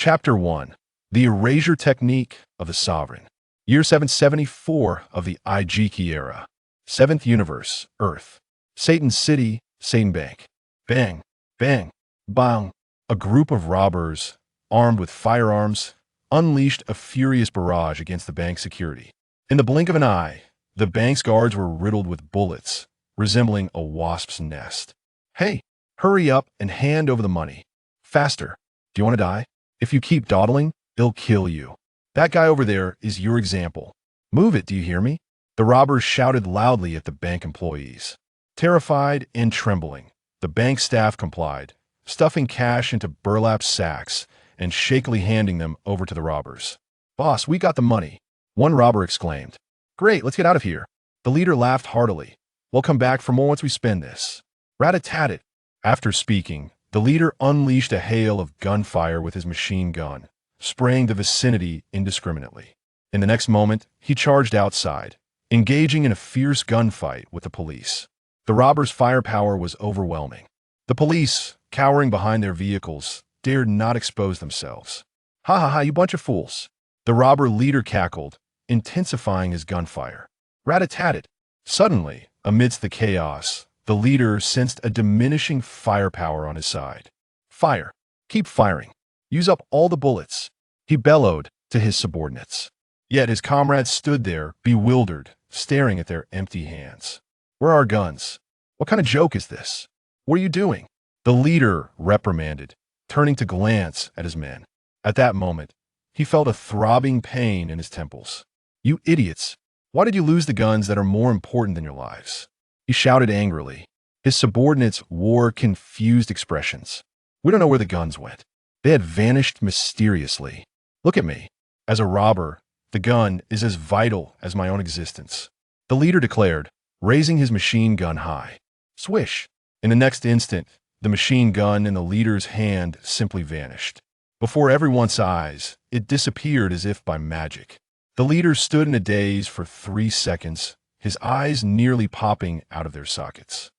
Chapter 1. The Erasure Technique of the Sovereign. Year 774 of the Ijiki era. 7th Universe, Earth. Satan's City, Satan Bank. Bang, bang, bang. A group of robbers, armed with firearms, unleashed a furious barrage against the bank security. In the blink of an eye, the bank's guards were riddled with bullets, resembling a wasp's nest. Hey, hurry up and hand over the money. Faster. Do you want to die? If you keep dawdling, they'll kill you. That guy over there is your example. Move it, do you hear me? The robbers shouted loudly at the bank employees. Terrified and trembling, the bank staff complied, stuffing cash into burlap sacks and shakily handing them over to the robbers. "Boss, we got the money," one robber exclaimed. "Great, let's get out of here." The leader laughed heartily. "We'll come back for more once we spend this." Rat-a-tat-tat. After speaking, the leader unleashed a hail of gunfire with his machine gun, spraying the vicinity indiscriminately. In the next moment, he charged outside, engaging in a fierce gunfight with the police. The robbers' firepower was overwhelming. The police, cowering behind their vehicles, dared not expose themselves. "Ha ha ha, you bunch of fools!" The robber leader cackled, intensifying his gunfire. Rat-a-tat-tat. Suddenly, amidst the chaos, the leader sensed a diminishing firepower on his side. "Fire! Keep firing! Use up all the bullets!" he bellowed to his subordinates. Yet his comrades stood there, bewildered, staring at their empty hands. "Where are our guns? What kind of joke is this? What are you doing?" The leader reprimanded, turning to glance at his men. At that moment, he felt a throbbing pain in his temples. "You idiots! Why did you lose the guns that are more important than your lives?" He shouted angrily. His subordinates wore confused expressions. "We don't know where the guns went. They had vanished mysteriously. Look at me. As a robber, the gun is as vital as my own existence," the leader declared, raising his machine gun high. Swish! In the next instant, the machine gun in the leader's hand simply vanished. Before everyone's eyes, it disappeared as if by magic. The leader stood in a daze for 3 seconds, his eyes nearly popping out of their sockets.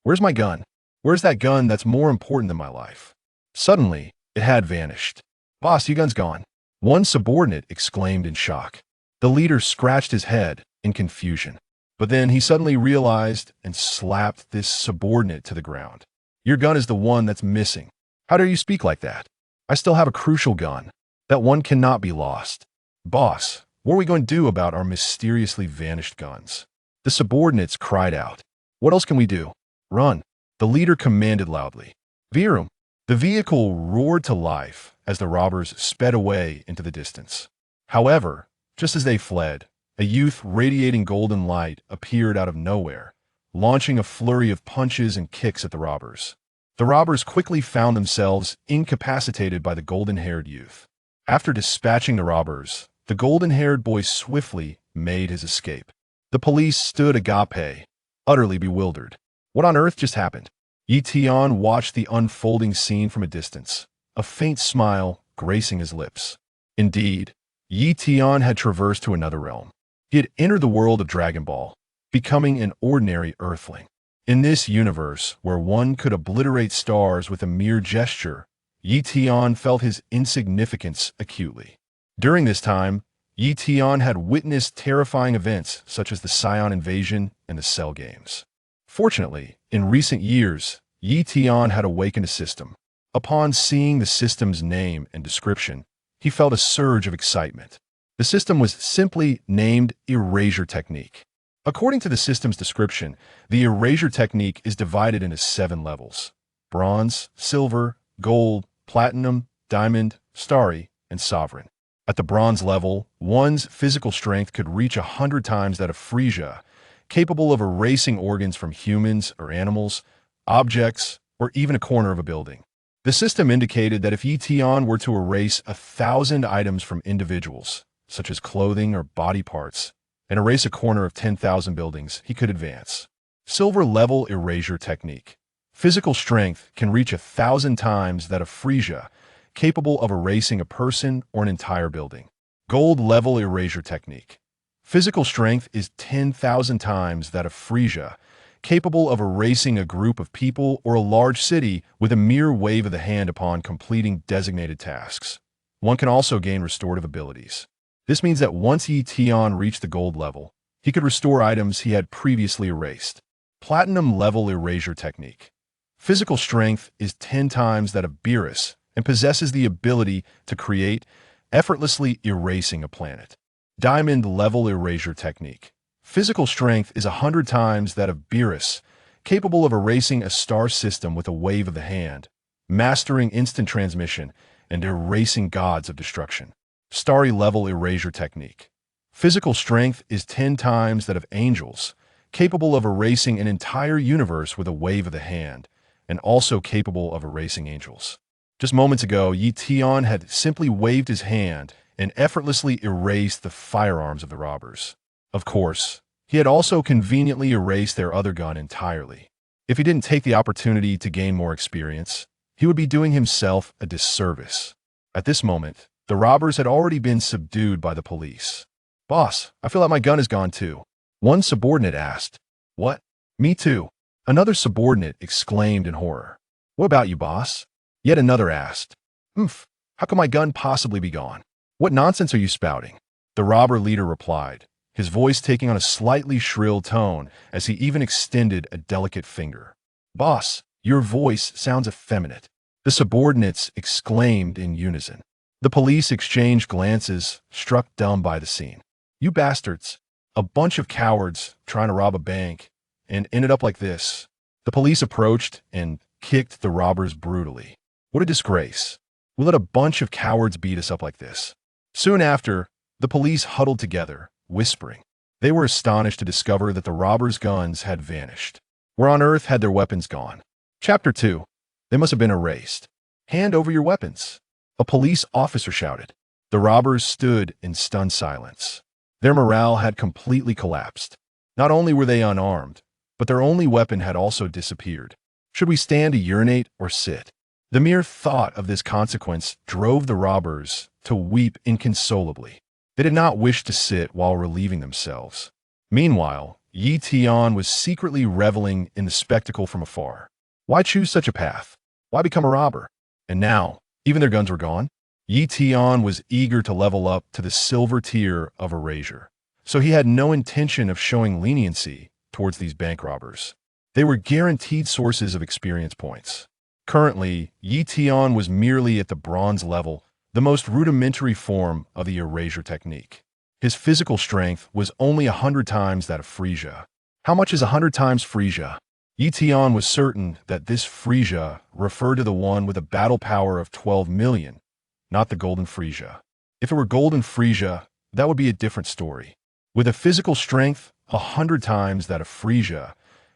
Where's my gun? Where's that gun that's more important than my life?" Suddenly, it had vanished. "Boss, your gun's gone," one subordinate exclaimed in shock. The leader scratched his head in confusion. But then he suddenly realized and slapped this subordinate to the ground. "Your gun is the one that's missing. How dare you speak like that? I still have a crucial gun. That one cannot be lost." "Boss, what are we going to do about our mysteriously vanished guns?" The subordinates cried out. "What else can we do?" "Run," the leader commanded loudly. Veerum. The vehicle roared to life as the robbers sped away into the distance. However, just as they fled, a youth radiating golden light appeared out of nowhere, launching a flurry of punches and kicks at the robbers. The robbers quickly found themselves incapacitated by the golden-haired youth. After dispatching the robbers, the golden-haired boy swiftly made his escape. The police stood agape, utterly bewildered. What on earth just happened? Ye Tian watched the unfolding scene from a distance, a faint smile gracing his lips. Indeed, Ye Tian had traversed to another realm. He had entered the world of Dragon Ball, becoming an ordinary earthling. In this universe, where one could obliterate stars with a mere gesture, Ye Tian felt his insignificance acutely. During this time, Ye Tian had witnessed terrifying events such as the Scion invasion and the Cell Games. Fortunately, in recent years, Ye Tian had awakened a system. Upon seeing the system's name and description, he felt a surge of excitement. The system was simply named Erasure Technique. According to the system's description, the Erasure Technique is divided into 7 levels: bronze, silver, gold, platinum, diamond, starry, and sovereign. At the bronze level, one's physical strength could reach 100 times that of Frisia, capable of erasing organs from humans or animals, objects, or even a corner of a building. The system indicated that if Ye Tian were to erase 1,000 items from individuals, such as clothing or body parts, and erase a corner of 10,000 buildings, he could advance. Silver level Erasure Technique. Physical strength can reach 1,000 times that of Frisia, capable of erasing a person or an entire building. Gold level Erasure Technique. Physical strength is 10,000 times that of Frisia, capable of erasing a group of people or a large city with a mere wave of the hand upon completing designated tasks. One can also gain restorative abilities. This means that once Ye Tian reached the gold level, he could restore items he had previously erased. Platinum level Erasure Technique. Physical strength is 10 times that of Beerus and possesses the ability to create, effortlessly erasing a planet. Diamond level Erasure Technique. Physical strength is 100 times that of Beerus, capable of erasing a star system with a wave of the hand, mastering instant transmission, and erasing gods of destruction. Starry level Erasure Technique. Physical strength is 10 times that of angels, capable of erasing an entire universe with a wave of the hand, and also capable of erasing angels. Just moments ago, Ye Tian had simply waved his hand and effortlessly erased the firearms of the robbers. Of course, he had also conveniently erased their other gun entirely. If he didn't take the opportunity to gain more experience, he would be doing himself a disservice. At this moment, the robbers had already been subdued by the police. "Boss, I feel like my gun is gone too," one subordinate asked. "What? Me too," another subordinate exclaimed in horror. "What about you, boss?" Yet another asked. How could my gun possibly be gone? What nonsense are you spouting?" The robber leader replied, his voice taking on a slightly shrill tone as he even extended a delicate finger. "Boss, your voice sounds effeminate," the subordinates exclaimed in unison. The police exchanged glances, struck dumb by the scene. "You bastards, a bunch of cowards trying to rob a bank, and ended up like this." The police approached and kicked the robbers brutally. "What a disgrace. We let a bunch of cowards beat us up like this." Soon after, the police huddled together, whispering. They were astonished to discover that the robbers' guns had vanished. Where on earth had their weapons gone? Chapter 2. They must have been erased. "Hand over your weapons," a police officer shouted. The robbers stood in stunned silence. Their morale had completely collapsed. Not only were they unarmed, but their only weapon had also disappeared. Should we stand to urinate or sit? The mere thought of this consequence drove the robbers to weep inconsolably. They did not wish to sit while relieving themselves. Meanwhile, Ye Tian was secretly reveling in the spectacle from afar. Why choose such a path? Why become a robber? And now, even their guns were gone? Ye Tian was eager to level up to the silver tier of erasure, so he had no intention of showing leniency towards these bank robbers. They were guaranteed sources of experience points. Currently, Ye Tian was merely at the bronze level, the most rudimentary form of the Erasure Technique. His physical strength was only 100 times that of Frisia. How much is 100 times Frisia? Ye Tian was certain that this Frisia referred to the one with a battle power of 12 million, not the golden Frisia. If it were golden Frisia, that would be a different story. With a physical strength 100 times that of Frisia,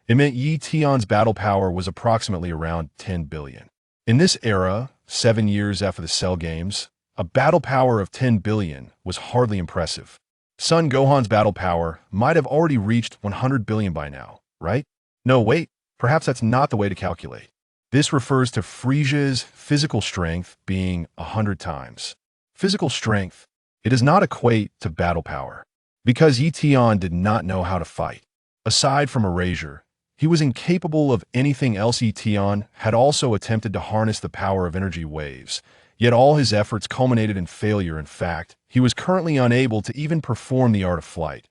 it meant Ye Tian's battle power was approximately around 10 billion. In this era, 7 years after the Cell Games, a battle power of 10 billion was hardly impressive. Son Gohan's battle power might have already reached 100 billion by now, right? No, wait, perhaps that's not the way to calculate. This refers to Frisia's physical strength being 100 times. Physical strength, it does not equate to battle power. Because Ye Tian did not know how to fight. Aside from erasure, he was incapable of anything else. Ye Tian had also attempted to harness the power of energy waves, yet all his efforts culminated in failure. In fact, he was currently unable to even perform the art of flight.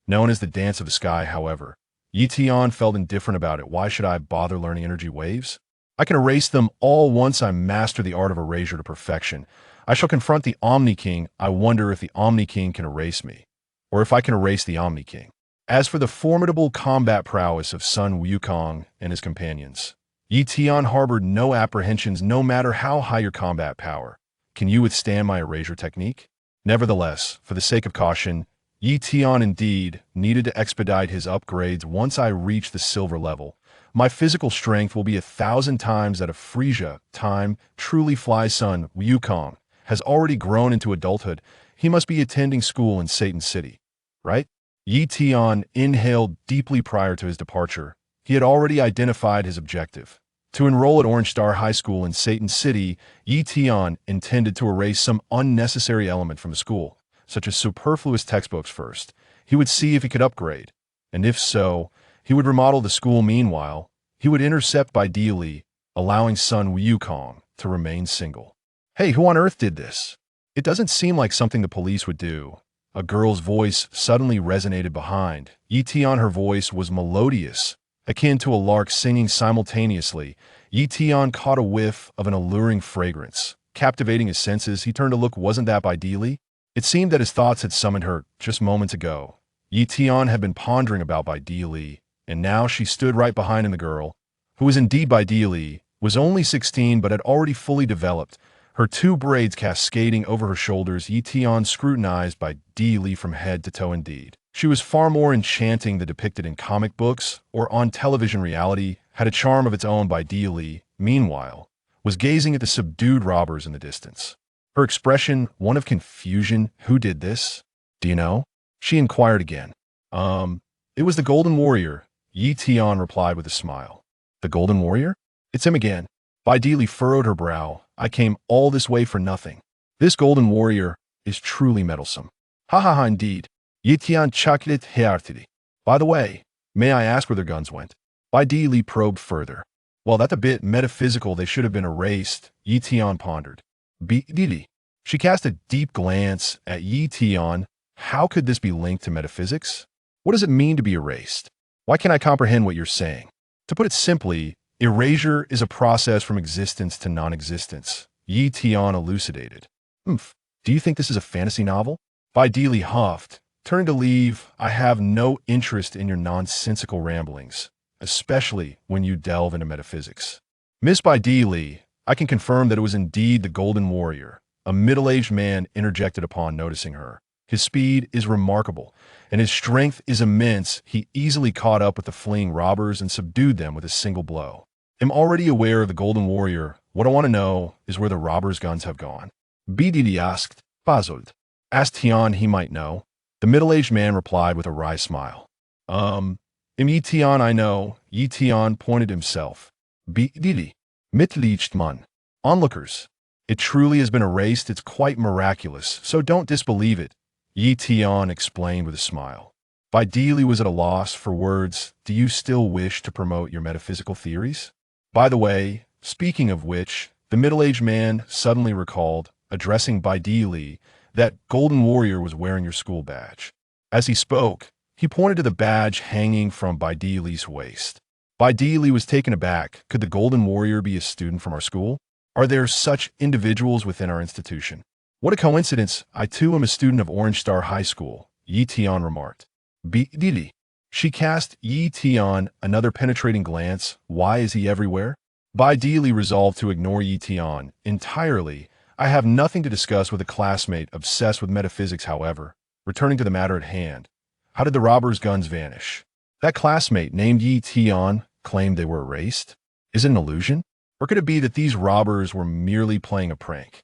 Known as the Dance of the Sky, however, Ye Tian felt indifferent about it. Why should I bother learning energy waves? I can erase them all once I master the art of erasure to perfection. I shall confront the Omni-King. I wonder if the Omni-King can erase me, or if I can erase the Omni-King. As for the formidable combat prowess of son Wukong and his companions, Ye Tian harbored no apprehensions. No matter how high your combat power, can you withstand my erasure technique? Nevertheless, for the sake of caution, Ye Tian indeed needed to expedite his upgrades. Once I reach the silver level, my physical strength will be 1,000 times that of Frisia. Time truly flies. Son Wukong has already grown into adulthood. He must be attending school in Satan City, right? Ye Tian inhaled deeply. Prior to his departure, he had already identified his objective. To enroll at Orange Star High School in Satan City, Ye Tian intended to erase some unnecessary element from the school, such as superfluous textbooks first. He would see if he could upgrade, and if so, he He would remodel the school meanwhile. He would intercept Videl, allowing son Wukong to remain single. Hey, who on earth did this? It doesn't seem like something the police would do. A girl's voice suddenly resonated behind. Ye Tian, her voice was melodious, akin to a lark singing simultaneously. Ye Tian caught a whiff of an alluring fragrance. Captivating his senses, he turned to look. Wasn't that Videl? It seemed that his thoughts had summoned her just moments ago. Ye Tian had been pondering about Videl, and now she stood right behind him. The girl, who was indeed Videl, was only 16 but had already fully developed, her two braids cascading over her shoulders. Ye Tian scrutinized Videl from head to toe. Indeed, she was far more enchanting than depicted in comic books or on television. Reality had a charm of its own. Videl, meanwhile, was gazing at the subdued robbers in the distance. Her expression, one of confusion. Who did this? Do you know? She inquired again. It was the Golden Warrior, Ye Tian replied with a smile. The Golden Warrior? It's him again. Videl furrowed her brow. I came all this way for nothing. This Golden Warrior is truly meddlesome. Ha ha ha, indeed. Ye Tian chuckled heartily. By the way, may I ask where their guns went? Videl probed further. Well, that's a bit metaphysical. They should have been erased, Ye Tian pondered. Videl. She cast a deep glance at Ye Tian. How could this be linked to metaphysics? What does it mean to be erased? Why can't I comprehend what you're saying? To put it simply, erasure is a process from existence to non-existence, Ye Tian elucidated. Do you think this is a fantasy novel? Videl huffed. Turning to leave, I have no interest in your nonsensical ramblings, especially when you delve into metaphysics. Miss Videl, I can confirm that it was indeed the Golden Warrior. A middle-aged man interjected upon noticing her. His speed is remarkable, and his strength is immense. He easily caught up with the fleeing robbers and subdued them with a single blow. I'm already aware of the Golden Warrior. What I want to know is where the robbers' guns have gone. Videl asked. Puzzled. Asked Tian, he might know. The middle-aged man replied with a wry smile. Ye Tian, I know. Ye Tian pointed himself. Videl. Mitlicht man. Onlookers. It truly has been erased. It's quite miraculous, so don't disbelieve it, Ye Tian explained with a smile. Videl was at a loss for words. Do you still wish to promote your metaphysical theories? By the way, speaking of which, the middle-aged man suddenly recalled, addressing Videl, that Golden Warrior was wearing your school badge. As he spoke, he pointed to the badge hanging from Videl's waist. Videl was taken aback. Could the Golden Warrior be a student from our school? Are there such individuals within our institution? What a coincidence. I too am a student of Orange Star High School, Ye Tian remarked. Videl. She cast Ye Tian another penetrating glance. Why is he everywhere? Videl resolved to ignore Ye Tian entirely. I have nothing to discuss with a classmate obsessed with metaphysics. However, returning to the matter at hand, how did the robbers' guns vanish? That classmate named Ye Tian claimed they were erased. Is it an illusion? Or could it be that these robbers were merely playing a prank?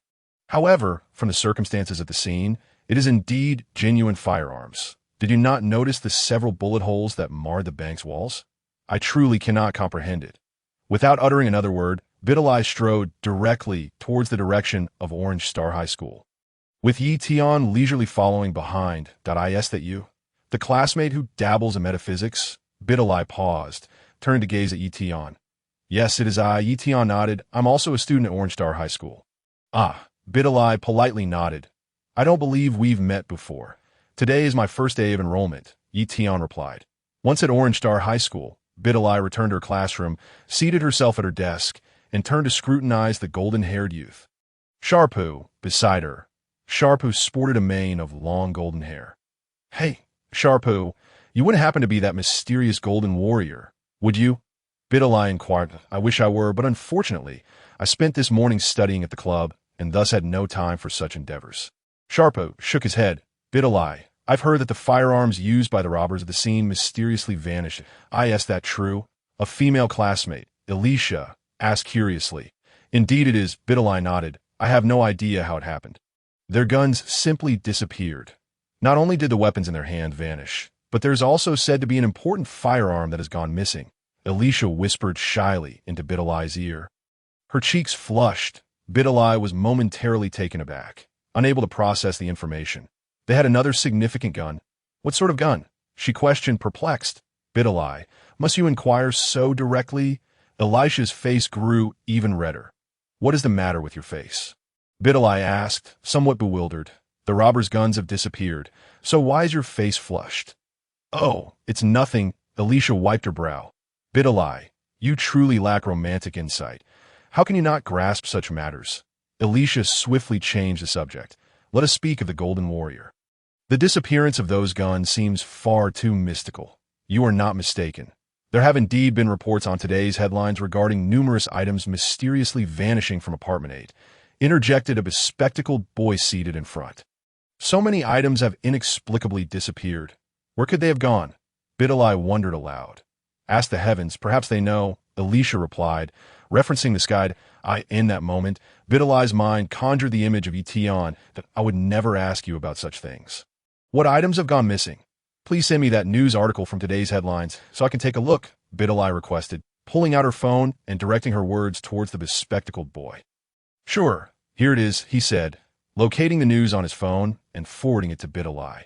However, from the circumstances of the scene, it is indeed genuine firearms. Did you not notice the several bullet holes that marred the bank's walls? I truly cannot comprehend it. Without uttering another word, Videl strode directly towards the direction of Orange Star High School, with Ye Tian leisurely following behind. Is that you? The classmate who dabbles in metaphysics? Videl paused, turned to gaze at Ye Tian. Yes, it is I, Ye Tian nodded. I'm also a student at Orange Star High School. Ah, Videl politely nodded. I don't believe we've met before. Today is my first day of enrollment, Ye Tian replied. Once at Orange Star High School, Videl returned to her classroom, seated herself at her desk, and turned to scrutinize the golden-haired youth. Sharpu, beside her. Sharpu sported a mane of long golden hair. Hey, Sharpu, you wouldn't happen to be that mysterious Golden Warrior, would you? Videl inquired. I wish I were, but unfortunately, I spent this morning studying at the club, and thus had no time for such endeavors. Sharpu shook his head. Videl, I've heard that the firearms used by the robbers at the scene mysteriously vanished. Is that true? A female classmate, Alicia, asked curiously. Indeed it is, Videl nodded. I have no idea how it happened. Their guns simply disappeared. Not only did the weapons in their hand vanish, but there is also said to be an important firearm that has gone missing, Alicia whispered shyly into Videl's ear. Her cheeks flushed. Videl was momentarily taken aback, unable to process the information. They had another significant gun. What sort of gun? She questioned, perplexed. Videl, must you inquire so directly? Elisha's face grew even redder. What is the matter with your face? Videl asked, somewhat bewildered. The robbers' guns have disappeared, so why is your face flushed? Oh, it's nothing. Elisha wiped her brow. Videl, you truly lack romantic insight. How can you not grasp such matters? Elisha swiftly changed the subject. Let us speak of the Golden Warrior. The disappearance of those guns seems far too mystical. You are not mistaken. There have indeed been reports on today's headlines regarding numerous items mysteriously vanishing from apartment 8, interjected a bespectacled boy seated in front. So many items have inexplicably disappeared. Where could they have gone? Videl wondered aloud. Ask the heavens, perhaps they know, Elisha replied, referencing the sky. In that moment, Videl's mind conjured the image of Ye Tian that I would never ask you about such things. What items have gone missing? Please send me that news article from today's headlines so I can take a look, Videl requested, pulling out her phone and directing her words towards the bespectacled boy. Sure, here it is, he said, locating the news on his phone and forwarding it to Videl.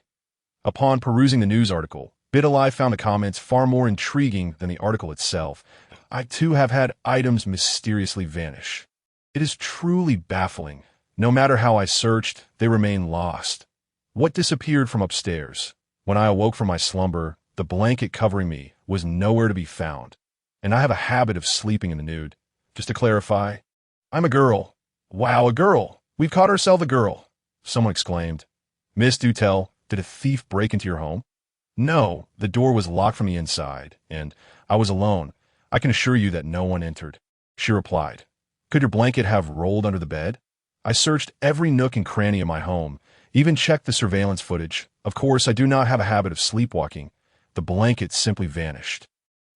Upon perusing the news article, Videl found the comments far more intriguing than the article itself. I too have had items mysteriously vanish. It is truly baffling. No matter how I searched, they remain lost. What disappeared from upstairs? When I awoke from my slumber, the blanket covering me was nowhere to be found. And I have a habit of sleeping in the nude. Just to clarify, I'm a girl. Wow, a girl. We've caught ourselves a girl, someone exclaimed. Miss, do tell, did a thief break into your home? No, the door was locked from the inside, and I was alone. I can assure you that no one entered, she replied. Could your blanket have rolled under the bed? I searched every nook and cranny of my home, even checked the surveillance footage. Of course, I do not have a habit of sleepwalking. The blanket simply vanished.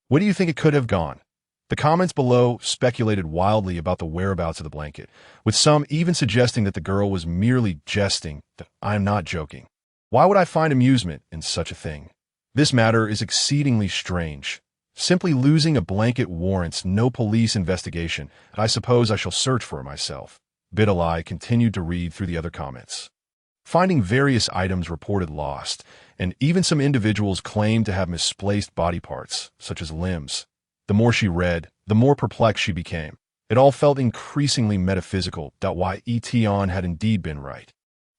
Where do you think it could have gone? The comments below speculated wildly about the whereabouts of the blanket, with some even suggesting that the girl was merely jesting, that I am not joking. Why would I find amusement in such a thing? This matter is exceedingly strange. Simply losing a blanket warrants no police investigation, and I suppose I shall search for it myself. Videl continued to read through the other comments. Finding various items reported lost, and even some individuals claimed to have misplaced body parts, such as limbs. The more she read, the more perplexed she became. It all felt increasingly metaphysical that why Ye Tian had indeed been right.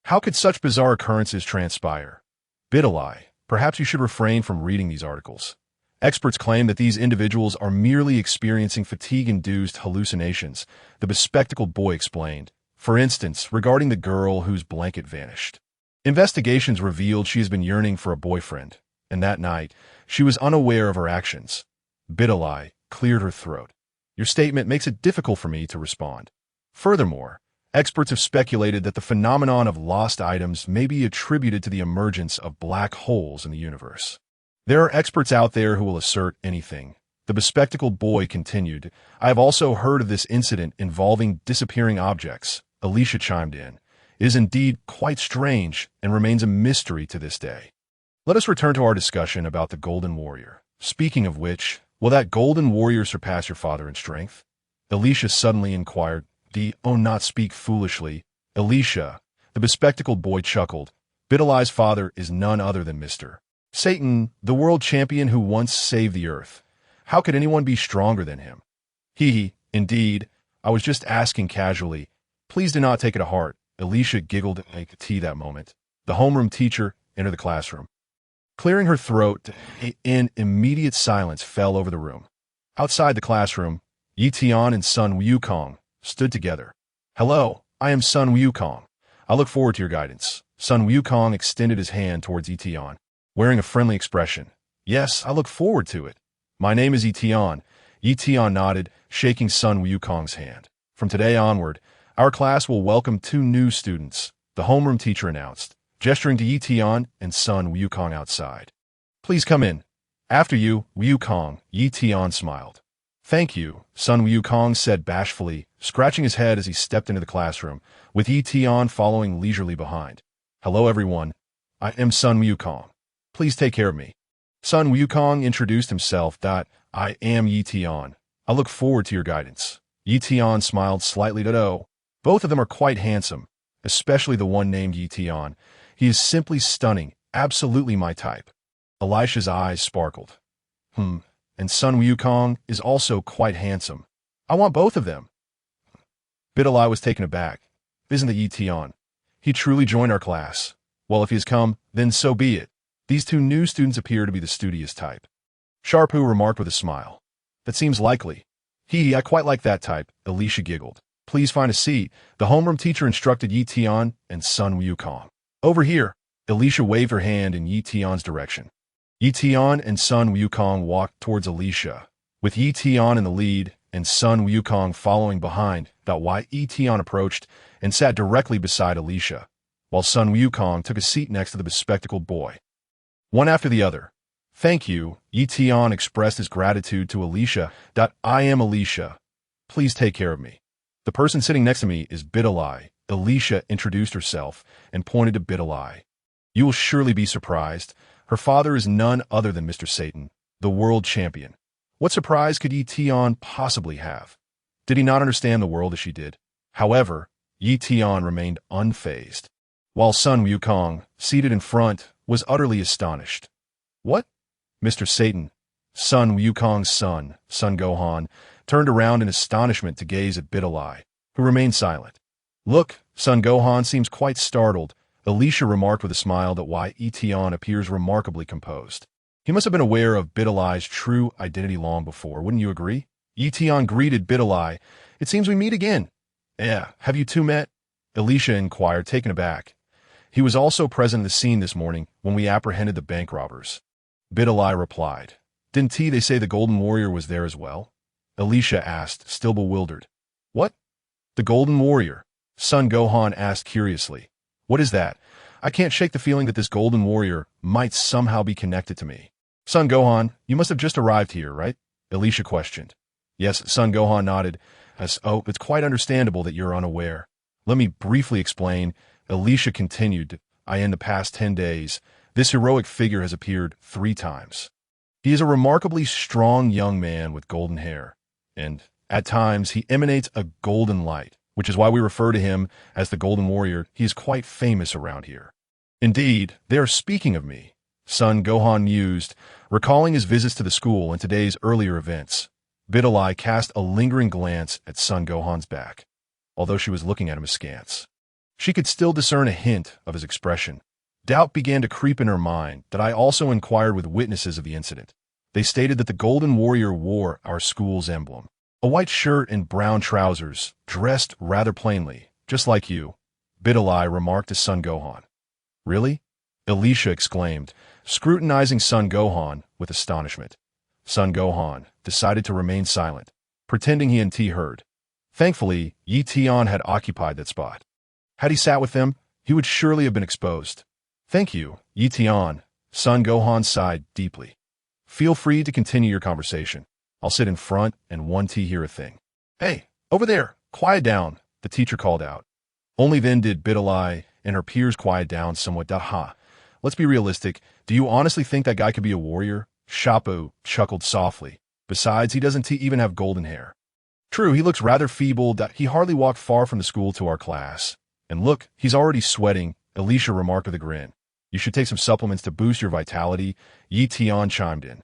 How could such bizarre occurrences transpire? Videl, perhaps you should refrain from reading these articles. Experts claim that these individuals are merely experiencing fatigue-induced hallucinations, the bespectacled boy explained. For instance, regarding the girl whose blanket vanished. Investigations revealed she has been yearning for a boyfriend, and that night, she was unaware of her actions. Videl cleared her throat. Your statement makes it difficult for me to respond. Furthermore, experts have speculated that the phenomenon of lost items may be attributed to the emergence of black holes in the universe. There are experts out there who will assert anything. The bespectacled boy continued. I have also heard of this incident involving disappearing objects. Elisha chimed in. It is indeed quite strange and remains a mystery to this day. Let us return to our discussion about the Golden Warrior. Speaking of which, will that Golden Warrior surpass your father in strength? Elisha suddenly inquired. Not speak foolishly. Elisha, the bespectacled boy chuckled. Videl's father is none other than Mr. Satan, the world champion who once saved the earth. How could anyone be stronger than him? Indeed, I was just asking casually. Please do not take it to heart. Elisha giggled like tea that moment. The homeroom teacher entered the classroom. Clearing her throat, an immediate silence fell over the room. Outside the classroom, Ye Tian and son Wukong stood together. Hello, I am son Wukong. I look forward to your guidance. Son Wukong extended his hand towards Ye Tian, wearing a friendly expression. Yes, I look forward to it. My name is Ye Tian. Ye Tian nodded, shaking son Wukong's hand. From today onward, our class will welcome 2 new students, the homeroom teacher announced, gesturing to Ye Tian and son Wukong outside. Please come in. After you, Wukong, Ye Tian smiled. Thank you, son Wukong said bashfully, scratching his head as he stepped into the classroom, with Ye Tian following leisurely behind. Hello everyone. I am son Wukong. Please take care of me. Son Wukong introduced himself. I am Ye Tian. I look forward to your guidance. Ye Tian smiled slightly. Both of them are quite handsome, especially the one named Ye Tian. He is simply stunning, absolutely my type. Elisha's eyes sparkled. And son Wukong is also quite handsome. I want both of them. Videl was taken aback. Isn't the Ye Tian? He truly joined our class. Well, if he has come, then so be it. These two new students appear to be the studious type. Sharpu remarked with a smile. That seems likely. I quite like that type, Alicia giggled. Please find a seat. The homeroom teacher instructed Ye Tian and son Wukong. Over here. Alicia waved her hand in Ye Tian's direction. Ye Tian and son Wukong walked towards Alicia, with Ye Tian in the lead and son Wukong following behind. Ye Tian approached and sat directly beside Alicia, while son Wukong took a seat next to the bespectacled boy. One after the other. Thank you, Ye Tian expressed his gratitude to Alicia. I am Alicia. Please take care of me. The person sitting next to me is Videl. Alicia introduced herself and pointed to Videl. You will surely be surprised. Her father is none other than Mr. Satan, the world champion. What surprise could Ye Tian possibly have? Did he not understand the world as she did? However, Ye Tian remained unfazed, while son Wukong, seated in front, was utterly astonished. What? Mr. Satan, son Wukong's son Gohan, turned around in astonishment to gaze at Videl, who remained silent. Look, son Gohan seems quite startled. Alicia remarked with a smile that Ye Tian appears remarkably composed. He must have been aware of Videl's true identity long before, wouldn't you agree? Ye Tian greeted Videl. It seems we meet again. Yeah, have you two met? Alicia inquired, taken aback. He was also present in the scene this morning when we apprehended the bank robbers. Videl replied. Didn't they say the Golden Warrior was there as well? Alicia asked, still bewildered. What? The Golden Warrior? Son Gohan asked curiously. What is that? I can't shake the feeling that this Golden Warrior might somehow be connected to me. Son Gohan, you must have just arrived here, right? Alicia questioned. Yes, son Gohan nodded. It's quite understandable that you're unaware. Let me briefly explain. Alicia continued. In the past 10 days, this heroic figure has appeared 3 times. He is a remarkably strong young man with golden hair, and at times he emanates a golden light, which is why we refer to him as the Golden Warrior. He is quite famous around here. Indeed, they are speaking of me, son Gohan mused, recalling his visits to the school and today's earlier events. Videl cast a lingering glance at son Gohan's back, although she was looking at him askance. She could still discern a hint of his expression. Doubt began to creep in her mind that I also inquired with witnesses of the incident. They stated that the Golden Warrior wore our school's emblem. A white shirt and brown trousers, dressed rather plainly, just like you, Videl remarked to son Gohan. Really? Alicia exclaimed, scrutinizing son Gohan with astonishment. Son Gohan decided to remain silent, pretending he hadn't heard. Thankfully, Ye Tian had occupied that spot. Had he sat with them, he would surely have been exposed. Thank you, Ye Tian. Son Gohan sighed deeply. Feel free to continue your conversation. I'll sit in front and hear a thing. Hey, over there, quiet down, the teacher called out. Only then did Videl and her peers quiet down somewhat. Let's be realistic. Do you honestly think that guy could be a warrior? Sharpu chuckled softly. Besides, he doesn't even have golden hair. True, he looks rather feeble. He hardly walked far from the school to our class. And look, he's already sweating, Alicia remarked with a grin. You should take some supplements to boost your vitality, Ye Tian chimed in.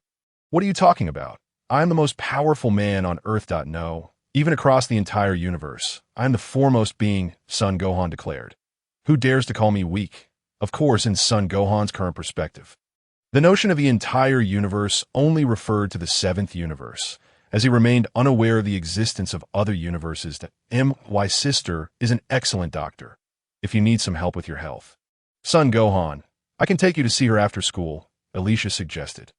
What are you talking about? I am the most powerful man on Earth. No, even across the entire universe. I am the foremost being, son Gohan declared. Who dares to call me weak? Of course, in son Gohan's current perspective. The notion of the entire universe only referred to the 7th universe, as he remained unaware of the existence of other universes. My sister is an excellent doctor, if you need some help with your health. Son Gohan, I can take you to see her after school, Alicia suggested.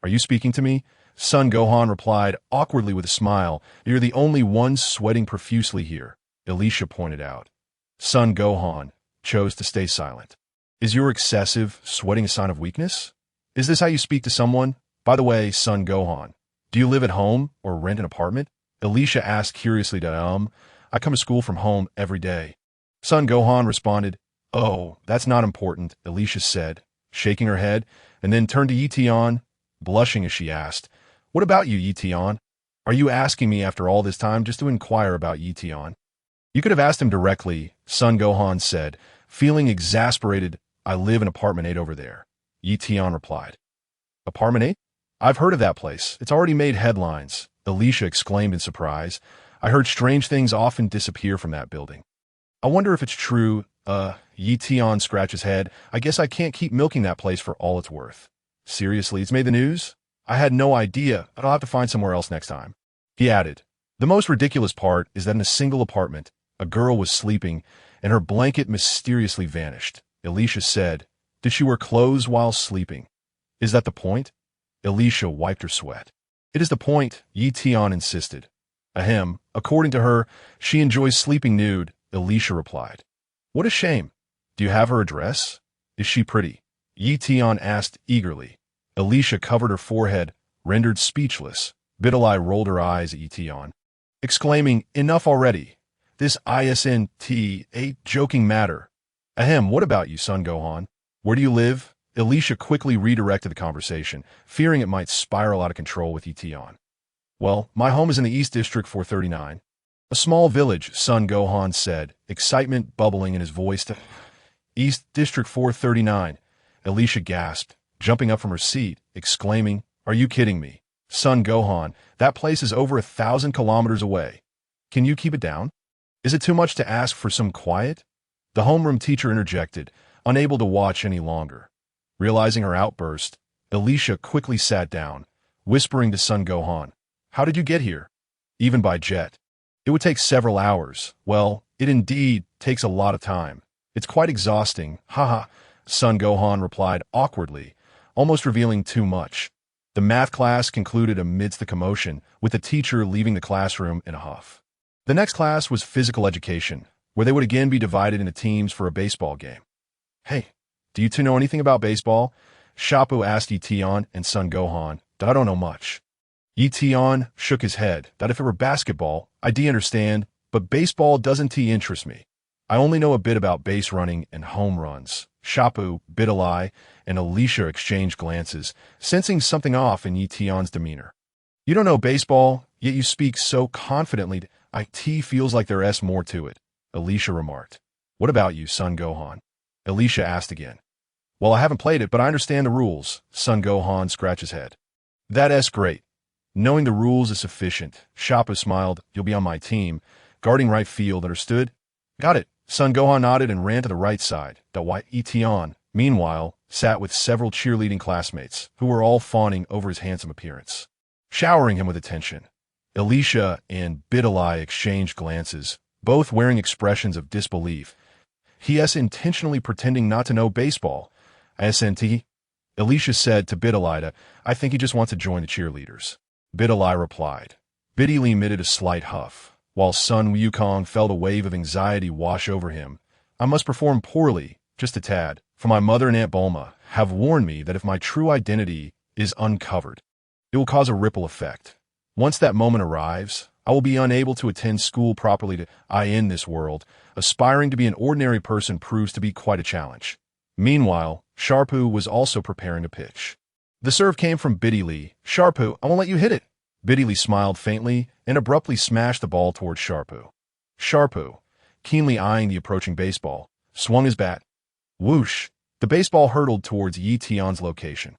Are you speaking to me? Son Gohan replied awkwardly with a smile. You're the only one sweating profusely here, Alicia pointed out. Son Gohan chose to stay silent. Is your excessive sweating a sign of weakness? Is this how you speak to someone? By the way, son Gohan, do you live at home or rent an apartment? Alicia asked curiously. I come to school from home every day. Son Gohan responded, Oh, that's not important, Alicia said, shaking her head, and then turned to Ye Tian, blushing as she asked, What about you, Ye Tian? Are you asking me after all this time just to inquire about Ye Tian? You could have asked him directly, son Gohan said, feeling exasperated. I live in apartment 8 over there, Ye Tian replied. Apartment 8? I've heard of that place. It's already made headlines, Alicia exclaimed in surprise. I heard strange things often disappear from that building. I wonder if it's true. Ye Tian scratched his head. I guess I can't keep milking that place for all it's worth. Seriously, it's made the news? I had no idea. I'll have to find somewhere else next time. He added, the most ridiculous part is that in a single apartment, a girl was sleeping and her blanket mysteriously vanished. Alicia said, did she wear clothes while sleeping? Is that the point? Alicia wiped her sweat. It is the point, Ye Tian insisted. Ahem, according to her, she enjoys sleeping nude, Alicia replied. What a shame. Do you have her address? Is she pretty? Ye Tian asked eagerly. Alicia covered her forehead, rendered speechless. Videl rolled her eyes at Ye Tian, exclaiming, enough already. This isn't a joking matter. Ahem, what about you, Son Gohan? Where do you live? Alicia quickly redirected the conversation, fearing it might spiral out of control with Ye Tian. Well, my home is in the East District 439. A small village, Son Gohan said, excitement bubbling in his voice. East District 439. Alicia gasped, jumping up from her seat, exclaiming, are you kidding me? Son Gohan, that place is over 1,000 kilometers away. Can you keep it down? Is it too much to ask for some quiet? The homeroom teacher interjected, unable to watch any longer. Realizing her outburst, Alicia quickly sat down, whispering to Son Gohan, how did you get here? Even by jet. It would take several hours. Well, it indeed takes a lot of time. It's quite exhausting. Haha, Son Gohan replied awkwardly, almost revealing too much. The math class concluded amidst the commotion, with the teacher leaving the classroom in a huff. The next class was physical education, where they would again be divided into teams for a baseball game. Hey, do you two know anything about baseball? Shappu asked Ye Tian and Son Gohan. I don't know much. Ye Tian shook his head, that if it were basketball, I'd understand, but baseball doesn't interest me. I only know a bit about base running and home runs. Shappu, Videl, and Alicia exchanged glances, sensing something off in Ye Tian's demeanor. You don't know baseball, yet you speak so confidently. It feels like there's more to it, Alicia remarked. What about you, Son Gohan? Alicia asked again. Well, I haven't played it, but I understand the rules. Son Gohan scratched his head. That's great. Knowing the rules is sufficient. Shappu smiled. You'll be on my team. Guarding right field, understood? Got it. Son Gohan nodded and ran to the right side. Ye Tian, meanwhile, sat with several cheerleading classmates, who were all fawning over his handsome appearance, showering him with attention. Alicia and Videl exchanged glances, both wearing expressions of disbelief. He intentionally pretending not to know baseball. SNT? Alicia said to Videl, I think he just wants to join the cheerleaders. Videl replied. Videl emitted a slight huff, while Son Wukong felt a wave of anxiety wash over him. I must perform poorly, just a tad, for my mother and Aunt Bulma have warned me that if my true identity is uncovered, it will cause a ripple effect. Once that moment arrives, I will be unable to attend school properly in this world. Aspiring to be an ordinary person proves to be quite a challenge. Meanwhile, Shappu was also preparing to pitch. The serve came from Videl. Shappu, I won't let you hit it. Videl smiled faintly and abruptly smashed the ball towards Shappu. Shappu, keenly eyeing the approaching baseball, swung his bat. Whoosh! The baseball hurtled towards Ye Tian's location.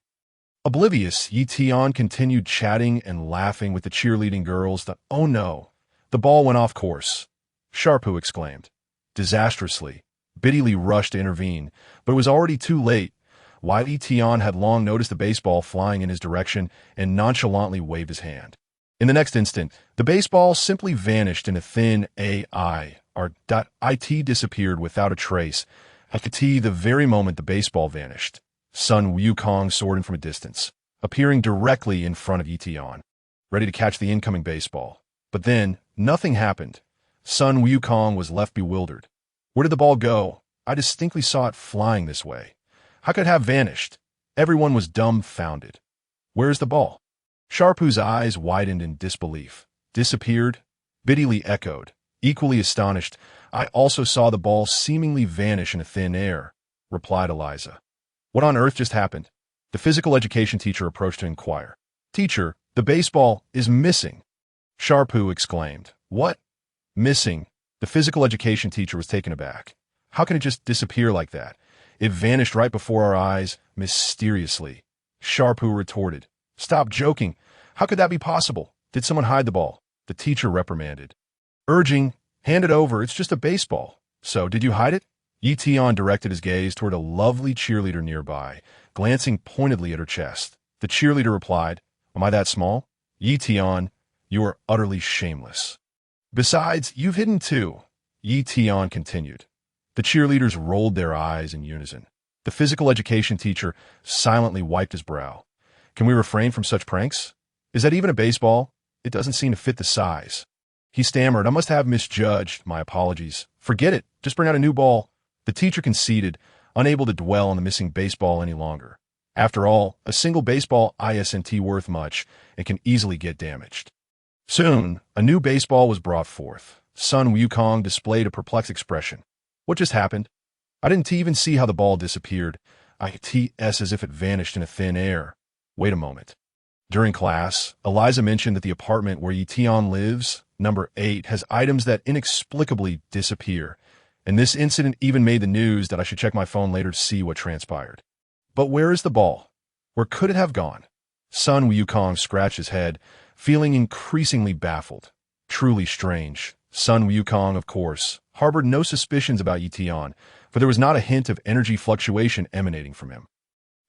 Oblivious, Ye Tian continued chatting and laughing with the cheerleading girls. Oh no! The ball went off course. Shappu exclaimed. Disastrously. Videl rushed to intervene, but it was already too late. Ye Tian had long noticed the baseball flying in his direction and nonchalantly waved his hand. In the next instant, the baseball simply vanished in a thin AI. It disappeared without a trace. The very moment the baseball vanished, Son Wukong soared in from a distance, appearing directly in front of Ye Tian, ready to catch the incoming baseball. But then, nothing happened. Son Wukong was left bewildered. Where did the ball go? I distinctly saw it flying this way. How could it have vanished? Everyone was dumbfounded. Where's the ball? Shappu's eyes widened in disbelief. Disappeared? Videl echoed, equally astonished. I also saw the ball seemingly vanish in thin air, replied Eliza. What on earth just happened? The physical education teacher approached to inquire. Teacher, the baseball is missing. Shappu exclaimed. What? Missing? The physical education teacher was taken aback. How can it just disappear like that? It vanished right before our eyes, mysteriously. Shappu retorted. Stop joking. How could that be possible? Did someone hide the ball? The teacher reprimanded. Urging, hand it over, it's just a baseball. So, did you hide it? Ye Tian directed his gaze toward a lovely cheerleader nearby, glancing pointedly at her chest. The cheerleader replied, Am I that small? Ye Tian, you are utterly shameless. Besides, you've hidden too. Ye Tian continued. The cheerleaders rolled their eyes in unison. The physical education teacher silently wiped his brow. Can we refrain from such pranks? Is that even a baseball? It doesn't seem to fit the size. He stammered, I must have misjudged. My apologies. Forget it. Just bring out a new ball. The teacher conceded, unable to dwell on the missing baseball any longer. After all, a single baseball isn't worth much and can easily get damaged. Soon, a new baseball was brought forth. Sun Wukong displayed a perplexed expression. What just happened? I didn't even see how the ball disappeared. It's as if it vanished in thin air. Wait a moment. During class, Eliza mentioned that the apartment where Ye Tian lives, number 8, has items that inexplicably disappear, and this incident even made the news that I should check my phone later to see what transpired. But where is the ball? Where could it have gone? Sun Wukong scratched his head, feeling increasingly baffled. Truly strange. Sun Wukong, of course, harbored no suspicions about Ye Tian, for there was not a hint of energy fluctuation emanating from him.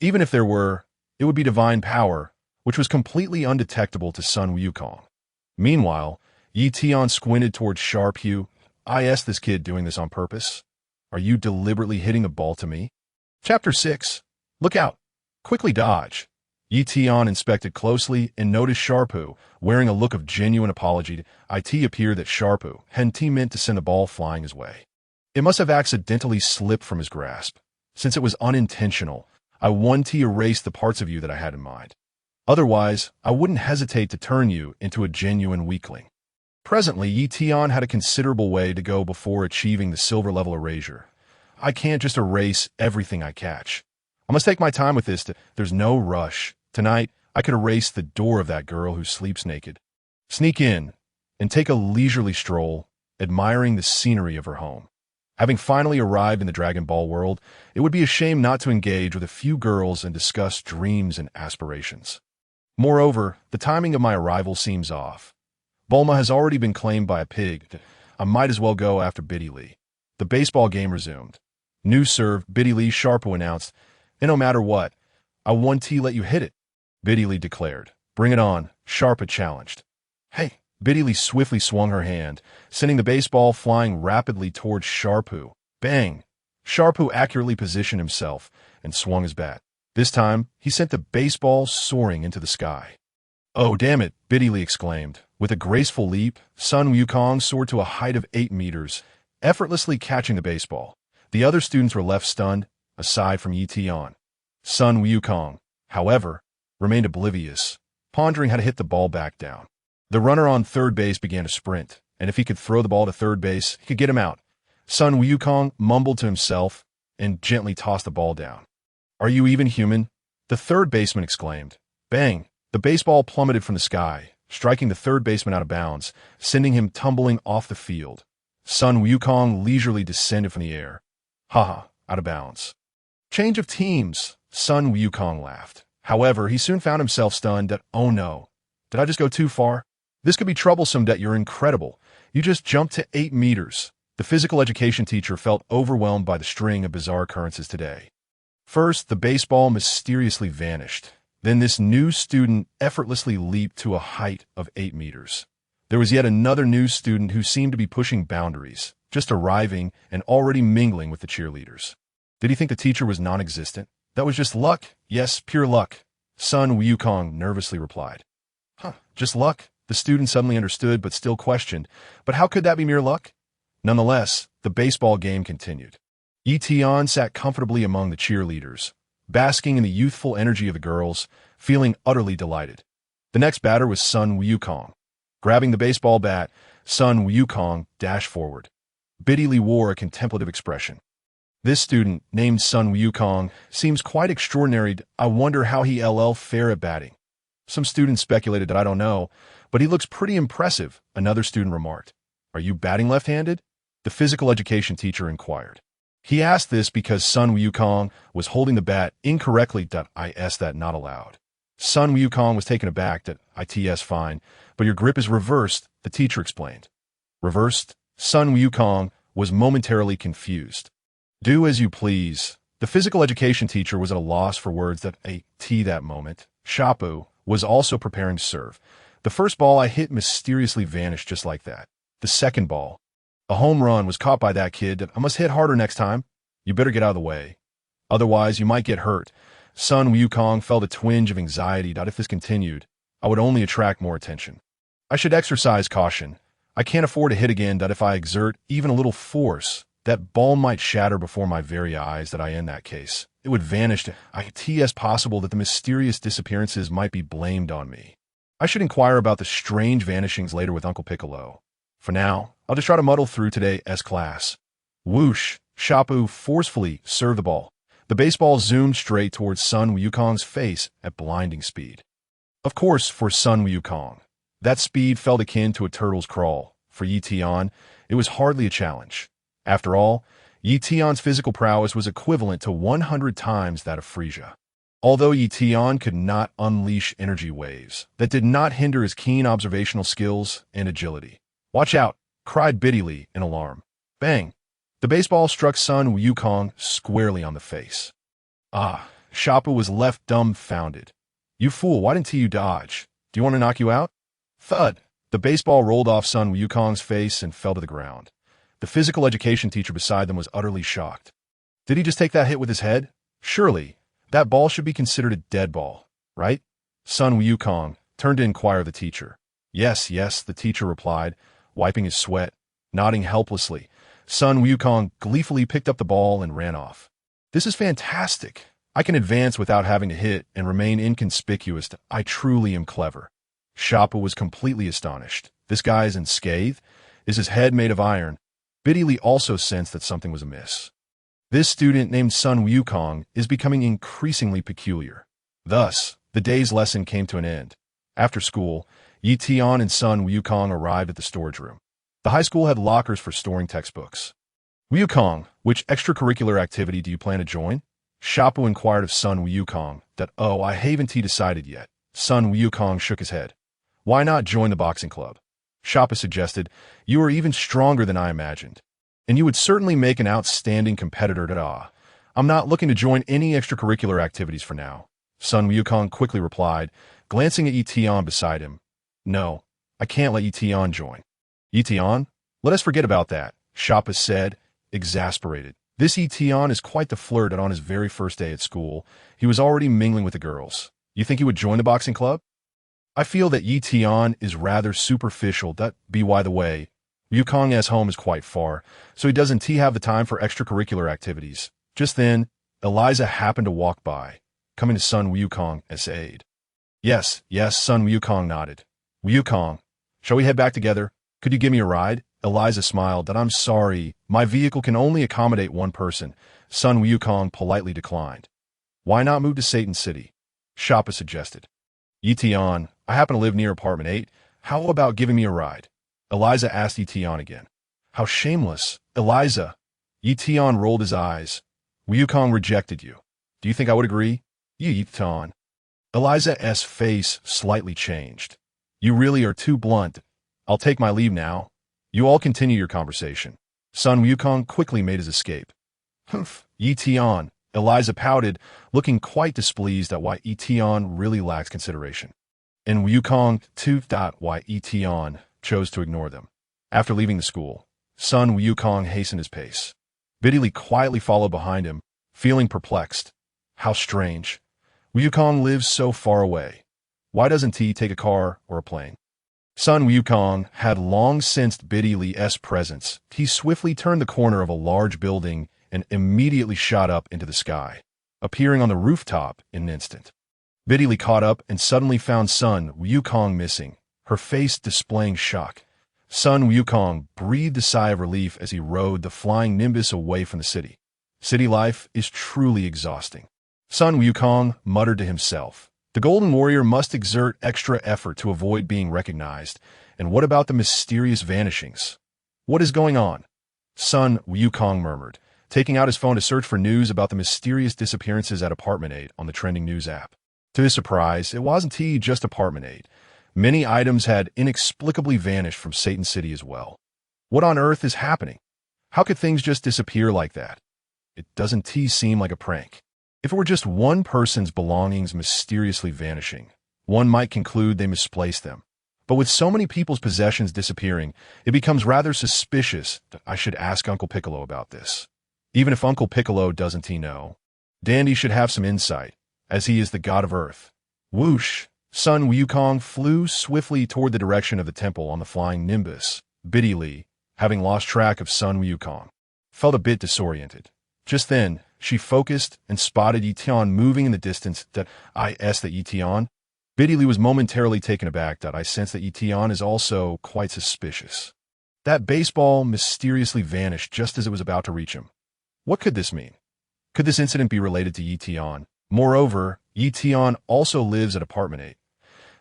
Even if there were, it would be divine power, which was completely undetectable to Sun Wukong. Meanwhile, Ye Tian squinted towards Sharphew. I asked this kid doing this on purpose. Are you deliberately hitting the ball to me? Chapter 6. Look out. Quickly dodge. Ye Tian inspected closely and noticed Sharphew, wearing a look of genuine apology. It appeared that Sharphew hadn't meant to send the ball flying his way. It must have accidentally slipped from his grasp. Since it was unintentional, I want to erase the parts of you that I had in mind. Otherwise, I wouldn't hesitate to turn you into a genuine weakling. Presently, Ye Tian had a considerable way to go before achieving the silver level erasure. I can't just erase everything I catch. I must take my time with this. There's no rush. Tonight, I could erase the door of that girl who sleeps naked. Sneak in and take a leisurely stroll, admiring the scenery of her home. Having finally arrived in the Dragon Ball world, it would be a shame not to engage with a few girls and discuss dreams and aspirations. Moreover, the timing of my arrival seems off. Bulma has already been claimed by a pig. I might as well go after Biddy Lee. The baseball game resumed. New serve, Biddy Lee Sharphew announced, and no matter what, I want to let you hit it, Biddy Lee declared. Bring it on, Sharphew challenged. Hey, Biddy Lee swiftly swung her hand, sending the baseball flying rapidly towards Sharphew. Bang! Sharphew accurately positioned himself and swung his bat. This time, he sent the baseball soaring into the sky. Oh, damn it, Biddy Lee exclaimed. With a graceful leap, Sun Wukong soared to a height of 8 meters, effortlessly catching the baseball. The other students were left stunned, aside from Ye Tian. Sun Wukong, however, remained oblivious, pondering how to hit the ball back down. The runner on third base began to sprint, and if he could throw the ball to third base, he could get him out. Sun Wukong mumbled to himself and gently tossed the ball down. Are you even human? The third baseman exclaimed. Bang! The baseball plummeted from the sky, striking the third baseman out of bounds, sending him tumbling off the field. Sun Wukong leisurely descended from the air. Haha, out of bounds. Change of teams, Sun Wukong laughed. However, he soon found himself stunned that, oh no, did I just go too far? This could be troublesome. That you're incredible. You just jumped to 8 meters. The physical education teacher felt overwhelmed by the string of bizarre occurrences today. First, the baseball mysteriously vanished. Then this new student effortlessly leaped to a height of 8 meters. There was yet another new student who seemed to be pushing boundaries, just arriving and already mingling with the cheerleaders. Did he think the teacher was non-existent? That was just luck. Yes, pure luck. Sun Wukong nervously replied. Just luck? The student suddenly understood but still questioned. But how could that be mere luck? Nonetheless, the baseball game continued. Ye Tian sat comfortably among the cheerleaders, basking in the youthful energy of the girls, feeling utterly delighted. The next batter was Sun Wukong. Grabbing the baseball bat, Sun Wukong dashed forward. Biddy Lee wore a contemplative expression. This student, named Sun Wukong, seems quite extraordinary. I wonder how he'll fare at batting. Some students speculated that I don't know, but he looks pretty impressive, another student remarked. Are you batting left-handed? The physical education teacher inquired. He asked this because Sun Wukong was holding the bat incorrectly. I asked that not aloud. Sun Wukong was taken aback that "It's fine, but your grip is reversed," the teacher explained. Reversed? Sun Wukong was momentarily confused. "Do as you please." The physical education teacher was at a loss for words that moment. Shapu was also preparing to serve. "The first ball I hit mysteriously vanished just like that. The second ball, a home run, was caught by that kid. I must hit harder next time. You better get out of the way. Otherwise, you might get hurt." Sun Wukong felt a twinge of anxiety that if this continued, I would only attract more attention. I should exercise caution. I can't afford to hit again that if I exert even a little force, that ball might shatter before my very eyes that in that case. It would vanish. It's possible that the mysterious disappearances might be blamed on me. I should inquire about the strange vanishings later with Uncle Piccolo. For now, I'll just try to muddle through today's class. Whoosh! Shapu forcefully served the ball. The baseball zoomed straight towards Sun Wukong's face at blinding speed. Of course, for Sun Wukong, that speed felt akin to a turtle's crawl. For Ye Tian, it was hardly a challenge. After all, Ye Tian's physical prowess was equivalent to 100 times that of Frisia. Although Ye Tian could not unleash energy waves, that did not hinder his keen observational skills and agility. "Watch out!" cried Videl in alarm. Bang! The baseball struck Sun Wukong squarely on the face. Shapu was left dumbfounded. "You fool, why didn't you dodge? Do you want to knock you out?" Thud! The baseball rolled off Sun Wukong's face and fell to the ground. The physical education teacher beside them was utterly shocked. Did he just take that hit with his head? Surely, that ball should be considered a dead ball, right? Sun Wukong turned to inquire the teacher. Yes, the teacher replied, wiping his sweat, nodding helplessly. Sun Wukong gleefully picked up the ball and ran off. "This is fantastic. I can advance without having to hit and remain inconspicuous. I truly am clever." Shapu was completely astonished. This guy is unscathed? Is his head made of iron? Videl also sensed that something was amiss. This student named Sun Wukong is becoming increasingly peculiar. Thus, the day's lesson came to an end. After school, Ye Tian and Sun Wukong arrived at the storage room. The high school had lockers for storing textbooks. "Wukong, which extracurricular activity do you plan to join?" Shapu inquired of Sun Wukong. I haven't decided yet." Sun Wukong shook his head. "Why not join the boxing club?" Shapu suggested. "You are even stronger than I imagined. And you would certainly make an outstanding competitor. I'm not looking to join any extracurricular activities for now." Sun Wukong quickly replied, glancing at Ye Tian beside him. "No, I can't let Ye Tian join." "Ye Tian? Let us forget about that," Shapu said, exasperated. This Ye Tian is quite the flirt, and on his very first day at school, he was already mingling with the girls. "You think he would join the boxing club?" "I feel that Ye Tian is rather superficial. By the way, Wukong's home is quite far, so he doesn't have the time for extracurricular activities." Just then, Eliza happened to walk by, coming to Sun Wukong's aid. Yes, Sun Wukong nodded. "Wukong, shall we head back together? Could you give me a ride?" Eliza smiled. "I'm sorry, my vehicle can only accommodate one person." Sun Wukong politely declined. "Why not move to Satan City?" Shapu suggested. "Ye Tian, I happen to live near apartment 8. How about giving me a ride?" Eliza asked Ye Tian again. "How shameless, Eliza." Ye Tian rolled his eyes. "Wukong rejected you. Do you think I would agree?" Ye Tian. Eliza's face slightly changed. "You really are too blunt. I'll take my leave now. You all continue your conversation." Sun Wukong quickly made his escape. "Humph, Ye Tian," Eliza pouted, looking quite displeased at why Ye Tian really lacks consideration. And Wukong too. Why Ye Tian chose to ignore them. After leaving the school, Sun Wukong hastened his pace. Videl quietly followed behind him, feeling perplexed. How strange. Wukong lives so far away. Why doesn't he take a car or a plane? Sun Wukong had long sensed Videl's presence. He swiftly turned the corner of a large building and immediately shot up into the sky, appearing on the rooftop in an instant. Videl caught up and suddenly found Sun Wukong missing, her face displaying shock. Sun Wukong breathed a sigh of relief as he rode the flying nimbus away from the city. City life is truly exhausting. Sun Wukong muttered to himself. The Golden Warrior must exert extra effort to avoid being recognized. And what about the mysterious vanishings? What is going on? Sun Wukong murmured, taking out his phone to search for news about the mysterious disappearances at Apartment 8 on the trending news app. To his surprise, it wasn't just Apartment 8. Many items had inexplicably vanished from Satan City as well. What on earth is happening? How could things just disappear like that? It doesn't seem like a prank. If it were just one person's belongings mysteriously vanishing, one might conclude they misplaced them. But with so many people's possessions disappearing, it becomes rather suspicious that I should ask Uncle Piccolo about this. Even if Uncle Piccolo doesn't know, Dandy should have some insight, as he is the god of Earth. Whoosh! Son Wukong flew swiftly toward the direction of the temple on the flying nimbus. Biddy, having lost track of Son Wukong, felt a bit disoriented. Just then, she focused and spotted Ye Tian moving in the distance. That Ye Tian? Biddy was momentarily taken aback. I sense that Ye Tian is also quite suspicious. That baseball mysteriously vanished just as it was about to reach him. What could this mean? Could this incident be related to Ye Tian? Moreover, Ye Tian also lives at Apartment 8.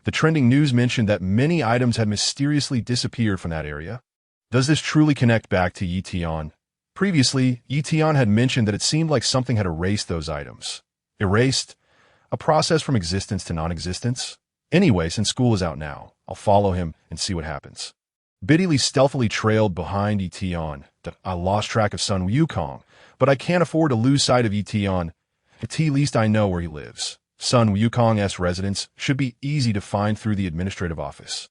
The trending news mentioned that many items had mysteriously disappeared from that area. Does this truly connect back to Ye Tian? Previously, Ye Tian had mentioned that it seemed like something had erased those items. Erased? A process from existence to non-existence? Anyway, since school is out now, I'll follow him and see what happens. Biddy stealthily trailed behind Ye Tian. I lost track of Son Wukong, but I can't afford to lose sight of Ye Tian. At least I know where he lives. Son Wukong's residence should be easy to find through the administrative office.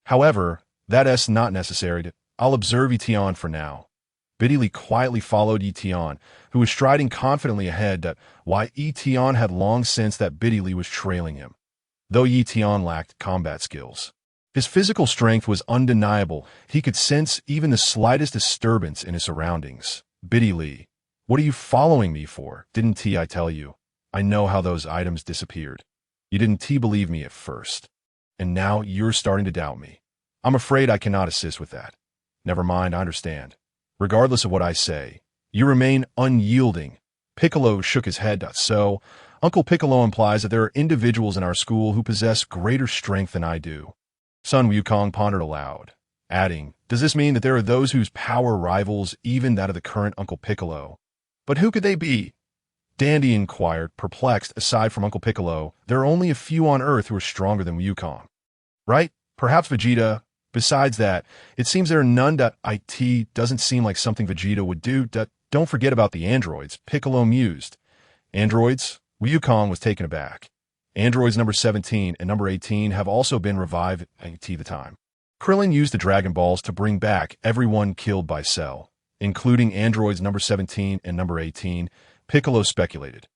However, that's not necessary. I'll observe Ye Tian for now. Biddy quietly followed Ye Tian, who was striding confidently ahead. Why Ye Tian had long sensed that Biddy was trailing him. Though Ye Tian lacked combat skills, his physical strength was undeniable. He could sense even the slightest disturbance in his surroundings. Biddy, what are you following me for? Didn't I tell you? I know how those items disappeared. You didn't believe me at first. And now you're starting to doubt me. I'm afraid I cannot assist with that. Never mind, I understand. Regardless of what I say, you remain unyielding. Piccolo shook his head. So, Uncle Piccolo implies that there are individuals in our school who possess greater strength than I do. Son Wukong pondered aloud, adding, does this mean that there are those whose power rivals even that of the current Uncle Piccolo? But who could they be? Dandy inquired, perplexed. Aside from Uncle Piccolo, there are only a few on Earth who are stronger than Wukong. Right? Perhaps Vegeta. Besides that, it seems there are none. It doesn't seem like something Vegeta would do. Don't forget about the androids, Piccolo mused. Androids? Wukong was taken aback. Androids number 17 and number 18 have also been revived at the time. Krillin used the Dragon Balls to bring back everyone killed by Cell, including androids number 17 and number 18, Piccolo speculated.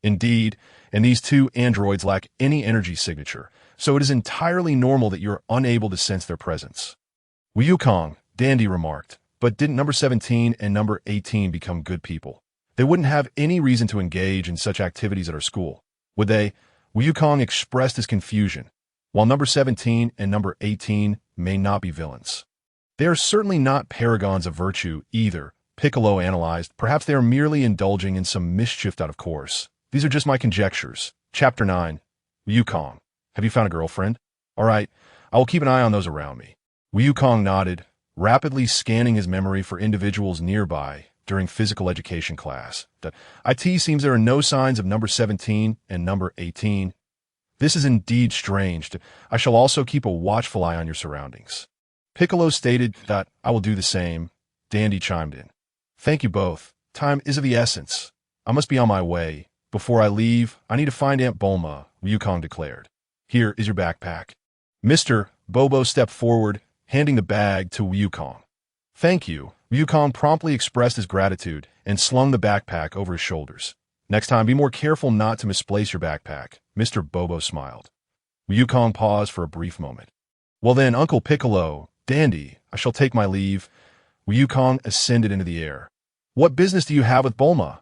Indeed, and these two androids lack any energy signature, so it is entirely normal that you're unable to sense their presence. Wukong, Dandy remarked, but didn't number 17 and number 18 become good people? They wouldn't have any reason to engage in such activities at our school, would they? Wukong expressed his confusion. While number 17 and number 18 may not be villains, they are certainly not paragons of virtue either, Piccolo analyzed. Perhaps they are merely indulging in some mischief out of course. These are just my conjectures. Chapter 9. Wukong, have you found a girlfriend? All right, I will keep an eye on those around me. Wukong nodded, rapidly scanning his memory for individuals nearby during physical education class. It seems there are no signs of number 17 and number 18. This is indeed strange. I shall also keep a watchful eye on your surroundings. Piccolo stated that I will do the same. Dandy chimed in. Thank you both. Time is of the essence. I must be on my way. Before I leave, I need to find Aunt Bulma, Wukong declared. Here is your backpack. Mr. Bobo stepped forward, handing the bag to Wukong. Thank you. Wukong promptly expressed his gratitude and slung the backpack over his shoulders. Next time, be more careful not to misplace your backpack, Mr. Bobo smiled. Wukong paused for a brief moment. Well then, Uncle Piccolo, Dandy, I shall take my leave. Wukong ascended into the air. What business do you have with Bulma?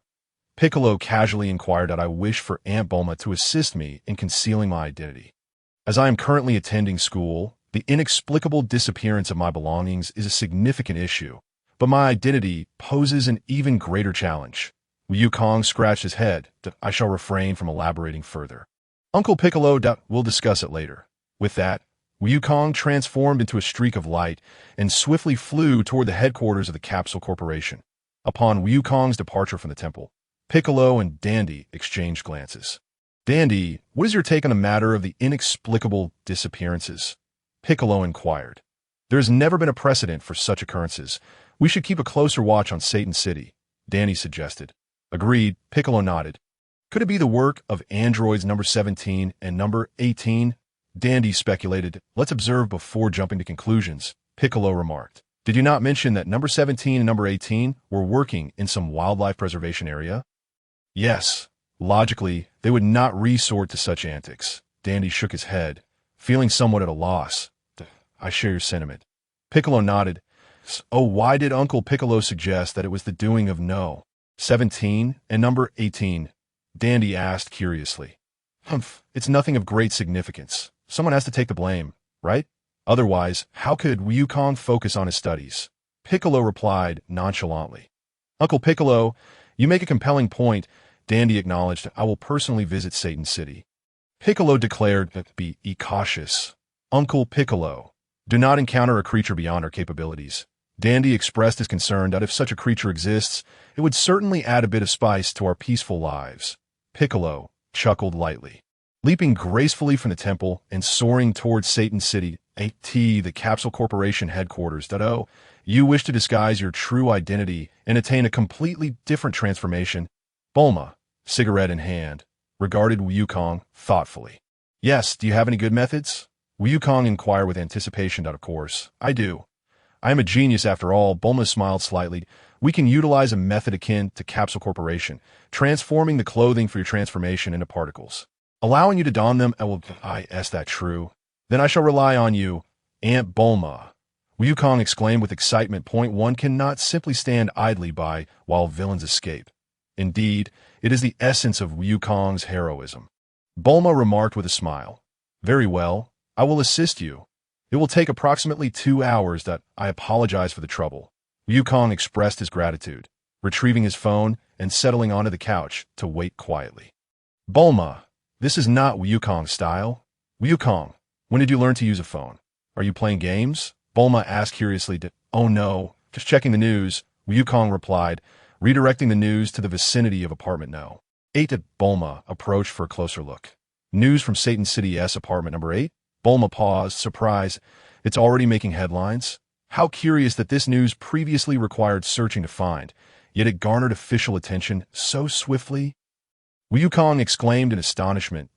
Piccolo casually inquired that I wish for Aunt Bulma to assist me in concealing my identity. As I am currently attending school, the inexplicable disappearance of my belongings is a significant issue, but my identity poses an even greater challenge. Wukong scratched his head. I shall refrain from elaborating further. Uncle Piccolo, we'll discuss it later. With that, Wukong transformed into a streak of light and swiftly flew toward the headquarters of the Capsule Corporation. Upon Wukong's departure from the temple, Piccolo and Dandy exchanged glances. Dandy, what is your take on the matter of the inexplicable disappearances? Piccolo inquired. There has never been a precedent for such occurrences. We should keep a closer watch on Satan City, Dandy suggested. Agreed, Piccolo nodded. Could it be the work of androids number 17 and number 18? Dandy speculated. Let's observe before jumping to conclusions, Piccolo remarked. Did you not mention that number 17 and number 18 were working in some wildlife preservation area? Yes. Logically, they would not resort to such antics. Dandy shook his head, feeling somewhat at a loss. I share your sentiment. Piccolo nodded. Oh, why did Uncle Piccolo suggest that it was the doing of no 17 and number 18? Dandy asked curiously. Humph, it's nothing of great significance. Someone has to take the blame, right? Otherwise, how could Wukong focus on his studies? Piccolo replied nonchalantly. Uncle Piccolo, you make a compelling point. Dandy acknowledged. I will personally visit Satan City. Piccolo declared, be cautious. Uncle Piccolo, do not encounter a creature beyond our capabilities. Dandy expressed his concern that if such a creature exists, it would certainly add a bit of spice to our peaceful lives. Piccolo chuckled lightly. Leaping gracefully from the temple and soaring towards Satan City, the Capsule Corporation headquarters. Oh, you wish to disguise your true identity and attain a completely different transformation. Bulma, cigarette in hand, regarded Wukong thoughtfully. Yes, do you have any good methods? Wukong inquired with anticipation. Of course, I do. I am a genius after all. Bulma smiled slightly. We can utilize a method akin to Capsule Corporation, transforming the clothing for your transformation into particles, allowing you to don them. Is that true? Then I shall rely on you, Aunt Bulma. Wukong exclaimed with excitement. Point one cannot simply stand idly by while villains escape. Indeed, it is the essence of Wukong's heroism. Bulma remarked with a smile. Very well, I will assist you. It will take approximately 2 hours. I apologize for the trouble. Wukong expressed his gratitude, retrieving his phone and settling onto the couch to wait quietly. Bulma, this is not Wukong's style. Wukong, when did you learn to use a phone? Are you playing games? Bulma asked curiously. Oh no, just checking the news, Wukong replied, redirecting the news to the vicinity of apartment no. 8. Bulma approached for a closer look. News from Satan City's apartment number 8? Bulma paused, surprised. It's already making headlines? How curious that this news previously required searching to find, yet it garnered official attention so swiftly. Wukong exclaimed in astonishment.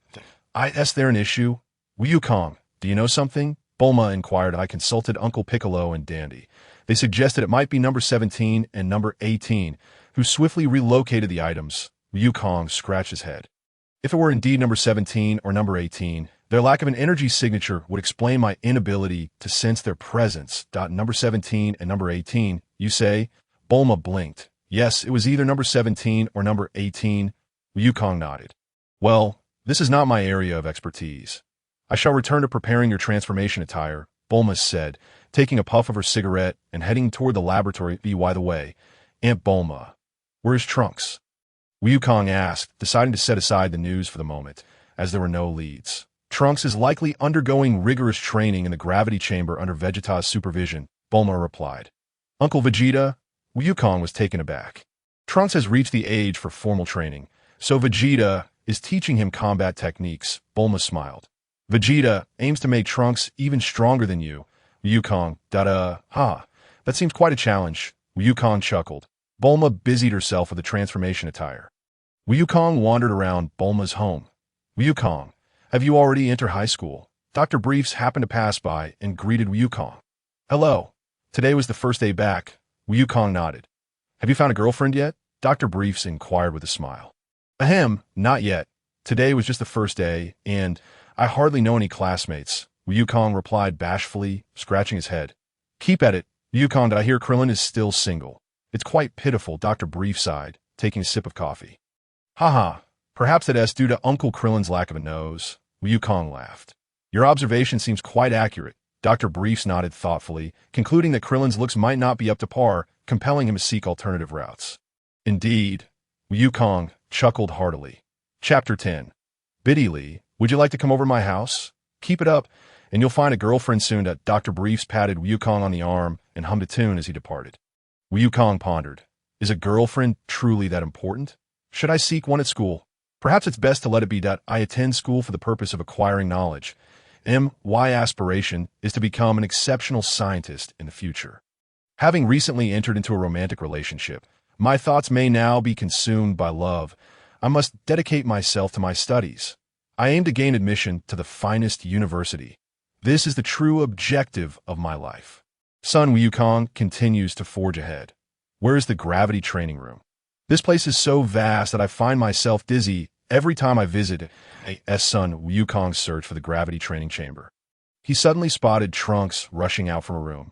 Is there an issue? Wukong, do you know something? Bulma inquired. I consulted Uncle Piccolo and Dandy. They suggested it might be number 17 and number 18, who swiftly relocated the items. Wukong scratched his head. If it were indeed number 17 or number 18, their lack of an energy signature would explain my inability to sense their presence. Number 17 and number 18, you say? Bulma blinked. Yes, it was either number 17 or number 18. Wukong nodded. Well, this is not my area of expertise. I shall return to preparing your transformation attire, Bulma said, taking a puff of her cigarette and heading toward the laboratory. By the way, Aunt Bulma, where's Trunks? Wukong asked, deciding to set aside the news for the moment, as there were no leads. Trunks is likely undergoing rigorous training in the gravity chamber under Vegeta's supervision, Bulma replied. Uncle Vegeta? Wukong was taken aback. Trunks has reached the age for formal training, so Vegeta is teaching him combat techniques, Bulma smiled. Vegeta aims to make Trunks even stronger than you. Wukong, that seems quite a challenge. Wukong chuckled. Bulma busied herself with the transformation attire. Wukong wandered around Bulma's home. Wukong, have you already entered high school? Dr. Briefs happened to pass by and greeted Wukong. Hello. Today was the first day back. Wukong nodded. Have you found a girlfriend yet? Dr. Briefs inquired with a smile. Ahem, not yet. Today was just the first day, and I hardly know any classmates. Wukong replied bashfully, scratching his head. Keep at it. Wukong, did I hear Krillin is still single? It's quite pitiful, Dr. Brief sighed, taking a sip of coffee. Haha, perhaps that's due to Uncle Krillin's lack of a nose. Wukong laughed. Your observation seems quite accurate. Dr. Briefs nodded thoughtfully, concluding that Krillin's looks might not be up to par, compelling him to seek alternative routes. Indeed. Wukong chuckled heartily. Chapter 10. Biddy Lee, would you like to come over to my house? Keep it up, and you'll find a girlfriend soon. Dr. Briefs patted Wukong on the arm and hummed a tune as he departed. Wukong pondered. Is a girlfriend truly that important? Should I seek one at school? Perhaps it's best to let it be that I attend school for the purpose of acquiring knowledge. My aspiration is to become an exceptional scientist in the future. Having recently entered into a romantic relationship, my thoughts may now be consumed by love. I must dedicate myself to my studies. I aim to gain admission to the finest university. This is the true objective of my life. Son Wukong continues to forge ahead. Where is the gravity training room? This place is so vast that I find myself dizzy every time I visit son Wukong's search for the gravity training chamber. He suddenly spotted Trunks rushing out from a room.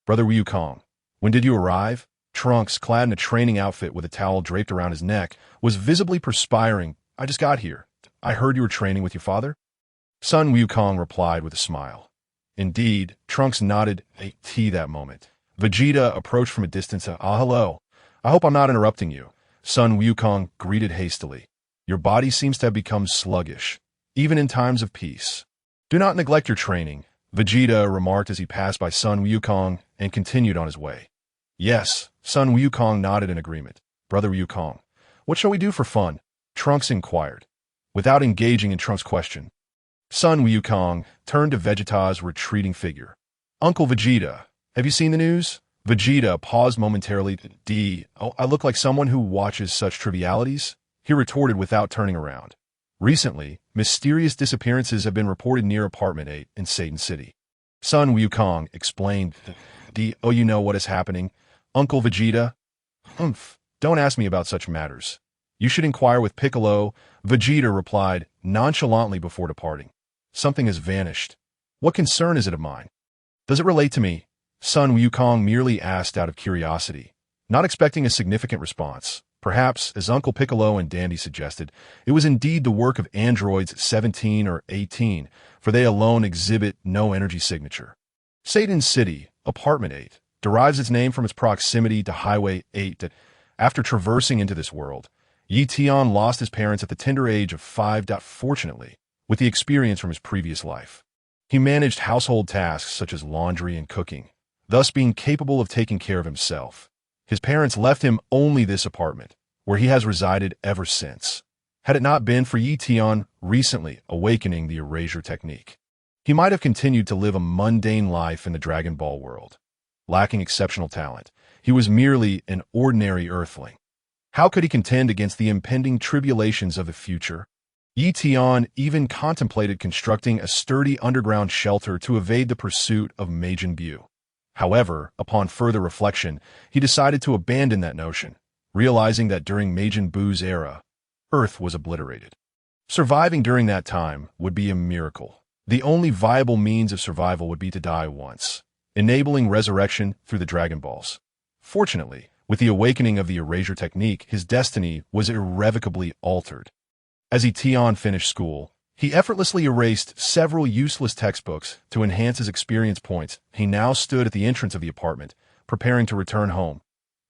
Brother Wukong, when did you arrive? Trunks, clad in a training outfit with a towel draped around his neck, was visibly perspiring. I just got here. I heard you were training with your father? Son Wukong replied with a smile. Indeed, Trunks nodded that moment. Vegeta approached from a distance. Hello. I hope I'm not interrupting you. Son Wukong greeted hastily. Your body seems to have become sluggish, even in times of peace. Do not neglect your training, Vegeta remarked as he passed by Son Wukong and continued on his way. Yes, Son Wukong nodded in agreement. Brother Wukong, what shall we do for fun? Trunks inquired. Without engaging in Trunks' question, Son Wukong turned to Vegeta's retreating figure. Uncle Vegeta, have you seen the news? Vegeta paused momentarily. I look like someone who watches such trivialities? He retorted without turning around. Recently, mysterious disappearances have been reported near Apartment 8 in Satan City. Son Wukong explained. You know what is happening? Uncle Vegeta? Don't ask me about such matters. You should inquire with Piccolo, Vegeta replied nonchalantly before departing. Something has vanished. What concern is it of mine? Does it relate to me? Son Wukong merely asked out of curiosity, not expecting a significant response. Perhaps, as Uncle Piccolo and Dandy suggested, it was indeed the work of androids 17 or 18, for they alone exhibit no energy signature. Satan City, Apartment 8, derives its name from its proximity to Highway 8. After traversing into this world, Ye Tian lost his parents at the tender age of 5. Fortunately, with the experience from his previous life, he managed household tasks such as laundry and cooking, thus being capable of taking care of himself. His parents left him only this apartment, where he has resided ever since. Had it not been for Ye Tian recently awakening the Erasure Technique, he might have continued to live a mundane life in the Dragon Ball world. Lacking exceptional talent, he was merely an ordinary earthling. How could he contend against the impending tribulations of the future? Ye Tian even contemplated constructing a sturdy underground shelter to evade the pursuit of Majin Buu. However, upon further reflection, he decided to abandon that notion, realizing that during Majin Buu's era, Earth was obliterated. Surviving during that time would be a miracle. The only viable means of survival would be to die once, enabling resurrection through the Dragon Balls. Fortunately, with the awakening of the Erasure Technique, his destiny was irrevocably altered. As Ye Tian finished school, he effortlessly erased several useless textbooks to enhance his experience points. He now stood at the entrance of the apartment, preparing to return home.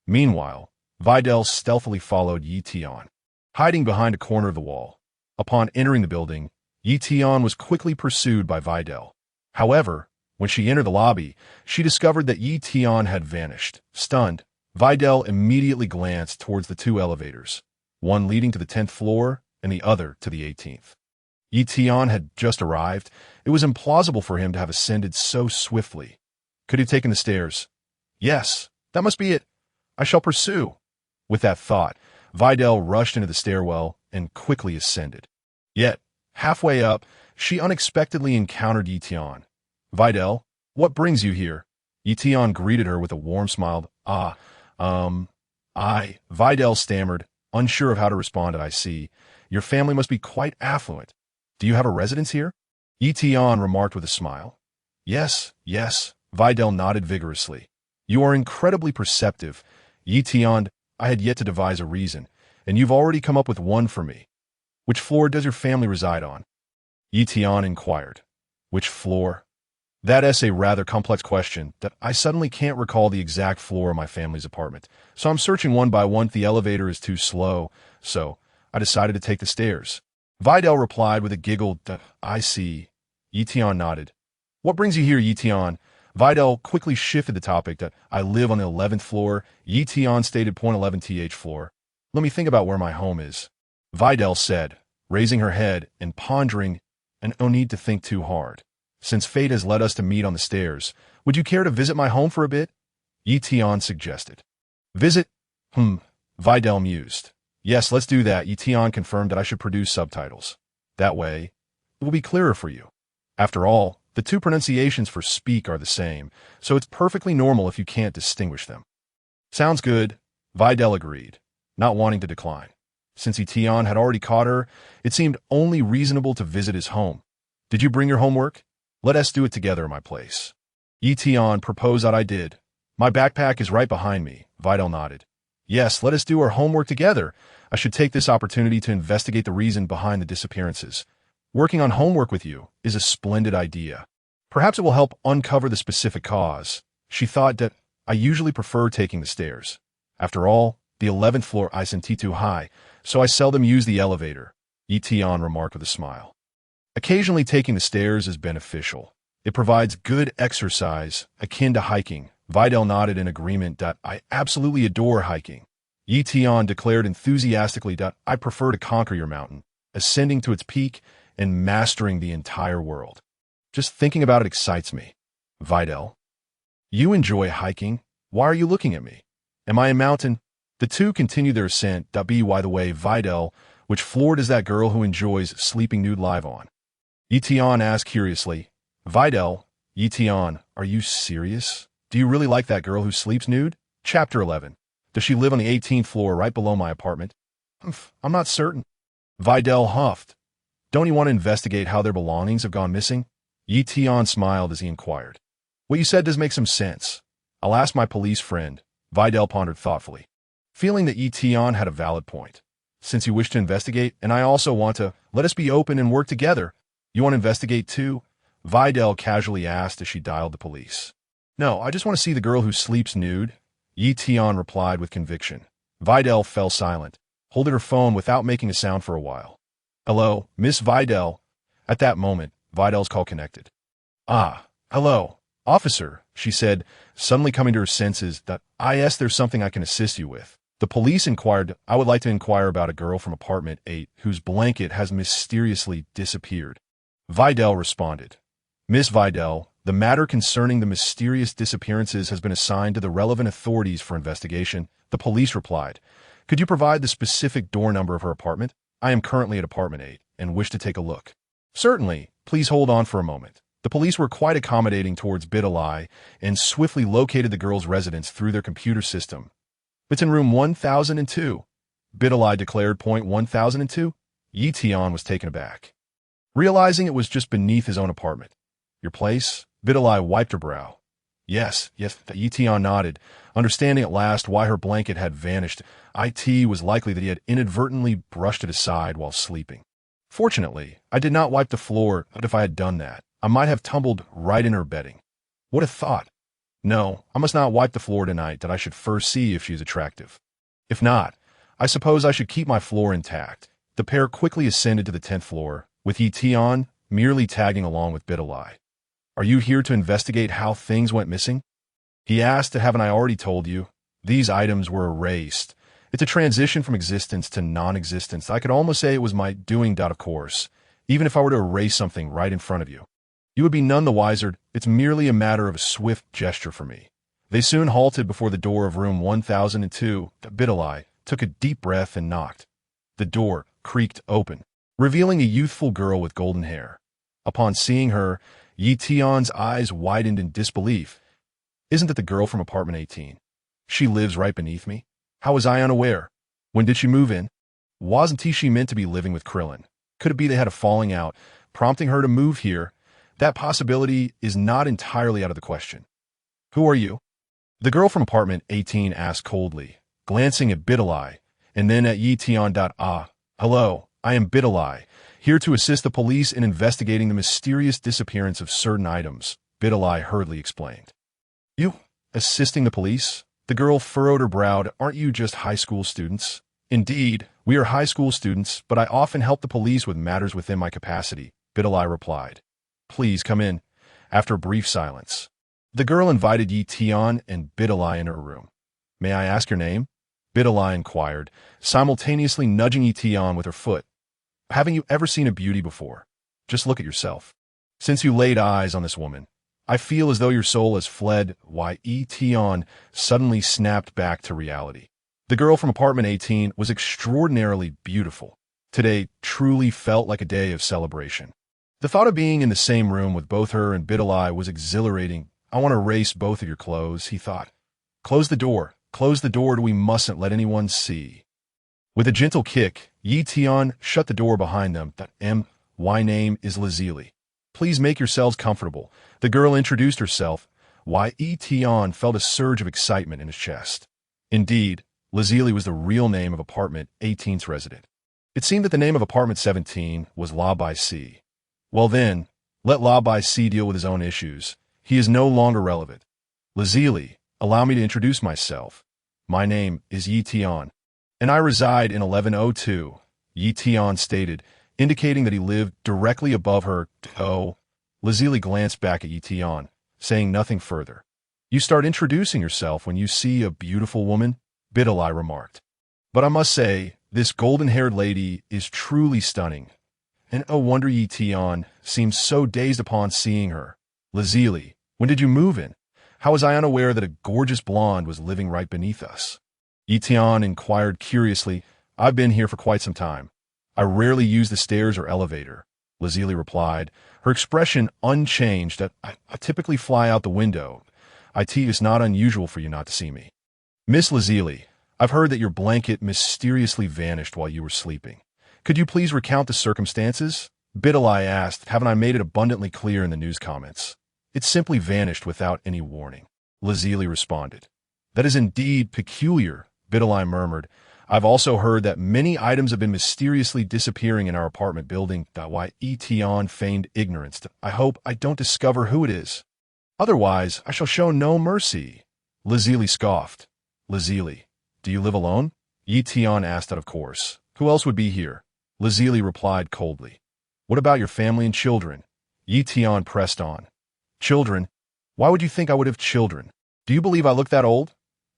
Meanwhile, Videl stealthily followed Ye Tian, hiding behind a corner of the wall. Upon entering the building, Ye Tian was quickly pursued by Videl. However, when she entered the lobby, she discovered that Ye Tian had vanished. Stunned, Videl immediately glanced towards the two elevators, one leading to the 10th floor and the other to the 18th. Ye Tian had just arrived. It was implausible for him to have ascended so swiftly. Could he have taken the stairs? Yes, that must be it. I shall pursue. With that thought, Videl rushed into the stairwell and quickly ascended. Yet, halfway up, she unexpectedly encountered Ye Tian. Videl, what brings you here? Ye Tian greeted her with a warm smile. Videl stammered, unsure of how to respond. I see. Your family must be quite affluent. Do you have a residence here? Ye Tian remarked with a smile. Yes, Videl nodded vigorously. You are incredibly perceptive. Ye Tian, I had yet to devise a reason, and you've already come up with one for me. Which floor does your family reside on? Ye Tian inquired. Which floor? That's a rather complex question that I suddenly can't recall the exact floor of my family's apartment, so I'm searching one by one. The elevator is too slow, so I decided to take the stairs. Videl replied with a giggle. I see. Ye Tian nodded. What brings you here, Ye Tian? Videl quickly shifted the topic. I live on the 11th floor. Ye Tian stated .11th floor. Let me think about where my home is. Videl said, raising her head and pondering, and no need to think too hard. Since fate has led us to meet on the stairs, would you care to visit my home for a bit? Ye Tian suggested. Visit? Videl mused. Yes, let's do that. Ye Tian confirmed that I should produce subtitles. That way, it will be clearer for you. After all, the two pronunciations for speak are the same, so it's perfectly normal if you can't distinguish them. Sounds good, Videl agreed, not wanting to decline. Since Ye Tian had already caught her, it seemed only reasonable to visit his home. Did you bring your homework? Let us do it together at my place. Ye Tian proposed that I did. My backpack is right behind me, Videl nodded. Yes, let us do our homework together. I should take this opportunity to investigate the reason behind the disappearances. Working on homework with you is a splendid idea. Perhaps it will help uncover the specific cause. She thought that I usually prefer taking the stairs. After all, the 11th floor isn't too high, so I seldom use the elevator, Ye Tian remarked with a smile. Occasionally taking the stairs is beneficial. It provides good exercise, akin to hiking. Videl nodded in agreement that I absolutely adore hiking. Ye Tian declared enthusiastically that I prefer to conquer your mountain, ascending to its peak and mastering the entire world. Just thinking about it excites me. Videl. You enjoy hiking? Why are you looking at me? Am I a mountain? The two continued their ascent. By the way, Videl, which floor does that girl who enjoys sleeping nude live on? Ye Tian asked curiously. Videl, Ye Tian, are you serious? Do you really like that girl who sleeps nude? Chapter 11. Does she live on the 18th floor right below my apartment? I'm not certain. Videl huffed. Don't you want to investigate how their belongings have gone missing? Ye Tian smiled as he inquired. What you said does make some sense. I'll ask my police friend, Videl pondered thoughtfully, feeling that Ye Tian had a valid point. Since you wish to investigate, and I also want to, let us be open and work together. You want to investigate too? Videl casually asked as she dialed the police. No, I just want to see the girl who sleeps nude, Ye Tian replied with conviction. Videl fell silent, holding her phone without making a sound for a while. Hello, Miss Videl. At that moment, Videl's call connected. Ah, hello, officer, she said, suddenly coming to her senses. That there's something I can assist you with. The police inquired. I would like to inquire about a girl from apartment 8 whose blanket has mysteriously disappeared. Videl responded. Miss Videl, the matter concerning the mysterious disappearances has been assigned to the relevant authorities for investigation, the police replied. Could you provide the specific door number of her apartment? I am currently at apartment 8 and wish to take a look. Certainly, please hold on for a moment. The police were quite accommodating towards Videl and swiftly located the girl's residence through their computer system. It's in room 1002. Videl declared. Point 1002? Ye Tian was taken aback, realizing it was just beneath his own apartment. Your place? Videl wiped her brow. Yes, Ye Tian nodded, understanding at last why her blanket had vanished. It was likely that he had inadvertently brushed it aside while sleeping. Fortunately, I did not wipe the floor, but if I had done that, I might have tumbled right in her bedding. What a thought. No, I must not wipe the floor tonight, that I should first see if she is attractive. If not, I suppose I should keep my floor intact. The pair quickly ascended to the 10th floor, with Ye Tian merely tagging along with Videl. Are you here to investigate how things went missing? He asked. Haven't I already told you? These items were erased. It's a transition from existence to non-existence. I could almost say it was my doing. Of course, even if I were to erase something right in front of you, you would be none the wiser. It's merely a matter of a swift gesture for me. They soon halted before the door of room 1002. Videl took a deep breath and knocked. The door creaked open, revealing a youthful girl with golden hair. Upon seeing her, Ye Tian's eyes widened in disbelief. Isn't that the girl from apartment 18? She lives right beneath me. How was I unaware? When did she move in? Wasn't she meant to be living with Krillin? Could it be they had a falling out, prompting her to move here? That possibility is not entirely out of the question. Who are you? The girl from apartment 18 asked coldly, glancing at Videl, and then at Ye Tian. Hello, I am Videl, here to assist the police in investigating the mysterious disappearance of certain items, Videl hurriedly explained. You? Assisting the police? The girl furrowed her brow. Aren't you just high school students? Indeed, we are high school students, but I often help the police with matters within my capacity, Videl replied. Please come in. After a brief silence, the girl invited Ye Tian and Videl in her room. May I ask your name? Videl inquired, simultaneously nudging Ye Tian with her foot. Haven't you ever seen a beauty before? Just look at yourself. Since you laid eyes on this woman, I feel as though your soul has fled. Ye Tian suddenly snapped back to reality. The girl from apartment 18 was extraordinarily beautiful. Today truly felt like a day of celebration. The thought of being in the same room with both her and Videl was exhilarating. I want to erase both of your clothes, he thought. Close the door, we mustn't let anyone see. With a gentle kick, Ye Tian shut the door behind them. My name is Lazili. Please make yourselves comfortable. The girl introduced herself. Ye Tian felt a surge of excitement in his chest. Indeed, Lazili was the real name of apartment 18's resident. It seemed that the name of apartment 17 was La by C. Well then, let La by C deal with his own issues. He is no longer relevant. Lazili, allow me to introduce myself. My name is Ye Tian, and I reside in 1102, Ye Tian stated, indicating that he lived directly above her. Oh, Lazili glanced back at Ye Tian, saying nothing further. You start introducing yourself when you see a beautiful woman, Videl remarked. But I must say, this golden-haired lady is truly stunning. And no wonder Ye Tian seems so dazed upon seeing her. Lazili, when did you move in? How was I unaware that a gorgeous blonde was living right beneath us? Ye Tian inquired curiously. I've been here for quite some time. I rarely use the stairs or elevator, Lazili replied, her expression unchanged. I typically fly out the window. It is not unusual for you not to see me. Miss Lazili, I've heard that your blanket mysteriously vanished while you were sleeping. Could you please recount the circumstances? Videl asked, haven't I made it abundantly clear in the news comments? It simply vanished without any warning. Lazili responded. That is indeed peculiar, Videl murmured. I've also heard that many items have been mysteriously disappearing in our apartment building. Ye Tian feigned ignorance. I hope I don't discover who it is. Otherwise, I shall show no mercy. Lazili scoffed. Lazili, do you live alone? Ye Tian asked out of course. Who else would be here? Lazili replied coldly. What about your family and children? Ye Tian pressed on. Children? Why would you think I would have children? Do you believe I look that old?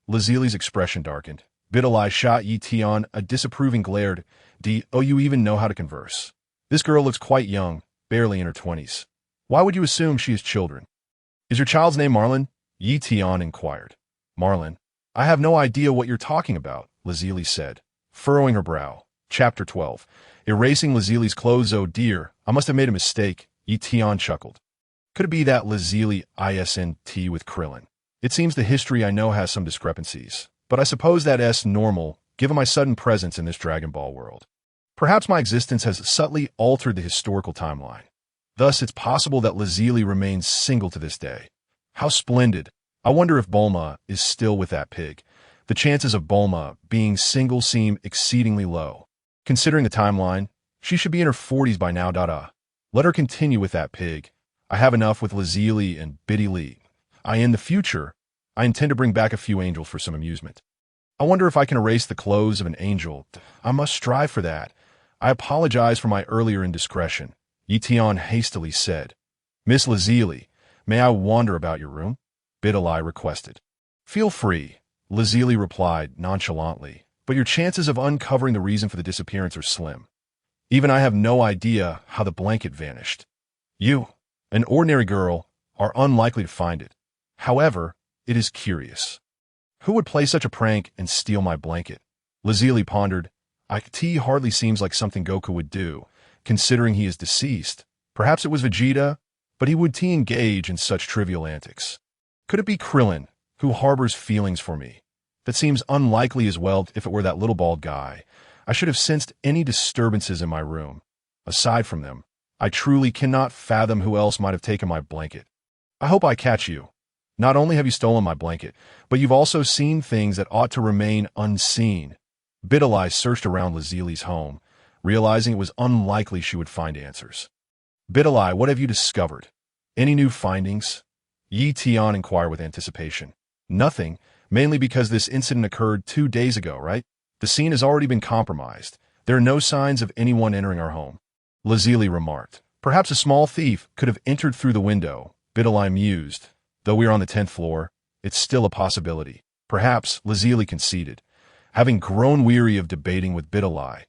Lazili's expression darkened. Videl shot Ye Tian a disapproving glare. You even know how to converse. This girl looks quite young, barely in her 20s. Why would you assume she has children? Is your child's name Marlin? Ye Tian inquired. Marlin? I have no idea what you're talking about, Lazili said, furrowing her brow. Chapter 12. Erasing Lazili's clothes. Oh dear, I must have made a mistake, Ye Tian chuckled. Could it be that Lazili isn't with Krillin? It seems the history I know has some discrepancies, but I suppose that's normal, given my sudden presence in this Dragon Ball world. Perhaps my existence has subtly altered the historical timeline. Thus, it's possible that Lazili remains single to this day. How splendid. I wonder if Bulma is still with that pig. The chances of Bulma being single seem exceedingly low. Considering the timeline, she should be in her 40s by now. Let her continue with that pig. I have enough with Lazili and Biddy. In the future, I intend to bring back a few angels for some amusement. I wonder if I can erase the clothes of an angel. I must strive for that. I apologize for my earlier indiscretion, Ye Tian hastily said. Miss Lazili, may I wander about your room? Videl requested. Feel free, Lazili replied nonchalantly, but your chances of uncovering the reason for the disappearance are slim. Even I have no idea how the blanket vanished. You, an ordinary girl, are unlikely to find it. However, it is curious. Who would play such a prank and steal my blanket? Lazili pondered. It hardly seems like something Goku would do, considering he is deceased. Perhaps it was Vegeta, but he would engage in such trivial antics. Could it be Krillin, who harbors feelings for me? That seems unlikely as well. If it were that little bald guy, I should have sensed any disturbances in my room. Aside from them, I truly cannot fathom who else might have taken my blanket. I hope I catch you. Not only have you stolen my blanket, but you've also seen things that ought to remain unseen. Videl searched around Lazili's home, realizing it was unlikely she would find answers. Videl, what have you discovered? Any new findings? Ye Tian inquired with anticipation. Nothing, mainly because this incident occurred 2 days ago, right? The scene has already been compromised. There are no signs of anyone entering our home. Lazili remarked. Perhaps a small thief could have entered through the window, Videl mused. Though we are on the 10th floor, it's still a possibility. Perhaps, Lazili conceded. Having grown weary of debating with Videl,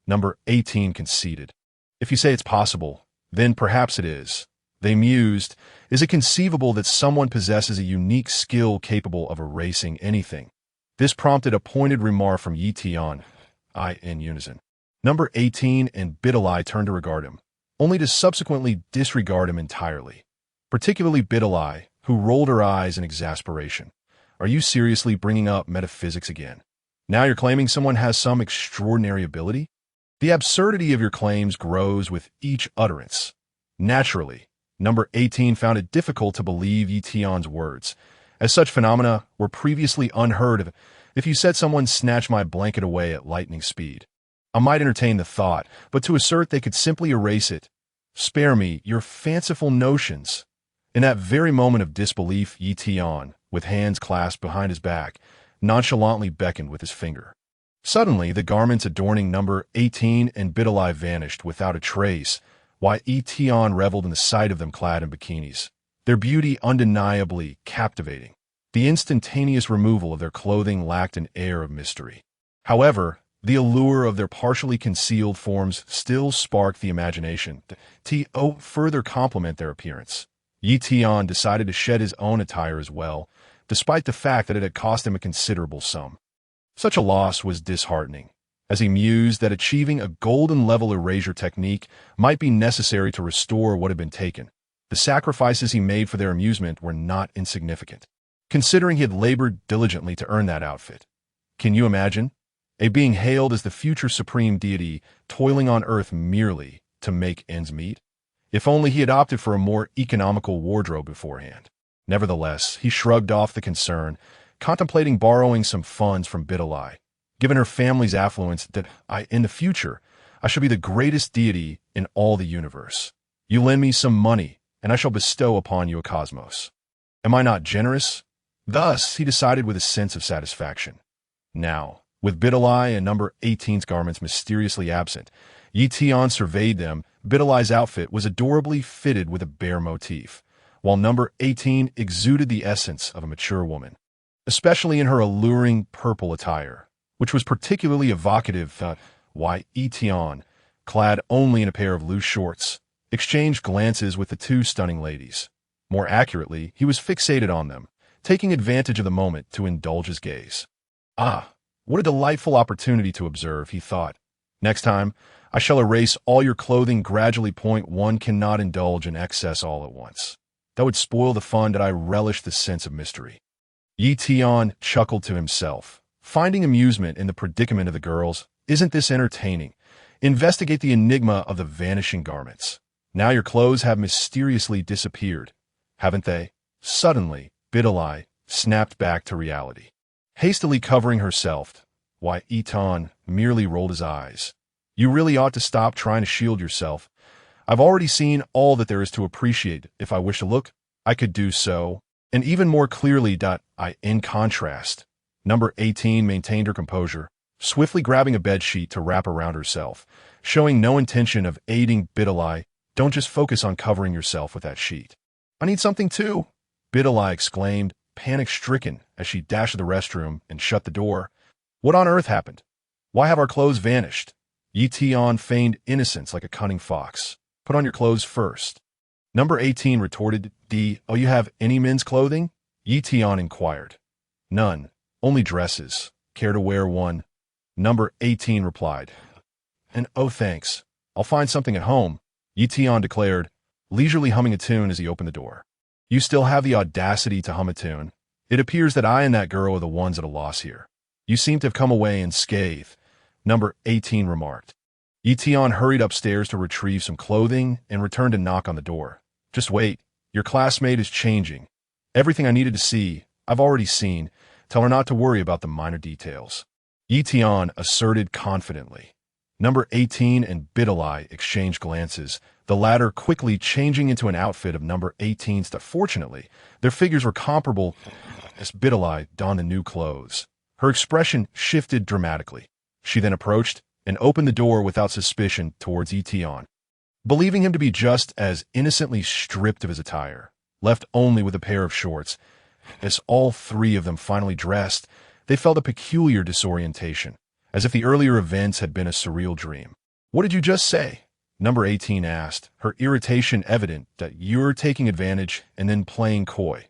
Number 18 conceded. If you say it's possible, then perhaps it is. They mused, is it conceivable that someone possesses a unique skill capable of erasing anything? This prompted a pointed remark from Ye Tian, in unison. Number 18 and Videl turned to regard him, only to subsequently disregard him entirely. Particularly Videl, who rolled her eyes in exasperation. Are you seriously bringing up metaphysics again? Now you're claiming someone has some extraordinary ability? The absurdity of your claims grows with each utterance. Naturally, Number 18 found it difficult to believe Ye Tian's words, as such phenomena were previously unheard of. If you said someone snatched my blanket away at lightning speed, I might entertain the thought, but to assert they could simply erase it, spare me your fanciful notions. In that very moment of disbelief, Ye Tian, with hands clasped behind his back, nonchalantly beckoned with his finger. Suddenly, the garments adorning number 18 and Videl vanished without a trace, while Ye Tian reveled in the sight of them clad in bikinis, their beauty undeniably captivating. The instantaneous removal of their clothing lacked an air of mystery. However, the allure of their partially concealed forms still sparked the imagination to further complement their appearance. Ye Tian decided to shed his own attire as well, despite the fact that it had cost him a considerable sum. Such a loss was disheartening, as he mused that achieving a golden-level erasure technique might be necessary to restore what had been taken. The sacrifices he made for their amusement were not insignificant, considering he had labored diligently to earn that outfit. Can you imagine? A being hailed as the future supreme deity toiling on earth merely to make ends meet? If only he had opted for a more economical wardrobe beforehand. Nevertheless, he shrugged off the concern, contemplating borrowing some funds from Videl. Given her family's affluence, that in the future, I shall be the greatest deity in all the universe. You lend me some money, and I shall bestow upon you a cosmos. Am I not generous? Thus, he decided with a sense of satisfaction. Now, with Videl and number 18's garments mysteriously absent, Ye Tian surveyed them. Videl's outfit was adorably fitted with a bear motif, while number 18 exuded the essence of a mature woman, especially in her alluring purple attire, which was particularly evocative. Ye Tian, clad only in a pair of loose shorts, exchanged glances with the two stunning ladies. More accurately, he was fixated on them, taking advantage of the moment to indulge his gaze. Ah, what a delightful opportunity to observe, he thought. Next time, I shall erase all your clothing gradually. One cannot indulge in excess all at once. That would spoil the fun that I relish the sense of mystery. Ye Tian chuckled to himself, finding amusement in the predicament of the girls. Isn't this entertaining? Investigate the enigma of the vanishing garments. Now your clothes have mysteriously disappeared, haven't they? Suddenly, Videl snapped back to reality. Hastily covering herself, Ye Tian merely rolled his eyes. You really ought to stop trying to shield yourself. I've already seen all that there is to appreciate. If I wish to look, I could do so, and even more clearly. In contrast, number 18 maintained her composure, swiftly grabbing a bedsheet to wrap around herself, showing no intention of aiding Videl. Don't just focus on covering yourself with that sheet. I need something too, Videl exclaimed, panic-stricken as she dashed to the restroom and shut the door. What on earth happened? Why have our clothes vanished? Ye Tian feigned innocence like a cunning fox. Put on your clothes first. Number 18 retorted. Oh, you have any men's clothing? Ye Tian inquired. None, only dresses. Care to wear one? Number 18 replied. And oh, thanks. I'll find something at home, Ye Tian declared, leisurely humming a tune as he opened the door. You still have the audacity to hum a tune? It appears that I and that girl are the ones at a loss here. You seem to have come away unscathed, number 18 remarked. Ye Tian hurried upstairs to retrieve some clothing and returned to knock on the door. Just wait. Your classmate is changing. Everything I needed to see, I've already seen. Tell her not to worry about the minor details, Ye Tian asserted confidently. Number 18 and Videl exchanged glances, the latter quickly changing into an outfit of number 18's. Fortunately, their figures were comparable as Videl donned the new clothes. Her expression shifted dramatically. She then approached and opened the door without suspicion towards Ye Tian, believing him to be just as innocently stripped of his attire, left only with a pair of shorts. As all three of them finally dressed, they felt a peculiar disorientation, as if the earlier events had been a surreal dream. What did you just say? Number 18 asked, her irritation evident that you're taking advantage and then playing coy.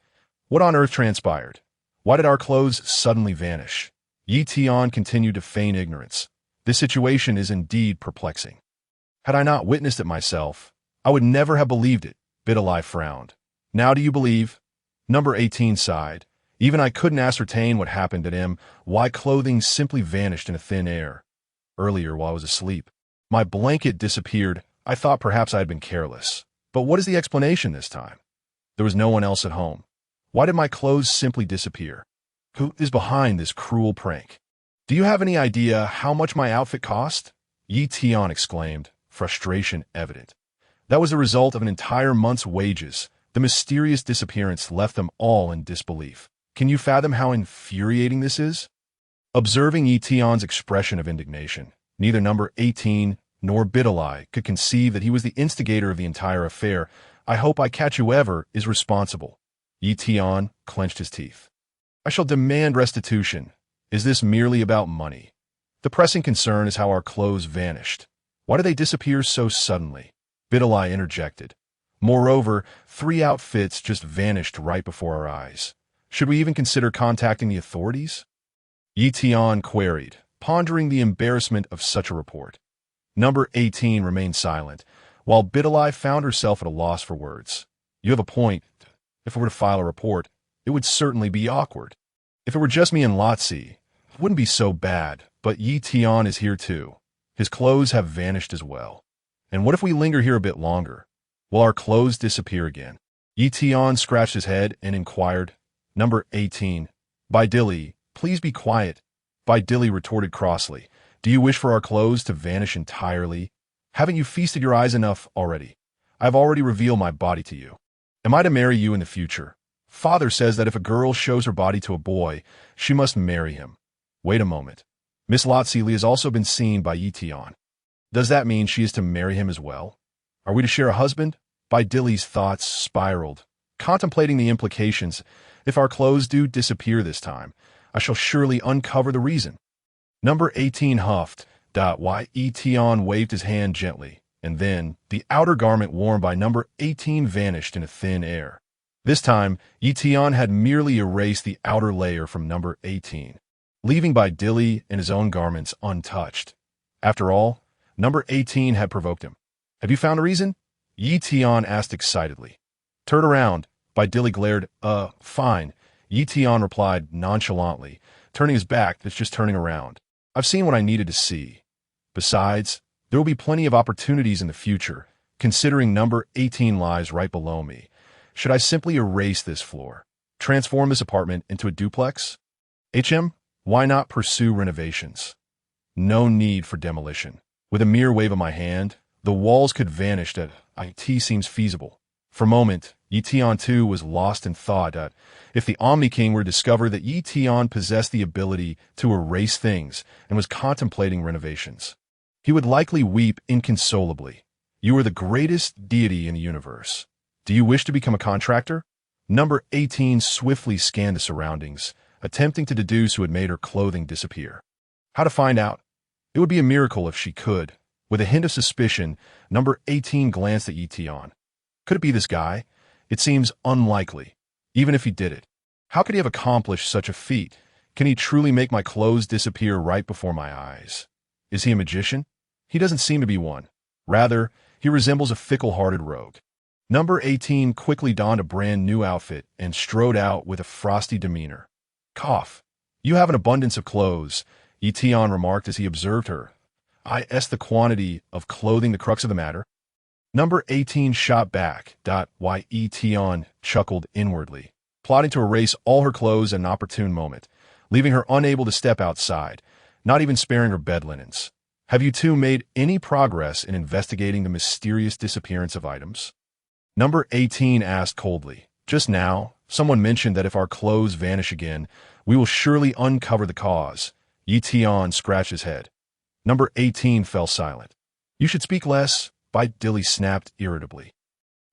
What on earth transpired? Why did our clothes suddenly vanish? Ye Tian continued to feign ignorance. This situation is indeed perplexing. Had I not witnessed it myself, I would never have believed it. Videl frowned. Now do you believe? Number 18 sighed. Even I couldn't ascertain what happened at him, why clothing simply vanished in a thin air. Earlier, while I was asleep, my blanket disappeared. I thought perhaps I had been careless. But what is the explanation this time? There was no one else at home. Why did my clothes simply disappear? Who is behind this cruel prank? Do you have any idea how much my outfit cost? Ye Tian exclaimed, frustration evident. That was the result of an entire month's wages. The mysterious disappearance left them all in disbelief. Can you fathom how infuriating this is? Observing Ye Tian's expression of indignation, neither number 18 nor Videl could conceive that he was the instigator of the entire affair. I hope I catch whoever is responsible. Ye Tian clenched his teeth. I shall demand restitution. Is this merely about money? The pressing concern is how our clothes vanished. Why do they disappear so suddenly? Videl interjected. Moreover, 3 outfits just vanished right before our eyes. Should we even consider contacting the authorities? Ye Tian queried, pondering the embarrassment of such a report. Number 18 remained silent, while Videl found herself at a loss for words. You have a point. If we were to file a report, it would certainly be awkward. If it were just me and Lotzi, it wouldn't be so bad, but Ye Tian is here too. His clothes have vanished as well. And what if we linger here a bit longer? Will our clothes disappear again? Ye Tian scratched his head and inquired. Number 18. Videl, please be quiet. Videl retorted crossly. Do you wish for our clothes to vanish entirely? Haven't you feasted your eyes enough already? I have already revealed my body to you. Am I to marry you in the future? Father says that if a girl shows her body to a boy, she must marry him. Wait a moment. Miss Lotzi has also been seen by Ye Tian. Does that mean she is to marry him as well? Are we to share a husband? Videl's thoughts spiraled, contemplating the implications. If our clothes do disappear this time, I shall surely uncover the reason. Number 18 huffed. Ye Tian waved his hand gently, and then the outer garment worn by number 18 vanished in a thin air. This time, Ye Tian had merely erased the outer layer from number 18, leaving Videl and his own garments untouched. After all, number 18 had provoked him. Have you found a reason? Ye Tian asked excitedly. Turn around. Videl glared. Fine. Ye Tian replied nonchalantly, turning his back. That's just turning around. I've seen what I needed to see. Besides, there will be plenty of opportunities in the future, considering number 18 lies right below me. Should I simply erase this floor? Transform this apartment into a duplex? Why not pursue renovations? No need for demolition. With a mere wave of my hand, the walls could vanish. That it seems feasible. For a moment, Ye Tian too was lost in thought that if the Omni-King were to discover that Ye Tian possessed the ability to erase things and was contemplating renovations, he would likely weep inconsolably. You are the greatest deity in the universe. Do you wish to become a contractor? Number 18 swiftly scanned the surroundings, attempting to deduce who had made her clothing disappear. How to find out? It would be a miracle if she could. With a hint of suspicion, number 18 glanced at Ye Tian. Could it be this guy? It seems unlikely. Even if he did it, how could he have accomplished such a feat? Can he truly make my clothes disappear right before my eyes? Is he a magician? He doesn't seem to be one. Rather, he resembles a fickle-hearted rogue. Number 18 quickly donned a brand new outfit and strode out with a frosty demeanor. Cough. You have an abundance of clothes, Ye Tian remarked as he observed her. Is the quantity of clothing the crux of the matter? Number 18 shot back. Ye Tian chuckled inwardly, plotting to erase all her clothes at an opportune moment, leaving her unable to step outside, not even sparing her bed linens. Have you two made any progress in investigating the mysterious disappearance of items? Number 18 asked coldly. Just now, someone mentioned that if our clothes vanish again, we will surely uncover the cause. Ye Tian scratched his head. Number 18 fell silent. You should speak less, Videl snapped irritably.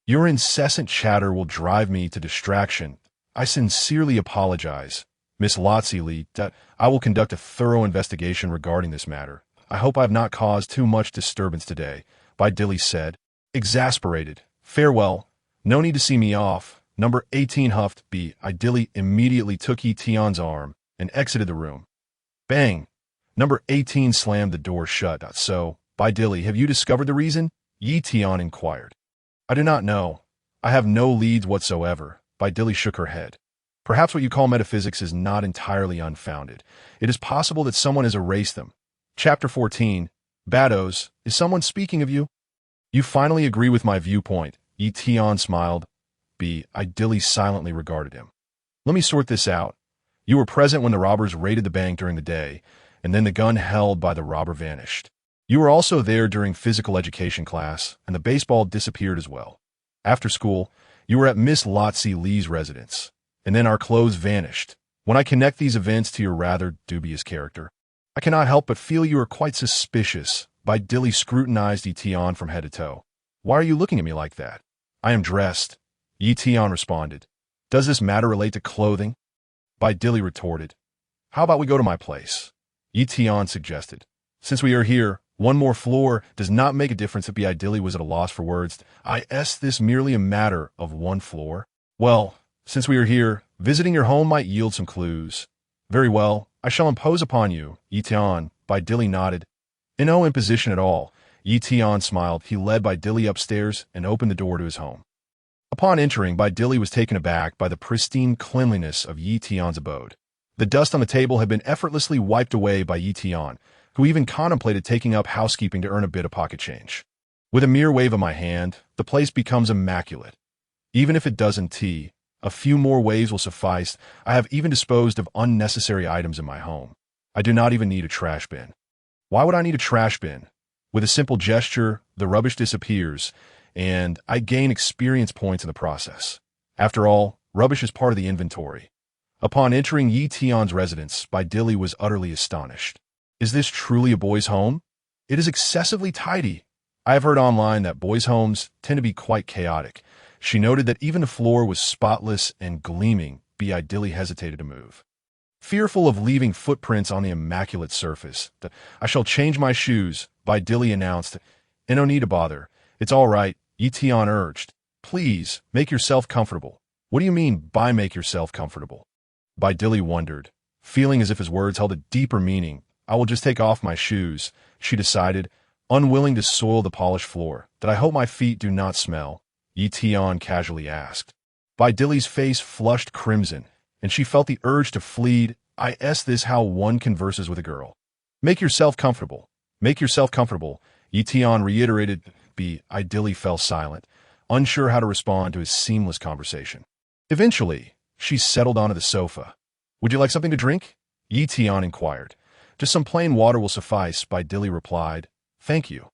Your incessant chatter will drive me to distraction. I sincerely apologize. Miss Lotzi Lee, I will conduct a thorough investigation regarding this matter. I hope I have not caused too much disturbance today, Videl said, exasperated. Farewell. No need to see me off. Number 18 huffed. Videl immediately took Ye Tian's arm and exited the room. Bang! Number 18 slammed the door shut. So, Videl, have you discovered the reason? Ye Tian inquired. I do not know. I have no leads whatsoever. Videl shook her head. Perhaps what you call metaphysics is not entirely unfounded. It is possible that someone has erased them. Chapter 14. Bardos, is someone speaking of you? You finally agree with my viewpoint. Ye Tian smiled. Videl silently regarded him. Let me sort this out. You were present when the robbers raided the bank during the day, and then the gun held by the robber vanished. You were also there during physical education class, and the baseball disappeared as well. After school, you were at Miss Lotzi Lee's residence, and then our clothes vanished. When I connect these events to your rather dubious character, I cannot help but feel you are quite suspicious. Videl scrutinized Ye Tian from head to toe. Why are you looking at me like that? I am dressed. Ye Tian responded. Does this matter relate to clothing? Videl retorted. How about we go to my place? Ye Tian suggested. Since we are here, one more floor does not make a difference. If Videl was at a loss for words. Is this merely a matter of one floor? Well, since we are here, visiting your home might yield some clues. Very well, I shall impose upon you, Ye Tian. Videl nodded. No imposition at all. Ye Tian smiled. He led Videl upstairs and opened the door to his home. Upon entering, Videl was taken aback by the pristine cleanliness of Ye Tian's abode. The dust on the table had been effortlessly wiped away by Ye Tian, who even contemplated taking up housekeeping to earn a bit of pocket change. With a mere wave of my hand, the place becomes immaculate. Even if it doesn't tea, a few more waves will suffice. I have even disposed of unnecessary items in my home. I do not even need a trash bin. Why would I need a trash bin? With a simple gesture, the rubbish disappears, and I gain experience points in the process. After all, rubbish is part of the inventory. Upon entering Ye Tian's residence, Videl was utterly astonished. Is this truly a boy's home? It is excessively tidy. I have heard online that boys' homes tend to be quite chaotic. She noted that even the floor was spotless and gleaming. Videl hesitated to move. Fearful of leaving footprints on the immaculate surface, I shall change my shoes, Videl announced. No need to bother. It's all right, Ye Tian urged. Please, make yourself comfortable. What do you mean by make yourself comfortable? Videl wondered, feeling as if his words held a deeper meaning. I will just take off my shoes, she decided, unwilling to soil the polished floor. That I hope my feet do not smell, Ye Tian casually asked. Videl's face flushed crimson, and she felt the urge to flee. Is this how one converses with a girl? Make yourself comfortable. Make yourself comfortable, Ye Tian reiterated. Videl fell silent, unsure how to respond to his seamless conversation. Eventually, she settled onto the sofa. Would you like something to drink? Ye Tian inquired. Just some plain water will suffice, Videl replied. Thank you.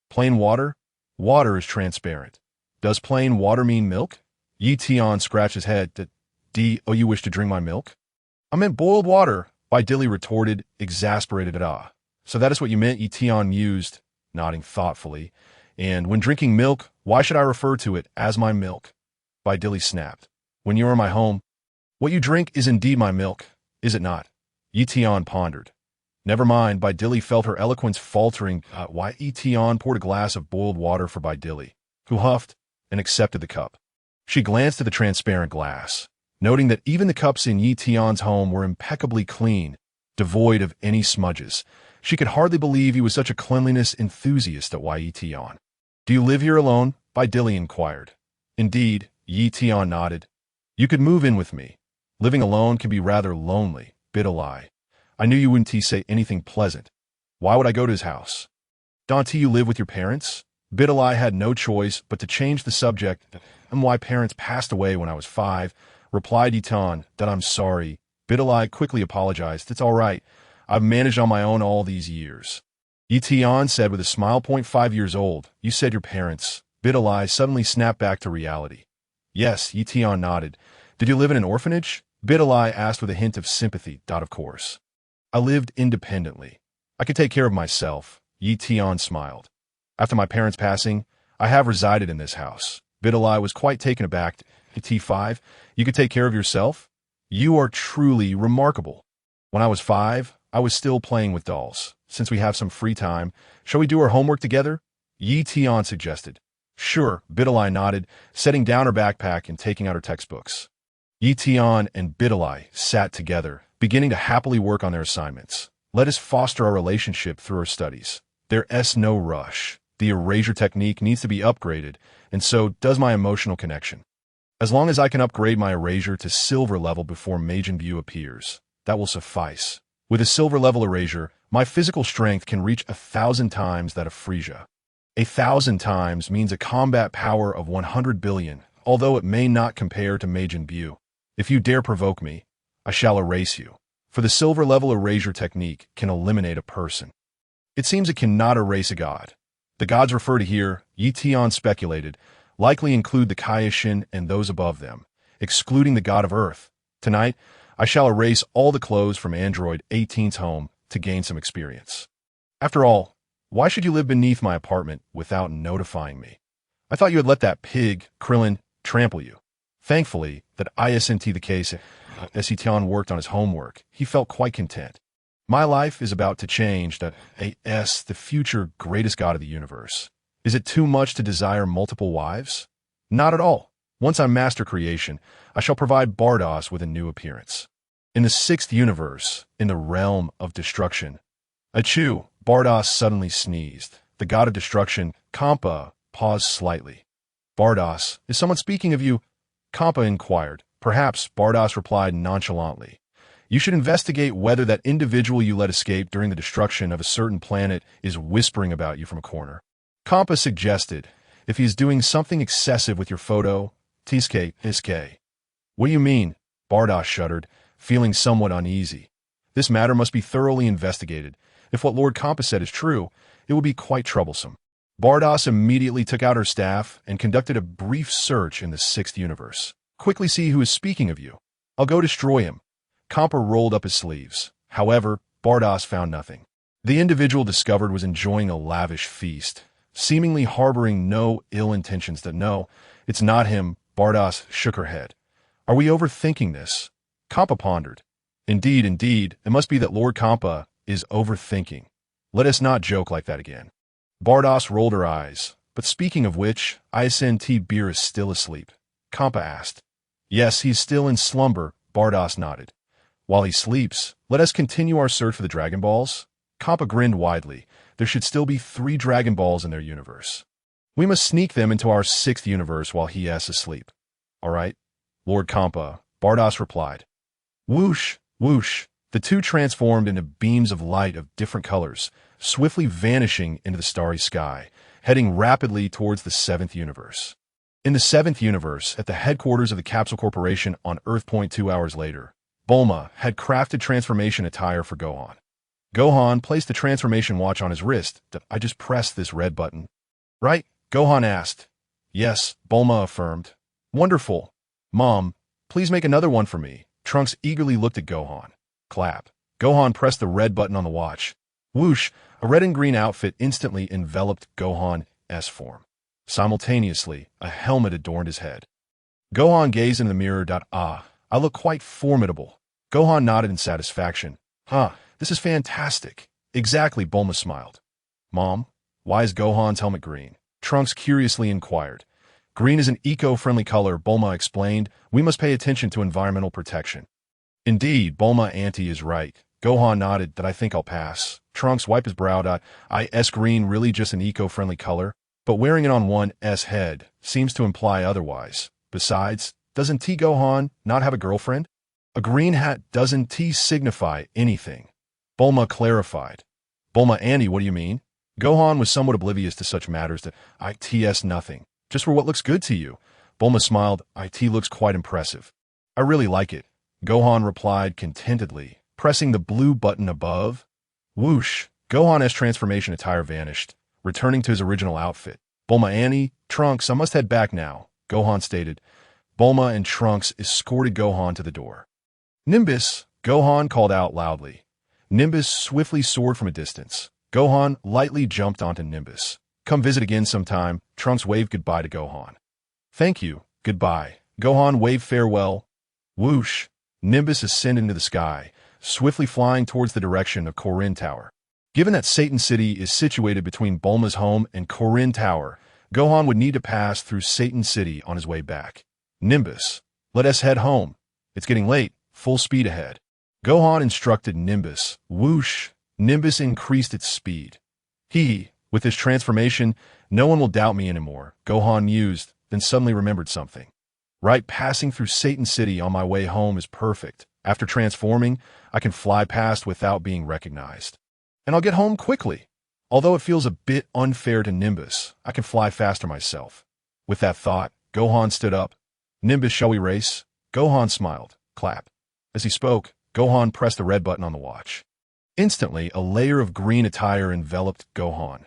Plain water? Water is transparent. Does plain water mean milk? Ye Tian scratched his head. Oh, you wish to drink my milk? I meant boiled water, Videl retorted, exasperated. So that is what you meant, Ye Tian mused, nodding thoughtfully. And when drinking milk, why should I refer to it as my milk? Videl snapped. When you are in my home, what you drink is indeed my milk, is it not? Ye Tian pondered. Never mind, Videl felt her eloquence faltering. Why Ye Tian poured a glass of boiled water for Videl, who huffed and accepted the cup. She glanced at the transparent glass, noting that even the cups in Ye Tian's home were impeccably clean, devoid of any smudges. She could hardly believe he was such a cleanliness enthusiast at Ye Tian. Do you live here alone? Videl inquired. Indeed, Ye Tian nodded. You could move in with me. Living alone can be rather lonely, Videl. I knew you wouldn't say anything pleasant. Why would I go to his house? Don't you live with your parents? Videl had no choice but to change the subject. And my parents passed away when I was 5, replied Ye Tian. That I'm sorry. Videl quickly apologized. It's all right. I've managed on my own all these years. Ye Tian said with a smile. 5 years old. You said your parents. Videl suddenly snapped back to reality. Yes, Ye Tian nodded. Did you live in an orphanage? Videl asked with a hint of sympathy. Of course. I lived independently. I could take care of myself. Ye Tian smiled. After my parents' passing, I have resided in this house. Videl was quite taken aback. T5, you could take care of yourself? You are truly remarkable. When I was 5, I was still playing with dolls. Since we have some free time, shall we do our homework together? Ye Tian suggested. Sure, Videl nodded, setting down her backpack and taking out her textbooks. Ye Tian and Videl sat together, beginning to happily work on their assignments. Let us foster our relationship through our studies. There's no rush. The Erasure Technique needs to be upgraded, and so does my emotional connection. As long as I can upgrade my Erasure to silver level before Majin View appears, that will suffice. With a silver level Erasure, my physical strength can reach 1,000 times that of Frieza. 1,000 times means a combat power of 100 billion, although it may not compare to Majin View. If you dare provoke me, I shall erase you. For the silver level Erasure Technique can eliminate a person. It seems it cannot erase a god. The gods referred to here, Ye Tian speculated, likely include the Kaioshin and those above them, excluding the god of Earth. Tonight, I shall erase all the clothes from Android 18's home to gain some experience. After all, why should you live beneath my apartment without notifying me? I thought you had let that pig, Krillin, trample you. Thankfully, that isn't the case. As Ye Tian worked on his homework, he felt quite content. My life is about to change the future greatest god of the universe. Is it too much to desire multiple wives? Not at all. Once I master creation, I shall provide Bardos with a new appearance. In the 6th universe, in the realm of destruction. Achoo! Bardos suddenly sneezed. The god of destruction, Kampa, paused slightly. Bardos, is someone speaking of you? Kampa inquired. Perhaps, Bardos replied nonchalantly. You should investigate whether that individual you let escape during the destruction of a certain planet is whispering about you from a corner. Kampa suggested, if he is doing something excessive with your photo, Iske. What do you mean? Bardos shuddered, feeling somewhat uneasy. This matter must be thoroughly investigated. If what Lord Kampa said is true, it would be quite troublesome. Bardos immediately took out her staff and conducted a brief search in the 6th universe. Quickly see who is speaking of you. I'll go destroy him. Kampa rolled up his sleeves. However, Bardos found nothing. The individual discovered was enjoying a lavish feast, seemingly harboring no ill intentions. No, it's not him. Bardos shook her head. Are we overthinking this? Kampa pondered. Indeed, it must be that Lord Kampa is overthinking. Let us not joke like that again. Bardos rolled her eyes. But speaking of which, isn't Beerus still asleep? Kampa asked. Yes, he's still in slumber, Bardos nodded. While he sleeps, let us continue our search for the Dragon Balls. Kampa grinned widely. There should still be 3 Dragon Balls in their universe. We must sneak them into our 6th universe while he is asleep. All right, Lord Kampa, Bardos replied. Whoosh, whoosh, the two transformed into beams of light of different colors, swiftly vanishing into the starry sky, heading rapidly towards the 7th universe. In the 7th universe, at the headquarters of the Capsule Corporation on Earth. 2 hours later, Bulma had crafted transformation attire for Gohan. Gohan placed the transformation watch on his wrist. I just pressed this red button. Right? Gohan asked. Yes, Bulma affirmed. Wonderful. Mom, please make another one for me. Trunks eagerly looked at Gohan. Clap. Gohan pressed the red button on the watch. Whoosh, a red and green outfit instantly enveloped Gohan's form. Simultaneously, a helmet adorned his head. Gohan gazed in the mirror. I look quite formidable. Gohan nodded in satisfaction. This is fantastic. Exactly, Bulma smiled. Mom, why is Gohan's helmet green? Trunks curiously inquired. Green is an eco-friendly color, Bulma explained. We must pay attention to environmental protection. Indeed, Bulma auntie is right. Gohan nodded. I think I'll pass. Trunks wiped his brow. Is green really just an eco-friendly color? But wearing it on one's head seems to imply otherwise. Besides, doesn't Gohan not have a girlfriend? A green hat doesn't signify anything. Bulma clarified. Bulma auntie, what do you mean? Gohan was somewhat oblivious to such matters. It's nothing. Just for what looks good to you. Bulma smiled. It looks quite impressive. I really like it. Gohan replied contentedly, pressing the blue button above. Whoosh! Gohan's transformation attire vanished, returning to his original outfit. Bulma auntie, Trunks, I must head back now, Gohan stated. Bulma and Trunks escorted Gohan to the door. Nimbus! Gohan called out loudly. Nimbus swiftly soared from a distance. Gohan lightly jumped onto Nimbus. Come visit again sometime. Trunks waved goodbye to Gohan. Thank you. Goodbye. Gohan waved farewell. Whoosh! Nimbus ascended into the sky, swiftly flying towards the direction of Korin Tower. Given that Satan City is situated between Bulma's home and Korin Tower, Gohan would need to pass through Satan City on his way back. Nimbus, let us head home. It's getting late, full speed ahead. Gohan instructed Nimbus. Whoosh! Nimbus increased its speed. With this transformation, no one will doubt me anymore, Gohan mused, then suddenly remembered something. Right, passing through Satan City on my way home is perfect. After transforming, I can fly past without being recognized. And I'll get home quickly. Although it feels a bit unfair to Nimbus, I can fly faster myself. With that thought, Gohan stood up. Nimbus, shall we race? Gohan smiled. Clap. As he spoke, Gohan pressed the red button on the watch. Instantly, a layer of green attire enveloped Gohan.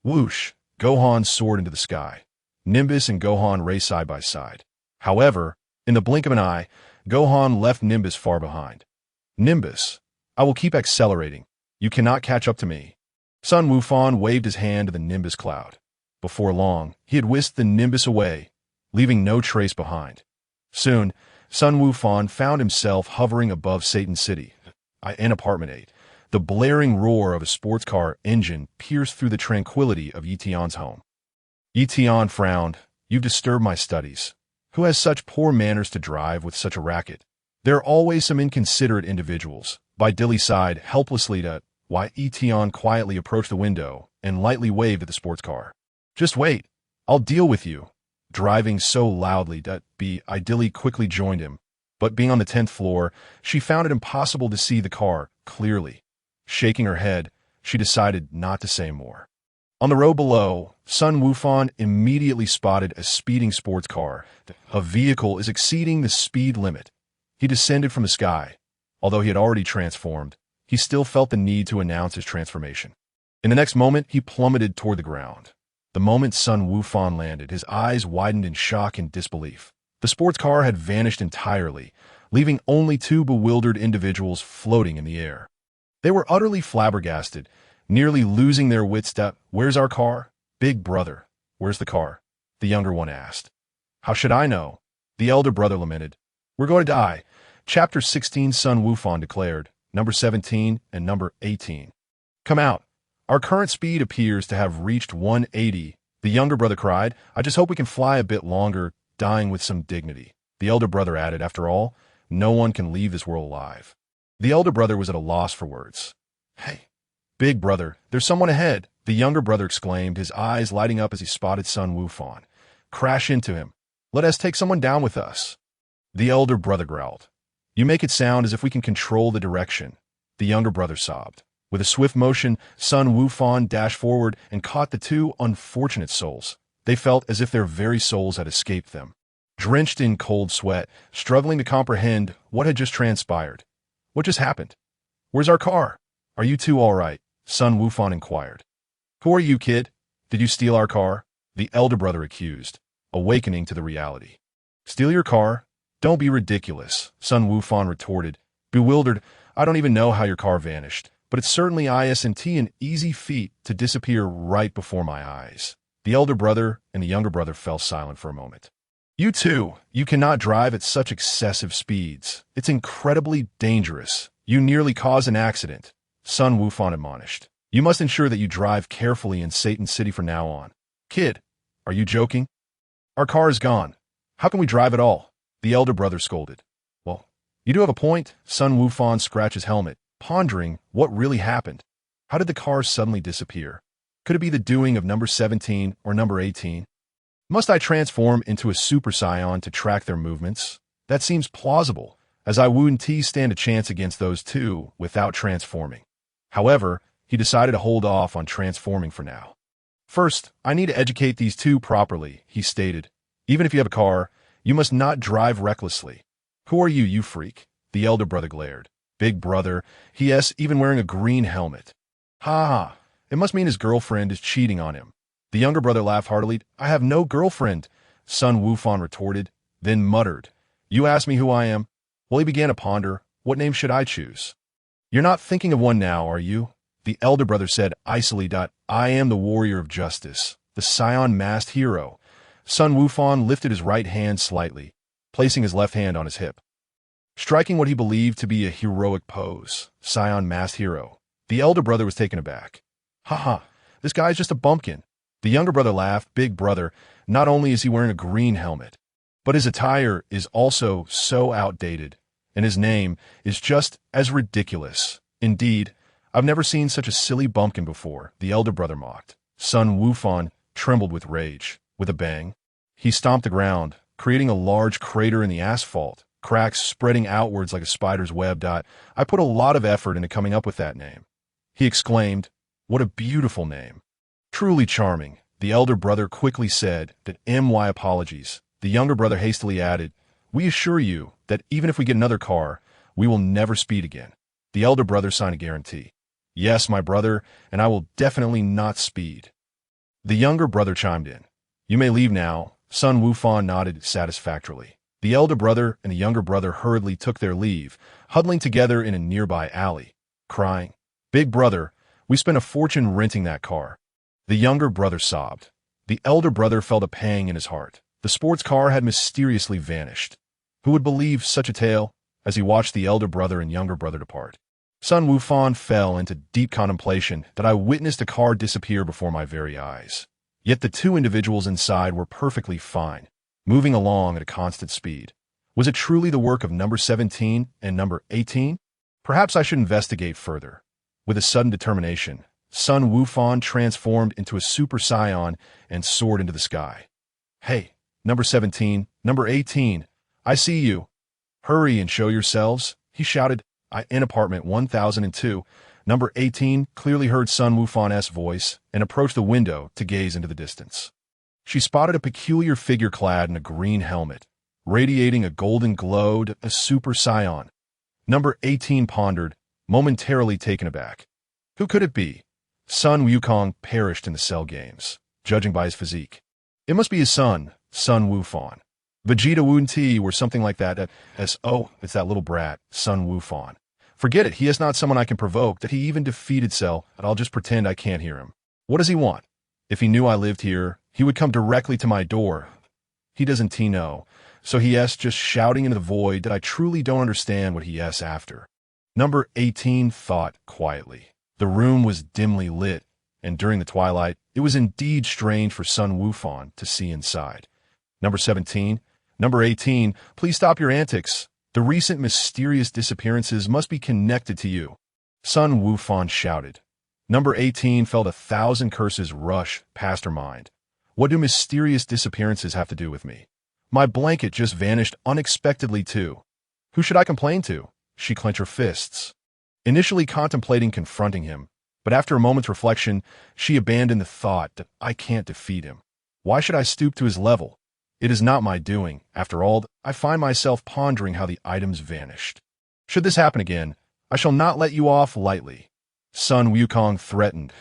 Whoosh! Gohan soared into the sky. Nimbus and Gohan raced side by side. However, in the blink of an eye, Gohan left Nimbus far behind. Nimbus, I will keep accelerating. You cannot catch up to me. Sun Wukong waved his hand to the Nimbus cloud. Before long, he had whisked the Nimbus away, leaving no trace behind. Soon, Sun Wukong found himself hovering above Satan City. In Apartment 8, the blaring roar of a sports car engine pierced through the tranquility of Ye Tian's home. Ye Tian frowned. You've disturbed my studies. Who has such poor manners to drive with such a racket? There are always some inconsiderate individuals. Videl sighed helplessly to why Ye Tian quietly approached the window and lightly waved at the sports car. Just wait. I'll deal with you. Driving so loudly that Videl quickly joined him. But being on the 10th floor, she found it impossible to see the car clearly. Shaking her head, she decided not to say more. On the road below, Sun Wukong immediately spotted a speeding sports car. A vehicle is exceeding the speed limit. He descended from the sky. Although he had already transformed, he still felt the need to announce his transformation. In the next moment, he plummeted toward the ground. The moment Sun Wukong landed, his eyes widened in shock and disbelief. The sports car had vanished entirely, leaving only two bewildered individuals floating in the air. They were utterly flabbergasted, nearly losing their wits. Where's our car? Big brother, where's the car? The younger one asked. How should I know? The elder brother lamented. We're going to die. Chapter 16, Sun Wukong declared, number 17 and number 18. Come out. Our current speed appears to have reached 180. The younger brother cried. I just hope we can fly a bit longer, dying with some dignity. The elder brother added, after all, no one can leave this world alive. The elder brother was at a loss for words. Hey, big brother, there's someone ahead, the younger brother exclaimed, his eyes lighting up as he spotted Sun Wukong. Crash into him. Let us take someone down with us. The elder brother growled. You make it sound as if we can control the direction. The younger brother sobbed. With a swift motion, Sun Wukong dashed forward and caught the two unfortunate souls. They felt as if their very souls had escaped them. Drenched in cold sweat, struggling to comprehend what had just transpired. What just happened? Where's our car? Are you two all right? Sun Wukong inquired. Who are you, kid? Did you steal our car? The elder brother accused, awakening to the reality. Steal your car? Don't be ridiculous, Sun Wukong retorted. Bewildered, I don't even know how your car vanished, but it's certainly isn't an easy feat to disappear right before my eyes. The elder brother and the younger brother fell silent for a moment. You two, you cannot drive at such excessive speeds. It's incredibly dangerous. You nearly caused an accident, Sun Wukong admonished. You must ensure that you drive carefully in Satan City from now on. Kid, are you joking? Our car is gone. How can we drive at all? The elder brother scolded. Well, you do have a point. Sun Wukong scratched his helmet, pondering what really happened. How did the car suddenly disappear? Could it be the doing of number 17 or number 18? Must I transform into a Super Saiyan to track their movements? That seems plausible, as I wouldn't stand a chance against those two without transforming. However, he decided to hold off on transforming for now. First, I need to educate these two properly, he stated. Even if you have a car, you must not drive recklessly. Who are you, you freak? The elder brother glared. Big brother, yes, even wearing a green helmet. Ha ha, it must mean his girlfriend is cheating on him. The younger brother laughed heartily. I have no girlfriend, Sun Wukong retorted, then muttered. You ask me who I am? Well, he began to ponder. What name should I choose? You're not thinking of one now, are you? The elder brother said icily. I am the warrior of justice, the Saiyan masked hero. Sun Wukong lifted his right hand slightly, placing his left hand on his hip. Striking what he believed to be a heroic pose, Scion masked hero. The elder brother was taken aback. Haha, this guy's just a bumpkin. The younger brother laughed. Big brother, not only is he wearing a green helmet, but his attire is also so outdated, and his name is just as ridiculous. Indeed, I've never seen such a silly bumpkin before, the elder brother mocked. Son Wukong trembled with rage. With a bang, he stomped the ground, creating a large crater in the asphalt, cracks spreading outwards like a spider's web. I put a lot of effort into coming up with that name. He exclaimed, "What a beautiful name." Truly charming, the elder brother quickly said that my apologies. The younger brother hastily added, "We assure you that even if we get another car, we will never speed again." The elder brother signed a guarantee. "Yes, my brother, and I will definitely not speed." The younger brother chimed in. "You may leave now." Son Wukong nodded satisfactorily. The elder brother and the younger brother hurriedly took their leave, huddling together in a nearby alley, crying, "Big brother, we spent a fortune renting that car." The younger brother sobbed. The elder brother felt a pang in his heart. The sports car had mysteriously vanished. Who would believe such a tale? As he watched the elder brother and younger brother depart, Son Wukong fell into deep contemplation that I witnessed a car disappear before my very eyes. Yet the two individuals inside were perfectly fine, moving along at a constant speed. Was it truly the work of number 17 and number 18? Perhaps I should investigate further. With a sudden determination, Son Wukong transformed into a Super Saiyan and soared into the sky. "Hey, number 17, number 18, I see you. Hurry and show yourselves," he shouted. In apartment 1002, number 18 clearly heard Son Wukong's voice and approached the window to gaze into the distance. She spotted a peculiar figure clad in a green helmet, radiating a golden glow, a Super Saiyan. Number 18 pondered, momentarily taken aback. Who could it be? Son Wukong perished in the cell games, judging by his physique. It must be his son, Son Wukong. Vegeta Wunti or something like that. It's that little brat, Son Wukong. Forget it, he is not someone I can provoke, that he even defeated Cell, and I'll just pretend I can't hear him. What does he want? If he knew I lived here, he would come directly to my door. He doesn't know, so just shouting into the void that I truly don't understand what he after. Number 18 thought quietly. The room was dimly lit, and during the twilight, it was indeed strange for Son Wukong to see inside. Number 17, number 18, please stop your antics. The recent mysterious disappearances must be connected to you. Son Wukong shouted. Number 18 felt 1,000 curses rush past her mind. What do mysterious disappearances have to do with me? My blanket just vanished unexpectedly too. Who should I complain to? She clenched her fists, initially contemplating confronting him, but after a moment's reflection, she abandoned the thought that I can't defeat him. Why should I stoop to his level? It is not my doing. After all, I find myself pondering how the items vanished. Should this happen again, I shall not let you off lightly. Son Wukong threatened.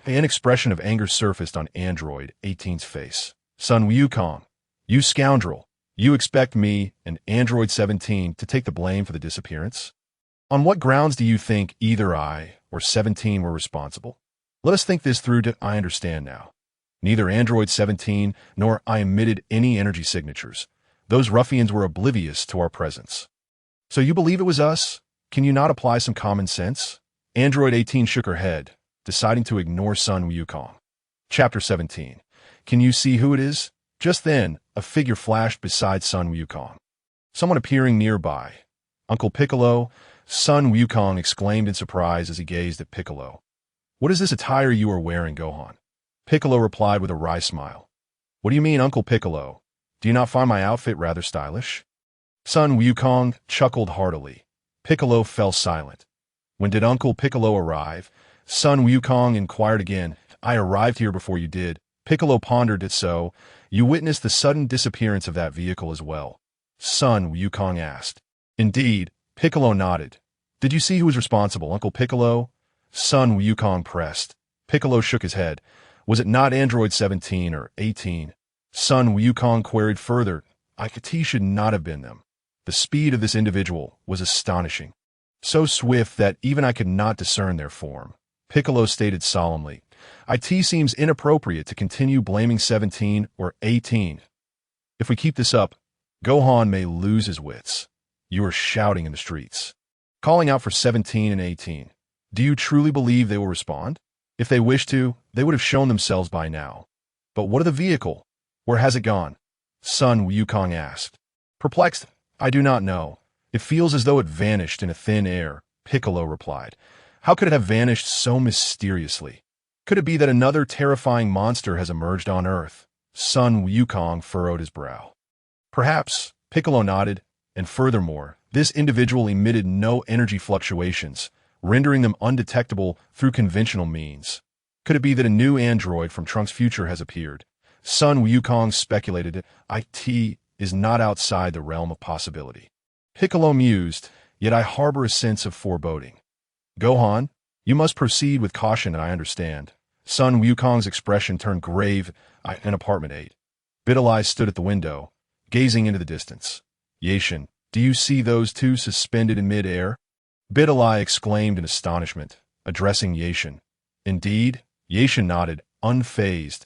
An expression of anger surfaced on Android 18's face. Son Wukong, you scoundrel, you expect me and Android 17 to take the blame for the disappearance? On what grounds do you think either I or 17 were responsible? Let us think this through. I understand now. Neither Android 17 nor I emitted any energy signatures. Those ruffians were oblivious to our presence. So you believe it was us? Can you not apply some common sense? Android 18 shook her head, deciding to ignore Son Wukong. Chapter 17. Can you see who it is? Just then, a figure flashed beside Son Wukong. Someone appearing nearby. Uncle Piccolo, Son Wukong exclaimed in surprise as he gazed at Piccolo. What is this attire you are wearing, Gohan? Piccolo replied with a wry smile. What do you mean, Uncle Piccolo? Do you not find my outfit rather stylish? Son Wukong chuckled heartily. Piccolo fell silent. When did Uncle Piccolo arrive? Son Wukong inquired again. I arrived here before you did. Piccolo pondered it. So, you witnessed the sudden disappearance of that vehicle as well? Son Wukong asked. Indeed, Piccolo nodded. Did you see who was responsible, Uncle Piccolo? Son Wukong pressed. Piccolo shook his head. Was it not Android 17 or 18? Son Wukong queried further. He should not have been them. The speed of this individual was astonishing. So swift that even I could not discern their form. Piccolo stated solemnly. It seems inappropriate to continue blaming 17 or 18. If we keep this up, Gohan may lose his wits. You were shouting in the streets, calling out for 17 and 18. Do you truly believe they will respond? If they wish to, they would have shown themselves by now. But what of the vehicle? Where has it gone? Son Wukong asked. Perplexed, I do not know. It feels as though it vanished in a thin air, Piccolo replied. How could it have vanished so mysteriously? Could it be that another terrifying monster has emerged on Earth? Son Wukong furrowed his brow. Perhaps, Piccolo nodded, and furthermore, this individual emitted no energy fluctuations, rendering them undetectable through conventional means. Could it be that a new android from Trunks' future has appeared? Son Wukong speculated it is not outside the realm of possibility. Piccolo mused, yet I harbor a sense of foreboding. Gohan, you must proceed with caution, and I understand. Son Wukong's expression turned grave in apartment 8. Videl stood at the window, gazing into the distance. Ye Tian, do you see those two suspended in mid-air? Videl exclaimed in astonishment, addressing Ye Tian. Indeed, Ye Tian nodded, unfazed.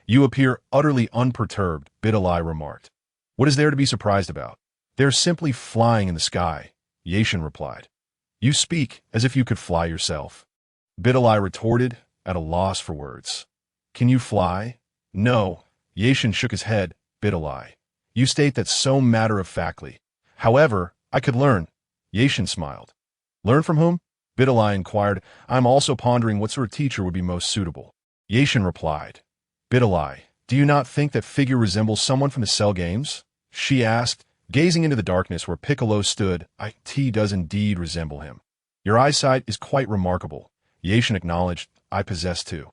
You appear utterly unperturbed, Videl remarked. What is there to be surprised about? They're simply flying in the sky, Ye Tian replied. You speak as if you could fly yourself. Videl retorted, at a loss for words. Can you fly? No. Ye Tian shook his head, Videl. You state that so matter-of-factly. However, I could learn. Ye Tian smiled. Learn from whom? Videl inquired. I'm also pondering what sort of teacher would be most suitable. Ye Tian replied. Videl, do you not think that figure resembles someone from the Cell Games? She asked, gazing into the darkness where Piccolo stood. It does indeed resemble him. Your eyesight is quite remarkable. Ye Tian acknowledged. I possess too.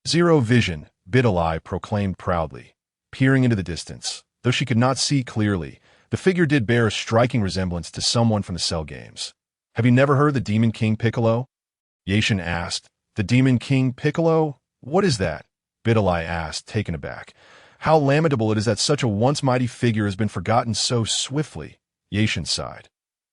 Zero vision, Videl proclaimed proudly. Peering into the distance, though she could not see clearly, the figure did bear a striking resemblance to someone from the Cell Games. Have you never heard the Demon King Piccolo? Ye Tian asked. The Demon King Piccolo? What is that? Videl asked, taken aback. How lamentable it is that such a once mighty figure has been forgotten so swiftly. Ye Tian sighed.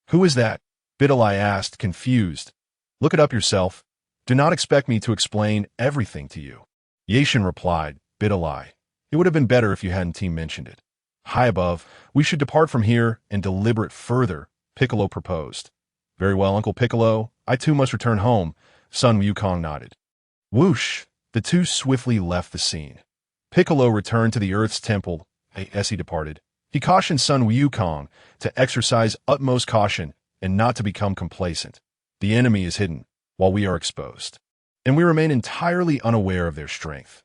Who is that? Videl asked, confused. Look it up yourself. Do not expect me to explain everything to you. Ye Tian replied, Videl. It would have been better if you hadn't mentioned it. High above, we should depart from here and deliberate further, Piccolo proposed. Very well, Uncle Piccolo. I too must return home. Son Wukong nodded. Whoosh! The two swiftly left the scene. Piccolo returned to the Earth's temple. As he departed, he cautioned Son Wukong to exercise utmost caution and not to become complacent. The enemy is hidden, while we are exposed, and we remain entirely unaware of their strength.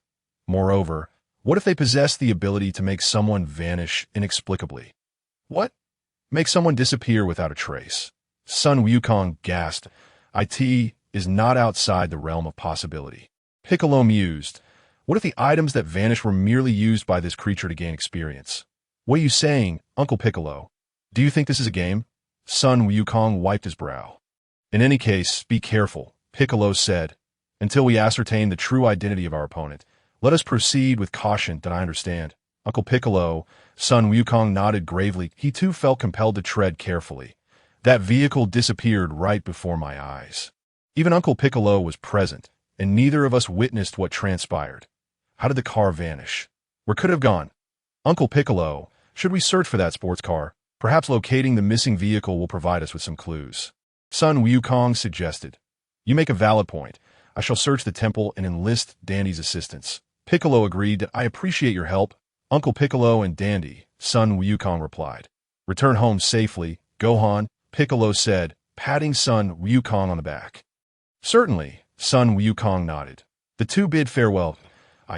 Moreover, what if they possess the ability to make someone vanish inexplicably? What? Make someone disappear without a trace. Son Wukong gasped. It is not outside the realm of possibility. Piccolo mused. What if the items that vanish were merely used by this creature to gain experience? What are you saying, Uncle Piccolo? Do you think this is a game? Son Wukong wiped his brow. In any case, be careful, Piccolo said. Until we ascertain the true identity of our opponent, let us proceed with caution, that I understand. Uncle Piccolo, Son Wukong nodded gravely. He too felt compelled to tread carefully. That vehicle disappeared right before my eyes. Even Uncle Piccolo was present, and neither of us witnessed what transpired. How did the car vanish? Where could it have gone? Uncle Piccolo, should we search for that sports car? Perhaps locating the missing vehicle will provide us with some clues. Son Wukong suggested. You make a valid point. I shall search the temple and enlist Dandy's assistance. Piccolo agreed that I appreciate your help. Uncle Piccolo and Dandy, Son Wukong replied. Return home safely, Gohan, Piccolo said, patting Son Wukong on the back. Certainly, Son Wukong nodded. The two bid farewell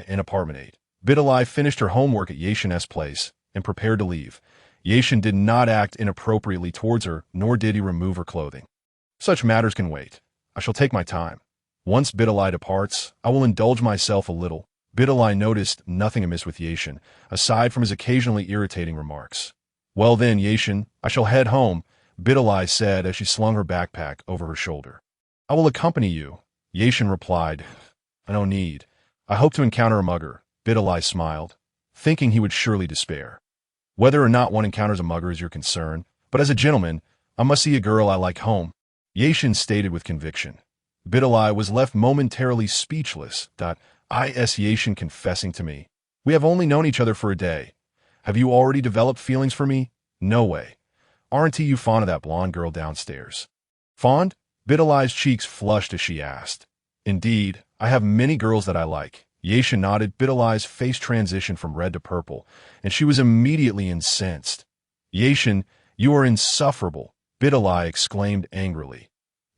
in apartment 8. Videl finished her homework at Ye Tian's place and prepared to leave. Ye Tian did not act inappropriately towards her, nor did he remove her clothing. Such matters can wait. I shall take my time. Once Videl departs, I will indulge myself a little. Videl noticed nothing amiss with Ye Tian, aside from his occasionally irritating remarks. Well then, Ye Tian, I shall head home, Videl said as she slung her backpack over her shoulder. I will accompany you, Ye Tian replied. No need. I hope to encounter a mugger, Videl smiled, thinking he would surely despair. Whether or not one encounters a mugger is your concern, but as a gentleman, I must see a girl I like home, Ye Tian stated with conviction. Videl was left momentarily speechless. Ye Tian confessing to me. We have only known each other for a day. Have you already developed feelings for me? No way. Aren't you fond of that blonde girl downstairs? Fond? Videli's cheeks flushed as she asked. Indeed, I have many girls that I like. Ye Tian nodded. Videli's face transitioned from red to purple, and she was immediately incensed. Ye Tian, you are insufferable, Videl exclaimed angrily.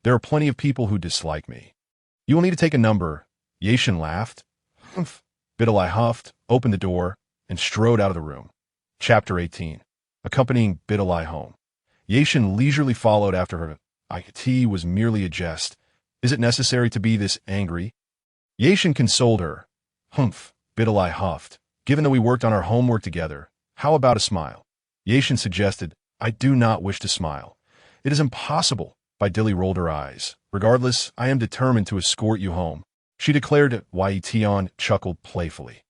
There are plenty of people who dislike me. You will need to take a number. Ye Tian laughed. Humph. Videl huffed, opened the door, and strode out of the room. Chapter 18. Accompanying Videl home. Ye Tian leisurely followed after her. It was merely a jest. Is it necessary to be this angry? Ye Tian consoled her. Humph, Videl huffed. Given that we worked on our homework together, how about a smile? Ye Tian suggested. I do not wish to smile. It is impossible. Videl rolled her eyes. Regardless, I am determined to escort you home, she declared. Ye Tian chuckled playfully.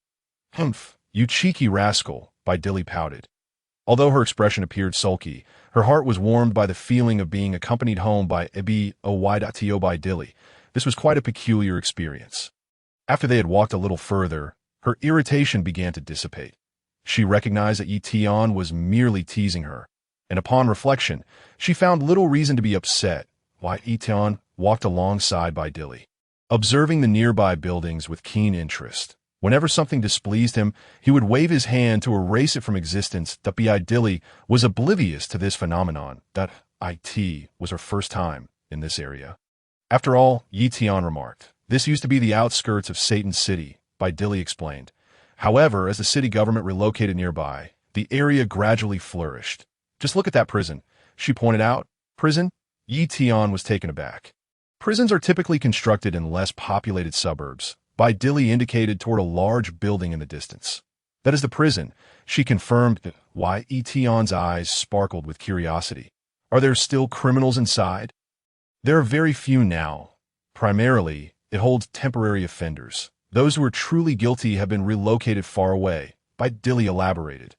Humph, you cheeky rascal, Videl pouted. Although her expression appeared sulky, her heart was warmed by the feeling of being accompanied home by Videl. This was quite a peculiar experience. After they had walked a little further, her irritation began to dissipate. She recognized that Ye Tian was merely teasing her, and upon reflection, she found little reason to be upset. Ye Tian walked alongside Videl, observing the nearby buildings with keen interest. Whenever something displeased him, he would wave his hand to erase it from existence. Videl was oblivious to this phenomenon, that it was her first time in this area. After all, Ye Tian remarked, this used to be the outskirts of Satan City, Videl explained. However, as the city government relocated nearby, the area gradually flourished. Just look at that prison, she pointed out. Prison? Ye Tian was taken aback. Prisons are typically constructed in less populated suburbs. Videl indicated toward a large building in the distance. That is the prison, she confirmed. Ye Tian's eyes sparkled with curiosity. Are there still criminals inside? There are very few now. Primarily, it holds temporary offenders. Those who are truly guilty have been relocated far away, Videl elaborated.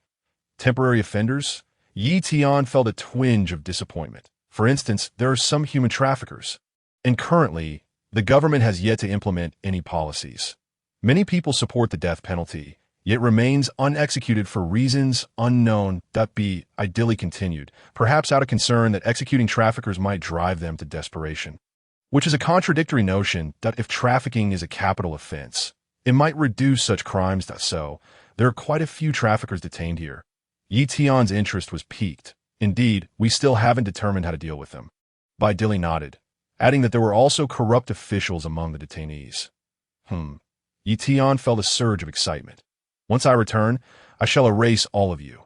Temporary offenders? Ye Tian felt a twinge of disappointment. For instance, there are some human traffickers. And currently, the government has yet to implement any policies. Many people support the death penalty, yet remains unexecuted for reasons unknown. Videl continued, perhaps out of concern that executing traffickers might drive them to desperation. Which is a contradictory notion that if trafficking is a capital offense, it might reduce such crimes. So, there are quite a few traffickers detained here. Ye Tian's interest was piqued. Indeed, we still haven't determined how to deal with them. Videl nodded, adding that there were also corrupt officials among the detainees. Ye Tian felt a surge of excitement. Once I return, I shall erase all of you.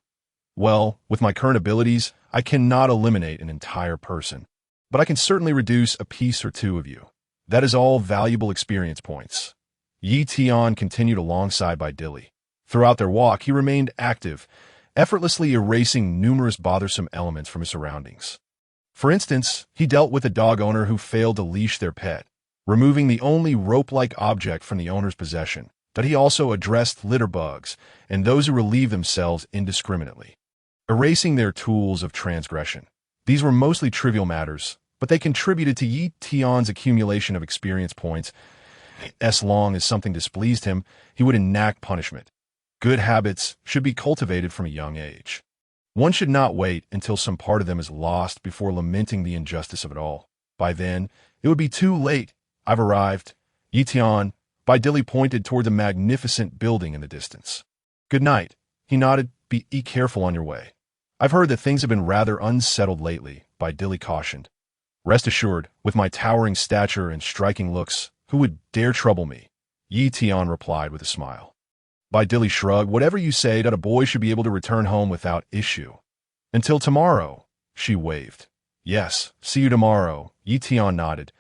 Well, with my current abilities, I cannot eliminate an entire person, but I can certainly reduce a piece or two of you. That is all valuable experience points. Ye Tian continued alongside Videl. Throughout their walk, he remained active, effortlessly erasing numerous bothersome elements from his surroundings. For instance, he dealt with a dog owner who failed to leash their pet, removing the only rope-like object from the owner's possession. That he also addressed litter bugs and those who relieve themselves indiscriminately, erasing their tools of transgression. These were mostly trivial matters, but they contributed to Ye Tian's accumulation of experience points. As long as something displeased him, he would enact punishment. Good habits should be cultivated from a young age. One should not wait until some part of them is lost before lamenting the injustice of it all. By then, it would be too late. I've arrived. Ye Tian. Videl pointed toward the magnificent building in the distance. Good night. He nodded. Be careful on your way. I've heard that things have been rather unsettled lately, Videl cautioned. Rest assured, with my towering stature and striking looks, who would dare trouble me? Ye Tian replied with a smile. Videl shrugged. Whatever you say, that a boy should be able to return home without issue. Until tomorrow, she waved. Yes, see you tomorrow. Ye Tian nodded.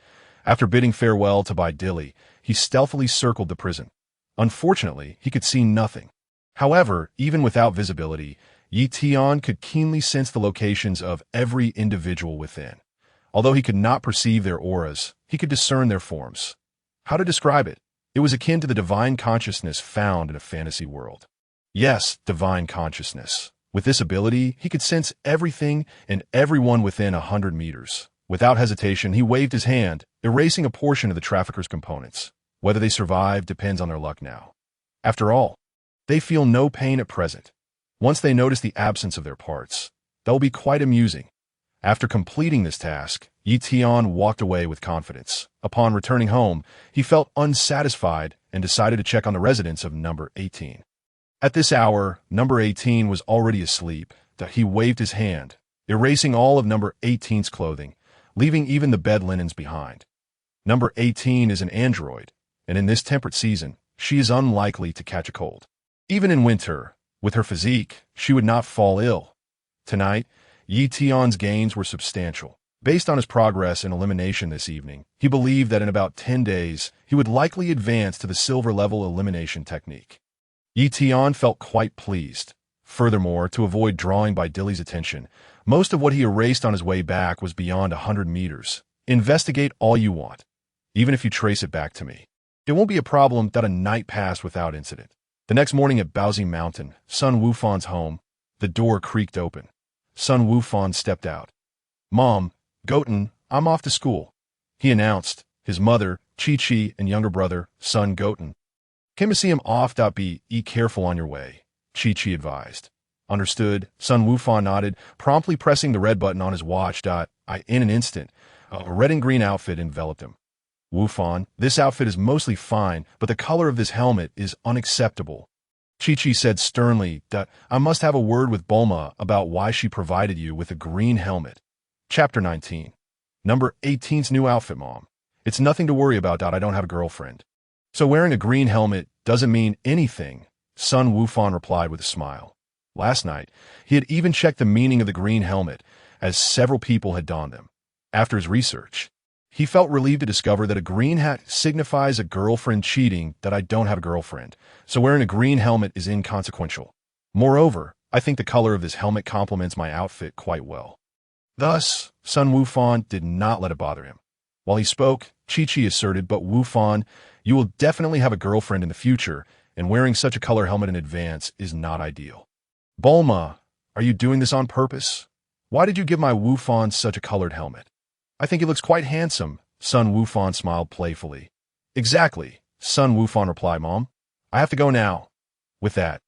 After bidding farewell to Videl, he stealthily circled the prison. Unfortunately, he could see nothing. However, even without visibility, Ye Tian could keenly sense the locations of every individual within. Although he could not perceive their auras, he could discern their forms. How to describe it? It was akin to the divine consciousness found in a fantasy world. Yes, divine consciousness. With this ability, he could sense everything and everyone within 100 meters. Without hesitation, he waved his hand, erasing a portion of the trafficker's components. Whether they survive depends on their luck now. After all, they feel no pain at present. Once they notice the absence of their parts, That will be quite amusing. After completing this task, Ye Tian walked away with confidence. Upon returning home, he felt unsatisfied and decided to check on the residence of number 18. At this hour, number 18 was already asleep. He waved his hand, erasing all of number 18's clothing, leaving even the bed linens behind. Number 18 is an android, and in this temperate season, she is unlikely to catch a cold. Even in winter, with her physique, she would not fall ill. Tonight, Ye Tian's gains were substantial. Based on his progress in elimination this evening, he believed that in about 10 days, he would likely advance to the silver-level elimination technique. Ye Tian felt quite pleased. Furthermore, to avoid drawing Vidil's attention, most of what he erased on his way back was beyond 100 meters. Investigate all you want, even if you trace it back to me. It won't be a problem that a night passed without incident. The next morning at Baozi Mountain, Sun Wufan's home, the door creaked open. Sun Wufan stepped out. "Mom, Goten, I'm off to school," he announced. His mother, Chi-Chi, and younger brother, Sun Goten, came to see him off. Be careful on your way, Chi-Chi advised. Understood, Sun Wufan nodded, promptly pressing the red button on his watch. In an instant, a red and green outfit enveloped him. "Wufan, this outfit is mostly fine, but the color of this helmet is unacceptable," Chi-Chi said sternly. "I must have a word with Bulma about why she provided you with a green helmet." Chapter 19. Number 18's new outfit, Mom. "It's nothing to worry about. I don't have a girlfriend." "So wearing a green helmet doesn't mean anything," Sun Wufan replied with a smile. Last night, he had even checked the meaning of the green helmet, as several people had donned them. After his research, he felt relieved to discover that a green hat signifies a girlfriend cheating. "I don't have a girlfriend, so wearing a green helmet is inconsequential. Moreover, I think the color of this helmet complements my outfit quite well." Thus, Sun Wufan did not let it bother him. While he spoke, Chi-Chi asserted, "But Wufan, you will definitely have a girlfriend in the future, and wearing such a color helmet in advance is not ideal." "Bulma, are you doing this on purpose? Why did you give my Wufan such a colored helmet?" "I think he looks quite handsome," Sun Wufan smiled playfully. "Exactly," Sun Wufan replied. "Mom, I have to go now." With that,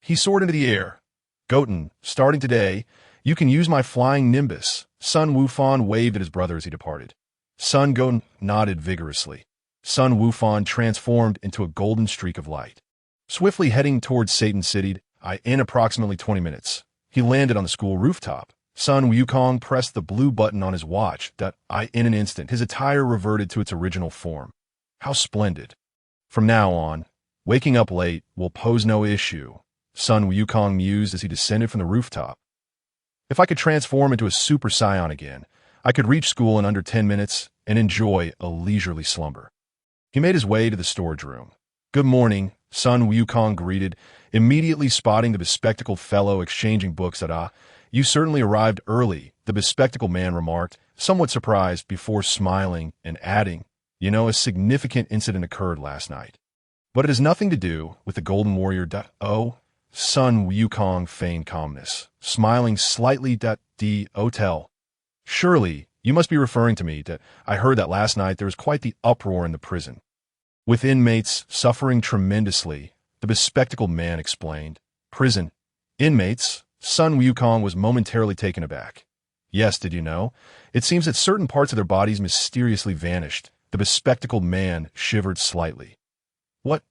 he soared into the air. "Goten, starting today, you can use my flying nimbus." Sun Wufan waved at his brother as he departed. Sun Goten nodded vigorously. Sun Wufan transformed into a golden streak of light. Swiftly heading towards Satan City, in approximately 20 minutes, he landed on the school rooftop. Sun Wukong pressed the blue button on his watch. In an instant, his attire reverted to its original form. How splendid. From now on, waking up late will pose no issue, Sun Wukong mused as he descended from the rooftop. If I could transform into a Super Saiyan again, I could reach school in under 10 minutes and enjoy a leisurely slumber. He made his way to the storage room. "Good morning," Sun Wukong greeted, immediately spotting the bespectacled fellow exchanging books. "You certainly arrived early," the bespectacled man remarked, somewhat surprised before smiling and adding, "A significant incident occurred last night. But it has nothing to do with the Golden Warrior." "Oh," Sun Wukong feigned calmness, smiling slightly. "The hotel. Surely, you must be referring to me. I heard that last night there was quite the uproar in the prison, with inmates suffering tremendously," the bespectacled man explained. "Prison? Inmates?" Sun Wukong was momentarily taken aback. "Yes, did you know? It seems that certain parts of their bodies mysteriously vanished." The bespectacled man shivered slightly. "What?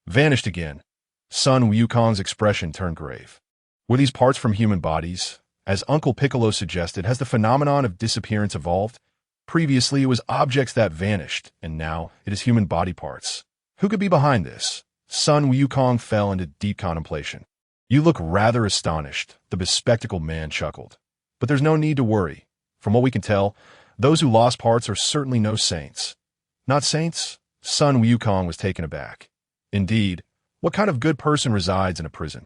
Vanished again?" Sun Wukong's expression turned grave. "Were these parts from human bodies? As Uncle Piccolo suggested, has the phenomenon of disappearance evolved? Previously, it was objects that vanished, and now it is human body parts. Who could be behind this?" Sun Wukong fell into deep contemplation. "You look rather astonished," the bespectacled man chuckled. "But there's no need to worry. From what we can tell, those who lost parts are certainly no saints." "Not saints?" Sun Wukong was taken aback. "Indeed, what kind of good person resides in a prison?"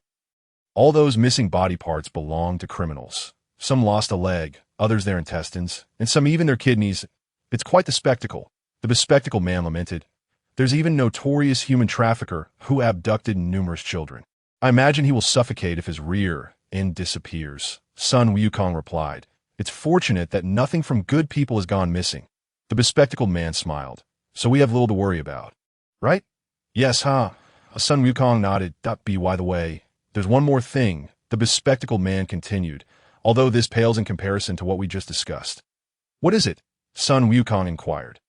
"All those missing body parts belong to criminals. Some lost a leg, others their intestines, and some even their kidneys. It's quite the spectacle," the bespectacled man lamented. "There's even a notorious human trafficker who abducted numerous children. I imagine he will suffocate if his rear end disappears," Sun Wukong replied. "It's fortunate that nothing from good people has gone missing." The bespectacled man smiled. "So we have little to worry about, right?" "Yes, huh?" Sun Wukong nodded. By the way, there's one more thing," the bespectacled man continued. although this pales in comparison to what we just discussed. What is it? Son Wukong inquired.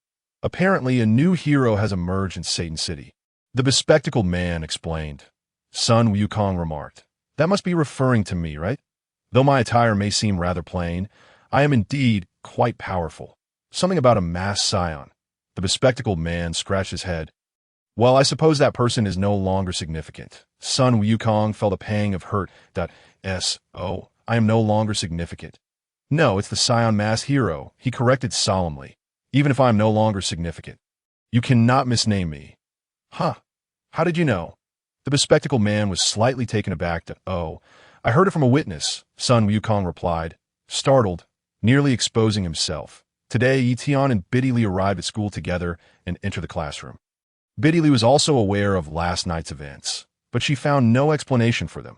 Apparently, a new hero has emerged in Satan City. The bespectacled man explained. Son Wukong remarked. That must be referring to me, right? Though my attire may seem rather plain, I am indeed quite powerful. Something about a masked scion. The bespectacled man scratched his head. Well, I suppose that person is no longer significant. Son Wukong felt a pang of hurt. I am no longer significant. No, it's the scion masked hero, he corrected solemnly. Even if I am no longer significant. You cannot misname me. Huh. How did you know? The bespectacled man was slightly taken aback. I heard it from a witness, Son Wukong replied, startled, nearly exposing himself. Today, Ye Tian and Videl arrived at school together and entered the classroom. Videl was also aware of last night's events, but she found no explanation for them.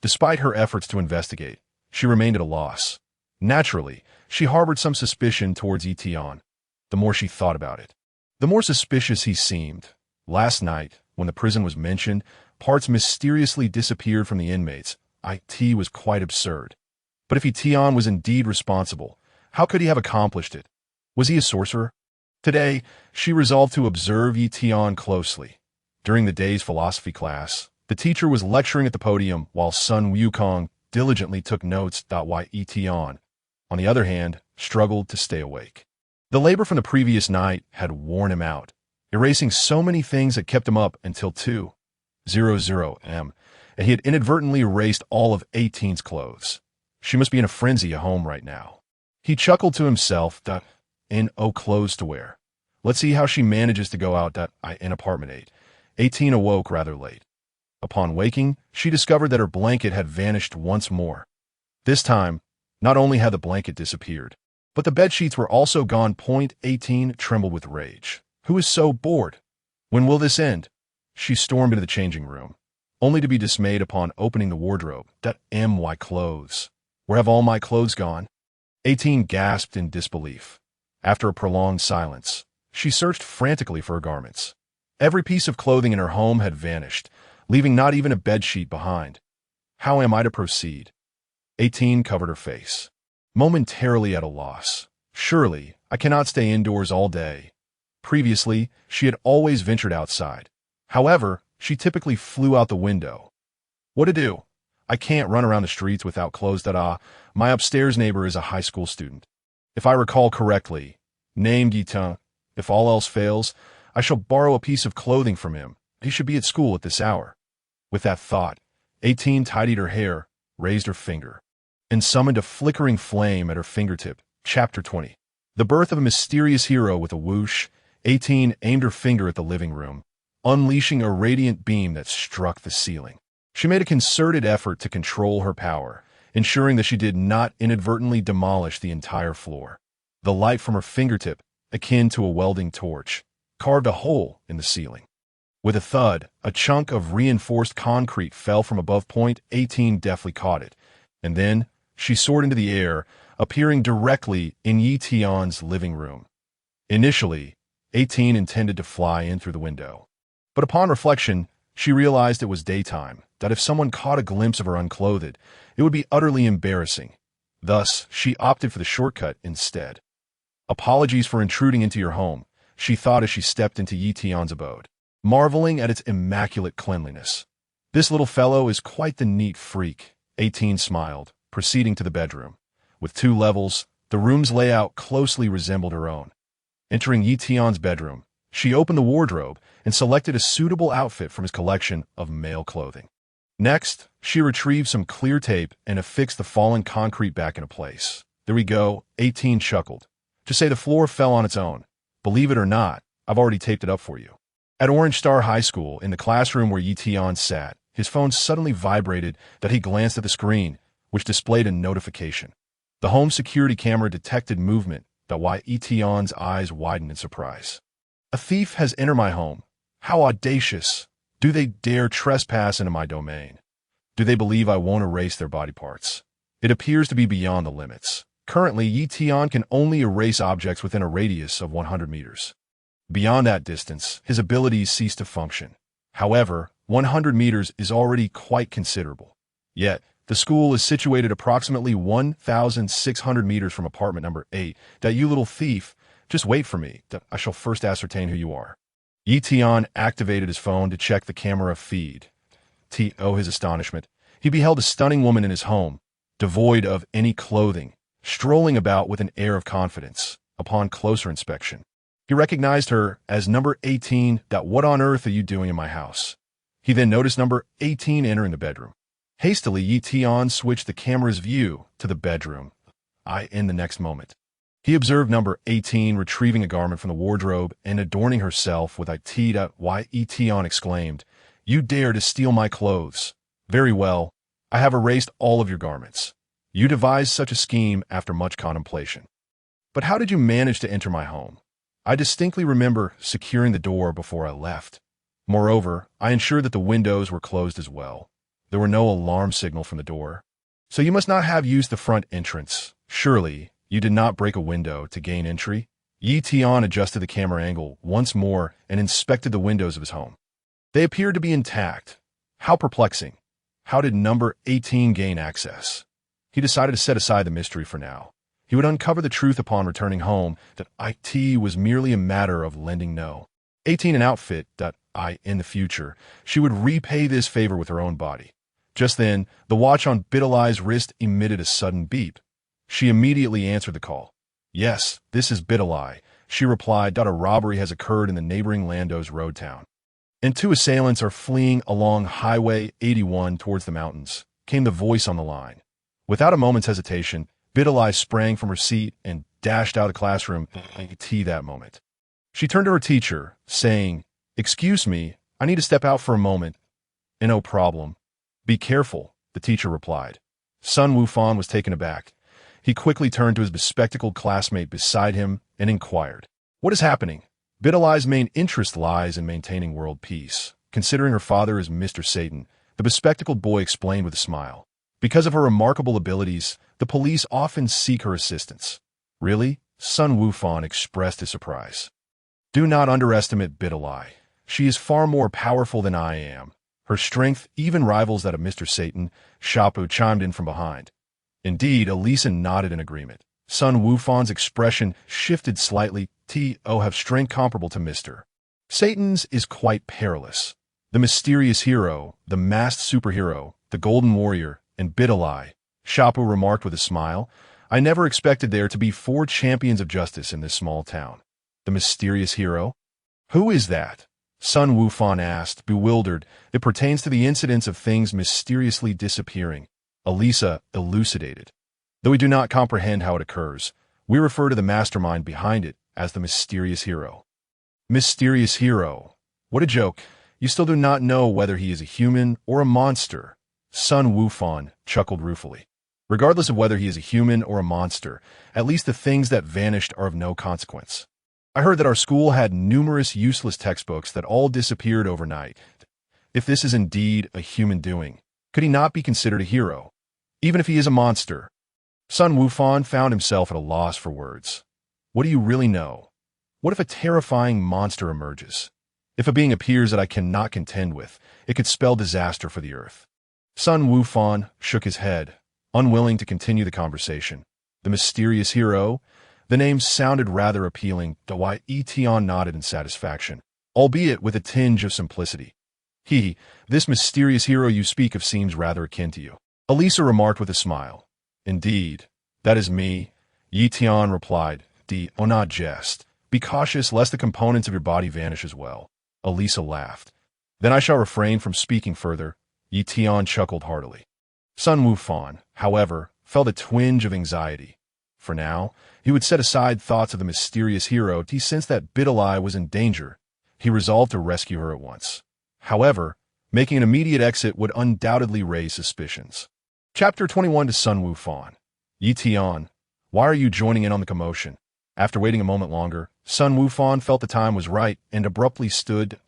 Despite her efforts to investigate, she remained at a loss. Naturally, she harbored some suspicion towards Ye Tian. The more she thought about it, the more suspicious he seemed. Last night, when the prison was mentioned, parts mysteriously disappeared from the inmates. It was quite absurd. But if Ye Tian was indeed responsible, how could he have accomplished it? Was he a sorcerer? Today, she resolved to observe Ye Tian closely. During the day's philosophy class, the teacher was lecturing at the podium while Son Wukong diligently took notes. While Ye Tian, on the other hand, struggled to stay awake. The labor from the previous night had worn him out, erasing so many things that kept him up until 2:00 am, and he had inadvertently erased all of Ye Tian's clothes. She must be in a frenzy at home right now. He chuckled to himself. Clothes to wear. Let's see how she manages to go out. In apartment 8. Ye Tian awoke rather late. Upon waking, she discovered that her blanket had vanished once more. This time, not only had the blanket disappeared, but the bedsheets were also gone. Ye Tian trembled with rage. Who is so bored? When will this end? She stormed into the changing room, only to be dismayed upon opening the wardrobe. My clothes. Where have all my clothes gone? Ye Tian gasped in disbelief. After a prolonged silence, she searched frantically for her garments. Every piece of clothing in her home had vanished, leaving not even a bedsheet behind. How am I to proceed? Ye Tian covered her face, momentarily at a loss. Surely, I cannot stay indoors all day. Previously, she had always ventured outside. However, she typically flew out the window. What to do? I can't run around the streets without clothes. My upstairs neighbor is a high school student. If I recall correctly, named Ye Tian. If all else fails, I shall borrow a piece of clothing from him. He should be at school at this hour. With that thought, Ye Tian tidied her hair, raised her finger, and summoned a flickering flame at her fingertip. Chapter 20. The birth of a mysterious hero. With a whoosh, Ye Tian aimed her finger at the living room, unleashing a radiant beam that struck the ceiling. She made a concerted effort to control her power, ensuring that she did not inadvertently demolish the entire floor. The light from her fingertip, akin to a welding torch, carved a hole in the ceiling. With a thud, a chunk of reinforced concrete fell from above. Ye Tian deftly caught it, and then she soared into the air, appearing directly in Ye Tian's living room. Initially, Ye Tian intended to fly in through the window, but upon reflection, she realized it was daytime, that if someone caught a glimpse of her unclothed, it would be utterly embarrassing. Thus, she opted for the shortcut instead. Apologies for intruding into your home, she thought as she stepped into Ye Tian's abode, marveling at its immaculate cleanliness. This little fellow is quite the neat freak, Ye Tian smiled, proceeding to the bedroom. With 2 levels, the room's layout closely resembled her own. Entering Ye Tian's bedroom, she opened the wardrobe and selected a suitable outfit from his collection of male clothing. Next, she retrieved some clear tape and affixed the fallen concrete back into place. There we go, Ye Tian chuckled. To say the floor fell on its own. Believe it or not, I've already taped it up for you. At Orange Star High School, in the classroom where Ye Tian sat, his phone suddenly vibrated that he glanced at the screen, which displayed a notification. The home security camera detected movement. Why Ye Tian's eyes widened in surprise. A thief has entered my home. How audacious! Do they dare trespass into my domain? Do they believe I won't erase their body parts? It appears to be beyond the limits. Currently, Ye Tian can only erase objects within a radius of 100 meters. Beyond that distance, his abilities cease to function. However, 100 meters is already quite considerable. Yet, The school is situated approximately 1,600 meters from apartment number 8. That you little thief, just wait for me. I shall first ascertain who you are. Ye Tian activated his phone to check the camera feed. To his astonishment, he beheld a stunning woman in his home, devoid of any clothing, strolling about with an air of confidence. Upon closer inspection, he recognized her as number 18. What on earth are you doing in my house? He then noticed number 18 entering the bedroom. Hastily, Ye Tian switched the camera's view to the bedroom. In the next moment, he observed number 18 retrieving a garment from the wardrobe and adorning herself with it. Ye Tian exclaimed, "You dare to steal my clothes? Very well, I have erased all of your garments. You devised such a scheme after much contemplation. But how did you manage to enter my home? I distinctly remember securing the door before I left. Moreover, I ensured that the windows were closed as well. There were no alarm signal from the door. So you must not have used the front entrance. Surely, you did not break a window to gain entry?" Ye Tian adjusted the camera angle once more and inspected the windows of his home. They appeared to be intact. How perplexing. How did number 18 gain access? He decided to set aside the mystery for now. He would uncover the truth upon returning home, that it was merely a matter of lending 18 an outfit. In the future, she would repay this favor with her own body. Just then, the watch on Videl's wrist emitted a sudden beep. She immediately answered the call. "Yes, this is Videl," she replied. "A robbery has occurred in the neighboring Landos road town, and 2 assailants are fleeing along Highway 81 towards the mountains," came the voice on the line. Without a moment's hesitation, Videl sprang from her seat and dashed out of the classroom that moment. She turned to her teacher, saying, "Excuse me, I need to step out for a moment." "No problem. Be careful," the teacher replied. Sun Wukong was taken aback. He quickly turned to his bespectacled classmate beside him and inquired, "What is happening?" Videl's main interest lies in maintaining world peace. Considering her father as Mr. Satan, the bespectacled boy explained with a smile. Because of her remarkable abilities, the police often seek her assistance. "Really?" Sun Wukong expressed his surprise. "Do not underestimate Videl. She is far more powerful than I am. Her strength even rivals that of Mr. Satan," Shapu chimed in from behind. Indeed, Elisa nodded in agreement. Sun Wukong's expression shifted slightly. Have strength comparable to Mr. Satan's is quite perilous. The mysterious hero, the masked superhero, the golden warrior, and Videl, Shapu remarked with a smile. "I never expected there to be 4 champions of justice in this small town." "The mysterious hero? Who is that?" Sun Wukong asked, bewildered. "It pertains to the incidents of things mysteriously disappearing," Elisa elucidated. "Though we do not comprehend how it occurs, we refer to the mastermind behind it as the mysterious hero." "Mysterious hero? What a joke. You still do not know whether he is a human or a monster." Sun Wukong chuckled ruefully. "Regardless of whether he is a human or a monster, at least the things that vanished are of no consequence. I heard that our school had numerous useless textbooks that all disappeared overnight. If this is indeed a human doing, could he not be considered a hero, even if he is a monster?" Sun Wukong found himself at a loss for words. What do you really know? What if a terrifying monster emerges? If a being appears that I cannot contend with, it could spell disaster for the earth. Sun Wukong shook his head, unwilling to continue the conversation. The mysterious hero? The name sounded rather appealing, though Ye Tian nodded in satisfaction, albeit with a tinge of simplicity. This mysterious hero you speak of seems rather akin to you," Elisa remarked with a smile. "Indeed, that is me," Ye Tian replied. Not jest. Be cautious lest the components of your body vanish as well." Elisa laughed. "Then I shall refrain from speaking further." Ye Tian chuckled heartily. Sun Wukong, however, felt a twinge of anxiety. For now, he would set aside thoughts of the mysterious hero. He sensed that Videl was in danger. He resolved to rescue her at once. However, making an immediate exit would undoubtedly raise suspicions. Chapter 21 to Sun Wukong. Ye Tian, why are you joining in on the commotion? After waiting a moment longer, Sun Wukong felt the time was right and abruptly stood.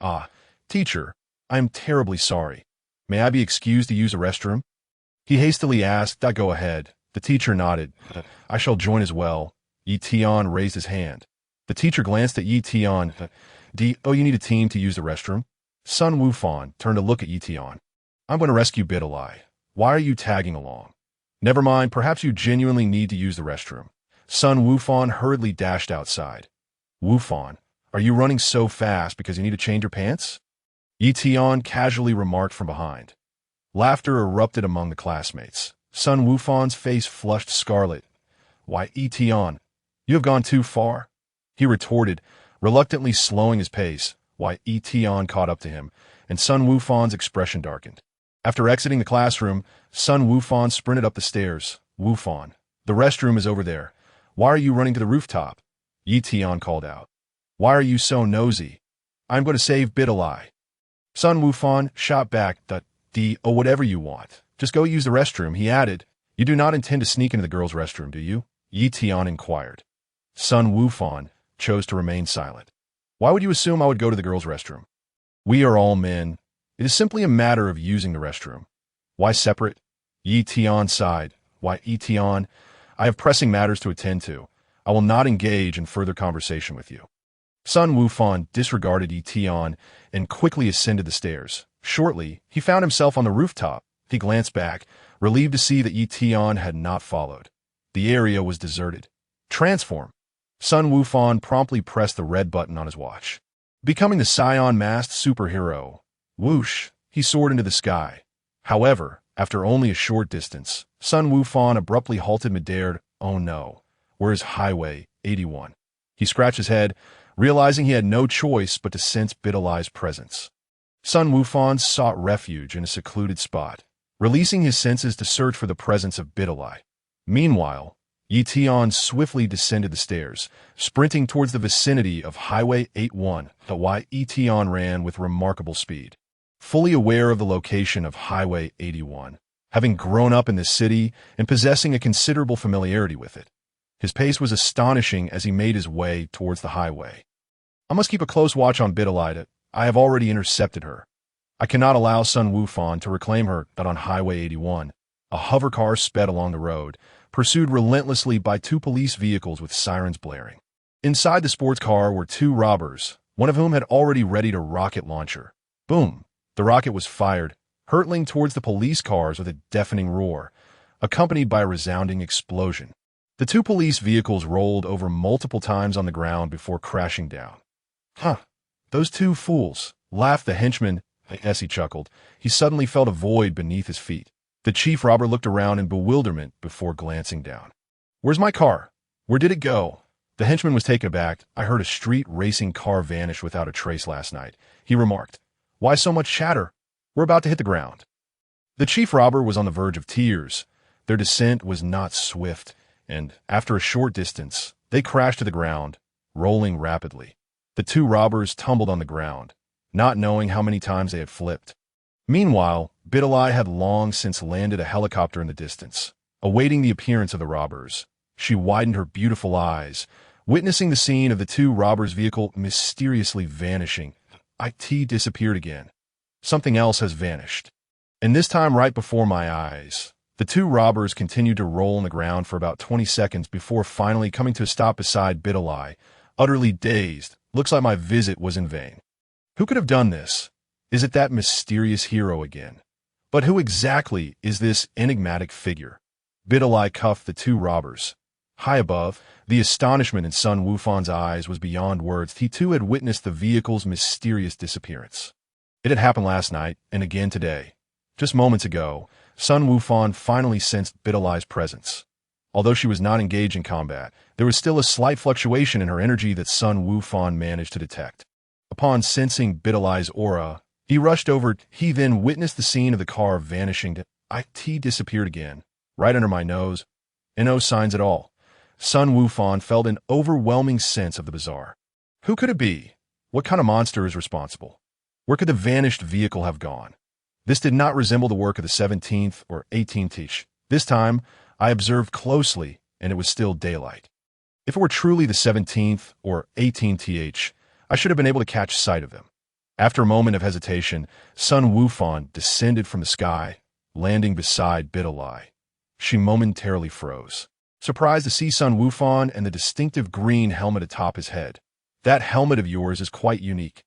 Teacher, I am terribly sorry. May I be excused to use a restroom?" He hastily asked. "Go ahead." The teacher nodded. "I shall join as well." Ye Tian raised his hand. The teacher glanced at Ye Tian. You need a team to use the restroom?" Sun Wukong turned to look at Ye Tian. "I'm going to rescue Videl. Why are you tagging along? Never mind, perhaps you genuinely need to use the restroom. Sun Wufan hurriedly dashed outside. Wufan, are you running so fast because you need to change your pants? Ye Tian casually remarked from behind. Laughter erupted among the classmates. Sun Wufan's face flushed scarlet. Why, Ye Tian, you have gone too far, he retorted, reluctantly slowing his pace. Why, Ye Tian caught up to him, and Sun Wufan's expression darkened. After exiting the classroom, Sun Wufan sprinted up the stairs. Wufan, the restroom is over there. Why are you running to the rooftop? Ye Tian called out. Why are you so nosy? I'm going to save Videl. Sun Wufan shot back, oh, whatever you want. Just go use the restroom, he added. You do not intend to sneak into the girls' restroom, do you? Ye Tian inquired. Sun Wufan chose to remain silent. Why would you assume I would go to the girls' restroom? We are all men. It is simply a matter of using the restroom. Why separate? Ye Tian sighed. Why, Ye Tian, I have pressing matters to attend to. I will not engage in further conversation with you. Sun Wufan disregarded Ye Tian and quickly ascended the stairs. Shortly, he found himself on the rooftop. He glanced back, relieved to see that Ye Tian had not followed. The area was deserted. Transform. Sun Wufan promptly pressed the red button on his watch. Becoming the Scion-masked superhero. Whoosh, he soared into the sky. However, after only a short distance, Sun Wufan abruptly halted midair. Oh no, where is Highway 81? He scratched his head, realizing he had no choice but to sense Videl's presence. Sun Wufan sought refuge in a secluded spot, releasing his senses to search for the presence of Videl. Meanwhile, Ye Tian swiftly descended the stairs, sprinting towards the vicinity of Highway 81. Ye Tian ran with remarkable speed. Fully aware of the location of Highway 81, having grown up in this city and possessing a considerable familiarity with it, his pace was astonishing as he made his way towards the highway. I must keep a close watch on Videl. I have already intercepted her. I cannot allow Sun Wufan to reclaim her. On Highway 81, a hover car sped along the road, pursued relentlessly by two police vehicles with sirens blaring. Inside the sports car were two robbers, one of whom had already readied a rocket launcher. Boom! The rocket was fired, hurtling towards the police cars with a deafening roar, accompanied by a resounding explosion. The two police vehicles rolled over multiple times on the ground before crashing down. Huh, those two fools, laughed the henchman. As he chuckled, he suddenly felt a void beneath his feet. The chief robber looked around in bewilderment before glancing down. Where's my car? Where did it go? The henchman was taken aback. I heard a street racing car vanish without a trace last night, he remarked. Why so much chatter? We're about to hit the ground. The chief robber was on the verge of tears. Their descent was not swift, and after a short distance, they crashed to the ground, rolling rapidly. The two robbers tumbled on the ground, not knowing how many times they had flipped. Meanwhile, Videl had long since landed a helicopter in the distance, awaiting the appearance of the robbers. She widened her beautiful eyes, witnessing the scene of the two robbers' vehicle mysteriously vanishing. It disappeared again. Something else has vanished. And this time right before my eyes. The two robbers continued to roll on the ground for about 20 seconds before finally coming to a stop beside Videl. Utterly dazed, looks like my visit was in vain. Who could have done this? Is it that mysterious hero again? But who exactly is this enigmatic figure? Videl cuffed the two robbers. High above, the astonishment in Sun Wufan's eyes was beyond words. He too had witnessed the vehicle's mysterious disappearance. It had happened last night, and again today. Just moments ago, Sun Wufan finally sensed Videl's presence. Although she was not engaged in combat, there was still a slight fluctuation in her energy that Sun Wufan managed to detect. Upon sensing Videl's aura, he rushed over. He then witnessed the scene of the car vanishing. It disappeared again, right under my nose, and no signs at all. Sun Wufan felt an overwhelming sense of the bizarre. Who could it be? What kind of monster is responsible? Where could the vanished vehicle have gone? This did not resemble the work of the 17th or 18th. This time, I observed closely, and it was still daylight. If it were truly the 17th or 18th, I should have been able to catch sight of them. After a moment of hesitation, Sun Wufan descended from the sky, landing beside Videl. She momentarily froze, surprised to see Sun Wufan and the distinctive green helmet atop his head. That helmet of yours is quite unique.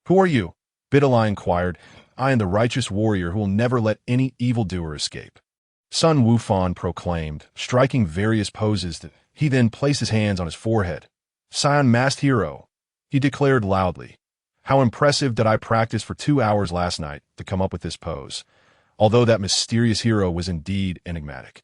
Who are you? Videl inquired. I am the righteous warrior who will never let any evildoer escape. Sun Wukong proclaimed, striking various poses that he then placed his hands on his forehead. Scion masked hero, he declared loudly. How impressive did I practice for 2 hours last night to come up with this pose, although that mysterious hero was indeed enigmatic.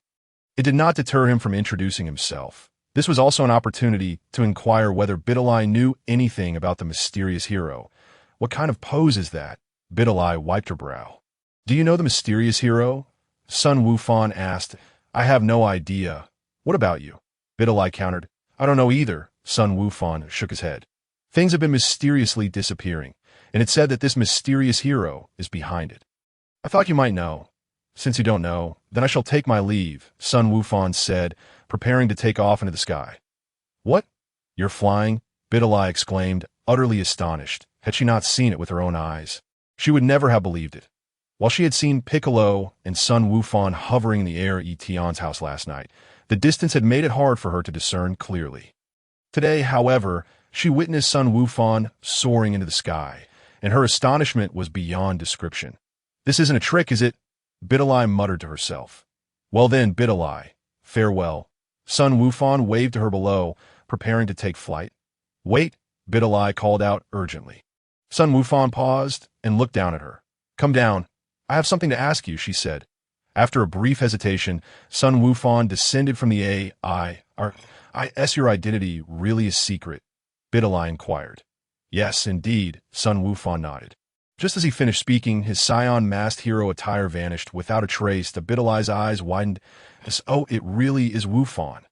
It did not deter him from introducing himself. This was also an opportunity to inquire whether Videl knew anything about the mysterious hero. What kind of pose is that? Videl wiped her brow. Do you know the mysterious hero? Sun Wukong asked. I have no idea. What about you? Videl countered. I don't know either. Sun Wukong shook his head. Things have been mysteriously disappearing, and it's said that this mysterious hero is behind it. I thought you might know. Since you don't know, then I shall take my leave, Sun Wukong said, preparing to take off into the sky. What? You're flying? Videl exclaimed, utterly astonished. Had she not seen it with her own eyes, she would never have believed it. While she had seen Piccolo and Sun Wukong hovering in the air at Ye Tian's house last night, the distance had made it hard for her to discern clearly. Today, however, she witnessed Sun Wukong soaring into the sky, and her astonishment was beyond description. This isn't a trick, is it? Videl muttered to herself. Well then, Videl, farewell. Sun Wukong waved to her below, preparing to take flight. Wait, Videl called out urgently. Sun Wukong paused and looked down at her. Come down. I have something to ask you, she said. After a brief hesitation, Sun Wukong descended from the Is your identity really a secret? Videl inquired. Yes, indeed, Sun Wukong nodded. Just as he finished speaking, his scion masked hero attire vanished without a trace. The Videl's eyes widened as, oh, it really is Wukong.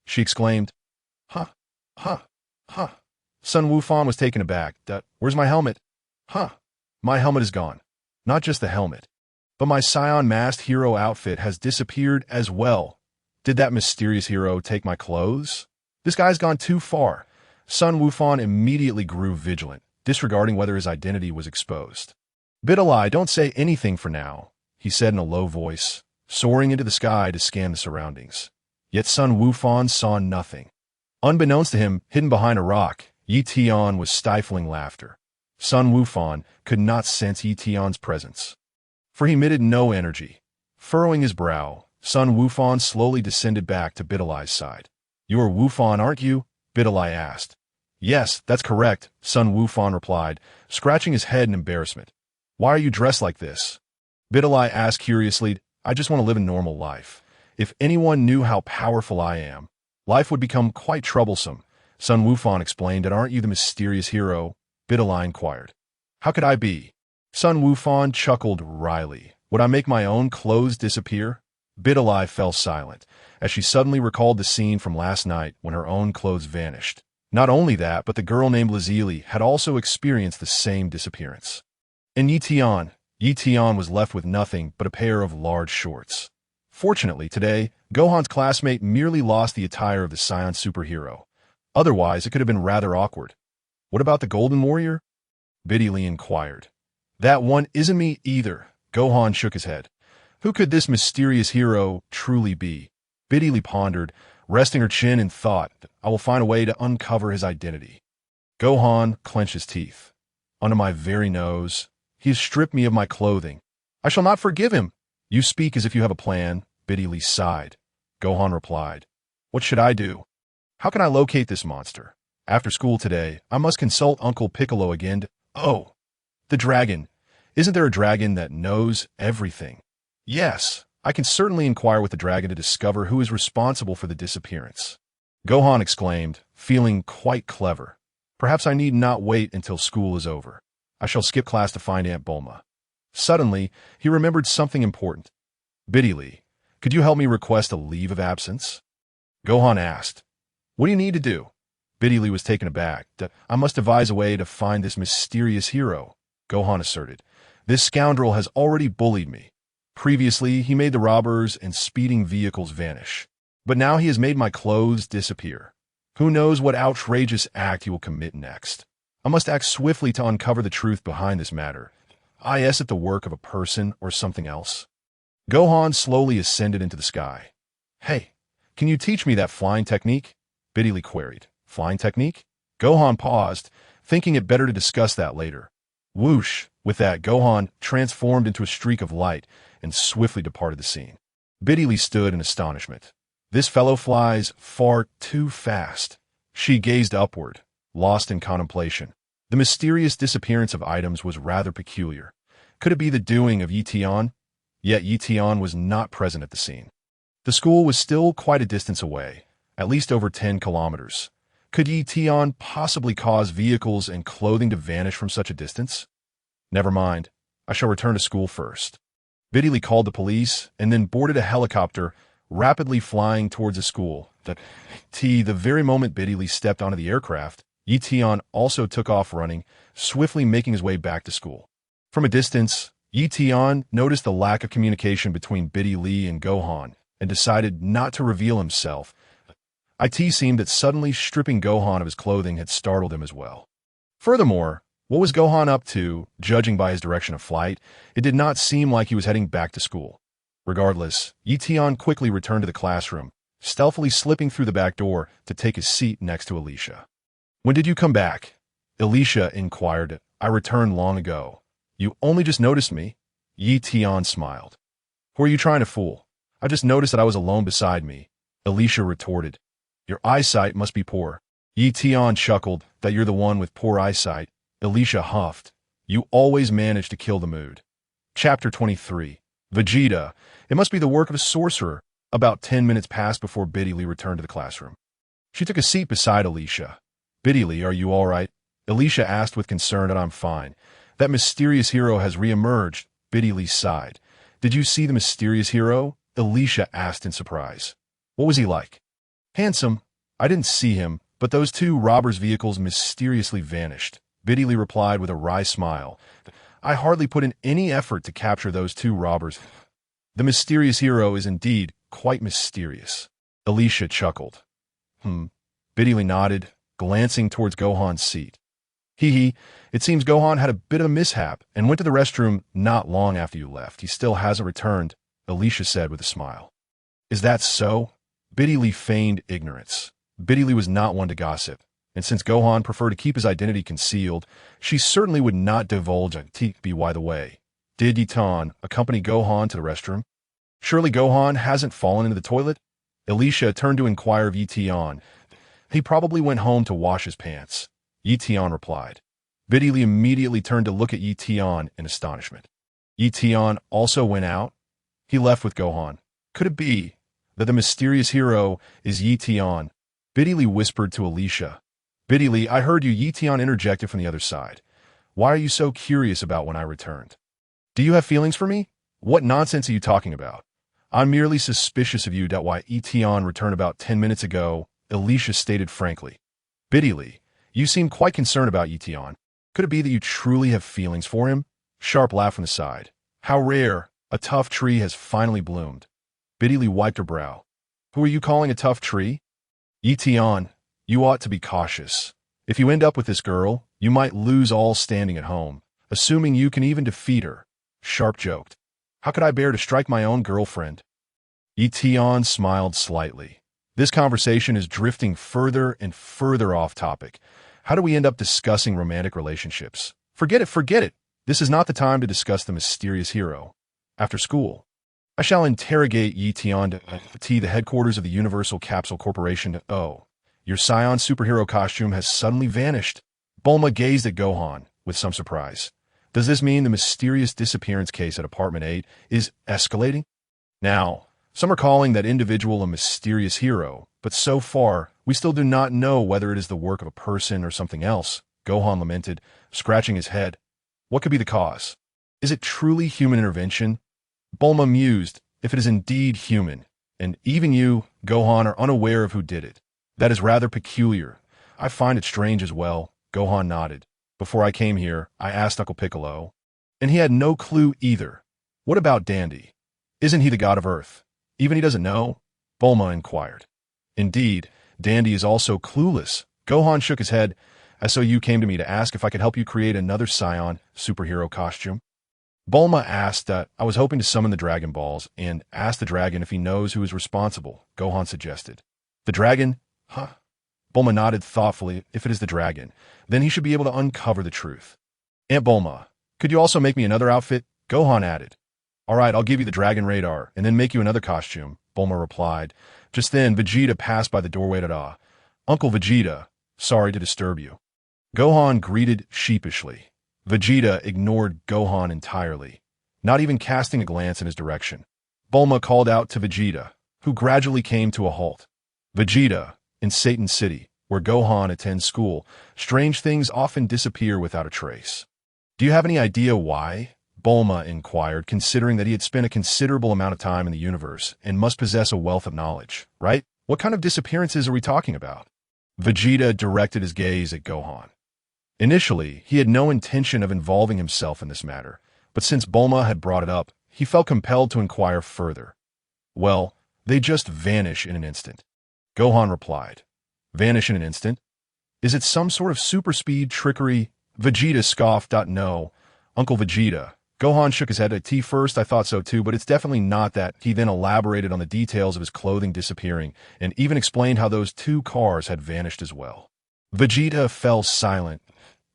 She exclaimed, Huh. Sun Wukong was taken aback. Where's my helmet? Huh. My helmet is gone. Not just the helmet, but my scion masked hero outfit has disappeared as well. Did that mysterious hero take my clothes? This guy's gone too far. Sun Wukong immediately grew vigilant, disregarding whether his identity was exposed. Videl, don't say anything for now, he said in a low voice, soaring into the sky to scan the surroundings. Yet Sun Wukong saw nothing. Unbeknownst to him, hidden behind a rock, Ye Tian was stifling laughter. Sun Wukong could not sense Ye Tian's presence, for he emitted no energy. Furrowing his brow, Sun Wukong slowly descended back to Videl's side. You're Wukong, aren't you? Videl asked. Yes, that's correct, Sun Wukong replied, scratching his head in embarrassment. Why are you dressed like this? Videl asked curiously. I just want to live a normal life. If anyone knew how powerful I am, life would become quite troublesome. Sun Wukong explained. And aren't you the mysterious hero? Videl inquired. How could I be? Sun Wukong chuckled wryly. Would I make my own clothes disappear? Videl fell silent, as she suddenly recalled the scene from last night when her own clothes vanished. Not only that, but the girl named Lazili had also experienced the same disappearance. And Ye Tian was left with nothing but a pair of large shorts. Fortunately, today, Gohan's classmate merely lost the attire of the Scion superhero. Otherwise, it could have been rather awkward. What about the Golden Warrior? Videl inquired. That one isn't me either. Gohan shook his head. Who could this mysterious hero truly be? Videl pondered, resting her chin in thought that I will find a way to uncover his identity. Gohan clenched his teeth. Under my very nose, he has stripped me of my clothing. I shall not forgive him. You speak as if you have a plan, Videl sighed. Gohan replied. What should I do? How can I locate this monster? After school today, I must consult Uncle Piccolo again. Oh, the dragon. Isn't there a dragon that knows everything? Yes, I can certainly inquire with the dragon to discover who is responsible for the disappearance. Gohan exclaimed, feeling quite clever. Perhaps I need not wait until school is over. I shall skip class to find Aunt Bulma. Suddenly, he remembered something important. Videl, could you help me request a leave of absence? Gohan asked. What do you need to do? Videl was taken aback. I must devise a way to find this mysterious hero, Gohan asserted. This scoundrel has already bullied me. Previously, he made the robbers and speeding vehicles vanish. But now he has made my clothes disappear. Who knows what outrageous act he will commit next? I must act swiftly to uncover the truth behind this matter. Is it the work of a person or something else? Gohan slowly ascended into the sky. Hey, can you teach me that flying technique? Videl queried. Flying technique? Gohan paused, thinking it better to discuss that later. Whoosh, With that, Gohan transformed into a streak of light and swiftly departed the scene. Videl stood in astonishment. This fellow flies far too fast. She gazed upward, lost in contemplation. The mysterious disappearance of items was rather peculiar. Could it be the doing of Ye Tian? Yet Ye Tian was not present at the scene. The school was still quite a distance away, at least over 10 kilometers. Could Ye Tian possibly cause vehicles and clothing to vanish from such a distance? Never mind. I shall return to school first. Videl called the police and then boarded a helicopter, rapidly flying towards the school. The very moment Videl stepped onto the aircraft, Ye Tian also took off running, swiftly making his way back to school. From a distance, Ye Tian noticed the lack of communication between Videl and Gohan and decided not to reveal himself. It seemed that suddenly stripping Gohan of his clothing had startled him as well. Furthermore, what was Gohan up to, judging by his direction of flight? It did not seem like he was heading back to school. Regardless, Ye Tian quickly returned to the classroom, stealthily slipping through the back door to take his seat next to Alicia. "When did you come back?" Alicia inquired. "I returned long ago." "You only just noticed me?" Ye Tian smiled. "Who are you trying to fool? I just noticed that I was alone beside me." Alicia retorted. "Your eyesight must be poor." Ye Tian chuckled. "That you're the one with poor eyesight." Alicia huffed. "You always manage to kill the mood." Chapter 23. Vegeta. It must be the work of a sorcerer. About 10 minutes passed before Videl returned to the classroom. She took a seat beside Alicia. "Videl, are you all right?" Alicia asked with concern. "I'm fine. That mysterious hero has re-emerged." Videl sighed. "Did you see the mysterious hero?" Alicia asked in surprise. "What was he like?" "Handsome. I didn't see him, but those two robbers' vehicles mysteriously vanished." Videl replied with a wry smile. "I hardly put in any effort to capture those two robbers." "The mysterious hero is indeed quite mysterious." Alicia chuckled. Videl nodded, glancing towards Gohan's seat. It seems Gohan had a bit of a mishap and went to the restroom not long after you left. He still hasn't returned," Alicia said with a smile. "Is that so?" Videl feigned ignorance. Videl was not one to gossip, and since Gohan preferred to keep his identity concealed, she certainly would not divulge it. By the way, did Ye Tian accompany Gohan to the restroom? "Surely Gohan hasn't fallen into the toilet?" Alicia turned to inquire of Ye Tian. "He probably went home to wash his pants," Ye Tian replied. Videl immediately turned to look at Ye Tian in astonishment. Ye Tian also went out? He left with Gohan. Could it be that the mysterious hero is Ye Tian? Videl whispered to Alicia. "Videl, I heard you," Ye Tian interjected from the other side. "Why are you so curious about when I returned? Do you have feelings for me? What nonsense are you talking about? I'm merely suspicious of you." Why Ye Tian returned about 10 minutes ago, Alicia stated frankly. "Videl, you seem quite concerned about Ye Tian. Could it be that you truly have feelings for him?" Sharp laughed from the side. "How rare! A tough tree has finally bloomed." Videl wiped her brow. "Who are you calling a tough tree?" "Ye Tian, you ought to be cautious. If you end up with this girl, you might lose all standing at home, assuming you can even defeat her." Sharp joked. "How could I bear to strike my own girlfriend?" Ye Tian smiled slightly. "This conversation is drifting further and further off topic. How do we end up discussing romantic relationships? Forget it. This is not the time to discuss the mysterious hero. After school, I shall interrogate Ye Tian to the headquarters of the Universal Capsule Corporation. Oh, your Scion superhero costume has suddenly vanished." Bulma gazed at Gohan with some surprise. Does this mean the mysterious disappearance case at Apartment 8 is escalating? Now, some are calling that individual a mysterious hero, but so far, we still do not know whether it is the work of a person or something else, Gohan lamented, scratching his head. What could be the cause? Is it truly human intervention? Bulma mused. If it is indeed human, and even you, Gohan, are unaware of who did it, that is rather peculiar. I find it strange as well. Gohan nodded. Before I came here, I asked Uncle Piccolo, and he had no clue either. What about Dandy? Isn't he the god of Earth? Even he doesn't know? Bulma inquired. Indeed, Dandy is also clueless. Gohan shook his head. So you came to me to ask if I could help you create another Scion superhero costume? Bulma asked that I was hoping to summon the Dragon Balls and ask the dragon if he knows who is responsible, Gohan suggested. The dragon? Huh? Bulma nodded thoughtfully. If it is the dragon, then he should be able to uncover the truth. Aunt Bulma, Could you also make me another outfit? Gohan added. All right, I'll give you the dragon radar, and then make you another costume, Bulma replied. Just then, Vegeta passed by the doorway. Uncle Vegeta, sorry to disturb you. Gohan greeted sheepishly. Vegeta ignored Gohan entirely, not even casting a glance in his direction. Bulma called out to Vegeta, who gradually came to a halt. Vegeta, in Satan City, where Gohan attends school, strange things often disappear without a trace. Do you have any idea why? Bulma inquired, considering that he had spent a considerable amount of time in the universe and must possess a wealth of knowledge, right? What kind of disappearances are we talking about? Vegeta directed his gaze at Gohan. Initially, he had no intention of involving himself in this matter, but since Bulma had brought it up, he felt compelled to inquire further. Well, they just vanish in an instant. Gohan replied. Vanish in an instant? Is it some sort of super speed trickery? Vegeta scoffed. No, Uncle Vegeta. Gohan shook his head. At first I thought so too, but it's definitely not that. He then elaborated on the details of his clothing disappearing, and even explained how those 2 cars had vanished as well. Vegeta fell silent.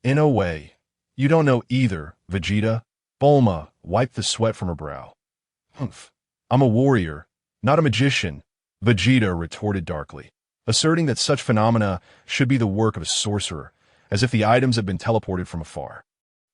In a way. You don't know either, Vegeta. Bulma wiped the sweat from her brow. Humph. I'm a warrior, not a magician, Vegeta retorted darkly, asserting that such phenomena should be the work of a sorcerer, as if the items had been teleported from afar.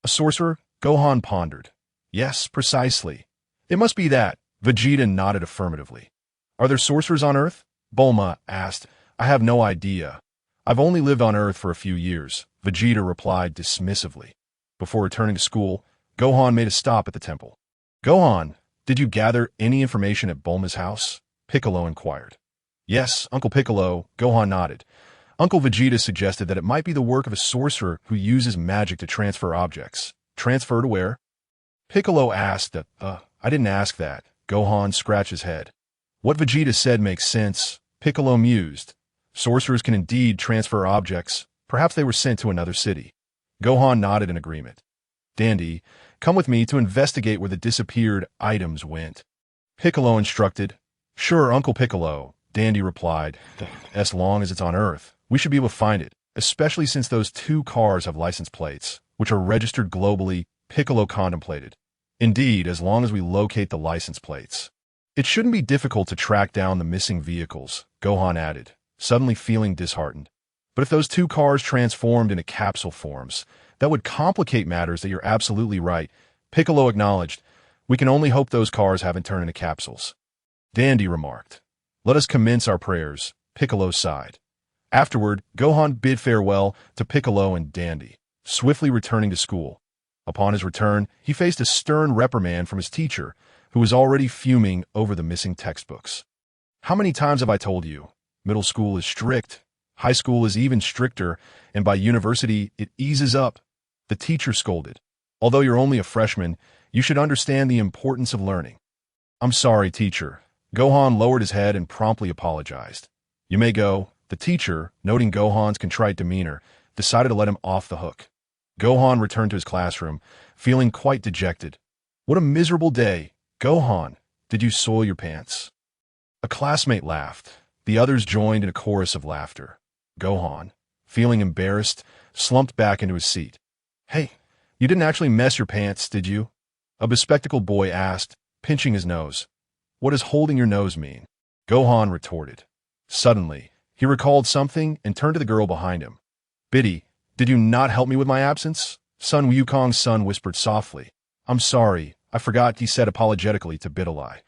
A sorcerer? Gohan pondered. Yes, precisely. It must be that. Vegeta nodded affirmatively. Are there sorcerers on Earth? Bulma asked. I have no idea. I've only lived on Earth for a few years, Vegeta replied dismissively. Before returning to school, Gohan made a stop at the temple. Gohan, did you gather any information at Bulma's house? Piccolo inquired. Yes, Uncle Piccolo, Gohan nodded. Uncle Vegeta suggested that it might be the work of a sorcerer who uses magic to transfer objects. Transfer to where? Piccolo asked. I didn't ask that. Gohan scratched his head. What Vegeta said makes sense, Piccolo mused. Sorcerers can indeed transfer objects. Perhaps they were sent to another city. Gohan nodded in agreement. Dandy, come with me to investigate where the disappeared items went. Piccolo instructed. Sure, Uncle Piccolo, Dandy replied. As long as it's on Earth, we should be able to find it, especially since those 2 cars have license plates, which are registered globally, Piccolo contemplated. Indeed, as long as we locate the license plates. It shouldn't be difficult to track down the missing vehicles, Gohan added, suddenly feeling disheartened. But if those 2 cars transformed into capsule forms, that would complicate matters. That you're absolutely right, Piccolo acknowledged. We can only hope those cars haven't turned into capsules. Dandy remarked. Let us commence our prayers, Piccolo sighed. Afterward, Gohan bid farewell to Piccolo and Dandy, swiftly returning to school. Upon his return, he faced a stern reprimand from his teacher, who was already fuming over the missing textbooks. How many times have I told you? Middle school is strict, high school is even stricter, and by university, it eases up. The teacher scolded. Although you're only a freshman, you should understand the importance of learning. I'm sorry, teacher. Gohan lowered his head and promptly apologized. You may go. The teacher, noting Gohan's contrite demeanor, decided to let him off the hook. Gohan returned to his classroom, feeling quite dejected. What a miserable day. Gohan, did you soil your pants? A classmate laughed. The others joined in a chorus of laughter. Gohan, feeling embarrassed, slumped back into his seat. Hey, you didn't actually mess your pants, did you? A bespectacled boy asked, pinching his nose. What does holding your nose mean? Gohan retorted. Suddenly, he recalled something and turned to the girl behind him. Biddy, did you not help me with my absence? Son Wukong's son whispered softly. I'm sorry, I forgot, he said apologetically to Videl.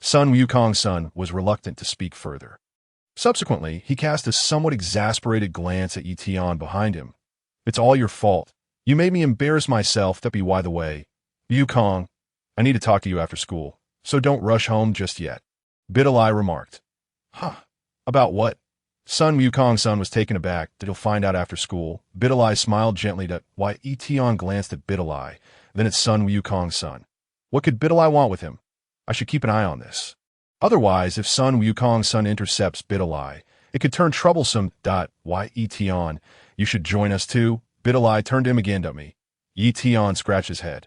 Son Wukong's son was reluctant to speak further. Subsequently, he cast a somewhat exasperated glance at Ye Tian behind him. It's all your fault. You made me embarrass myself. That be why the way. Wukong, I need to talk to you after school, so don't rush home just yet. Videl remarked. Huh, about what? Son Wukong's son was taken aback that he'll find out after school. Videl smiled gently to why Ye Tian glanced at Videl, then at Son Wukong's son. What could Videl want with him? I should keep an eye on this. Otherwise, if Son Wukong's son intercepts Videl, it could turn troublesome. Why Ye Tian, you should join us too. Videl turned to him again to me. Ye Tian scratched his head.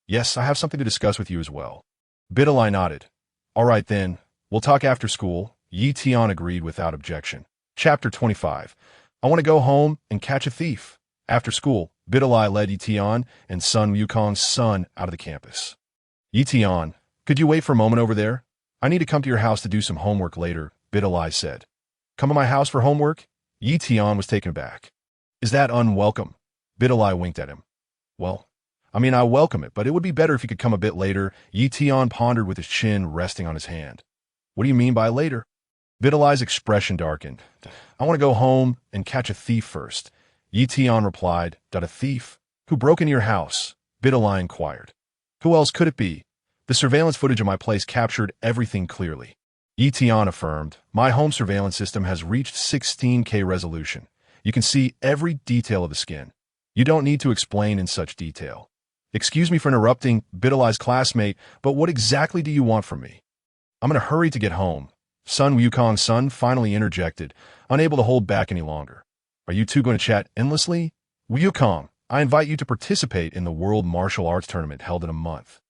Yes, I have something to discuss with you as well. Videl nodded. All right then, we'll talk after school. Ye Tian agreed without objection. Chapter 25. I want to go home and catch a thief. After school, Videl led Ye Tian and son Wukong's son out of the campus. Ye Tian, could you wait for a moment over there? I need to come to your house to do some homework later, Videl said. Come to my house for homework? Ye Tian was taken aback. Is that unwelcome? Videl winked at him. Well, I welcome it, but it would be better if you could come a bit later. Ye Tian pondered with his chin resting on his hand. What do you mean by later? Videl's expression darkened. I want to go home and catch a thief first. Ye Tian replied. A thief? Who broke into your house? Videl inquired. Who else could it be? The surveillance footage of my place captured everything clearly. Ye Tian affirmed. My home surveillance system has reached 16K resolution. You can see every detail of the skin. You don't need to explain in such detail. Excuse me for interrupting, Videl's classmate, but what exactly do you want from me? I'm in a hurry to get home. Son Wukong's son finally interjected, unable to hold back any longer. Are you two going to chat endlessly? Wukong, I invite you to participate in the World Martial Arts Tournament held in a month.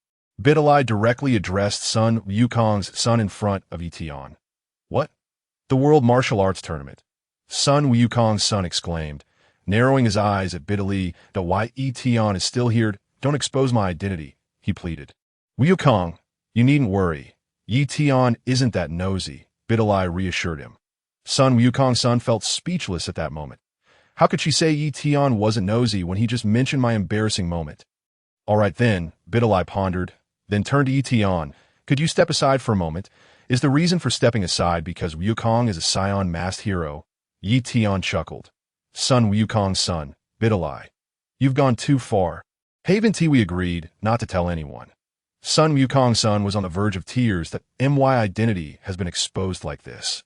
Videl directly addressed son Wukong's son in front of Ye Tian. What? The World Martial Arts Tournament? Son Wukong's son exclaimed, narrowing his eyes at Videl. Why Ye Tian is still here? Don't expose my identity, he pleaded. Wukong, you needn't worry. Ye Tian isn't that nosy, Videl reassured him. Son Wukong's son felt speechless at that moment. How could she say Ye Tian wasn't nosy when he just mentioned my embarrassing moment? All right then, Videl pondered, then turned to Ye Tian. Could you step aside for a moment? Is the reason for stepping aside because Wukong is a Scion masked hero? Ye Tian chuckled. Son Wukong's son, Videl. You've gone too far. Haven't we agreed not to tell anyone? Son Wukong's son was on the verge of tears that my identity has been exposed like this.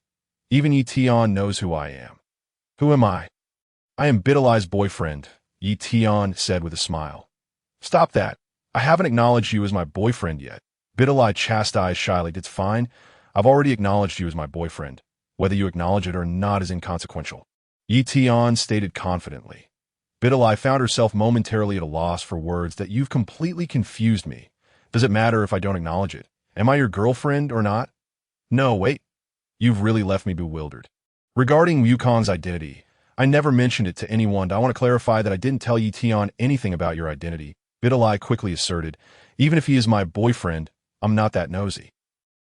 Even Ye Tian knows who I am. Who am I? I am Videl's boyfriend, Ye Tian said with a smile. Stop that. I haven't acknowledged you as my boyfriend yet. Videl chastised shyly. It's fine. I've already acknowledged you as my boyfriend. Whether you acknowledge it or not is inconsequential. Ye Tian stated confidently. Videl found herself momentarily at a loss for words. That you've completely confused me. Does it matter if I don't acknowledge it? Am I your girlfriend or not? No, wait. You've really left me bewildered. Regarding Wukong's identity, I never mentioned it to anyone. I want to clarify that I didn't tell Ye Tian anything about your identity. Videl quickly asserted. Even if he is my boyfriend, I'm not that nosy.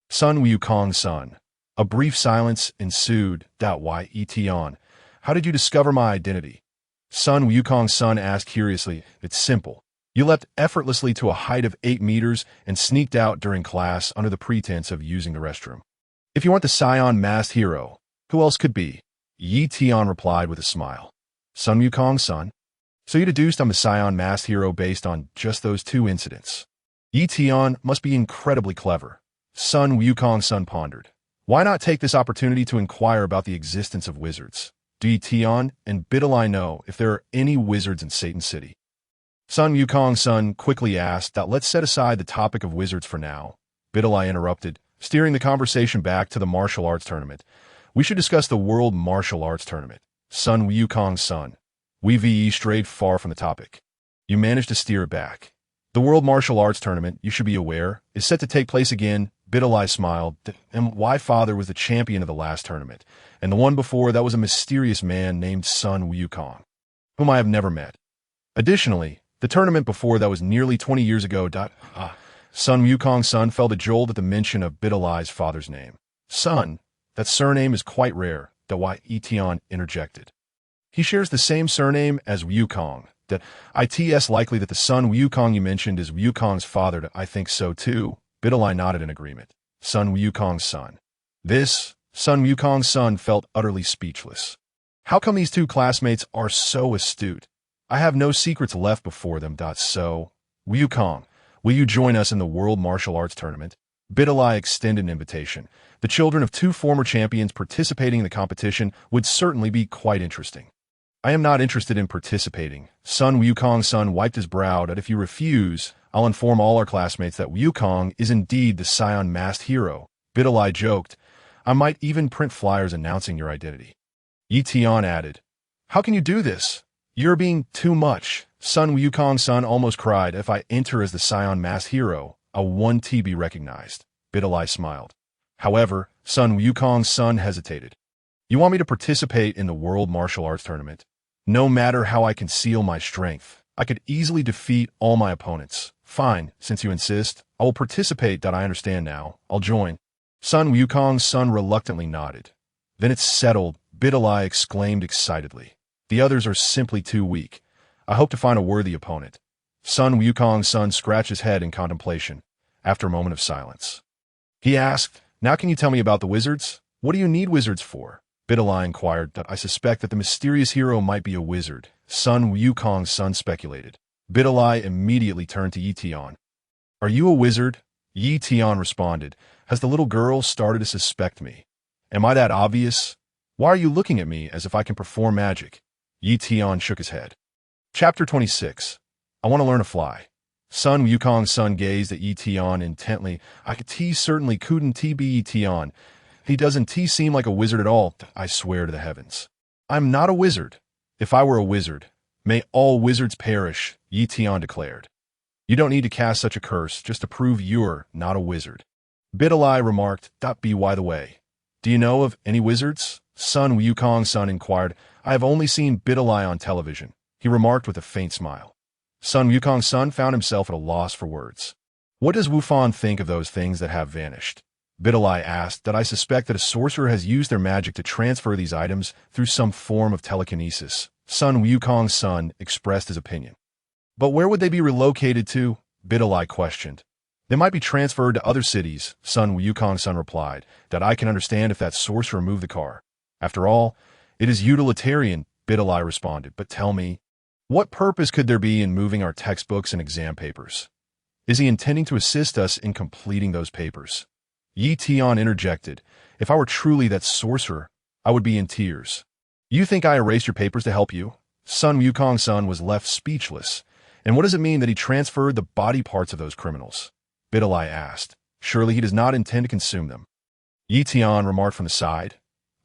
Son Wukong's son. A brief silence ensued. Why, Ye Tian? How did you discover my identity? Son Wukong's son asked curiously. It's simple. You leapt effortlessly to a height of 8 meters and sneaked out during class under the pretense of using the restroom. If you aren't the Scion masked hero, who else could be? Ye Tian replied with a smile. Son Wukong's son? So you deduced I'm the Scion masked hero based on just those 2 incidents. Ye Tian must be incredibly clever. Son Wukong's son pondered. Why not take this opportunity to inquire about the existence of wizards? Do Ye Tian and Videl know if there are any wizards in Satan City? Son Wukong's son quickly asked. Let's set aside the topic of wizards for now. Videl interrupted, steering the conversation back to the martial arts tournament. We should discuss the World Martial Arts Tournament. Son Wukong's son. We strayed far from the topic. You managed to steer it back. The World Martial Arts Tournament, you should be aware, is set to take place again. Videl smiled. And my father was the champion of the last tournament, and the one before that was a mysterious man named Son Wukong, whom I have never met. Additionally, the tournament before that was nearly 20 years ago. Son Wukong's son felt a jolt at the mention of Videl's father's name. Son, that surname is quite rare. Why Ye Tian interjected. He shares the same surname as Wukong. It's likely that the son Wukong you mentioned is Wukong's father. I think so too. Videl nodded in agreement. Son Wukong's son. This, Son Wukong's son felt utterly speechless. How come these 2 classmates are so astute? I have no secrets left before them. So, Wukong, will you join us in the World Martial Arts Tournament? Videl extended an invitation. The children of 2 former champions participating in the competition would certainly be quite interesting. I am not interested in participating. Son Wukong's son wiped his brow. If you refuse, I'll inform all our classmates that Wukong is indeed the Scion masked hero. Videl joked. I might even print flyers announcing your identity. Ye Tian added. How can you do this? You're being too much. Son Wukong's son almost cried. If I enter as the Scion masked hero, I'll 1T be recognized. Videl smiled. However, Son Wukong's son hesitated. You want me to participate in the World Martial Arts Tournament? No matter how I conceal my strength, I could easily defeat all my opponents. Fine, since you insist, I will participate. I understand now. I'll join. Wukong's son reluctantly nodded. Then it's settled, Videl exclaimed excitedly. The others are simply too weak. I hope to find a worthy opponent. Wukong's son scratched his head in contemplation. After a moment of silence, he asked, "Now can you tell me about the wizards? What do you need wizards for?" Videl inquired. "I suspect that the mysterious hero might be a wizard," Wukong's son speculated. Videl immediately turned to Ye Tian. "Are you a wizard?" Ye Tian responded. "Has the little girl started to suspect me? Am I that obvious? Why are you looking at me as if I can perform magic?" Ye Tian shook his head. Chapter 26. I want to learn to fly. Wukong's son gazed at Ye Tian intently. Certainly couldn't be Ye Tian. He doesn't seem like a wizard at all. I swear to the heavens. I'm not a wizard. If I were a wizard, may all wizards perish, Ye Tian declared. You don't need to cast such a curse just to prove you're not a wizard. Videl remarked. By the way, do you know of any wizards? Wukong's son inquired. I have only seen Videl on television, he remarked with a faint smile. Wukong's son found himself at a loss for words. What does Wukong think of those things that have vanished? Videl asked. I suspect that a sorcerer has used their magic to transfer these items through some form of telekinesis. Wukong's son expressed his opinion. But where would they be relocated to? Videl questioned. They might be transferred to other cities, Wukong's son replied. I can understand if that sorcerer moved the car. After all, it is utilitarian, Videl responded. But tell me, what purpose could there be in moving our textbooks and exam papers? Is he intending to assist us in completing those papers? Ye Tian interjected. If I were truly that sorcerer, I would be in tears. You think I erased your papers to help you? Wukong's son was left speechless. And what does it mean that he transferred the body parts of those criminals? Videl asked. Surely he does not intend to consume them. Ye Tian remarked from the side.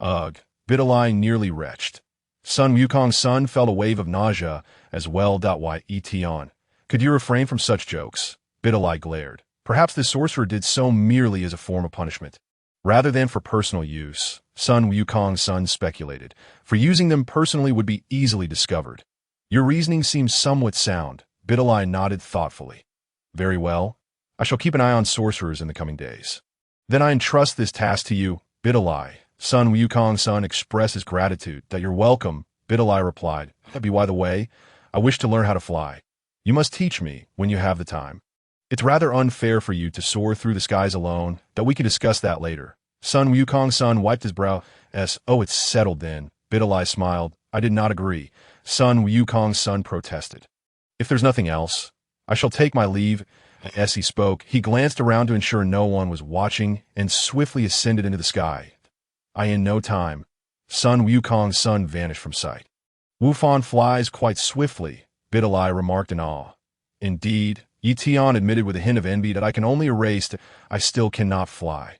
Ugh, Videl nearly retched. Wukong's son felt a wave of nausea as well. Why, Ye Tian, could you refrain from such jokes? Videl glared. Perhaps the sorcerer did so merely as a form of punishment, rather than for personal use. Wukong's son speculated. For using them personally would be easily discovered. Your reasoning seems somewhat sound. Videl nodded thoughtfully. Very well. I shall keep an eye on sorcerers in the coming days. Then I entrust this task to you, Videl. Wukong's son expressed his gratitude. You're welcome, Videl replied. By the way, I wish to learn how to fly. You must teach me when you have the time. It's rather unfair for you to soar through the skies alone. We can discuss that later. Wukong's son wiped his brow. Oh, it's settled then. Videl smiled. I did not agree. Wukong's son protested. If there's nothing else, I shall take my leave. As he spoke, he glanced around to ensure no one was watching and swiftly ascended into the sky. In no time, Wukong's son vanished from sight. Wukong flies quite swiftly, Videl remarked in awe. Indeed, Ye Tian admitted with a hint of envy. I can only erase. I still cannot fly.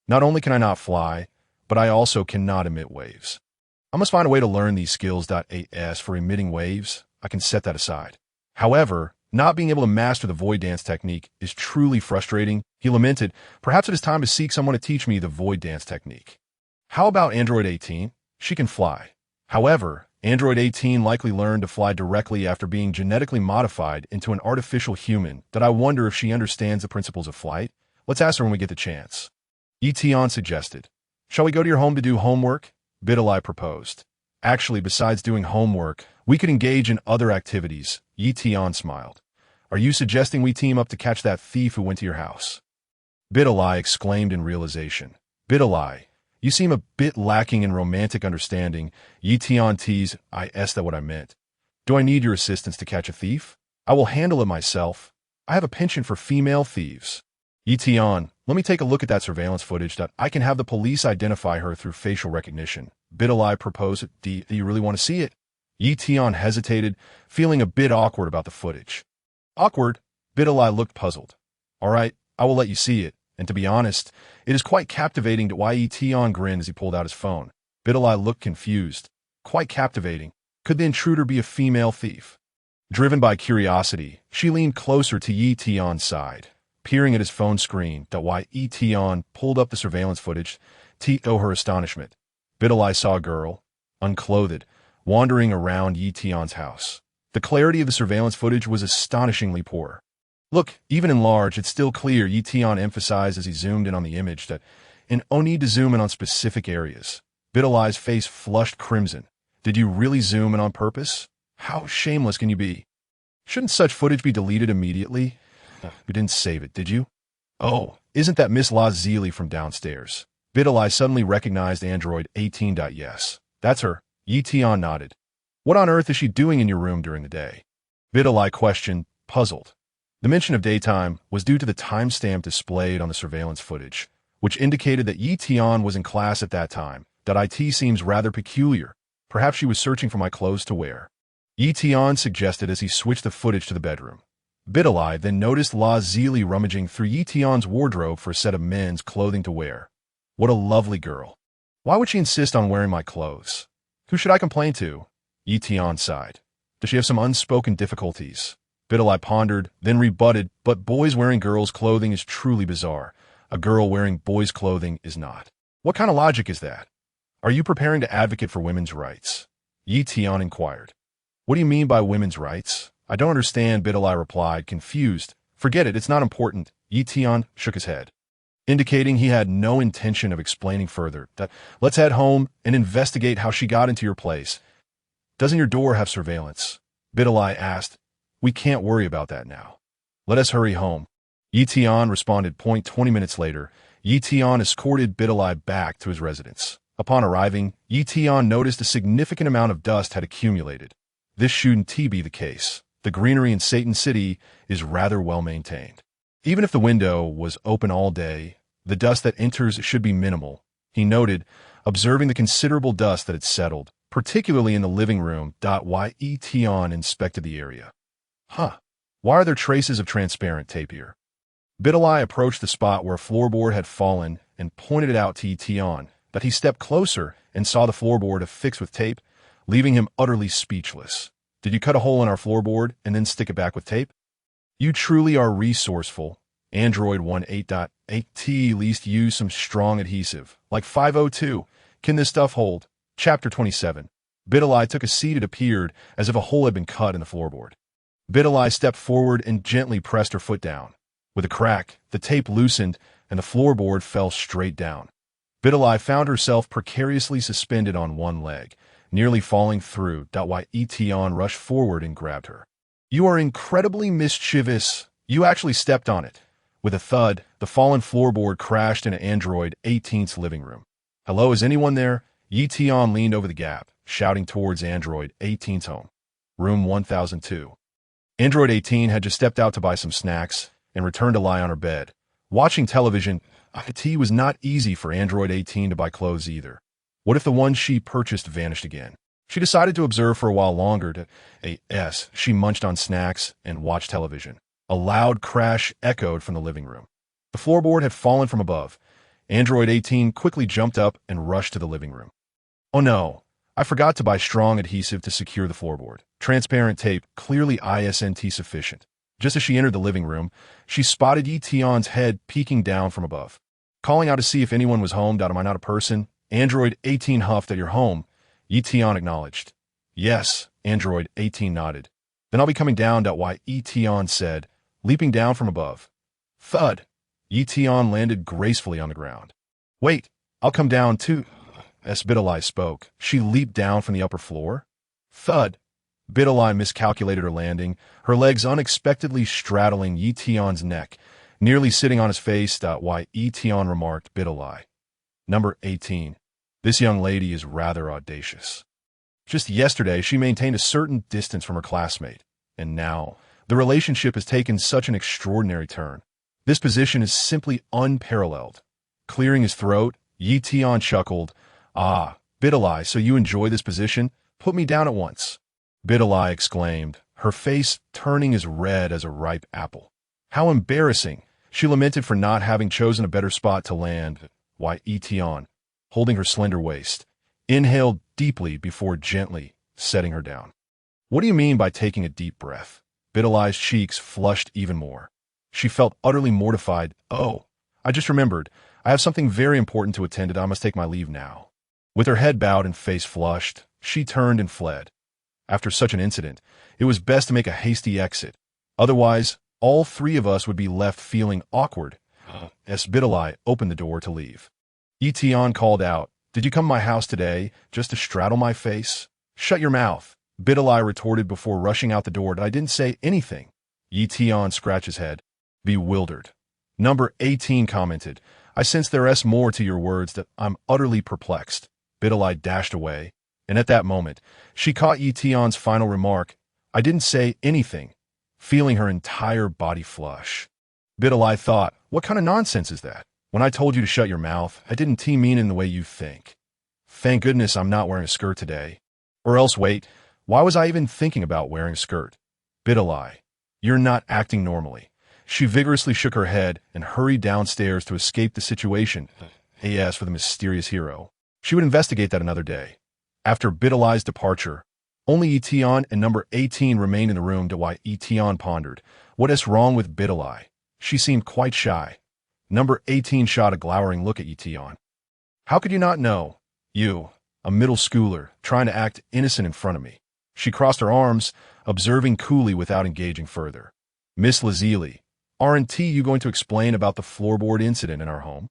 Not only can I not fly, but I also cannot emit waves. I must find a way to learn these skills. As for emitting waves, I can set that aside. However, not being able to master the void dance technique is truly frustrating, he lamented. Perhaps it is time to seek someone to teach me the void dance technique. How about Android 18? She can fly. However, Android 18 likely learned to fly directly after being genetically modified into an artificial human. I wonder if she understands the principles of flight. Let's ask her when we get the chance. Ye Tian suggested. Shall we go to your home to do homework? Videl proposed. Actually, besides doing homework, we could engage in other activities. Ye Tian smiled. Are you suggesting we team up to catch that thief who went to your house? Videl exclaimed in realization. Videl, you seem a bit lacking in romantic understanding. Ye Tian teased. That's what I meant. Do I need your assistance to catch a thief? I will handle it myself. I have a penchant for female thieves. Ye Tian, let me take a look at that surveillance footage. I can have the police identify her through facial recognition. Videl proposed. Do you really want to see it? Ye Tian hesitated, feeling a bit awkward about the footage. Awkward? Videl looked puzzled. All right, I will let you see it. And to be honest, it is quite captivating. Ye Tian grinned as he pulled out his phone. Videl looked confused. Quite captivating. Could the intruder be a female thief? Driven by curiosity, she leaned closer to Ye Tian's side, peering at his phone screen. Ye Tian pulled up the surveillance footage. To her astonishment, Videl saw a girl, unclothed, wandering around Ye Tian's house. The clarity of the surveillance footage was astonishingly poor. Look, even in large, it's still clear, Ye Tian emphasized as he zoomed in on the image, that no need to zoom in on specific areas. Videl face flushed crimson. Did you really zoom in on purpose? How shameless can you be? Shouldn't such footage be deleted immediately? You didn't save it, did you? Oh, isn't that Miss Lazili from downstairs? Videl suddenly recognized Android 18. Yes, that's her. Ye Tian nodded. What on earth is she doing in your room during the day? Videl questioned, puzzled. The mention of daytime was due to the timestamp displayed on the surveillance footage, which indicated that Ye Tian was in class at that time. It seems rather peculiar. Perhaps she was searching for my clothes to wear. Ye Tian suggested as he switched the footage to the bedroom. Videl then noticed Lazili rummaging through Ye Tian's wardrobe for a set of men's clothing to wear. What a lovely girl. Why would she insist on wearing my clothes? Who should I complain to? Ye Tian sighed. Does she have some unspoken difficulties? Videl pondered, then rebutted, but boys wearing girls' clothing is truly bizarre. A girl wearing boys' clothing is not. What kind of logic is that? Are you preparing to advocate for women's rights? Ye Tian inquired. What do you mean by women's rights? I don't understand, Videl replied, confused. Forget it, it's not important. Ye Tian shook his head, indicating he had no intention of explaining further. Let's head home and investigate how she got into your place. Doesn't your door have surveillance? Videl asked. We can't worry about that now. Let us hurry home. Ye Tian responded. 20 minutes later, Ye Tian escorted Videl back to his residence. Upon arriving, Ye Tian noticed a significant amount of dust had accumulated. This shouldn't be the case. The greenery in Satan City is rather well maintained. Even if the window was open all day, the dust that enters should be minimal, he noted, observing the considerable dust that had settled, particularly in the living room. Ye Tian inspected the area. Why are there traces of transparent tape here? Videl approached the spot where a floorboard had fallen and pointed it out to Ye Tian, but he stepped closer and saw the floorboard affixed with tape, leaving him utterly speechless. Did you cut a hole in our floorboard and then stick it back with tape? You truly are resourceful. Android 18.8T least use some strong adhesive, like 502. Can this stuff hold? Chapter 27. Videl took a seat. It appeared as if a hole had been cut in the floorboard. Videl stepped forward and gently pressed her foot down. With a crack, the tape loosened and the floorboard fell straight down. Videl found herself precariously suspended on one leg, nearly falling through. Ye Tian rushed forward and grabbed her. You are incredibly mischievous. You actually stepped on it. With a thud, the fallen floorboard crashed into Android 18's living room. Hello, is anyone there? Ye Tian leaned over the gap, shouting towards Android 18's home. Room 1002. Android 18 had just stepped out to buy some snacks and returned to lie on her bed. Watching television, it was not easy for Android 18 to buy clothes either. What if the one she purchased vanished again? She decided to observe for a while longer. She munched on snacks and watched television. A loud crash echoed from the living room. The floorboard had fallen from above. Android 18 quickly jumped up and rushed to the living room. Oh no, I forgot to buy strong adhesive to secure the floorboard. Transparent tape, clearly isn't sufficient. Just as she entered the living room, she spotted Ye Tian's head peeking down from above. Calling out to see if anyone was home. Am I not a person? Android 18 huffed. At your home. Ye Tian acknowledged. Yes, Android 18 nodded. Then I'll be coming down. Ye Tian said, leaping down from above. Thud. Ye Tian landed gracefully on the ground. Wait, I'll come down too. As Videl spoke, she leaped down from the upper floor. Thud. Videl miscalculated her landing, her legs unexpectedly straddling Ye Tian's neck, nearly sitting on his face. Ye Tian remarked. Videl. Number 18. This young lady is rather audacious. Just yesterday, she maintained a certain distance from her classmate, and now the relationship has taken such an extraordinary turn. This position is simply unparalleled. Clearing his throat, Ye Tian chuckled. Videl, so you enjoy this position? Put me down at once. Videl exclaimed, her face turning as red as a ripe apple. How embarrassing! She lamented for not having chosen a better spot to land. Ye Tian, holding her slender waist, inhaled deeply before gently setting her down. What do you mean by taking a deep breath? Videl's cheeks flushed even more. She felt utterly mortified. Oh, I just remembered. I have something very important to attend to. I must take my leave now. With her head bowed and face flushed, She turned and fled. After such an incident, it was best to make a hasty exit. Otherwise, all three of us would be left feeling awkward. As Videl opened the door to leave, Ye Tian called out, "Did you come to my house today just to straddle my face?" "Shut your mouth," Videl retorted before rushing out the door. "I didn't say anything." Ye Tian scratched his head, bewildered. Number 18 commented, "I sense there's more to your words that I'm utterly perplexed." Videl dashed away, and at that moment, she caught Ye Tian's final remark, "I didn't say anything," feeling her entire body flush. Videl thought, "What kind of nonsense is that? When I told you to shut your mouth, I didn't mean in the way you think. Thank goodness I'm not wearing a skirt today. Or else wait, why was I even thinking about wearing a skirt?" Videl, "You're not acting normally." She vigorously shook her head and hurried downstairs to escape the situation. As for the mysterious hero, she would investigate that another day. After Videl's departure, only Ye Tian and number 18 remained in the room. Ye Tian pondered, what is wrong with Videl? She seemed quite shy. Number 18 shot a glowering look at Ye Tian. "How could you not know? You, a middle schooler, trying to act innocent in front of me." She crossed her arms, observing coolly without engaging further. "Miss Lazuli, aren't you going to explain about the floorboard incident in our home?"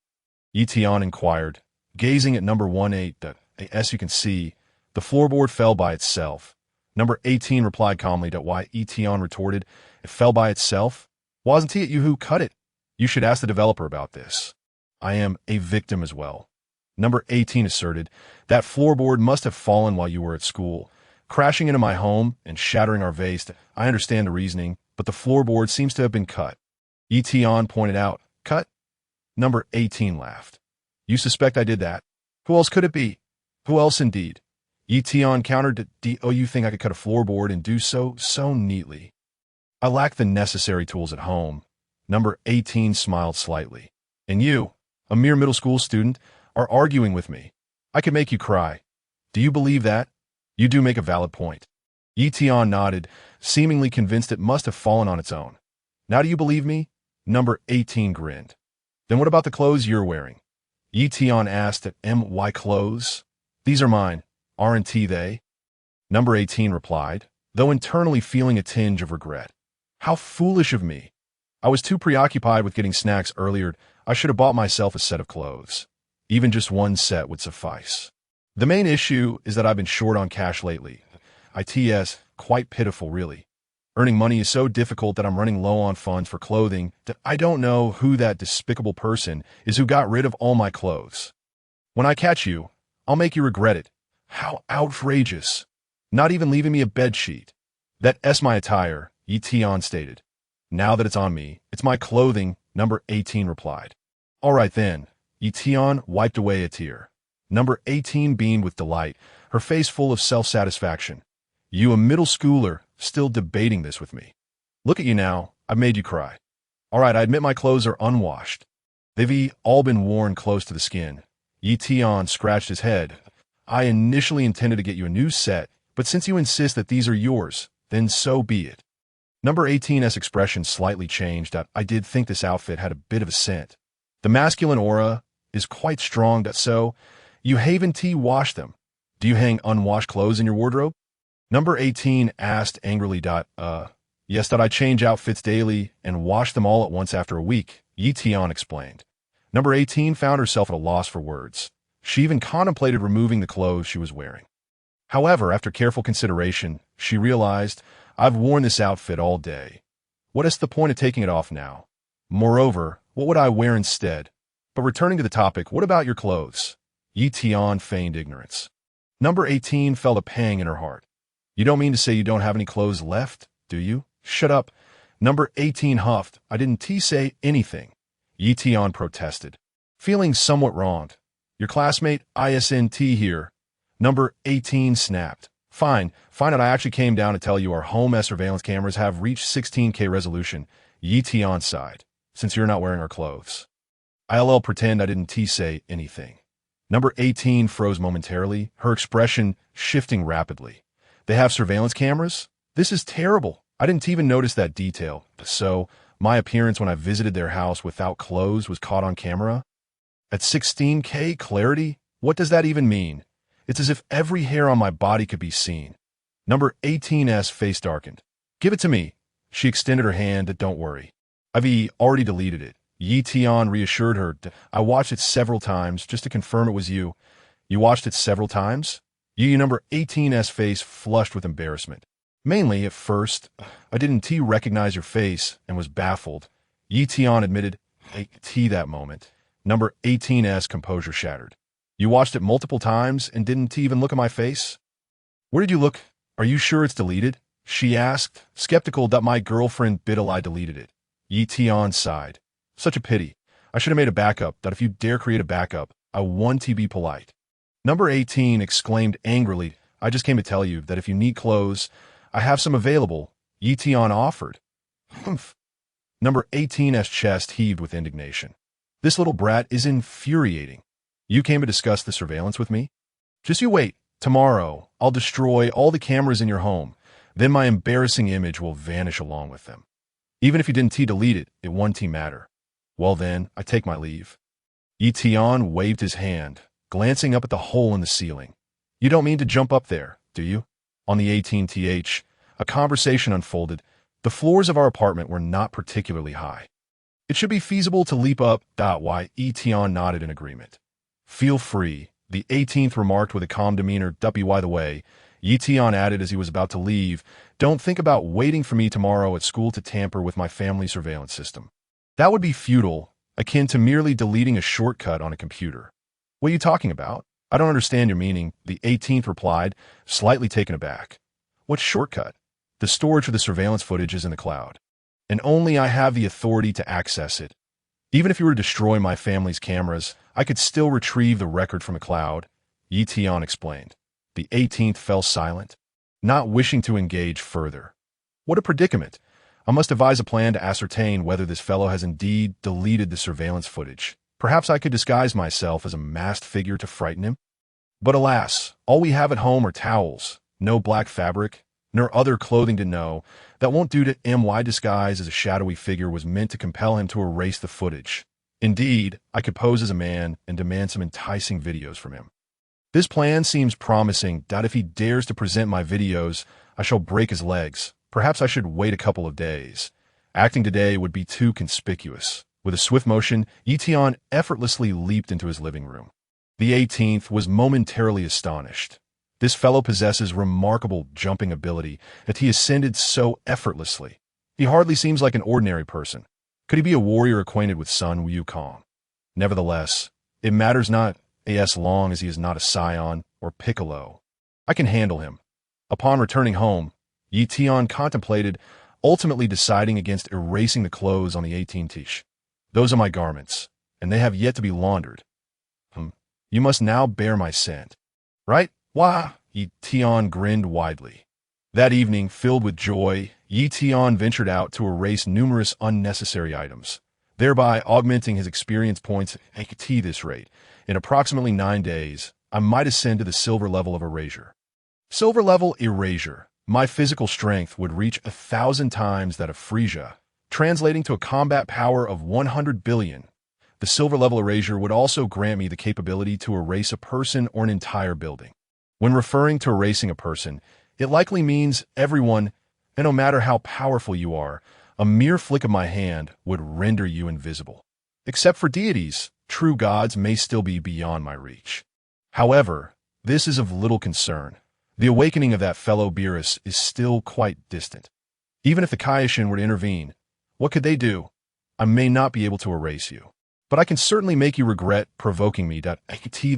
Ye Tian inquired, gazing at number 18. As you can see, the floorboard fell by itself. Number 18 replied calmly. Ye Tian retorted, "It fell by itself? Wasn't it you who cut it? You should ask the developer about this." "I am a victim as well," Number 18 asserted. "That floorboard must have fallen while you were at school, crashing into my home and shattering our vase. I understand the reasoning, but the floorboard seems to have been cut." Ye Tian pointed out. "Cut?" Number 18 laughed. "You suspect I did that? Who else could it be?" "Who else indeed?" Ye Tian countered. "Oh, you think I could cut a floorboard and do so neatly?" "I lack the necessary tools at home." Number 18 smiled slightly. "And you, a mere middle school student, are arguing with me. I could make you cry. Do you believe that? You do make a valid point." Ye Tian nodded, seemingly convinced it must have fallen on its own. "Now do you believe me?" Number 18 grinned. "Then what about the clothes you're wearing?" Ye Tian asked. "Why clothes? These are mine, aren't they?" Number 18 replied, though internally feeling a tinge of regret. "How foolish of me. I was too preoccupied with getting snacks earlier. I should have bought myself a set of clothes. Even just one set would suffice. The main issue is that I've been short on cash lately. It's quite pitiful, really. Earning money is so difficult that I'm running low on funds for clothing. I don't know who that despicable person is who got rid of all my clothes. When I catch you, I'll make you regret it. How outrageous. Not even leaving me a bedsheet. That's my attire," Ye Tian stated. "Now that it's on me, it's my clothing," Number 18 replied. "All right then." Ye Tian wiped away a tear. Number 18 beamed with delight, her face full of self-satisfaction. "You, a middle schooler, still debating this with me. Look at you now, I've made you cry. All right, I admit my clothes are unwashed. They've all been worn close to the skin." Ye Tian scratched his head. "I initially intended to get you a new set, but since you insist that these are yours, then so be it." Number 18's expression slightly changed. "I did think this outfit had a bit of a scent. The masculine aura is quite strong. So, you haven't washed them. Do you hang unwashed clothes in your wardrobe?" Number 18 asked angrily. Yes, I change outfits daily and wash them all at once after a week," Ye Tian explained. Number 18 found herself at a loss for words. She even contemplated removing the clothes she was wearing. However, after careful consideration, she realized, "I've worn this outfit all day. What is the point of taking it off now? Moreover, what would I wear instead? But returning to the topic, what about your clothes?" Ye Tian feigned ignorance. Number 18 felt a pang in her heart. "You don't mean to say you don't have any clothes left, do you?" "Shut up." Number 18 huffed. "I didn't say anything," Ye Tian protested, feeling somewhat wronged. "Your classmate isn't here," Number 18 snapped. Fine it, I actually came down to tell you our home surveillance cameras have reached 16K resolution," Ye Tian sighed, "since you're not wearing our clothes." I'll pretend I didn't say anything. Number 18 froze momentarily, her expression shifting rapidly. "They have surveillance cameras? This is terrible. I didn't even notice that detail. So, my appearance when I visited their house without clothes was caught on camera? At 16K clarity? What does that even mean?" It's as if every hair on my body could be seen. Number 18's face darkened. Give it to me. She extended her hand. Don't worry. I've already deleted it. Ye Tian reassured her. I watched it several times just to confirm it was you. You watched it several times? Number 18's face flushed with embarrassment. Mainly, at first, I didn't recognize your face and was baffled. Ye Tian admitted, that moment. Number 18's composure shattered. You watched it multiple times and didn't even look at my face? Where did you look? Are you sure it's deleted? She asked, skeptical that my girlfriend Videl deleted it. Ye Tian sighed. Such a pity. I should have made a backup, that if you dare create a backup, I want to be polite. Number 18 exclaimed angrily, I just came to tell you that if you need clothes, I have some available. Ye Tian offered. Humph. Number 18's chest heaved with indignation. This little brat is infuriating. You came to discuss the surveillance with me? Just you wait. Tomorrow, I'll destroy all the cameras in your home. Then my embarrassing image will vanish along with them. Even if you didn't delete it, it won't matter. Well then, I take my leave. Ye Tian waved his hand, glancing up at the hole in the ceiling. You don't mean to jump up there, do you? On the 18th, a conversation unfolded. The floors of our apartment were not particularly high. It should be feasible to leap up. Why? Ye Tian nodded in agreement. Feel free, the 18th remarked with a calm demeanor. By the way, Ye Tian added as he was about to leave, don't think about waiting for me tomorrow at school to tamper with my family surveillance system. That would be futile, akin to merely deleting a shortcut on a computer. What are you talking about? I don't understand your meaning, the 18th replied, slightly taken aback. What shortcut? The storage for the surveillance footage is in the cloud, and only I have the authority to access it. Even if you were to destroy my family's cameras, I could still retrieve the record from the cloud, Ye Tian explained. The 18th fell silent, not wishing to engage further. What a predicament. I must devise a plan to ascertain whether this fellow has indeed deleted the surveillance footage. Perhaps I could disguise myself as a masked figure to frighten him. But alas, all we have at home are towels, no black fabric, nor other clothing to know. That won't do to my disguise as a shadowy figure was meant to compel him to erase the footage. Indeed, I could pose as a man and demand some enticing videos from him. This plan seems promising. If he dares to present my videos, I shall break his legs. Perhaps I should wait a couple of days. Acting today would be too conspicuous. With a swift motion, Ye Tian effortlessly leaped into his living room. The 18th was momentarily astonished. This fellow possesses remarkable jumping ability that he ascended so effortlessly. He hardly seems like an ordinary person. Could he be a warrior acquainted with Sun Wukong? Nevertheless, it matters not as long as he is not a Scion or Piccolo. I can handle him. Upon returning home, Ye Tian contemplated, ultimately deciding against erasing the clothes on the 18th. Those are my garments, and they have yet to be laundered. You must now bear my scent. Right? Wah! Ye Tian grinned widely. That evening, filled with joy, Ye Tian ventured out to erase numerous unnecessary items, thereby augmenting his experience points at this rate. In approximately 9 days, I might ascend to the silver level of Erasure. Silver level Erasure. My physical strength would reach 1,000 times that of Frisia, translating to a combat power of 100 billion. The silver level Erasure would also grant me the capability to erase a person or an entire building. When referring to erasing a person, it likely means everyone, and no matter how powerful you are, a mere flick of my hand would render you invisible. Except for deities, true gods may still be beyond my reach. However, this is of little concern. The awakening of that fellow Beerus is still quite distant. Even if the Kaioshin were to intervene, what could they do? I may not be able to erase you, but I can certainly make you regret provoking me. The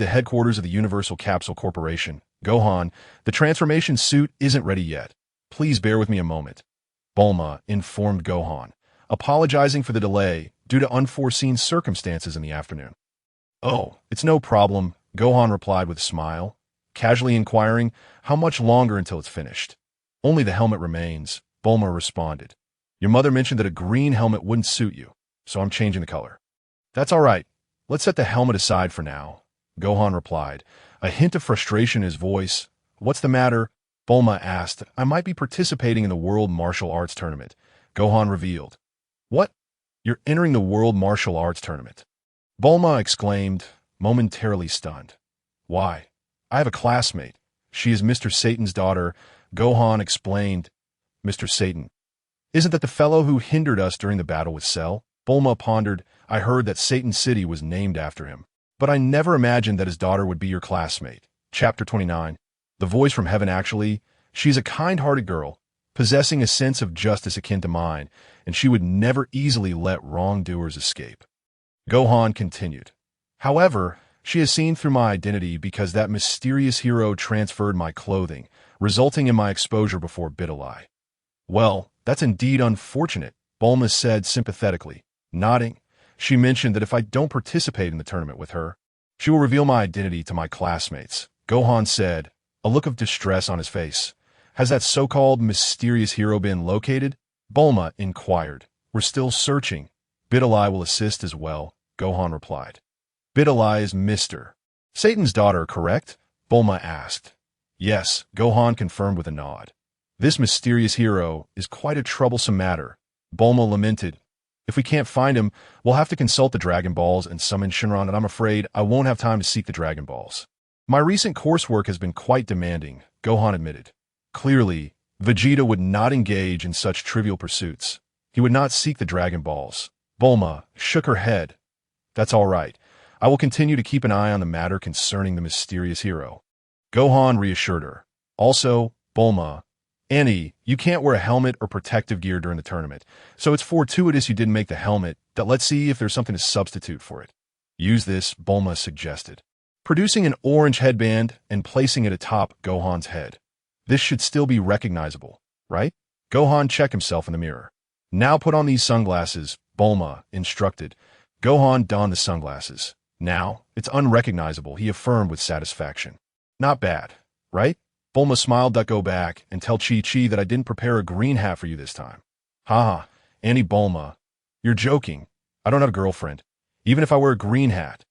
headquarters of the Universal Capsule Corporation. Gohan, the transformation suit isn't ready yet. Please bear with me a moment. Bulma informed Gohan, apologizing for the delay due to unforeseen circumstances in the afternoon. Oh, it's no problem, Gohan replied with a smile, casually inquiring how much longer until it's finished. Only the helmet remains, Bulma responded. Your mother mentioned that a green helmet wouldn't suit you, so I'm changing the color. That's all right. Let's set the helmet aside for now, Gohan replied, a hint of frustration in his voice. What's the matter? Bulma asked. I might be participating in the World Martial Arts Tournament, Gohan revealed. What? You're entering the World Martial Arts Tournament? Bulma exclaimed, momentarily stunned. Why? I have a classmate. She is Mr. Satan's daughter, Gohan explained. Mr. Satan. Isn't that the fellow who hindered us during the battle with Cell? Bulma pondered. I heard that Satan City was named after him. But I never imagined that his daughter would be your classmate. Chapter 29. The voice from heaven actually. She's a kind-hearted girl, possessing a sense of justice akin to mine, and she would never easily let wrongdoers escape. Gohan continued. However, she has seen through my identity because that mysterious hero transferred my clothing, resulting in my exposure before Videl. Well, that's indeed unfortunate, Bulma said sympathetically. Nodding, she mentioned that if I don't participate in the tournament with her, she will reveal my identity to my classmates. Gohan said, a look of distress on his face. Has that so-called mysterious hero been located? Bulma inquired. We're still searching. Videl will assist as well, Gohan replied. Videl is Mr. Satan's daughter, correct? Bulma asked. Yes, Gohan confirmed with a nod. This mysterious hero is quite a troublesome matter, Bulma lamented. If we can't find him, we'll have to consult the Dragon Balls and summon Shenron, and I'm afraid I won't have time to seek the Dragon Balls. My recent coursework has been quite demanding, Gohan admitted. Clearly, Vegeta would not engage in such trivial pursuits. He would not seek the Dragon Balls. Bulma shook her head. That's all right. I will continue to keep an eye on the matter concerning the mysterious hero. Gohan reassured her. Also, Bulma, Annie, you can't wear a helmet or protective gear during the tournament, so it's fortuitous you didn't make the helmet. Let's see if there's something to substitute for it. Use this, Bulma suggested, producing an orange headband and placing it atop Gohan's head. This should still be recognizable, right? Gohan checked himself in the mirror. Now put on these sunglasses, Bulma instructed. Gohan donned the sunglasses. Now, it's unrecognizable, he affirmed with satisfaction. Not bad, right? Bulma smiled. Go back and tell Chi-Chi that I didn't prepare a green hat for you this time. Haha, Annie. Bulma, you're joking. I don't have a girlfriend. Even if I wear a green hat,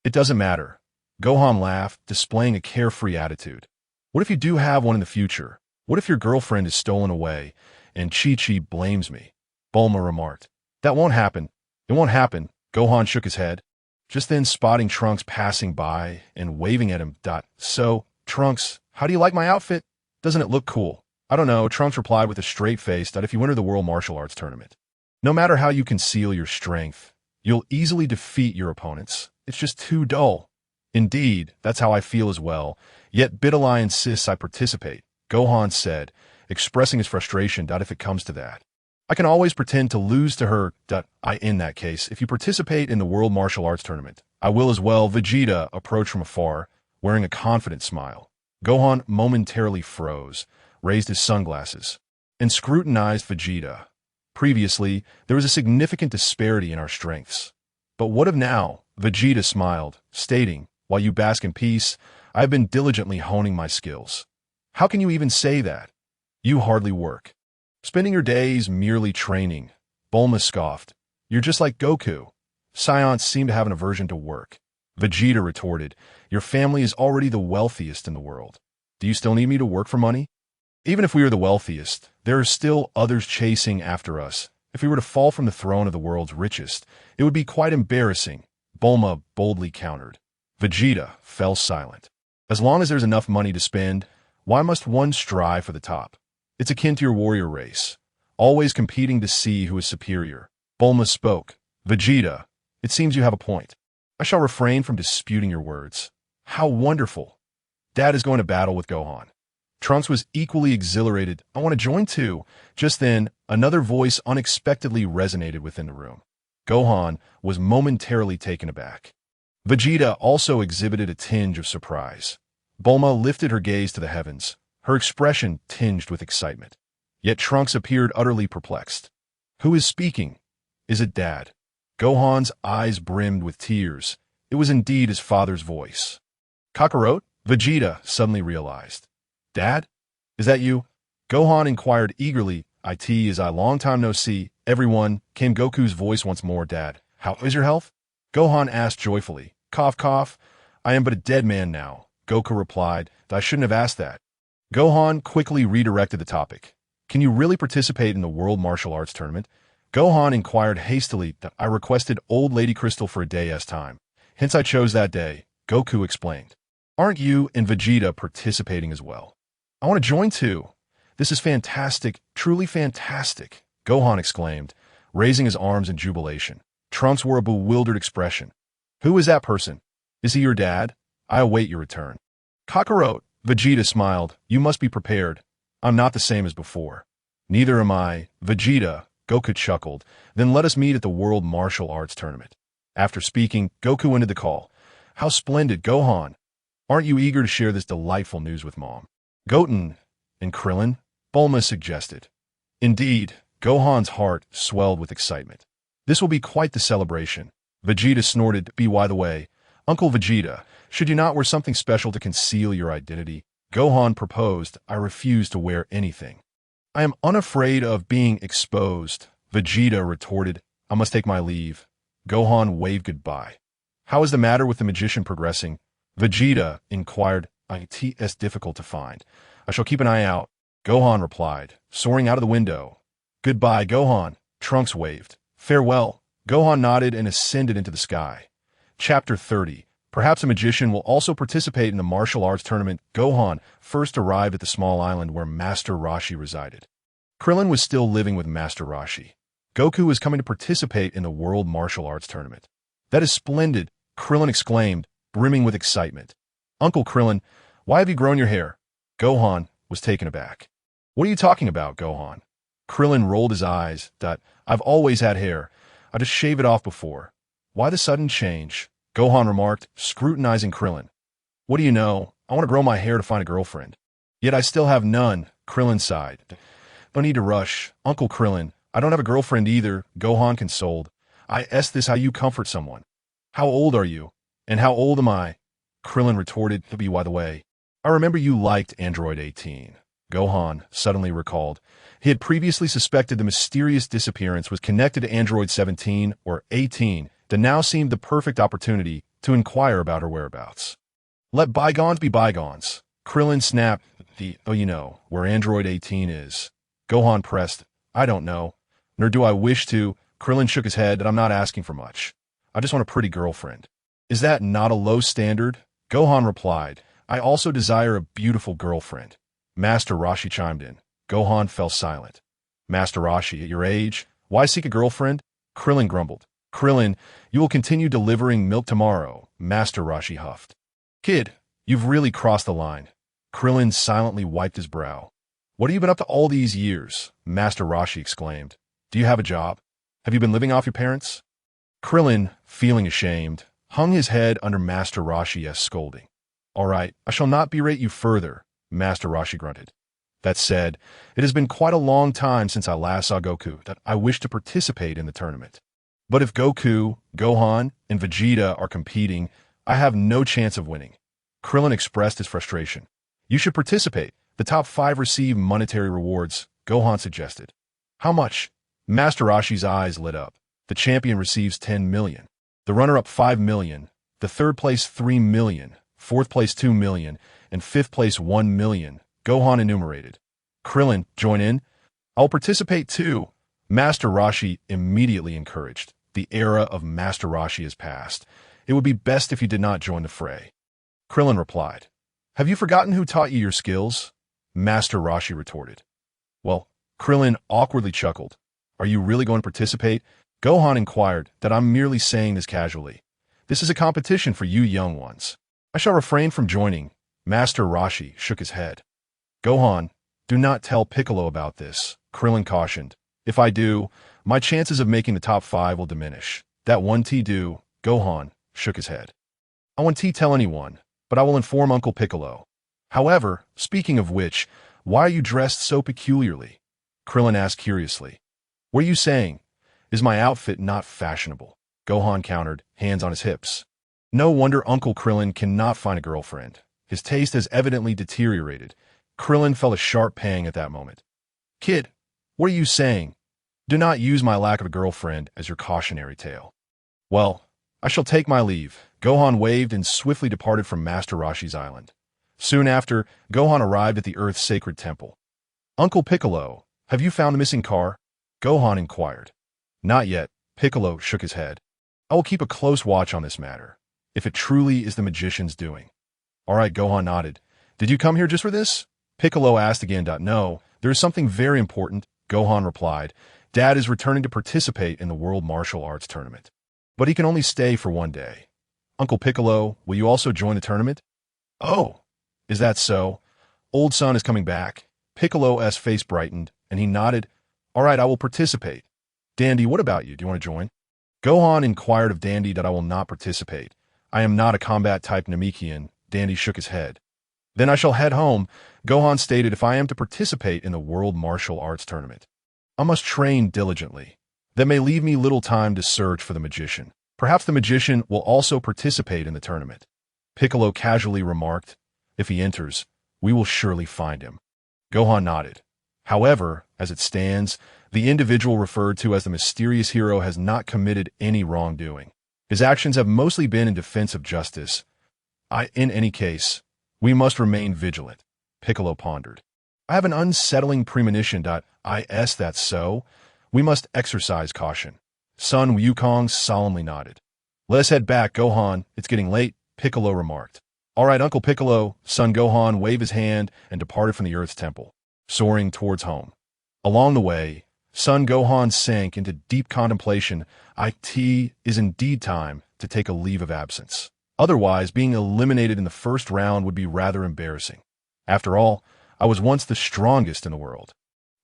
it doesn't matter. Gohan laughed, displaying a carefree attitude. What if you do have one in the future? What if your girlfriend is stolen away and Chi-Chi blames me? Bulma remarked. That won't happen. It won't happen. Gohan shook his head. Just then spotting Trunks passing by and waving at him. So, Trunks, how do you like my outfit? Doesn't it look cool? I don't know, Trunks replied with a straight face. If you enter the World Martial Arts Tournament, no matter how you conceal your strength, you'll easily defeat your opponents. It's just too dull. Indeed, that's how I feel as well. Yet Videl insists I participate, Gohan said, expressing his frustration. If it comes to that, I can always pretend to lose to her. In that case, if you participate in the World Martial Arts Tournament, I will as well. Vegeta approached from afar, wearing a confident smile. Gohan momentarily froze, raised his sunglasses, and scrutinized Vegeta. Previously, there was a significant disparity in our strengths. But what of now? Vegeta smiled, stating, while you bask in peace, I have been diligently honing my skills. How can you even say that? You hardly work. Spending your days merely training. Bulma scoffed. You're just like Goku. Scions seem to have an aversion to work. Vegeta retorted, your family is already the wealthiest in the world. Do you still need me to work for money? Even if we are the wealthiest, there are still others chasing after us. If we were to fall from the throne of the world's richest, it would be quite embarrassing, Bulma boldly countered. Vegeta fell silent. As long as there's enough money to spend, why must one strive for the top? It's akin to your warrior race, always competing to see who is superior. Bulma spoke. Vegeta, it seems you have a point. I shall refrain from disputing your words. How wonderful. Dad is going to battle with Gohan. Trunks was equally exhilarated. I want to join too. Just then, another voice unexpectedly resonated within the room. Gohan was momentarily taken aback. Vegeta also exhibited a tinge of surprise. Bulma lifted her gaze to the heavens, her expression tinged with excitement. Yet Trunks appeared utterly perplexed. Who is speaking? Is it Dad? Gohan's eyes brimmed with tears. It was indeed his father's voice. Kakarot? Vegeta suddenly realized. Dad? Is that you? Gohan inquired eagerly. It is I, long time no see. Everyone, came Goku's voice once more. Dad, how is your health? Gohan asked joyfully. Cough, cough. I am but a dead man now. Goku replied. I shouldn't have asked that. Gohan quickly redirected the topic. Can you really participate in the World Martial Arts Tournament? Gohan inquired hastily. I requested Old Lady Crystal for a day as time. Hence I chose that day, Goku explained. Aren't you and Vegeta participating as well? I want to join too. This is fantastic, truly fantastic, Gohan exclaimed, raising his arms in jubilation. Trunks wore a bewildered expression. Who is that person? Is he your dad? I await your return. Kakarot, Vegeta smiled. You must be prepared. I'm not the same as before. Neither am I, Vegeta, Goku chuckled. Then let us meet at the World Martial Arts Tournament. After speaking, Goku ended the call. How splendid, Gohan. Aren't you eager to share this delightful news with Mom? Goten and Krillin, Bulma suggested. Indeed, Gohan's heart swelled with excitement. This will be quite the celebration. Vegeta snorted. By the way, Uncle Vegeta, should you not wear something special to conceal your identity? Gohan proposed. I refuse to wear anything. I am unafraid of being exposed, Vegeta retorted. I must take my leave. Gohan waved goodbye. How is the matter with the magician progressing? Vegeta inquired. It's difficult to find. I shall keep an eye out. Gohan replied, soaring out of the window. Goodbye, Gohan. Trunks waved. Farewell. Gohan nodded and ascended into the sky. Chapter 30. Perhaps a magician will also participate in the martial arts tournament. Gohan first arrived at the small island where Master Roshi resided. Krillin was still living with Master Roshi. Goku is coming to participate in the World Martial Arts Tournament. That is splendid, Krillin exclaimed, brimming with excitement. Uncle Krillin, why have you grown your hair? Gohan was taken aback. What are you talking about, Gohan? Krillin rolled his eyes. I've always had hair. I just shaved it off before. Why the sudden change? Gohan remarked, scrutinizing Krillin. What do you know? I want to grow my hair to find a girlfriend. Yet I still have none, Krillin sighed. No need to rush. Uncle Krillin, I don't have a girlfriend either, Gohan consoled. I asked this how you comfort someone. How old are you? And how old am I? Krillin retorted. By the way, I remember you liked Android 18. Gohan suddenly recalled. He had previously suspected the mysterious disappearance was connected to Android 17 or 18 that now seemed the perfect opportunity to inquire about her whereabouts. Let bygones be bygones. Krillin snapped. You know, where Android 18 is. Gohan pressed. I don't know. Nor do I wish to. Krillin shook his head. I'm not asking for much. I just want a pretty girlfriend. Is that not a low standard? Gohan replied. I also desire a beautiful girlfriend. Master Roshi chimed in. Gohan fell silent. Master Roshi, at your age, why seek a girlfriend? Krillin grumbled. Krillin, you will continue delivering milk tomorrow, Master Roshi huffed. Kid, you've really crossed the line. Krillin silently wiped his brow. What have you been up to all these years? Master Roshi exclaimed. Do you have a job? Have you been living off your parents? Krillin, feeling ashamed, hung his head under Master Roshi's scolding. All right, I shall not berate you further, Master Roshi grunted. That said, it has been quite a long time since I last saw Goku that I wish to participate in the tournament. But if Goku, Gohan, and Vegeta are competing, I have no chance of winning. Krillin expressed his frustration. You should participate. The top 5 receive monetary rewards, Gohan suggested. How much? Master Roshi's eyes lit up. The champion receives 10 million. The runner-up 5 million. The third place 3 million. Fourth place 2 million. And fifth place 1 million. Gohan enumerated. Krillin, join in? I'll participate too. Master Roshi immediately encouraged. The era of Master Roshi is past. It would be best if you did not join the fray. Krillin replied. Have you forgotten who taught you your skills? Master Roshi retorted. Well, Krillin awkwardly chuckled. Are you really going to participate? Gohan inquired. That I'm merely saying this casually. This is a competition for you young ones. I shall refrain from joining. Master Roshi shook his head. Gohan, do not tell Piccolo about this, Krillin cautioned. If I do, my chances of making the top 5 will diminish. That won't do, Gohan shook his head. I won't tell anyone, but I will inform Uncle Piccolo. However, speaking of which, why are you dressed so peculiarly? Krillin asked curiously. What are you saying? Is my outfit not fashionable? Gohan countered, hands on his hips. No wonder Uncle Krillin cannot find a girlfriend. His taste has evidently deteriorated. Krillin felt a sharp pang at that moment. Kid, what are you saying? Do not use my lack of a girlfriend as your cautionary tale. Well, I shall take my leave. Gohan waved and swiftly departed from Master Roshi's island. Soon after, Gohan arrived at the Earth's sacred temple. Uncle Piccolo, have you found the missing car? Gohan inquired. Not yet, Piccolo shook his head. I will keep a close watch on this matter, if it truly is the magician's doing. All right, Gohan nodded. Did you come here just for this? Piccolo asked again. No, there is something very important, Gohan replied. Dad is returning to participate in the World Martial Arts Tournament. But he can only stay for one day. Uncle Piccolo, will you also join the tournament? Oh, is that so? Old son is coming back. Piccolo's face brightened, and he nodded. All right, I will participate. Dandy, what about you? Do you want to join? Gohan inquired of Dandy that I will not participate. I am not a combat-type Namekian. Dandy shook his head. Then I shall head home, Gohan stated. If I am to participate in the World Martial Arts Tournament, I must train diligently. That may leave me little time to search for the magician. Perhaps the magician will also participate in the tournament. Piccolo casually remarked, if he enters, we will surely find him. Gohan nodded. However, as it stands, the individual referred to as the mysterious hero has not committed any wrongdoing. His actions have mostly been in defense of justice. In any case, we must remain vigilant, Piccolo pondered. I have an unsettling premonition. Is that so? We must exercise caution. Son Wukong solemnly nodded. Let us head back, Gohan. It's getting late, Piccolo remarked. All right, Uncle Piccolo, son Gohan waved his hand and departed from the Earth's temple, soaring towards home. Along the way, son Gohan sank into deep contemplation. It is indeed time to take a leave of absence. Otherwise, being eliminated in the first round would be rather embarrassing. After all, I was once the strongest in the world.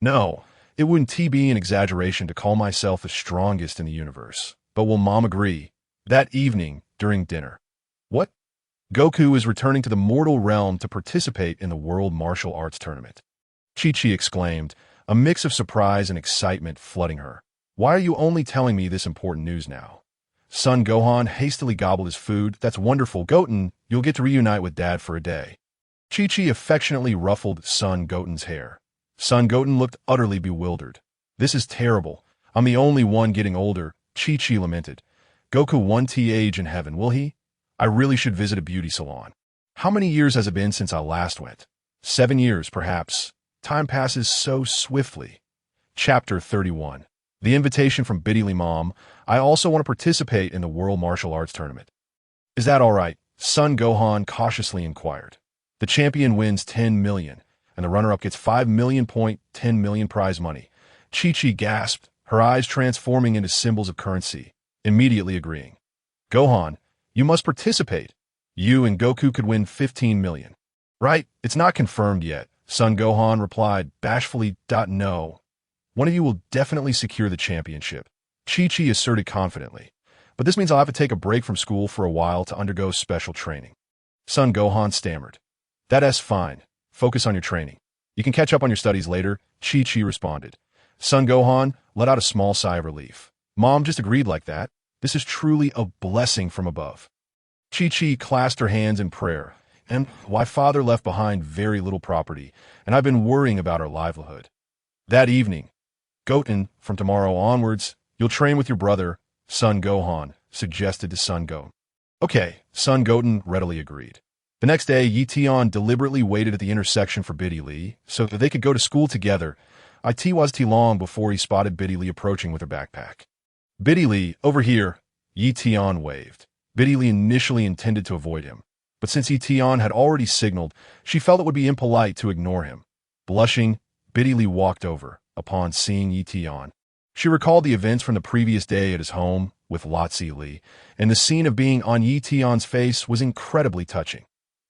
No, it wouldn't be an exaggeration to call myself the strongest in the universe. But will Mom agree? That evening, during dinner. What? Goku is returning to the mortal realm to participate in the World Martial Arts Tournament. Chi-Chi exclaimed, a mix of surprise and excitement flooding her. Why are you only telling me this important news now? Son Gohan hastily gobbled his food. That's wonderful, Goten. You'll get to reunite with Dad for a day. Chi-Chi affectionately ruffled son Goten's hair. Son Goten looked utterly bewildered. This is terrible. I'm the only one getting older, Chi-Chi lamented. Goku won't age in heaven, will he? I really should visit a beauty salon. How many years has it been since I last went? 7 years, perhaps. Time passes so swiftly. Chapter 31. The invitation from Videl Mom. I also want to participate in the World Martial Arts Tournament. Is that all right? Son Gohan cautiously inquired. The champion wins 10 million, and the runner-up gets 5 million. 10 million prize money. Chi-Chi gasped, her eyes transforming into symbols of currency, immediately agreeing. Gohan, you must participate. You and Goku could win 15 million. Right, it's not confirmed yet, son Gohan replied bashfully. No. One of you will definitely secure the championship, Chi-Chi asserted confidently. But this means I'll have to take a break from school for a while to undergo special training. Son Gohan stammered. That's fine. Focus on your training. You can catch up on your studies later, Chi-Chi responded. Son Gohan let out a small sigh of relief. Mom just agreed like that. This is truly a blessing from above. Chi-Chi clasped her hands in prayer. And why father left behind very little property, and I've been worrying about our livelihood. That evening, Goten, from tomorrow onwards, you'll train with your brother, son Gohan, suggested to son Goten. Okay, son Goten readily agreed. The next day, Ye Tian deliberately waited at the intersection for Videl so that they could go to school together. It was too long before he spotted Videl approaching with her backpack. Videl, over here, Ye Tian waved. Videl initially intended to avoid him, but since Ye Tian had already signaled, she felt it would be impolite to ignore him. Blushing, Videl walked over. Upon seeing Ye Tian, she recalled the events from the previous day at his home with Lotzi, and the scene of being on Ye Tian's face was incredibly touching,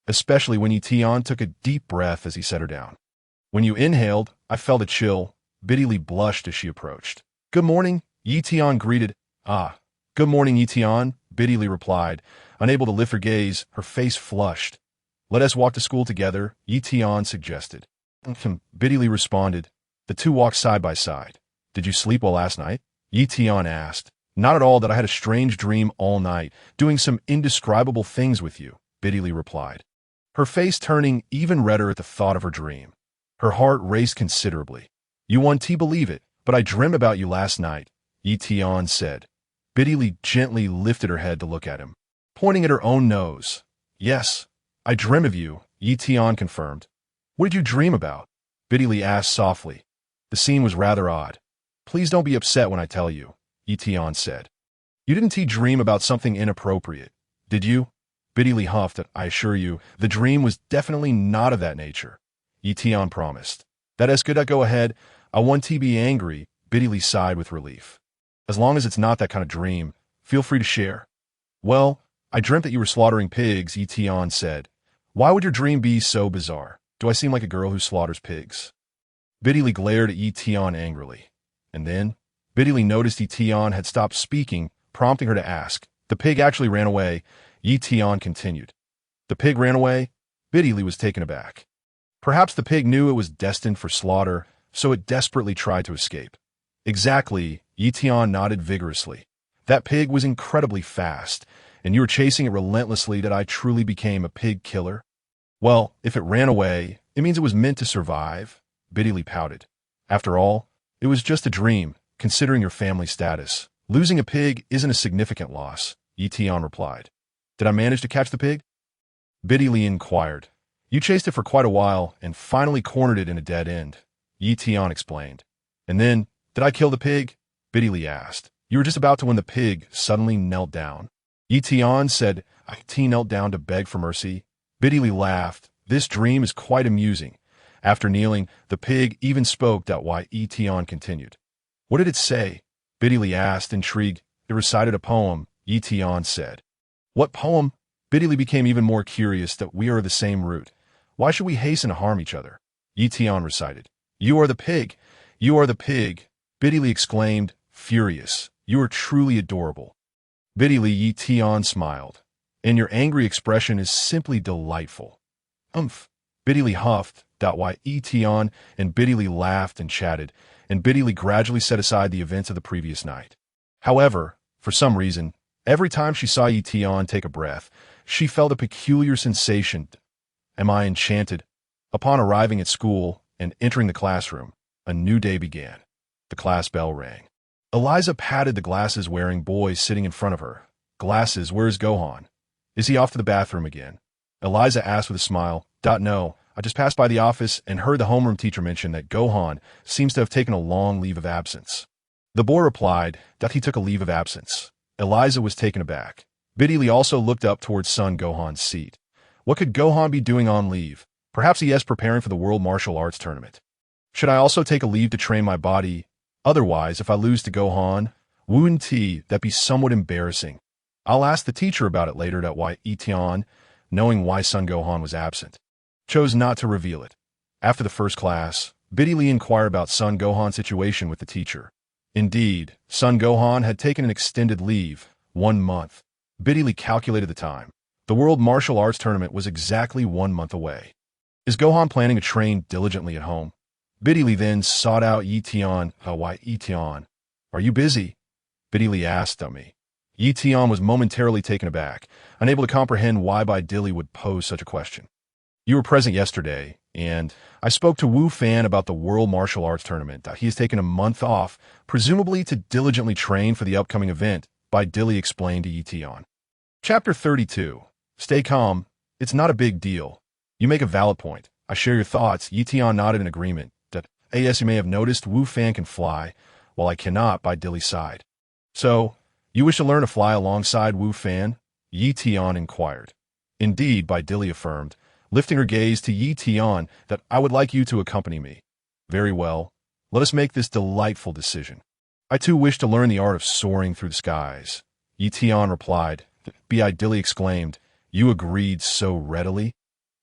especially when Ye Tian took a deep breath as he set her down. When you inhaled, I felt a chill. Videl blushed as she approached. Good morning, Ye Tian greeted. Good morning, Ye Tian, Videl replied, unable to lift her gaze, her face flushed. Let us walk to school together, Ye Tian suggested. Videl responded. The two walked side by side. Did you sleep well last night? Ye Tian asked. Not at all. That I had a strange dream all night, doing some indescribable things with you, Videl replied, her face turning even redder at the thought of her dream. Her heart raced considerably. You won't believe it, but I dreamed about you last night, Ye Tian said. Videl gently lifted her head to look at him, pointing at her own nose. Yes, I dream of you, Ye Tian confirmed. What did you dream about? Videl asked softly. The scene was rather odd. Please don't be upset when I tell you, Ye Tian said. You didn't dream about something inappropriate, did you? Bitterly huffed that, I assure you, the dream was definitely not of that nature. Ye Tian promised. That is good, go ahead. I want to be angry, bitterly sighed with relief. As long as it's not that kind of dream, feel free to share. Well, I dreamt that you were slaughtering pigs, Ye Tian said. Why would your dream be so bizarre? Do I seem like a girl who slaughters pigs? Bitterly glared at Ye Tian angrily. And then, Bitterly noticed Ye Tian had stopped speaking, prompting her to ask. The pig actually ran away, Ye Tian continued. The pig ran away? Bitterly was taken aback. Perhaps the pig knew it was destined for slaughter, so it desperately tried to escape. Exactly, Ye Tian nodded vigorously. That pig was incredibly fast, and you were chasing it relentlessly that I truly became a pig killer? Well, if it ran away, it means it was meant to survive, Bitterly pouted. After all, it was just a dream, considering your family status. Losing a pig isn't a significant loss, Ye Tian replied. Did I manage to catch the pig? Bitterly inquired. You chased it for quite a while and finally cornered it in a dead end, Ye Tian explained. And then, did I kill the pig? Bitterly asked. You were just about to when the pig suddenly knelt down. Ye Tian said, He knelt down to beg for mercy. Bitterly laughed. This dream is quite amusing. After kneeling, the pig even spoke. Why Ye Tian continued. What did it say? Bitterly asked, intrigued. It recited a poem, Ye Tian said. What poem? Bitterly became even more curious. That we are of the same root. Why should we hasten to harm each other? Ye Tian recited. You are the pig. You are the pig. Bitterly exclaimed, furious. You are truly adorable. Bitterly Ye Tian smiled. And your angry expression is simply delightful. Bitterly huffed. Why Ye Tian and Bitterly laughed and chatted, and Bitterly gradually set aside the events of the previous night. However, for some reason, every time she saw Ye Tian take a breath, she felt a peculiar sensation. Am I enchanted? Upon arriving at school and entering the classroom, a new day began. The class bell rang. Eliza patted the glasses-wearing boy sitting in front of her. Glasses, where's Gohan? Is he off to the bathroom again? Eliza asked with a smile. No, I just passed by the office and heard the homeroom teacher mention that Gohan seems to have taken a long leave of absence. The boy replied that he took a leave of absence. Eliza was taken aback. Bitterly also looked up towards son Gohan's seat. What could Gohan be doing on leave? Perhaps he is preparing for the World Martial Arts Tournament. Should I also take a leave to train my body? Otherwise, if I lose to Gohan, wouldn't that be somewhat embarrassing? I'll ask the teacher about it later. Why Ye Tian, knowing why son Gohan was absent, chose not to reveal it. After the first class, Bitterly inquired about son Gohan's situation with the teacher. Indeed, son Gohan had taken an extended leave, 1 month. Bitterly calculated the time. The World Martial Arts Tournament was exactly 1 month away. Is Gohan planning to train diligently at home? Bitterly then sought out Ye Tian. Why Ye Tian? Are you busy? Bitterly asked me. Ye Tian was momentarily taken aback, unable to comprehend why Bitterly would pose such a question. You were present yesterday, and I spoke to Wu Fan about the World Martial Arts Tournament. He has taken a month off, presumably to diligently train for the upcoming event, Bitterly explained to Ye Tian. Chapter 32. Stay calm. It's not a big deal. You make a valid point. I share your thoughts. Ye Tian nodded in agreement. As you may have noticed, Wu Fan can fly, while I cannot, Bitterly sighed. So, you wish to learn to fly alongside Wu Fan? Ye Tian inquired. Indeed, Bitterly affirmed, lifting her gaze to Ye Tian, that I would like you to accompany me. Very well. Let us make this delightful decision. I too wish to learn the art of soaring through the skies. Ye Tian replied. Bitterly exclaimed, You agreed so readily?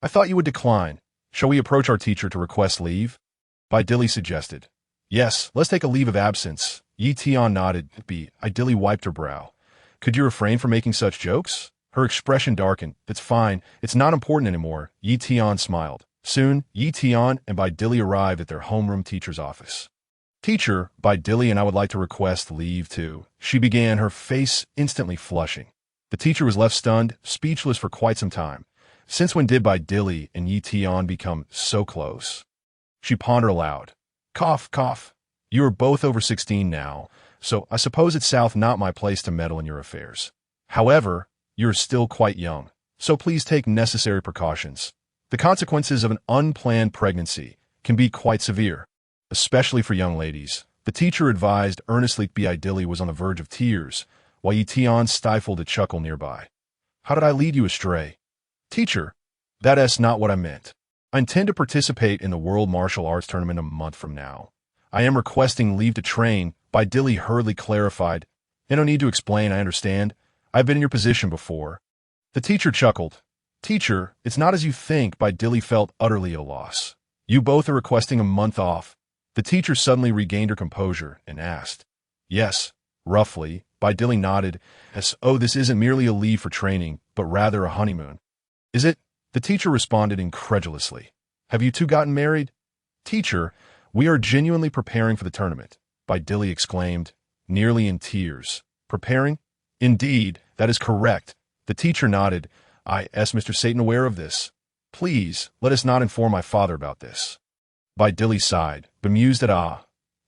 I thought you would decline. Shall we approach our teacher to request leave? Bitterly suggested. Yes, let's take a leave of absence. Ye Tian nodded. Bitterly wiped her brow. Could you refrain from making such jokes? Her expression darkened. It's fine. It's not important anymore. Ye Tian smiled. Soon, Ye Tian and Bitterly arrived at their homeroom teacher's office. Teacher, Bitterly and I would like to request leave too. She began, her face instantly flushing. The teacher was left stunned, speechless for quite some time. Since when did Bitterly and Ye Tian become so close? She pondered aloud. Cough, cough. You are both over 16 now, so I suppose it's not my place to meddle in your affairs. However, you're still quite young, so please take necessary precautions. The consequences of an unplanned pregnancy can be quite severe, especially for young ladies. The teacher advised earnestly. Bitterly was on the verge of tears, while Ye Tian stifled a chuckle nearby. How did I lead you astray? Teacher, that's not what I meant. I intend to participate in the World Martial Arts Tournament a month from now. I am requesting leave to train, Videl hurriedly clarified. I don't need to explain, I understand. I've been in your position before. The teacher chuckled. Teacher, it's not as you think, Videl felt utterly at a loss. You both are requesting a month off. The teacher suddenly regained her composure and asked. Yes, roughly, Videl nodded, as, oh, this isn't merely a leave for training, but rather a honeymoon. Is it? The teacher responded incredulously. Have you two gotten married? Teacher, we are genuinely preparing for the tournament, Videl exclaimed, nearly in tears. Preparing? Indeed, that is correct. The teacher nodded. Is Mr. Satan aware of this? Please, let us not inform my father about this. Videl sighed, bemused at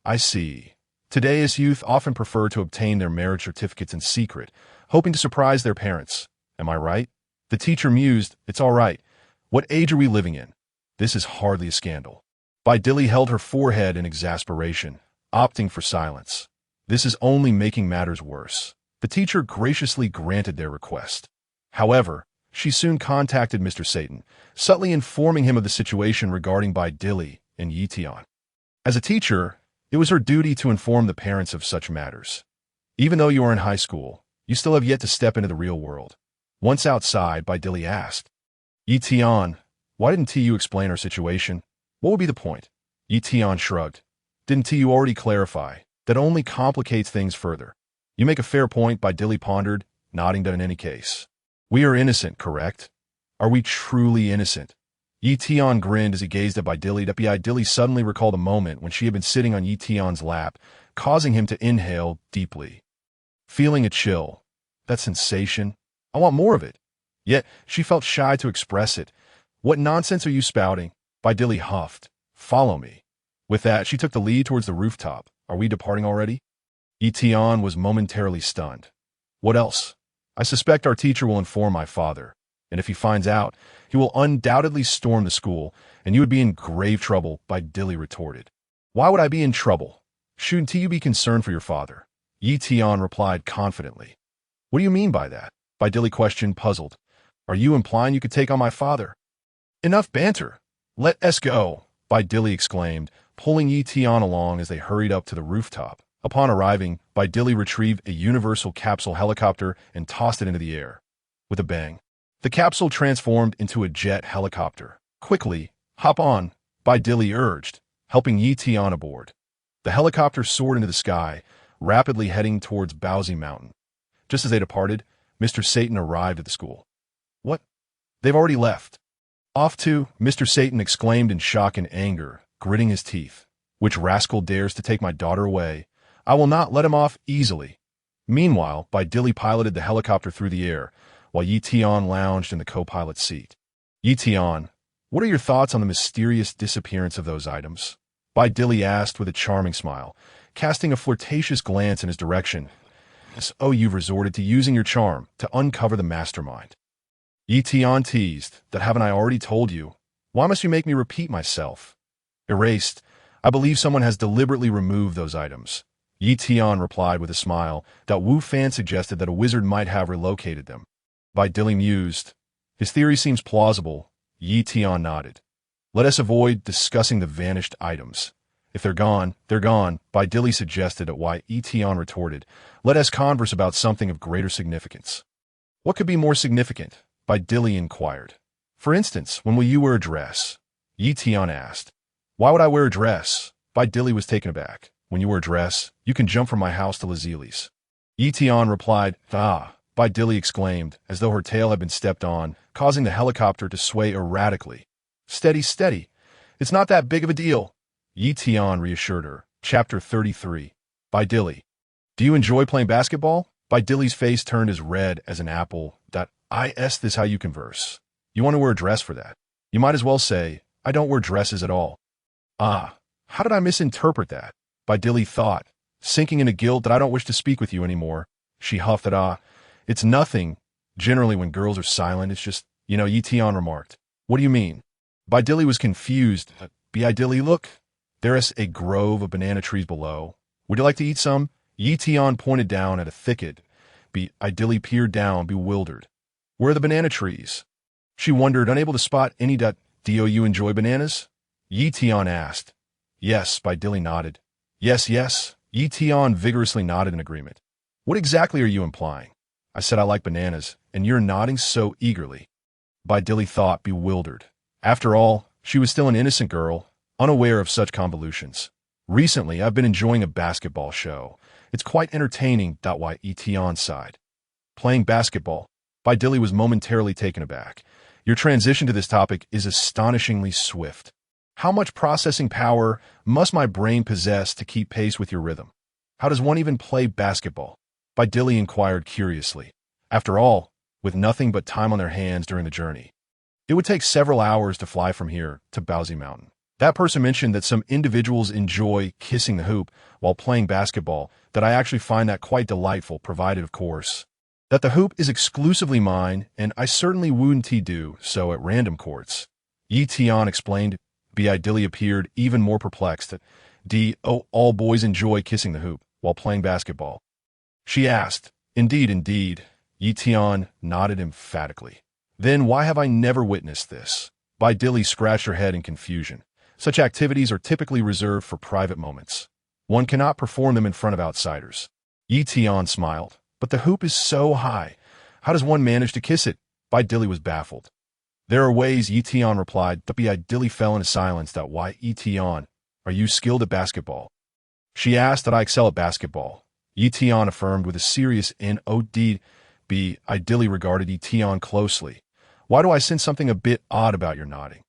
I see. Today, as youth often prefer to obtain their marriage certificates in secret, hoping to surprise their parents. Am I right? The teacher mused, it's all right. What age are we living in? This is hardly a scandal. Videl held her forehead in exasperation, opting for silence. This is only making matters worse. The teacher graciously granted their request. However, she soon contacted Mr. Satan, subtly informing him of the situation regarding Videl and Ye Tian. As a teacher, it was her duty to inform the parents of such matters. Even though you are in high school, you still have yet to step into the real world. Once outside, Videl asked, Ye Tian, why didn't TU explain our situation? What would be the point? Ye Tian shrugged. Didn't TU already clarify? That only complicates things further. You make a fair point, Videl pondered, nodding that in any case. We are innocent, correct? Are we truly innocent? Ye Tian grinned as he gazed at Videl. Videl suddenly recalled a moment when she had been sitting on Ye Tian's lap, causing him to inhale deeply. Feeling a chill. That sensation. I want more of it. Yet, she felt shy to express it. What nonsense are you spouting? Videl huffed. Follow me. With that, she took the lead towards the rooftop. Are we departing already? Ye Tian was momentarily stunned. What else? I suspect our teacher will inform my father, and if he finds out, he will undoubtedly storm the school, and you would be in grave trouble, Videl retorted. Why would I be in trouble? Shouldn't you be concerned for your father? Ye Tian replied confidently. What do you mean by that? Videl questioned, puzzled. Are you implying you could take on my father? Enough banter. Let us go, Videl exclaimed, pulling Ye Tian along as they hurried up to the rooftop. Upon arriving, Videl retrieved a universal capsule helicopter and tossed it into the air. With a bang, the capsule transformed into a jet helicopter. Quickly, hop on, Videl urged, helping Ye Tian aboard. The helicopter soared into the sky, rapidly heading towards Bowsy Mountain. Just as they departed, Mr. Satan arrived at the school. What? They've already left. Off to, Mr. Satan exclaimed in shock and anger, gritting his teeth. Which rascal dares to take my daughter away? I will not let him off easily. Meanwhile, Videl piloted the helicopter through the air, while Ye Tian lounged in the co-pilot's seat. Ye Tian, what are your thoughts on the mysterious disappearance of those items? Videl asked with a charming smile, casting a flirtatious glance in his direction. Oh, you've resorted to using your charm to uncover the mastermind. Ye Tian teased, that haven't I already told you? Why must you make me repeat myself? Erased. I believe someone has deliberately removed those items. Ye Tian replied with a smile that Wu Fan suggested that a wizard might have relocated them. Videl mused. His theory seems plausible. Ye Tian nodded. Let us avoid discussing the vanished items. If they're gone, Videl suggested, at why Ye Tian retorted. Let us converse about something of greater significance. What could be more significant? Videl inquired. For instance, when will you wear a dress? Ye Tian asked. Why would I wear a dress? Videl was taken aback. When you wear a dress, you can jump from my house to Lazilis. Ye Tian replied, Videl exclaimed, as though her tail had been stepped on, causing the helicopter to sway erratically. Steady, steady. It's not that big of a deal. Ye Tian reassured her. Chapter 33. Videl. Do you enjoy playing basketball? Videl's face turned as red as an apple. This how you converse. You want to wear a dress for that. You might as well say, I don't wear dresses at all. How did I misinterpret that? Videl thought, sinking into guilt that I don't wish to speak with you anymore. She huffed at It's nothing. Generally when girls are silent, it's just, Ye Tian remarked. What do you mean? Videl was confused. Videl, look. There is a grove of banana trees below. Would you like to eat some? Ye Tian pointed down at a thicket. Videl peered down, bewildered. Where are the banana trees? She wondered, unable to spot any. Do you enjoy bananas? Ye Tian asked. Yes, Videl nodded. Yes, yes, Ye Tian vigorously nodded in agreement. What exactly are you implying? I said I like bananas, and you're nodding so eagerly. Videl thought, bewildered. After all, she was still an innocent girl, unaware of such convolutions. Recently, I've been enjoying a basketball show. It's quite entertaining. Ye Tian sighed. Playing basketball. Videl was momentarily taken aback. Your transition to this topic is astonishingly swift. How much processing power must my brain possess to keep pace with your rhythm? How does one even play basketball? Videl inquired curiously. After all, with nothing but time on their hands during the journey, it would take several hours to fly from here to Baozi Mountain. That person mentioned that some individuals enjoy kissing the hoop while playing basketball, that I actually find that quite delightful, provided, of course, that the hoop is exclusively mine, and I certainly wouldn't do so at random courts. Ye Tian explained. Videl appeared even more perplexed. All boys enjoy kissing the hoop while playing basketball? She asked. Indeed. Ye Tian nodded emphatically. Then why have I never witnessed this? Videl scratched her head in confusion. Such activities are typically reserved for private moments. One cannot perform them in front of outsiders. Ye Tian smiled. But the hoop is so high. How does one manage to kiss it? Videl was baffled. There are ways, Ye Tian replied. Videl fell into silence. Why, Ye Tian, are you skilled at basketball? She asked. That I excel at basketball. Ye Tian affirmed with a serious nod. Videl regarded Ye Tian closely. Why do I sense something a bit odd about your nodding?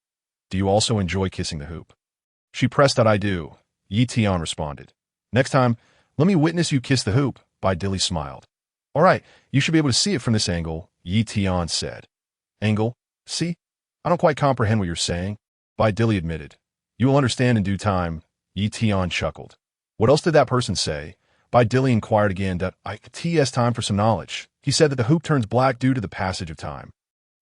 Do you also enjoy kissing the hoop? She pressed. I do. Ye Tian responded. Next time, let me witness you kiss the hoop. Videl smiled. All right, you should be able to see it from this angle, Ye Tian said. Angle? See? I don't quite comprehend what you're saying, Videl admitted. You will understand in due time, Ye Tian chuckled. What else did that person say? Videl inquired again. It's time for some knowledge. He said that the hoop turns black due to the passage of time.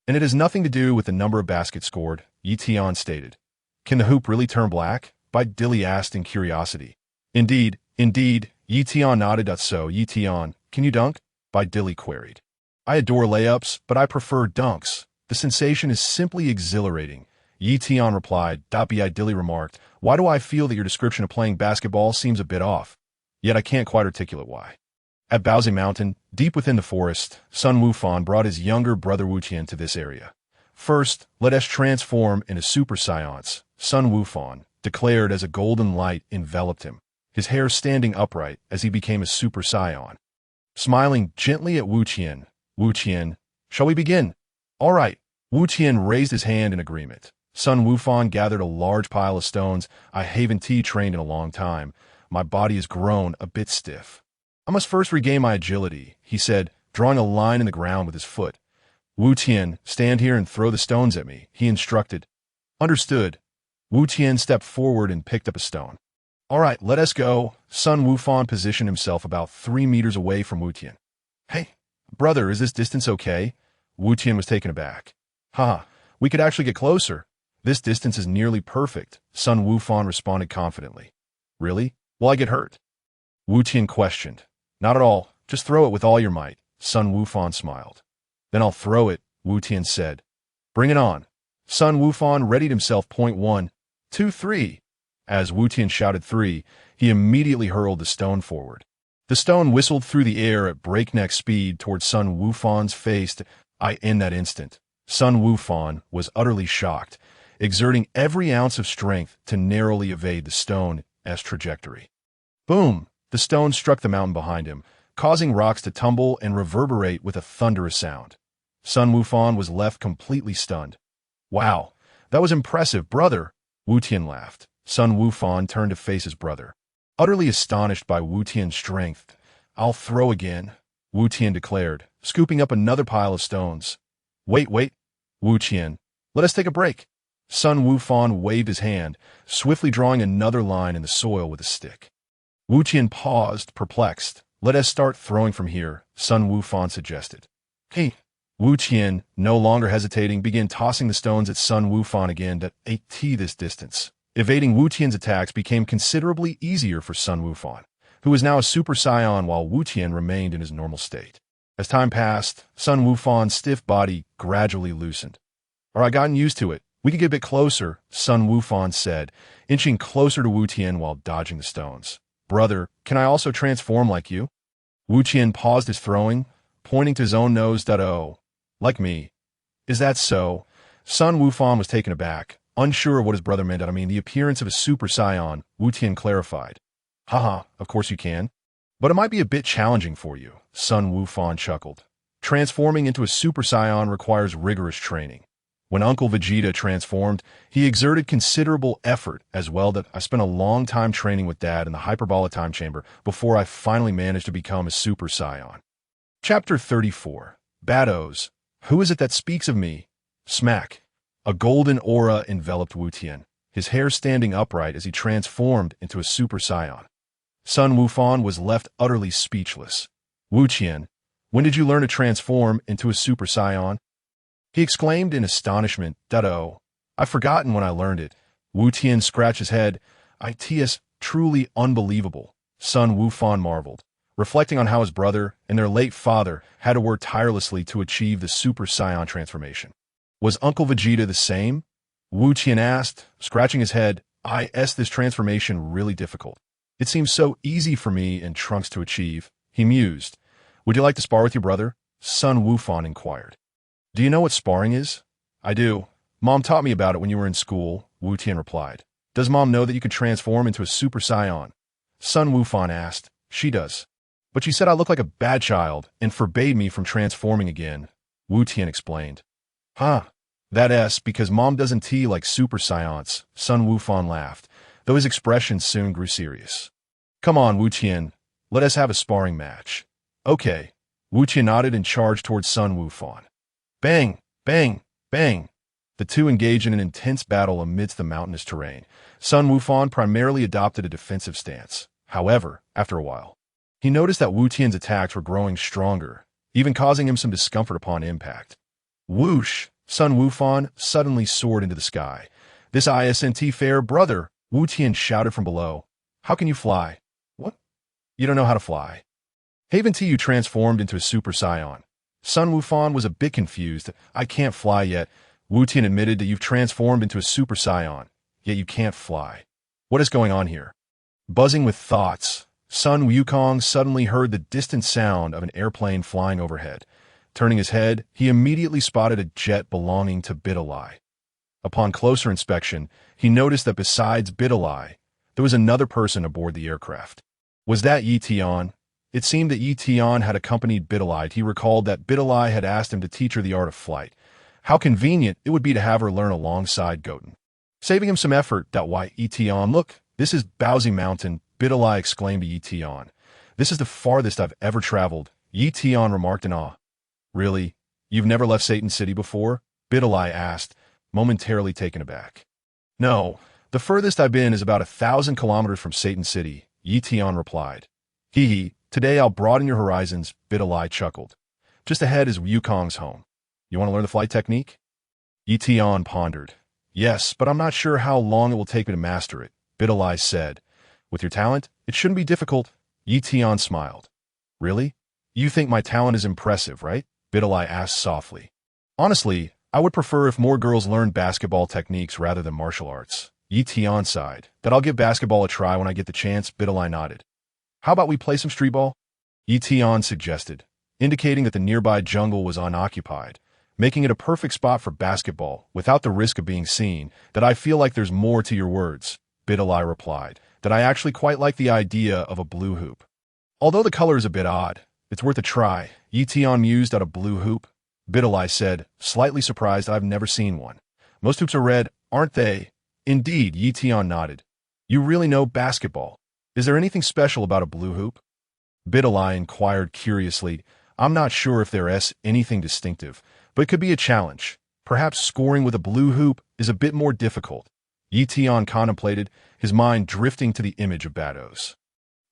And it has nothing to do with the number of baskets scored, Ye Tian stated. Can the hoop really turn black? Videl asked in curiosity. Indeed, Ye Tian nodded. So, Ye Tian, can you dunk? Videl queried. I adore layups, but I prefer dunks. The sensation is simply exhilarating, Ye Tian replied. Videl remarked. Why do I feel that your description of playing basketball seems a bit off? Yet I can't quite articulate why. At Baozi Mountain, deep within the forest, Sun Wukong brought his younger brother Ye Tian to this area. First, let us transform into Super Saiyan, Sun Wukong declared as a golden light enveloped him, his hair standing upright as he became a Super Saiyan. Smiling gently at Ye Tian, shall we begin? All right. Ye Tian raised his hand in agreement. Sun Wukong gathered a large pile of stones. I haven't trained in a long time. My body has grown a bit stiff. I must first regain my agility, he said, drawing a line in the ground with his foot. Ye Tian, stand here and throw the stones at me, he instructed. Understood. Ye Tian stepped forward and picked up a stone. All right, let us go. Sun Wukong positioned himself about 3 meters away from Ye Tian. Hey, brother, is this distance okay? Ye Tian was taken aback. We could actually get closer. This distance is nearly perfect, Sun Wukong responded confidently. Really? Will I get hurt? Ye Tian questioned. Not at all. Just throw it with all your might, Sun Wukong smiled. Then I'll throw it, Ye Tian said. Bring it on. Sun Wukong readied himself. 1, 2, 3. As Ye Tian shouted 3, he immediately hurled the stone forward. The stone whistled through the air at breakneck speed towards Sun Wukong's face. In that instant, Sun Wukong was utterly shocked, exerting every ounce of strength to narrowly evade the stone's trajectory. Boom! The stone struck the mountain behind him, causing rocks to tumble and reverberate with a thunderous sound. Sun Wukong was left completely stunned. Wow, that was impressive, brother, Ye Tian laughed. Sun Wukong turned to face his brother. Utterly astonished by Ye Tian's strength, I'll throw again, Ye Tian declared, scooping up another pile of stones. Wait, Ye Tian, let us take a break. Sun Wukong waved his hand, swiftly drawing another line in the soil with a stick. Ye Tian paused, perplexed. Let us start throwing from here, Sun Wukong suggested. Hey, Ye Tian, no longer hesitating, began tossing the stones at Sun Wukong again at this distance. Evading Ye Tian's attacks became considerably easier for Sun Wukong, who was now a Super Saiyan while Ye Tian remained in his normal state. As time passed, Sun Wufan's stiff body gradually loosened. All right, gotten used to it. We could get a bit closer, Sun Wufan said, inching closer to Wu Tian while dodging the stones. Brother, can I also transform like you? Wu Tian paused his throwing, pointing to his own nose. Oh, like me. Is that so? Sun Wufan was taken aback, unsure of what his brother meant. The appearance of a Super Saiyan, Wu Tian clarified. Haha, of course you can. But it might be a bit challenging for you, Sun Wufan chuckled. Transforming into a Super Saiyan requires rigorous training. When Uncle Vegeta transformed, he exerted considerable effort as well. That I spent a long time training with Dad in the Hyperbolic Time Chamber before I finally managed to become a Super Saiyan. Chapter 34. Bardos. Who is it that speaks of me? Smack. A golden aura enveloped Wu Tian, his hair standing upright as he transformed into a Super Saiyan. Sun Wufan was left utterly speechless. Wu Tian, when did you learn to transform into a Super Saiyan? He exclaimed in astonishment. Oh, I've forgotten when I learned it. Wu Tian scratched his head. It's truly unbelievable, Sun Wufan marveled, reflecting on how his brother and their late father had to work tirelessly to achieve the Super Saiyan transformation. Was Uncle Vegeta the same? Wu Tian asked, scratching his head. This transformation really difficult. It seems so easy for me and Trunks to achieve, he mused. Would you like to spar with your brother? Sun Wufan inquired. Do you know what sparring is? I do. Mom taught me about it when you were in school, Wu Tian replied. Does Mom know that you could transform into a Super Saiyan? Sun Wufan asked. She does. But she said I look like a bad child and forbade me from transforming again, Wu Tian explained. Huh. That's because Mom doesn't tea like Super Saiyans, Sun Wufan laughed, though his expression soon grew serious. Come on, Wu Tian. Let us have a sparring match. Okay. Wu Tian nodded and charged towards Sun Wufan. Bang! Bang! Bang! The two engaged in an intense battle amidst the mountainous terrain. Sun Wufan primarily adopted a defensive stance. However, after a while, he noticed that Wu Tian's attacks were growing stronger, even causing him some discomfort upon impact. Whoosh! Sun Wufan suddenly soared into the sky. This isn't fair, brother, Wu Tian shouted from below. How can you fly? What? You don't know how to fly. Haven't you transformed into a Super Saiyan? Sun Wufan was a bit confused. I can't fly yet. Wu Tian admitted that you've transformed into a Super Saiyan, yet you can't fly. What is going on here? Buzzing with thoughts, Sun Wukong suddenly heard the distant sound of an airplane flying overhead. Turning his head, he immediately spotted a jet belonging to Videl. Upon closer inspection, he noticed that besides Videl, there was another person aboard the aircraft. Was that Ye Tian? It seemed that Ye Tian had accompanied Videl. He recalled that Videl had asked him to teach her the art of flight. How convenient it would be to have her learn alongside Goten. Saving him some effort. Why, Ye Tian, look, this is Bowsy Mountain, Videl exclaimed to Ye Tian. This is the farthest I've ever traveled, Ye Tian remarked in awe. Really? You've never left Satan City before? Videl asked, momentarily taken aback. No, the furthest I've been is about 1,000 kilometers from Satan City, Ye Tian replied. Hee. Today I'll broaden your horizons, Videl chuckled. Just ahead is Wukong's home. You want to learn the flight technique? Ye Tian pondered. Yes, but I'm not sure how long it will take me to master it, Videl said. With your talent, it shouldn't be difficult. Ye Tian smiled. Really? You think my talent is impressive, right? Videl asked softly. Honestly, I would prefer if more girls learned basketball techniques rather than martial arts. Ye Tian sighed. That I'll give basketball a try when I get the chance, Videl nodded. How about we play some street ball? Ye Tian suggested, indicating that the nearby jungle was unoccupied, making it a perfect spot for basketball without the risk of being seen. That I feel like there's more to your words, Videl replied, that I actually quite like the idea of a blue hoop. Although the color is a bit odd, it's worth a try, Ye Tian mused at a blue hoop. Videl said, slightly surprised I've never seen one. Most hoops are red, aren't they? Indeed, Ye Tian nodded. You really know basketball. Is there anything special about a blue hoop? Videl inquired curiously. I'm not sure if there's anything distinctive, but it could be a challenge. Perhaps scoring with a blue hoop is a bit more difficult. Ye Tian contemplated, his mind drifting to the image of Bardos.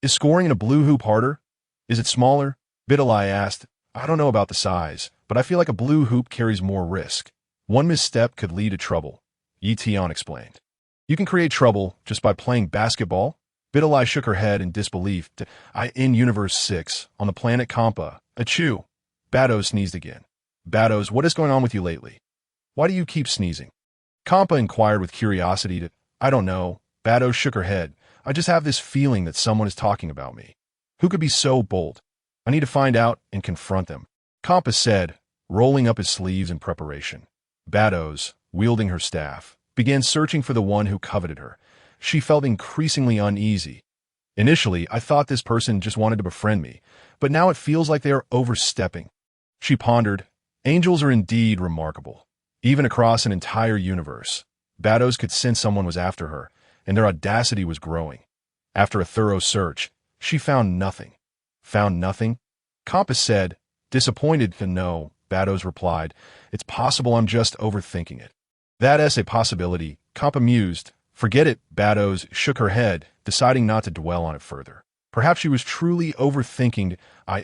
Is scoring in a blue hoop harder? Is it smaller? Videl asked. I don't know about the size, but I feel like a blue hoop carries more risk. One misstep could lead to trouble, Ye Tian explained. You can create trouble just by playing basketball? Videl shook her head in disbelief. In Universe 6, on the planet Kampa, achoo. Bardos sneezed again. Bardos, what is going on with you lately? Why do you keep sneezing? Kampa inquired with curiosity. I don't know. Bardos shook her head. I just have this feeling that someone is talking about me. Who could be so bold? I need to find out and confront them, Kampa said, rolling up his sleeves in preparation. Bardos, wielding her staff, began searching for the one who coveted her. She felt increasingly uneasy. Initially, I thought this person just wanted to befriend me, but now it feels like they are overstepping. She pondered. Angels are indeed remarkable. Even across an entire universe, Bardos could sense someone was after her, and their audacity was growing. After a thorough search, she found nothing. Found nothing? Kampa said, disappointed to know. Bardos replied, it's possible I'm just overthinking it. That is a possibility, Kampa mused. Forget it, Bardos shook her head, deciding not to dwell on it further. Perhaps she was truly overthinking.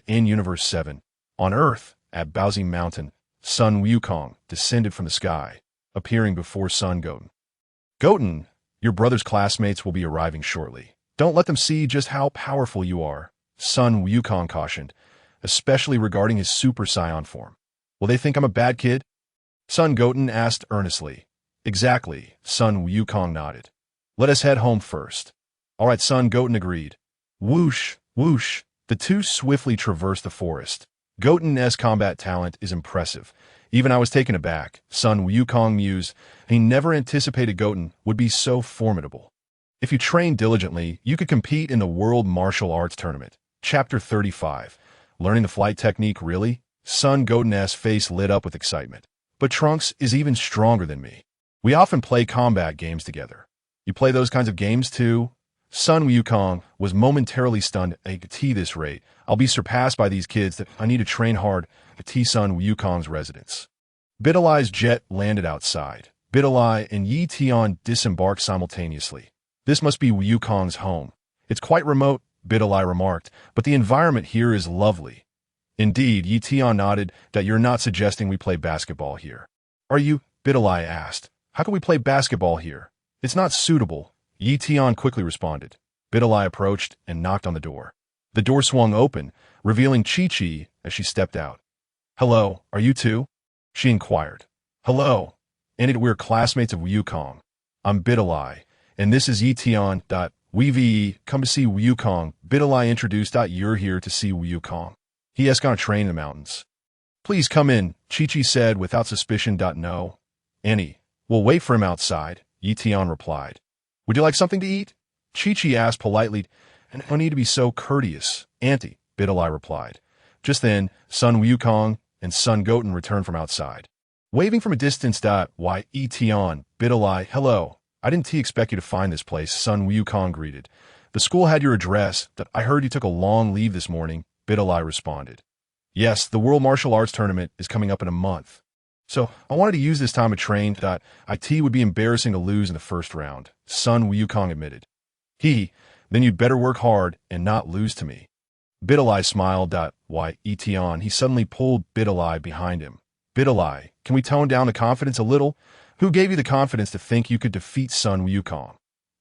In Universe 7. On Earth, at Baozi Mountain, Sun Wukong descended from the sky, appearing before Sun Goten. Goten, your brother's classmates will be arriving shortly. Don't let them see just how powerful you are, Sun Wukong cautioned, especially regarding his Super Saiyan form. Will they think I'm a bad kid? Sun Goten asked earnestly. Exactly, Sun Wukong nodded. Let us head home first. All right, Sun Goten agreed. Whoosh, whoosh, the two swiftly traversed the forest. Goten's combat talent is impressive. Even I was taken aback, Sun Wukong mused. He never anticipated Goten would be so formidable. If you train diligently, you could compete in the World Martial Arts Tournament. Chapter 35. Learning the flight technique, really? Sun Goten's face lit up with excitement. But Trunks is even stronger than me. We often play combat games together. You play those kinds of games too? Sun Wukong was momentarily stunned. At this rate, I'll be surpassed by these kids that I need to train hard at Sun Wukong's residence. Videli's jet landed outside. Videl and Ye Tian disembarked simultaneously. This must be Wukong's home. It's quite remote, Videl remarked, but the environment here is lovely. Indeed, Ye Tian nodded. That you're not suggesting we play basketball here. Are you? Videl asked. How can we play basketball here? It's not suitable, Ye Tian quickly responded. Videl approached and knocked on the door. The door swung open, revealing Chi-Chi as she stepped out. Hello, are you two? She inquired. Hello. And we're classmates of Wukong. I'm Videl, and this is Ye Tian. We come to see Wukong. Videl introduced. You're here to see Wukong. He has gone to train in the mountains. Please come in, Chi-Chi said without suspicion. No. Annie. We'll wait for him outside, Ye Tian replied. Would you like something to eat? Chi-Chi asked politely. And no need to be so courteous, Auntie, Videl replied. Just then, Sun Wukong and Sun Goten returned from outside. Waving from a distance. Why, Ye Tian, Videl, hello. I didn't expect you to find this place, Sun Wukong greeted. The school had your address. I heard you took a long leave this morning, Videl responded. Yes, the World Martial Arts Tournament is coming up in a month. So, I wanted to use this time to train. It would be embarrassing to lose in the first round, Sun Wukong admitted. Then you'd better work hard and not lose to me. Videl smiled. Why, Ye Tian, he suddenly pulled Videl behind him. Videl, can we tone down the confidence a little? Who gave you the confidence to think you could defeat Sun Wukong?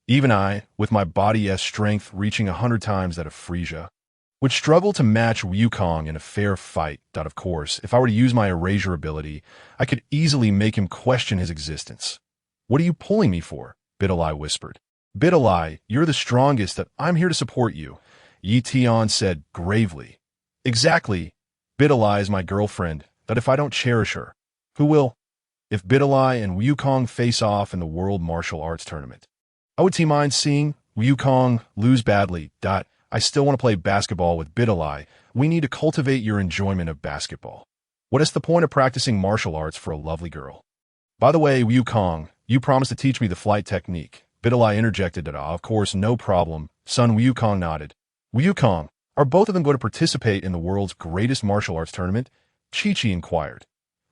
Even I, with my body's strength reaching 100 times that of Frisia, would struggle to match Wukong in a fair fight. Of course, if I were to use my erasure ability, I could easily make him question his existence. What are you pulling me for? Videl whispered. Videl, you're the strongest. I'm here to support you, Ye Tian said gravely. Exactly. Videl is my girlfriend. If I don't cherish her, who will? If Videl and Wukong face off in the World Martial Arts Tournament, I would mind seeing Wukong lose badly. I still want to play basketball with Videl. We need to cultivate your enjoyment of basketball. What is the point of practicing martial arts for a lovely girl? By the way, Wukong, you promised to teach me the flight technique. Videl interjected. Of course, no problem. Sun Wukong nodded. Wukong, are both of them going to participate in the world's greatest martial arts tournament? Chi-Chi inquired.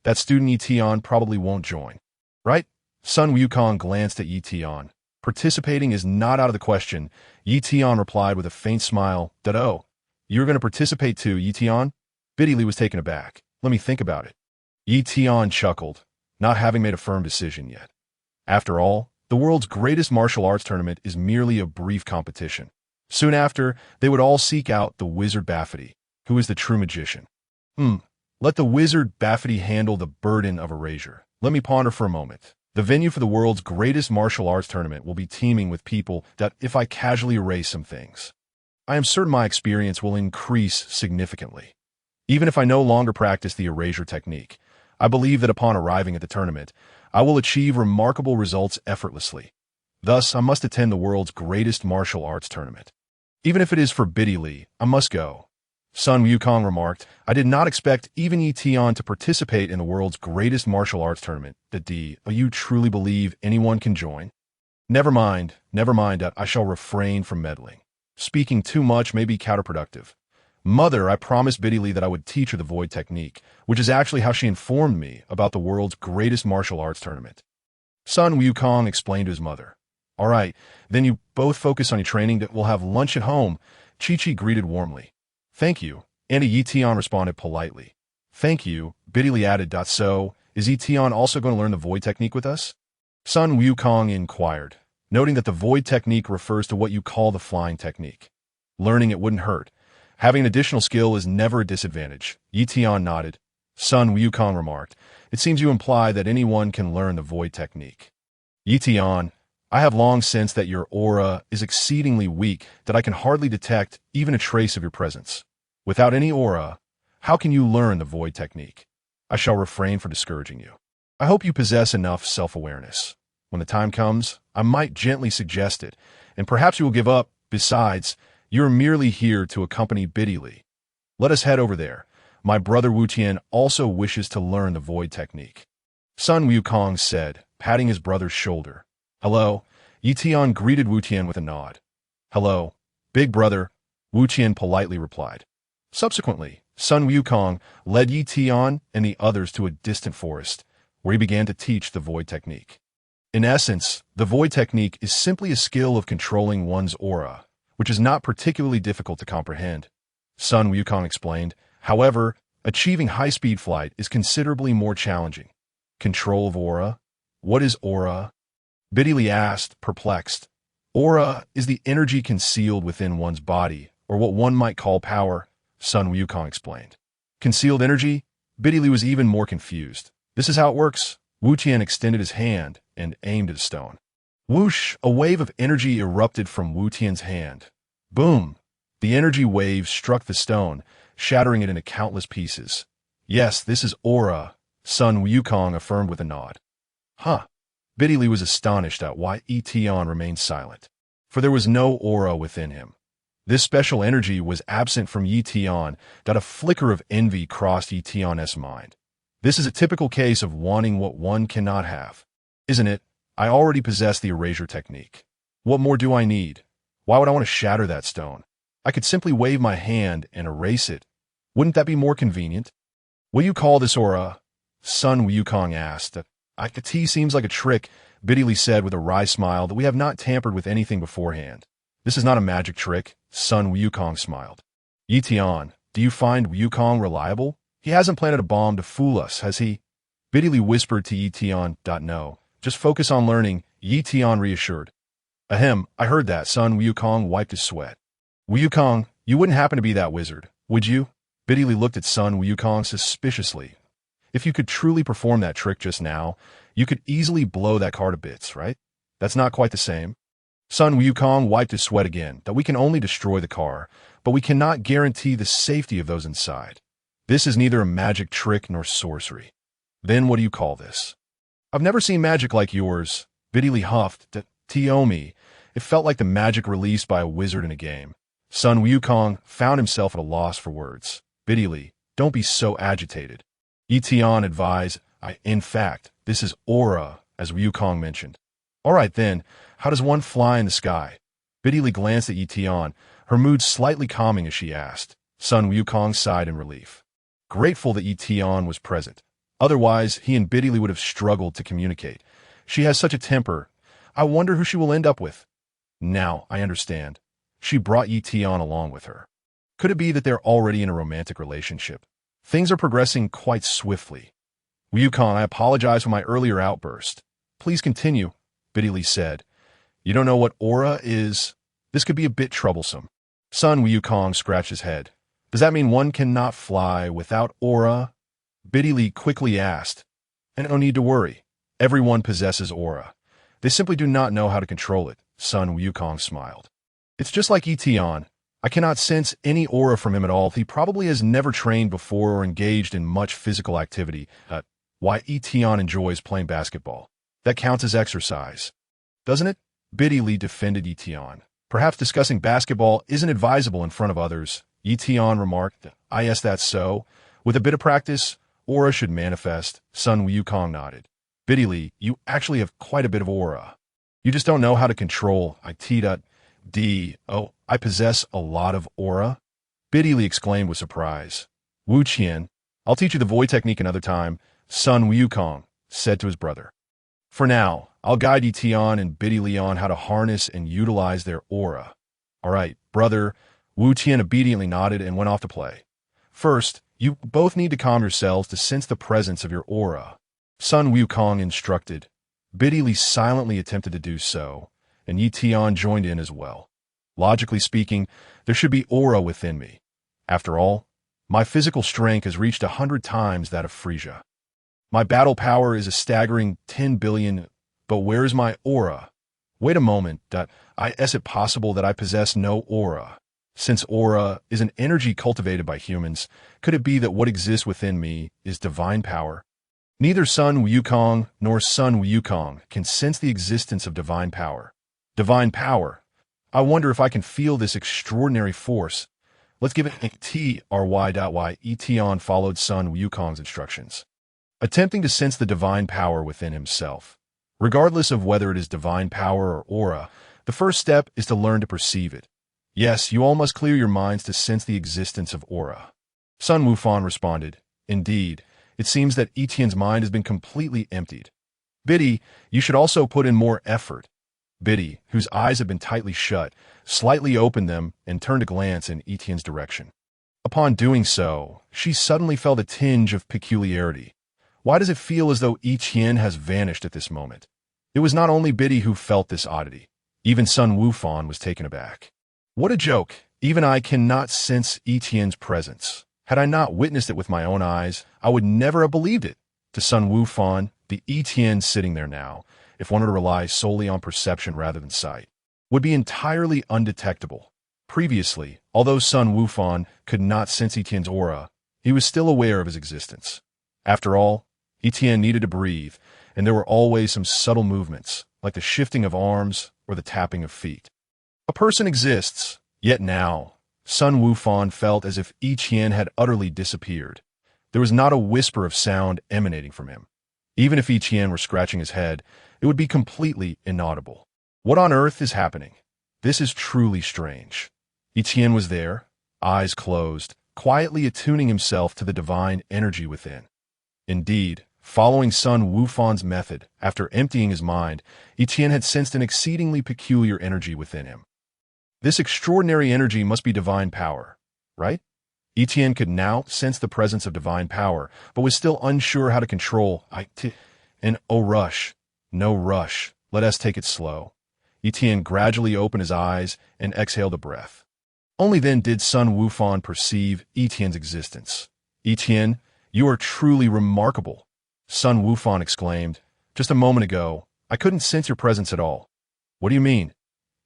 That student Ye Tian probably won't join. Right? Sun Wukong glanced at Ye Tian. Participating is not out of the question, Ye Tian replied with a faint smile. Oh, you're going to participate too, Ye Tian? Videl was taken aback. Let me think about it. Ye Tian chuckled, not having made a firm decision yet. After all, the world's greatest martial arts tournament is merely a brief competition. Soon after, they would all seek out the wizard Bafity, who is the true magician. Let the wizard Baffity handle the burden of erasure. Let me ponder for a moment. The venue for the world's greatest martial arts tournament will be teeming with people that if I casually erase some things, I am certain my experience will increase significantly. Even if I no longer practice the erasure technique, I believe that upon arriving at the tournament, I will achieve remarkable results effortlessly. Thus, I must attend the world's greatest martial arts tournament. Even if it is for Videl, I must go. Sun Wukong remarked, I did not expect even Ye Tian to participate in the world's greatest martial arts tournament. Do you truly believe anyone can join? Never mind, I shall refrain from meddling. Speaking too much may be counterproductive. Mother, I promised Videl that I would teach her the void technique, which is actually how she informed me about the world's greatest martial arts tournament. Sun Wukong explained to his mother. All right, then you both focus on your training. We'll have lunch at home. Chi-Chi greeted warmly. Thank you, and Ye Tian responded politely. Thank you, Videl added. So, is Ye Tian also going to learn the void technique with us? Sun Wukong inquired, noting that the void technique refers to what you call the flying technique. Learning it wouldn't hurt. Having an additional skill is never a disadvantage. Ye Tian nodded. Sun Wukong remarked, it seems you imply that anyone can learn the void technique. Ye Tian, I have long sensed that your aura is exceedingly weak, that I can hardly detect even a trace of your presence. Without any aura, how can you learn the void technique? I shall refrain from discouraging you. I hope you possess enough self-awareness. When the time comes, I might gently suggest it, and perhaps you will give up. Besides, you are merely here to accompany Videl. Let us head over there. My brother Ye Tian also wishes to learn the void technique. Sun Wukong said, patting his brother's shoulder. Hello, Ye Tian greeted Ye Tian with a nod. Hello, big brother, Ye Tian politely replied. Subsequently, Sun Wukong led Ye Tian and the others to a distant forest, where he began to teach the void technique. In essence, the void technique is simply a skill of controlling one's aura, which is not particularly difficult to comprehend. Sun Wukong explained, however, achieving high-speed flight is considerably more challenging. Control of aura? What is aura? Videl asked, perplexed. Aura is the energy concealed within one's body, or what one might call power, Sun Wukong explained. Concealed energy? Videl was even more confused. This is how it works. Ye Tian extended his hand and aimed at a stone. Whoosh! A wave of energy erupted from Ye Tian's hand. Boom! The energy wave struck the stone, shattering it into countless pieces. Yes, this is aura, Sun Wukong affirmed with a nod. Huh. Videl was astonished at why Ye Tian remained silent, for there was no aura within him. This special energy was absent from Ye Tian, that a flicker of envy crossed Ye Tian's mind. This is a typical case of wanting what one cannot have. Isn't it? I already possess the erasure technique. What more do I need? Why would I want to shatter that stone? I could simply wave my hand and erase it. Wouldn't that be more convenient? Will you call this aura? Sun Wukong asked. The tea seems like a trick, Videl said with a wry smile, that we have not tampered with anything beforehand. This is not a magic trick, Sun Wukong smiled. Ye Tian, do you find Wukong reliable? He hasn't planted a bomb to fool us, has he? Videl whispered to Ye Tian. No, just focus on learning, Ye Tian reassured. Ahem, I heard that, Sun Wukong wiped his sweat. Wukong, you wouldn't happen to be that wizard, would you? Videl looked at Sun Wukong suspiciously. If you could truly perform that trick just now, you could easily blow that car to bits, right? That's not quite the same. Sun Wukong wiped his sweat again, that we can only destroy the car, but we cannot guarantee the safety of those inside. This is neither a magic trick nor sorcery. Then what do you call this? I've never seen magic like yours, Videl huffed. Tiomi, it felt like the magic released by a wizard in a game. Sun Wukong found himself at a loss for words. Videl, don't be so agitated. Ye Tian advised, in fact, this is aura, as Wukong mentioned. All right then, how does one fly in the sky? Videl glanced at Ye Tian, her mood slightly calming as she asked. Sun Wukong sighed in relief. Grateful that Ye Tian was present. Otherwise, he and Videl would have struggled to communicate. She has such a temper. I wonder who she will end up with. Now, I understand. She brought Ye Tian along with her. Could it be that they're already in a romantic relationship? Things are progressing quite swiftly. Wukong, I apologize for my earlier outburst. Please continue, Videl said. You don't know what aura is? This could be a bit troublesome. Sun Wukong scratched his head. Does that mean one cannot fly without aura? Biddy quickly asked. And no need to worry. Everyone possesses aura. They simply do not know how to control it, son Wukong smiled. It's just like Ye Tian. I cannot sense any aura from him at all. He probably has never trained before or engaged in much physical activity. Why Ye Tian enjoys playing basketball. That counts as exercise. Doesn't it? Biddy defended Ye Tian. Perhaps discussing basketball isn't advisable in front of others. Ye Tian remarked. Yes, that's so. With a bit of practice, aura should manifest. Son Wukong nodded. Biddy, you actually have quite a bit of aura. You just don't know how to control. I possess a lot of aura? Biddy exclaimed with surprise. Wu Qian, I'll teach you the void technique another time, son Wukong said to his brother. For now, I'll guide Ye Tian and Biddy on how to harness and utilize their aura. All right, brother. Wu Qian obediently nodded and went off to play. First, you both need to calm yourselves to sense the presence of your aura. Son Wukong instructed. Biddy silently attempted to do so, and Ye Tian joined in as well. Logically speaking, there should be aura within me. After all, my physical strength has reached 100 times that of Frisia. My battle power is a staggering 10 billion, but where is my aura? Wait a moment, is it possible that I possess no aura? Since aura is an energy cultivated by humans, could it be that what exists within me is divine power? Neither son Wukong nor son Wukong can sense the existence of divine power. Divine power. I wonder if I can feel this extraordinary force. Let's give it a try. Ye Tian followed son Wukong's instructions, attempting to sense the divine power within himself. Regardless of whether it is divine power or aura, the first step is to learn to perceive it. Yes, you all must clear your minds to sense the existence of aura. Son Wufan responded. Indeed, it seems that Ye Tian's mind has been completely emptied. Biddy, you should also put in more effort. Biddy, whose eyes had been tightly shut, slightly opened them and turned a glance in Ye Tian's direction. Upon doing so, she suddenly felt a tinge of peculiarity. Why does it feel as though Ye Tian has vanished at this moment? It was not only Biddy who felt this oddity. Even son Wufan was taken aback. What a joke! Even I cannot sense Ye Tian's presence. Had I not witnessed it with my own eyes, I would never have believed it. To son Wufan, the Ye Tian sitting there now, if one were to rely solely on perception rather than sight, would be entirely undetectable. Previously, although son Wufan could not sense Ye Tian's aura, he was still aware of his existence. After all, Ye Tian needed to breathe, and there were always some subtle movements, like the shifting of arms or the tapping of feet. A person exists, yet now, son Wufan felt as if Ye Tian had utterly disappeared. There was not a whisper of sound emanating from him. Even if Ye Tian were scratching his head, it would be completely inaudible. What on earth is happening? This is truly strange. Ye Tian was there, eyes closed, quietly attuning himself to the divine energy within. Indeed, following son Wufan's method, after emptying his mind, Ye Tian had sensed an exceedingly peculiar energy within him. This extraordinary energy must be divine power, right? Ye Tian could now sense the presence of divine power, but was still unsure how to control No rush. Let us take it slow. Ye Tian gradually opened his eyes and exhaled a breath. Only then did son Wufan perceive Ye Tian's existence. Ye Tian, you are truly remarkable, son Wufan exclaimed. Just a moment ago, I couldn't sense your presence at all. What do you mean?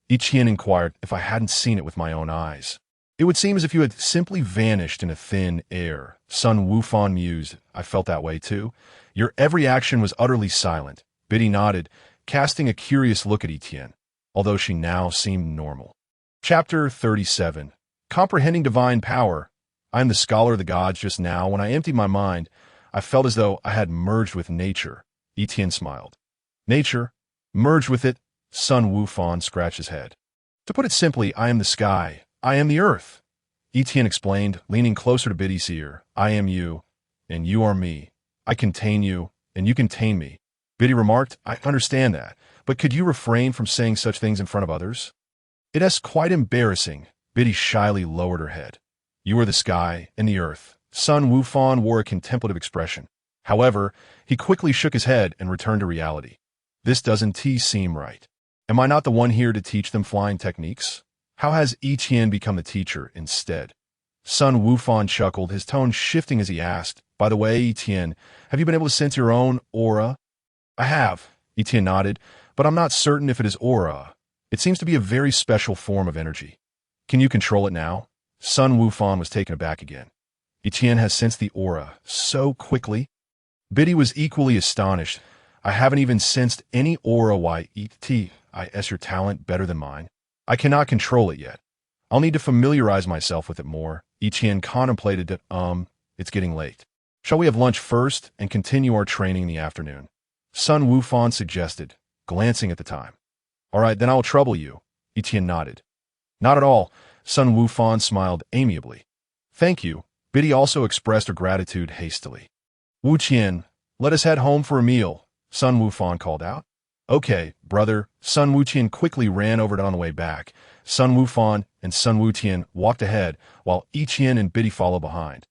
Ye Tian inquired if I hadn't seen it with my own eyes. It would seem as if you had simply vanished in a thin air, son Wufan mused. I felt that way too. Your every action was utterly silent. Biddy nodded, casting a curious look at Ye Tian, although she now seemed normal. Chapter 37. Comprehending Divine Power. I am the scholar of the gods. Just now, when I emptied my mind, I felt as though I had merged with nature. Ye Tian smiled. Nature? Merged with it? Son Wufan scratched his head. To put it simply, I am the sky. I am the earth. Ye Tian explained, leaning closer to Biddy's ear. I am you, and you are me. I contain you, and you contain me. Biddy remarked, I understand that, but could you refrain from saying such things in front of others? It is quite embarrassing. Biddy shyly lowered her head. You are the sky and the earth. Son Wufan wore a contemplative expression. However, he quickly shook his head and returned to reality. This doesn't seem right. Am I not the one here to teach them flying techniques? How has Ye Tian become the teacher instead? Son Wufan chuckled, his tone shifting as he asked, By the way, Ye Tian, have you been able to sense your own aura? I have, Ye Tian nodded, but I'm not certain if it is aura. It seems to be a very special form of energy. Can you control it now? Sun Wufan was taken aback again. Ye Tian has sensed the aura so quickly. Biddy was equally astonished. I haven't even sensed any aura. Why, is your talent better than mine? I cannot control it yet. I'll need to familiarize myself with it more. Ye Tian contemplated it. It's getting late. Shall we have lunch first and continue our training in the afternoon? Sun Wufan suggested, glancing at the time. All right, then I'll trouble you. Ye Tian nodded. Not at all. Sun Wufan smiled amiably. Thank you. Biddy also expressed her gratitude hastily. Wu Tian, let us head home for a meal, Sun Wufan called out. Okay, brother. Sun Wu Tian quickly ran over on the way back. Sun Wufan and Sun Wu Tian walked ahead, while Ye Tian and Biddy followed behind.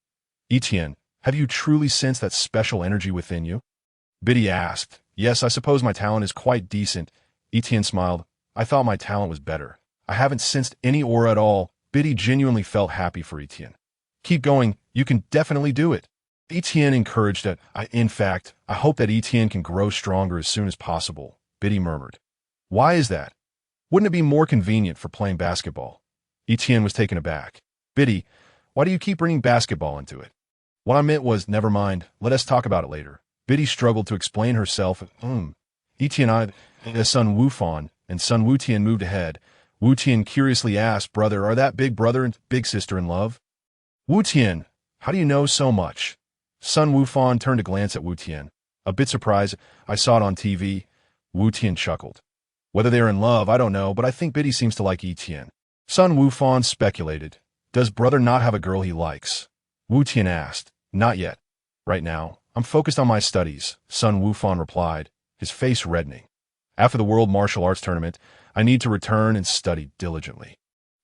Ye Tian, have you truly sensed that special energy within you? Biddy asked. Yes, I suppose my talent is quite decent. Ye Tian smiled. I thought my talent was better. I haven't sensed any aura at all. Biddy genuinely felt happy for Ye Tian. Keep going. You can definitely do it. Ye Tian encouraged it. In fact, I hope that Ye Tian can grow stronger as soon as possible, Biddy murmured. Why is that? Wouldn't it be more convenient for playing basketball? Ye Tian was taken aback. Biddy, why do you keep bringing basketball into it? What I meant was, never mind, let us talk about it later. Biddy struggled to explain herself. Ye Tian and Sun Wufan and Sun Wu Tian moved ahead. Wu Tian curiously asked, Brother, are that big brother and big sister in love? Wu Tian, how do you know so much? Sun Wufan turned to glance at Wu Tian. A bit surprised, I saw it on TV. Wu Tian chuckled. Whether they're in love, I don't know, but I think Biddy seems to like Ye Tian. Sun Wufan speculated. Does brother not have a girl he likes? Wu Tian asked. Not yet. Right now, I'm focused on my studies, Sun Wufan replied, his face reddening. After the World Martial Arts Tournament, I need to return and study diligently.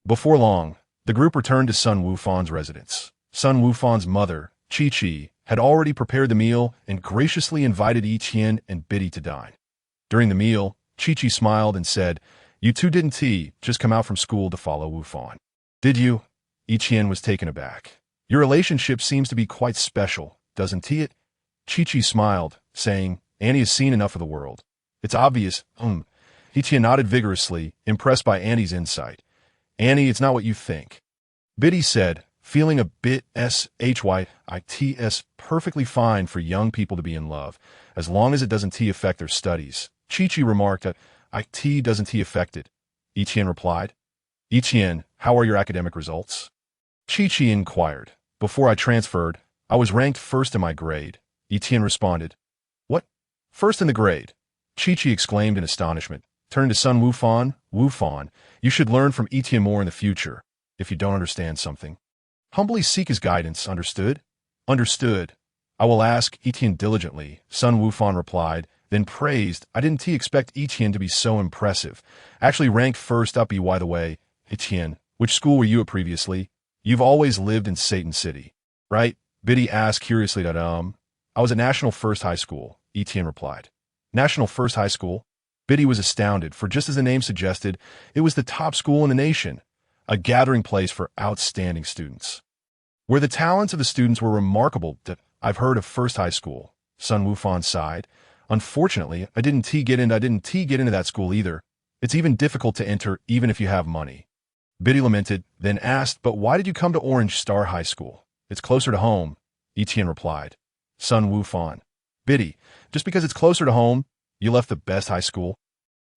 Before long, the group returned to Sun Wufan's residence. Sun Wufan's mother, Chi-Chi, had already prepared the meal and graciously invited Ye Tian and Biddy to dine. During the meal, Chi-Chi smiled and said, You two didn't just come out from school to follow Wufan. Did you? Ye Tian was taken aback. Your relationship seems to be quite special, doesn't it? Chi-Chi smiled, saying, Annie has seen enough of the world. It's obvious. Ye Tian nodded vigorously, impressed by Annie's insight. Annie, it's not what you think. Biddy said, feeling a bit it's perfectly fine for young people to be in love, as long as it doesn't affect their studies. Chi-Chi remarked that doesn't affect it. Ye Tian replied. Ye Tian, how are your academic results? Chi-Chi inquired. Before I transferred, I was ranked first in my grade. Ye Tian responded. What? First in the grade? Chi-Chi exclaimed in astonishment. Turned to Sun Wufan. Wufan, you should learn from Ye Tian more in the future. If you don't understand something, humbly seek his guidance, understood? Understood. I will ask Ye Tian diligently, Sun Wufan replied, then praised. I didn't expect Ye Tian to be so impressive. Actually ranked first up. By the way, Ye Tian, which school were you at previously? You've always lived in Satan City, right? Biddy asked curiously. I was at National First High School, Ye Tian replied. National First High School? Biddy was astounded, for just as the name suggested, it was the top school in the nation, a gathering place for outstanding students. Where the talents of the students were remarkable. I've heard of First High School, Sun Wufan sighed. Unfortunately, I didn't get into that school either. It's even difficult to enter even if you have money. Biddy lamented, then asked, but why did you come to Orange Star High School? It's closer to home, Ye Tian replied. Sun Wufan. Biddy, just because it's closer to home, you left the best high school?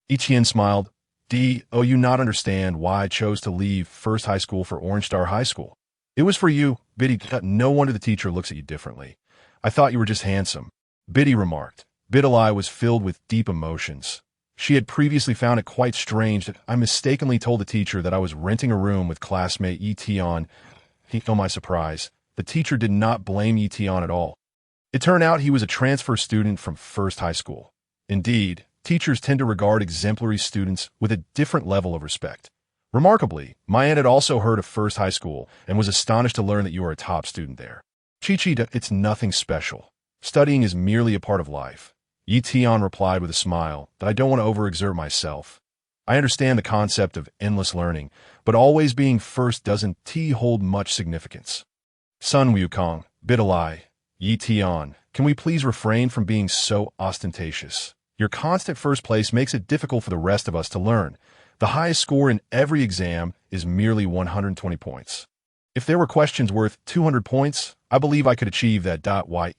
Ye Tian smiled. You not understand why I chose to leave First High School for Orange Star High School. It was for you, Biddy. No wonder the teacher looks at you differently. I thought you were just handsome, Biddy remarked. Videl was filled with deep emotions. She had previously found it quite strange that I mistakenly told the teacher that I was renting a room with classmate Ye Tian. To my surprise, the teacher did not blame Ye Tian at all. It turned out he was a transfer student from First High School. Indeed, teachers tend to regard exemplary students with a different level of respect. Remarkably, my aunt had also heard of First High School and was astonished to learn that you are a top student there. Chi-Chi, it's nothing special. Studying is merely a part of life. Ye Tian replied with a smile that I don't want to overexert myself. I understand the concept of endless learning, but always being first doesn't hold much significance. Sun Wukong, Videl, Ye Tian, can we please refrain from being so ostentatious? Your constant first place makes it difficult for the rest of us to learn. The highest score in every exam is merely 120 points. If there were questions worth 200 points, I believe I could achieve that.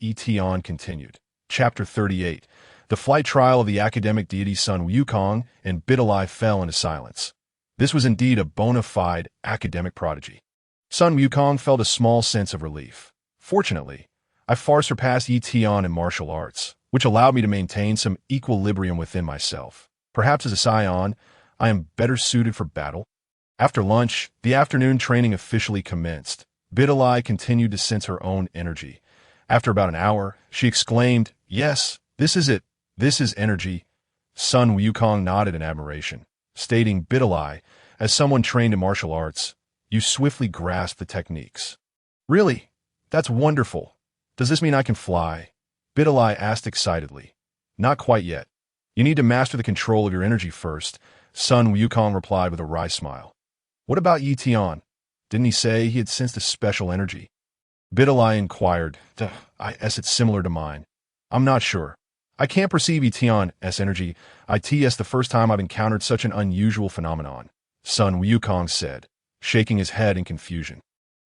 Ye Tian continued. Chapter 38. The flight trial of the academic deity Sun Wukong and Videl fell into silence. This was indeed a bona fide academic prodigy. Sun Wukong felt a small sense of relief. Fortunately, I far surpassed Ye Tian in martial arts, which allowed me to maintain some equilibrium within myself. Perhaps as a scion, I am better suited for battle. After lunch, the afternoon training officially commenced. Videl continued to sense her own energy. After about an hour, she exclaimed, "Yes, this is it. This is energy." Sun Wukong nodded in admiration, stating, "Videl, as someone trained in martial arts, you swiftly grasp the techniques." "Really? That's wonderful. Does this mean I can fly?" Videl asked excitedly. "Not quite yet. You need to master the control of your energy first," Sun Wukong replied with a wry smile. "What about Ye Tian? Didn't he say he had sensed a special energy?" Videl inquired. "It's similar to mine. I'm not sure. I can't perceive Ye Tian's energy. It's the first time I've encountered such an unusual phenomenon," Sun Wukong said, shaking his head in confusion.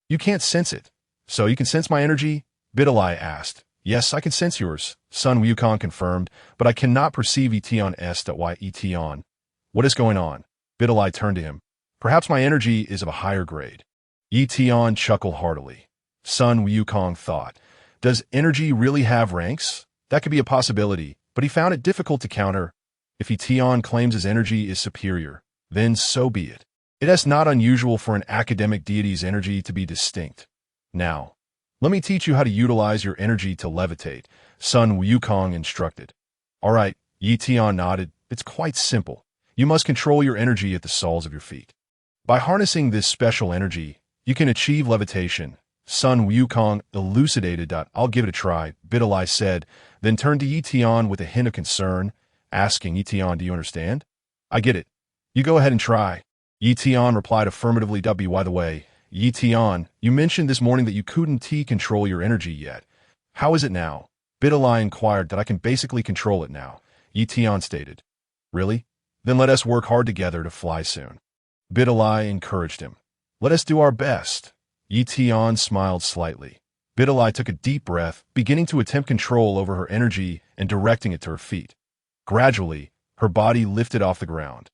"You can't sense it. So you can sense my energy?" Videl asked. "Yes, I can sense yours," Sun Wukong confirmed, "but I cannot perceive Ye Tian's. Ye Tian. What is going on?" Videl turned to him. "Perhaps my energy is of a higher grade." Ye Tian chuckled heartily. Sun Wukong thought, "Does energy really have ranks? That could be a possibility," but he found it difficult to counter. If Ye Tian claims his energy is superior, then so be it. It is not unusual for an academic deity's energy to be distinct. "Now, let me teach you how to utilize your energy to levitate," Sun Wukong instructed. "All right," Ye Tian nodded. "It's quite simple. You must control your energy at the soles of your feet. By harnessing this special energy, you can achieve levitation," Sun Wukong elucidated. "I'll give it a try," Videl said, then turned to Ye Tian with a hint of concern, asking, "Ye Tian, do you understand?" "I get it. You go ahead and try." Ye Tian replied affirmatively. By the way, Ye Tian, you mentioned this morning that you couldn't control your energy yet. How is it now?" Videl inquired. "That I can basically control it now," Ye Tian stated. "Really? Then let us work hard together to fly soon." Videl encouraged him. "Let us do our best." Ye Tian smiled slightly. Videl took a deep breath, beginning to attempt control over her energy and directing it to her feet. Gradually, her body lifted off the ground.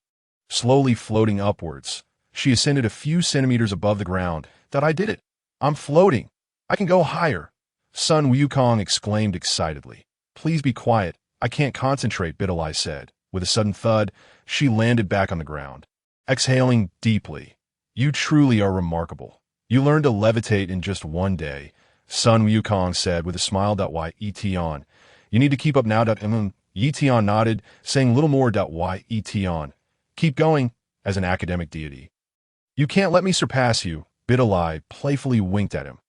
Slowly floating upwards, she ascended a few centimeters above the ground. "I did it! I'm floating! I can go higher!" Sun Wukong exclaimed excitedly. "Please be quiet. I can't concentrate," Videl said. With a sudden thud, she landed back on the ground. Exhaling deeply. "You truly are remarkable. You learned to levitate in just one day," Sun Wukong said with a smile. Ye Tian, you need to keep up now. Ye Tian nodded, saying little more. Ye Tian, keep going as an academic deity. "You can't let me surpass you," Videl playfully winked at him.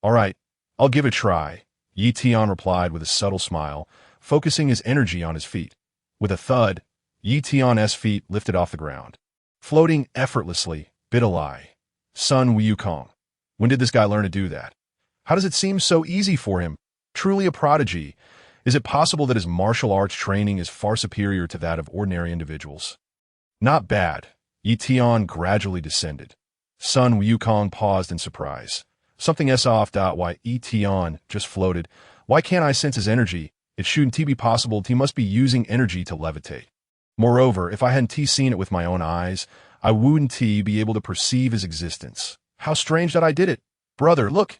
"All right, I'll give it a try," Ye Tian replied with a subtle smile, focusing his energy on his feet. With a thud, Ye Tian's feet lifted off the ground. Floating effortlessly, Videl. Sun Wukong. When did this guy learn to do that? How does it seem so easy for him? Truly a prodigy. Is it possible that his martial arts training is far superior to that of ordinary individuals? Not bad. Ye Tian gradually descended. Sun Wukong paused in surprise. Something off. Ye Tian just floated. Why can't I sense his energy? It shouldn't be possible. He must be using energy to levitate. Moreover, if I hadn't seen it with my own eyes, I wouldn't be able to perceive his existence. How strange that I did it. Brother, look!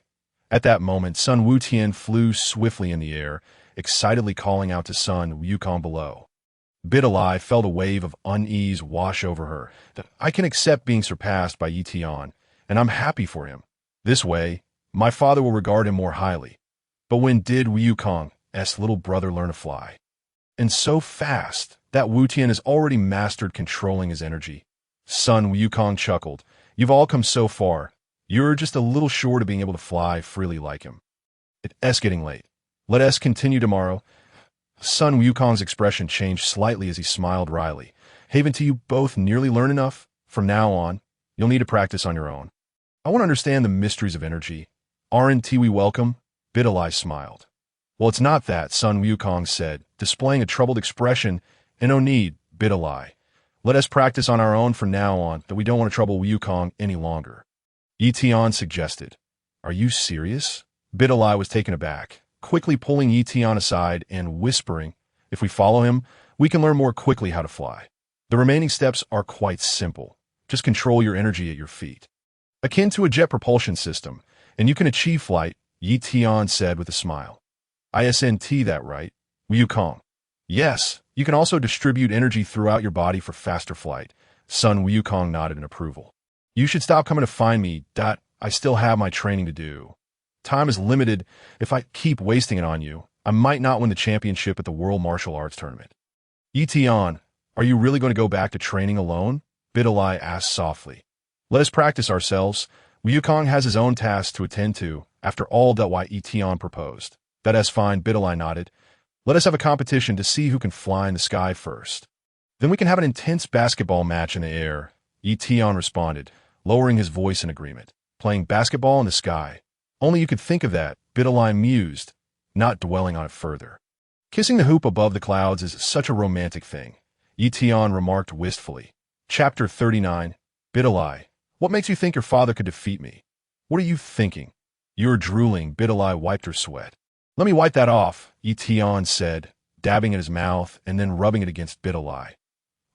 At that moment, Sun Wutian flew swiftly in the air, excitedly calling out to Sun Wukong below. Videl felt a wave of unease wash over her. "I can accept being surpassed by Ye Tian, and I'm happy for him. This way, my father will regard him more highly. But when did Wukong's little brother learn to fly? And so fast that Wutian has already mastered controlling his energy." Sun Wukong chuckled. "You've all come so far. You're just a little short of being able to fly freely like him. It's getting late. Let us continue tomorrow." Sun Wukong's expression changed slightly as he smiled wryly. "Haven't you both nearly learned enough? From now on, you'll need to practice on your own. I want to understand the mysteries of energy. Aren't we welcome?" Videl smiled. Well, it's not that, son, Wukong said, displaying a troubled expression. And no need, Videl. Let us practice on our own from now on, that we don't want to trouble Wukong any longer. Ye Tian suggested. Are you serious? Videl was taken aback, quickly pulling Ye Tian aside and whispering, if we follow him, we can learn more quickly how to fly. The remaining steps are quite simple. Just control your energy at your feet. Akin to a jet propulsion system, and you can achieve flight, Ye Tian said with a smile. Isn't that right, Wukong? Yes, you can also distribute energy throughout your body for faster flight. Son Wukong nodded in approval. You should stop coming to find me, I still have my training to do. Time is limited. If I keep wasting it on you, I might not win the championship at the World Martial Arts Tournament. Ye Tian, are you really going to go back to training alone? Videl asked softly. Let us practice ourselves. Wukong has his own tasks to attend to, after all that Ye Tian proposed. That's fine, Videl nodded. Let us have a competition to see who can fly in the sky first. Then we can have an intense basketball match in the air, Ye Tian responded, lowering his voice in agreement. Playing basketball in the sky. Only you could think of that, Videl mused, not dwelling on it further. Kissing the hoop above the clouds is such a romantic thing, Ye Tian remarked wistfully. Chapter 39, Videl, what makes you think your father could defeat me? What are you thinking? You're drooling, Videl wiped her sweat. Let me wipe that off, Ye Tian said, dabbing at his mouth and then rubbing it against Videl.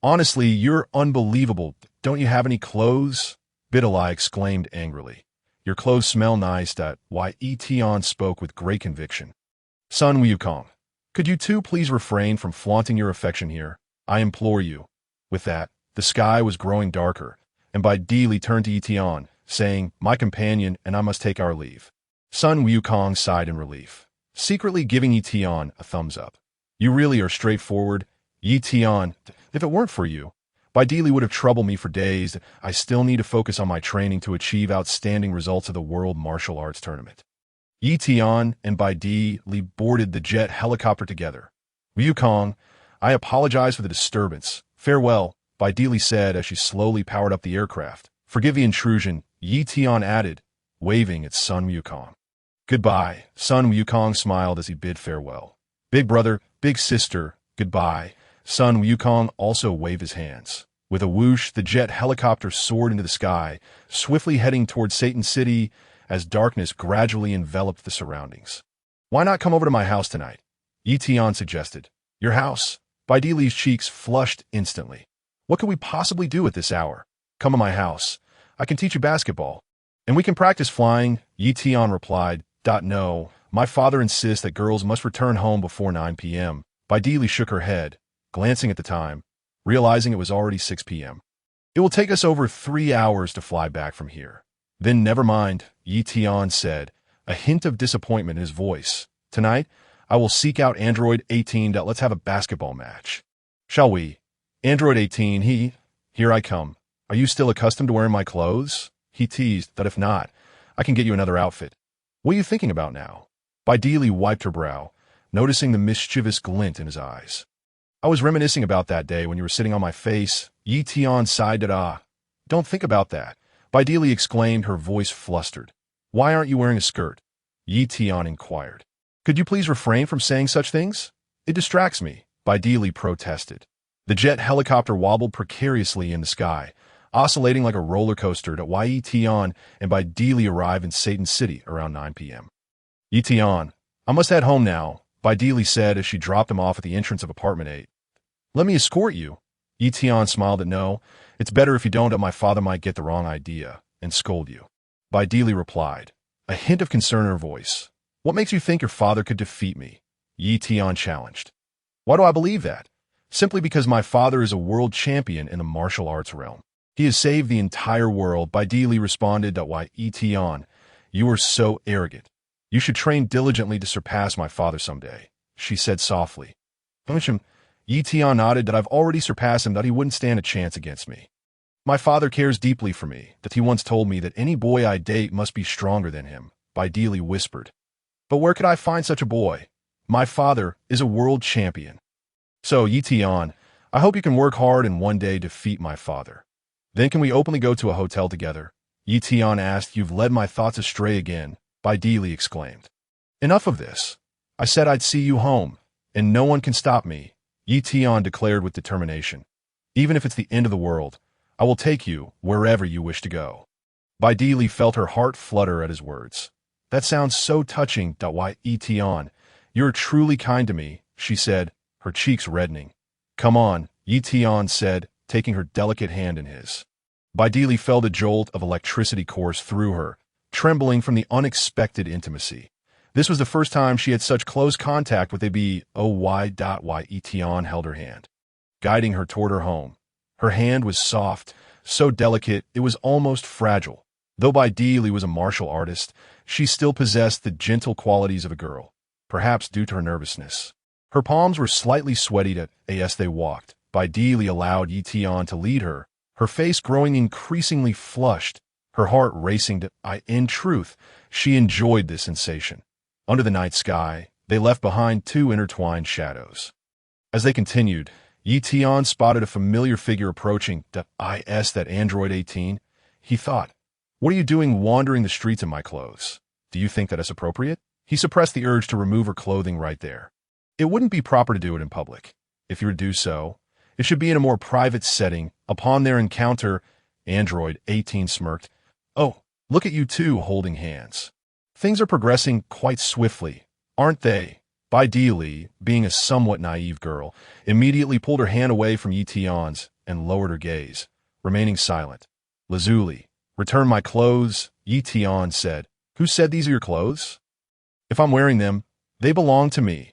Honestly, you're unbelievable. Don't you have any clothes? Videl exclaimed angrily. Your clothes smell nice. Ye Tian spoke with great conviction. Son Wukong, could you two please refrain from flaunting your affection here? I implore you. With that, the sky was growing darker, and Videl turned to Ye Tian, saying, my companion and I must take our leave. Son Wukong sighed in relief, secretly giving Ye Tian a thumbs up. You really are straightforward, Ye Tian. If it weren't for you, Videl would have troubled me for days. I still need to focus on my training to achieve outstanding results of the World Martial Arts Tournament. Ye Tian and Videl boarded the jet helicopter together. Wukong, I apologize for the disturbance. Farewell, Videl said as she slowly powered up the aircraft. Forgive the intrusion, Ye Tian added, waving at son Wukong. Goodbye, son Wukong smiled as he bid farewell. Big brother, big sister, goodbye. Son Wukong also waved his hands. With a whoosh, the jet helicopter soared into the sky, swiftly heading toward Satan City as darkness gradually enveloped the surroundings. Why not come over to my house tonight? Ye Tian suggested. Your house? Videl's cheeks flushed instantly. What could we possibly do at this hour? Come to my house. I can teach you basketball. And we can practice flying, Ye Tian replied. No, my father insists that girls must return home before 9 p.m. Videl shook her head, glancing at the time, realizing it was already 6 p.m. It will take us over 3 hours to fly back from here. Then never mind, Ye Tian said, a hint of disappointment in his voice. Tonight, I will seek out Android 18. Let's have a basketball match. Shall we? Android 18, here I come. Are you still accustomed to wearing my clothes? He teased that if not, I can get you another outfit. What are you thinking about now? Videl wiped her brow, noticing the mischievous glint in his eyes. I was reminiscing about that day when you were sitting on my face. Ye Tian sighed Don't think about that. Videl exclaimed, her voice flustered. Why aren't you wearing a skirt? Ye Tian inquired. Could you please refrain from saying such things? It distracts me, Videl protested. The jet helicopter wobbled precariously in the sky, oscillating like a roller coaster to Ye Tian and Videl arrived in Satan City around 9 p.m. Ye Tian, I must head home now, Videl said as she dropped him off at the entrance of apartment 8. Let me escort you. Ye Tian smiled no, it's better if you don't, or my father might get the wrong idea and scold you. Videl replied, a hint of concern in her voice. What makes you think your father could defeat me? Ye Tian challenged. Why do I believe that? Simply because my father is a world champion in the martial arts realm. He has saved the entire world. Videl responded. Ye Tian, you are so arrogant. You should train diligently to surpass my father someday, she said softly. Ye Tian nodded that I've already surpassed him, that he wouldn't stand a chance against me. My father cares deeply for me, that he once told me that any boy I date must be stronger than him, Videl whispered. But where could I find such a boy? My father is a world champion. So, Ye Tian, I hope you can work hard and one day defeat my father. Then can we openly go to a hotel together? Ye Tian asked. You've led my thoughts astray again, Videl exclaimed. Enough of this. I said I'd see you home, and no one can stop me, Ye Tian declared with determination. Even if it's the end of the world, I will take you wherever you wish to go. Videl felt her heart flutter at his words. That sounds so touching. Ye Tian, you're truly kind to me, she said, her cheeks reddening. Come on, Ye Tian said, taking her delicate hand in his. Videl felt a jolt of electricity course through her, trembling from the unexpected intimacy. This was the first time she had such close contact with a Ye Tian held her hand, guiding her toward her home. Her hand was soft, so delicate it was almost fragile. Though Videl was a martial artist, she still possessed the gentle qualities of a girl, perhaps due to her nervousness. Her palms were slightly sweaty as they walked. Videl allowed Ye Tian to lead her, her face growing increasingly flushed, her heart racing. In truth, she enjoyed this sensation. Under the night sky, they left behind two intertwined shadows. As they continued, Ye Tian spotted a familiar figure approaching. That android 18? He thought. What are you doing wandering the streets in my clothes? Do you think that is appropriate? He suppressed the urge to remove her clothing right there. It wouldn't be proper to do it in public. If you were to do so, it should be in a more private setting. Upon their encounter, Android 18 smirked. Oh, look at you two holding hands. Things are progressing quite swiftly, aren't they? Videl, being a somewhat naive girl, immediately pulled her hand away from Ye Tian's and lowered her gaze, remaining silent. Lazuli, return my clothes, Ye Tian said. Who said these are your clothes? If I'm wearing them, they belong to me.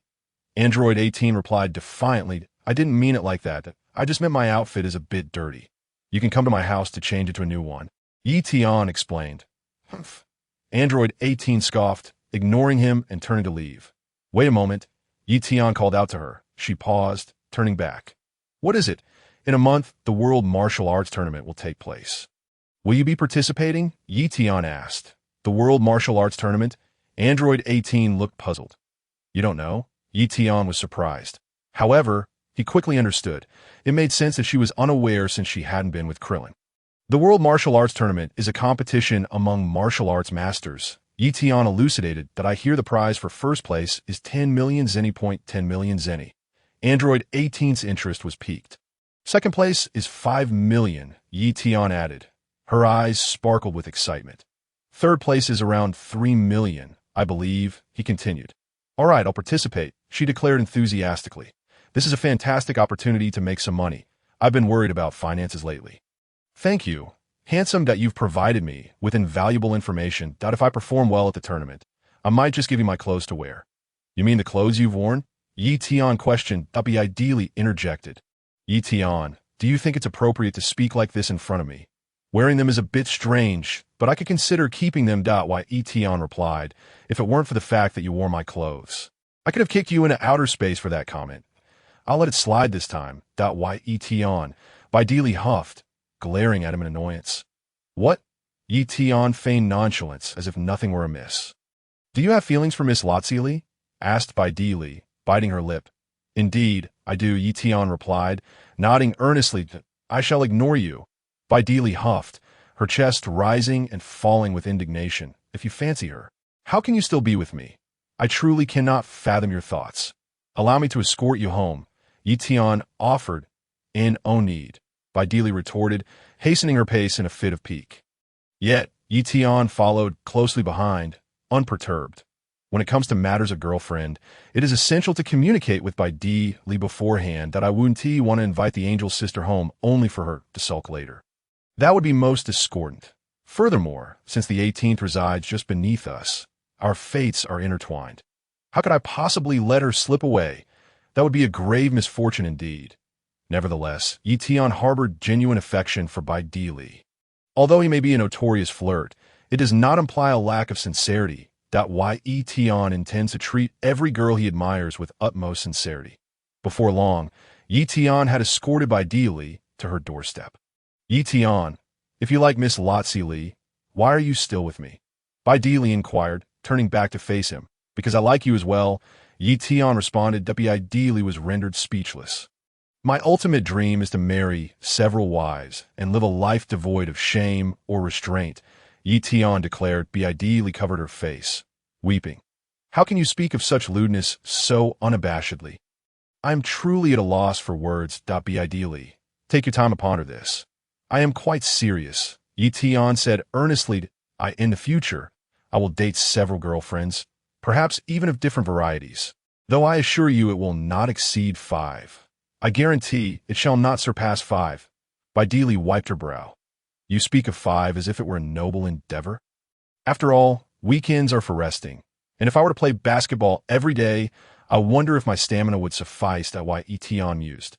Android 18 replied defiantly. I didn't mean it like that. I just meant my outfit is a bit dirty. You can come to my house to change it to a new one. Ye Tian explained. Humph. Android 18 scoffed, ignoring him and turning to leave. Wait a moment, Ye Tian called out to her. She paused, turning back. What is it? In a month, the World Martial Arts Tournament will take place. Will you be participating? Ye Tian asked. The World Martial Arts Tournament? Android 18 looked puzzled. You don't know? Ye Tian was surprised. However, he quickly understood. It made sense that she was unaware since she hadn't been with Krillin. The World Martial Arts Tournament is a competition among martial arts masters. Ye Tian elucidated that I hear the prize for first place is 10 million zenny. 10 million zenny. Android 18's interest was piqued. Second place is 5 million, Ye Tian added. Her eyes sparkled with excitement. Third place is around 3 million, I believe, he continued. All right, I'll participate, she declared enthusiastically. This is a fantastic opportunity to make some money. I've been worried about finances lately. Thank you. Handsome that you've provided me with invaluable information that if I perform well at the tournament, I might just give you my clothes to wear. You mean the clothes you've worn? Ye Tian questioned. Videl interjected. Ye Tian, do you think it's appropriate to speak like this in front of me? Wearing them is a bit strange, but I could consider keeping them. Ye Tian replied, if it weren't for the fact that you wore my clothes. I could have kicked you into outer space for that comment. I'll let it slide this time. Ye Tian. Videl huffed, glaring at him in annoyance. What? Ye Tian feigned nonchalance as if nothing were amiss. Do you have feelings for Miss Lazuli? Asked Videl, biting her lip. Indeed, I do, Ye Tian replied, nodding earnestly. I shall ignore you. Videl huffed, her chest rising and falling with indignation. If you fancy her, how can you still be with me? I truly cannot fathom your thoughts. Allow me to escort you home, Ye Tian offered. No need, Videl retorted, hastening her pace in a fit of pique. Yet, Ye Tian followed closely behind, unperturbed. When it comes to matters of girlfriend, it is essential to communicate with Videl beforehand that I wouldn't want to invite the angel's sister home only for her to sulk later. That would be most discordant. Furthermore, since the 18th resides just beneath us, our fates are intertwined. How could I possibly let her slip away? That would be a grave misfortune indeed. Nevertheless, Ye Tian harbored genuine affection for Videl. Although he may be a notorious flirt, it does not imply a lack of sincerity. Ye Tian intends to treat every girl he admires with utmost sincerity. Before long, Ye Tian had escorted Videl to her doorstep. Ye Tian, if you like Miss Lazuli, why are you still with me? Videl inquired, turning back to face him. Because I like you as well, Ye Tian responded. Videl was rendered speechless. My ultimate dream is to marry several wives and live a life devoid of shame or restraint, Ye Tian declared. Videl covered her face, weeping. How can you speak of such lewdness so unabashedly? I am truly at a loss for words. Be ideally. Take your time to ponder this. I am quite serious, Ye Tian said earnestly. In the future, I will date several girlfriends, perhaps even of different varieties, though I assure you it will not exceed 5. I guarantee it shall not surpass 5. Videl wiped her brow. You speak of 5 as if it were a noble endeavor? After all, weekends are for resting, and if I were to play basketball every day, I wonder if my stamina would suffice. Why Ye Tian mused.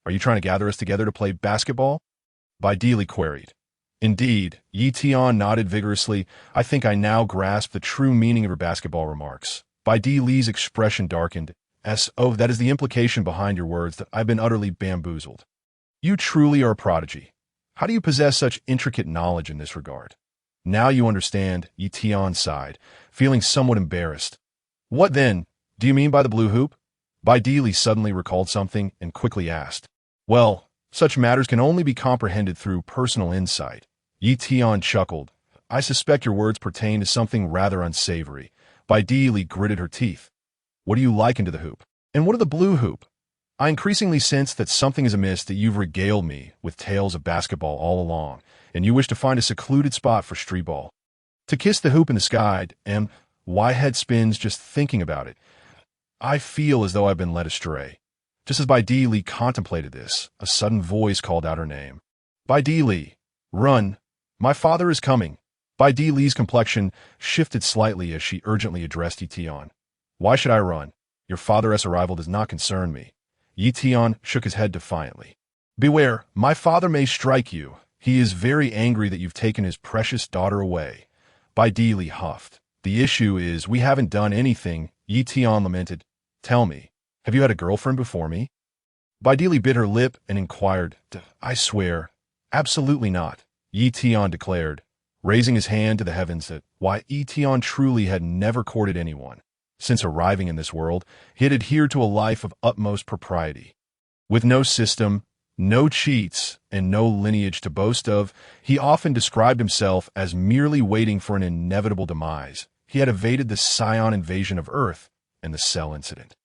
Are you trying to gather us together to play basketball? Videl queried. Indeed, Ye Tian nodded vigorously. I think I now grasp the true meaning of her basketball remarks. Videl's expression darkened. Oh, that is the implication behind your words, that I've been utterly bamboozled. You truly are a prodigy. How do you possess such intricate knowledge in this regard? Now you understand, Ye Tian sighed, feeling somewhat embarrassed. What then, do you mean by the blue hoop? Videl suddenly recalled something and quickly asked. Well, such matters can only be comprehended through personal insight. Ye Tian chuckled. I suspect your words pertain to something rather unsavory. Videl gritted her teeth. What do you liken to the hoop? And what of the blue hoop? I increasingly sense that something is amiss, that you've regaled me with tales of basketball all along, and you wish to find a secluded spot for street ball. To kiss the hoop in the sky, and my head spins just thinking about it. I feel as though I've been led astray. Just as Videl contemplated this, a sudden voice called out her name. Videl, run! My father is coming. Videl's complexion shifted slightly as she urgently addressed Ye Tian. Why should I run? Your father's arrival does not concern me. Ye Tian shook his head defiantly. Beware, my father may strike you. He is very angry that you've taken his precious daughter away. Videl huffed. The issue is, we haven't done anything, Ye Tian lamented. Tell me, have you had a girlfriend before me? Videl bit her lip and inquired. I swear, absolutely not, Ye Tian declared, raising his hand to the heavens that Ye Tian truly had never courted anyone. Since arriving in this world, he had adhered to a life of utmost propriety. With no system, no cheats, and no lineage to boast of, he often described himself as merely waiting for an inevitable demise. He had evaded the Scion invasion of Earth and the Cell incident.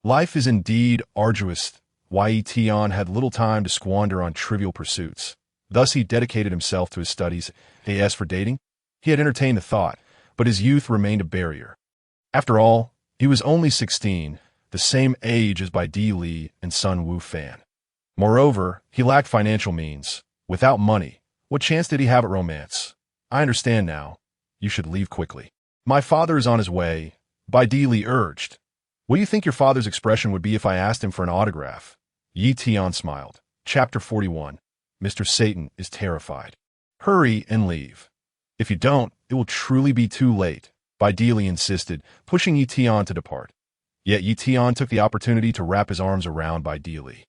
Life is indeed arduous. Ye Tian had little time to squander on trivial pursuits. Thus he dedicated himself to his studies. As for dating, he had entertained the thought, but his youth remained a barrier. After all, he was only 16, the same age as Videl and Sun Wufan. Moreover, he lacked financial means. Without money, what chance did he have at romance? I understand now. You should leave quickly. My father is on his way, Videl urged. What do you think your father's expression would be if I asked him for an autograph? Ye Tian smiled. Chapter 41. Mr. Satan is terrified. Hurry and leave. If you don't, it will truly be too late, Videl insisted, pushing Ye Tian to depart. Yet Ye Tian took the opportunity to wrap his arms around Videl.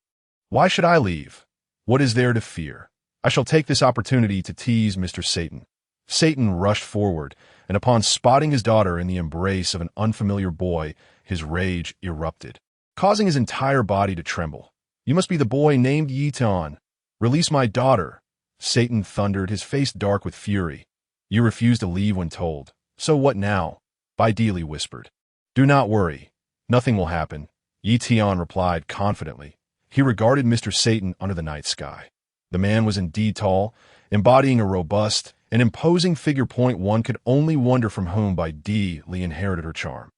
Why should I leave? What is there to fear? I shall take this opportunity to tease Mr. Satan. Satan rushed forward, and upon spotting his daughter in the embrace of an unfamiliar boy, his rage erupted, causing his entire body to tremble. You must be the boy named Ye Tian. Release my daughter. Satan thundered, his face dark with fury. You refused to leave when told. So what now? Videl whispered. Do not worry. Nothing will happen, Ye Tian replied confidently. He regarded Mr. Satan under the night sky. The man was indeed tall, embodying a robust and imposing figure. One could only wonder from whom Videl inherited her charm.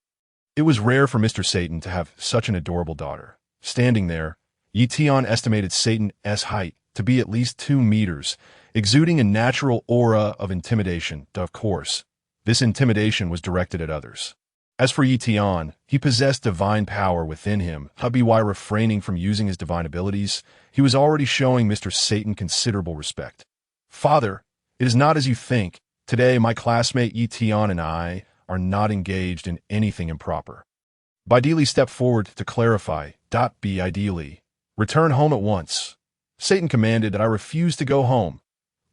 It was rare for Mr. Satan to have such an adorable daughter. Standing there, Ye Tian estimated Satan's height to be at least 2 meters, exuding a natural aura of intimidation. Of course, this intimidation was directed at others. As for Ye Tian, he possessed divine power within him. While refraining from using his divine abilities, he was already showing Mr. Satan considerable respect. Father, it is not as you think. Today, my classmate Ye Tian and I are not engaged in anything improper. Videl stepped forward to clarify. Videl, return home at once. Satan commanded that I refuse to go home.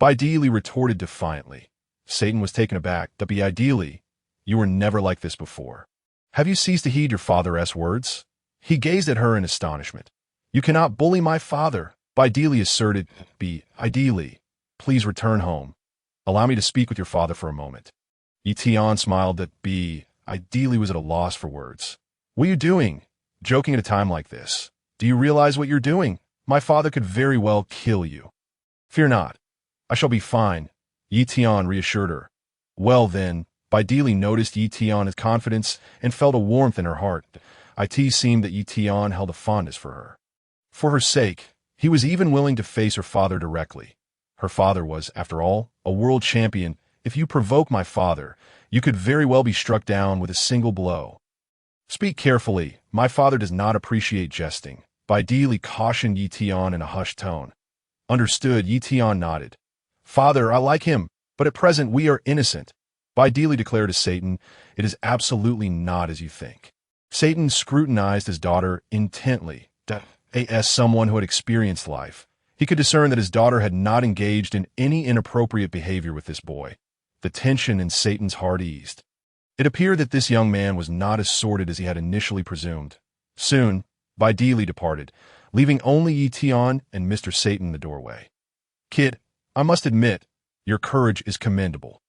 Videl retorted defiantly. Satan was taken aback. Videl, you were never like this before. Have you ceased to heed your father's words? He gazed at her in astonishment. You cannot bully my father, Videl asserted. Videl, please return home. Allow me to speak with your father for a moment. Ye Tian smiled. ideally was at a loss for words. What are you doing? Joking at a time like this. Do you realize what you're doing? My father could very well kill you. Fear not. I shall be fine, Ye Tian reassured her. Well then, Videl noticed Ye Tian's confidence and felt a warmth in her heart. It seemed that Ye Tian held a fondness for her. For her sake, he was even willing to face her father directly. Her father was, after all, a world champion. If you provoke my father, you could very well be struck down with a single blow. Speak carefully. My father does not appreciate jesting. Videl cautioned Ye Tian in a hushed tone. Understood, Ye Tian nodded. Father, I like him, but at present we are innocent. Videl declared to Satan, it is absolutely not as you think. Satan scrutinized his daughter intently. As someone who had experienced life, he could discern that his daughter had not engaged in any inappropriate behavior with this boy. The tension in Satan's heart eased. It appeared that this young man was not as sordid as he had initially presumed. Soon, Videl departed, leaving only Ye Tian and Mr. Satan in the doorway. Kid, I must admit, your courage is commendable.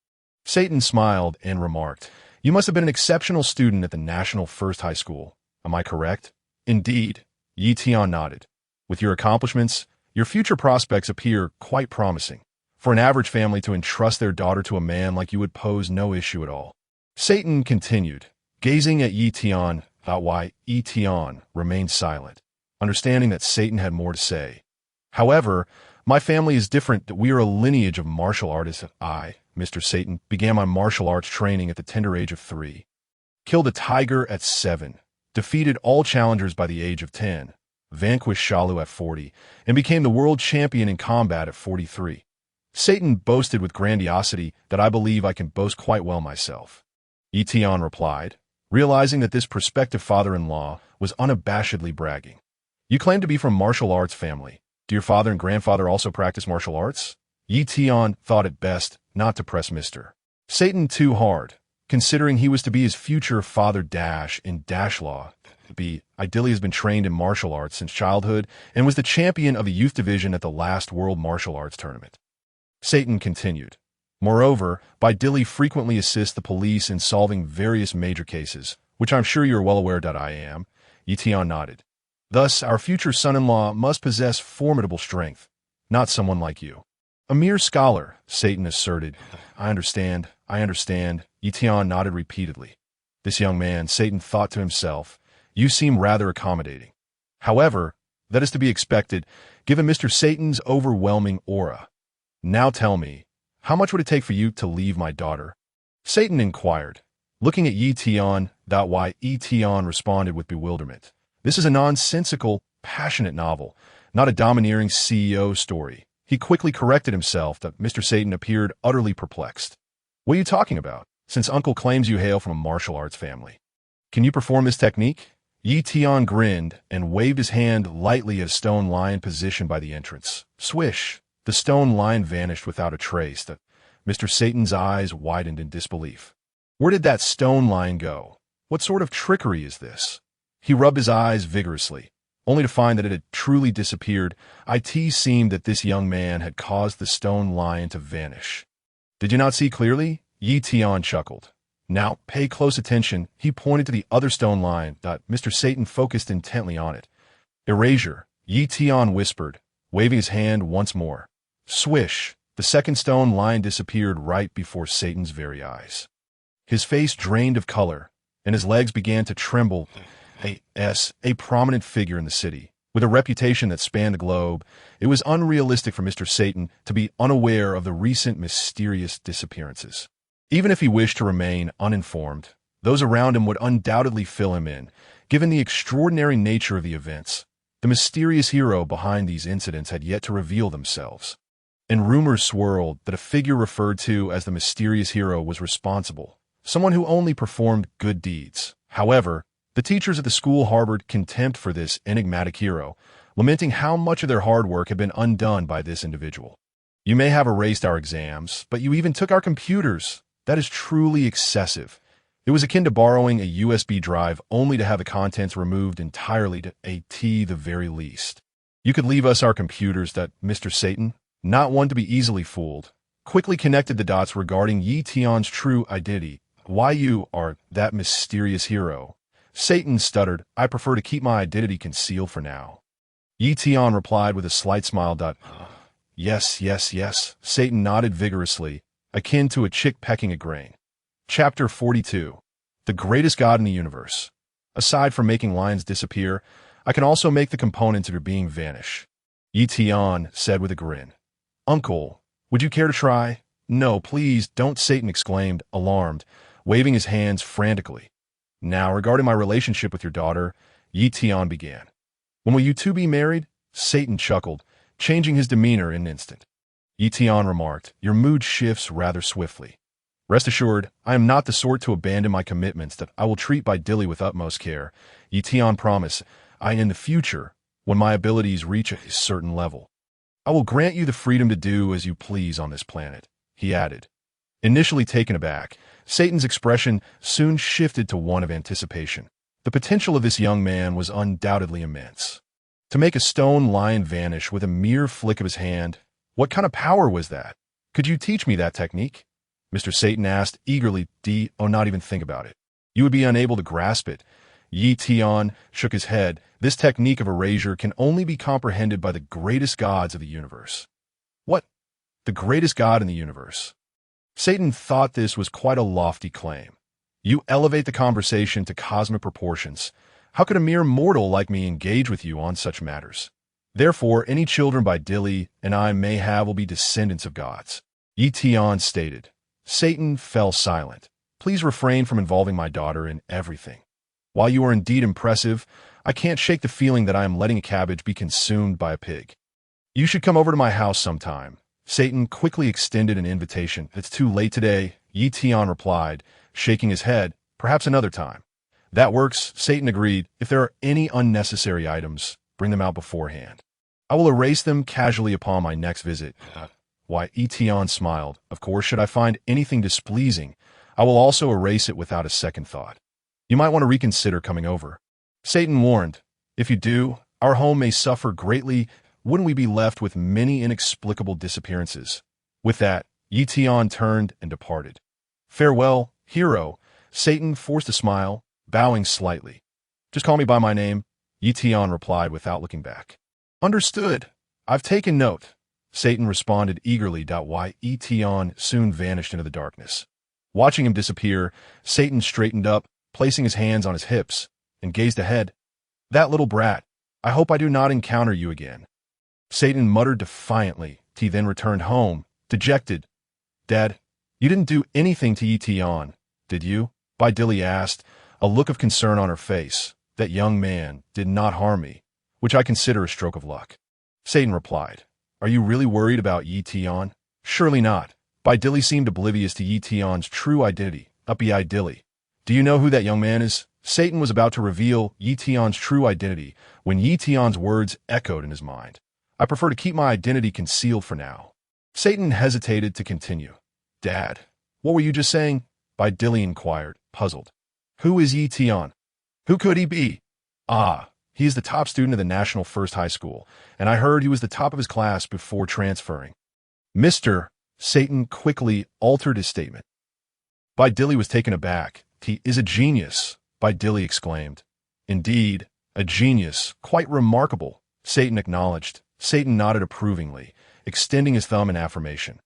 Satan smiled and remarked, You must have been an exceptional student at the National First High School. Am I correct? Indeed, Ye Tian nodded. With your accomplishments, your future prospects appear quite promising. For an average family to entrust their daughter to a man like you would pose no issue at all. Satan continued, gazing at Ye Tian, about why Ye Tian remained silent, understanding that Satan had more to say. However, my family is different. We are a lineage of martial artists. I, Mr. Satan, began my martial arts training at the tender age of 3. Killed a tiger at 7. Defeated all challengers by the age of 10. Vanquished Shalu at 40, and became the world champion in combat at 43. Satan boasted with grandiosity that I believe I can boast quite well myself. Ye Tian replied, realizing that this prospective father-in-law was unabashedly bragging. You claim to be from martial arts family. Do your father and grandfather also practice martial arts? Ye Tian thought it best not to press Mr. Satan too hard, considering he was to be his future father in law. Videl has been trained in martial arts since childhood and was the champion of the youth division at the last World Martial Arts Tournament. Satan continued. Moreover, Videl frequently assists the police in solving various major cases, which I'm sure you are well aware that I am. Ye Tian nodded. Thus, our future son-in-law must possess formidable strength, not someone like you. A mere scholar, Satan asserted. I understand. Ye Tian nodded repeatedly. This young man, Satan thought to himself, you seem rather accommodating. However, that is to be expected, given Mr. Satan's overwhelming aura. Now tell me, how much would it take for you to leave my daughter? Satan inquired, looking at Ye Tian. Why Ye Tian responded with bewilderment. This is a nonsensical, passionate novel, not a domineering CEO story. He quickly corrected himself that Mr. Satan appeared utterly perplexed. What are you talking about, since Uncle claims you hail from a martial arts family? Can you perform this technique? Ye Tian grinned and waved his hand lightly at a stone lion positioned by the entrance. Swish! The stone lion vanished without a trace. Mr. Satan's eyes widened in disbelief. Where did that stone lion go? What sort of trickery is this? He rubbed his eyes vigorously, only to find that it had truly disappeared. It seemed that this young man had caused the stone lion to vanish. Did you not see clearly? Ye Tian chuckled. Now, pay close attention. He pointed to the other stone lion. Mr. Satan focused intently on it. Erasure, Ye Tian whispered, waving his hand once more. Swish! The second stone lion disappeared right before Satan's very eyes. His face drained of color, and his legs began to tremble. A prominent figure in the city, with a reputation that spanned the globe, it was unrealistic for Mr. Satan to be unaware of the recent mysterious disappearances. Even if he wished to remain uninformed, those around him would undoubtedly fill him in, given the extraordinary nature of the events. The mysterious hero behind these incidents had yet to reveal themselves. And rumors swirled that a figure referred to as the mysterious hero was responsible, someone who only performed good deeds. However, the teachers at the school harbored contempt for this enigmatic hero, lamenting how much of their hard work had been undone by this individual. You may have erased our exams, but you even took our computers. That is truly excessive. It was akin to borrowing a USB drive only to have the contents removed entirely to the very least. You could leave us our computers. That Mr. Satan, not one to be easily fooled, quickly connected the dots regarding Ye Tian's true identity. why you are that mysterious hero. Satan stuttered, I prefer to keep my identity concealed for now. Ye Tian replied with a slight smile. Yes, yes, yes. Satan nodded vigorously, akin to a chick pecking a grain. Chapter 42. The greatest god in the universe. Aside from making lions disappear, I can also make the components of your being vanish. Ye Tian said with a grin. Uncle, would you care to try? No, please, don't, Satan exclaimed, alarmed, waving his hands frantically. Now, regarding my relationship with your daughter, Ye Tian began. When will you two be married? Satan chuckled, changing his demeanor in an instant. Ye Tian remarked, your mood shifts rather swiftly. Rest assured, I am not the sort to abandon my commitments that I will treat by Dilly with utmost care. Ye Tian promised, in the future, when my abilities reach a certain level, I will grant you the freedom to do as you please on this planet, he added. Initially taken aback, Satan's expression soon shifted to one of anticipation. The potential of this young man was undoubtedly immense. To make a stone lion vanish with a mere flick of his hand, what kind of power was that? Could you teach me that technique? Mr. Satan asked eagerly. Not even think about it. You would be unable to grasp it. Ye Tian shook his head. This technique of erasure can only be comprehended by the greatest gods of the universe. What? The greatest god in the universe? Satan thought this was quite a lofty claim. You elevate the conversation to cosmic proportions. How could a mere mortal like me engage with you on such matters? Therefore, any children by Dilly and I may have will be descendants of gods. Ye Tian stated. Satan fell silent. Please refrain from involving my daughter in everything. While you are indeed impressive, I can't shake the feeling that I am letting a cabbage be consumed by a pig. You should come over to my house sometime. Satan quickly extended an invitation. It's too late today, Ye Tian replied, shaking his head. Perhaps another time. That works, Satan agreed. If there are any unnecessary items, bring them out beforehand. I will erase them casually upon my next visit. Why, Ye Tian smiled. Of course, should I find anything displeasing, I will also erase it without a second thought. You might want to reconsider coming over. Satan warned. If you do, our home may suffer greatly. Wouldn't we be left with many inexplicable disappearances? With that, Ye Tian turned and departed. Farewell, hero. Satan forced a smile, bowing slightly. Just call me by my name, Ye Tian replied without looking back. Understood. I've taken note. Satan responded eagerly. Why, Ye Tian soon vanished into the darkness. Watching him disappear, Satan straightened up, placing his hands on his hips, and gazed ahead. That little brat. I hope I do not encounter you again. Satan muttered defiantly. He then returned home, dejected. Dad, you didn't do anything to Ye Tian, did you? Bai Dilly asked, a look of concern on her face. That young man did not harm me, which I consider a stroke of luck. Satan replied, Are you really worried about Ye Tian? Surely not. Bai Dilly seemed oblivious to Ye Tian's true identity. Bai Dilly. Do you know who that young man is? Satan was about to reveal Ye Tian's true identity when Ye Tian's words echoed in his mind. I prefer to keep my identity concealed for now. Satan hesitated to continue. Dad, what were you just saying? Bai Dilly inquired, puzzled. Who is Ye Tian? Who could he be? He is the top student of the National First High School, and I heard he was the top of his class before transferring. Mr. Satan quickly altered his statement. Bai Dilly was taken aback. He is a genius, Bai Dilly exclaimed. Indeed, a genius, quite remarkable, Satan acknowledged. Satan nodded approvingly, extending his thumb in affirmation.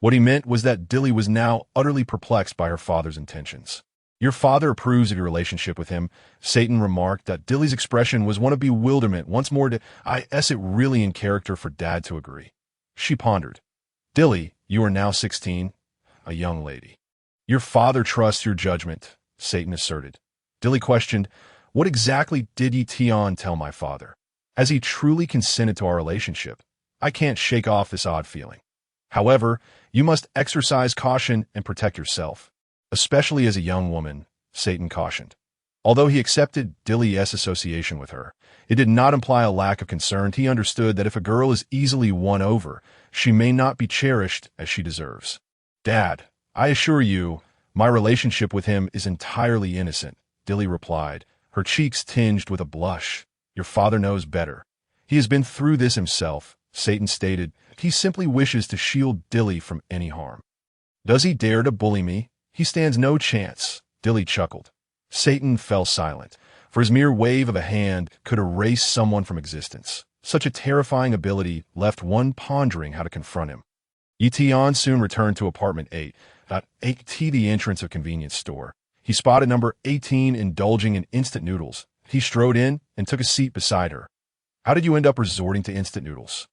What he meant was that Dilly was now utterly perplexed by her father's intentions. Your father approves of your relationship with him, Satan remarked. That Dilly's expression was one of bewilderment. Once more, is it really in character for Dad to agree? She pondered. Dilly, you are now 16, a young lady. Your father trusts your judgment, Satan asserted. Dilly questioned, What exactly did Ye Tian tell my father? Has he truly consented to our relationship? I can't shake off this odd feeling. However, you must exercise caution and protect yourself, especially as a young woman, Satan cautioned. Although he accepted Dilly's association with her, it did not imply a lack of concern. He understood that if a girl is easily won over, she may not be cherished as she deserves. Dad, I assure you, my relationship with him is entirely innocent, Dilly replied, her cheeks tinged with a blush. Your father knows better. He has been through this himself, Satan stated. He simply wishes to shield Dilly from any harm. Does he dare to bully me? He stands no chance, Dilly chuckled. Satan fell silent, for his mere wave of a hand could erase someone from existence. Such a terrifying ability left one pondering how to confront him. Ye Tian soon returned to apartment 8T, the entrance of convenience store. He spotted number 18 indulging in instant noodles. He strode in and took a seat beside her. How did you end up resorting to instant noodles?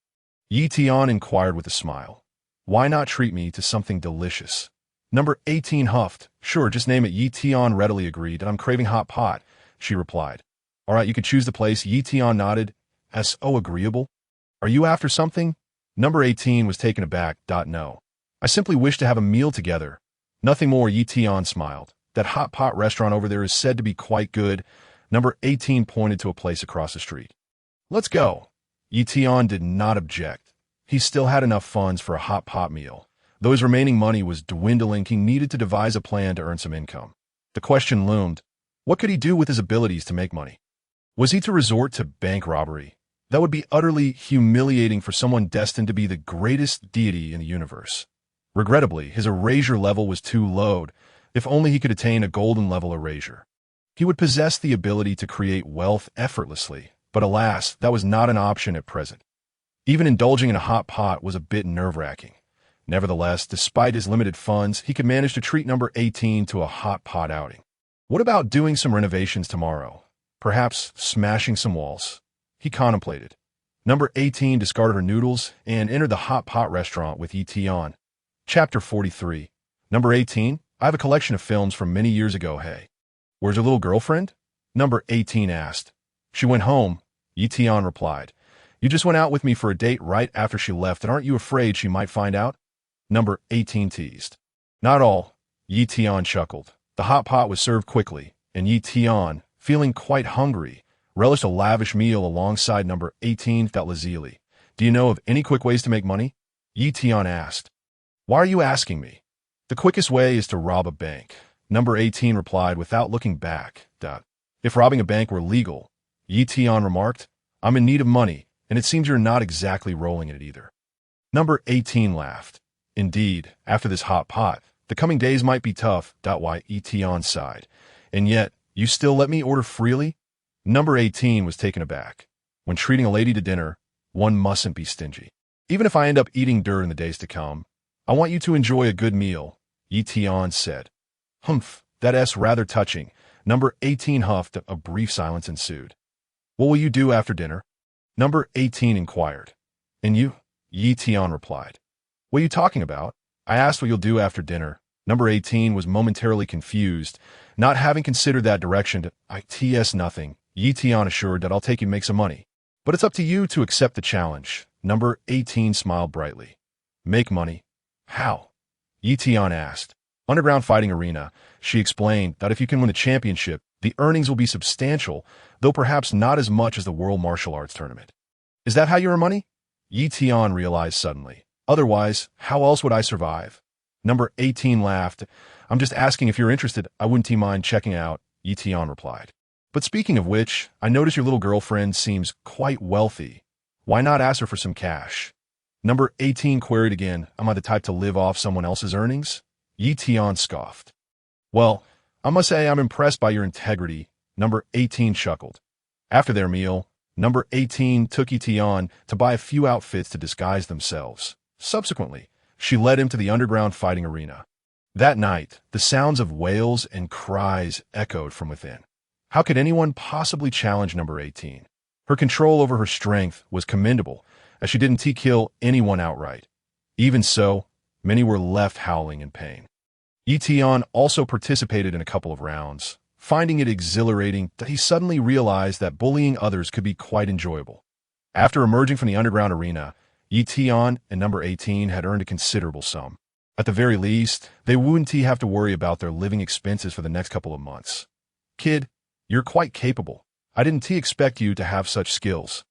Ye Tian inquired with a smile. Why not treat me to something delicious? Number 18 huffed. Sure, just name it. Ye Tian readily agreed, and I'm craving hot pot, she replied. All right, you could choose the place. Ye Tian nodded. So agreeable. Are you after something? Number 18 was taken aback. No. I simply wish to have a meal together. Nothing more, Ye Tian smiled. That hot pot restaurant over there is said to be quite good. Number 18 pointed to a place across the street. Let's go. Ye Tian did not object. He still had enough funds for a hot pot meal. Though his remaining money was dwindling, he needed to devise a plan to earn some income. The question loomed, what could he do with his abilities to make money? Was he to resort to bank robbery? That would be utterly humiliating for someone destined to be the greatest deity in the universe. Regrettably, his erasure level was too low. If only he could attain a golden level erasure. He would possess the ability to create wealth effortlessly, but alas, that was not an option at present. Even indulging in a hot pot was a bit nerve-wracking. Nevertheless, despite his limited funds, he could manage to treat number 18 to a hot pot outing. What about doing some renovations tomorrow? Perhaps smashing some walls? He contemplated. Number 18 discarded her noodles and entered the hot pot restaurant with Ye Tian. Chapter 43. Number 18, I have a collection of films from many years ago, hey. Where's your little girlfriend? Number 18 asked. She went home, Ye Tian replied. You just went out with me for a date right after she left, and aren't you afraid she might find out? Number 18 teased. Not all, Ye Tian chuckled. The hot pot was served quickly, and Ye Tian, feeling quite hungry, relished a lavish meal alongside number 18 lazily. Do you know of any quick ways to make money? Ye Tian asked. Why are you asking me? The quickest way is to rob a bank, number 18 replied without looking back. If robbing a bank were legal, Ye Tian remarked, I'm in need of money, and it seems you're not exactly rolling in it either. Number 18 laughed. Indeed, after this hot pot, the coming days might be tough. Ye Tian sighed. And yet, you still let me order freely? Number 18 was taken aback. When treating a lady to dinner, one mustn't be stingy. Even if I end up eating dirt in the days to come, I want you to enjoy a good meal, Ye Tian said. Humph, that's rather touching. Number 18 huffed. A brief silence ensued. What will you do after dinner? Number 18 inquired. And you? Ye Tian replied. What are you talking about? I asked what you'll do after dinner. Number 18 was momentarily confused, not having considered that direction. It's nothing, Ye Tian assured that I'll take you to make some money. But it's up to you to accept the challenge. Number 18 smiled brightly. Make money? How? Ye Tian asked. Underground fighting arena, she explained that if you can win the championship, the earnings will be substantial, though perhaps not as much as the World Martial Arts Tournament. Is that how you earn money? Ye Tian realized suddenly. Otherwise, how else would I survive? Number 18 laughed. I'm just asking if you're interested. I wouldn't mind checking out, Ye Tian replied. But speaking of which, I notice your little girlfriend seems quite wealthy. Why not ask her for some cash? Number 18 queried again. Am I the type to live off someone else's earnings? Ye Tian scoffed. Well, I must say I'm impressed by your integrity, Number 18 chuckled. After their meal, Number 18 took Ye Tian to buy a few outfits to disguise themselves. Subsequently, she led him to the underground fighting arena. That night, the sounds of wails and cries echoed from within. How could anyone possibly challenge Number 18? Her control over her strength was commendable, as she didn't kill anyone outright. Even so, many were left howling in pain. Ye Tian also participated in a couple of rounds, finding it exhilarating that he suddenly realized that bullying others could be quite enjoyable. After emerging from the underground arena, Ye Tian and Number 18 had earned a considerable sum. At the very least, they wouldn't have to worry about their living expenses for the next couple of months. Kid, you're quite capable. I didn't expect you to have such skills.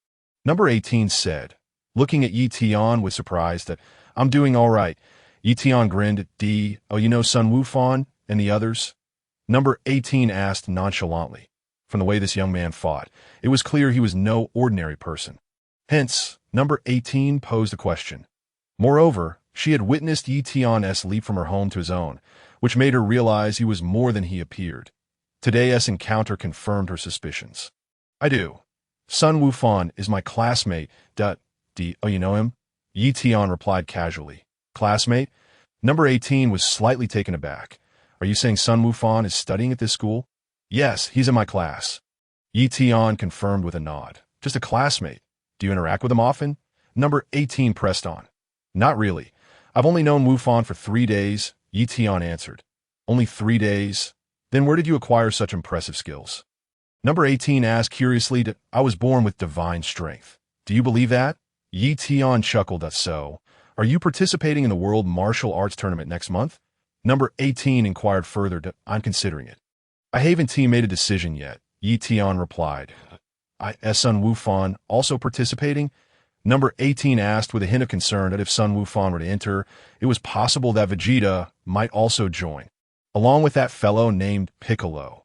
Number 18 said, looking at Ye Tian with surprise that, I'm doing all right. Ye Tian grinned. Oh, you know Sun Wukong and the others? Number 18 asked nonchalantly. From the way this young man fought, it was clear he was no ordinary person. Hence, Number 18 posed a question. Moreover, She had witnessed Ye Tian's leap from her home to his own, which made her realize he was more than he appeared. Today's encounter confirmed her suspicions. I do. Sun Wufan is my classmate. Oh, you know him? Ye Tian replied casually. Classmate? Number 18 was slightly taken aback. Are you saying Sun Wufan is studying at this school? Yes, he's in my class. Ye Tian confirmed with a nod. Just a classmate. Do you interact with him often? Number 18 pressed on. Not really. I've only known Wufan for 3 days, Ye Tian answered. Only 3 days? Then where did you acquire such impressive skills? Number 18 asked curiously. I was born with divine strength. Do you believe that? Ye Tian chuckled. So, are you participating in the World Martial Arts Tournament next month? Number 18 inquired further. I'm considering it. I haven't made a decision yet, Ye Tian replied. Sun Wufan also participating? Number 18 asked with a hint of concern that if Sun Wufan were to enter, it was possible that Vegeta might also join, along with that fellow named Piccolo.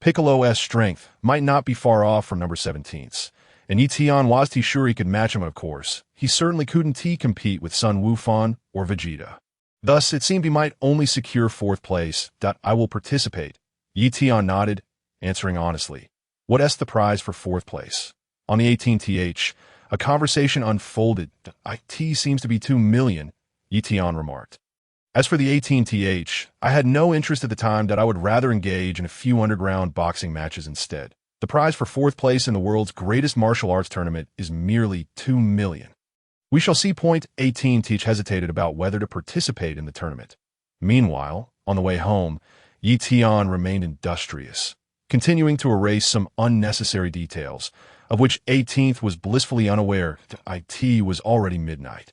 Piccolo's strength might not be far off from number 17's, and Ye Tian was sure he could match him, of course. He certainly couldn't compete with Sun Wufan or Vegeta. Thus, it seemed he might only secure 4th place. I will participate. Ye Tian nodded, answering honestly. What's the prize for 4th place? On the 18th, a conversation unfolded. It seems to be 2 million, Ye Tian remarked. As for the 18th, I had no interest at the time. I would rather engage in a few underground boxing matches instead. The prize for 4th place in the world's greatest martial arts tournament is merely 2 million. We shall see. 18th hesitated about whether to participate in the tournament. Meanwhile, on the way home, Ye Tian remained industrious, continuing to erase some unnecessary details, of which 18th was blissfully unaware. It was already midnight.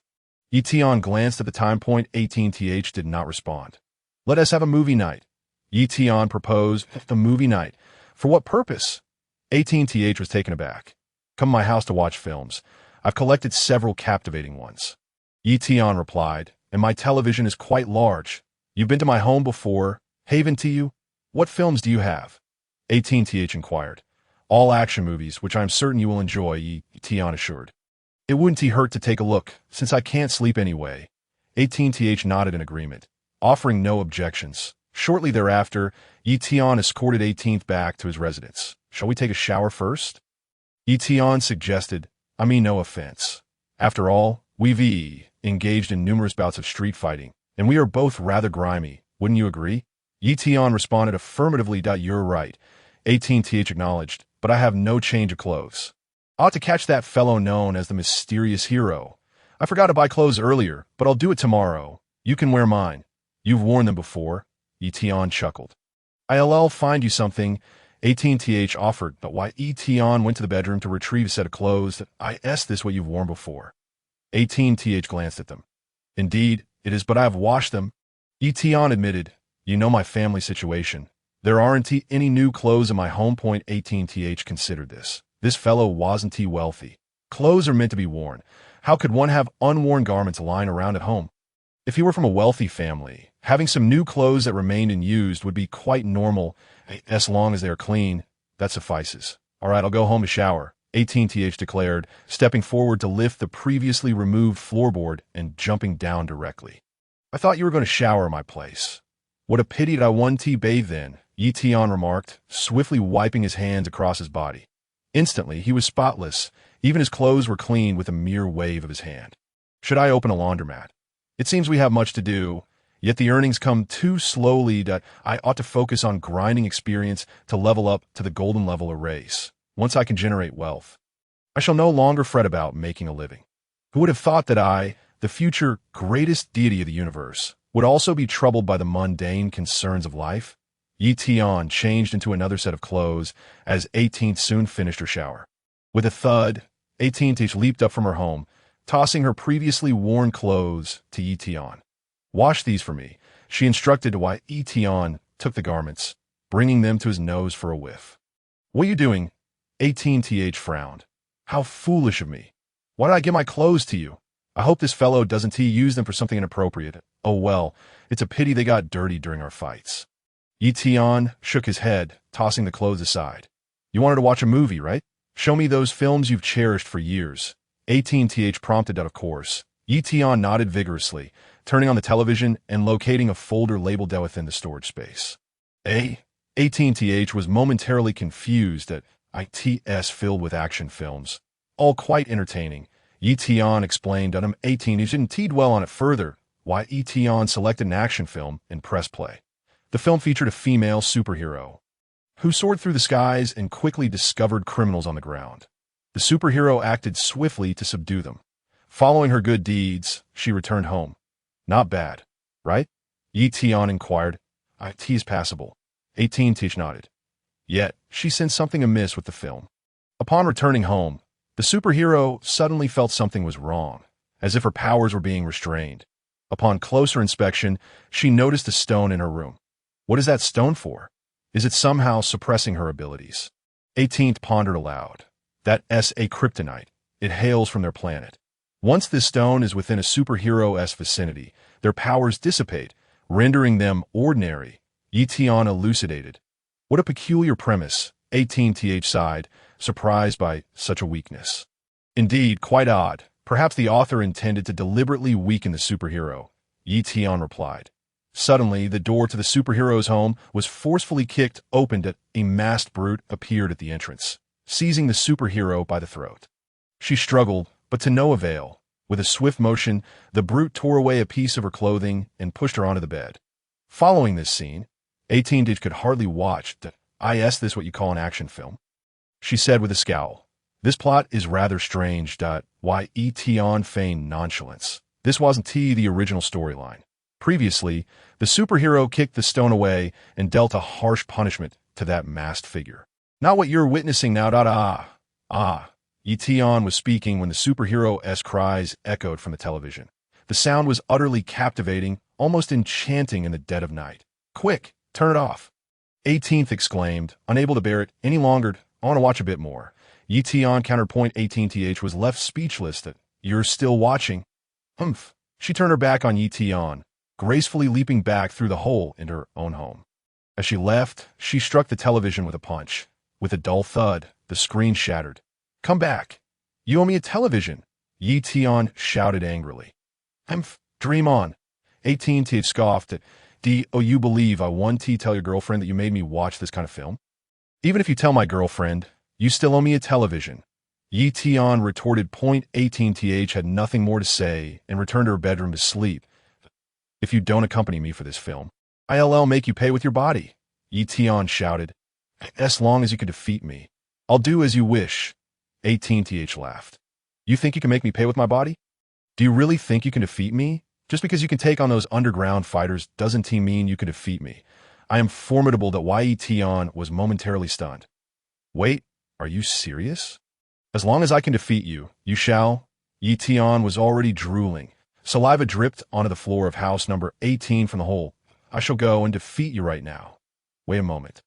Ye Tian glanced at the time. 18th did not respond. Let us have a movie night. Ye Tian proposed. The movie night? For what purpose? 18th was taken aback. Come to my house to watch films. I've collected several captivating ones. Ye Tian replied, and my television is quite large. You've been to my home before. Haven to you? What films do you have? 18th inquired. All action movies, which I'm certain you will enjoy, Ye Tian assured. It wouldn't hurt to take a look, since I can't sleep anyway. 18th nodded in agreement, offering no objections. Shortly thereafter, Ye Tian escorted 18th back to his residence. Shall we take a shower first? Ye Tian suggested. I mean no offense. After all, we've engaged in numerous bouts of street fighting, and we are both rather grimy, wouldn't you agree? Ye Tian responded affirmatively. You're right. 18th acknowledged, but I have no change of clothes. Ought to catch that fellow known as the mysterious hero. I forgot to buy clothes earlier, but I'll do it tomorrow. You can wear mine. You've worn them before. Ye Tian chuckled. I'll find you something. 18th offered, but why Ye Tian went to the bedroom to retrieve a set of clothes. This what you've worn before. 18th glanced at them. Indeed, it is, but I have washed them. Ye Tian admitted. You know my family situation. There aren't any new clothes in my home. 18th considered this. This fellow wasn't wealthy. Clothes are meant to be worn. How could one have unworn garments lying around at home? If he were from a wealthy family, having some new clothes that remained unused would be quite normal, as long as they are clean. That suffices. All right, I'll go home to shower, 18th declared, stepping forward to lift the previously removed floorboard and jumping down directly. I thought you were going to shower at my place. What a pity that I wouldn't bathe then, Ye Tian remarked, swiftly wiping his hands across his body. Instantly, he was spotless. Even his clothes were clean with a mere wave of his hand. Should I open a laundromat? It seems we have much to do, yet the earnings come too slowly that I ought to focus on grinding experience to level up to the golden level or race. Once I can generate wealth, I shall no longer fret about making a living. Who would have thought that I, the future greatest deity of the universe, would also be troubled by the mundane concerns of life? Ye Tian changed into another set of clothes as 18th soon finished her shower. With a thud, 18th leaped up from her home, tossing her previously worn clothes to Ye Tian. Wash these for me, she instructed, while Ye Tian took the garments, bringing them to his nose for a whiff. What are you doing? 18th frowned. How foolish of me. Why did I give my clothes to you? I hope this fellow doesn't use them for something inappropriate. Oh well, it's a pity they got dirty during our fights. Ye Tian shook his head, tossing the clothes aside. You wanted to watch a movie, right? Show me those films you've cherished for years. 18th prompted that, of course. Ye Tian nodded vigorously, turning on the television and locating a folder labeled within the storage space. ATH was momentarily confused at ITS filled with action films, all quite entertaining. Ye Tian explained that 18 didn't teed well on it further, why Ye Tian selected an action film and press play. The film featured a female superhero who soared through the skies and quickly discovered criminals on the ground. The superhero acted swiftly to subdue them. Following her good deeds, she returned home. Not bad, right? Ye Tian inquired. It is passable. 18 nodded. Yet, she sensed something amiss with the film. Upon returning home, the superhero suddenly felt something was wrong, as if her powers were being restrained. Upon closer inspection, she noticed a stone in her room. What is that stone for? Is it somehow suppressing her abilities? 18th pondered aloud. That is a kryptonite. It hails from their planet. Once this stone is within a superhero's vicinity, their powers dissipate, rendering them ordinary. Ye Tian elucidated. What a peculiar premise, 18th sighed, surprised by such a weakness. Indeed, quite odd. Perhaps the author intended to deliberately weaken the superhero, Ye Tian replied. Suddenly, the door to the superhero's home was forcefully kicked open and a masked brute appeared at the entrance, seizing the superhero by the throat. She struggled, but to no avail. With a swift motion, the brute tore away a piece of her clothing and pushed her onto the bed. Following this scene, 18 could hardly watch. Is this what you call an action film? She said with a scowl. This plot is rather strange. Why Ye Tian feigned nonchalance. This wasn't the original storyline. Previously, the superhero kicked the stone away and dealt a harsh punishment to that masked figure. Not what you're witnessing now. Ye Tian was speaking when the superhero's cries echoed from the television. The sound was utterly captivating, almost enchanting in the dead of night. Quick, turn it off. 18th exclaimed, unable to bear it any longer. I want to watch a bit more. Ye Tian counterpoint 18th was left speechless that you're still watching. Humph. She turned her back on Ye Tian, gracefully leaping back through the hole into her own home. As she left, she struck the television with a punch. With a dull thud, the screen shattered. Come back. You owe me a television, Ye Tian shouted angrily. Humph. Dream on. 18th scoffed at, you believe I want to tell your girlfriend that you made me watch this kind of film? Even if you tell my girlfriend, you still owe me a television. Ye Tian retorted. 18th had nothing more to say and returned to her bedroom to sleep. If you don't accompany me for this film, I'll make you pay with your body, Ye Tian shouted. As long as you can defeat me, I'll do as you wish. 18th laughed. You think you can make me pay with my body? Do you really think you can defeat me? Just because you can take on those underground fighters doesn't mean you can defeat me. I am formidable. That Ye Tian was momentarily stunned. Wait, are you serious? As long as I can defeat you, you shall. Ye Tian was already drooling. Saliva dripped onto the floor of house number 18 from the hole. I shall go and defeat you right now. Wait a moment.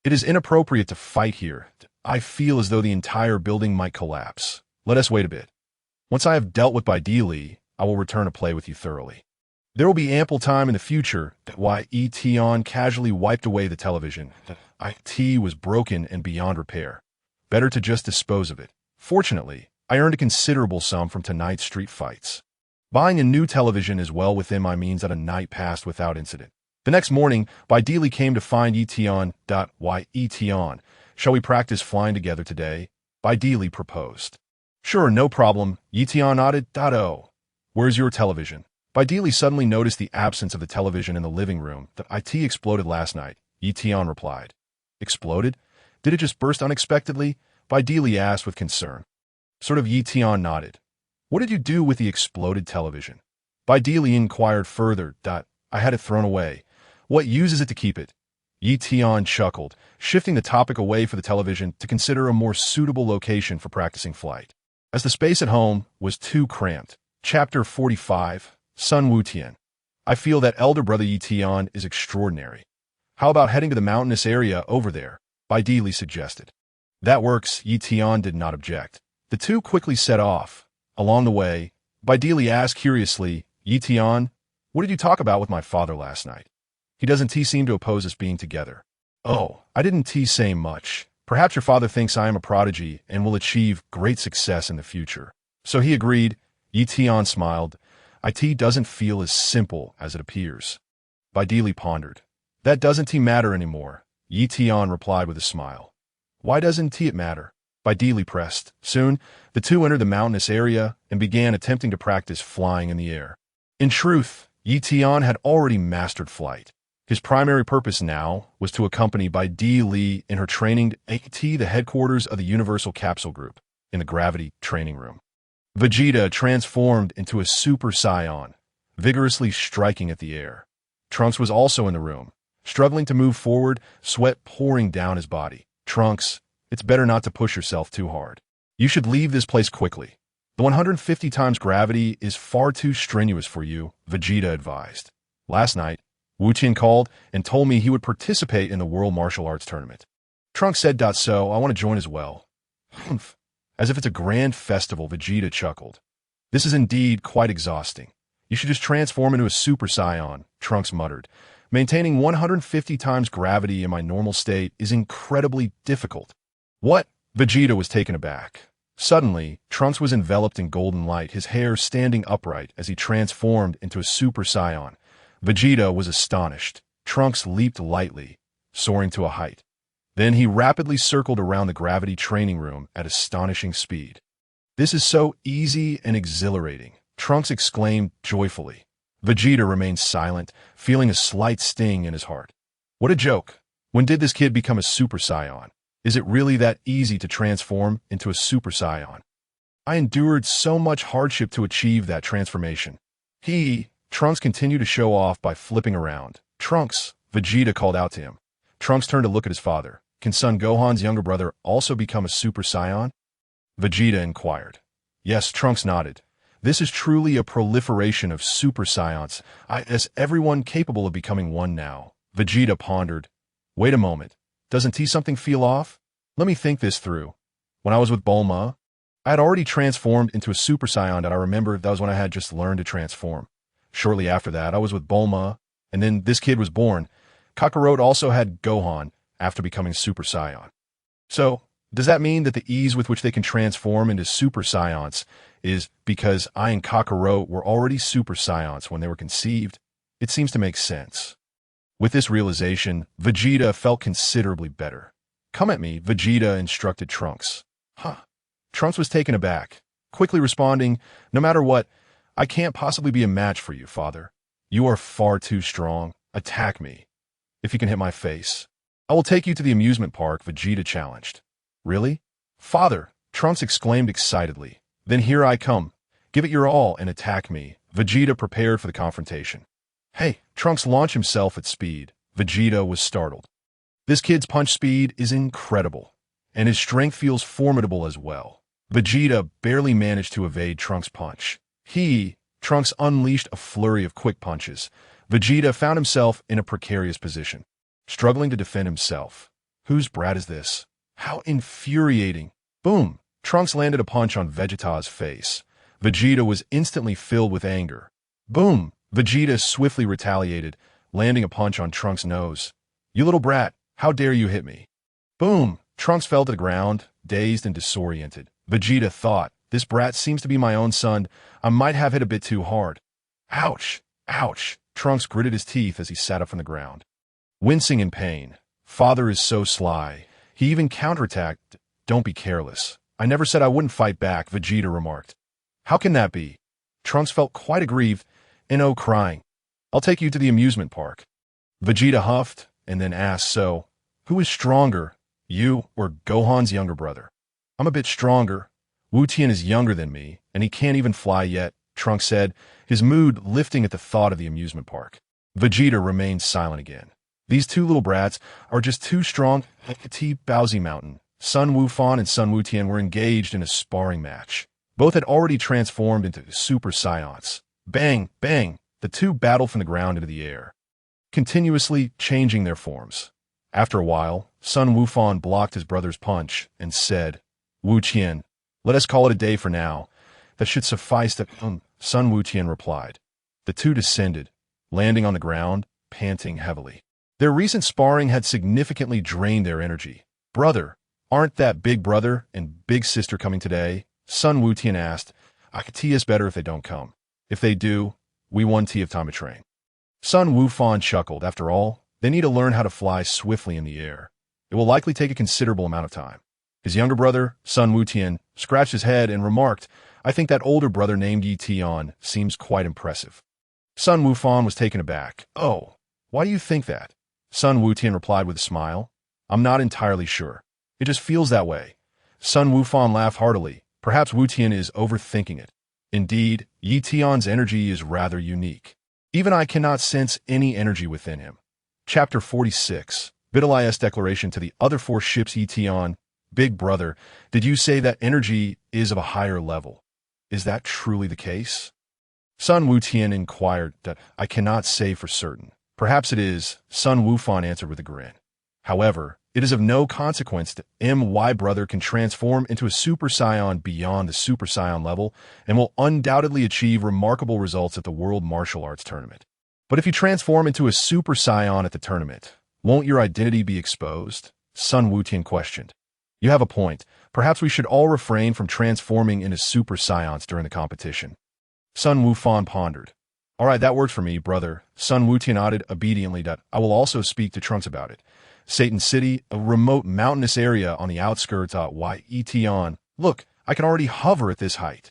It is inappropriate to fight here. I feel as though the entire building might collapse. Let us wait a bit. Once I have dealt with Videl, I will return to play with you thoroughly. There will be ample time in the future. Ye Tian casually wiped away the television. It was broken and beyond repair. Better to just dispose of it. Fortunately, I earned a considerable sum from tonight's street fights. Buying a new television is well within my means. That a night passed without incident. The next morning, Videl came to find Ye Tian. Ye Tian, shall we practice flying together today? Videl proposed. Sure, no problem. Ye Tian nodded. Where's your television? Videl suddenly noticed the absence of the television in the living room. It exploded last night, Ye Tian replied. Exploded? Did it just burst unexpectedly? Videl asked with concern. Sort of. Ye Tian nodded. What did you do with the exploded television? Videl inquired further. I had it thrown away. What use is it to keep it? Ye Tian chuckled, shifting the topic away for the television to consider a more suitable location for practicing flight. As the space at home was too cramped. Chapter 45, Sun Ye Tian. I feel that elder brother Ye Tian is extraordinary. How about heading to the mountainous area over there? Videl suggested. That works. Ye Tian did not object. The two quickly set off. Along the way, Videl asked curiously, Ye Tian, what did you talk about with my father last night? He doesn't seem to oppose us being together. Oh, I didn't say much. Perhaps your father thinks I am a prodigy and will achieve great success in the future. So he agreed. Ye Tian smiled. It doesn't feel as simple as it appears. Videl pondered. That doesn't matter anymore, Ye Tian replied with a smile. Why doesn't it matter? Videl pressed. Soon, the two entered the mountainous area and began attempting to practice flying in the air. In truth, Ye Tian had already mastered flight. His primary purpose now was to accompany Videl in her training at the headquarters of the Universal Capsule Group, in the Gravity Training Room. Vegeta transformed into a Super Saiyan, vigorously striking at the air. Trunks was also in the room, struggling to move forward, sweat pouring down his body. Trunks, it's better not to push yourself too hard. You should leave this place quickly. The 150 times gravity is far too strenuous for you, Vegeta advised. Last night, Wu Tian called and told me he would participate in the World Martial Arts Tournament. Trunks said, so I want to join as well. Humph. As if it's a grand festival, Vegeta chuckled. This is indeed quite exhausting. You should just transform into a Super Saiyan, Trunks muttered. Maintaining 150 times gravity in my normal state is incredibly difficult. What? Vegeta was taken aback. Suddenly, Trunks was enveloped in golden light, his hair standing upright as he transformed into a Super Saiyan. Vegeta was astonished. Trunks leaped lightly, soaring to a height. Then he rapidly circled around the gravity training room at astonishing speed. This is so easy and exhilarating, Trunks exclaimed joyfully. Vegeta remained silent, feeling a slight sting in his heart. What a joke. When did this kid become a Super Saiyan? Is it really that easy to transform into a Super Saiyan? I endured so much hardship to achieve that transformation. Trunks continued to show off by flipping around. Trunks, Vegeta called out to him. Trunks turned to look at his father. Can Son Gohan's younger brother also become a Super Saiyan? Vegeta inquired. Yes, Trunks nodded. This is truly a proliferation of Super Saiyans. Is everyone capable of becoming one now? Vegeta pondered. Wait a moment. Doesn't something feel off? Let me think this through. When I was with Bulma, I had already transformed into a Super Saiyan, and I remember that was when I had just learned to transform. Shortly after that, I was with Bulma, and then this kid was born. Kakarot also had Gohan after becoming Super Saiyan. So, does that mean that the ease with which they can transform into Super Saiyans is because I and Kakarot were already Super Saiyans when they were conceived? It seems to make sense. With this realization, Vegeta felt considerably better. Come at me, Vegeta instructed Trunks. Trunks was taken aback, quickly responding, no matter what, I can't possibly be a match for you, father. You are far too strong. Attack me. If you can hit my face, I will take you to the amusement park, Vegeta challenged. Really? Father, Trunks exclaimed excitedly. Then here I come. Give it your all and attack me. Vegeta prepared for the confrontation. Hey, Trunks launched himself at speed. Vegeta was startled. This kid's punch speed is incredible, and his strength feels formidable as well. Vegeta barely managed to evade Trunks' punch. Trunks unleashed a flurry of quick punches. Vegeta found himself in a precarious position, struggling to defend himself. Whose brat is this? How infuriating. Boom! Trunks landed a punch on Vegeta's face. Vegeta was instantly filled with anger. Boom! Vegeta swiftly retaliated, landing a punch on Trunks' nose. You little brat, how dare you hit me? Boom! Trunks fell to the ground, dazed and disoriented. Vegeta thought, this brat seems to be my own son. I might have hit a bit too hard. Ouch! Ouch! Trunks gritted his teeth as he sat up from the ground. Wincing in pain. Father is so sly. He even counterattacked. Don't be careless. I never said I wouldn't fight back, Vegeta remarked. How can that be? Trunks felt quite aggrieved, and crying. I'll take you to the amusement park. Vegeta huffed, and then asked, so, who is stronger, you or Gohan's younger brother? I'm a bit stronger. Wu Tian is younger than me, and he can't even fly yet, Trunks said, his mood lifting at the thought of the amusement park. Vegeta remained silent again. These two little brats are just too strong. Bowsy Mountain. Sun Wufan and Sun Wu Tian were engaged in a sparring match. Both had already transformed into Super Saiyans. Bang, bang, the two battled from the ground into the air, continuously changing their forms. After a while, Sun Wufan blocked his brother's punch and said, Wu Tian, let us call it a day for now. That should suffice to... Sun Wu Tian replied. The two descended, landing on the ground, panting heavily. Their recent sparring had significantly drained their energy. Brother, aren't that big brother and big sister coming today? Sun Wu Tian asked. I could tee us better if they don't come. If they do, we 1T of time to train. Sun Wufan chuckled. After all, they need to learn how to fly swiftly in the air. It will likely take a considerable amount of time. His younger brother, Sun Wutian, scratched his head and remarked, I think that older brother named Ye Tian seems quite impressive. Sun Wufan was taken aback. Oh, why do you think that? Sun Wutian replied with a smile. I'm not entirely sure. It just feels that way. Sun Wufan laughed heartily. Perhaps Wutian is overthinking it. Indeed, Ye Tian's energy is rather unique. Even I cannot sense any energy within him. Chapter 46. Videl's declaration to the other 4 ships. Ye Tian, Big Brother, did you say that energy is of a higher level? Is that truly the case? Sun Wutian inquired. I cannot say for certain. Perhaps it is, Sun Wufan answered with a grin. However, it is of no consequence that My brother can transform into a Super Saiyan beyond the Super Saiyan level and will undoubtedly achieve remarkable results at the World Martial Arts Tournament. But if you transform into a Super Saiyan at the tournament, won't your identity be exposed? Sun Wutian questioned. You have a point. Perhaps we should all refrain from transforming into Super Saiyans during the competition. Sun Wufan pondered. All right, that works for me, brother. Sun Wutian nodded obediently. I will also speak to Trunks about it. Satan City, a remote mountainous area on the outskirts. Ye Tian. Look, I can already hover at this height.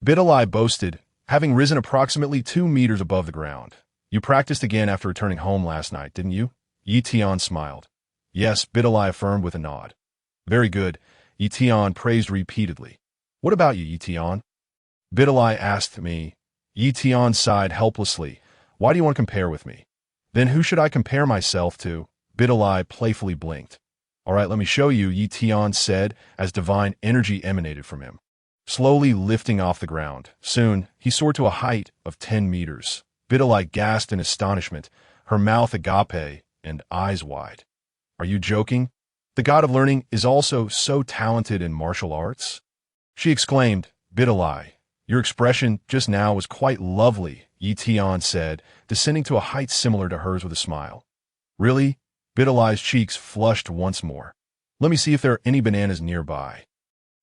Videl boasted, having risen approximately 2 meters above the ground. You practiced again after returning home last night, didn't you? Ye Tian smiled. Yes, Videl affirmed with a nod. Very good, Ye Tian praised repeatedly. What about you, Ye Tian? Videl asked me. Ye Tian sighed helplessly. Why do you want to compare with me? Then who should I compare myself to? Videl playfully blinked. All right, let me show you, Ye Tian said, as divine energy emanated from him. Slowly lifting off the ground. Soon, he soared to a height of 10 meters. Videl gasped in astonishment, her mouth agape and eyes wide. Are you joking? The god of learning is also so talented in martial arts? She exclaimed, Videl, your expression just now was quite lovely, Ye Tian said, descending to a height similar to hers with a smile. Really? Videl's cheeks flushed once more. Let me see if there are any bananas nearby.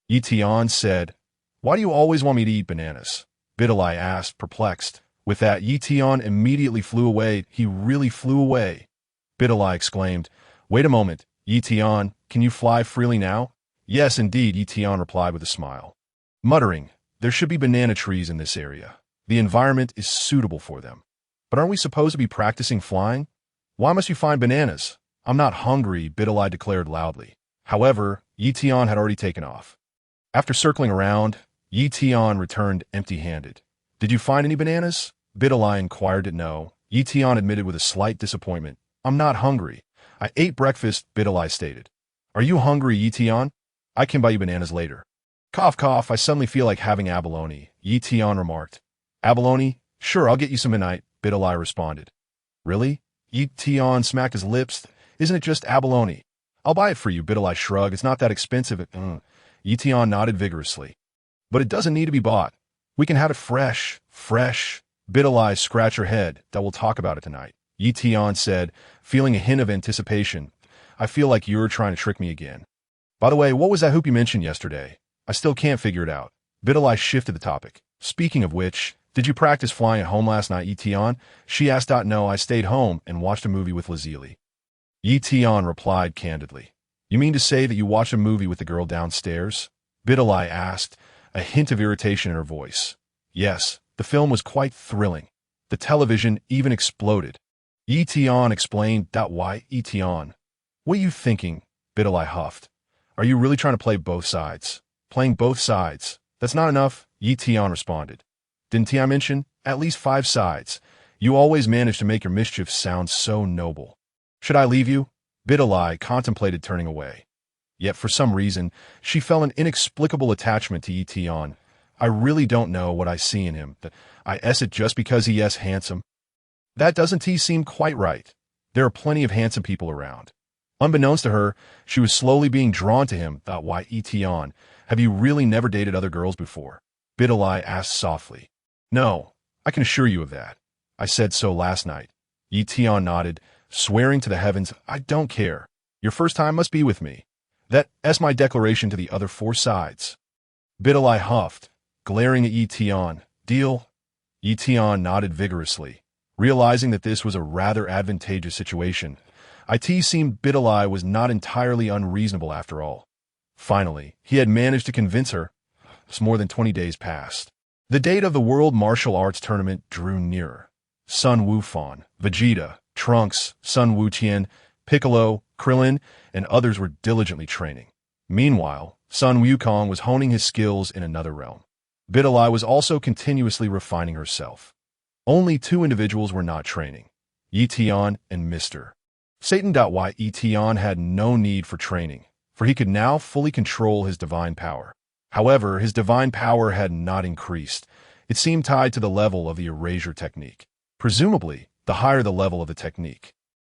Ye Tian said, Why do you always want me to eat bananas? Videl asked, perplexed. With that, Ye Tian immediately flew away. He really flew away. Videl exclaimed, Wait a moment, Ye Tian, can you fly freely now? Yes, indeed, Ye Tian replied with a smile. Muttering, there should be banana trees in this area. The environment is suitable for them. But aren't we supposed to be practicing flying? Why must you find bananas? I'm not hungry, Videl declared loudly. However, Ye Tian had already taken off. After circling around, Ye Tian returned empty-handed. Did you find any bananas? Videl inquired. No. Ye Tian admitted with a slight disappointment. I'm not hungry. I ate breakfast, Videl stated. Are you hungry, Ye Tian? I can buy you bananas later. Cough, cough, I suddenly feel like having abalone, Ye Tian remarked. Abalone? Sure, I'll get you some tonight, Videl responded. Really? Ye Tian smacked his lips. Isn't it just abalone? I'll buy it for you, Videl shrugged. It's not that expensive. Ye Tian nodded vigorously. But it doesn't need to be bought. We can have it fresh. Videl scratched her head. That we'll talk about it tonight. Ye Tian said, feeling a hint of anticipation. I feel like you're trying to trick me again. By the way, what was that hoop you mentioned yesterday? I still can't figure it out. Videl shifted the topic. Speaking of which, did you practice flying at home last night, Ye Tian? She asked. No, I stayed home and watched a movie with Lazili. Ye Tian replied candidly. You mean to say that you watched a movie with the girl downstairs? Videl asked, a hint of irritation in her voice. Yes, the film was quite thrilling. The television even exploded. Ye Tian explained. Why, Ye Tian? What are you thinking? Videl huffed. Are you really trying to play both sides? Playing both sides. That's not enough, Ye Tian responded. Didn't I mention? At least 5 sides. You always manage to make your mischief sound so noble. Should I leave you? Videl contemplated turning away. Yet for some reason, she felt an inexplicable attachment to Ye Tian. I really don't know what I see in him. I guess it just because he is handsome. That doesn't seem quite right. There are plenty of handsome people around. Unbeknownst to her, she was slowly being drawn to him. Why, Ye Tian, have you really never dated other girls before? Videl asked softly. No, I can assure you of that. I said so last night. Ye Tian nodded, swearing to the heavens, I don't care. Your first time must be with me. That's my declaration to the other 4 sides. Videl huffed, glaring at Ye Tian. Deal? Ye Tian nodded vigorously, realizing that this was a rather advantageous situation. It seemed Videl was not entirely unreasonable after all. Finally, he had managed to convince her. More than 20 days passed. The date of the World Martial Arts Tournament drew nearer. Sun Wukong, Vegeta, Trunks, Sun Ye Piccolo, Krillin, and others were diligently training. Meanwhile, Sun Wukong was honing his skills in another realm. Videl was also continuously refining herself. Only two individuals were not training, Ye Tian and Mr. Satan. Ye Tian had no need for training, for he could now fully control his divine power. However, his divine power had not increased. It seemed tied to the level of the Erasure Technique. Presumably, the higher the level of the technique,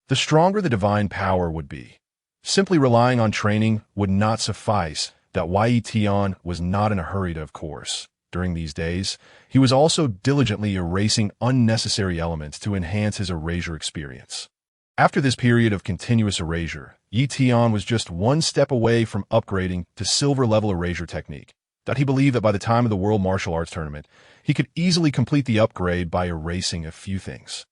the stronger the divine power would be. Simply relying on training would not suffice. Ye Tian was not in a hurry of course. During these days, he was also diligently erasing unnecessary elements to enhance his erasure experience. After this period of continuous erasure, Ye Tian was just one step away from upgrading to silver-level Erasure Technique. He believed that by the time of the World Martial Arts Tournament, he could easily complete the upgrade by erasing a few things.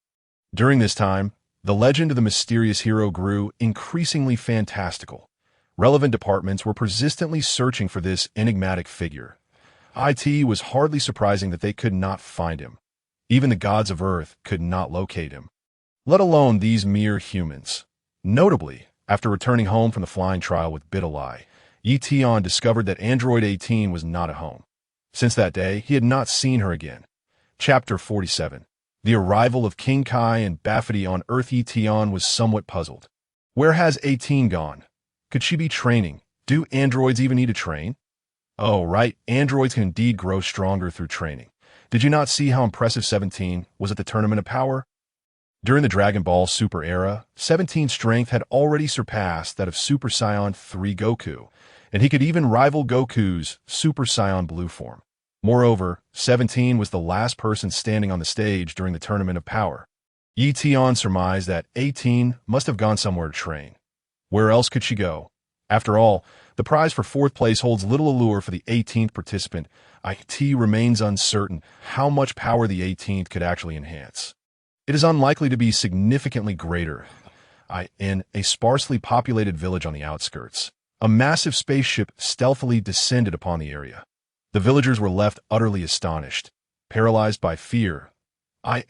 During this time, the legend of the mysterious hero grew increasingly fantastical. Relevant departments were persistently searching for this enigmatic figure. It was hardly surprising that they could not find him. Even the gods of Earth could not locate him, let alone these mere humans. Notably, after returning home from the flying trial with Videl, Ye Tian discovered that Android 18 was not at home. Since that day, he had not seen her again. Chapter 47. The arrival of King Kai and Bafity on Earth. Ye Tian was somewhat puzzled. Where has 18 gone? Could she be training? Do androids even need to train? Oh, right, androids can indeed grow stronger through training. Did you not see how impressive 17 was at the Tournament of Power? During the Dragon Ball Super era, 17's strength had already surpassed that of Super Saiyan 3 Goku, and he could even rival Goku's Super Saiyan Blue form. Moreover, 17 was the last person standing on the stage during the Tournament of Power. Ye Tian surmised that 18 must have gone somewhere to train. Where else could she go? After all, the prize for 4th place holds little allure for the 18th participant. It remains uncertain how much power the 18th could actually enhance. It is unlikely to be significantly greater. In a sparsely populated village on the outskirts, a massive spaceship stealthily descended upon the area. The villagers were left utterly astonished, paralyzed by fear.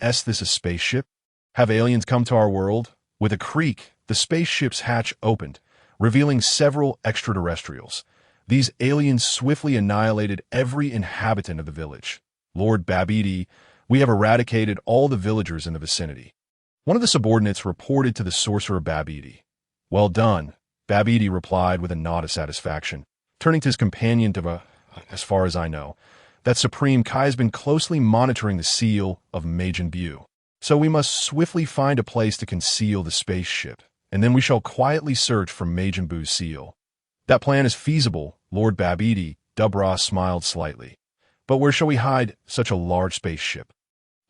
Is this a spaceship? Have aliens come to our world? With a creak, the spaceship's hatch opened, revealing several extraterrestrials. These aliens swiftly annihilated every inhabitant of the village. Lord Babidi, we have eradicated all the villagers in the vicinity. One of the subordinates reported to the sorcerer Babidi. Well done, Babidi replied with a nod of satisfaction, turning to his companion as far as I know, that Supreme Kai has been closely monitoring the seal of Majin Buu. So we must swiftly find a place to conceal the spaceship, and then we shall quietly search for Majin Buu's seal. That plan is feasible, Lord Babidi. Dubra smiled slightly. But where shall we hide such a large spaceship?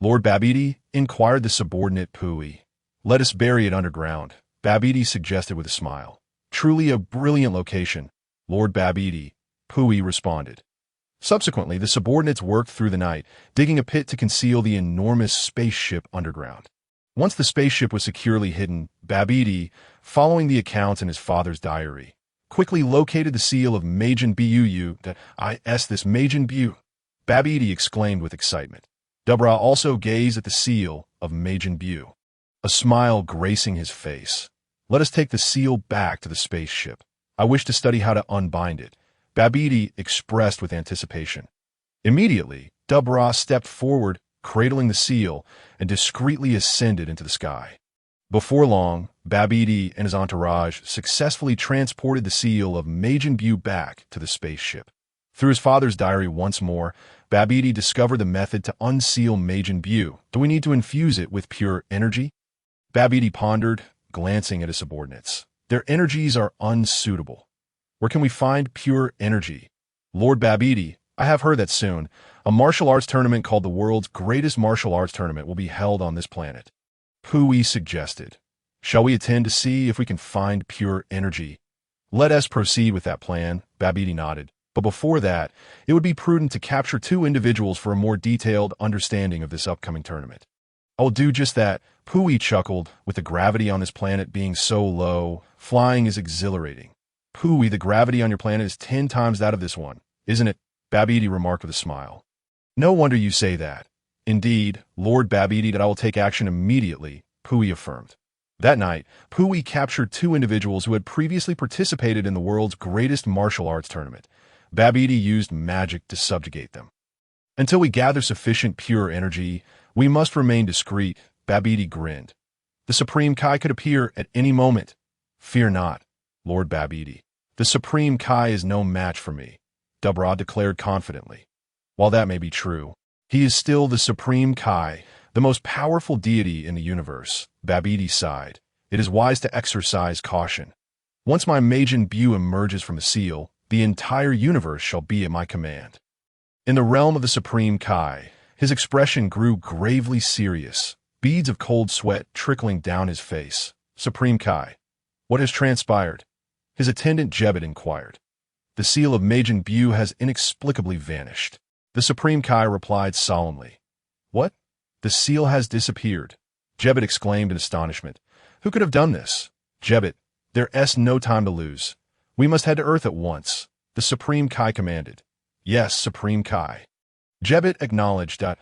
Lord Babidi, inquired the subordinate Pui. Let us bury it underground, Babidi suggested with a smile. Truly a brilliant location, Lord Babidi, Pui responded. Subsequently, the subordinates worked through the night, digging a pit to conceal the enormous spaceship underground. Once the spaceship was securely hidden, Babidi, following the accounts in his father's diary, quickly located the seal of Majin Buu. This Majin Buu, Babidi exclaimed with excitement. Dubra also gazed at the seal of Majin Buu, a smile gracing his face. Let us take the seal back to the spaceship. I wish to study how to unbind it, Babidi expressed with anticipation. Immediately, Dubra stepped forward, cradling the seal, and discreetly ascended into the sky. Before long, Babidi and his entourage successfully transported the seal of Majin Buu back to the spaceship. Through his father's diary once more, Babidi discovered the method to unseal Majin Buu. Do we need to infuse it with pure energy? Babidi pondered, glancing at his subordinates. Their energies are unsuitable. Where can we find pure energy? Lord Babidi, I have heard that soon, a martial arts tournament called the world's greatest martial arts tournament will be held on this planet. Pui suggested. Shall we attend to see if we can find pure energy? Let us proceed with that plan, Babidi nodded. But before that, it would be prudent to capture 2 individuals for a more detailed understanding of this upcoming tournament. I will do just that. Pui chuckled, with the gravity on this planet being so low, flying is exhilarating. Pui, the gravity on your planet is 10 times that of this one, isn't it? Babidi remarked with a smile. No wonder you say that. Indeed, Lord Babidi, that I will take action immediately, Pui affirmed. That night, Pui captured 2 individuals who had previously participated in the world's greatest martial arts tournament. Babidi used magic to subjugate them. Until we gather sufficient pure energy, we must remain discreet, Babidi grinned. The Supreme Kai could appear at any moment. Fear not, Lord Babidi. The Supreme Kai is no match for me, Dubrod declared confidently. While that may be true, he is still the Supreme Kai, the most powerful deity in the universe, Babidi sighed. It is wise to exercise caution. Once my Majin Buu emerges from the seal, the entire universe shall be at my command. In the realm of the Supreme Kai, his expression grew gravely serious, beads of cold sweat trickling down his face. Supreme Kai, what has transpired? His attendant Jebet inquired. The seal of Majin Buu has inexplicably vanished. The Supreme Kai replied solemnly. What? The seal has disappeared, Jebet exclaimed in astonishment. Who could have done this? Jebet, there's no time to lose. We must head to Earth at once, the Supreme Kai commanded. Yes, Supreme Kai. Jebet acknowledged that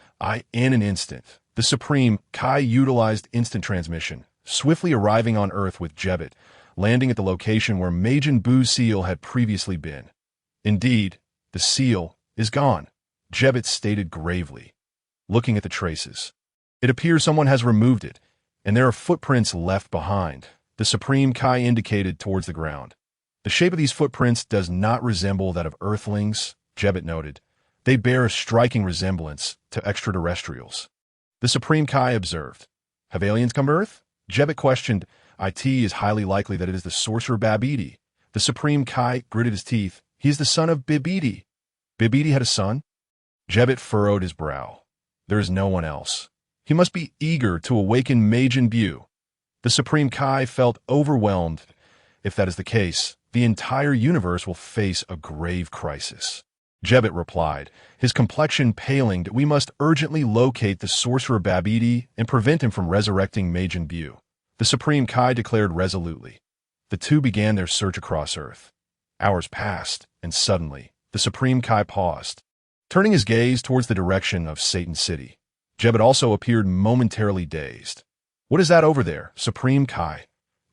in an instant. The Supreme Kai utilized instant transmission, swiftly arriving on Earth with Jebet, landing at the location where Majin Buu's seal had previously been. Indeed, the seal is gone, Jebet stated gravely, looking at the traces. It appears someone has removed it, and there are footprints left behind, the Supreme Kai indicated towards the ground. The shape of these footprints does not resemble that of Earthlings, Jebet noted. They bear a striking resemblance to extraterrestrials. The Supreme Kai observed. Have aliens come to Earth? Jebet questioned. It is highly likely that it is the sorcerer Babidi. The Supreme Kai gritted his teeth. He is the son of Bibidi. Bibidi had a son? Jebet furrowed his brow. There is no one else. He must be eager to awaken Majin Buu. The Supreme Kai felt overwhelmed. If that is the case, the entire universe will face a grave crisis. Jebet replied, his complexion paling. We must urgently locate the sorcerer Babidi and prevent him from resurrecting Majin Buu. The Supreme Kai declared resolutely. The 2 began their search across Earth. Hours passed, and suddenly, the Supreme Kai paused, turning his gaze towards the direction of Satan City. Jebet also appeared momentarily dazed. What is that over there, Supreme Kai?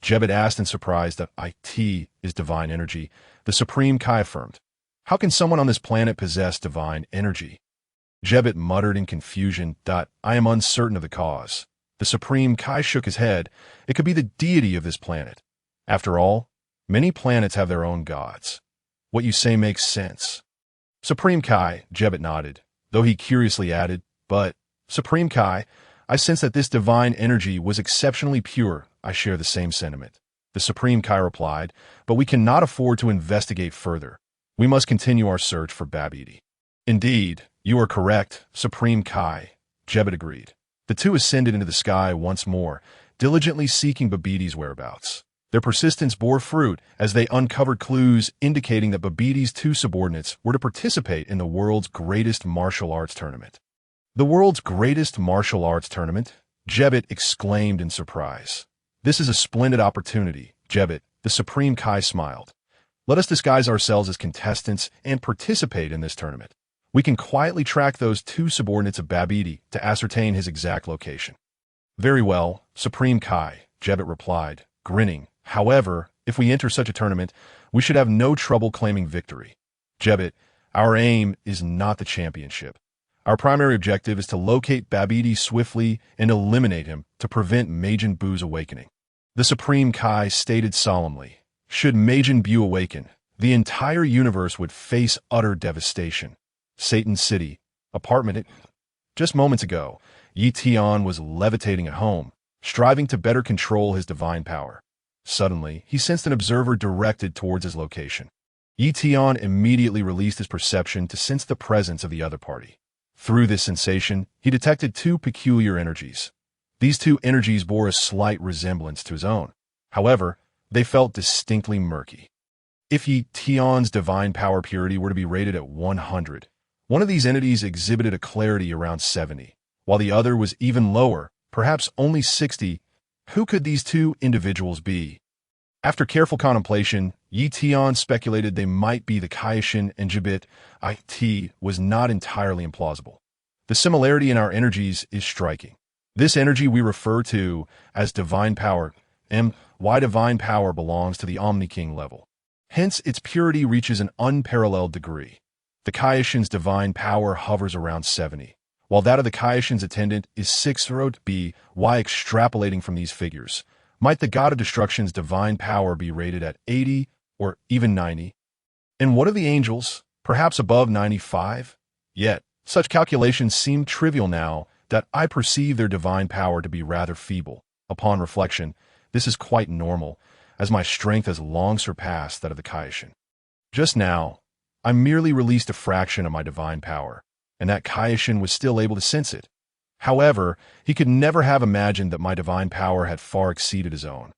Jebet asked in surprise. That it is divine energy, the Supreme Kai affirmed. How can someone on this planet possess divine energy? Jebet muttered in confusion. I am uncertain of the cause. The Supreme Kai shook his head. It could be the deity of this planet. After all, many planets have their own gods. What you say makes sense. Supreme Kai, Jebet nodded, though he curiously added, but, Supreme Kai, I sense that this divine energy was exceptionally pure. I share the same sentiment. The Supreme Kai replied, but we cannot afford to investigate further. We must continue our search for Babidi. Indeed, you are correct, Supreme Kai, Jebet agreed. The 2 ascended into the sky once more, diligently seeking Babidi's whereabouts. Their persistence bore fruit as they uncovered clues indicating that Babidi's 2 subordinates were to participate in the world's greatest martial arts tournament. The world's greatest martial arts tournament? Jebet exclaimed in surprise. This is a splendid opportunity, Jebet, the Supreme Kai smiled. Let us disguise ourselves as contestants and participate in this tournament. We can quietly track those 2 subordinates of Babidi to ascertain his exact location. Very well, Supreme Kai, Jebet replied, grinning. However, if we enter such a tournament, we should have no trouble claiming victory. Jebet, our aim is not the championship. Our primary objective is to locate Babidi swiftly and eliminate him to prevent Majin Buu's awakening. The Supreme Kai stated solemnly. Should Majin Buu awaken, the entire universe would face utter devastation. Satan City, apartment. Just moments ago, Ye Tian was levitating at home, striving to better control his divine power. Suddenly, he sensed an observer directed towards his location. Ye Tian immediately released his perception to sense the presence of the other party. Through this sensation, he detected 2 peculiar energies. These 2 energies bore a slight resemblance to his own. However, they felt distinctly murky. If Ye Tian's divine power purity were to be rated at 100, one of these entities exhibited a clarity around 70, while the other was even lower, perhaps only 60. Who could these two individuals be? After careful contemplation, Ye Tian speculated they might be the Kaioshin and Jibit. It was not entirely implausible. The similarity in our energies is striking. This energy we refer to as divine power, why divine power belongs to the Omni-King level. Hence, its purity reaches an unparalleled degree. The Kaioshin's divine power hovers around 70, while that of the Kaioshin's attendant is 6. Why extrapolating from these figures? Might the god of destruction's divine power be rated at 80 or even 90? And what of the angels? Perhaps above 95? Yet, such calculations seem trivial now that I perceive their divine power to be rather feeble. Upon reflection, this is quite normal, as my strength has long surpassed that of the Kaioshin. Just now, I merely released a fraction of my divine power, and that Kaioshin was still able to sense it. However, he could never have imagined that my divine power had far exceeded his own.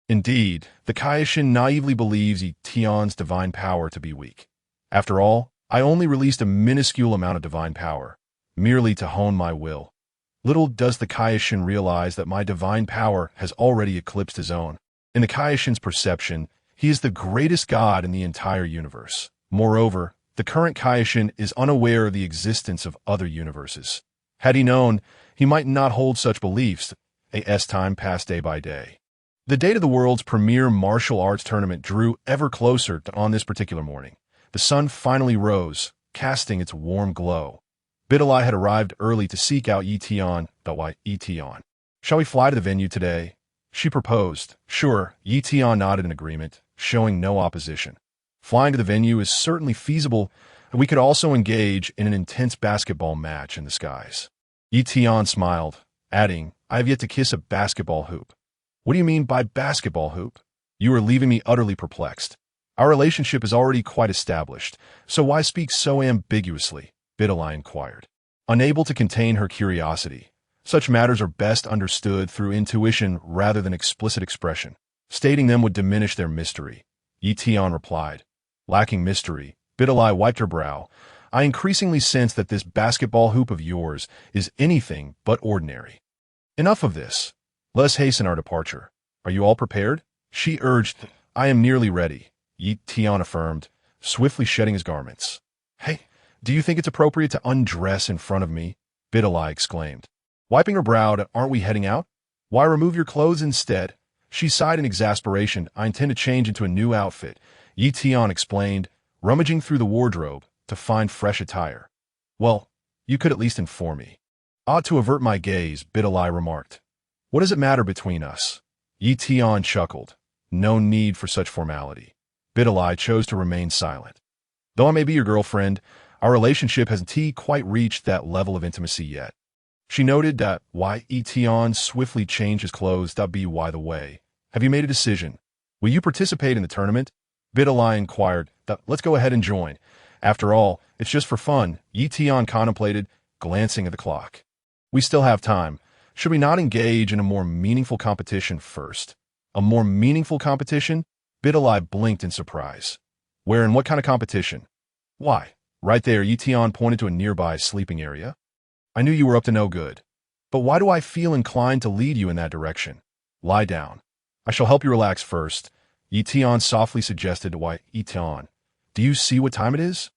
Indeed, the Kaioshin naively believes Ye Tian's divine power to be weak. After all, I only released a minuscule amount of divine power, merely to hone my will. Little does the Kaioshin realize that my divine power has already eclipsed his own. In the Kaioshin's perception, he is the greatest god in the entire universe. Moreover, the current Kaioshin is unaware of the existence of other universes. Had he known, he might not hold such beliefs. As time passed day by day. The date of the world's premier martial arts tournament drew ever closer on this particular morning. The sun finally rose, casting its warm glow. Videl had arrived early to seek out Ye Tian. Ye Tian. Shall we fly to the venue today? She proposed. Sure, Ye Tian nodded in agreement, showing no opposition. Flying to the venue is certainly feasible, and we could also engage in an intense basketball match in the skies. Ye Tian smiled, adding, I have yet to kiss a basketball hoop. What do you mean by basketball hoop? You are leaving me utterly perplexed. Our relationship is already quite established, so why speak so ambiguously? Videl inquired. Unable to contain her curiosity, such matters are best understood through intuition rather than explicit expression. Stating them would diminish their mystery. Ye Tian replied. Lacking mystery, Videl wiped her brow. I increasingly sense that this basketball hoop of yours is anything but ordinary. Enough of this. Let us hasten our departure. Are you all prepared? She urged. I am nearly ready, Ye Tian affirmed, swiftly shedding his garments. Hey, do you think it's appropriate to undress in front of me? Videl exclaimed. Wiping her brow, aren't we heading out? Why remove your clothes instead? She sighed in exasperation. I intend to change into a new outfit, Ye Tian explained, rummaging through the wardrobe to find fresh attire. Well, you could at least inform me. Ought to avert my gaze, Videl remarked. What does it matter between us? Ye Tian chuckled. No need for such formality. Videl chose to remain silent. Though I may be your girlfriend, our relationship hasn't quite reached that level of intimacy yet. She noted that Ye Tian swiftly changed his clothes. By the way, have you made a decision? Will you participate in the tournament? Videl inquired. Let's go ahead and join. After all, it's just for fun, Ye Tian contemplated, glancing at the clock. We still have time. Should we not engage in a more meaningful competition first? A more meaningful competition? Videl blinked in surprise. Where and what kind of competition? Why, right there, Ye Tian pointed to a nearby sleeping area. I knew you were up to no good. But why do I feel inclined to lead you in that direction? Lie down. I shall help you relax first, Ye Tian softly suggested to Ye Tian. Do you see what time it is?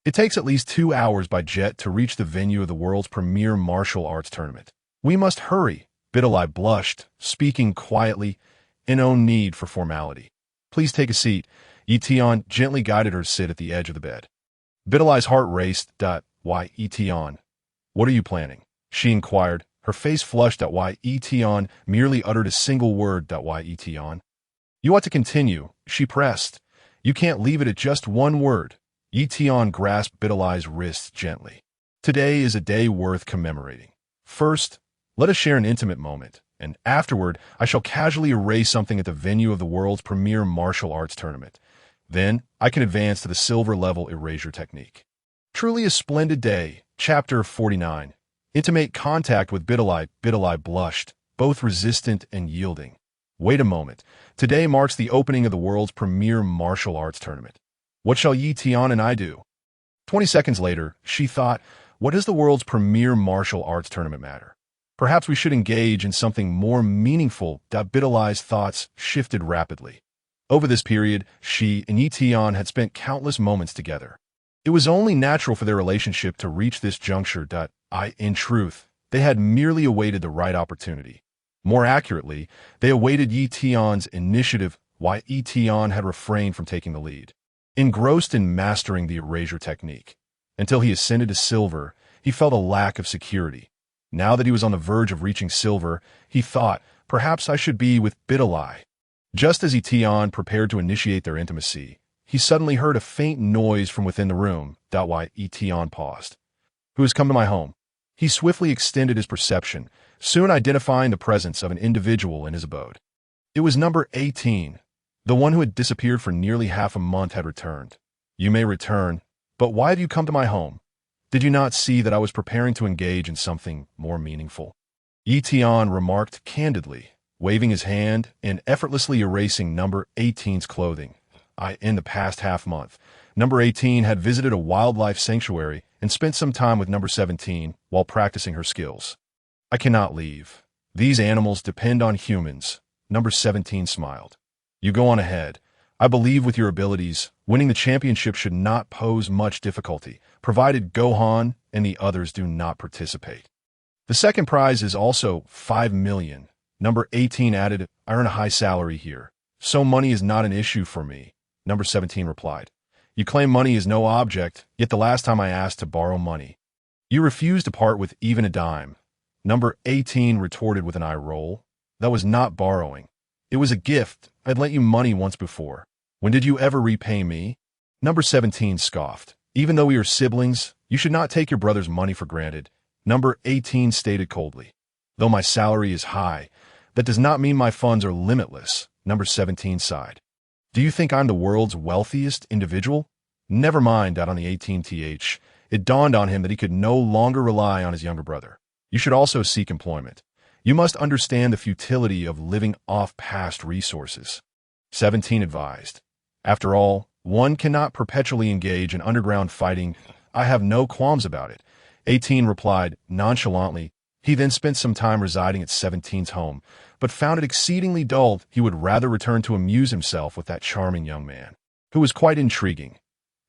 It takes at least 2 hours by jet to reach the venue of the world's premier martial arts tournament. We must hurry, Videl blushed, speaking quietly, in no need for formality. Please take a seat. Ye Tian gently guided her to sit at the edge of the bed. Videl's heart raced. Ye Tian. What are you planning? She inquired, her face flushed. Ye Tian merely uttered a single word. Ye Tian. You ought to continue, she pressed. You can't leave it at just one word. Ye Tian grasped Videl's wrist gently. Today is a day worth commemorating. First, let us share an intimate moment, and afterward I shall casually erase something at the venue of the world's premier martial arts tournament. Then I can advance to the silver-level Erasure Technique. Truly a splendid day. Chapter 49. Intimate contact with Videl. Videl blushed, both resistant and yielding. Wait a moment. Today marks the opening of the world's premier martial arts tournament. What shall Ye Tian and I do? 20 seconds later, she thought, what does the world's premier martial arts tournament matter? Perhaps we should engage in something more meaningful. Videli's thoughts shifted rapidly. Over this period, she and Ye Tian had spent countless moments together. It was only natural for their relationship to reach this juncture. In truth, they had merely awaited the right opportunity. More accurately, they awaited Ye Tian's initiative while Ye Tian had refrained from taking the lead. Engrossed in mastering the Erasure Technique, until he ascended to silver, he felt a lack of security. Now that he was on the verge of reaching silver, he thought, perhaps I should be with Videl. Just as Ye Tian prepared to initiate their intimacy, he suddenly heard a faint noise from within the room. Why Ye Tian paused. Who has come to my home? He swiftly extended his perception, soon identifying the presence of an individual in his abode. It was number 18. The one who had disappeared for nearly half a month had returned. You may return, but why have you come to my home? Did you not see that I was preparing to engage in something more meaningful? Ye Tian remarked candidly, waving his hand and effortlessly erasing number 18's clothing. In the past half-month, number 18 had visited a wildlife sanctuary and spent some time with number 17 while practicing her skills. I cannot leave. These animals depend on humans. Number 17 smiled. You go on ahead. I believe with your abilities, winning the championship should not pose much difficulty, provided Gohan and the others do not participate. The second prize is also 5 million. Number 18 added, I earn a high salary here, so money is not an issue for me. Number 17 replied, you claim money is no object, yet the last time I asked to borrow money, you refused to part with even a dime. Number 18 retorted with an eye roll. That was not borrowing. It was a gift. I'd lent you money once before. When did you ever repay me? Number 17 scoffed. Even though we are siblings, you should not take your brother's money for granted. Number 18 stated coldly. Though my salary is high, that does not mean my funds are limitless. Number 17 sighed. Do you think I'm the world's wealthiest individual? Never mind. On the 18th, it dawned on him that he could no longer rely on his younger brother. You should also seek employment. You must understand the futility of living off past resources. 17 advised. After all, one cannot perpetually engage in underground fighting. I have no qualms about it. 18 replied nonchalantly. He then spent some time residing at 17's home, but found it exceedingly dull. He would rather return to amuse himself with that charming young man, who was quite intriguing.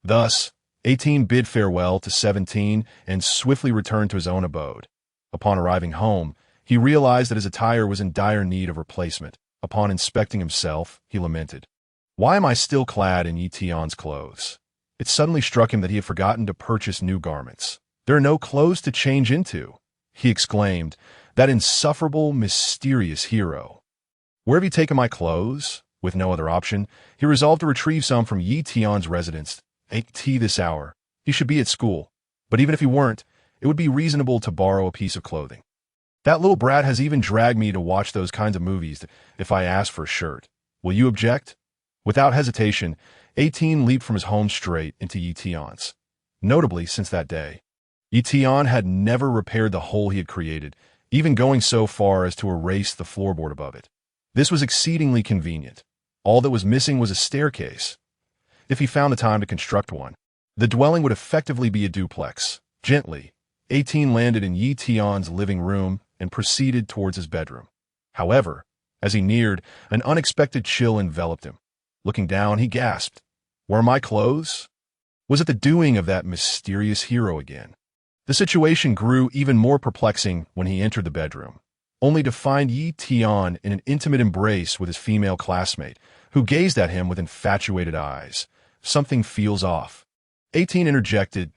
Thus, 18 bid farewell to 17 and swiftly returned to his own abode. Upon arriving home, he realized that his attire was in dire need of replacement. Upon inspecting himself, he lamented, why am I still clad in Ye Tian's clothes? It suddenly struck him that he had forgotten to purchase new garments. There are no clothes to change into, he exclaimed, that insufferable, mysterious hero. Where have you taken my clothes? With no other option, he resolved to retrieve some from Ye Tian's residence. At this hour, he should be at school, but even if he weren't, it would be reasonable to borrow a piece of clothing. That little brat has even dragged me to watch those kinds of movies if I ask for a shirt. Will you object? Without hesitation, 18 leaped from his home straight into Ye Tian's. Notably, since that day, Ye Tian had never repaired the hole he had created, even going so far as to erase the floorboard above it. This was exceedingly convenient. All that was missing was a staircase. If he found the time to construct one, the dwelling would effectively be a duplex. Gently, 18 landed in Ye Tian's living room and proceeded towards his bedroom. However, as he neared, an unexpected chill enveloped him. Looking down, he gasped, where are my clothes? Was it the doing of that mysterious hero again? The situation grew even more perplexing when he entered the bedroom, only to find Ye Tian in an intimate embrace with his female classmate, who gazed at him with infatuated eyes. Something feels off. 18 interjected.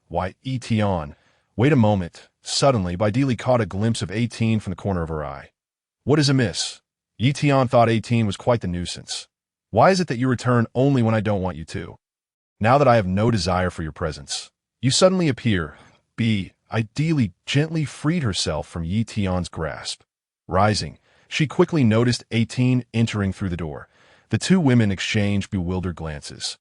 Why, Ye Tian? Wait a moment. Suddenly, Videl caught a glimpse of 18 from the corner of her eye. What is amiss? Ye Tian thought 18 was quite the nuisance. Why is it that you return only when I don't want you to? Now that I have no desire for your presence, you suddenly appear. Videl gently freed herself from Ye Tian's grasp. Rising, she quickly noticed 18 entering through the door. The two women exchanged bewildered glances.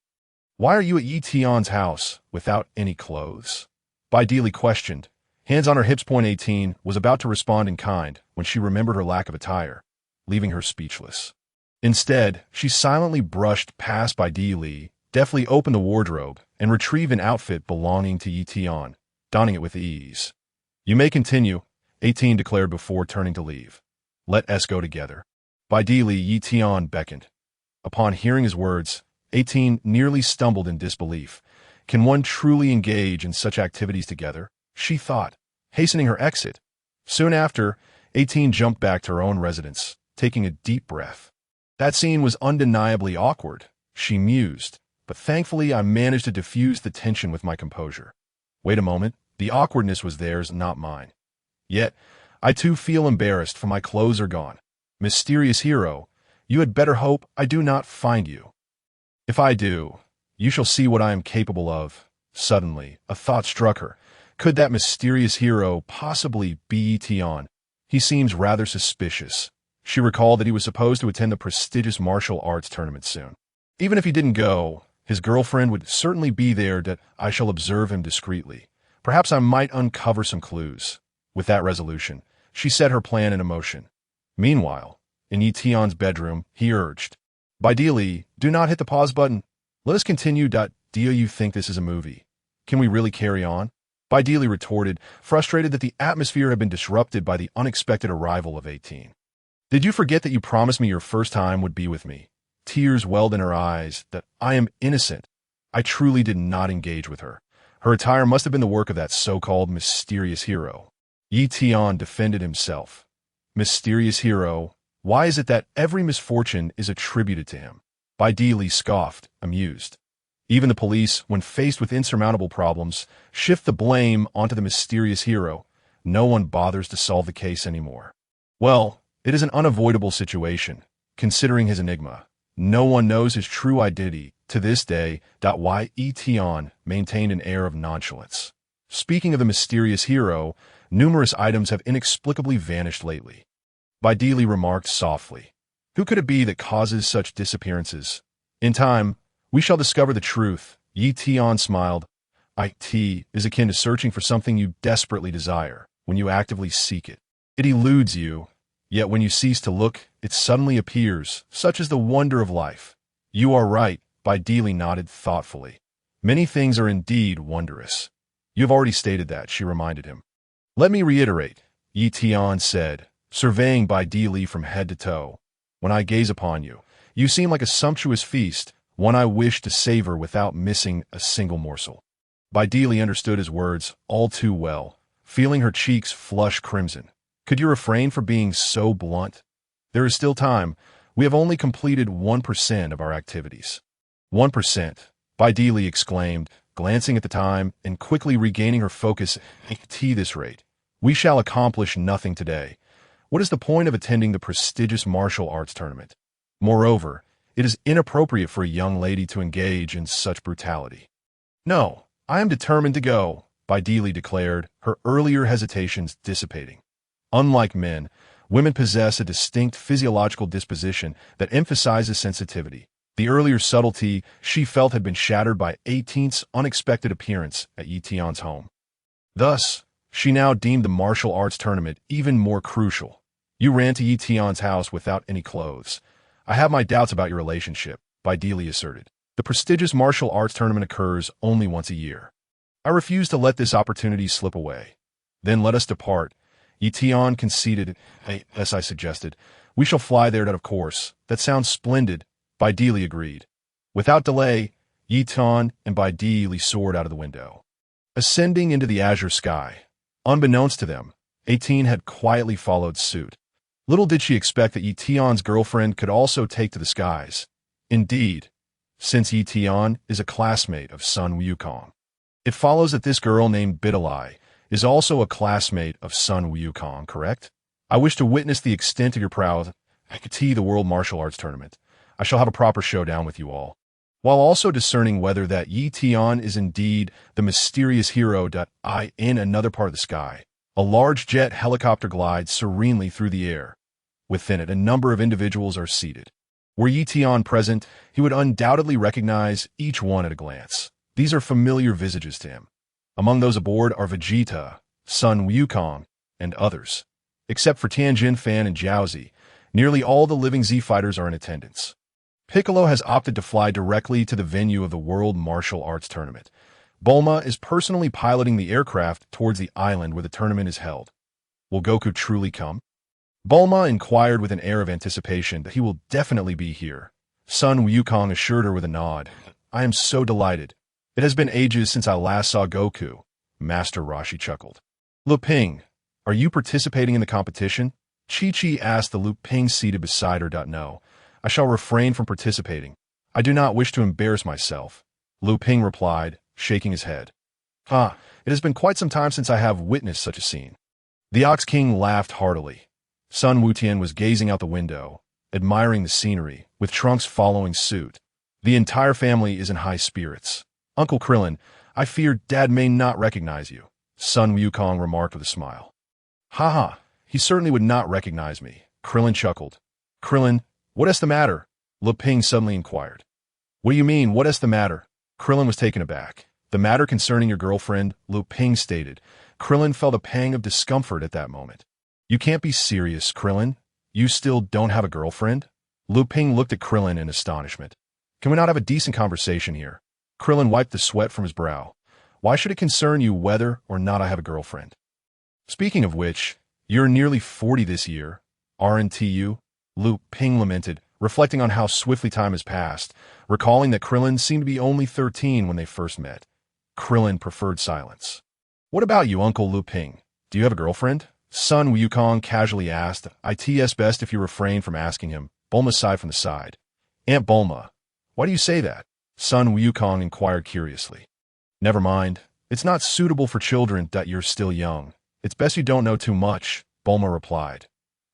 Why are you at Ye Tian's house without any clothes? Videl questioned. Hands on her hips. 18 was about to respond in kind when she remembered her lack of attire. leaving her speechless. Instead, she silently brushed past by Li, deftly opened the wardrobe, and retrieved an outfit belonging to Ye Tian, donning it with ease. "You may continue," Ye Tian declared before turning to leave. "Let us go together." By Li, Ye Tian beckoned. Upon hearing his words, Ye Tian nearly stumbled in disbelief. Can one truly engage in such activities together? She thought, hastening her exit. Soon after, Ye Tian jumped back to her own residence, taking a deep breath. That scene was undeniably awkward, she mused, but thankfully I managed to diffuse the tension with my composure. Wait a moment, the awkwardness was theirs, not mine. Yet, I too feel embarrassed, for my clothes are gone. Mysterious hero, you had better hope I do not find you. If I do, you shall see what I am capable of. Suddenly, a thought struck her. Could that mysterious hero possibly be Ye Tian? He seems rather suspicious. She recalled that he was supposed to attend the prestigious martial arts tournament soon. Even if he didn't go, his girlfriend would certainly be there. That I shall observe him discreetly. Perhaps I might uncover some clues. With that resolution, she set her plan in motion. Meanwhile, in Ye Tian's bedroom, he urged, "Videl, do not hit the pause button. Let us continue. Do you think this is a movie? Can we really carry on?" Videl retorted, frustrated that the atmosphere had been disrupted by the unexpected arrival of Ye Tian. "Did you forget that you promised me your first time would be with me?" Tears welled in her eyes. "That I am innocent. I truly did not engage with her. Her attire must have been the work of that so-called mysterious hero." Ye Tian defended himself. "Mysterious hero? Why is it that every misfortune is attributed to him?" Videl scoffed, amused. "Even the police, when faced with insurmountable problems, shift the blame onto the mysterious hero. No one bothers to solve the case anymore." "Well, it is an unavoidable situation, considering his enigma. No one knows his true identity to this day. Ye Tian maintained an air of nonchalance. "Speaking of the mysterious hero, numerous items have inexplicably vanished lately." Videl remarked softly. "Who could it be that causes such disappearances? In time, we shall discover the truth." Ye Tian smiled. "It is akin to searching for something you desperately desire. When you actively seek it, it eludes you. Yet when you cease to look, it suddenly appears. Such is the wonder of life." "You are right," Videl nodded thoughtfully. "Many things are indeed wondrous." "You have already stated that," she reminded him. "Let me reiterate," Ye Tian said, surveying Videl from head to toe. "When I gaze upon you, you seem like a sumptuous feast, one I wish to savor without missing a single morsel." Videl understood his words all too well, feeling her cheeks flush crimson. "Could you refrain from being so blunt? There is still time. We have only completed 1% of our activities." 1%, Videl exclaimed, glancing at the time and quickly regaining her focus. "At this rate, we shall accomplish nothing today. What is the point of attending the prestigious martial arts tournament? Moreover, it is inappropriate for a young lady to engage in such brutality." "No, I am determined to go," Videl declared, her earlier hesitations dissipating. Unlike men, women possess a distinct physiological disposition that emphasizes sensitivity. The earlier subtlety she felt had been shattered by Ye Tian's unexpected appearance at Ye Tian's home. Thus, she now deemed the martial arts tournament even more crucial. "You ran to Ye Tian's house without any clothes. I have my doubts about your relationship," Videl asserted. "The prestigious martial arts tournament occurs only once a year. I refuse to let this opportunity slip away." "Then let us depart." Ye Tian conceded. "As I suggested, we shall fly there, of course." "That sounds splendid," Videl agreed. Without delay, Ye Tian and Videl soared out of the window, ascending into the azure sky. Unbeknownst to them, Ye Tian had quietly followed suit. Little did she expect that Ye Tian's girlfriend could also take to the skies. Indeed, since Ye Tian is a classmate of son Wukong, it follows that this girl named Videl is also a classmate of son Wukong, correct? "I wish to witness the extent of your prowess at the World Martial Arts Tournament. I shall have a proper showdown with you all." While also discerning whether that Ye Tian is indeed the mysterious hero. In another part of the sky, a large jet helicopter glides serenely through the air. Within it, a number of individuals are seated. Were Ye Tian present, he would undoubtedly recognize each one at a glance. These are familiar visages to him. Among those aboard are Vegeta, son Wukong, and others. Except for Tianjin Fan and Jiaozi, Nearly all the living Z fighters are in attendance. Piccolo has opted to fly directly to the venue of the World Martial Arts Tournament. Bulma is personally piloting the aircraft towards the island where the tournament is held. Will Goku truly come? Bulma inquired with an air of anticipation that he will definitely be here. Son Wukong assured her with a nod. I am so delighted. It has been ages since I last saw Goku. Master Roshi chuckled. Lu Ping, are you participating in the competition? Chi-Chi asked the Lu Ping seated beside her. No, I shall refrain from participating. I do not wish to embarrass myself. Lu Ping replied, shaking his head. It has been quite some time since I have witnessed such a scene. The Ox King laughed heartily. Sun Wutian was gazing out the window, admiring the scenery, with Trunks following suit. The entire family is in high spirits. Uncle Krillin, I fear Dad may not recognize you, Sun Wukong remarked with a smile. He certainly would not recognize me, Krillin chuckled. Krillin, what is the matter? Lu Ping suddenly inquired. What do you mean, what is the matter? Krillin was taken aback. The matter concerning your girlfriend, Lu Ping stated. Krillin felt a pang of discomfort at that moment. You can't be serious, Krillin. You still don't have a girlfriend? Lu Ping looked at Krillin in astonishment. Can we not have a decent conversation here? Krillin wiped the sweat from his brow. Why should it concern you whether or not I have a girlfriend? Speaking of which, you're nearly 40 this year, aren't you? Lu Ping lamented, reflecting on how swiftly time has passed, recalling that Krillin seemed to be only 13 when they first met. Krillin preferred silence. What about you, Uncle Lu Ping? Do you have a girlfriend? Son Wukong casually asked. It's best if you refrain from asking him. Bulma sighed from the side. Aunt Bulma, why do you say that? Son Wukong inquired curiously. Never mind. It's not suitable for children that you're still young. It's best you don't know too much, Bulma replied.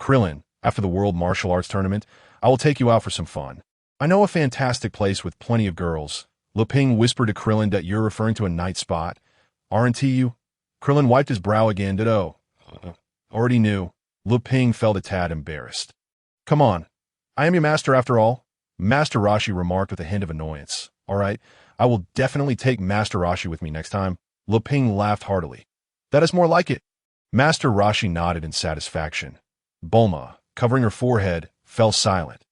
Krillin, after the World Martial Arts Tournament, I will take you out for some fun. I know a fantastic place with plenty of girls. Lu Ping whispered to Krillin that you're referring to a night spot. Aren't you? Krillin wiped his brow again. Already knew. Lu Ping felt a tad embarrassed. Come on. I am your master after all. Master Roshi remarked with a hint of annoyance. All right, I will definitely take Master Roshi with me next time. Lu Ping laughed heartily. That is more like it. Master Roshi nodded in satisfaction. Bulma, covering her forehead, fell silent.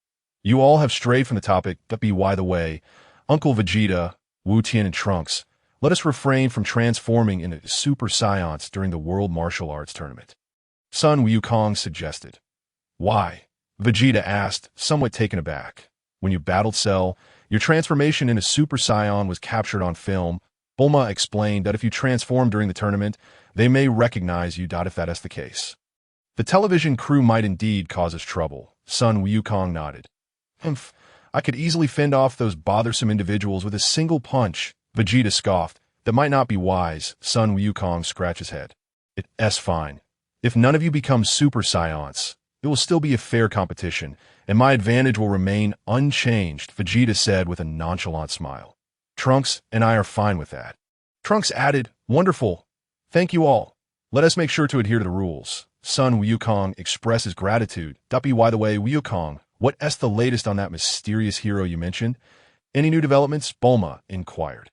You all have strayed from the topic, but by the way, Uncle Vegeta, Ye Tian and Trunks, let us refrain from transforming into Super Saiyans during the World Martial Arts Tournament. Son Wukong suggested. Why? Vegeta asked, somewhat taken aback. When you battled Cell, your transformation into Super Saiyan was captured on film. Bulma explained that if you transform during the tournament, they may recognize you. If that is the case. The television crew might indeed cause us trouble. Son Wukong nodded. I could easily fend off those bothersome individuals with a single punch. Vegeta scoffed. That might not be wise. Son Wukong scratched his head. It's fine. If none of you become Super Saiyans, it will still be a fair competition, and my advantage will remain unchanged, Vegeta said with a nonchalant smile. Trunks and I are fine with that. Trunks added, wonderful. Thank you all. Let us make sure to adhere to the rules. Son Wukong expresses gratitude. By the way, Wukong, what is the latest on that mysterious hero you mentioned? Any new developments? Bulma inquired.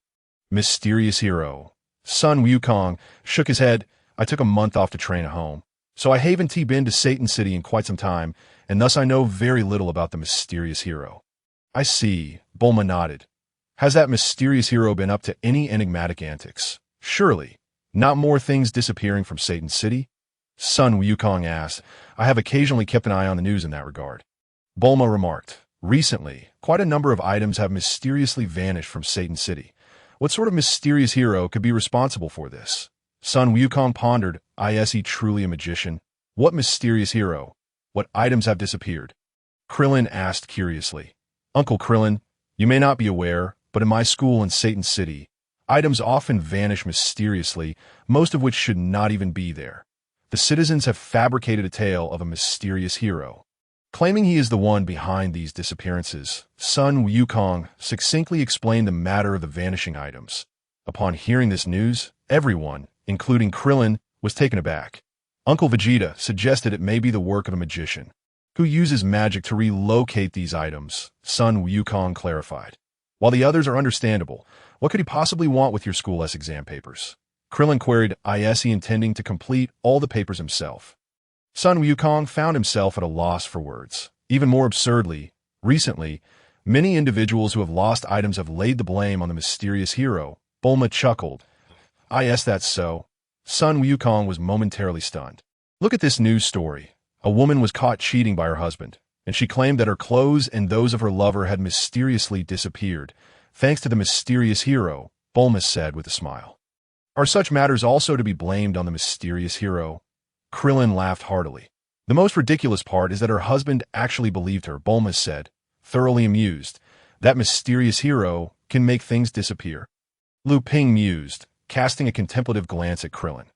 Mysterious hero. Son Wukong shook his head. I took a month off to train at home. So I haven't been to Satan City in quite some time, and thus I know very little about the mysterious hero. I see, Bulma nodded. Has that mysterious hero been up to any enigmatic antics? Surely. Not more things disappearing from Satan City? Son Wukong asked. I have occasionally kept an eye on the news in that regard. Bulma remarked. Recently, quite a number of items have mysteriously vanished from Satan City. What sort of mysterious hero could be responsible for this? Son Wukong pondered. Is he truly a magician? What mysterious hero? What items have disappeared? Krillin asked curiously. Uncle Krillin, you may not be aware, but in my school in Satan City, items often vanish mysteriously, most of which should not even be there. The citizens have fabricated a tale of a mysterious hero. Claiming he is the one behind these disappearances, Son Wukong succinctly explained the matter of the vanishing items. Upon hearing this news, everyone, including Krillin, was taken aback. Uncle Vegeta suggested it may be the work of a magician, who uses magic to relocate these items, Son Wukong clarified. While the others are understandable, what could he possibly want with your school S exam papers? Krillin queried, is he intending to complete all the papers himself? Sun Wukong found himself at a loss for words. Even more absurdly, recently, many individuals who have lost items have laid the blame on the mysterious hero. Bulma chuckled. Yes, that's so. Sun Wukong was momentarily stunned. Look at this news story. A woman was caught cheating by her husband, and she claimed that her clothes and those of her lover had mysteriously disappeared, thanks to the mysterious hero, Bulma said with a smile. Are such matters also to be blamed on the mysterious hero? Krillin laughed heartily. The most ridiculous part is that her husband actually believed her, Bulma said, thoroughly amused. That mysterious hero can make things disappear. Lu Ping mused, casting a contemplative glance at Krillin.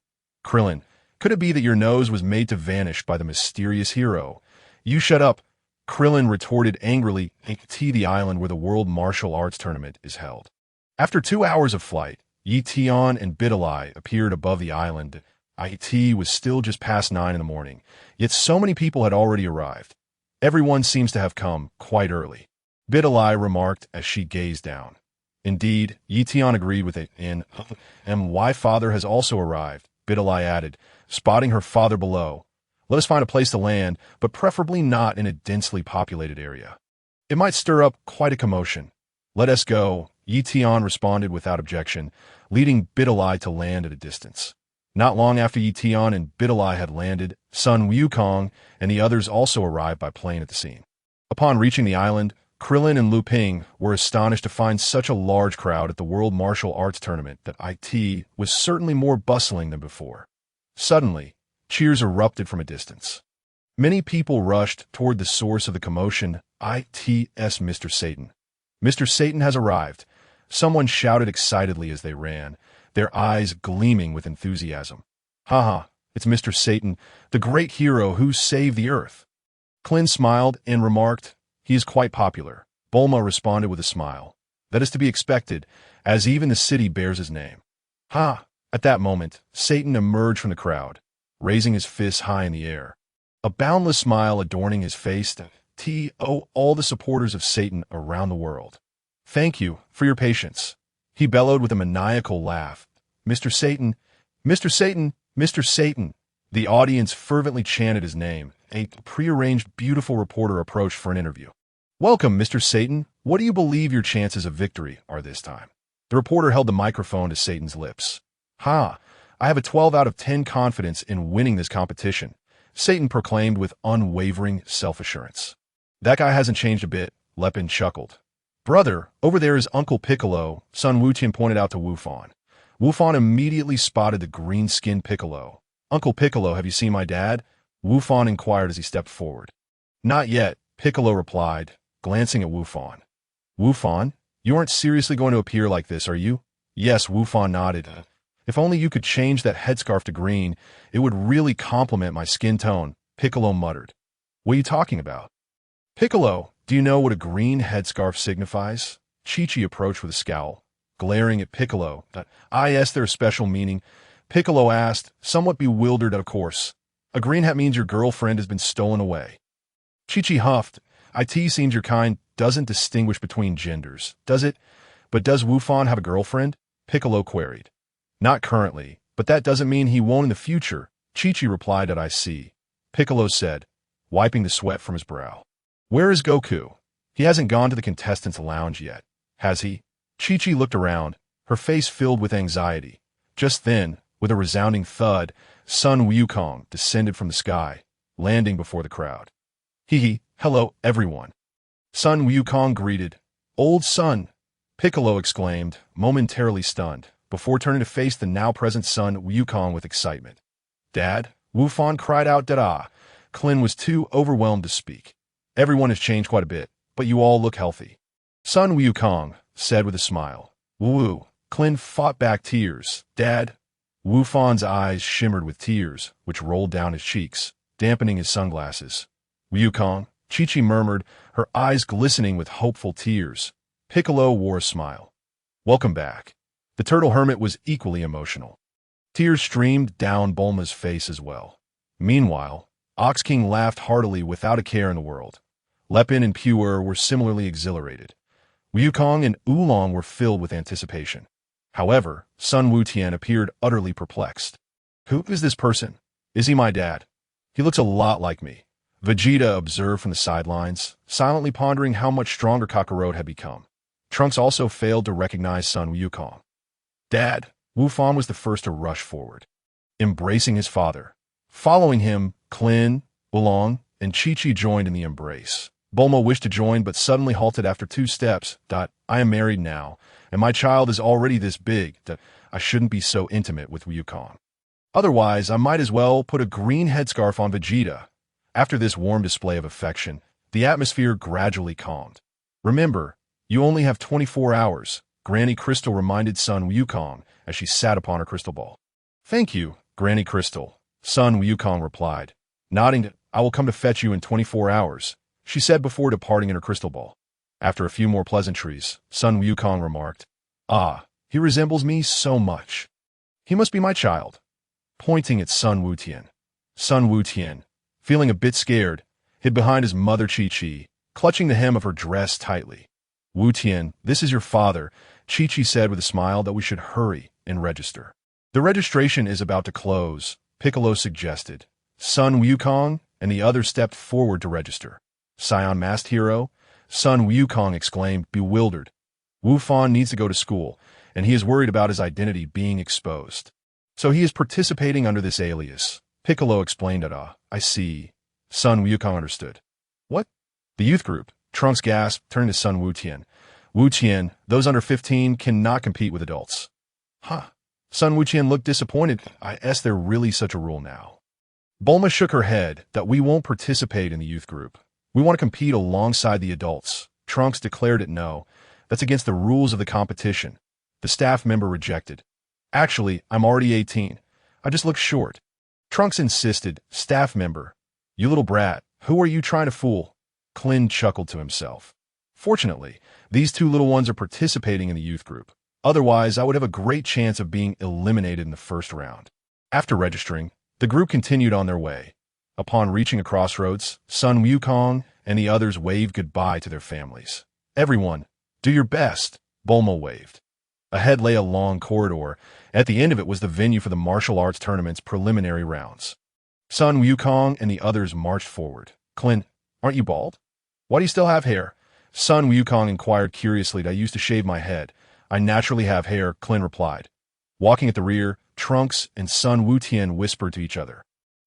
Krillin, could it be that your nose was made to vanish by the mysterious hero? You shut up, Krillin retorted angrily, to the island where the World Martial Arts Tournament is held. After 2 hours of flight, Ye Tian and Videl appeared above the island. It was still just past 9 in the morning, yet so many people had already arrived. Everyone seems to have come quite early, Videl remarked as she gazed down. Indeed, Ye Tian agreed with it, and my father has also arrived, Videl added, spotting her father below. Let us find a place to land, but preferably not in a densely populated area. It might stir up quite a commotion. Let us go, Ye Tian responded without objection, leading Videl to land at a distance. Not long after Ye Tian and Videl had landed, Sun Wukong and the others also arrived by plane at the scene. Upon reaching the island, Krillin and Lu Ping were astonished to find such a large crowd at the World Martial Arts Tournament that it was certainly more bustling than before. Suddenly, cheers erupted from a distance. Many people rushed toward the source of the commotion. It's Mr. Satan. Mr. Satan has arrived, someone shouted excitedly as they ran, their eyes gleaming with enthusiasm. Haha, it's Mr. Satan, the great hero who saved the Earth. Klin smiled and remarked, he is quite popular. Bulma responded with a smile. That is to be expected, as even the city bears his name. Ha! At that moment, Satan emerged from the crowd, raising his fists high in the air. A boundless smile adorning his face. All the supporters of Satan around the world. Thank you for your patience. He bellowed with a maniacal laugh. Mr. Satan, Mr. Satan, Mr. Satan. The audience fervently chanted his name. A prearranged beautiful reporter approached for an interview. Welcome, Mr. Satan. What do you believe your chances of victory are this time? The reporter held the microphone to Satan's lips. I have a 12 out of 10 confidence in winning this competition, Satan proclaimed with unwavering self-assurance. That guy hasn't changed a bit, Lepin chuckled. Brother, over there is Uncle Piccolo, Sun Wukong pointed out to Wufan. Wufan immediately spotted the green-skinned Piccolo. Uncle Piccolo, have you seen my dad? Wufan inquired as he stepped forward. Not yet, Piccolo replied, glancing at Wufan. Wufan, you aren't seriously going to appear like this, are you? Yes, Wufan nodded. If only you could change that headscarf to green, it would really complement my skin tone, Piccolo muttered. What are you talking about? Piccolo, do you know what a green headscarf signifies? Chi-Chi approached with a scowl, glaring at Piccolo. Yes, there's special meaning. Piccolo asked, somewhat bewildered of course. A green hat means your girlfriend has been stolen away. Chi-Chi huffed. It seems your kind doesn't distinguish between genders, does it? But does Wufan have a girlfriend? Piccolo queried. Not currently, but that doesn't mean he won't in the future, Chi-Chi replied at I see. Piccolo said, wiping the sweat from his brow. Where is Goku? He hasn't gone to the contestants' lounge yet, has he? Chi-Chi looked around, her face filled with anxiety. Just then, with a resounding thud, Sun Wukong descended from the sky, landing before the crowd. Hello, everyone. Sun Wukong greeted. Old Sun, Piccolo exclaimed, momentarily stunned, before turning to face the now-present Sun Wukong with excitement. Dad? Wufan cried out, Dada. Klin was too overwhelmed to speak. Everyone has changed quite a bit, but you all look healthy. Sun Wukong said with a smile. Woo. Klin fought back tears. Dad? Wufan's eyes shimmered with tears, which rolled down his cheeks, dampening his sunglasses. Wukong, Chi-Chi murmured, her eyes glistening with hopeful tears. Piccolo wore a smile. Welcome back. The turtle hermit was equally emotional. Tears streamed down Bulma's face as well. Meanwhile, Ox-King laughed heartily without a care in the world. Lepin and Pure were similarly exhilarated. Wukong and Oolong were filled with anticipation. However, Sun Wu Tian appeared utterly perplexed. Who is this person? Is he my dad? He looks a lot like me. Vegeta observed from the sidelines, silently pondering how much stronger Kakarot had become. Trunks also failed to recognize son Wukong. Dad, Wu Fan was the first to rush forward, embracing his father. Following him, Klin, Wulong, and Chi-Chi joined in the embrace. Bulma wished to join but suddenly halted after 2 steps. I am married now, and my child is already this big that I shouldn't be so intimate with Wukong. Otherwise, I might as well put a green headscarf on Vegeta. After this warm display of affection, the atmosphere gradually calmed. Remember, you only have 24 hours, Granny Crystal reminded son Wukong as she sat upon her crystal ball. Thank you, Granny Crystal, son Wukong replied. Nodding, I will come to fetch you in 24 hours, she said before departing in her crystal ball. After a few more pleasantries, son Wukong remarked, Ah, he resembles me so much. He must be my child. Pointing at son Wu Tian. Son Wu Tian, feeling a bit scared, hid behind his mother Chi-Chi, clutching the hem of her dress tightly. Wu Tian, this is your father, Chi-Chi said with a smile that we should hurry and register. The registration is about to close, Piccolo suggested. Son Wukong and the others stepped forward to register. Scion masked hero, son Wukong exclaimed, bewildered. Wu Fan needs to go to school, and he is worried about his identity being exposed. So he is participating under this alias. Piccolo explained it. I see. Son Wukong understood. What? The youth group. Trunks gasped, turning to son Wu Tian. Wu Tian, those under 15 cannot compete with adults. Huh. Son Wu Tian looked disappointed. Is there really such a rule now? Bulma shook her head that we won't participate in the youth group. We want to compete alongside the adults. Trunks declared it no. That's against the rules of the competition. The staff member rejected. Actually, I'm already 18. I just look short. Trunks insisted. Staff member. You little brat, who are you trying to fool? Klin chuckled to himself. Fortunately, these 2 little ones are participating in the youth group. Otherwise, I would have a great chance of being eliminated in the first round. After registering, the group continued on their way. Upon reaching a crossroads, son Wukong and the others waved goodbye to their families. Everyone, do your best, Bulma waved. Ahead lay a long corridor. At the end of it was the venue for the martial arts tournament's preliminary rounds. Son Wukong and the others marched forward. Klin, aren't you bald? Why do you still have hair? Son Wukong inquired curiously. I used to shave my head. I naturally have hair, Klin replied. Walking at the rear, Trunks and son Wu Tian whispered to each other.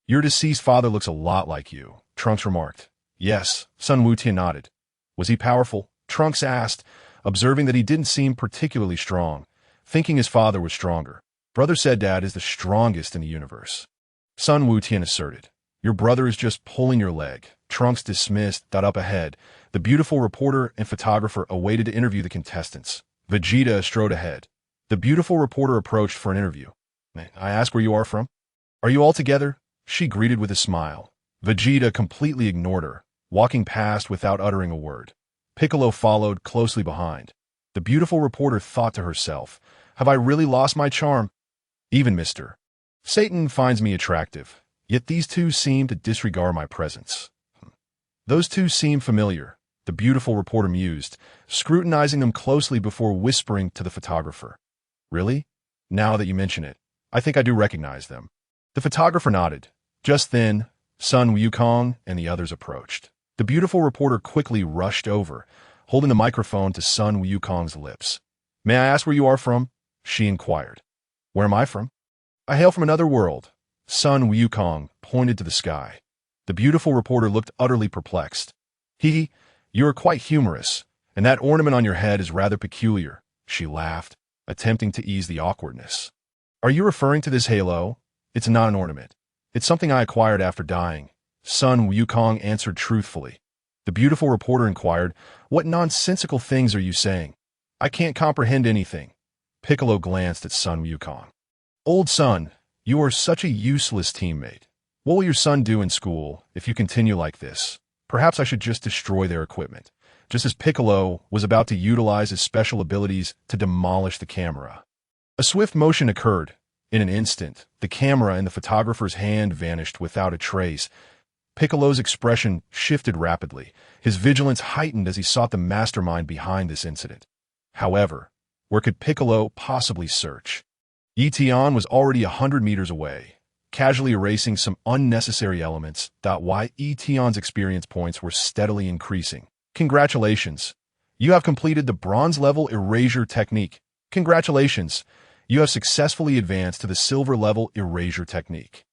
Your deceased father looks a lot like you, Trunks remarked. Yes, son Wu Tian nodded. Was he powerful? Trunks asked, observing that he didn't seem particularly strong, thinking his father was stronger. Brother said Dad is the strongest in the universe. Son Wu Tian asserted. Your brother is just pulling your leg. Trunks dismissed. Up ahead, the beautiful reporter and photographer awaited to interview the contestants. Vegeta strode ahead. The beautiful reporter approached for an interview. I ask where you are from? Are you all together? She greeted with a smile. Vegeta completely ignored her, walking past without uttering a word. Piccolo followed closely behind. The beautiful reporter thought to herself, have I really lost my charm? Even Mr. Satan finds me attractive, yet these 2 seem to disregard my presence. Those 2 seem familiar, the beautiful reporter mused, scrutinizing them closely before whispering to the photographer. Really? Now that you mention it, I think I do recognize them. The photographer nodded. Just then, son Wukong and the others approached. The beautiful reporter quickly rushed over, holding the microphone to son Wukong's lips. May I ask where you are from? She inquired. Where am I from? I hail from another world. Son Wukong pointed to the sky. The beautiful reporter looked utterly perplexed. You are quite humorous, and that ornament on your head is rather peculiar, she laughed, attempting to ease the awkwardness. Are you referring to this halo? It's not an ornament. It's something I acquired after dying. Son Wukong answered truthfully. The beautiful reporter inquired, what nonsensical things are you saying? I can't comprehend anything. Piccolo glanced at son Wukong. Old son, you are such a useless teammate. What will your son do in school if you continue like this? Perhaps I should just destroy their equipment, just as Piccolo was about to utilize his special abilities to demolish the camera. A swift motion occurred. In an instant, the camera in the photographer's hand vanished without a trace. Piccolo's expression shifted rapidly, his vigilance heightened as he sought the mastermind behind this incident. However, where could Piccolo possibly search? Ye Tian was already 100 meters away. casually erasing some unnecessary elements. While Ye Tian's experience points were steadily increasing. Congratulations! You have completed the bronze-level Erasure Technique. Congratulations! You have successfully advanced to the silver-level Erasure Technique.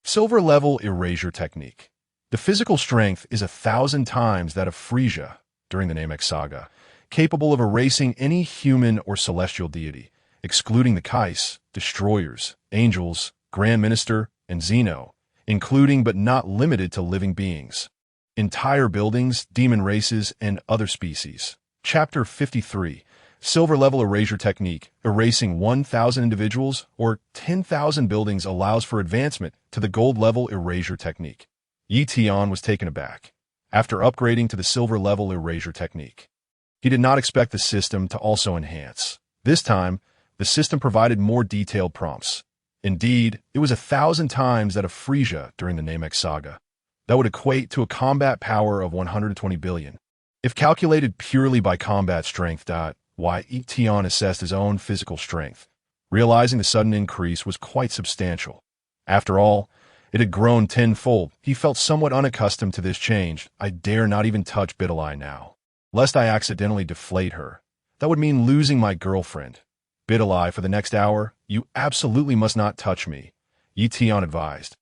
Silver-level Erasure Technique. The physical strength is 1,000 times that of Frisia during the Namek Saga, capable of erasing any human or celestial deity, excluding the Kais, destroyers, angels, Grand Minister, and Xeno, including but not limited to living beings, entire buildings, demon races, and other species. Chapter 53. Silver-level Erasure Technique. Erasing 1,000 individuals or 10,000 buildings allows for advancement to the gold-level Erasure Technique. Ye Tian was taken aback after upgrading to the silver-level Erasure Technique. He did not expect the system to also enhance. This time, the system provided more detailed prompts. Indeed, it was 1,000 times that of Frisia during the Namek Saga. That would equate to a combat power of 120 billion. If calculated purely by combat strength. Ye Tian assessed his own physical strength, realizing the sudden increase was quite substantial. After all, it had grown tenfold. He felt somewhat unaccustomed to this change. I dare not even touch Videl now, lest I accidentally deflate her. That would mean losing my girlfriend. Videl, for the next hour, you absolutely must not touch me, Ye Tian advised.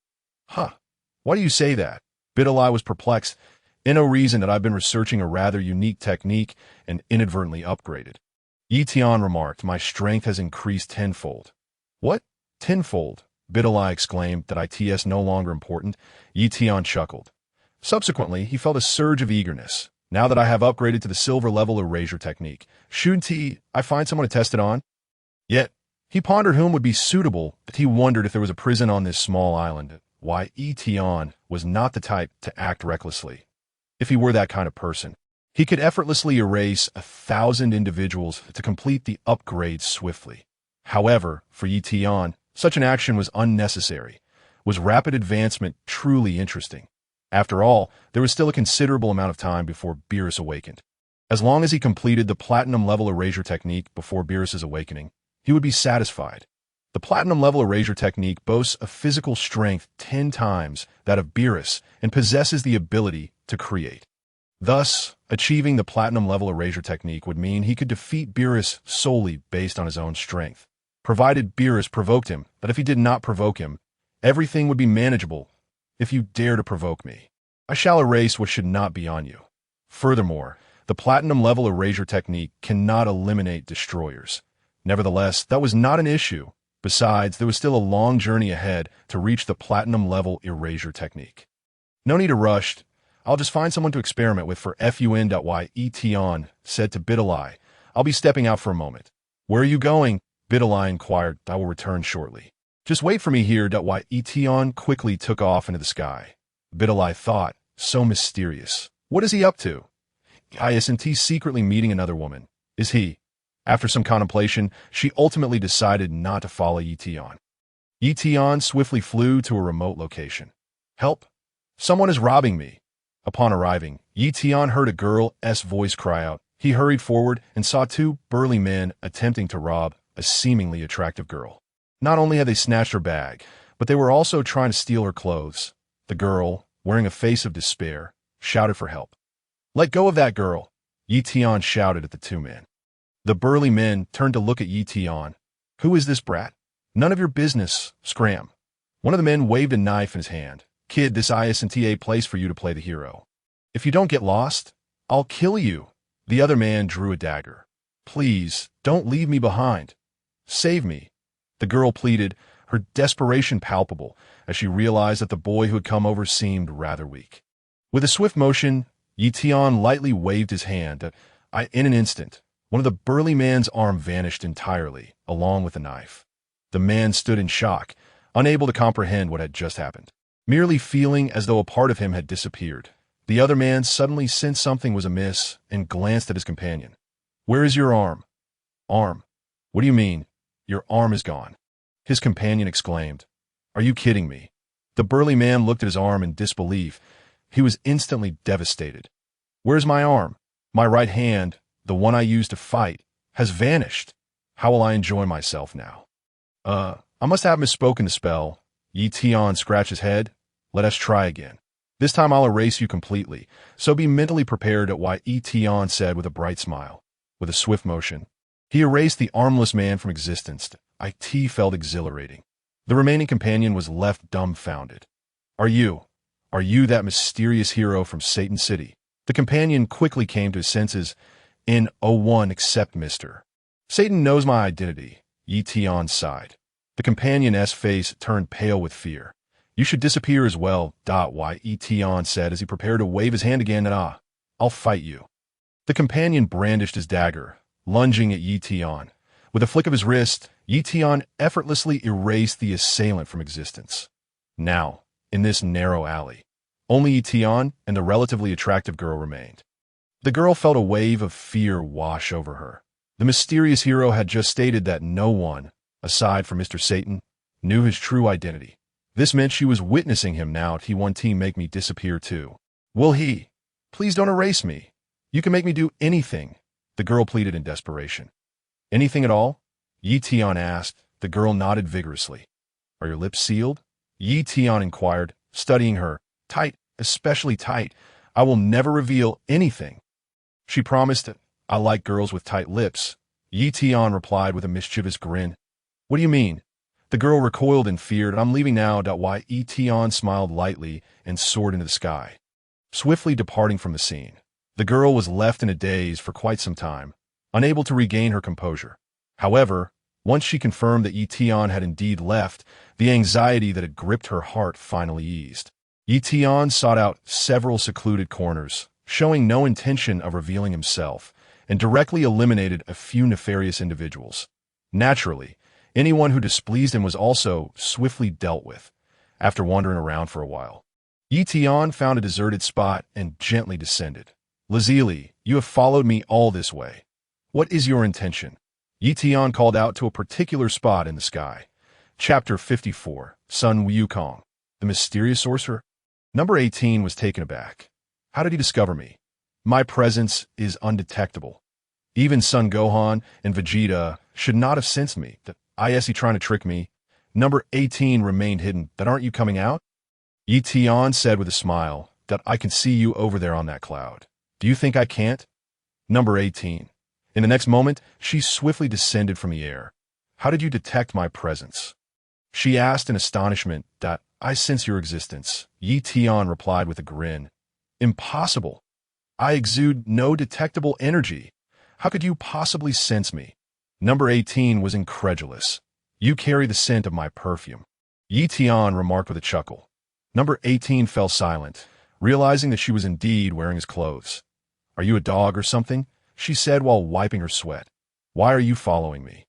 Huh? Why do you say that? Videl was perplexed. In no reason that I've been researching a rather unique technique and inadvertently upgraded. Ye Tian remarked, my strength has increased tenfold. What? Tenfold? Videl exclaimed, that it's no longer important. Ye Tian chuckled. Subsequently, he felt a surge of eagerness. Now that I have upgraded to the silver-level Erasure Technique, shouldn't I find someone to test it on? Yet, he pondered whom would be suitable, but he wondered if there was a prison on this small island. Why, Ye Tian was not the type to act recklessly. If he were that kind of person, he could effortlessly erase 1,000 individuals to complete the upgrade swiftly. However, for Ye Tian, such an action was unnecessary. Was rapid advancement truly interesting? After all, there was still a considerable amount of time before Beerus awakened. As long as he completed the platinum-level Erasure Technique before Beerus's awakening, he would be satisfied. The platinum-level Erasure Technique boasts a physical strength 10 times that of Beerus and possesses the ability to create. Thus, achieving the platinum-level Erasure Technique would mean he could defeat Beerus solely based on his own strength, provided Beerus provoked him. But if he did not provoke him, everything would be manageable. If you dare to provoke me, I shall erase what should not be on you. Furthermore, the platinum-level Erasure Technique cannot eliminate destroyers. Nevertheless, that was not an issue. Besides, there was still a long journey ahead to reach the platinum-level Erasure Technique. No need to rush. I'll just find someone to experiment with for fun. Ye Tian said to Videl, I'll be stepping out for a moment. Where are you going? Videl inquired. I will return shortly. Just wait for me here. Ye Tian quickly took off into the sky. Videl thought, so mysterious. What is he up to? Isn't he secretly meeting another woman? Is he? After some contemplation, she ultimately decided not to follow Ye Tian. Ye Tian swiftly flew to a remote location. Help! Someone is robbing me. Upon arriving, Ye Tian heard a girl's voice cry out. He hurried forward and saw two burly men attempting to rob a seemingly attractive girl. Not only had they snatched her bag, but they were also trying to steal her clothes. The girl, wearing a face of despair, shouted for help. Let go of that girl! Ye Tian shouted at the two men. The burly men turned to look at Ye Tian. Who is this brat? None of your business, scram. One of the men waved a knife in his hand. Kid, this isn't a place for you to play the hero. If you don't get lost, I'll kill you. The other man drew a dagger. Please, don't leave me behind. Save me. The girl pleaded, her desperation palpable, as she realized that the boy who had come over seemed rather weak. With a swift motion, Ye Tian lightly waved his hand. In an instant, one of the burly man's arm vanished entirely, along with the knife. The man stood in shock, unable to comprehend what had just happened, merely feeling as though a part of him had disappeared. The other man suddenly sensed something was amiss and glanced at his companion. Where is your arm? Arm? What do you mean? Your arm is gone. His companion exclaimed. Are you kidding me? The burly man looked at his arm in disbelief. He was instantly devastated. Where's my arm? My right hand, the one I used to fight, has vanished. How will I enjoy myself now? I must have misspoken the spell. Ye Tian scratched his head. Let us try again. This time I'll erase you completely, so be mentally prepared at what Ye Tian said with a bright smile. With a swift motion, he erased the armless man from existence. It felt exhilarating. The remaining companion was left dumbfounded. Are you that mysterious hero from Satan City? The companion quickly came to his senses. In 01 except Mr. Satan knows my identity. Ye Tian sighed. The companion's face turned pale with fear. You should disappear as well. Ye Tian said as he prepared to wave his hand again. I'll fight you. The companion brandished his dagger, lunging at Ye Tian. With a flick of his wrist, Ye Tian effortlessly erased the assailant from existence. Now, in this narrow alley, only Ye Tian and the relatively attractive girl remained. The girl felt a wave of fear wash over her. The mysterious hero had just stated that no one, aside from Mr. Satan, knew his true identity. This meant she was witnessing him now. T1T make me disappear too. Will he? Please don't erase me. You can make me do anything, the girl pleaded in desperation. Anything at all? Ye Tian asked. The girl nodded vigorously. Are your lips sealed? Ye Tian inquired, studying her. Tight, especially tight. I will never reveal anything. She promised it. I like girls with tight lips. Ye Tian replied with a mischievous grin. What do you mean? The girl recoiled in fear. I'm leaving now. Ye Tian smiled lightly and soared into the sky, swiftly departing from the scene. The girl was left in a daze for quite some time, unable to regain her composure. However, once she confirmed that Ye Tian had indeed left, the anxiety that had gripped her heart finally eased. Ye Tian sought out several secluded corners, showing no intention of revealing himself, and directly eliminated a few nefarious individuals. Naturally, anyone who displeased him was also swiftly dealt with. After wandering around for a while, Ye Tian found a deserted spot and gently descended. Lazuli, you have followed me all this way. What is your intention? Ye Tian called out to a particular spot in the sky. Chapter 54, Sun Wukong, the mysterious sorcerer. Number 18 was taken aback. How did he discover me? My presence is undetectable. Even Son Gohan and Vegeta should not have sensed me. Is he trying to trick me? Number 18 remained hidden. That aren't you coming out? Ye Tian said with a smile, that I can see you over there on that cloud. Do you think I can't? Number 18. In the next moment, she swiftly descended from the air. How did you detect my presence? She asked in astonishment. I sense your existence. Ye Tian replied with a grin. Impossible. I exude no detectable energy. How could you possibly sense me? Number 18 was incredulous. You carry the scent of my perfume. Ye Tian remarked with a chuckle. Number 18 fell silent, realizing that she was indeed wearing his clothes. Are you a dog or something? She said while wiping her sweat. Why are you following me?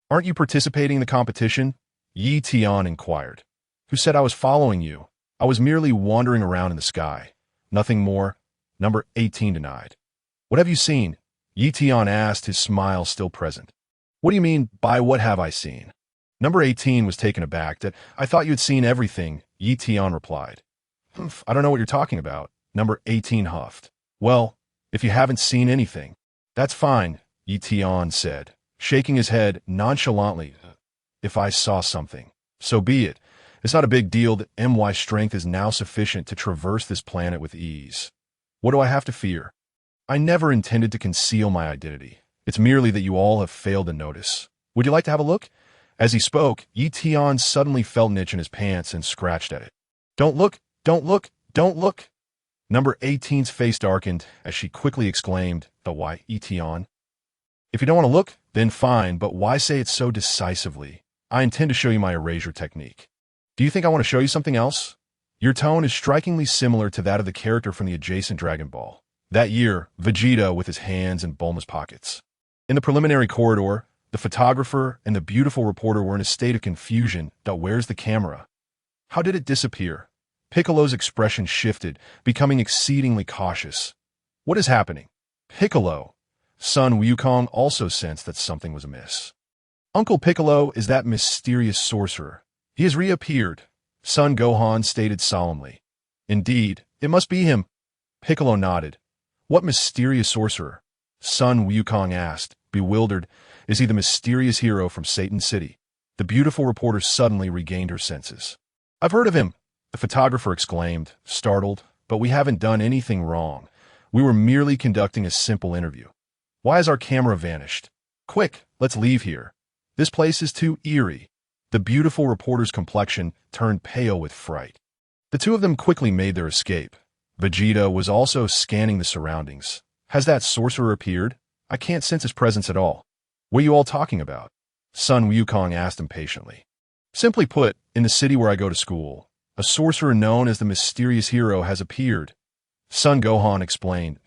Aren't you participating in the competition? Ye Tian inquired. Who said I was following you? I was merely wandering around in the sky. Nothing more. Number 18 denied. What have you seen? Ye Tian asked, his smile still present. What do you mean by what have I seen? Number 18 was taken aback. That I thought you had seen everything, Ye Tian replied. I don't know what you're talking about. Number 18 huffed. Well, if you haven't seen anything, that's fine, Ye Tian said, shaking his head nonchalantly. If I saw something, so be it. It's not a big deal that my strength is now sufficient to traverse this planet with ease. What do I have to fear? I never intended to conceal my identity. It's merely that you all have failed to notice. Would you like to have a look? As he spoke, Ye Tian suddenly felt an itch in his pants and scratched at it. Don't look, don't look, don't look. Number 18's face darkened as she quickly exclaimed, Why, Ye Tian? If you don't want to look, then fine, but why say it so decisively? I intend to show you my Erasure Technique. Do you think I want to show you something else? Your tone is strikingly similar to that of the character from the adjacent Dragon Ball. That year, Vegeta with his hands in Bulma's pockets. In the preliminary corridor, the photographer and the beautiful reporter were in a state of confusion. Where's the camera? How did it disappear? Piccolo's expression shifted, becoming exceedingly cautious. What is happening? Piccolo. Son Wukong also sensed that something was amiss. Uncle Piccolo is that mysterious sorcerer. He has reappeared, Son Gohan stated solemnly. Indeed, it must be him. Piccolo nodded. What mysterious sorcerer? Son Wukong asked, bewildered. Is he the mysterious hero from Satan City? The beautiful reporter suddenly regained her senses. I've heard of him, the photographer exclaimed, startled, but we haven't done anything wrong. We were merely conducting a simple interview. Why has our camera vanished? Quick, let's leave here. This place is too eerie. The beautiful reporter's complexion turned pale with fright. The two of them quickly made their escape. Vegeta was also scanning the surroundings. Has that sorcerer appeared? I can't sense his presence at all. What are you all talking about? Son Wukong asked impatiently. Simply put, in the city where I go to school, a sorcerer known as the mysterious hero has appeared. Son Gohan explained,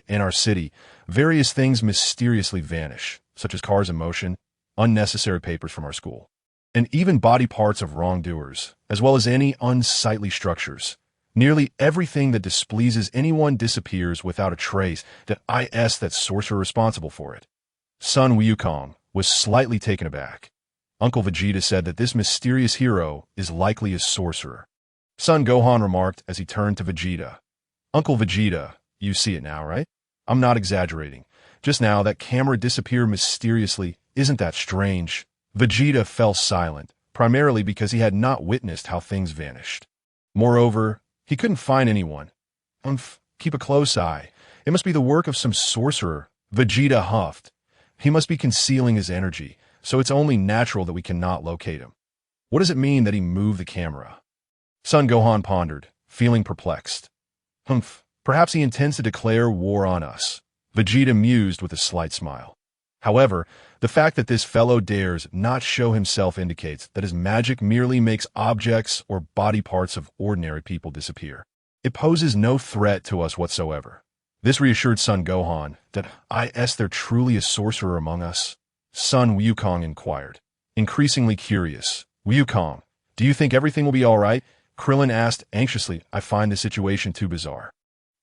in our city, various things mysteriously vanish, such as cars in motion, unnecessary papers from our school, and even body parts of wrongdoers, as well as any unsightly structures. Nearly everything that displeases anyone disappears without a trace that sorcerer responsible for it. Son Wukong was slightly taken aback. Uncle Vegeta said that this mysterious hero is likely a sorcerer. Son Gohan remarked as he turned to Vegeta. Uncle Vegeta, you see it now, right? I'm not exaggerating. Just now, that camera disappeared mysteriously. Isn't that strange? Vegeta fell silent, primarily because he had not witnessed how things vanished. Moreover, he couldn't find anyone. Keep a close eye. It must be the work of some sorcerer. Vegeta huffed. He must be concealing his energy, so it's only natural that we cannot locate him. What does it mean that he moved the camera? Son Gohan pondered, feeling perplexed. Perhaps he intends to declare war on us. Vegeta mused with a slight smile. However, the fact that this fellow dares not show himself indicates that his magic merely makes objects or body parts of ordinary people disappear. It poses no threat to us whatsoever. This reassured Son Gohan that there truly a sorcerer among us. Son Wukong inquired, increasingly curious. Wukong, do you think everything will be all right? Krillin asked anxiously. I find the situation too bizarre.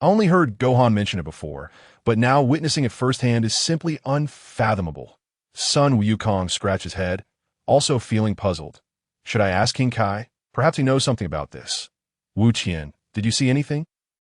I only heard Gohan mention it before, but now witnessing it firsthand is simply unfathomable. Son Wukong scratched his head, also feeling puzzled. Should I ask King Kai? Perhaps he knows something about this. Wu Tian, did you see anything?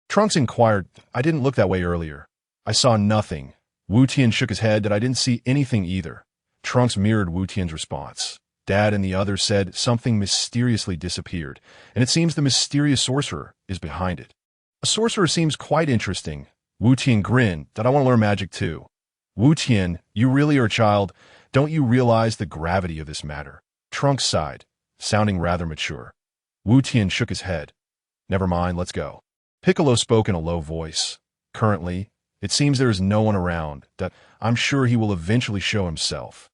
Trunks inquired. I didn't look that way earlier. I saw nothing. Wu Tian shook his head that I didn't see anything either. Trunks mirrored Wu Tian's response. Dad and the others said something mysteriously disappeared, and it seems the mysterious sorcerer is behind it. A sorcerer seems quite interesting. Wu Tian grinned that I want to learn magic too. Wu Tian, you really are a child. Don't you realize the gravity of this matter? Trunks sighed, sounding rather mature. Wu Tian shook his head. Never mind, let's go. Piccolo spoke in a low voice. Currently, it seems there is no one around, that I'm sure he will eventually show himself.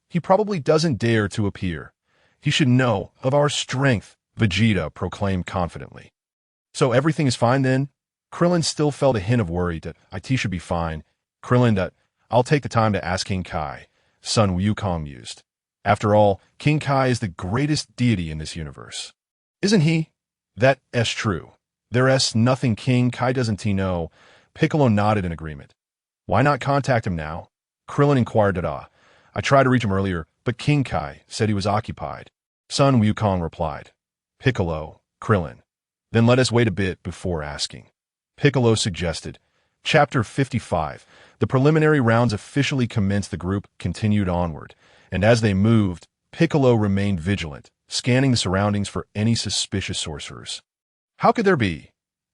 He probably doesn't dare to appear. He should know of our strength, Vegeta proclaimed confidently. So everything is fine then? Krillin still felt a hint of worry that it should be fine. Krillin, that I'll take the time to ask King Kai, Son Wukong mused. After all, King Kai is the greatest deity in this universe. Isn't he? That's true. There's nothing King Kai doesn't he know. Piccolo nodded in agreement. Why not contact him now? Krillin inquired I tried to reach him earlier, but King Kai said he was occupied. Son Wukong replied. Piccolo, Krillin. Then let us wait a bit before asking. Piccolo suggested. Chapter 55. The preliminary rounds officially commenced. The group continued onward, and as they moved, Piccolo remained vigilant, scanning the surroundings for any suspicious sorcerers. How could there be?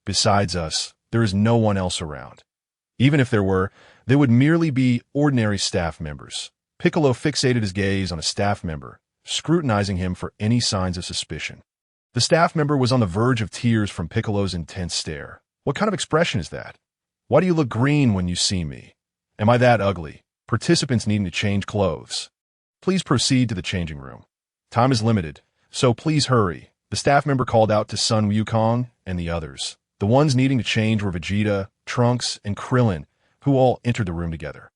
Besides us, there is no one else around. Even if there were, they would merely be ordinary staff members. Piccolo fixated his gaze on a staff member, scrutinizing him for any signs of suspicion. The staff member was on the verge of tears from Piccolo's intense stare. What kind of expression is that? Why do you look green when you see me? Am I that ugly? Participants needing to change clothes. Please proceed to the changing room. Time is limited, so please hurry. The staff member called out to Son Wukong and the others. The ones needing to change were Vegeta, Trunks, and Krillin, who all entered the room together.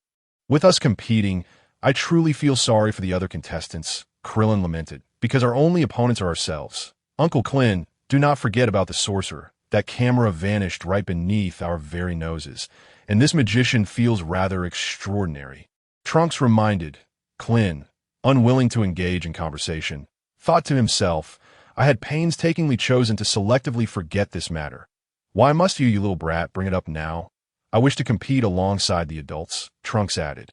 With us competing, I truly feel sorry for the other contestants, Krillin lamented, because our only opponents are ourselves. Uncle Klin, do not forget about the sorcerer. That camera vanished right beneath our very noses, and this magician feels rather extraordinary. Trunks reminded. Klin, unwilling to engage in conversation, thought to himself, I had painstakingly chosen to selectively forget this matter. Why must you little brat, bring it up now? I wish to compete alongside the adults, Trunks added.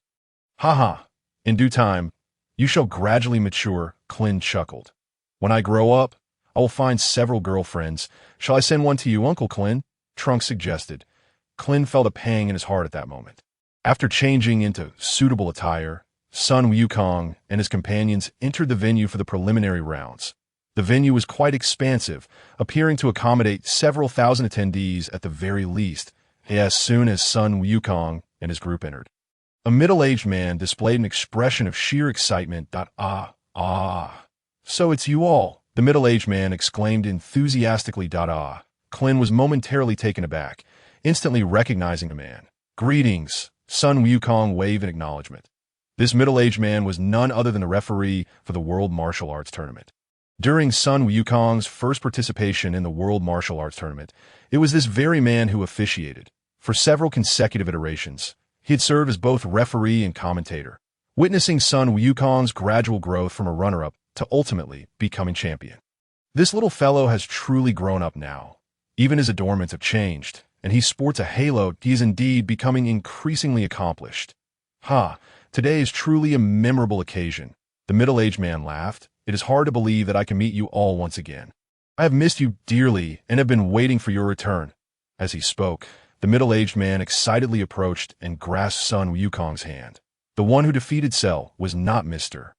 Haha, in due time, you shall gradually mature, Klin chuckled. When I grow up, I will find several girlfriends. Shall I send one to you, Uncle Clin? Trunks suggested. Clin felt a pang in his heart at that moment. After changing into suitable attire, Sun Wukong and his companions entered the venue for the preliminary rounds. The venue was quite expansive, appearing to accommodate several thousand attendees at the very least, as soon as Sun Wukong and his group entered. A middle-aged man displayed an expression of sheer excitement. So it's you all, the middle-aged man exclaimed enthusiastically. Clin was momentarily taken aback, instantly recognizing the man. Greetings, Sun Wukong waved in acknowledgement. This middle-aged man was none other than the referee for the World Martial Arts Tournament. During Sun Wukong's first participation in the World Martial Arts Tournament, it was this very man who officiated. For several consecutive iterations, he had served as both referee and commentator, witnessing Sun Wukong's gradual growth from a runner-up to ultimately becoming champion. This little fellow has truly grown up now. Even his adornments have changed, and he sports a halo. He is indeed becoming increasingly accomplished. Today is truly a memorable occasion. The middle-aged man laughed. It is hard to believe that I can meet you all once again. I have missed you dearly and have been waiting for your return. As he spoke, the middle-aged man excitedly approached and grasped Sun Wukong's hand. The one who defeated Cell was not Mr.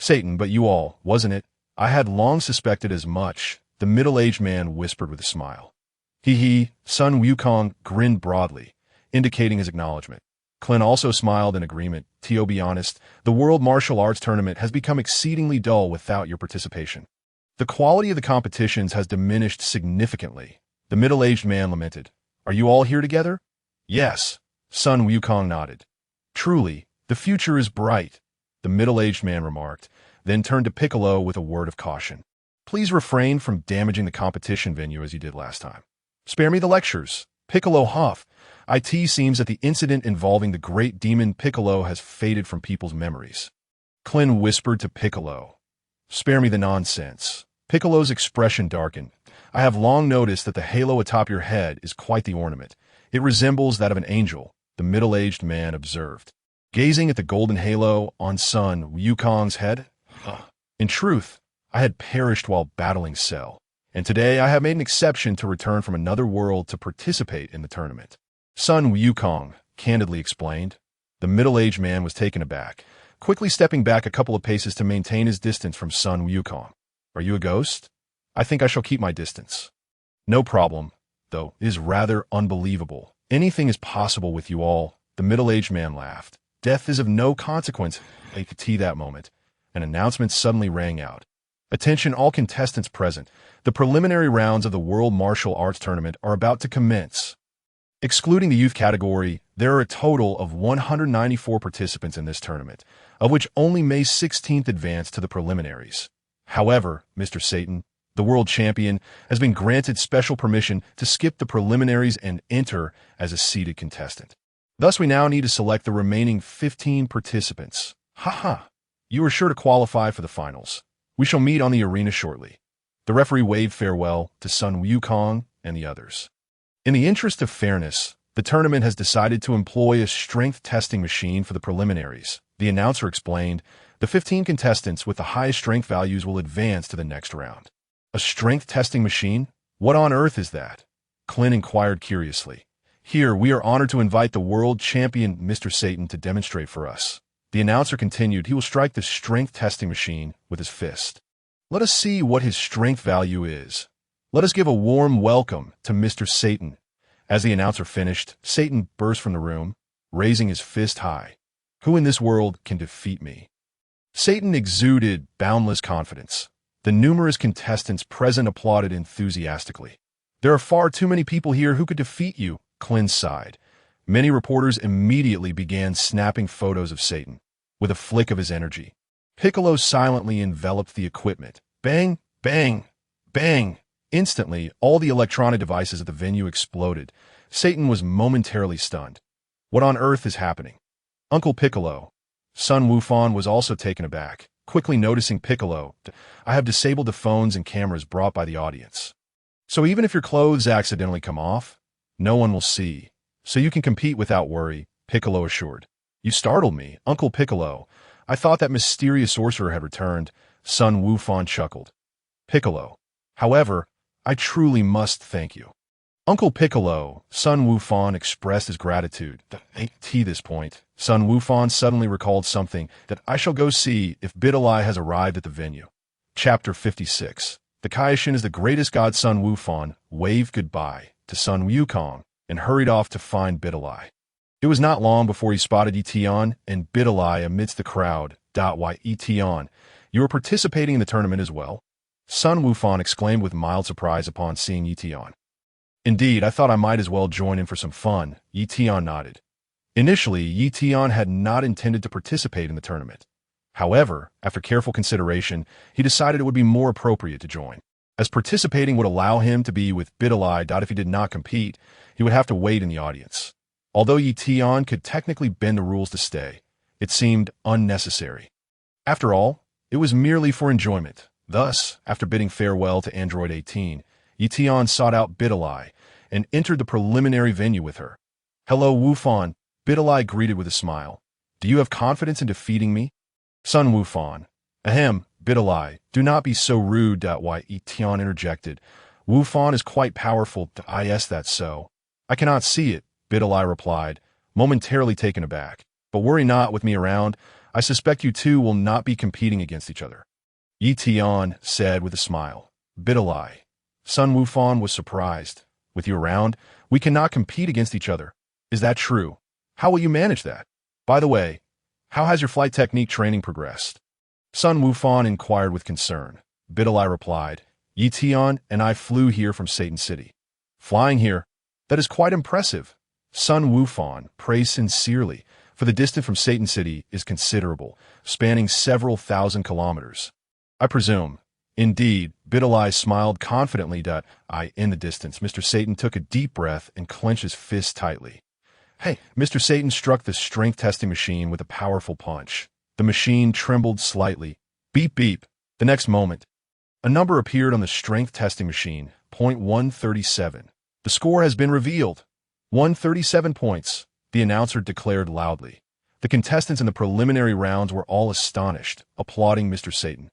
Satan, but you all, wasn't it? I had long suspected as much, the middle-aged man whispered with a smile. Sun Wukong grinned broadly, indicating his acknowledgement. Clin also smiled in agreement. To be honest, the World Martial Arts Tournament has become exceedingly dull without your participation. The quality of the competitions has diminished significantly. The middle-aged man lamented. Are you all here together? Yes, Sun Wukong nodded. Truly, the future is bright, the middle-aged man remarked, then turned to Piccolo with a word of caution. Please refrain from damaging the competition venue as you did last time. Spare me the lectures. Piccolo huffed. It seems that the incident involving the great demon Piccolo has faded from people's memories. Clin whispered to Piccolo. Spare me the nonsense. Piccolo's expression darkened. I have long noticed that the halo atop your head is quite the ornament. It resembles that of an angel, the middle-aged man observed. Gazing at the golden halo on Sun Wukong's head, in truth, I had perished while battling Cell, and today I have made an exception to return from another world to participate in the tournament. Sun Wukong candidly explained. The middle-aged man was taken aback, quickly stepping back a couple of paces to maintain his distance from Sun Wukong. Are you a ghost? I think I shall keep my distance. No problem, though it is rather unbelievable. Anything is possible with you all, the middle-aged man laughed. Death is of no consequence. At that moment, an announcement suddenly rang out. Attention all contestants present. The preliminary rounds of the World Martial Arts Tournament are about to commence. Excluding the youth category, there are a total of 194 participants in this tournament, of which only May 16th advanced to the preliminaries. However, Mr. Satan, the world champion, has been granted special permission to skip the preliminaries and enter as a seeded contestant. Thus, we now need to select the remaining 15 participants. You are sure to qualify for the finals. We shall meet on the arena shortly. The referee waved farewell to Sun Wukong and the others. In the interest of fairness, the tournament has decided to employ a strength testing machine for the preliminaries. The announcer explained, the 15 contestants with the highest strength values will advance to the next round. A strength testing machine? What on earth is that? Clin inquired curiously. Here, we are honored to invite the world champion, Mr. Satan, to demonstrate for us. The announcer continued, he will strike the strength testing machine with his fist. Let us see what his strength value is. Let us give a warm welcome to Mr. Satan. As the announcer finished, Satan burst from the room, raising his fist high. Who in this world can defeat me? Satan exuded boundless confidence. The numerous contestants present applauded enthusiastically. There are far too many people here who could defeat you, Clin sighed. Many reporters immediately began snapping photos of Satan. With a flick of his energy, Piccolo silently enveloped the equipment. Bang, bang, bang. Instantly, all the electronic devices at the venue exploded. Satan was momentarily stunned. What on earth is happening? Uncle Piccolo. Sun Wukong was also taken aback, quickly noticing Piccolo. I have disabled the phones and cameras brought by the audience. So even if your clothes accidentally come off, no one will see. So you can compete without worry, Piccolo assured. You startled me, Uncle Piccolo. I thought that mysterious sorcerer had returned. Sun Wukong chuckled. Piccolo. However, I truly must thank you. Uncle Piccolo, Sun Wufan expressed his gratitude. At this point, Sun Wufan suddenly recalled something that I shall go see if Videl has arrived at the venue. Chapter 56. The Kaishin is the greatest god. Sun Wufan waved goodbye to Sun Wukong and hurried off to find Videl. It was not long before he spotted Ye Tian and Videl amidst the crowd. Why, Ye Tian, you are participating in the tournament as well? Sun Wufan exclaimed with mild surprise upon seeing Ye Tian. Indeed, I thought I might as well join in for some fun, Ye Tian nodded. Initially, Ye Tian had not intended to participate in the tournament. However, after careful consideration, he decided it would be more appropriate to join, as participating would allow him to be with Videl. If he did not compete, he would have to wait in the audience. Although Ye Tian could technically bend the rules to stay, it seemed unnecessary. After all, it was merely for enjoyment. Thus, after bidding farewell to Android 18, Ye Tian sought out Videl and entered the preliminary venue with her. Hello, Wufan, Videl greeted with a smile. Do you have confidence in defeating me? Sun Wufan. Ahem, Videl, do not be so rude. Why, Ye Tian interjected. Wufan is quite powerful. Yes, that's so. I cannot see it, Videl replied, momentarily taken aback. But worry not with me around. I suspect you two will not be competing against each other. Ye Tian said with a smile. Videl. Sun Wufan was surprised. With you around, we cannot compete against each other. Is that true? How will you manage that? By the way, how has your flight technique training progressed? Sun Wufan inquired with concern. Videl replied, Ye Tian and I flew here from Satan City. Flying here? That is quite impressive. Sun Wufan praised sincerely, for the distance from Satan City is considerable, spanning several thousand kilometers. I presume. Indeed, Videl smiled confidently. In the distance, Mr. Satan took a deep breath and clenched his fist tightly. Hey, Mr. Satan struck the strength testing machine with a powerful punch. The machine trembled slightly. Beep beep. The next moment, a number appeared on the strength testing machine, 137. The score has been revealed. 137 points, the announcer declared loudly. The contestants in the preliminary rounds were all astonished, applauding Mr. Satan.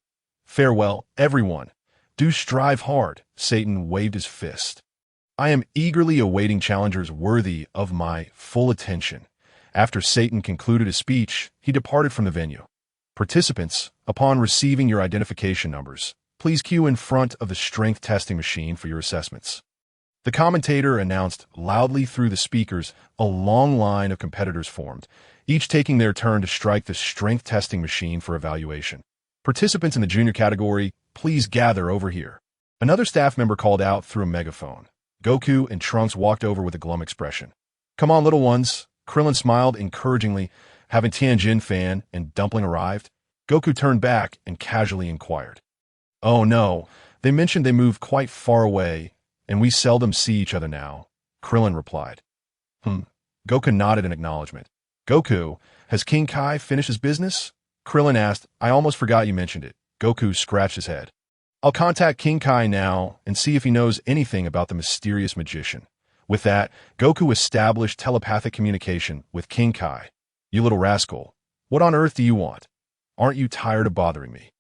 Farewell, everyone. Do strive hard, Satan waved his fist. I am eagerly awaiting challengers worthy of my full attention. After Satan concluded his speech, he departed from the venue. Participants, upon receiving your identification numbers, please queue in front of the strength testing machine for your assessments. The commentator announced loudly through the speakers. A long line of competitors formed, each taking their turn to strike the strength testing machine for evaluation. Participants in the junior category, please gather over here. Another staff member called out through a megaphone. Goku and Trunks walked over with a glum expression. Come on, little ones. Krillin smiled encouragingly. Haven't Tianjin Fan and Dumpling arrived? Goku turned back and casually inquired. Oh no, they mentioned they moved quite far away, and we seldom see each other now, Krillin replied. Goku nodded in acknowledgement. Goku, has King Kai finished his business? Krillin asked. I almost forgot you mentioned it. Goku scratched his head. I'll contact King Kai now and see if he knows anything about the mysterious magician. With that, Goku established telepathic communication with King Kai. You little rascal, what on earth do you want? Aren't you tired of bothering me?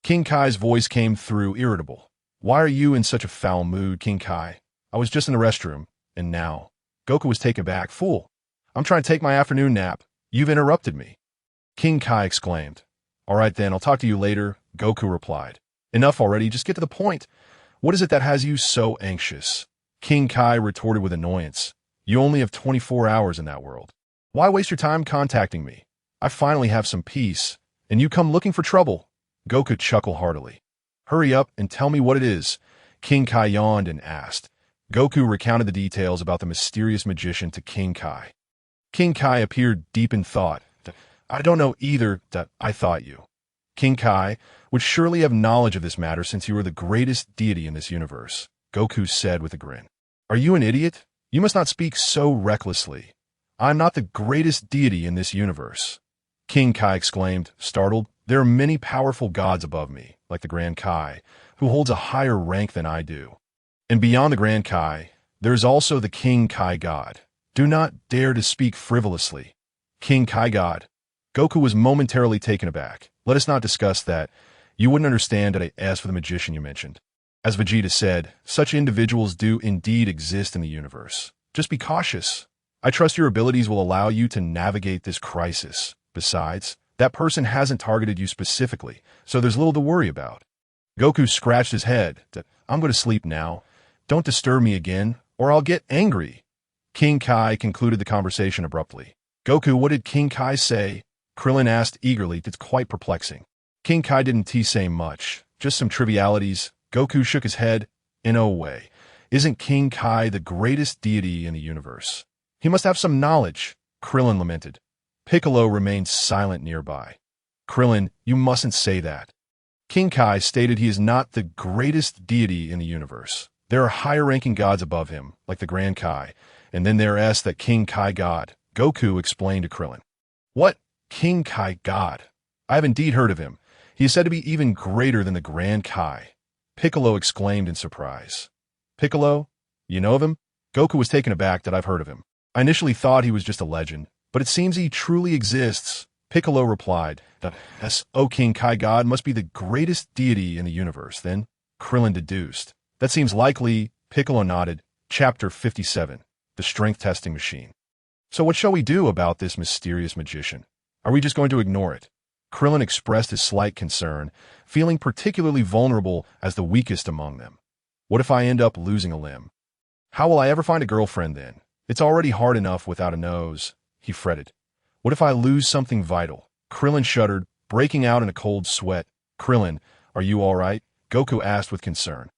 King Kai's voice came through irritable. Why are you in such a foul mood, King Kai? I was just in the restroom, and now. Goku was taken back. Fool, I'm trying to take my afternoon nap. You've interrupted me. King Kai exclaimed. All right then, I'll talk to you later, Goku replied. Enough already, just get to the point. What is it that has you so anxious? King Kai retorted with annoyance. You only have 24 hours in that world. Why waste your time contacting me? I finally have some peace, and you come looking for trouble. Goku chuckled heartily. Hurry up and tell me what it is, King Kai yawned and asked. Goku recounted the details about the mysterious magician to King Kai. King Kai appeared deep in thought. I don't know either. I thought you. King Kai would surely have knowledge of this matter since you are the greatest deity in this universe, Goku said with a grin. Are you an idiot? You must not speak so recklessly. I'm not the greatest deity in this universe. King Kai exclaimed, startled. There are many powerful gods above me, like the Grand Kai, who holds a higher rank than I do. And beyond the Grand Kai, there is also the King Kai God. Do not dare to speak frivolously. King Kai God. Goku was momentarily taken aback. Let us not discuss that. You wouldn't understand that I asked for the magician you mentioned. As Vegeta said, such individuals do indeed exist in the universe. Just be cautious. I trust your abilities will allow you to navigate this crisis. Besides, that person hasn't targeted you specifically, so there's little to worry about. Goku scratched his head. I'm going to sleep now. Don't disturb me again, or I'll get angry. King Kai concluded the conversation abruptly. Goku, what did King Kai say? Krillin asked eagerly. It's quite perplexing. King Kai didn't say much, just some trivialities. Goku shook his head. In no way. Isn't King Kai the greatest deity in the universe? He must have some knowledge, Krillin lamented. Piccolo remained silent nearby. Krillin, you mustn't say that. King Kai stated he is not the greatest deity in the universe. There are higher-ranking gods above him, like the Grand Kai, and then there is that King Kai god. Goku explained to Krillin. What? King Kai god? I have indeed heard of him. He is said to be even greater than the Grand Kai. Piccolo exclaimed in surprise. Piccolo? You know of him? Goku was taken aback that I've heard of him. I initially thought he was just a legend, but it seems he truly exists. Piccolo replied, O King Kai God must be the greatest deity in the universe, then? Krillin deduced. That seems likely. Piccolo nodded. Chapter 57. The Strength Testing Machine. So what shall we do about this mysterious magician? Are we just going to ignore it? Krillin expressed his slight concern, feeling particularly vulnerable as the weakest among them. What if I end up losing a limb? How will I ever find a girlfriend then? It's already hard enough without a nose, he fretted. What if I lose something vital? Krillin shuddered, breaking out in a cold sweat. Krillin, are you all right? Goku asked with concern.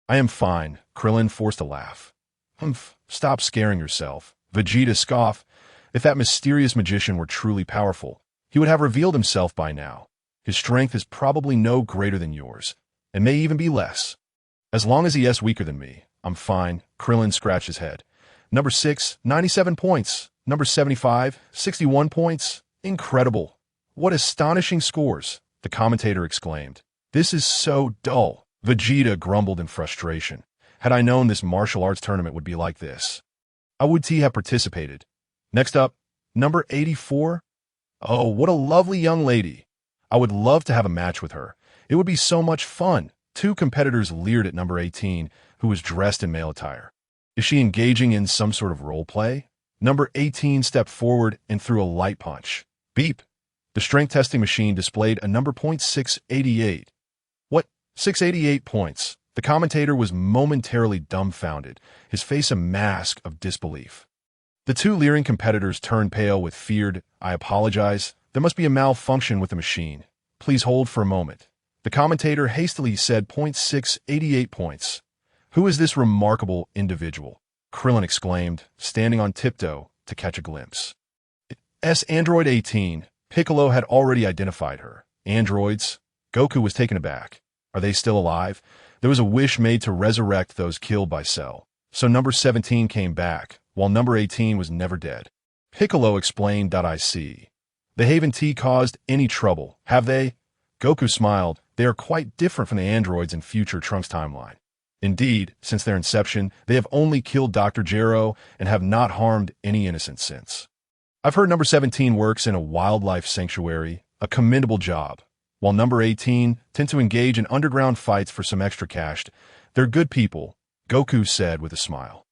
I am fine, Krillin forced a laugh. Humph, stop scaring yourself. Vegeta scoffed. If that mysterious magician were truly powerful, he would have revealed himself by now. His strength is probably no greater than yours, and may even be less. As long as he is weaker than me, I'm fine. Krillin scratched his head. Number 6, 97 points. Number 75, 61 points. Incredible. What astonishing scores, the commentator exclaimed. This is so dull. Vegeta grumbled in frustration. Had I known this martial arts tournament would be like this, I would have participated. Next up, number 84. Oh, what a lovely young lady. I would love to have a match with her. It would be so much fun. Two competitors leered at number 18, who was dressed in male attire. Is she engaging in some sort of role play? Number 18 stepped forward and threw a light punch. Beep. The strength testing machine displayed a number .688. What? 688 points. The commentator was momentarily dumbfounded, his face a mask of disbelief. The two leering competitors turned pale with feared, I apologize. There must be a malfunction with the machine. Please hold for a moment. The commentator hastily said .688 points. Who is this remarkable individual? Krillin exclaimed, standing on tiptoe to catch a glimpse. It's Android 18. Piccolo had already identified her. Androids? Goku was taken aback. Are they still alive? There was a wish made to resurrect those killed by Cell. So number 17 came back, while number 18 was never dead. Piccolo explained. I see. They haven't caused any trouble, have they? Goku smiled. They are quite different from the androids in future Trunks' timeline. Indeed, since their inception, they have only killed Dr. Gero and have not harmed any innocent since. I've heard number 17 works in a wildlife sanctuary, a commendable job, while number 18 tend to engage in underground fights for some extra cash. They're good people, Goku said with a smile.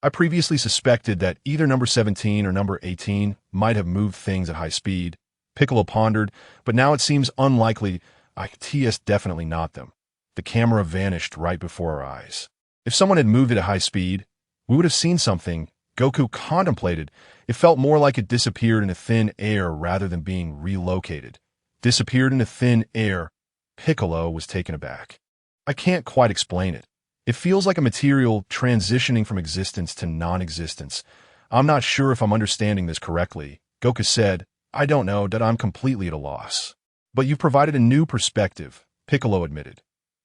I previously suspected that either number 17 or number 18 might have moved things at high speed. Piccolo pondered, but now it seems unlikely. ITS definitely not them. The camera vanished right before our eyes. If someone had moved it at high speed, we would have seen something. Goku contemplated. It felt more like it disappeared into thin air rather than being relocated. Disappeared into thin air. Piccolo was taken aback. I can't quite explain it. It feels like a material transitioning from existence to non-existence. I'm not sure if I'm understanding this correctly. Goku said, I don't know, that I'm completely at a loss. But you've provided a new perspective, Piccolo admitted.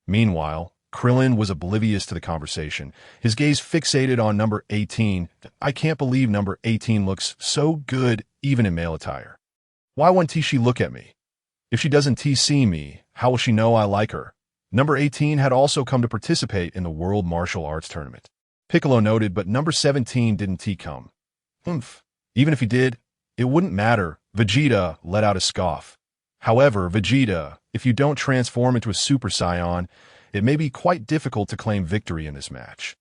Meanwhile, Krillin was oblivious to the conversation, his gaze fixated on number 18. I can't believe number 18 looks so good even in male attire. Why won't she look at me? If she doesn't see me, how will she know I like her? Number 18 had also come to participate in the World Martial Arts Tournament. Piccolo noted, but number 17 didn't come. Humph. Even if he did, it wouldn't matter. Vegeta let out a scoff. However, Vegeta, if you don't transform into a Super Saiyan, It may be quite difficult to claim victory in this match.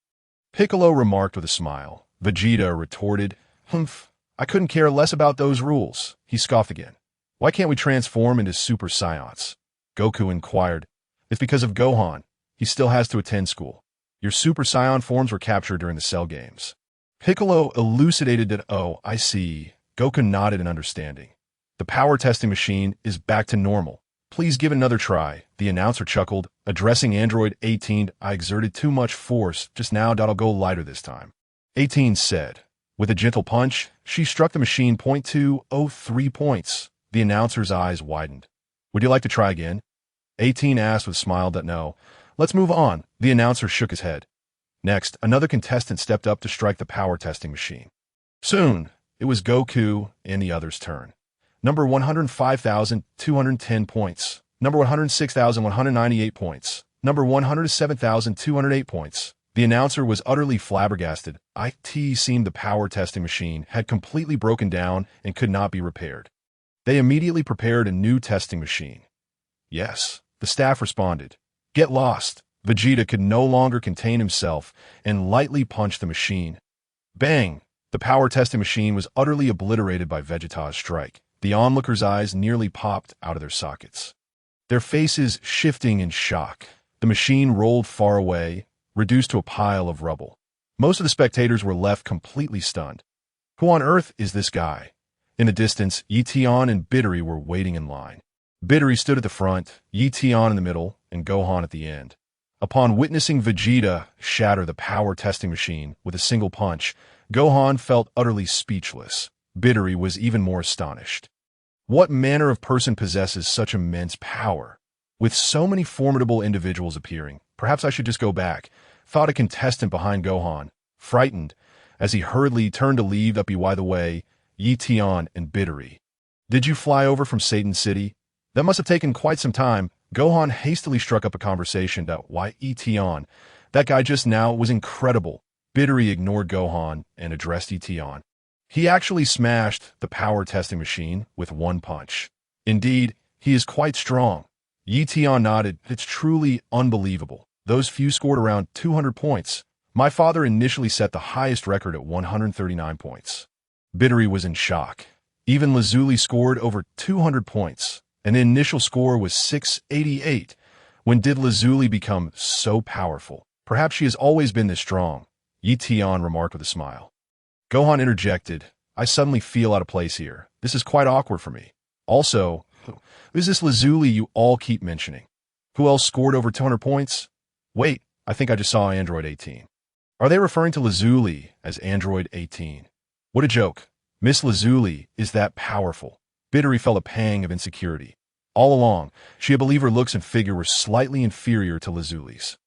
Piccolo remarked with a smile. Vegeta retorted, "Humph, I couldn't care less about those rules." He scoffed again. "Why can't we transform into Super Saiyans?" Goku inquired. "It's because of Gohan. He still has to attend school. Your Super Saiyan forms were captured during the Cell Games." Piccolo elucidated that, "Oh, I see." Goku nodded in understanding. "The power testing machine is back to normal. Please give it another try," the announcer chuckled, addressing Android 18. "I exerted too much force just now. I'll go lighter this time," 18 said. With a gentle punch, she struck the machine. 0.203 points. The announcer's eyes widened. "Would you like to try again?" 18 asked with a smile. "No. Let's move on." The announcer shook his head. Next, another contestant stepped up to strike the power testing machine. Soon, it was Goku and the other's turn. Number 105,210 points. Number 106,198 points. Number 107,208 points. The announcer was utterly flabbergasted. It seemed the power testing machine had completely broken down and could not be repaired. They immediately prepared a new testing machine. "Yes," the staff responded. "Get lost." Vegeta could no longer contain himself and lightly punched the machine. Bang! The power testing machine was utterly obliterated by Vegeta's strike. The onlookers' eyes nearly popped out of their sockets, their faces shifting in shock. The machine rolled far away, reduced to a pile of rubble. Most of the spectators were left completely stunned. Who on earth is this guy? In the distance, Ye Tian and Bideri were waiting in line. Bideri stood at the front, Ye Tian in the middle, and Gohan at the end. Upon witnessing Vegeta shatter the power testing machine with a single punch, Gohan felt utterly speechless. Bideri was even more astonished. What manner of person possesses such immense power? With so many formidable individuals appearing, perhaps I should just go back, thought a contestant behind Gohan, frightened, as he hurriedly turned to leave. By the way, Ye Tian and Bideri. Did you fly over from Satan City? That must have taken quite some time. Gohan hastily struck up a conversation. Why, Ye Tian, that guy just now was incredible. Bideri ignored Gohan and addressed Ye Tian. He actually smashed the power testing machine with one punch. Indeed, he is quite strong. Ye Tian nodded. It's truly unbelievable. Those few scored around 200 points. My father initially set the highest record at 139 points. Bideri was in shock. Even Lazuli scored over 200 points, and the initial score was 688. When did Lazuli become so powerful? Perhaps she has always been this strong, Ye Tian remarked with a smile. Gohan interjected. I suddenly feel out of place here. This is quite awkward for me. Also, who's this Lazuli you all keep mentioning? Who else scored over 200 points? Wait, I think I just saw Android 18. Are they referring to Lazuli as Android 18? What a joke. Miss Lazuli is that powerful. Bideri felt a pang of insecurity. All along, she had believed her looks and figure were slightly inferior to Lazuli's.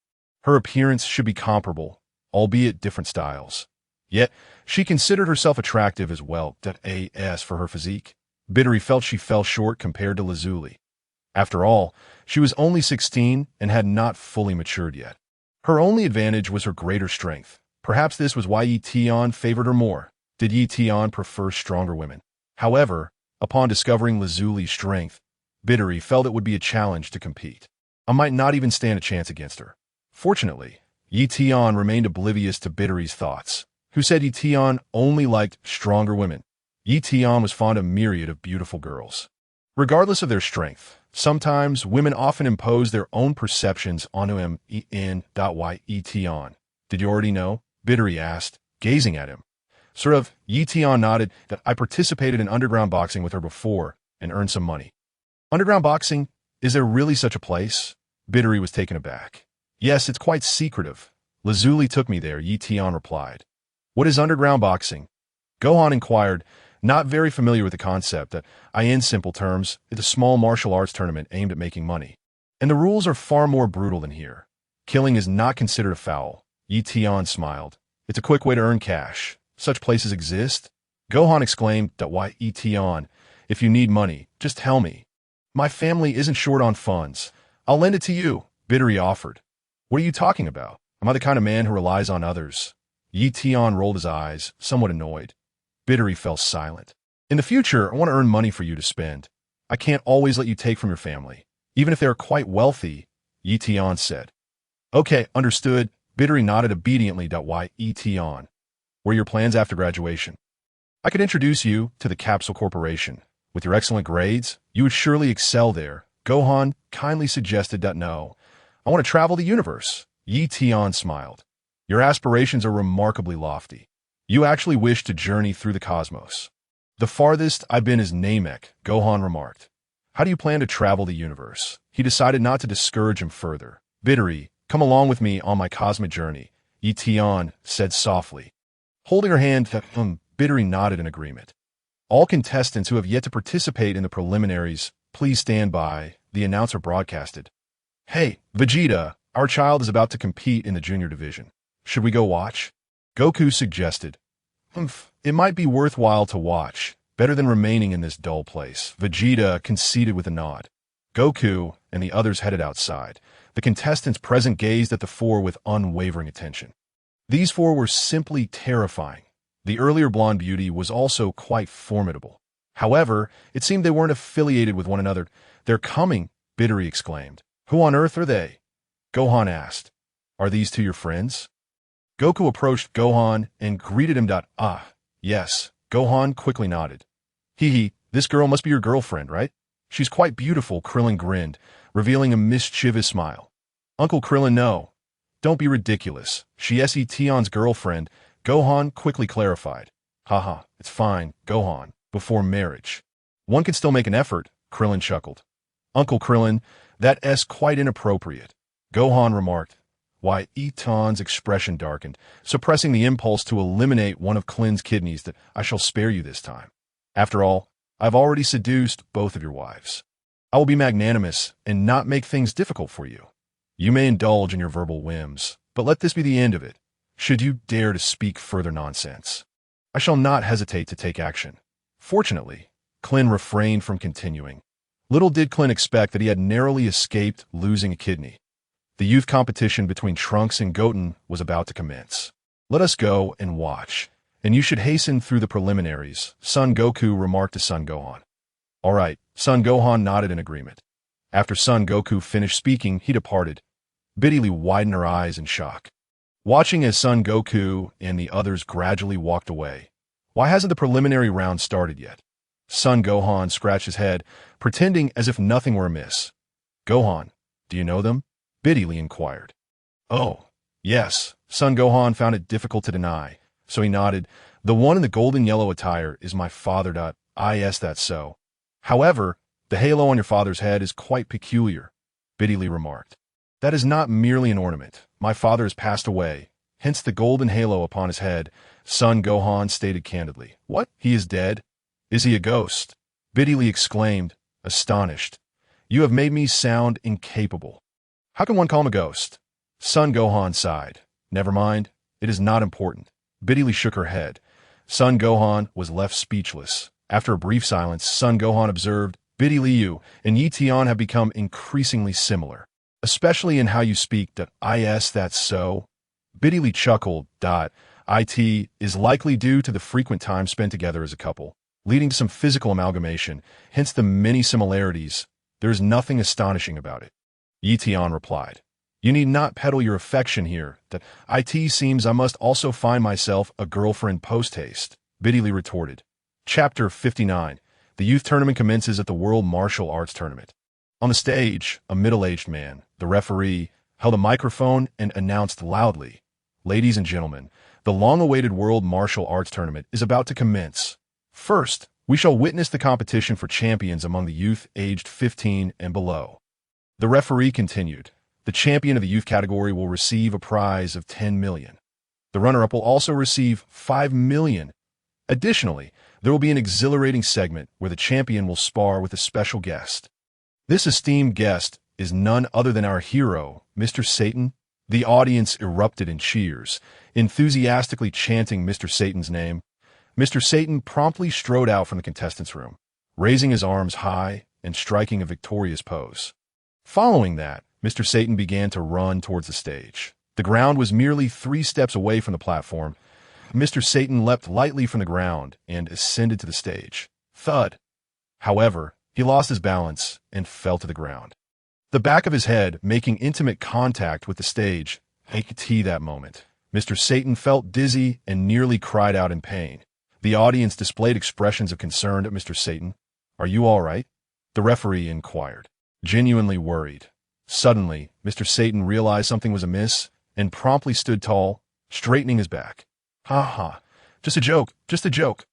Her appearance should be comparable, albeit different styles. Yet, she considered herself attractive as well. As for her physique, Bideri felt she fell short compared to Lazuli. After all, she was only 16 and had not fully matured yet. Her only advantage was her greater strength. Perhaps this was why Ye Tian favored her more. Did Ye Tian prefer stronger women? However, upon discovering Lazuli's strength, Bideri felt it would be a challenge to compete. I might not even stand a chance against her. Fortunately, Ye Tian remained oblivious to Bideri's thoughts, who said Ye Tian only liked stronger women. Ye Tian was fond of a myriad of beautiful girls. Regardless of their strength, sometimes women often impose their own perceptions onto him. Ye Tian. Did you already know? Bideri asked, gazing at him. Sort of, Ye Tian nodded. That I participated in underground boxing with her before and earned some money. Underground boxing? Is there really such a place? Bideri was taken aback. Yes, it's quite secretive. Lazuli took me there, Ye Tian replied. What is underground boxing? Gohan inquired, not very familiar with the concept. In simple terms, it's a small martial arts tournament aimed at making money. And the rules are far more brutal than here. Killing is not considered a foul. Ye Tian smiled. It's a quick way to earn cash. Such places exist? Gohan exclaimed. Why, Ye Tian, if you need money, just tell me. My family isn't short on funds. I'll lend it to you, Bideri offered. What are you talking about? Am I the kind of man who relies on others? Ye Tian rolled his eyes, somewhat annoyed. Bideri fell silent. In the future, I want to earn money for you to spend. I can't always let you take from your family, even if they are quite wealthy, Ye Tian said. Okay, understood. Bittery nodded obediently. Ye Tian. What are your plans after graduation? I could introduce you to the Capsule Corporation. With your excellent grades, you would surely excel there. Gohan kindly suggested. No, I want to travel the universe. Ye Tian smiled. Your aspirations are remarkably lofty. You actually wish to journey through the cosmos. The farthest I've been is Namek, Gohan remarked. How do you plan to travel the universe? He decided not to discourage him further. Bittery, come along with me on my cosmic journey, Ye Tian said softly. Holding her hand, Bittery nodded in agreement. All contestants who have yet to participate in the preliminaries, please stand by, the announcer broadcasted. Hey, Vegeta, our child is about to compete in the junior division. Should we go watch? Goku suggested. It might be worthwhile to watch. Better than remaining in this dull place. Vegeta conceded with a nod. Goku and the others headed outside. The contestants present gazed at the four with unwavering attention. These four were simply terrifying. The earlier blonde beauty was also quite formidable. However, it seemed they weren't affiliated with one another. They're coming, Bittery exclaimed. Who on earth are they? Gohan asked. Are these two your friends? Goku approached Gohan and greeted him. Yes, Gohan quickly nodded. Hee, this girl must be your girlfriend, right? She's quite beautiful, Krillin grinned, revealing a mischievous smile. Uncle Krillin, no. Don't be ridiculous. She's Ye Tian's girlfriend, Gohan quickly clarified. Haha, it's fine, Gohan, before marriage. One can still make an effort, Krillin chuckled. Uncle Krillin, that's quite inappropriate, Gohan remarked. Why, Ye Tian's expression darkened, suppressing the impulse to eliminate one of Klin's kidneys. That I shall spare you this time. After all, I've already seduced both of your wives. I will be magnanimous and not make things difficult for you. You may indulge in your verbal whims, but let this be the end of it. Should you dare to speak further nonsense, I shall not hesitate to take action. Fortunately, Klin refrained from continuing. Little did Klin expect that he had narrowly escaped losing a kidney. The youth competition between Trunks and Goten was about to commence. Let us go and watch, and you should hasten through the preliminaries, Son Goku remarked to Son Gohan. All right, Son Gohan nodded in agreement. After Son Goku finished speaking, he departed. Bitterly widened her eyes in shock. Watching as Son Goku and the others gradually walked away. Why hasn't the preliminary round started yet? Son Gohan scratched his head, pretending as if nothing were amiss. Gohan, do you know them? Bitterly inquired. Oh, yes, Son Gohan found it difficult to deny, so he nodded. The one in the golden yellow attire is my father. Is that so? However, the halo on your father's head is quite peculiar, Bitterly remarked. That is not merely an ornament. My father has passed away, hence the golden halo upon his head, Son Gohan stated candidly. What? He is dead? Is he a ghost? Bitterly exclaimed, astonished. You have made me sound incapable. How can one call him a ghost? Son Gohan sighed. Never mind, it is not important. Bitterly shook her head. Son Gohan was left speechless. After a brief silence, Son Gohan observed, Bitterly, you and Ye Tian have become increasingly similar, especially in how you speak. Is that so? Bitterly chuckled. It is likely due to the frequent time spent together as a couple, leading to some physical amalgamation, hence the many similarities. There is nothing astonishing about it. Ye Tian replied. You need not peddle your affection here. It seems I must also find myself a girlfriend post-haste, Bitterly retorted. Chapter 59. The youth tournament commences at the World Martial Arts Tournament. On the stage, a middle-aged man, the referee, held a microphone and announced loudly, Ladies and gentlemen, the long-awaited World Martial Arts Tournament is about to commence. First, we shall witness the competition for champions among the youth aged 15 and below. The referee continued, the champion of the youth category will receive a prize of 10 million. The runner-up will also receive 5 million. Additionally, there will be an exhilarating segment where the champion will spar with a special guest. This esteemed guest is none other than our hero, Mr. Satan. The audience erupted in cheers, enthusiastically chanting Mr. Satan's name. Mr. Satan promptly strode out from the contestants' room, raising his arms high and striking a victorious pose. Following that, Mr. Satan began to run towards the stage. The ground was merely 3 steps away from the platform. Mr. Satan leapt lightly from the ground and ascended to the stage. Thud! However, he lost his balance and fell to the ground. the back of his head making intimate contact with the stage. That moment, Mr. Satan felt dizzy and nearly cried out in pain. The audience displayed expressions of concern at Mr. Satan. "Are you all right?" the referee inquired, genuinely worried. Suddenly, Mr. Satan realized something was amiss and promptly stood tall, straightening his back. "Ha ha, just a joke, just a joke."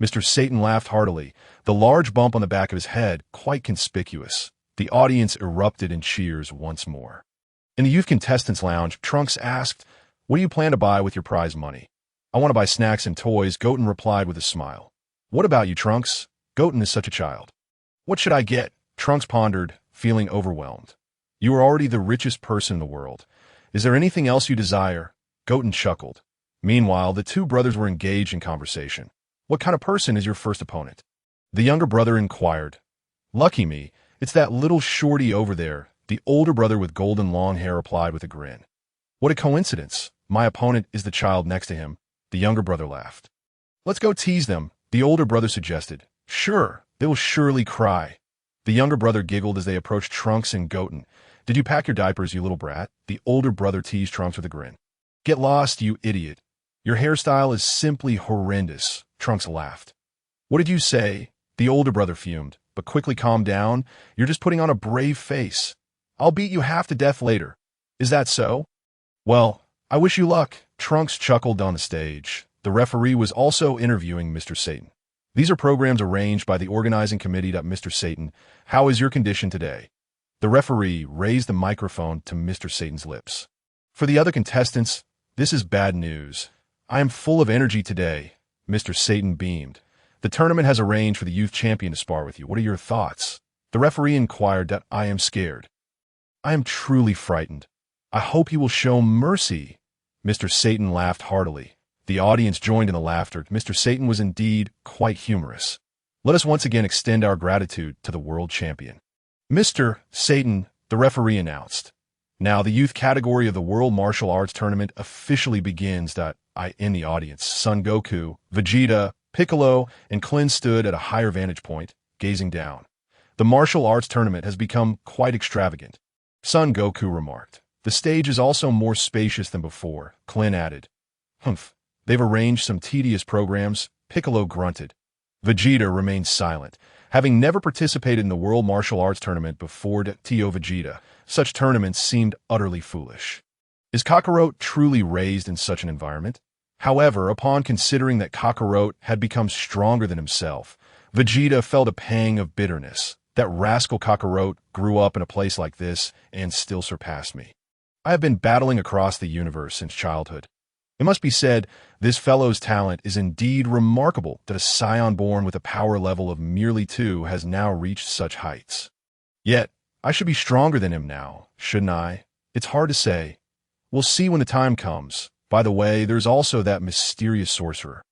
Mr. Satan laughed heartily, the large bump on the back of his head quite conspicuous. The audience erupted in cheers once more. In the youth contestants' lounge, Trunks asked, "What do you plan to buy with your prize money?" "I want to buy snacks and toys," Goten replied with a smile. "What about you, Trunks?" Goten is such a child. "What should I get?" Trunks pondered, feeling overwhelmed. "You are already the richest person in the world. Is there anything else you desire?" Goten chuckled. Meanwhile, the two brothers were engaged in conversation. "What kind of person is your first opponent?" The younger brother inquired. "Lucky me, it's that little shorty over there," the older brother with golden long hair replied with a grin. "What a coincidence. My opponent is the child next to him." The younger brother laughed. "Let's go tease them," the older brother suggested. "Sure, they'll surely cry." The younger brother giggled as they approached Trunks and Goten. "Did you pack your diapers, you little brat?" The older brother teased Trunks with a grin. "Get lost, you idiot. Your hairstyle is simply horrendous." Trunks laughed. "What did you say?" The older brother fumed, but quickly calmed down. "You're just putting on a brave face. I'll beat you half to death later. Is that so?" "Well, I wish you luck." Trunks chuckled on the stage. The referee was also interviewing Mr. Satan. "These are programs arranged by the organizing committee. Mr. Satan, how is your condition today?" The referee raised the microphone to Mr. Satan's lips. "For the other contestants, this is bad news. I am full of energy today." Mr. Satan beamed. "The tournament has arranged for the youth champion to spar with you. What are your thoughts?" The referee inquired. "I am scared. I am truly frightened. I hope you will show mercy." Mr. Satan laughed heartily. The audience joined in the laughter. Mr. Satan was indeed quite humorous. "Let us once again extend our gratitude to the world champion." "Mr. Satan," the referee announced. "Now the youth category of the World Martial Arts Tournament officially begins." In the audience, Son Goku, Vegeta, Piccolo, and Klin stood at a higher vantage point, gazing down. "The martial arts tournament has become quite extravagant," Son Goku remarked. "The stage is also more spacious than before," Klin added. "Humph, they've arranged some tedious programs," Piccolo grunted. Vegeta remained silent, having never participated in the World Martial Arts Tournament before. Vegeta, such tournaments seemed utterly foolish. Is Kakarot truly raised in such an environment? However, upon considering that Kakarot had become stronger than himself, Vegeta felt a pang of bitterness. That rascal Kakarot grew up in a place like this and still surpassed me. I have been battling across the universe since childhood. It must be said, this fellow's talent is indeed remarkable that a scion born with a power level of merely 2 has now reached such heights. Yet, I should be stronger than him now, shouldn't I? It's hard to say. We'll see when the time comes. By the way, there's also that mysterious sorcerer.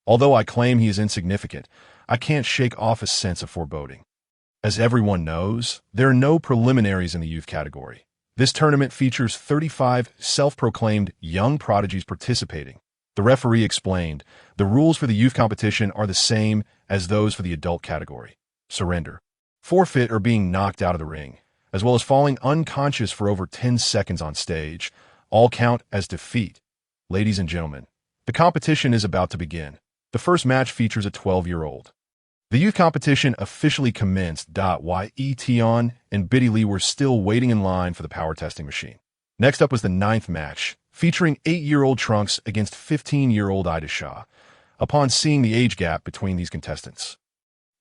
Although I claim he is insignificant, I can't shake off a sense of foreboding. As everyone knows, there are no preliminaries in the youth category. This tournament features 35 self-proclaimed young prodigies participating. The referee explained, the rules for the youth competition are the same as those for the adult category. Surrender, forfeit, or being knocked out of the ring, as well as falling unconscious for over 10 seconds on stage, all count as defeat. Ladies and gentlemen, the competition is about to begin. The first match features a 12-year-old. The youth competition officially commenced. Ye Tian and Videl were still waiting in line for the power testing machine. Next up was the 9th match, featuring 8-year-old Trunks against 15-year-old Erasure. Upon seeing the age gap between these contestants,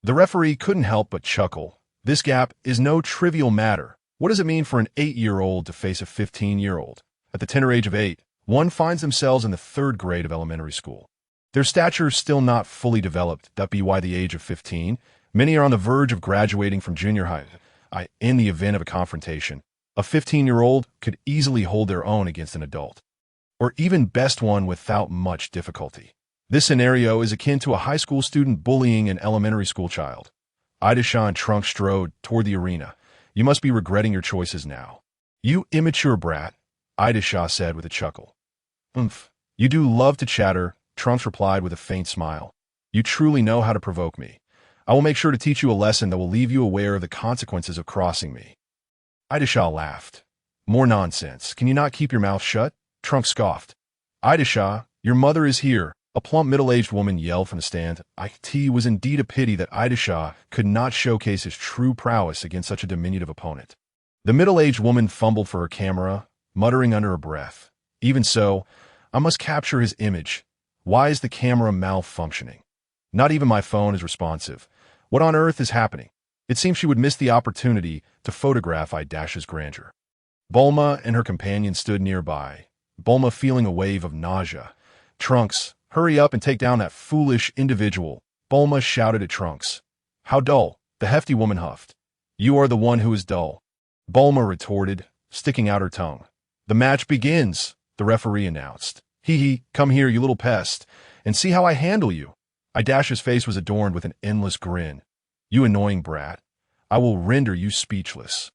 the referee couldn't help but chuckle. This gap is no trivial matter. What does it mean for an 8-year-old to face a 15-year-old? At the tender age of 8, one finds themselves in the 3rd grade of elementary school. Their stature is still not fully developed. By the age of 15, many are on the verge of graduating from junior high. In the event of a confrontation, a 15-year-old could easily hold their own against an adult, or even best one without much difficulty. This scenario is akin to a high school student bullying an elementary school child. Erasure and Trunks strode toward the arena. "You must be regretting your choices now." "You immature brat," Erasure said with a chuckle. "Umph, you do love to chatter," Trunks replied with a faint smile. "You truly know how to provoke me. I will make sure to teach you a lesson that will leave you aware of the consequences of crossing me." Idasha laughed. More nonsense. Can you not keep your mouth shut? Trunks scoffed. Idasha, your mother is here. A plump middle-aged woman yelled from the stand. It was indeed a pity that Idasha could not showcase his true prowess against such a diminutive opponent. The middle-aged woman fumbled for her camera, muttering under her breath. Even so, I must capture his image. Why is the camera malfunctioning? Not even my phone is responsive. What on earth is happening? It seems she would miss the opportunity to photograph Idasha's grandeur. Bulma and her companion stood nearby, Bulma feeling a wave of nausea. Trunks, hurry up and take down that foolish individual, Bulma shouted at Trunks. How dull, the hefty woman huffed. You are the one who is dull, Bulma retorted, sticking out her tongue. The match begins, the referee announced. Hee, come here, you little pest, and see how I handle you. Idasha's face was adorned with an endless grin. You annoying brat. I will render you speechless.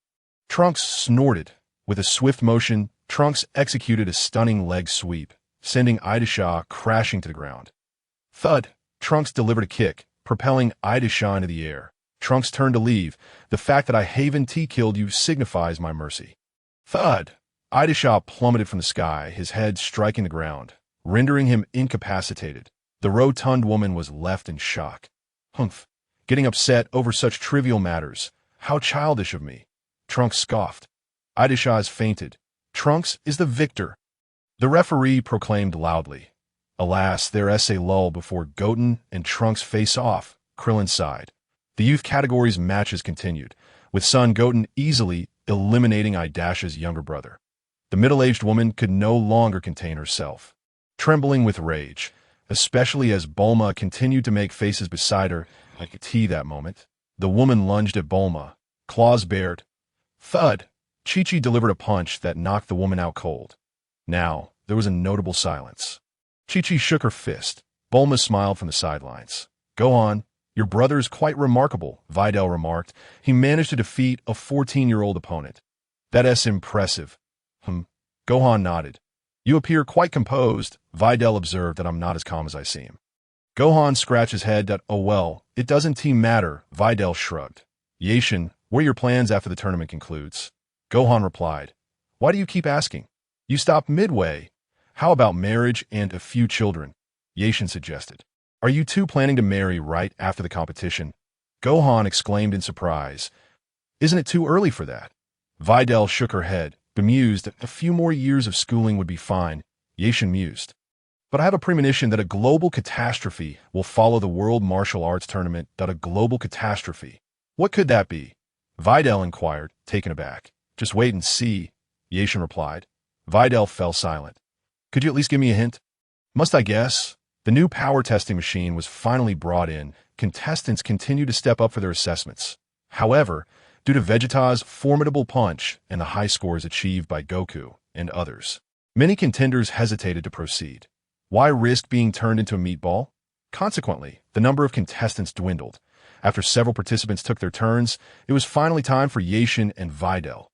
Trunks snorted. With a swift motion, Trunks executed a stunning leg sweep, sending Idasha crashing to the ground. Thud! Trunks delivered a kick, propelling Idasha into the air. Trunks turned to leave. The fact that I haven't killed you signifies my mercy. Thud! Idasha plummeted from the sky, his head striking the ground, rendering him incapacitated. The rotund woman was left in shock. Humph! Getting upset over such trivial matters. How childish of me. Trunks scoffed. Idasha has fainted. Trunks is the victor. The referee proclaimed loudly. Alas, there's a lull before Goten and Trunks face off, Krillin sighed. The youth categories matches continued, with Son Goten easily eliminating Idasha's younger brother. The middle-aged woman could no longer contain herself, trembling with rage, especially as Bulma continued to make faces beside her. That moment, the woman lunged at Bulma, claws bared. Thud! Chi-Chi delivered a punch that knocked the woman out cold. Now, there was a notable silence. Chi-Chi shook her fist. Bulma smiled from the sidelines. Go on. Your brother is quite remarkable, Videl remarked. He managed to defeat a 14-year-old opponent. That's impressive. Gohan nodded. You appear quite composed. Videl observed that I'm not as calm as I seem. Gohan scratched his head that, oh well, it doesn't matter, Videl shrugged. Ye Tian, what are your plans after the tournament concludes? Gohan replied. Why do you keep asking? You stopped midway. How about marriage and a few children? Ye Tian suggested. Are you two planning to marry right after the competition? Gohan exclaimed in surprise. Isn't it too early for that? Videl shook her head, bemused that a few more years of schooling would be fine. Ye Tian mused. But I have a premonition that a global catastrophe will follow the World Martial Arts Tournament. A global catastrophe. What could that be? Videl inquired, taken aback. Just wait and see, Ye Tian replied. Videl fell silent. Could you at least give me a hint? Must I guess? The new power testing machine was finally brought in. Contestants continued to step up for their assessments. However, due to Vegeta's formidable punch and the high scores achieved by Goku and others, many contenders hesitated to proceed. Why risk being turned into a meatball? Consequently, the number of contestants dwindled. After several participants took their turns, it was finally time for Ye Tian and Videl.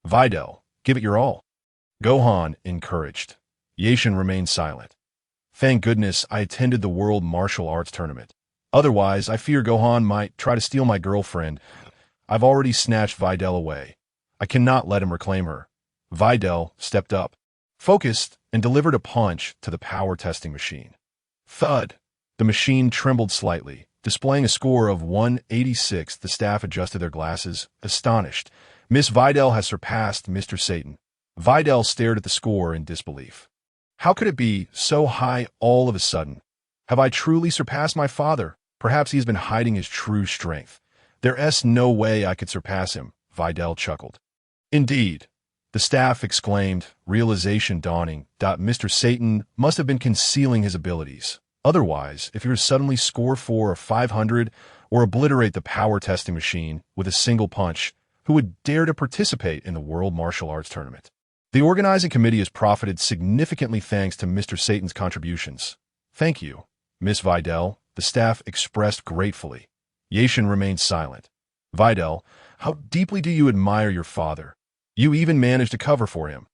Videl, give it your all. Gohan encouraged. Ye Tian remained silent. Thank goodness I attended the World Martial Arts Tournament. Otherwise, I fear Gohan might try to steal my girlfriend. I've already snatched Videl away. I cannot let him reclaim her. Videl stepped up, focused, and delivered a punch to the power testing machine. Thud! The machine trembled slightly, displaying a score of 186. The staff adjusted their glasses, astonished. Miss Videl has surpassed Mr. Satan. Videl stared at the score in disbelief. How could it be so high all of a sudden? Have I truly surpassed my father? Perhaps he has been hiding his true strength. There's no way I could surpass him, Videl chuckled. Indeed, the staff exclaimed, realization dawning. Mr. Satan must have been concealing his abilities. Otherwise, if he were to suddenly score 4 or 500 or obliterate the power testing machine with a single punch, who would dare to participate in the World Martial Arts Tournament? The organizing committee has profited significantly thanks to Mr. Satan's contributions. Thank you, Miss Videl, the staff expressed gratefully. Ye Tian remained silent. Videl, how deeply do you admire your father? You even managed to cover for him.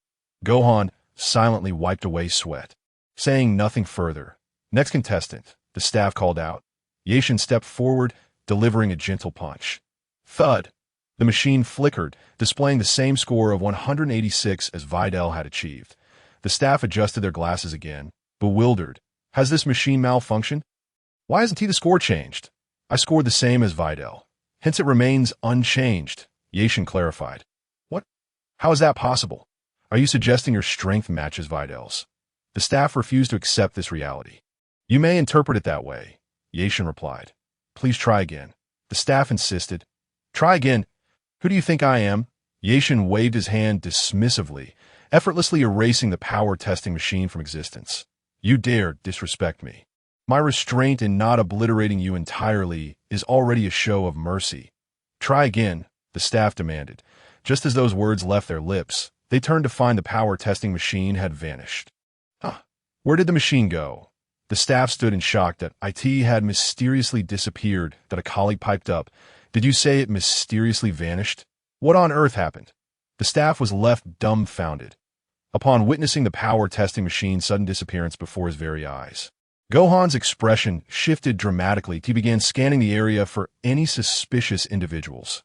Gohan silently wiped away sweat. Saying nothing further. Next contestant, the staff called out. Ye Tian stepped forward, delivering a gentle punch. Thud! The machine flickered, displaying the same score of 186 as Videl had achieved. The staff adjusted their glasses again, bewildered. Has this machine malfunctioned? Why hasn't the score changed? I scored the same as Videl. Hence it remains unchanged, Ye Tian clarified. What? How is that possible? Are you suggesting your strength matches Videl's? The staff refused to accept this reality. You may interpret it that way, Ye Tian replied. Please try again. The staff insisted. Try again. Who do you think I am? Ye Tian waved his hand dismissively, effortlessly erasing the power testing machine from existence. You dare disrespect me. My restraint in not obliterating you entirely is already a show of mercy. Try again, the staff demanded. Just as those words left their lips, they turned to find the power testing machine had vanished. Huh. Where did the machine go? The staff stood in shock that IT had mysteriously disappeared, that a colleague piped up. Did you say it mysteriously vanished? What on earth happened? The staff was left dumbfounded upon witnessing the power testing machine's sudden disappearance before his very eyes. Gohan's expression shifted dramatically. He began scanning the area for any suspicious individuals.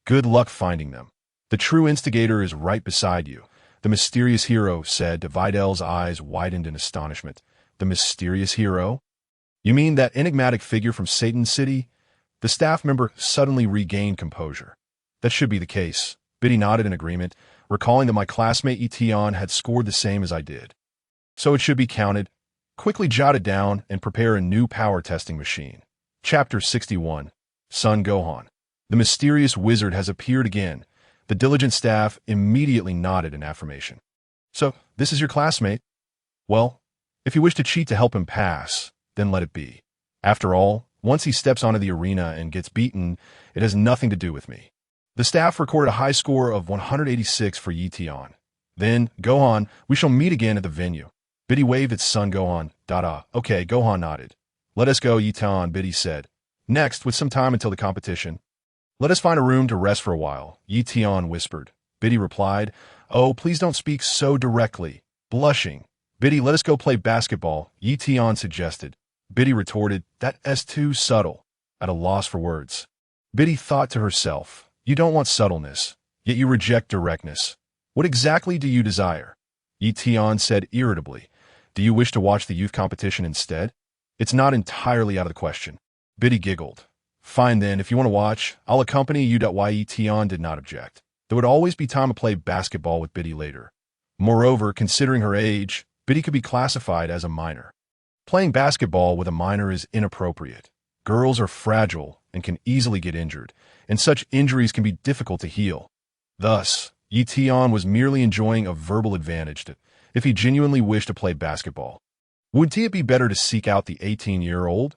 Good luck finding them. The true instigator is right beside you, the mysterious hero said. Videl's eyes widened in astonishment. The mysterious hero? You mean that enigmatic figure from Satan City? The staff member suddenly regained composure. That should be the case. Biddy nodded in agreement, recalling that my classmate Ye Tian had scored the same as I did. So it should be counted. Quickly jot it down and prepare a new power testing machine. Chapter 61. Son Gohan. The mysterious wizard has appeared again. The diligent staff immediately nodded in affirmation. So, this is your classmate? Well, if you wish to cheat to help him pass, then let it be. After all, once he steps onto the arena and gets beaten, it has nothing to do with me. The staff recorded a high score of 186 for Ye Tian. Then, Gohan, we shall meet again at the venue. Biddy waved at son Gohan. Okay, Gohan nodded. Let us go, Ye Tian, Biddy said. Next, with some time until the competition. Let us find a room to rest for a while, Ye Tian whispered. Biddy replied, Oh, please don't speak so directly. Blushing. Biddy, let us go play basketball, Ye Tian suggested. Biddy retorted, That's too subtle. At a loss for words. Biddy thought to herself, You don't want subtleness, yet you reject directness. What exactly do you desire? Ye Tian said irritably, Do you wish to watch the youth competition instead? It's not entirely out of the question. Biddy giggled. Fine then, if you want to watch, I'll accompany you. Ye Tian did not object. There would always be time to play basketball with Biddy later. Moreover, considering her age, Biddy could be classified as a minor. Playing basketball with a minor is inappropriate. Girls are fragile and can easily get injured, and such injuries can be difficult to heal. Thus, Ye Tian was merely enjoying a verbal advantage if he genuinely wished to play basketball. Would it be better to seek out the 18-year-old?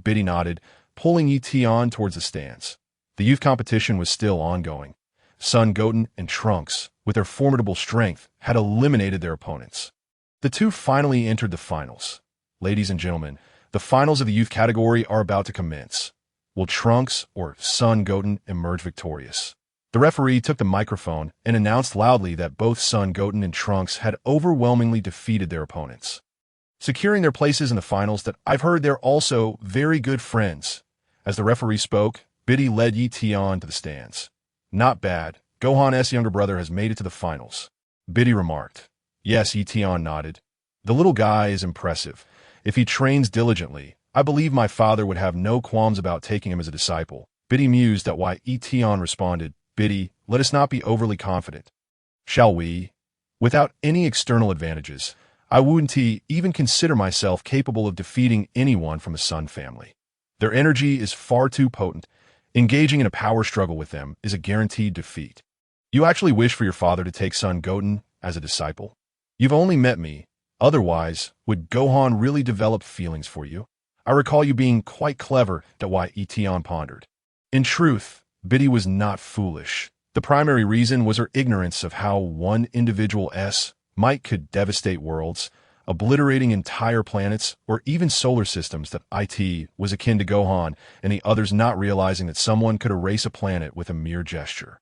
Biddy nodded, pulling Ye Tian towards the stands. The youth competition was still ongoing. Son Goten and Trunks, with their formidable strength, had eliminated their opponents. The two finally entered the finals. Ladies and gentlemen, the finals of the youth category are about to commence. Will Trunks or Son Goten emerge victorious? The referee took the microphone and announced loudly that both Son Goten and Trunks had overwhelmingly defeated their opponents, securing their places in the finals. That I've heard they're also very good friends. As the referee spoke, Biddy led Ye Tian to the stands. Not bad. Gohan's younger brother has made it to the finals, Biddy remarked. Yes, Ye Tian nodded. The little guy is impressive. If he trains diligently, I believe my father would have no qualms about taking him as a disciple. Biddy mused at why Ye Tian responded, Biddy, let us not be overly confident. Shall we? Without any external advantages, I wouldn't even consider myself capable of defeating anyone from the Sun family. Their energy is far too potent. Engaging in a power struggle with them is a guaranteed defeat. You actually wish for your father to take Son Goten as a disciple? You've only met me. Otherwise, would Gohan really develop feelings for you? I recall you being quite clever. Ye Tian pondered. In truth, Biddy was not foolish. The primary reason was her ignorance of how one individual might could devastate worlds, obliterating entire planets or even solar systems. That it was akin to Gohan and the others not realizing that someone could erase a planet with a mere gesture.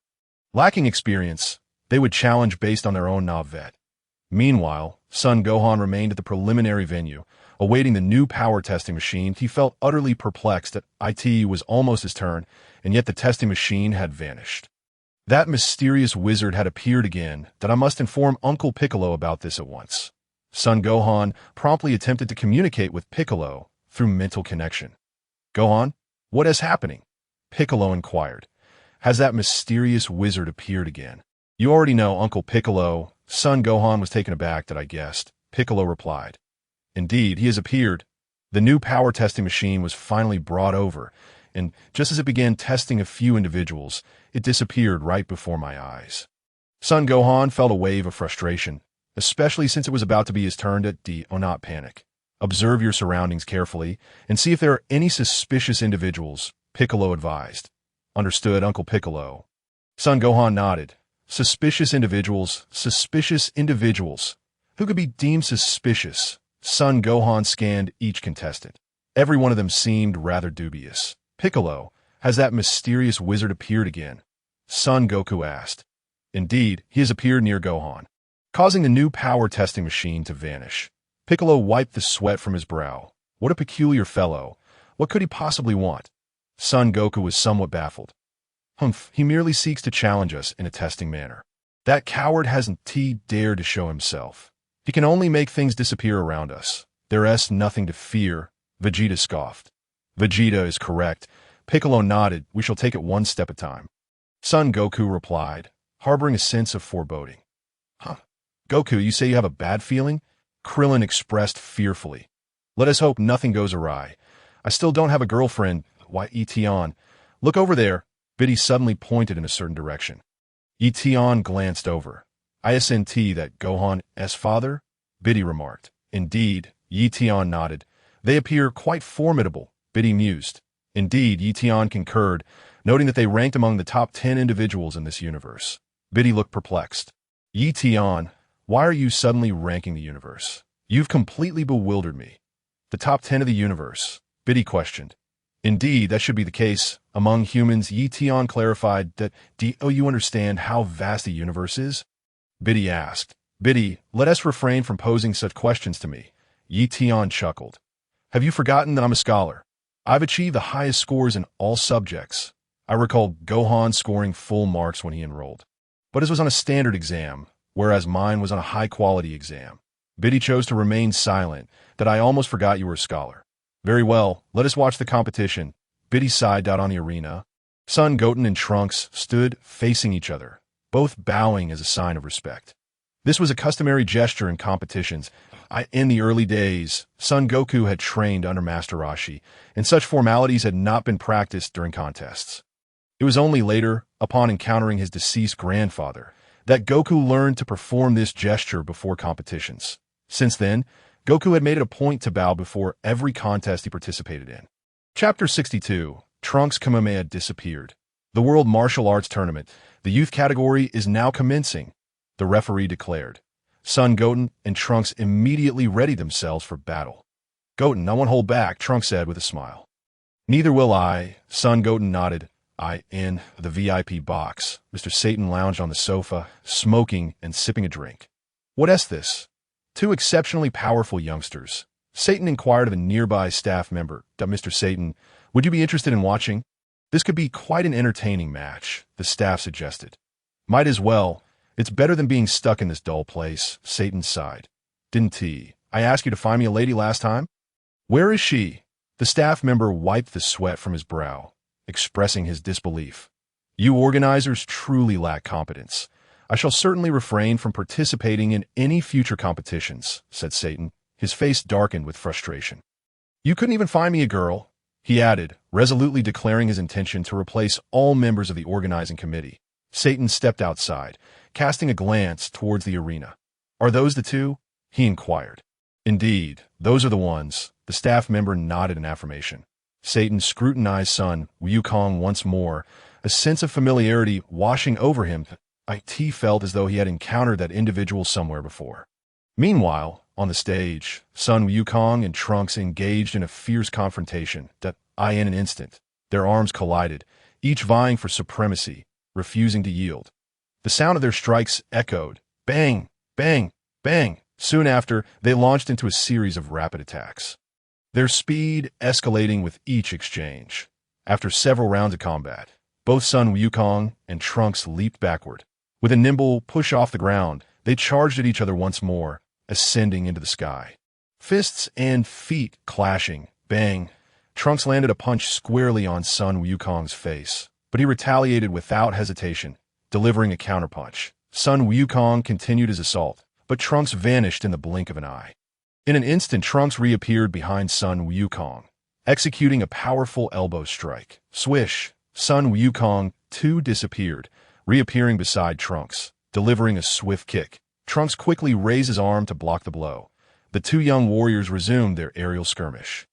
Lacking experience, they would challenge based on their own novet. Meanwhile, Son Gohan remained at the preliminary venue, Awaiting the new power testing machine, he felt utterly perplexed that it was almost his turn, and yet the testing machine had vanished. That mysterious wizard had appeared again, that I must inform Uncle Piccolo about this at once. Son Gohan promptly attempted to communicate with Piccolo through mental connection. Gohan, what is happening? Piccolo inquired. Has that mysterious wizard appeared again? You already know, Uncle Piccolo. Son Gohan was taken aback that I guessed. Piccolo replied. Indeed, he has appeared. The new power testing machine was finally brought over, and just as it began testing a few individuals, it disappeared right before my eyes. Son Gohan felt a wave of frustration, especially since it was about to be his turn to not panic. Observe your surroundings carefully and see if there are any suspicious individuals, Piccolo advised. Understood, Uncle Piccolo. Son Gohan nodded. Suspicious individuals. Who could be deemed suspicious? Son Gohan scanned each contestant. Every one of them seemed rather dubious. Piccolo, has that mysterious wizard appeared again? Son Goku asked. Indeed, he has appeared near Gohan, causing the new power testing machine to vanish. Piccolo wiped the sweat from his brow. What a peculiar fellow. What could he possibly want? Son Goku was somewhat baffled. Humph, he merely seeks to challenge us in a testing manner. That coward hasn't dared to show himself. He can only make things disappear around us. There's nothing to fear, Vegeta scoffed. Vegeta is correct. Piccolo nodded. We shall take it one step at a time. Son Goku replied, harboring a sense of foreboding. Goku, you say you have a bad feeling? Krillin expressed fearfully. Let us hope nothing goes awry. I still don't have a girlfriend. Why, Ye Tian. Look over there. Biddy suddenly pointed in a certain direction. Ye Tian glanced over. Isn't that Gohan's father? Biddy remarked. Indeed, Ye Tian nodded. They appear quite formidable, Biddy mused. Indeed, Ye Tian concurred, noting that they ranked among the top 10 individuals in this universe. Biddy looked perplexed. Ye Tian, why are you suddenly ranking the universe? You've completely bewildered me. The top 10 of the universe, Biddy questioned. Indeed, that should be the case. Among humans, Ye Tian clarified that, do you understand how vast the universe is? Biddy asked. Biddy, let us refrain from posing such questions to me. Ye Tian chuckled. Have you forgotten that I'm a scholar? I've achieved the highest scores in all subjects. I recall Gohan scoring full marks when he enrolled. But his was on a standard exam, whereas mine was on a high-quality exam. Biddy chose to remain silent, that I almost forgot you were a scholar. Very well, let us watch the competition. Biddy sighed out on the arena. Son Goten and Trunks stood facing each other, both bowing as a sign of respect. This was a customary gesture in competitions. In the early days, Son Goku had trained under Master Roshi, and such formalities had not been practiced during contests. It was only later, upon encountering his deceased grandfather, that Goku learned to perform this gesture before competitions. Since then, Goku had made it a point to bow before every contest he participated in. Chapter 62. Trunks Kamehameha disappeared. The World Martial Arts Tournament, the youth category, is now commencing, the referee declared. Son Goten and Trunks immediately readied themselves for battle. Goten, I won't hold back, Trunks said with a smile. Neither will I, Son Goten nodded. In the VIP box, Mr. Satan lounged on the sofa, smoking and sipping a drink. What is this? Two exceptionally powerful youngsters. Satan inquired of a nearby staff member, Mr. Satan, would you be interested in watching? This could be quite an entertaining match, the staff suggested. Might as well. It's better than being stuck in this dull place, Satan sighed. Didn't I ask you to find me a lady last time? Where is she? The staff member wiped the sweat from his brow, expressing his disbelief. You organizers truly lack competence. I shall certainly refrain from participating in any future competitions, said Satan, his face darkened with frustration. You couldn't even find me a girl, he added, resolutely declaring his intention to replace all members of the organizing committee. Satan stepped outside, casting a glance towards the arena. Are those the two? He inquired. Indeed, those are the ones, the staff member nodded in affirmation. Satan scrutinized son Wukong once more, a sense of familiarity washing over him. It felt as though he had encountered that individual somewhere before. Meanwhile, on the stage, Son Wukong and Trunks engaged in a fierce confrontation that, in an instant, their arms collided, each vying for supremacy, refusing to yield. The sound of their strikes echoed. Bang! Bang! Bang! Soon after, they launched into a series of rapid attacks, their speed escalating with each exchange. After several rounds of combat, both Sun Wukong and Trunks leaped backward. With a nimble push off the ground, they charged at each other once more, ascending into the sky. Fists and feet clashing. Bang! Trunks landed a punch squarely on Sun Wukong's face, but he retaliated without hesitation, delivering a counterpunch. Sun Wukong continued his assault, but Trunks vanished in the blink of an eye. In an instant, Trunks reappeared behind Sun Wukong, executing a powerful elbow strike. Swish! Sun Wukong, too, disappeared, reappearing beside Trunks, delivering a swift kick. Trunks quickly raised his arm to block the blow. The two young warriors resumed their aerial skirmish,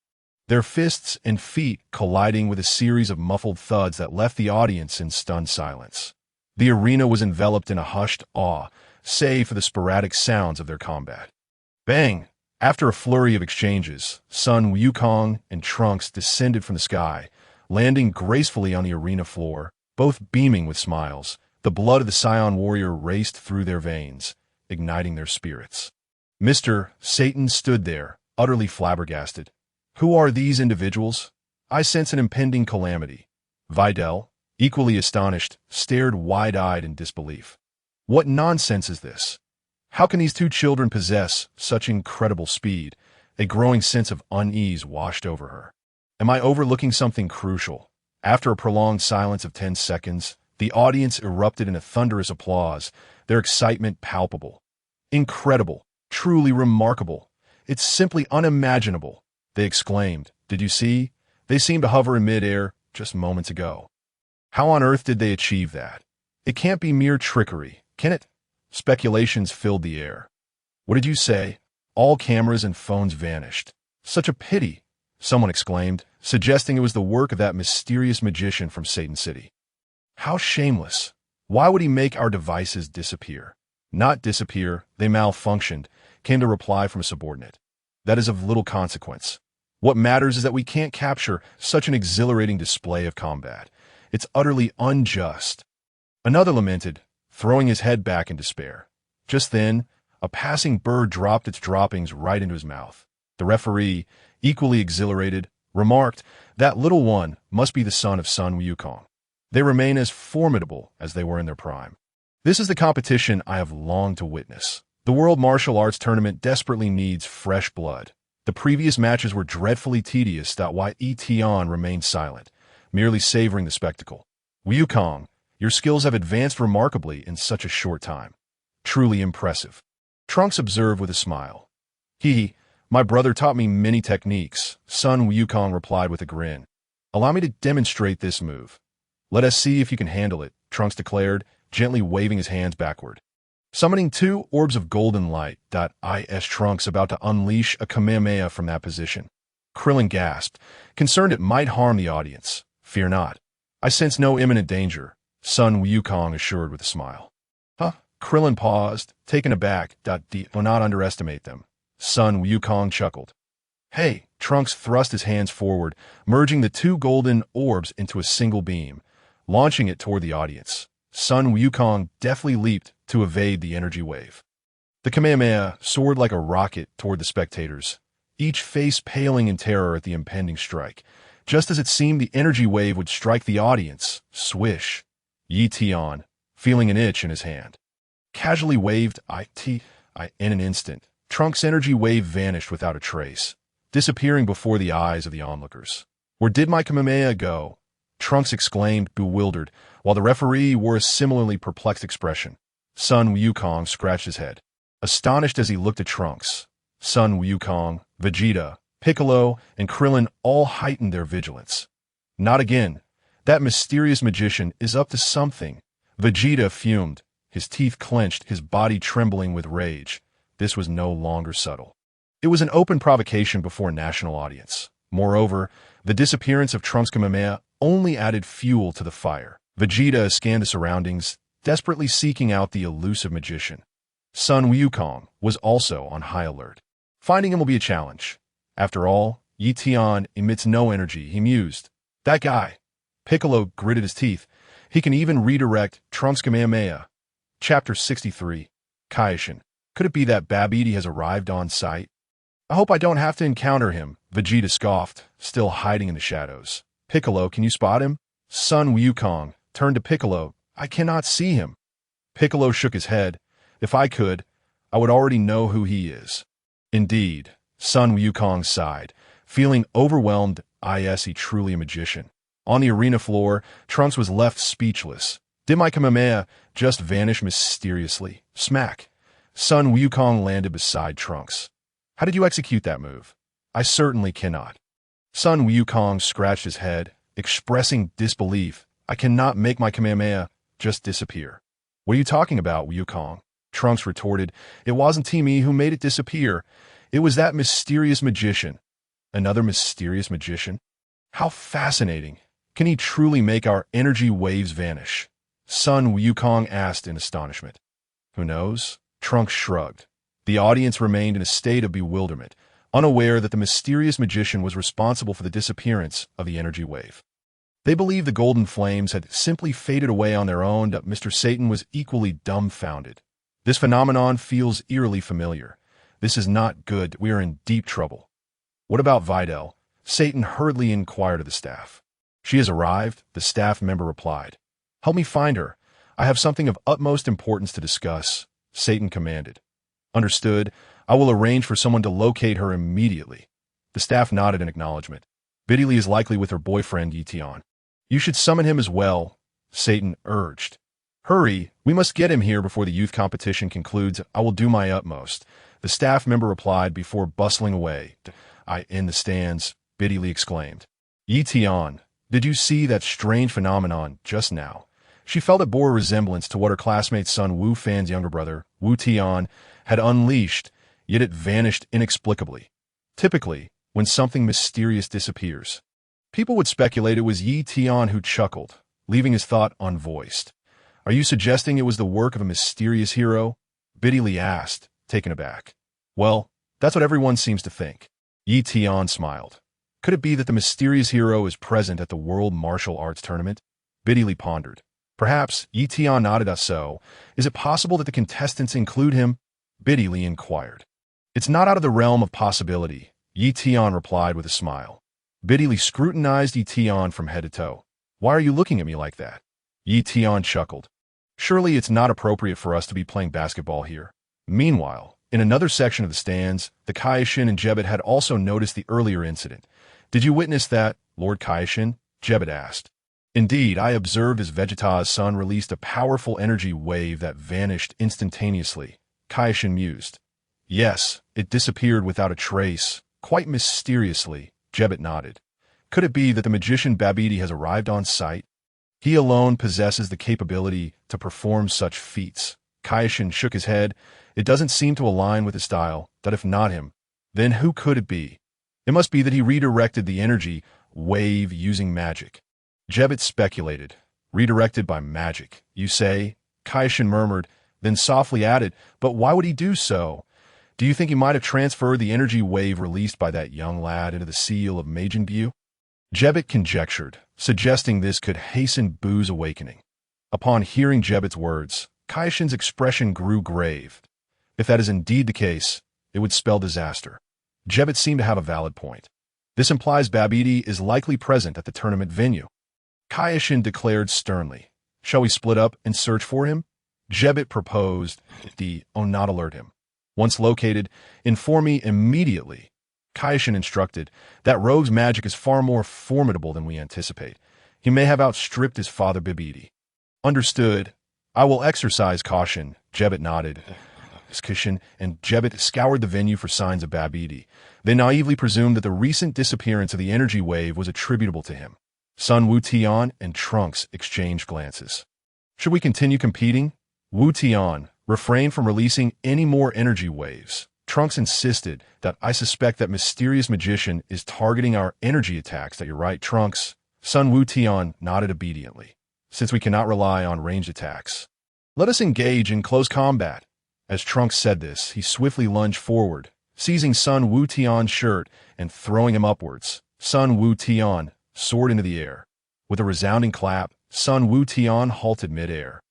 their fists and feet colliding with a series of muffled thuds that left the audience in stunned silence. The arena was enveloped in a hushed awe, save for the sporadic sounds of their combat. Bang! After a flurry of exchanges, Sun Wukong and Trunks descended from the sky, landing gracefully on the arena floor, both beaming with smiles. The blood of the Scion warrior raced through their veins, igniting their spirits. Mr. Satan stood there, utterly flabbergasted. Who are these individuals? I sense an impending calamity. Videl, equally astonished, stared wide-eyed in disbelief. What nonsense is this? How can these two children possess such incredible speed? A growing sense of unease washed over her. Am I overlooking something crucial? After a prolonged silence of 10 seconds, the audience erupted in a thunderous applause, their excitement palpable. Incredible, truly remarkable. It's simply unimaginable, they exclaimed. Did you see? They seemed to hover in mid-air just moments ago. How on earth did they achieve that? It can't be mere trickery, can it? Speculations filled the air. What did you say? All cameras and phones vanished. Such a pity, someone exclaimed, suggesting it was the work of that mysterious magician from Satan City. How shameless. Why would he make our devices disappear? Not disappear, they malfunctioned, came the reply from a subordinate. That is of little consequence. What matters is that we can't capture such an exhilarating display of combat. It's utterly unjust. Another lamented, throwing his head back in despair. Just then, a passing bird dropped its droppings right into his mouth. The referee, equally exhilarated, remarked, "That little one must be the son of Sun Wukong. They remain as formidable as they were in their prime." This is the competition I have longed to witness. The World Martial Arts Tournament desperately needs fresh blood. The previous matches were dreadfully tedious. Why Ye Tian remained silent, merely savoring the spectacle. Wukong, your skills have advanced remarkably in such a short time. Truly impressive. Trunks observed with a smile. My brother taught me many techniques, Sun Wukong replied with a grin. Allow me to demonstrate this move. Let us see if you can handle it, Trunks declared, gently waving his hands backward. Summoning 2 orbs of golden light. Trunks about to unleash a Kamehameha from that position. Krillin gasped, concerned it might harm the audience. Fear not. I sense no imminent danger, Sun Wukong assured with a smile. Krillin paused, taken aback. Do not underestimate them. Sun Wukong chuckled. Hey, Trunks thrust his hands forward, merging the 2 golden orbs into a single beam, launching it toward the audience. Sun Wukong deftly leaped to evade the energy wave. The Kamehameha soared like a rocket toward the spectators, each face paling in terror at the impending strike. Just as it seemed the energy wave would strike the audience, swish, Ye Tian, feeling an itch in his hand, casually waved in an instant. Trunks' energy wave vanished without a trace, disappearing before the eyes of the onlookers. Where did my Kamehameha go? Trunks exclaimed, bewildered, while the referee wore a similarly perplexed expression. Sun Wukong scratched his head, astonished as he looked at Trunks. Sun Wukong, Vegeta, Piccolo, and Krillin all heightened their vigilance. Not again. That mysterious magician is up to something. Vegeta fumed, his teeth clenched, his body trembling with rage. This was no longer subtle. It was an open provocation before a national audience. Moreover, the disappearance of Trunks' Kamehameha only added fuel to the fire. Vegeta scanned the surroundings, desperately seeking out the elusive magician. Sun Wukong was also on high alert. Finding him will be a challenge. After all, Ye Tian emits no energy, he mused. That guy. Piccolo gritted his teeth. He can even redirect Trunks' Kamehameha. Chapter 63. Kaishin. Could it be that Babidi has arrived on site? I hope I don't have to encounter him, Vegeta scoffed, still hiding in the shadows. Piccolo, can you spot him? Son Wukong turned to Piccolo. I cannot see him. Piccolo shook his head. If I could, I would already know who he is. Indeed, Son Wukong sighed, feeling overwhelmed. Is he truly a magician? On the arena floor, Trunks was left speechless. Did my Kamehameha just vanish mysteriously? Smack. Son Wukong landed beside Trunks. How did you execute that move? I certainly cannot. Son Wukong scratched his head, expressing disbelief. I cannot make my Kamehameha just disappear. What are you talking about, Wukong? Trunks retorted. It wasn't Team who made it disappear. It was that mysterious magician. Another mysterious magician? How fascinating. Can he truly make our energy waves vanish? Son Wukong asked in astonishment. Who knows? Trunks shrugged. The audience remained in a state of bewilderment, unaware that the mysterious magician was responsible for the disappearance of the energy wave. They believed the golden flames had simply faded away on their own, but Mr. Satan was equally dumbfounded. This phenomenon feels eerily familiar. This is not good. We are in deep trouble. What about Videl? Satan hurriedly inquired of the staff. She has arrived, the staff member replied. Help me find her. I have something of utmost importance to discuss, Satan commanded. Understood. I will arrange for someone to locate her immediately. The staff nodded in acknowledgement. Videl is likely with her boyfriend Ye Tian. You should summon him as well, Satan urged. Hurry, we must get him here before the youth competition concludes. I will do my utmost, the staff member replied before bustling away. In the stands, Videl exclaimed. Ye Tian, did you see that strange phenomenon just now? She felt it bore a resemblance to what her classmate son Wu Fan's younger brother, Wu Tian, had unleashed, yet it vanished inexplicably. Typically, when something mysterious disappears, people would speculate it was Ye Tian who chuckled, leaving his thought unvoiced. Are you suggesting it was the work of a mysterious hero? Videl asked, taken aback. Well, that's what everyone seems to think. Ye Tian smiled. Could it be that the mysterious hero is present at the World Martial Arts Tournament? Videl pondered. Perhaps, Ye Tian nodded us so. Is it possible that the contestants include him? Videl inquired. It's not out of the realm of possibility, Ye Tian replied with a smile. Videl scrutinized Ye Tian from head to toe. Why are you looking at me like that? Ye Tian chuckled. Surely it's not appropriate for us to be playing basketball here. Meanwhile, in another section of the stands, the Kaioshin and Jebet had also noticed the earlier incident. Did you witness that, Lord Kaioshin? Jebet asked. Indeed, I observed as Vegeta's son released a powerful energy wave that vanished instantaneously, Kaioshin mused. Yes, it disappeared without a trace, quite mysteriously, Jebet nodded. Could it be that the magician Babidi has arrived on site? He alone possesses the capability to perform such feats. Kaioshin shook his head. It doesn't seem to align with his style, that if not him, then who could it be? It must be that he redirected the energy wave using magic. Jebet speculated. Redirected by magic, you say? Kaioshin murmured, then softly added, but why would he do so? Do you think he might have transferred the energy wave released by that young lad into the seal of Majin Buu? Jebet conjectured, suggesting this could hasten Buu's awakening. Upon hearing Jebet's words, Kaioshin's expression grew grave. If that is indeed the case, it would spell disaster. Jebet seemed to have a valid point. This implies Babidi is likely present at the tournament venue. Kaioshin declared sternly, shall we split up and search for him? Jebet proposed, not alert him. Once located, inform me immediately. Kaioshin instructed, that rogue's magic is far more formidable than we anticipate. He may have outstripped his father Babidi. Understood. I will exercise caution, Jebet nodded. Kaioshin and Jebet scoured the venue for signs of Babidi. They naively presumed that the recent disappearance of the energy wave was attributable to him. Son Wu Tian and Trunks exchanged glances. Should we continue competing? Wu Tian, refrain from releasing any more energy waves. Trunks insisted that I suspect that mysterious magician is targeting our energy attacks. That you're right, Trunks. Son Wu Tian nodded obediently. Since we cannot rely on ranged attacks, let us engage in close combat. As Trunks said this, he swiftly lunged forward, seizing Son Wu Tian's shirt and throwing him upwards. Son Wu Tian soared into the air. With a resounding clap, Son Wu Tian halted mid-air.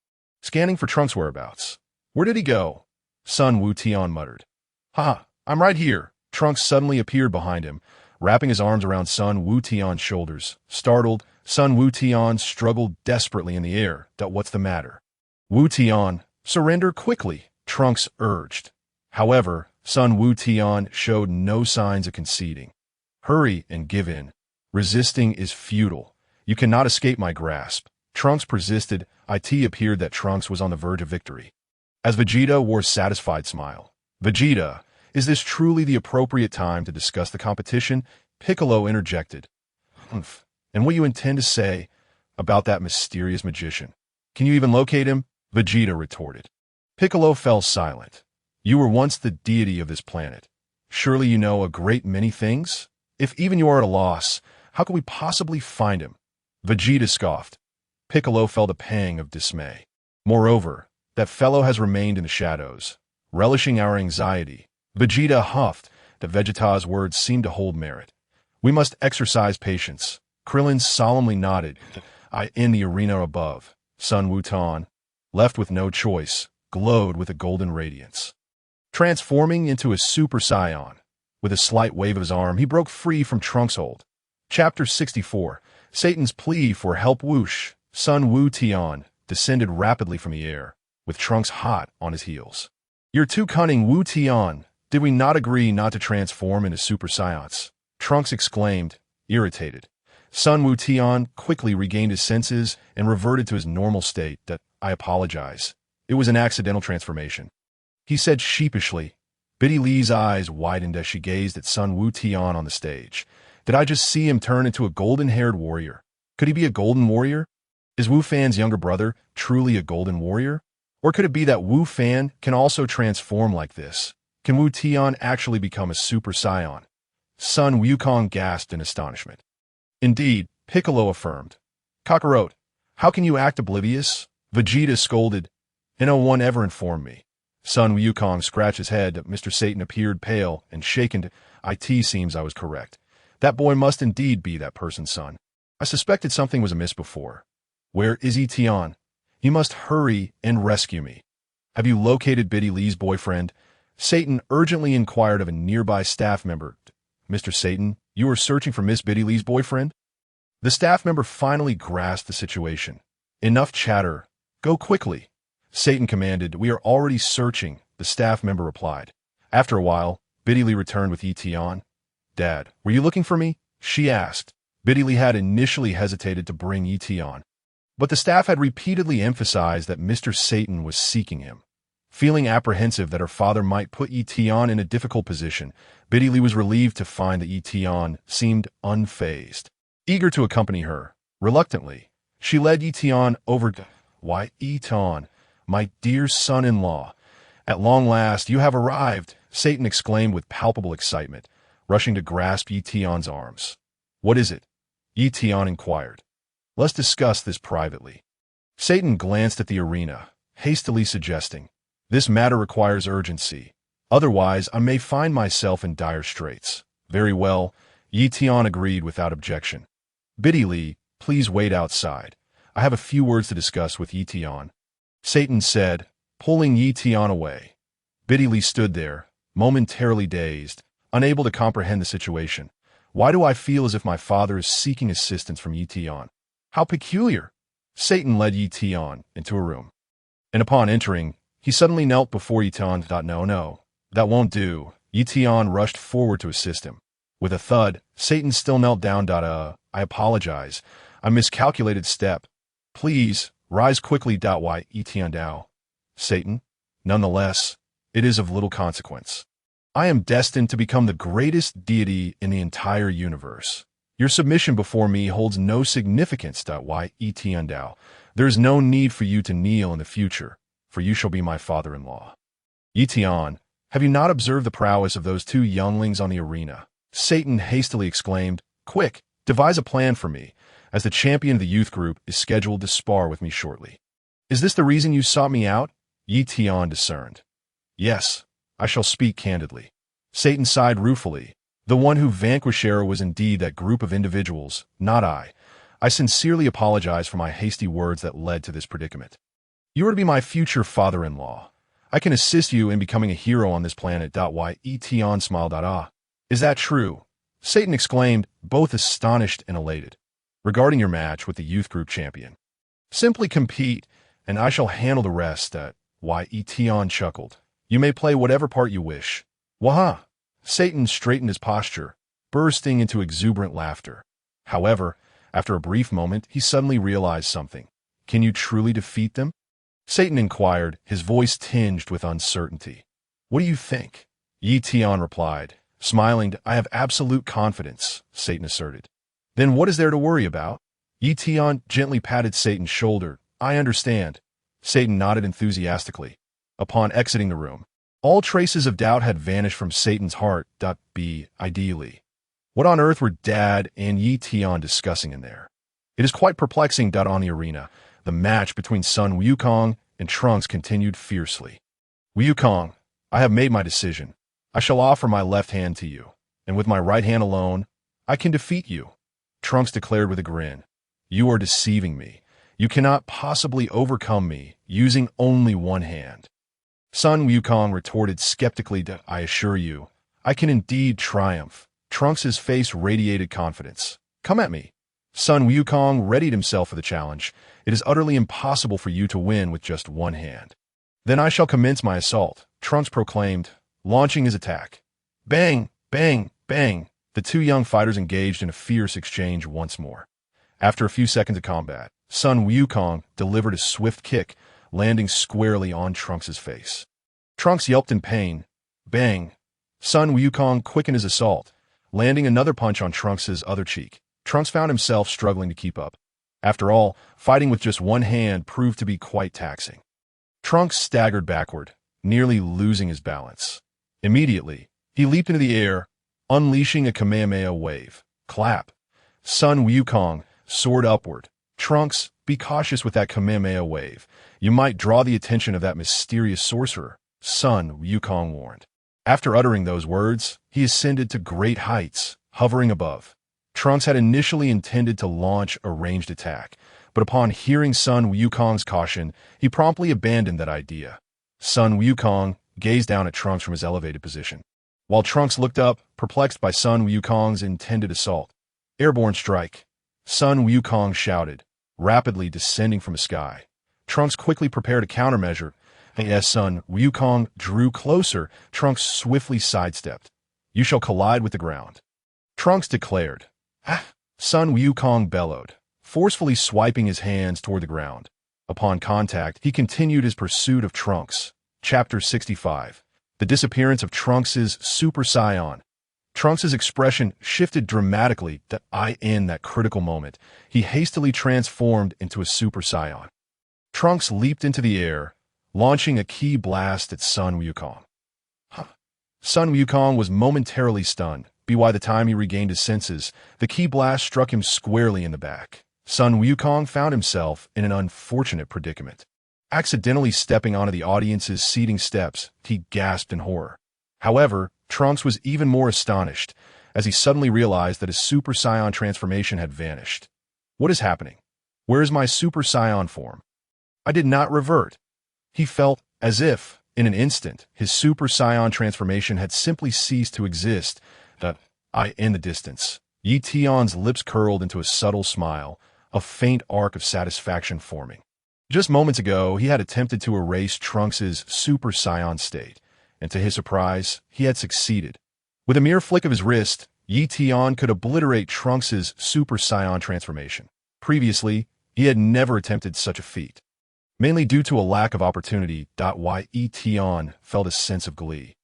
Scanning for Trunks' whereabouts. Where did he go? Son Wu Tian muttered. Ha, I'm right here. Trunks suddenly appeared behind him, wrapping his arms around Son Wu Tian's shoulders. Startled, Son Wu Tian struggled desperately in the air. What's the matter? Wu Tian, surrender quickly, Trunks urged. However, Son Wu Tian showed no signs of conceding. Hurry and give in. Resisting is futile. You cannot escape my grasp. Trunks persisted. It appeared that Trunks was on the verge of victory. As Vegeta wore a satisfied smile. Vegeta, is this truly the appropriate time to discuss the competition? Piccolo interjected. Humph. And what you intend to say about that mysterious magician? Can you even locate him? Vegeta retorted. Piccolo fell silent. You were once the deity of this planet. Surely you know a great many things? If even you are at a loss, how can we possibly find him? Vegeta scoffed. Piccolo felt a pang of dismay. Moreover, that fellow has remained in the shadows, relishing our anxiety. Vegeta huffed that Vegeta's words seemed to hold merit. We must exercise patience. Krillin solemnly nodded. In the arena above, Son Wu Tian, left with no choice, glowed with a golden radiance. Transforming into a Super Saiyan, with a slight wave of his arm, he broke free from Trunks' hold. Chapter 64. Satan's plea for help. Whoosh. Son Wu Tian descended rapidly from the air, with Trunks hot on his heels. You're too cunning, Wu Tian. Did we not agree not to transform into Super Saiyans? Trunks exclaimed, irritated. Son Wu Tian quickly regained his senses and reverted to his normal state. I apologize. It was an accidental transformation, he said sheepishly. Biddy Lee's eyes widened as she gazed at Son Wu Tian on the stage. Did I just see him turn into a golden-haired warrior? Could he be a golden warrior? Is Wu Fan's younger brother truly a golden warrior? Or could it be that Wu Fan can also transform like this? Can Wu Tian actually become a Super Saiyan? Son Wukong gasped in astonishment. Indeed, Piccolo affirmed. Kakarot, how can you act oblivious? Vegeta scolded. No one ever informed me. Son Wukong scratched his head. Mr. Satan appeared pale and shaken. It seems I was correct. That boy must indeed be that person's son. I suspected something was amiss before. Where is Ye Tian? He must hurry and rescue me. Have you located Biddy Lee's boyfriend? Satan urgently inquired of a nearby staff member. Mr. Satan, you are searching for Miss Biddy Lee's boyfriend? The staff member finally grasped the situation. Enough chatter. Go quickly. Satan commanded. We are already searching, the staff member replied. After a while, Biddy Lee returned with Ye Tian. Dad, were you looking for me? She asked. Biddy Lee had initially hesitated to bring Ye Tian, but the staff had repeatedly emphasized that Mr. Satan was seeking him. Feeling apprehensive that her father might put Ye Tian in a difficult position, Biddy Lee was relieved to find that Ye Tian seemed unfazed. Eager to accompany her, reluctantly, she led Ye Tian over to... Why, Ye Tian, my dear son-in-law, at long last you have arrived, Satan exclaimed with palpable excitement, rushing to grasp Ye Tian's arms. What is it? Ye Tian inquired. Let's discuss this privately. Satan glanced at the arena, hastily suggesting, this matter requires urgency. Otherwise, I may find myself in dire straits. Very well, Ye Tian agreed without objection. Biddy Lee, please wait outside. I have a few words to discuss with Ye Tian, Satan said, pulling Ye Tian away. Biddy Lee stood there, momentarily dazed, unable to comprehend the situation. Why do I feel as if my father is seeking assistance from Ye Tian? How peculiar! Satan led Ye Tian into a room, and upon entering, he suddenly knelt before Ye Tian. No, that won't do. Ye Tian rushed forward to assist him. With a thud, Satan still knelt down. I apologize. I miscalculated step. Please, rise quickly. Why, Ye Tian Dao. Satan, nonetheless, it is of little consequence. I am destined to become the greatest deity in the entire universe. Your submission before me holds no significance. Why, Ye Tian Dao. There is no need for you to kneel in the future, for you shall be my father-in-law. Ye Tian, have you not observed the prowess of those two younglings on the arena? Satan hastily exclaimed, Quick, devise a plan for me, as the champion of the youth group is scheduled to spar with me shortly. Is this the reason you sought me out? Ye Tian discerned. Yes, I shall speak candidly. Satan sighed ruefully. The one who vanquished Erasure was indeed that group of individuals, not I. I sincerely apologize for my hasty words that led to this predicament. You are to be my future father-in-law. I can assist you in becoming a hero on this planet. Ye Tian smiled. Ah, is that true? Satan exclaimed, both astonished and elated. Regarding your match with the youth group champion. Simply compete, and I shall handle the rest. Ye Tian chuckled. You may play whatever part you wish. Waha! Satan straightened his posture, bursting into exuberant laughter. However, after a brief moment, he suddenly realized something. Can you truly defeat them? Satan inquired, his voice tinged with uncertainty. What do you think? Ye Tian replied, smiling. I have absolute confidence, Satan asserted. Then what is there to worry about? Ye Tian gently patted Satan's shoulder. I understand. Satan nodded enthusiastically. Upon exiting the room, all traces of doubt had vanished from Satan's heart. Ideally. What on earth were Dad and Ye Tian discussing in there? It is quite perplexing. On the arena, the match between son Wukong and Trunks continued fiercely. Wukong, I have made my decision. I shall offer my left hand to you, and with my right hand alone, I can defeat you. Trunks declared with a grin. You are deceiving me. You cannot possibly overcome me using only one hand. Son Wukong retorted skeptically. I assure you, I can indeed triumph. Trunks' face radiated confidence. Come at me. Son Wukong readied himself for the challenge. It is utterly impossible for you to win with just one hand. Then I shall commence my assault, Trunks proclaimed, launching his attack. Bang, bang, bang. The two young fighters engaged in a fierce exchange once more. After a few seconds of combat, son Wukong delivered a swift kick, landing squarely on Trunks' face. Trunks yelped in pain. Bang. Son Wukong quickened his assault, landing another punch on Trunks' other cheek. Trunks found himself struggling to keep up. After all, fighting with just one hand proved to be quite taxing. Trunks staggered backward, nearly losing his balance. Immediately, he leaped into the air, unleashing a Kamehameha wave. Clap. Son Wukong soared upward. Trunks, be cautious with that Kamehameha wave. You might draw the attention of that mysterious sorcerer, son Wukong warned. After uttering those words, he ascended to great heights, hovering above. Trunks had initially intended to launch a ranged attack, but upon hearing son Wukong's caution, he promptly abandoned that idea. Son Wukong gazed down at Trunks from his elevated position, while Trunks looked up, perplexed by son Wukong's intended assault. Airborne strike. Son Wukong shouted, rapidly descending from the sky. Trunks quickly prepared a countermeasure, and as son Wukong drew closer, Trunks swiftly sidestepped. You shall collide with the ground. Trunks declared. Ah! Son Wukong bellowed, forcefully swiping his hands toward the ground. Upon contact, he continued his pursuit of Trunks. Chapter 65. The disappearance of Trunks' Super Saiyan. Trunks' expression shifted dramatically. In that critical moment, he hastily transformed into a Super Saiyan. Trunks leaped into the air, launching a ki blast at son Wukong. Son Wukong was momentarily stunned, but by the time he regained his senses, the ki blast struck him squarely in the back. Son Wukong found himself in an unfortunate predicament. Accidentally stepping onto the audience's seating steps, he gasped in horror. However, Trunks was even more astonished, as he suddenly realized that his Super Saiyan transformation had vanished. What is happening? Where is my Super Saiyan form? I did not revert. He felt as if, in an instant, his Super Saiyan transformation had simply ceased to exist. In the distance, Ye Tian's lips curled into a subtle smile, a faint arc of satisfaction forming. Just moments ago, he had attempted to erase Trunks' Super Saiyan state, and to his surprise, he had succeeded. With a mere flick of his wrist, Ye Tian could obliterate Trunks' Super Saiyan transformation. Previously, he had never attempted such a feat. Mainly due to a lack of opportunity, Ye Tian felt a sense of glee.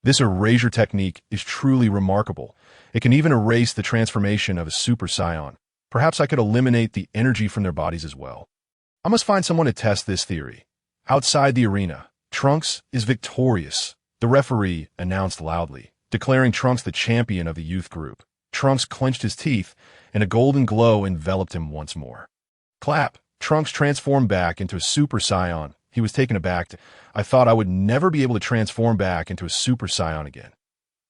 This Erasure technique is truly remarkable. It can even erase the transformation of a Super Saiyan. Perhaps I could eliminate the energy from their bodies as well. I must find someone to test this theory. Outside the arena, Trunks is victorious, the referee announced loudly, declaring Trunks the champion of the youth group. Trunks clenched his teeth, and a golden glow enveloped him once more. Clap! Trunks transformed back into a Super Saiyan. He was taken aback. I thought I would never be able to transform back into a Super Saiyan again.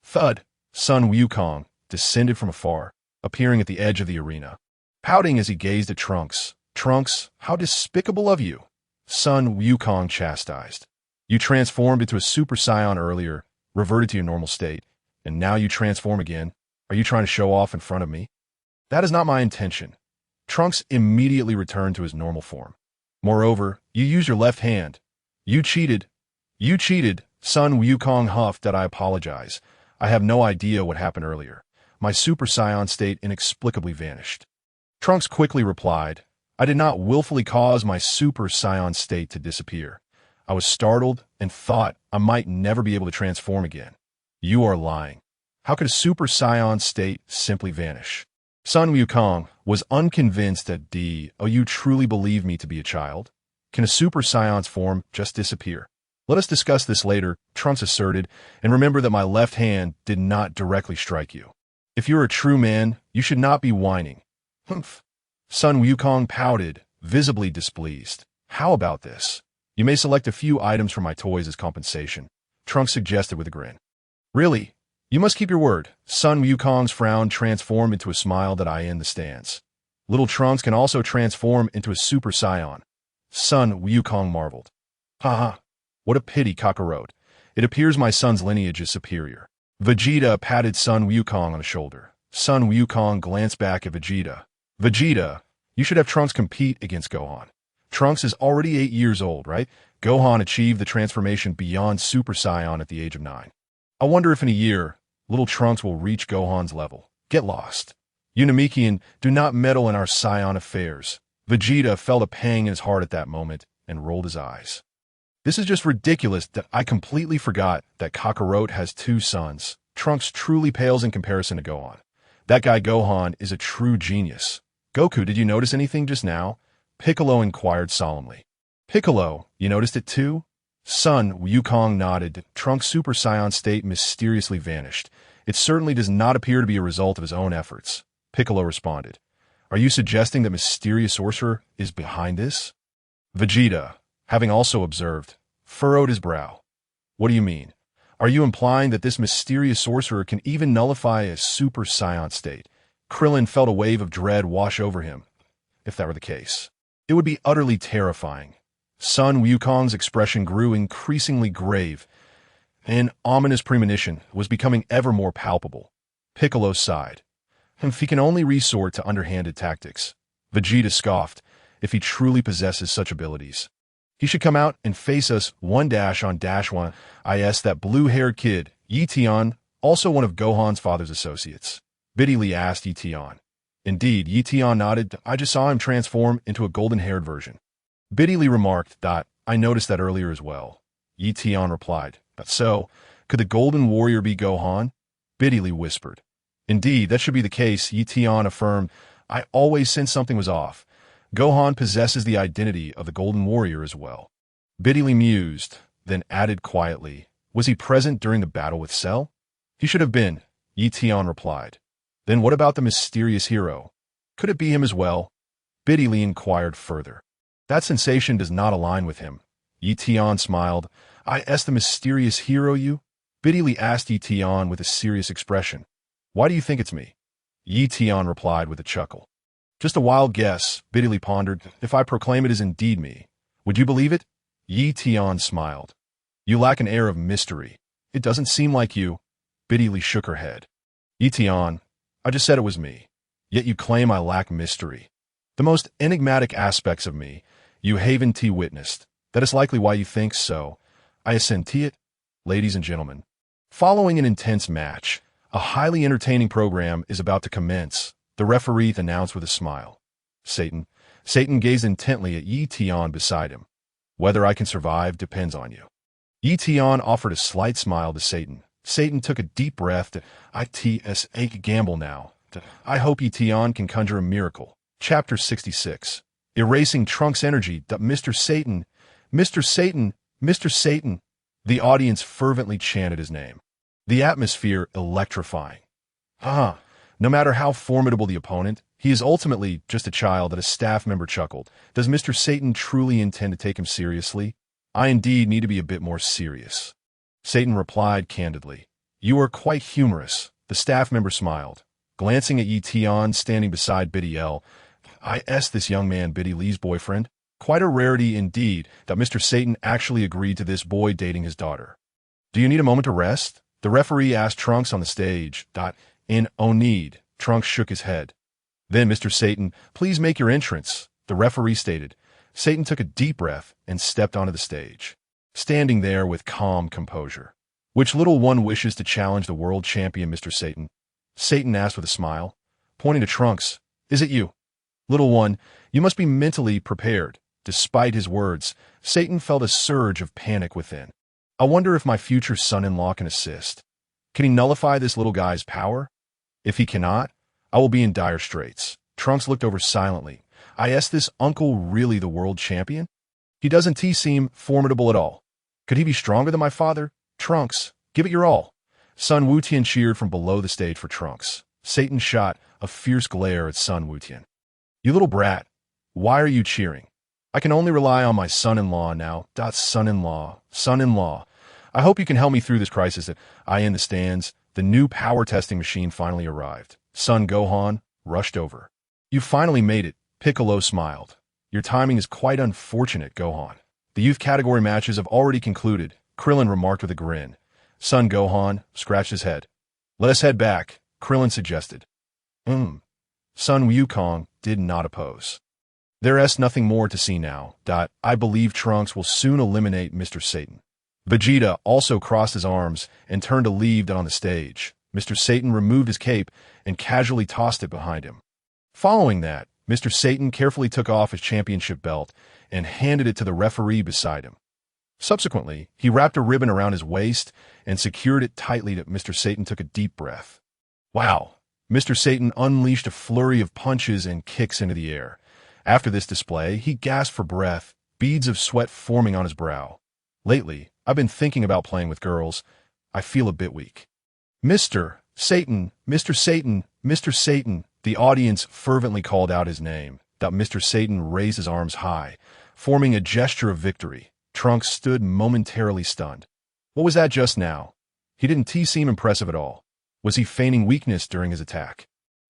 Thud! Son Wukong descended from afar, appearing at the edge of the arena, pouting as he gazed at Trunks. Trunks, how despicable of you! Son Wukong chastised. You transformed into a Super Saiyan earlier, reverted to your normal state, and now you transform again. Are you trying to show off in front of me? That is not my intention. Trunks immediately returned to his normal form. Moreover, you use your left hand. You cheated. You cheated. Son Wukong huffed that I apologize. I have no idea what happened earlier. My Super Saiyan state inexplicably vanished. Trunks quickly replied, I did not willfully cause my Super Saiyan state to disappear. I was startled and thought I might never be able to transform again. You are lying. How could a Super Saiyan state simply vanish? Son Wukong was unconvinced that you truly believe me to be a child? Can a Super Saiyan's form just disappear? Let us discuss this later, Trunks asserted, and remember that my left hand did not directly strike you. If you're a true man, you should not be whining. Humph. Son Wukong pouted, visibly displeased. How about this? You may select a few items from my toys as compensation, Trunks suggested with a grin. Really? You must keep your word. Son Wukong's frown transformed into a smile that I in the stands. Little Trunks can also transform into a Super Saiyan. Son Wukong marveled. Haha, what a pity, Kakarot. It appears my son's lineage is superior. Vegeta patted Son Wukong on the shoulder. Son Wukong glanced back at Vegeta. Vegeta, you should have Trunks compete against Gohan. Trunks is already 8 years old, right? Gohan achieved the transformation beyond Super Saiyan at the age of 9. I wonder if in a year, little Trunks will reach Gohan's level. Get lost. You Namekian, do not meddle in our Saiyan affairs. Vegeta felt a pang in his heart at that moment and rolled his eyes. This is just ridiculous that I completely forgot that Kakarot has 2 sons. Trunks truly pales in comparison to Gohan. That guy Gohan is a true genius. Goku, did you notice anything just now? Piccolo inquired solemnly. Piccolo, you noticed it too? Son Wukong nodded. Trunks' Super Saiyan state mysteriously vanished. It certainly does not appear to be a result of his own efforts. Piccolo responded. Are you suggesting that mysterious sorcerer is behind this? Vegeta, having also observed, furrowed his brow. What do you mean? Are you implying that this mysterious sorcerer can even nullify a Super Saiyan state? Krillin felt a wave of dread wash over him. If that were the case, it would be utterly terrifying. Son Wukong's expression grew increasingly grave. An ominous premonition was becoming ever more palpable. Piccolo sighed. If he can only resort to underhanded tactics. Vegeta scoffed. If he truly possesses such abilities, he should come out and face us 1-on-1. Is that blue-haired kid, Ye Tian, also one of Gohan's father's associates? Bitterly asked Ye Tian. Indeed, Ye Tian nodded. I just saw him transform into a golden-haired version. Bitterly remarked, I noticed that earlier as well. Ye Tian replied, so, could the Golden Warrior be Gohan? Bitterly whispered. Indeed, that should be the case, Ye Tian affirmed. I always sensed something was off. Gohan possesses the identity of the Golden Warrior as well. Bitterly mused, then added quietly, was he present during the battle with Cell? He should have been, Ye Tian replied. Then what about the mysterious hero? Could it be him as well? Bitterly inquired further. That sensation does not align with him. Ye Tian smiled. The mysterious hero you? Bitterly asked Ye Tian with a serious expression. Why do you think it's me? Ye Tian replied with a chuckle. Just a wild guess, Bitterly pondered. If I proclaim it is indeed me, would you believe it? Ye Tian smiled. You lack an air of mystery. It doesn't seem like you. Bitterly shook her head. Ye Tian, I just said it was me. Yet you claim I lack mystery. The most enigmatic aspects of me, you haven't witnessed. That is likely why you think so. I assent to it. Ladies and gentlemen, following an intense match, a highly entertaining program is about to commence, the referee announced with a smile. Satan gazed intently at Ye Tian beside him. Whether I can survive depends on you. Ye Tian offered a slight smile to Satan. Satan took a deep breath. I gamble now. I hope Ye Tian can conjure a miracle. Chapter 66. Erasing Trunks' energy. Mr. Satan, Mr. Satan, Mr. Satan. The audience fervently chanted his name. The atmosphere electrifying. No matter how formidable the opponent, he is ultimately just a child, that a staff member chuckled. Does Mr. Satan truly intend to take him seriously? I indeed need to be a bit more serious. Satan replied candidly. You are quite humorous. The staff member smiled. Glancing at Ye Tian standing beside Videl, this young man Videli's boyfriend? Quite a rarity indeed that Mr. Satan actually agreed to this boy dating his daughter. Do you need a moment to rest? The referee asked Trunks on the stage. In "Oh need," Trunks shook his head. Then, Mr. Satan, please make your entrance, the referee stated. Satan took a deep breath and stepped onto the stage, standing there with calm composure. Which little one wishes to challenge the world champion, Mr. Satan? Satan asked with a smile, pointing to Trunks. Is it you? Little one, you must be mentally prepared. Despite his words, Satan felt a surge of panic within. I wonder if my future son-in-law can assist. Can he nullify this little guy's power? If he cannot, I will be in dire straits. Trunks looked over silently. Is this uncle really the world champion? He doesn't seem formidable at all. Could he be stronger than my father? Trunks, give it your all. Son Ye Tian cheered from below the stage for Trunks. Satan shot a fierce glare at son Ye Tian. You little brat, why are you cheering? I can only rely on my son-in-law now. Son-in-law. I hope you can help me through this crisis. In the stands, the new power testing machine finally arrived. Son Gohan rushed over. You finally made it, Piccolo smiled. Your timing is quite unfortunate, Gohan. The youth category matches have already concluded, Krillin remarked with a grin. Son Gohan scratched his head. Let us head back, Krillin suggested. Son Wukong did not oppose. There is nothing more to see now. I believe Trunks will soon eliminate Mr. Satan. Vegeta also crossed his arms and turned to leave on the stage. Mr. Satan removed his cape and casually tossed it behind him. Following that, Mr. Satan carefully took off his championship belt and handed it to the referee beside him. Subsequently, he wrapped a ribbon around his waist and secured it tightly. Mr. Satan took a deep breath. Wow! Mr. Satan unleashed a flurry of punches and kicks into the air. After this display, he gasped for breath, beads of sweat forming on his brow. Lately, I've been thinking about playing with girls. I feel a bit weak. Mr. Satan, Mr. Satan, Mr. Satan, the audience fervently called out his name. Mr. Satan raised his arms high, forming a gesture of victory. Trunks stood momentarily stunned. What was that just now? He didn't seem impressive at all. Was he feigning weakness during his attack?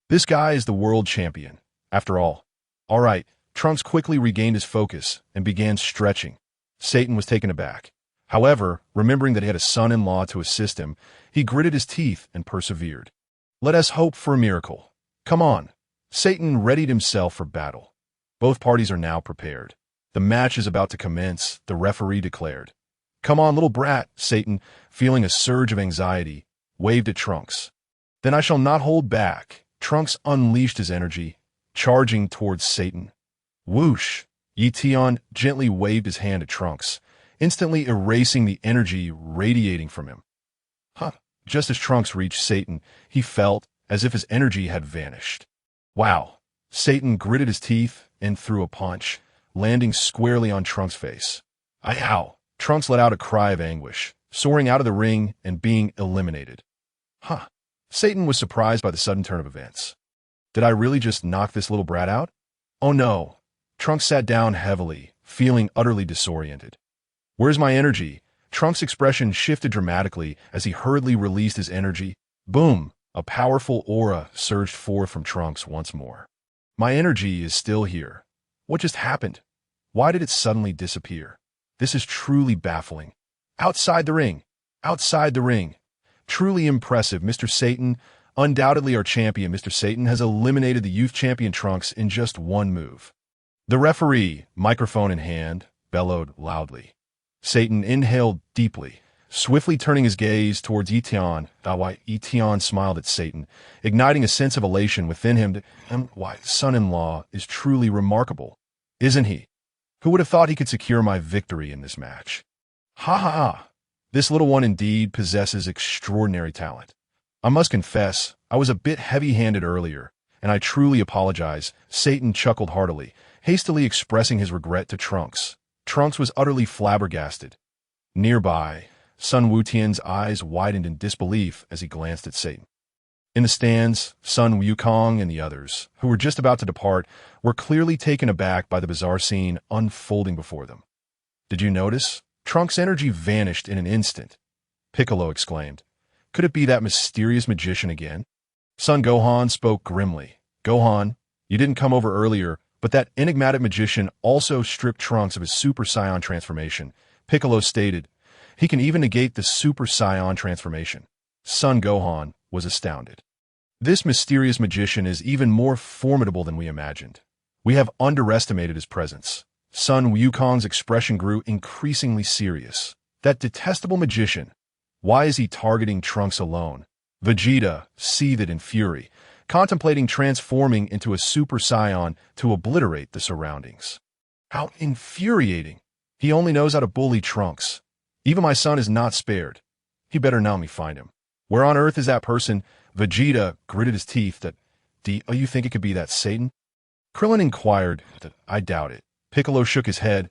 This guy is the world champion, after all. All right, Trunks quickly regained his focus and began stretching. Satan was taken aback. However, remembering that he had a son-in-law to assist him, he gritted his teeth and persevered. Let us hope for a miracle. Come on. Satan readied himself for battle. Both parties are now prepared. The match is about to commence, the referee declared. Come on, little brat, Satan, feeling a surge of anxiety, waved at Trunks. Then I shall not hold back. Trunks unleashed his energy, charging towards Satan. Whoosh! Ye Tian gently waved his hand at Trunks, instantly erasing the energy radiating from him. Just as Trunks reached Satan, he felt as if his energy had vanished. Wow! Satan gritted his teeth and threw a punch, landing squarely on Trunks' face. Ow! Trunks let out a cry of anguish, soaring out of the ring and being eliminated. Satan was surprised by the sudden turn of events. Did I really just knock this little brat out? Oh no! Trunks sat down heavily, feeling utterly disoriented. Where's my energy? Trunks' expression shifted dramatically as he hurriedly released his energy. Boom! A powerful aura surged forth from Trunks once more. My energy is still here. What just happened? Why did it suddenly disappear? This is truly baffling. Outside the ring! Outside the ring! Truly impressive, Mr. Satan. Undoubtedly our champion, Mr. Satan, has eliminated the youth champion Trunks in just one move. The referee, microphone in hand, bellowed loudly. Satan inhaled deeply, swiftly turning his gaze towards Ye Tian. Ye Tian smiled at Satan, igniting a sense of elation within him. Son-in-law is truly remarkable, isn't he? Who would have thought he could secure my victory in this match? This little one indeed possesses extraordinary talent. I must confess, I was a bit heavy-handed earlier, and I truly apologize. Satan chuckled heartily, hastily expressing his regret to Trunks. Trunks was utterly flabbergasted. Nearby, son Ye Tian's eyes widened in disbelief as he glanced at Satan. In the stands, son Wukong and the others, who were just about to depart, were clearly taken aback by the bizarre scene unfolding before them. Did you notice? Trunks' energy vanished in an instant. Piccolo exclaimed. Could it be that mysterious magician again? Son Gohan spoke grimly. Gohan, you didn't come over earlier. But that enigmatic magician also stripped Trunks of his Super Saiyan transformation. Piccolo stated, he can even negate the Super Saiyan transformation. Son Gohan was astounded. This mysterious magician is even more formidable than we imagined. We have underestimated his presence. Son Wukong's expression grew increasingly serious. That detestable magician. Why is he targeting Trunks alone? Vegeta seethed in fury, contemplating transforming into a Super Saiyan to obliterate the surroundings. How infuriating. He only knows how to bully Trunks. Even my son is not spared. He better not me find him. Where on earth is that person? Vegeta gritted his teeth. Do you think it could be that Satan? Krillin inquired. I doubt it. Piccolo shook his head.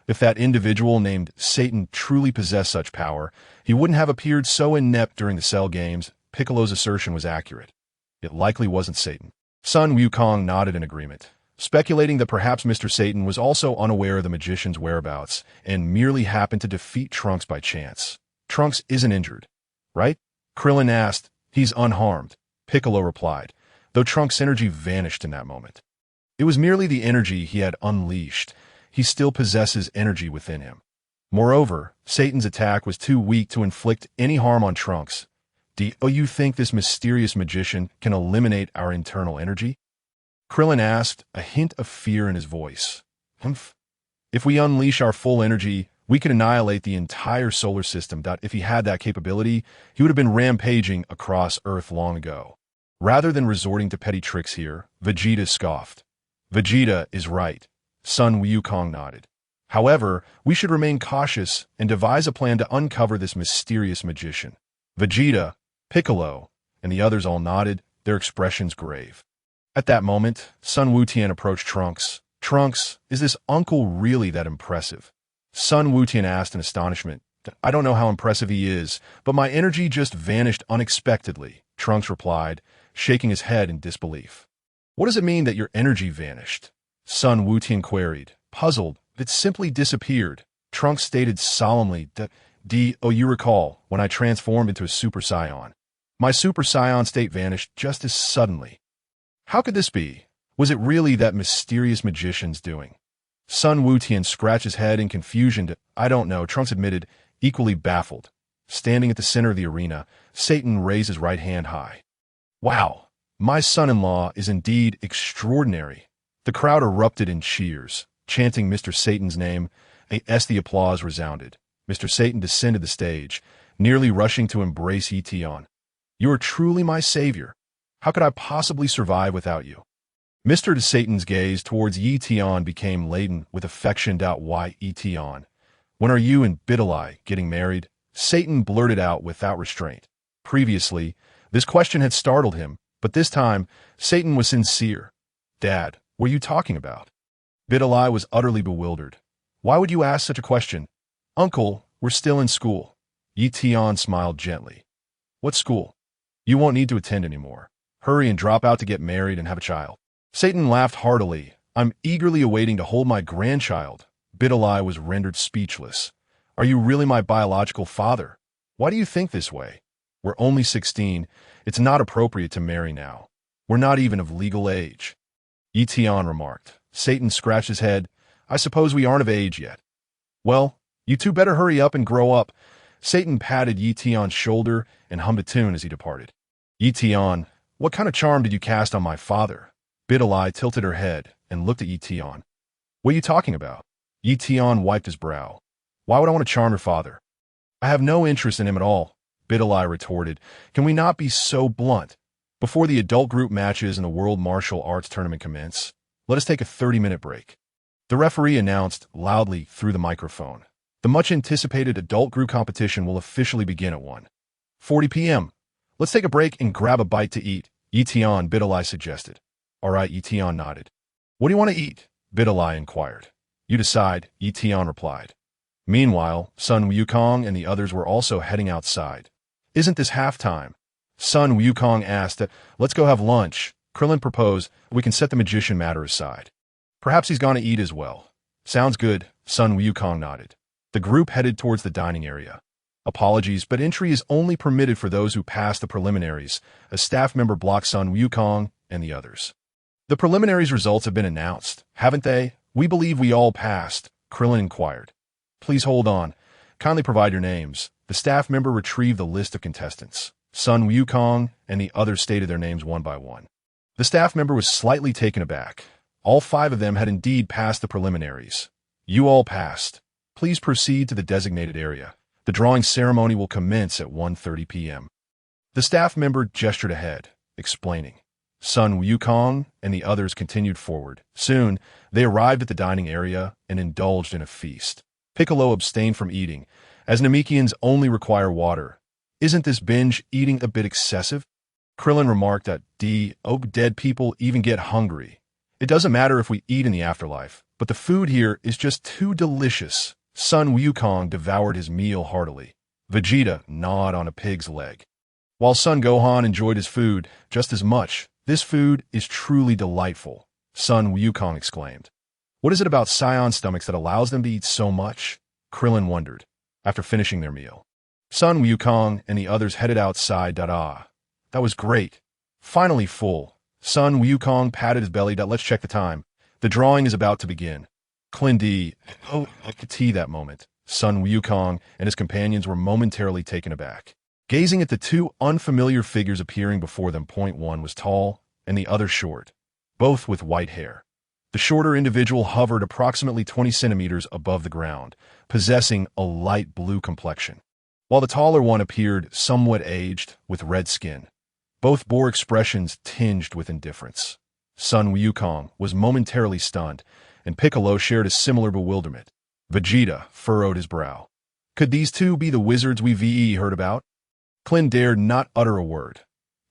If that individual named Satan truly possessed such power, he wouldn't have appeared so inept during the Cell Games. Piccolo's assertion was accurate. It likely wasn't Satan. Son Wukong nodded in agreement, speculating that perhaps Mr. Satan was also unaware of the magician's whereabouts and merely happened to defeat Trunks by chance. Trunks isn't injured, right? Krillin asked. He's unharmed, Piccolo replied, though Trunks' energy vanished in that moment. It was merely the energy he had unleashed. He still possesses energy within him. Moreover, Satan's attack was too weak to inflict any harm on Trunks. Do you think this mysterious magician can eliminate our internal energy? Krillin asked, a hint of fear in his voice. Humph. If we unleash our full energy, we could annihilate the entire solar system. If he had that capability, he would have been rampaging across Earth long ago. Rather than resorting to petty tricks here, Vegeta scoffed. Vegeta is right. Son Wukong nodded. However, we should remain cautious and devise a plan to uncover this mysterious magician. Vegeta, Piccolo, and the others all nodded, their expressions grave. At that moment, Son Ye Tian approached Trunks. Trunks, is this uncle really that impressive? Son Ye Tian asked in astonishment. I don't know how impressive he is, but my energy just vanished unexpectedly, Trunks replied, shaking his head in disbelief. What does it mean that your energy vanished? Son Ye Tian queried, puzzled. It simply disappeared. Trunks stated solemnly, you recall, when I transformed into a Super Saiyan. My Super Saiyan state vanished just as suddenly. How could this be? Was it really that mysterious magician's doing? Son Ye Tian scratched his head in confusion. I don't know, Trunks admitted, equally baffled. Standing at the center of the arena, Satan raised his right hand high. Wow, my son-in-law is indeed extraordinary. The crowd erupted in cheers, chanting Mr. Satan's name. The applause resounded. Mr. Satan descended the stage, nearly rushing to embrace Ye Tian. You are truly my savior. How could I possibly survive without you? Mr. Satan's gaze towards Ye Tian became laden with affection. Why, Ye Tian? When are you and Videl getting married? Satan blurted out without restraint. Previously, this question had startled him, but this time, Satan was sincere. Dad, what are you talking about? Videl was utterly bewildered. Why would you ask such a question? Uncle, we're still in school. Ye Tian smiled gently. What school? You won't need to attend anymore. Hurry and drop out to get married and have a child. Satan laughed heartily. I'm eagerly awaiting to hold my grandchild. Videl was rendered speechless. Are you really my biological father? Why do you think this way? We're only 16. It's not appropriate to marry now. We're not even of legal age. Ye Tian remarked. Satan scratched his head. I suppose we aren't of age yet. Well, you two better hurry up and grow up. Satan patted Ye Tian's shoulder and hummed a tune as he departed. Ye Tian, what kind of charm did you cast on my father? Videl tilted her head and looked at Ye Tian. What are you talking about? Ye Tian wiped his brow. Why would I want to charm your father? I have no interest in him at all, Videl retorted. Can we not be so blunt? Before the adult group matches in the World Martial Arts Tournament commence, let us take a 30-minute break. The referee announced loudly through the microphone. The much-anticipated adult group competition will officially begin at 1:40 p.m. Let's take a break and grab a bite to eat, Ye Tian, Videl suggested. All right, Ye Tian nodded. What do you want to eat? Videl inquired. You decide, Ye Tian replied. Meanwhile, Son Wukong and the others were also heading outside. Isn't this halftime? Son Wukong asked. Let's go have lunch. Krillin proposed. We can set the magician matter aside. Perhaps he's gone to eat as well. Sounds good, Son Wukong nodded. The group headed towards the dining area. Apologies, but entry is only permitted for those who pass the preliminaries. A staff member blocked Son Wukong and the others. The preliminaries results have been announced, haven't they? We believe we all passed, Krillin inquired. Please hold on. Kindly provide your names. The staff member retrieved the list of contestants. Sun Wukong and the others stated their names one by one. The staff member was slightly taken aback. All 5 of them had indeed passed the preliminaries. You all passed. Please proceed to the designated area. The drawing ceremony will commence at 1:30 p.m. The staff member gestured ahead, explaining. Sun Wukong and the others continued forward. Soon, they arrived at the dining area and indulged in a feast. Piccolo abstained from eating, as Namekians only require water. Isn't this binge eating a bit excessive? Krillin remarked that dead people even get hungry. It doesn't matter if we eat in the afterlife, but the food here is just too delicious. Sun Wukong devoured his meal heartily. Vegeta gnawed on a pig's leg. While Sun Gohan enjoyed his food just as much, this food is truly delightful, Sun Wukong exclaimed. What is it about Saiyan stomachs that allows them to eat so much? Krillin wondered, after finishing their meal. Sun Wukong and the others headed outside. That was great. Finally full. Sun Wukong patted his belly. Let's check the time. The drawing is about to begin. I could see that moment. Sun Wukong and his companions were momentarily taken aback. Gazing at the 2 unfamiliar figures appearing before them. One was tall and the other short, both with white hair. The shorter individual hovered approximately 20 centimeters above the ground, possessing a light blue complexion, while the taller one appeared somewhat aged, with red skin. Both bore expressions tinged with indifference. Sun Wukong was momentarily stunned, and Piccolo shared a similar bewilderment. Vegeta furrowed his brow. Could these 2 be the wizards we heard about? Krillin dared not utter a word.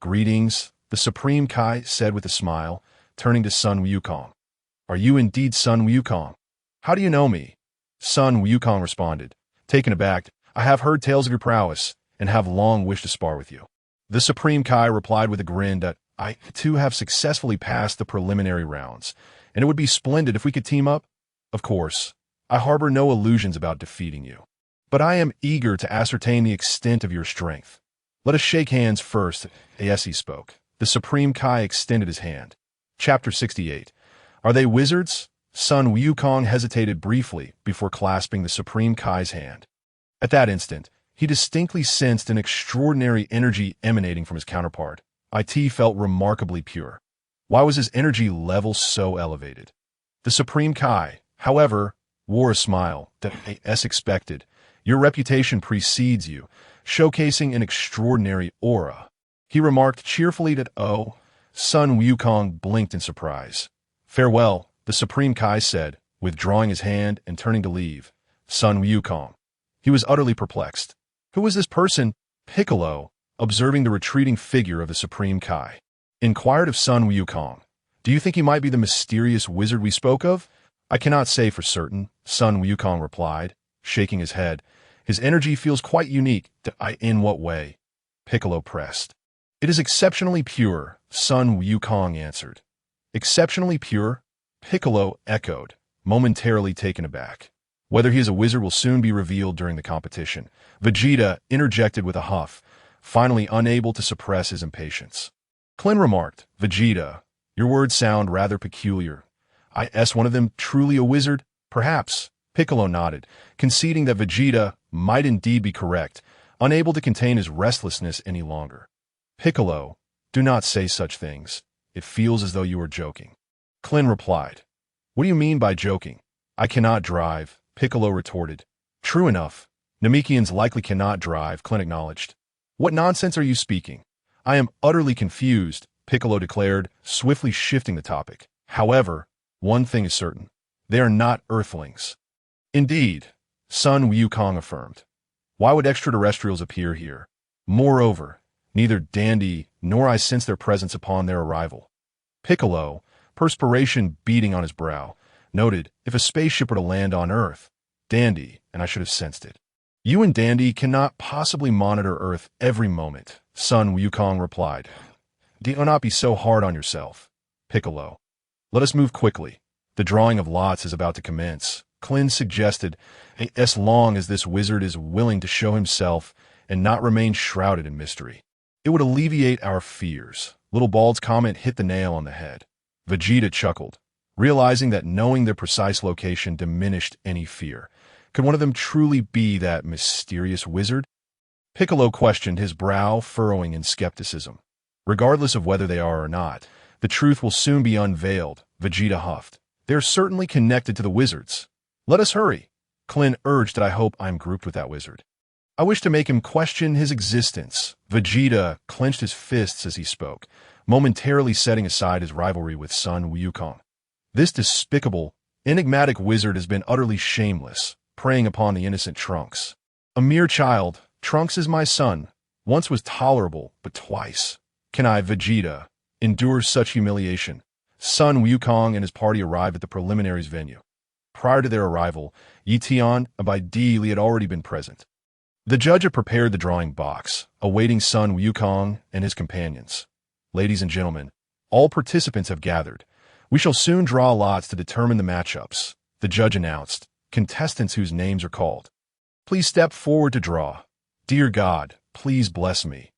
Greetings, the Supreme Kai said with a smile, turning to Sun Wukong. Are you indeed Sun Wukong? How do you know me? Sun Wukong responded, taken aback. I have heard tales of your prowess, and have long wished to spar with you. The Supreme Kai replied with a grin that I, too, have successfully passed the preliminary rounds, and it would be splendid if we could team up. Of course, I harbor no illusions about defeating you, but I am eager to ascertain the extent of your strength. Let us shake hands first. Yes, he spoke. The Supreme Kai extended his hand. Chapter 68. Are they wizards? Sun Wukong hesitated briefly before clasping the Supreme Kai's hand. At that instant, he distinctly sensed an extraordinary energy emanating from his counterpart. It felt remarkably pure. Why was his energy level so elevated? The Supreme Kai, however, wore a smile that, as expected, your reputation precedes you, showcasing an extraordinary aura. He remarked cheerfully that, Sun Wukong blinked in surprise. Farewell, the Supreme Kai said, withdrawing his hand and turning to leave. Sun Wukong. He was utterly perplexed. Who was this person? Piccolo, observing the retreating figure of the Supreme Kai, inquired of Sun Wukong. Do you think he might be the mysterious wizard we spoke of? I cannot say for certain, Sun Wukong replied, shaking his head. His energy feels quite unique. In what way? Piccolo pressed. It is exceptionally pure, Sun Wukong answered. Exceptionally pure? Piccolo echoed, momentarily taken aback. Whether he is a wizard will soon be revealed during the competition. Vegeta interjected with a huff, finally unable to suppress his impatience. Krillin remarked, Vegeta, your words sound rather peculiar. Is one of them truly a wizard? Perhaps. Piccolo nodded, conceding that Vegeta might indeed be correct, unable to contain his restlessness any longer. Piccolo, do not say such things. It feels as though you are joking. Krillin replied. What do you mean by joking? I cannot drive, Piccolo retorted. True enough. Namekians likely cannot drive, Krillin acknowledged. What nonsense are you speaking? I am utterly confused, Piccolo declared, swiftly shifting the topic. However, one thing is certain. They are not Earthlings. Indeed, Sun Wukong affirmed. Why would extraterrestrials appear here? Moreover, neither Dandy nor I sense their presence upon their arrival. Piccolo, perspiration beading on his brow, noted if a spaceship were to land on Earth, Dandy, and I should have sensed it. You and Dandy cannot possibly monitor Earth every moment, Sun Wukong replied. Do not be so hard on yourself. Piccolo. Let us move quickly. The drawing of lots is about to commence. Krillin suggested, as long as this wizard is willing to show himself and not remain shrouded in mystery. It would alleviate our fears. Little Bald's comment hit the nail on the head. Vegeta chuckled, realizing that knowing their precise location diminished any fear. Could one of them truly be that mysterious wizard? Piccolo questioned, his brow furrowing in skepticism. Regardless of whether they are or not, the truth will soon be unveiled, Vegeta huffed. They are certainly connected to the wizards. Let us hurry. Klin urged that I hope I'm grouped with that wizard. I wish to make him question his existence. Vegeta clenched his fists as he spoke, momentarily setting aside his rivalry with son Wukong. This despicable, enigmatic wizard has been utterly shameless, preying upon the innocent Trunks. A mere child, Trunks is my son. Once was tolerable, but twice. Can I, Vegeta, endure such humiliation? Son Wukong and his party arrived at the preliminaries venue. Prior to their arrival, Ye Tian and Videl had already been present. The judge had prepared the drawing box, awaiting son Wukong and his companions. Ladies and gentlemen, all participants have gathered. We shall soon draw lots to determine the matchups, the judge announced. Contestants whose names are called, please step forward to draw. Dear God, please bless me.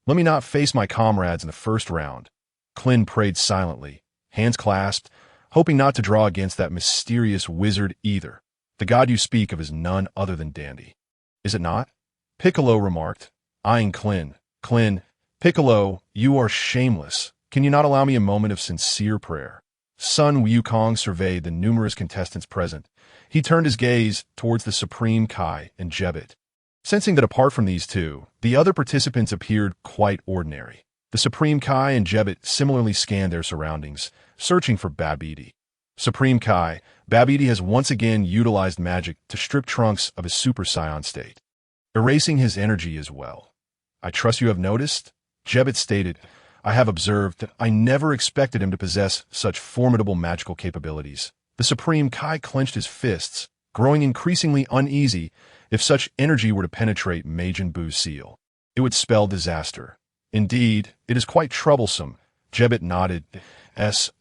Let me not face my comrades in the first round. Klin prayed silently, hands clasped, hoping not to draw against that mysterious wizard either. The god you speak of is none other than Dandy. Is it not? Piccolo remarked, eyeing Klin. Klin, Piccolo, you are shameless. Can you not allow me a moment of sincere prayer? Son Wukong surveyed the numerous contestants present. He turned his gaze towards the Supreme Kai and Jebet. Sensing that apart from these two, the other participants appeared quite ordinary. The Supreme Kai and Jebet similarly scanned their surroundings, searching for Babidi. Supreme Kai, Babidi has once again utilized magic to strip Trunks of his Super Saiyan state, erasing his energy as well. I trust you have noticed? Jebet stated, I have observed that I never expected him to possess such formidable magical capabilities. The Supreme Kai clenched his fists, growing increasingly uneasy. If such energy were to penetrate Majin Buu's seal, it would spell disaster. Indeed, it is quite troublesome. Jebet nodded.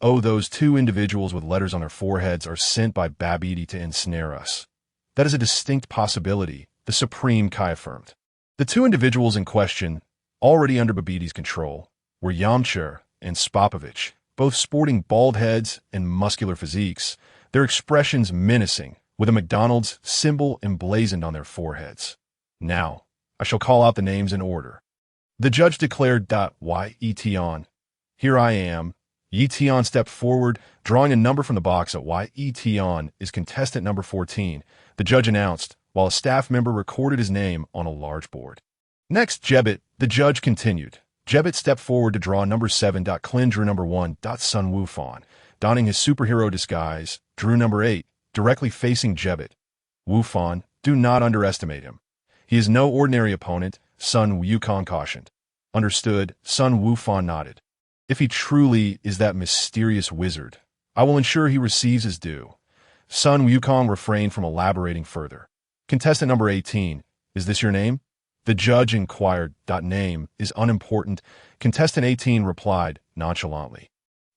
Those two individuals with letters on their foreheads are sent by Babidi to ensnare us. That is a distinct possibility, the Supreme Kai affirmed. The two individuals in question, already under Babidi's control, were Yamcha and Spopovich, both sporting bald heads and muscular physiques, their expressions menacing, with a McDonald's symbol emblazoned on their foreheads. Now, I shall call out the names in order. The judge declared, Ye Tian. Here I am. Ye Tian stepped forward, drawing a number from the box at Ye Tian is contestant number 14, the judge announced, while a staff member recorded his name on a large board. Next, Jebet, the judge continued. Jebet stepped forward to draw number 7. Klin drew number 1. Sun Wufan, donning his superhero disguise, drew number 8, directly facing Jebet. Wufan, do not underestimate him. He is no ordinary opponent, Sun Wukong cautioned. Understood, Sun Wufan nodded. If he truly is that mysterious wizard, I will ensure he receives his due. Sun Wukong refrained from elaborating further. Contestant number 18, is this your name? The judge inquired. Name is unimportant. Contestant 18 replied nonchalantly.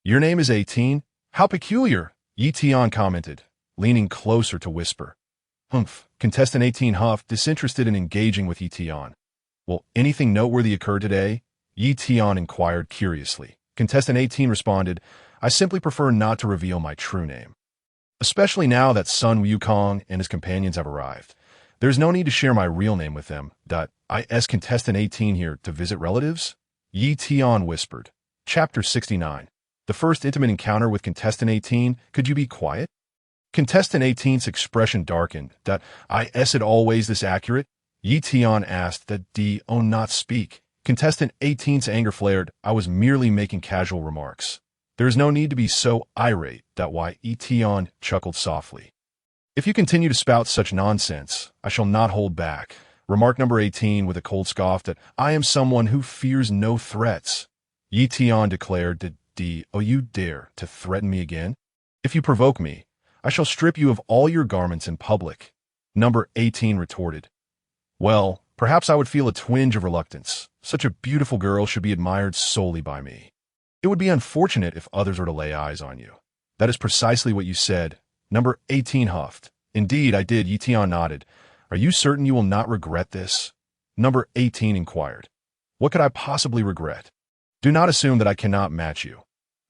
Your name is 18? How peculiar, Ye Tian commented, leaning closer to whisper. Humph, contestant 18 huffed, disinterested in engaging with Ye Tian. Will anything noteworthy occur today? Ye Tian inquired curiously. Contestant 18 responded, I simply prefer not to reveal my true name. Especially now that Sun Wukong and his companions have arrived. There's no need to share my real name with them. Is contestant 18 here to visit relatives? Ye Tian whispered. Chapter 69. The first intimate encounter with contestant 18. Could you be quiet? Contestant 18's expression darkened. Is it always this accurate? Ye Tian asked. Not speak. Contestant 18's anger flared. I was merely making casual remarks. There is no need to be so irate. Ye Tian chuckled softly. If you continue to spout such nonsense, I shall not hold back. Remark number 18 with a cold scoff. I am someone who fears no threats. Ye Tian declared. You dare to threaten me again? If you provoke me, I shall strip you of all your garments in public. Number 18 retorted. Well, perhaps I would feel a twinge of reluctance. Such a beautiful girl should be admired solely by me. It would be unfortunate if others were to lay eyes on you. That is precisely what you said. Number 18 huffed. Indeed, I did. Ye Tian nodded. Are you certain you will not regret this? Number 18 inquired. What could I possibly regret? Do not assume that I cannot match you.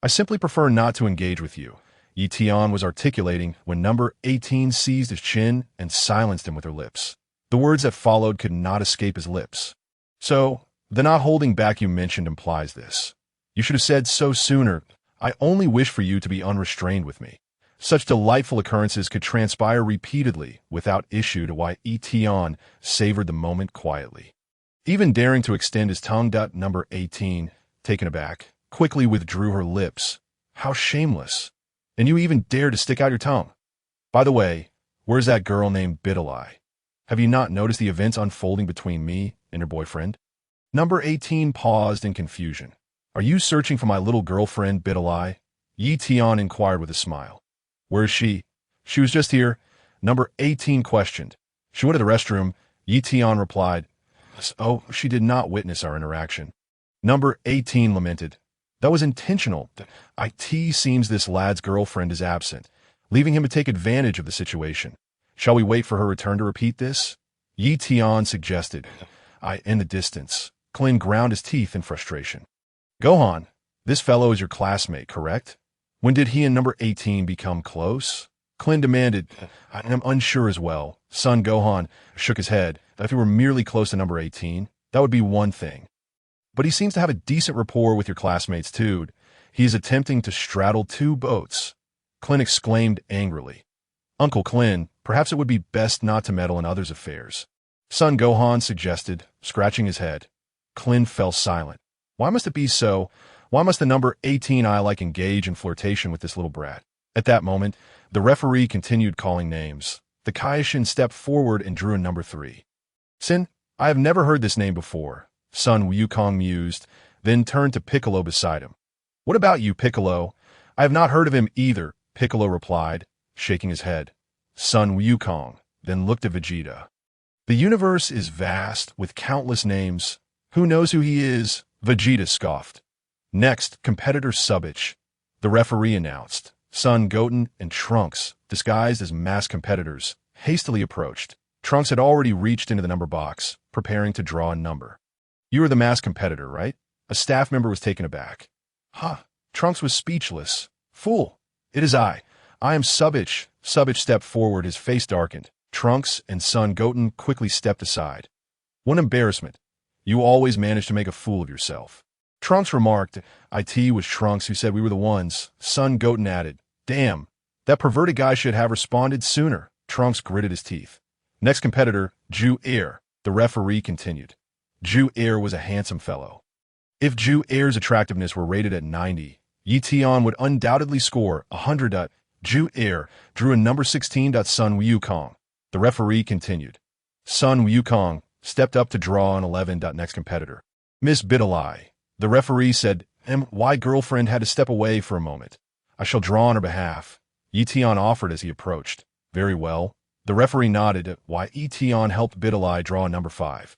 I simply prefer not to engage with you, Ye Tian was articulating when number 18 seized his chin and silenced him with her lips. The words that followed could not escape his lips. So, the not holding back you mentioned implies this. You should have said so sooner. I only wish for you to be unrestrained with me. Such delightful occurrences could transpire repeatedly without issue to why Ye Tian savored the moment quietly. Even daring to extend his tongue. Number 18, taken aback, quickly withdrew her lips. How shameless. And you even dared to stick out your tongue. By the way, where's that girl named Videl? Have you not noticed the events unfolding between me and your boyfriend? Number 18 paused in confusion. Are you searching for my little girlfriend, Videl? Ye Tian inquired with a smile. Where is she? She was just here. Number 18 questioned. She went to the restroom. Ye Tian replied. Oh, she did not witness our interaction. Number 18 lamented. That was intentional. It seems this lad's girlfriend is absent, leaving him to take advantage of the situation. Shall we wait for her return to repeat this? Ye Tian suggested. In the distance, Clin ground his teeth in frustration. Gohan, this fellow is your classmate, correct? When did he and number 18 become close? Clin demanded. I am unsure as well. Son Gohan shook his head. If he were merely close to number 18, that would be one thing. But he seems to have a decent rapport with your classmates too. He is attempting to straddle two boats. Clin exclaimed angrily. Uncle Clin, perhaps it would be best not to meddle in others' affairs. Son Gohan suggested, scratching his head. Clin fell silent. Why must it be so? Why must the number 18 like engage in flirtation with this little brat? At that moment, the referee continued calling names. The Kaioshin stepped forward and drew a number 3. Sin, I have never heard this name before. Son Wukong mused, then turned to Piccolo beside him. What about you, Piccolo? I have not heard of him either, Piccolo replied, shaking his head. Son Wukong then looked at Vegeta. The universe is vast, with countless names. Who knows who he is? Vegeta scoffed. Next, competitor Subich. The referee announced. Son Goten and Trunks, disguised as masked competitors, hastily approached. Trunks had already reached into the number box, preparing to draw a number. You are the masked competitor, right? A staff member was taken aback. Huh. Trunks was speechless. Fool. It is I. I am Subich. Subich stepped forward, his face darkened. Trunks and Son Goten quickly stepped aside. What embarrassment. You always manage to make a fool of yourself. Trunks remarked. It was Trunks who said we were the ones. Son Goten added. Damn. That perverted guy should have responded sooner. Trunks gritted his teeth. Next competitor, Ju Air. The referee continued. Ju Air was a handsome fellow. If Ju Air's attractiveness were rated at 90, Ye Tian would undoubtedly score 100. Ju Air drew a number 16. Son Wukong. The referee continued. Son Wukong stepped up to draw an 11. Next competitor. Miss Videl. The referee said, My girlfriend had to step away for a moment. I shall draw on her behalf. Ye Tian offered as he approached. Very well. The referee nodded while Ye Tian helped Videl draw a number 5.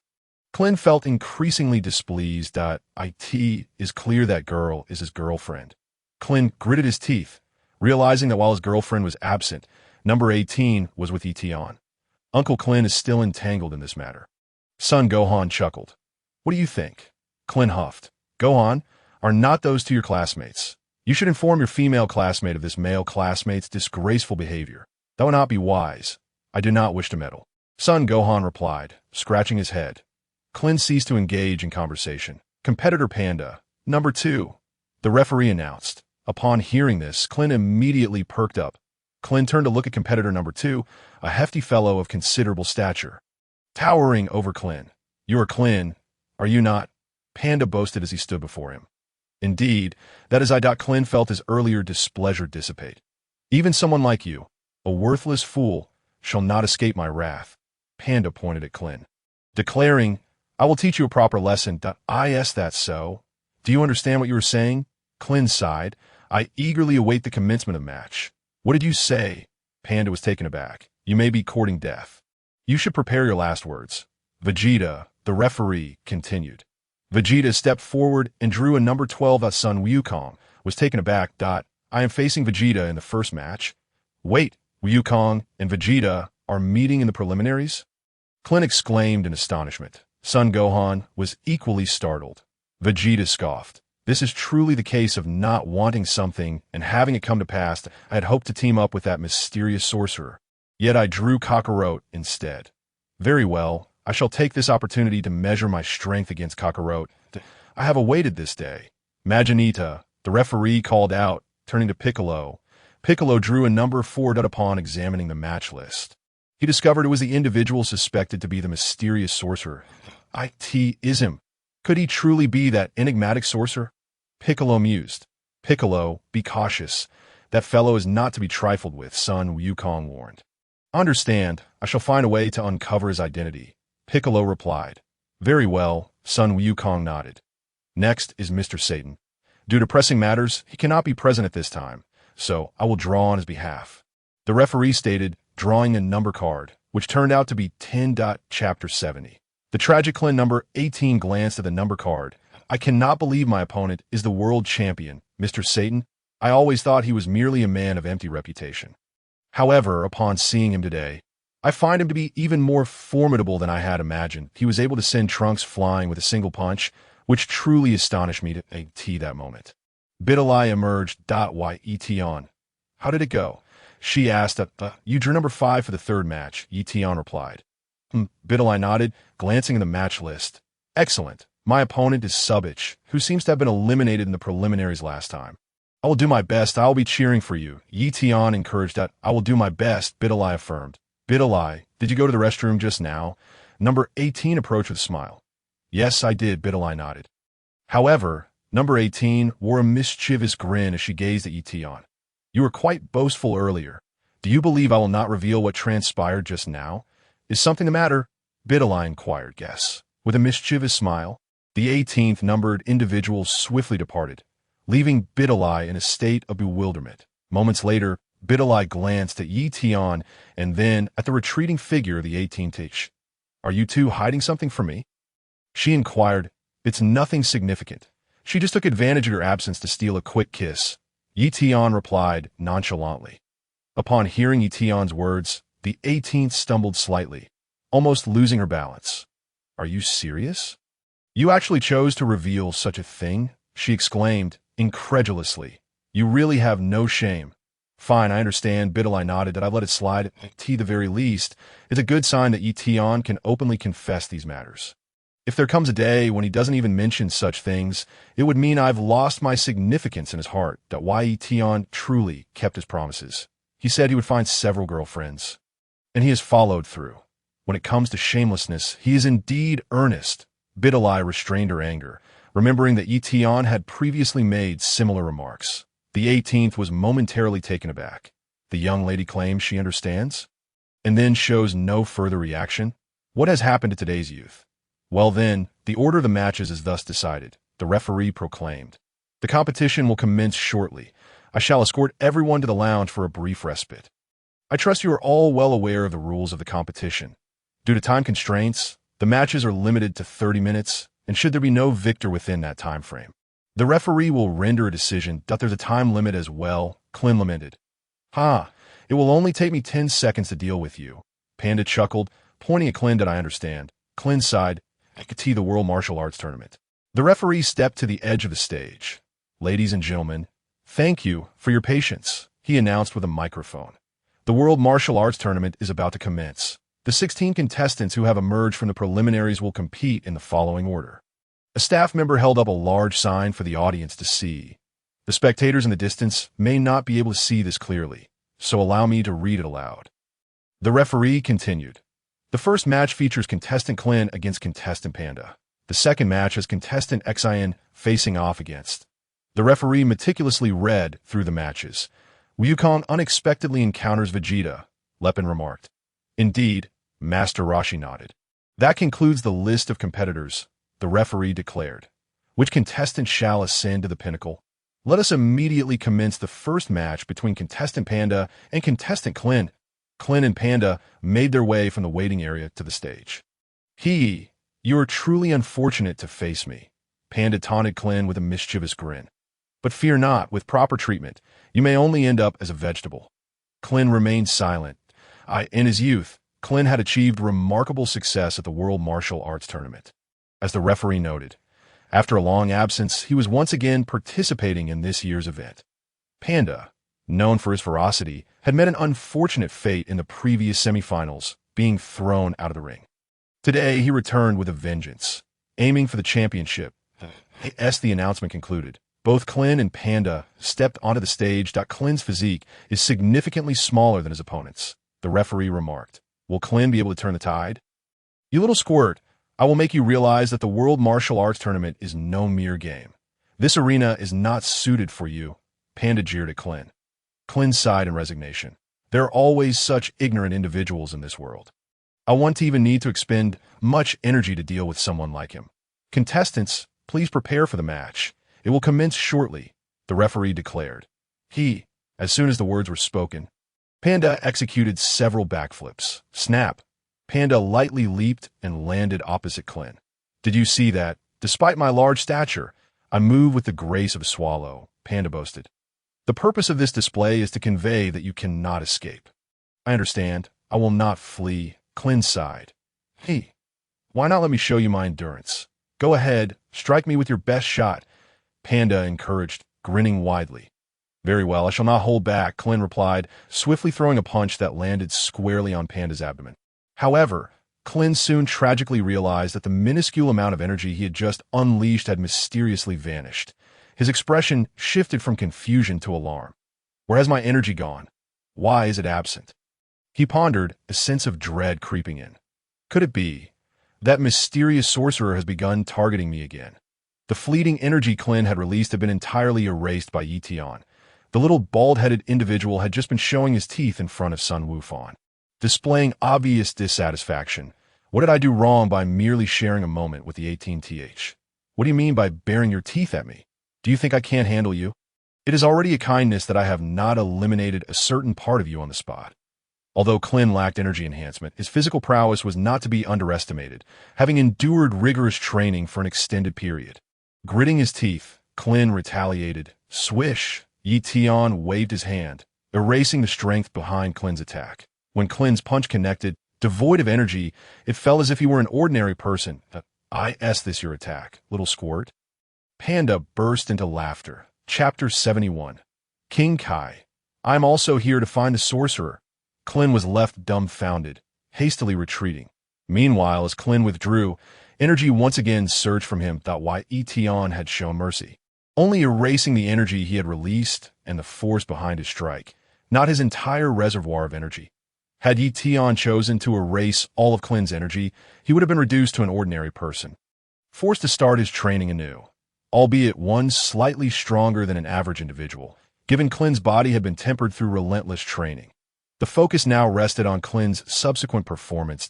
Clin felt increasingly displeased. It is clear that girl is his girlfriend. Clin gritted his teeth, realizing that while his girlfriend was absent, number 18 was with Ye Tian. Uncle Clin is still entangled in this matter. Son Gohan chuckled. What do you think? Clin huffed. Gohan, are not those two your classmates? You should inform your female classmate of this male classmate's disgraceful behavior. That would not be wise. I do not wish to meddle. Son Gohan replied, scratching his head. Clin ceased to engage in conversation. Competitor Panda, number 2. The referee announced. Upon hearing this, Clin immediately perked up. Clin turned to look at competitor number 2, a hefty fellow of considerable stature. Towering over Clin. You are Clin, are you not? Panda boasted as he stood before him. Indeed, that is Clin felt his earlier displeasure dissipate. Even someone like you, a worthless fool, shall not escape my wrath. Panda pointed at Clin, declaring, I will teach you a proper lesson. Is that so? Do you understand what you were saying? Clin sighed. I eagerly await the commencement of the match. What did you say? Panda was taken aback. You may be courting death. You should prepare your last words. Vegeta, the referee, continued. Vegeta stepped forward and drew a number 12. Son Wukong was taken aback. I am facing Vegeta in the first match. Wait, Wukong and Vegeta are meeting in the preliminaries? Clin exclaimed in astonishment. Son Gohan was equally startled. Vegeta scoffed. This is truly the case of not wanting something and having it come to pass. I had hoped to team up with that mysterious sorcerer. Yet I drew Kakarot instead. Very well, I shall take this opportunity to measure my strength against Kakarot. I have awaited this day. Maginita, the referee called out, turning to Piccolo. Piccolo drew a number 4 upon examining the match list. He discovered it was the individual suspected to be the mysterious sorcerer. It is him. Could he truly be that enigmatic sorcerer? Piccolo mused. Piccolo, be cautious. That fellow is not to be trifled with, son, Wukong warned. Understand, I shall find a way to uncover his identity. Piccolo replied. Very well, son, Wukong nodded. Next is Mr. Satan. Due to pressing matters, he cannot be present at this time, so I will draw on his behalf. The referee stated, drawing a number card, which turned out to be 10. Chapter 70. The tragic Clin number 18 glanced at the number card. I cannot believe my opponent is the world champion, Mr. Satan. I always thought he was merely a man of empty reputation. However, upon seeing him today, I find him to be even more formidable than I had imagined. He was able to send Trunks flying with a single punch, which truly astonished me to that moment. Videl emerged. Ye Tian. How did it go? She asked. You drew number 5 for the third match, Ye Tian replied. Videl nodded, glancing at the match list. Excellent. My opponent is Subich, who seems to have been eliminated in the preliminaries last time. I will do my best. I will be cheering for you. Ye Tian encouraged. I will do my best, Videl affirmed. Videl, did you go to the restroom just now? Number 18 approached with a smile. Yes, I did, Videl nodded. However, number 18 wore a mischievous grin as she gazed at Ye Tian. You were quite boastful earlier. Do you believe I will not reveal what transpired just now? Is something the matter? Videl inquired. Yes. With a mischievous smile, the 18th numbered individual swiftly departed, leaving Videl in a state of bewilderment. Moments later, Videl glanced at Ye Tian and then at the retreating figure of the 18th. Are you two hiding something from me? She inquired. It's nothing significant. She just took advantage of your absence to steal a quick kiss. Ye Tian replied nonchalantly. Upon hearing Ye Tian's words, the 18th stumbled slightly, almost losing her balance. Are you serious? You actually chose to reveal such a thing? She exclaimed, incredulously. You really have no shame. Fine, I understand, Videl nodded, that I've let it slide. At the very least, it's a good sign that Ye Tian can openly confess these matters. If there comes a day when he doesn't even mention such things, it would mean I've lost my significance in his heart, that Ye Tian truly kept his promises. He said he would find several girlfriends. And he has followed through. When it comes to shamelessness, he is indeed earnest. Videl restrained her anger, remembering that Ye Tian had previously made similar remarks. The 18th was momentarily taken aback. The young lady claims she understands, and then shows no further reaction. What has happened to today's youth? Well then, the order of the matches is thus decided, the referee proclaimed. The competition will commence shortly. I shall escort everyone to the lounge for a brief respite. I trust you are all well aware of the rules of the competition. Due to time constraints, the matches are limited to 30 minutes, and should there be no victor within that time frame, the referee will render a decision. There's a time limit as well, Clin lamented. It will only take me 10 seconds to deal with you. Panda chuckled, pointing at Clin. I understand. Clin sighed. I could see the World Martial Arts Tournament. The referee stepped to the edge of the stage. Ladies and gentlemen, thank you for your patience, he announced with a microphone. The World Martial Arts Tournament is about to commence. The 16 contestants who have emerged from the preliminaries will compete in the following order. A staff member held up a large sign for the audience to see. The spectators in the distance may not be able to see this clearly, so allow me to read it aloud. The referee continued. The first match features contestant Clin against contestant Panda. The second match has contestant Xin facing off against. The referee meticulously read through the matches. Wukong unexpectedly encounters Vegeta, Lepin remarked. Indeed, Master Roshi nodded. That concludes the list of competitors, the referee declared. Which contestant shall ascend to the pinnacle? Let us immediately commence the first match between contestant Panda and contestant Clin. Clin and Panda made their way from the waiting area to the stage. You are truly unfortunate to face me, Panda taunted Clin with a mischievous grin. But fear not, with proper treatment, you may only end up as a vegetable. Clin remained silent. In his youth, Clin had achieved remarkable success at the World Martial Arts Tournament. As the referee noted, After a long absence, he was once again participating in this year's event. Panda, known for his ferocity, had met an unfortunate fate in the previous semifinals, being thrown out of the ring. Today, he returned with a vengeance, aiming for the championship. As the announcement concluded, both Clin and Panda stepped onto the stage. Clin's physique is significantly smaller than his opponent's. The referee remarked, "Will Clin be able to turn the tide?" "You little squirt, I will make you realize that the World Martial Arts Tournament is no mere game. This arena is not suited for you," Panda jeered at Clin. Clin sighed in resignation. "There are always such ignorant individuals in this world. I won't even need to expend much energy to deal with someone like him. Contestants, please prepare for the match. It will commence shortly," the referee declared. As soon as the words were spoken, Panda executed several backflips. Snap! Panda lightly leaped and landed opposite Clin. "Did you see that? Despite my large stature, I move with the grace of a swallow," Panda boasted. "The purpose of this display is to convey that you cannot escape." "I understand. I will not flee," Clin sighed. "Why not let me show you my endurance? Go ahead, strike me with your best shot," Panda encouraged, grinning widely. "Very well, I shall not hold back," Clin replied, swiftly throwing a punch that landed squarely on Panda's abdomen. However, Clin soon tragically realized that the minuscule amount of energy he had just unleashed had mysteriously vanished. His expression shifted from confusion to alarm. "Where has my energy gone? Why is it absent?" He pondered, a sense of dread creeping in. Could it be that mysterious sorcerer has begun targeting me again? The fleeting energy Clin had released had been entirely erased by Ye Tian. The little bald-headed individual had just been showing his teeth in front of Sun Wufong, displaying obvious dissatisfaction. "What did I do wrong by merely sharing a moment with the 18th? What do you mean by baring your teeth at me? Do you think I can't handle you? It is already a kindness that I have not eliminated a certain part of you on the spot." Although Clin lacked energy enhancement, his physical prowess was not to be underestimated, having endured rigorous training for an extended period. Gritting his teeth, Clin retaliated. Swish! Ye Tian waved his hand, erasing the strength behind Clin's attack. When Clin's punch connected, devoid of energy, it felt as if he were an ordinary person. "Is this your attack, little squirt?" Panda burst into laughter. Chapter 71. King Kai. "I'm also here to find the sorcerer." Clin was left dumbfounded, hastily retreating. Meanwhile, as Clin withdrew, energy once again surged from him. Why Ye Tian had shown mercy, only erasing the energy he had released and the force behind his strike, not his entire reservoir of energy. Had Ye Tian chosen to erase all of Clin's energy, he would have been reduced to an ordinary person, forced to start his training anew, albeit one slightly stronger than an average individual, given Clin's body had been tempered through relentless training. The focus now rested on Clin's subsequent performance.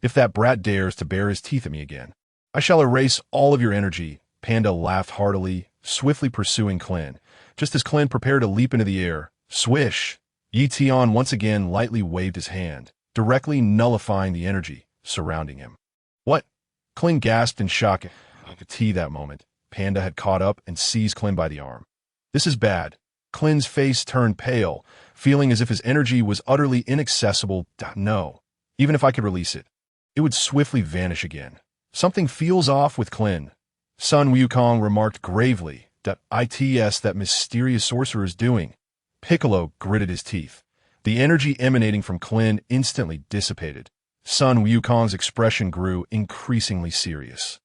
"If that brat dares to bare his teeth at me again, I shall erase all of your energy," Panda laughed heartily, swiftly pursuing Clin. Just as Clin prepared to leap into the air, swish! Ye Tian once again lightly waved his hand, directly nullifying the energy surrounding him. "What?" Clin gasped in shock. I could see that moment. Panda had caught up and seized Clin by the arm. "This is bad." Clin's face turned pale, feeling as if his energy was utterly inaccessible. "No, even if I could release it, it would swiftly vanish again. Something feels off with Clin." Sun Wukong remarked gravely. "It's that mysterious sorcerer is doing." Piccolo gritted his teeth. The energy emanating from Clin instantly dissipated. Sun Wukong's expression grew increasingly serious.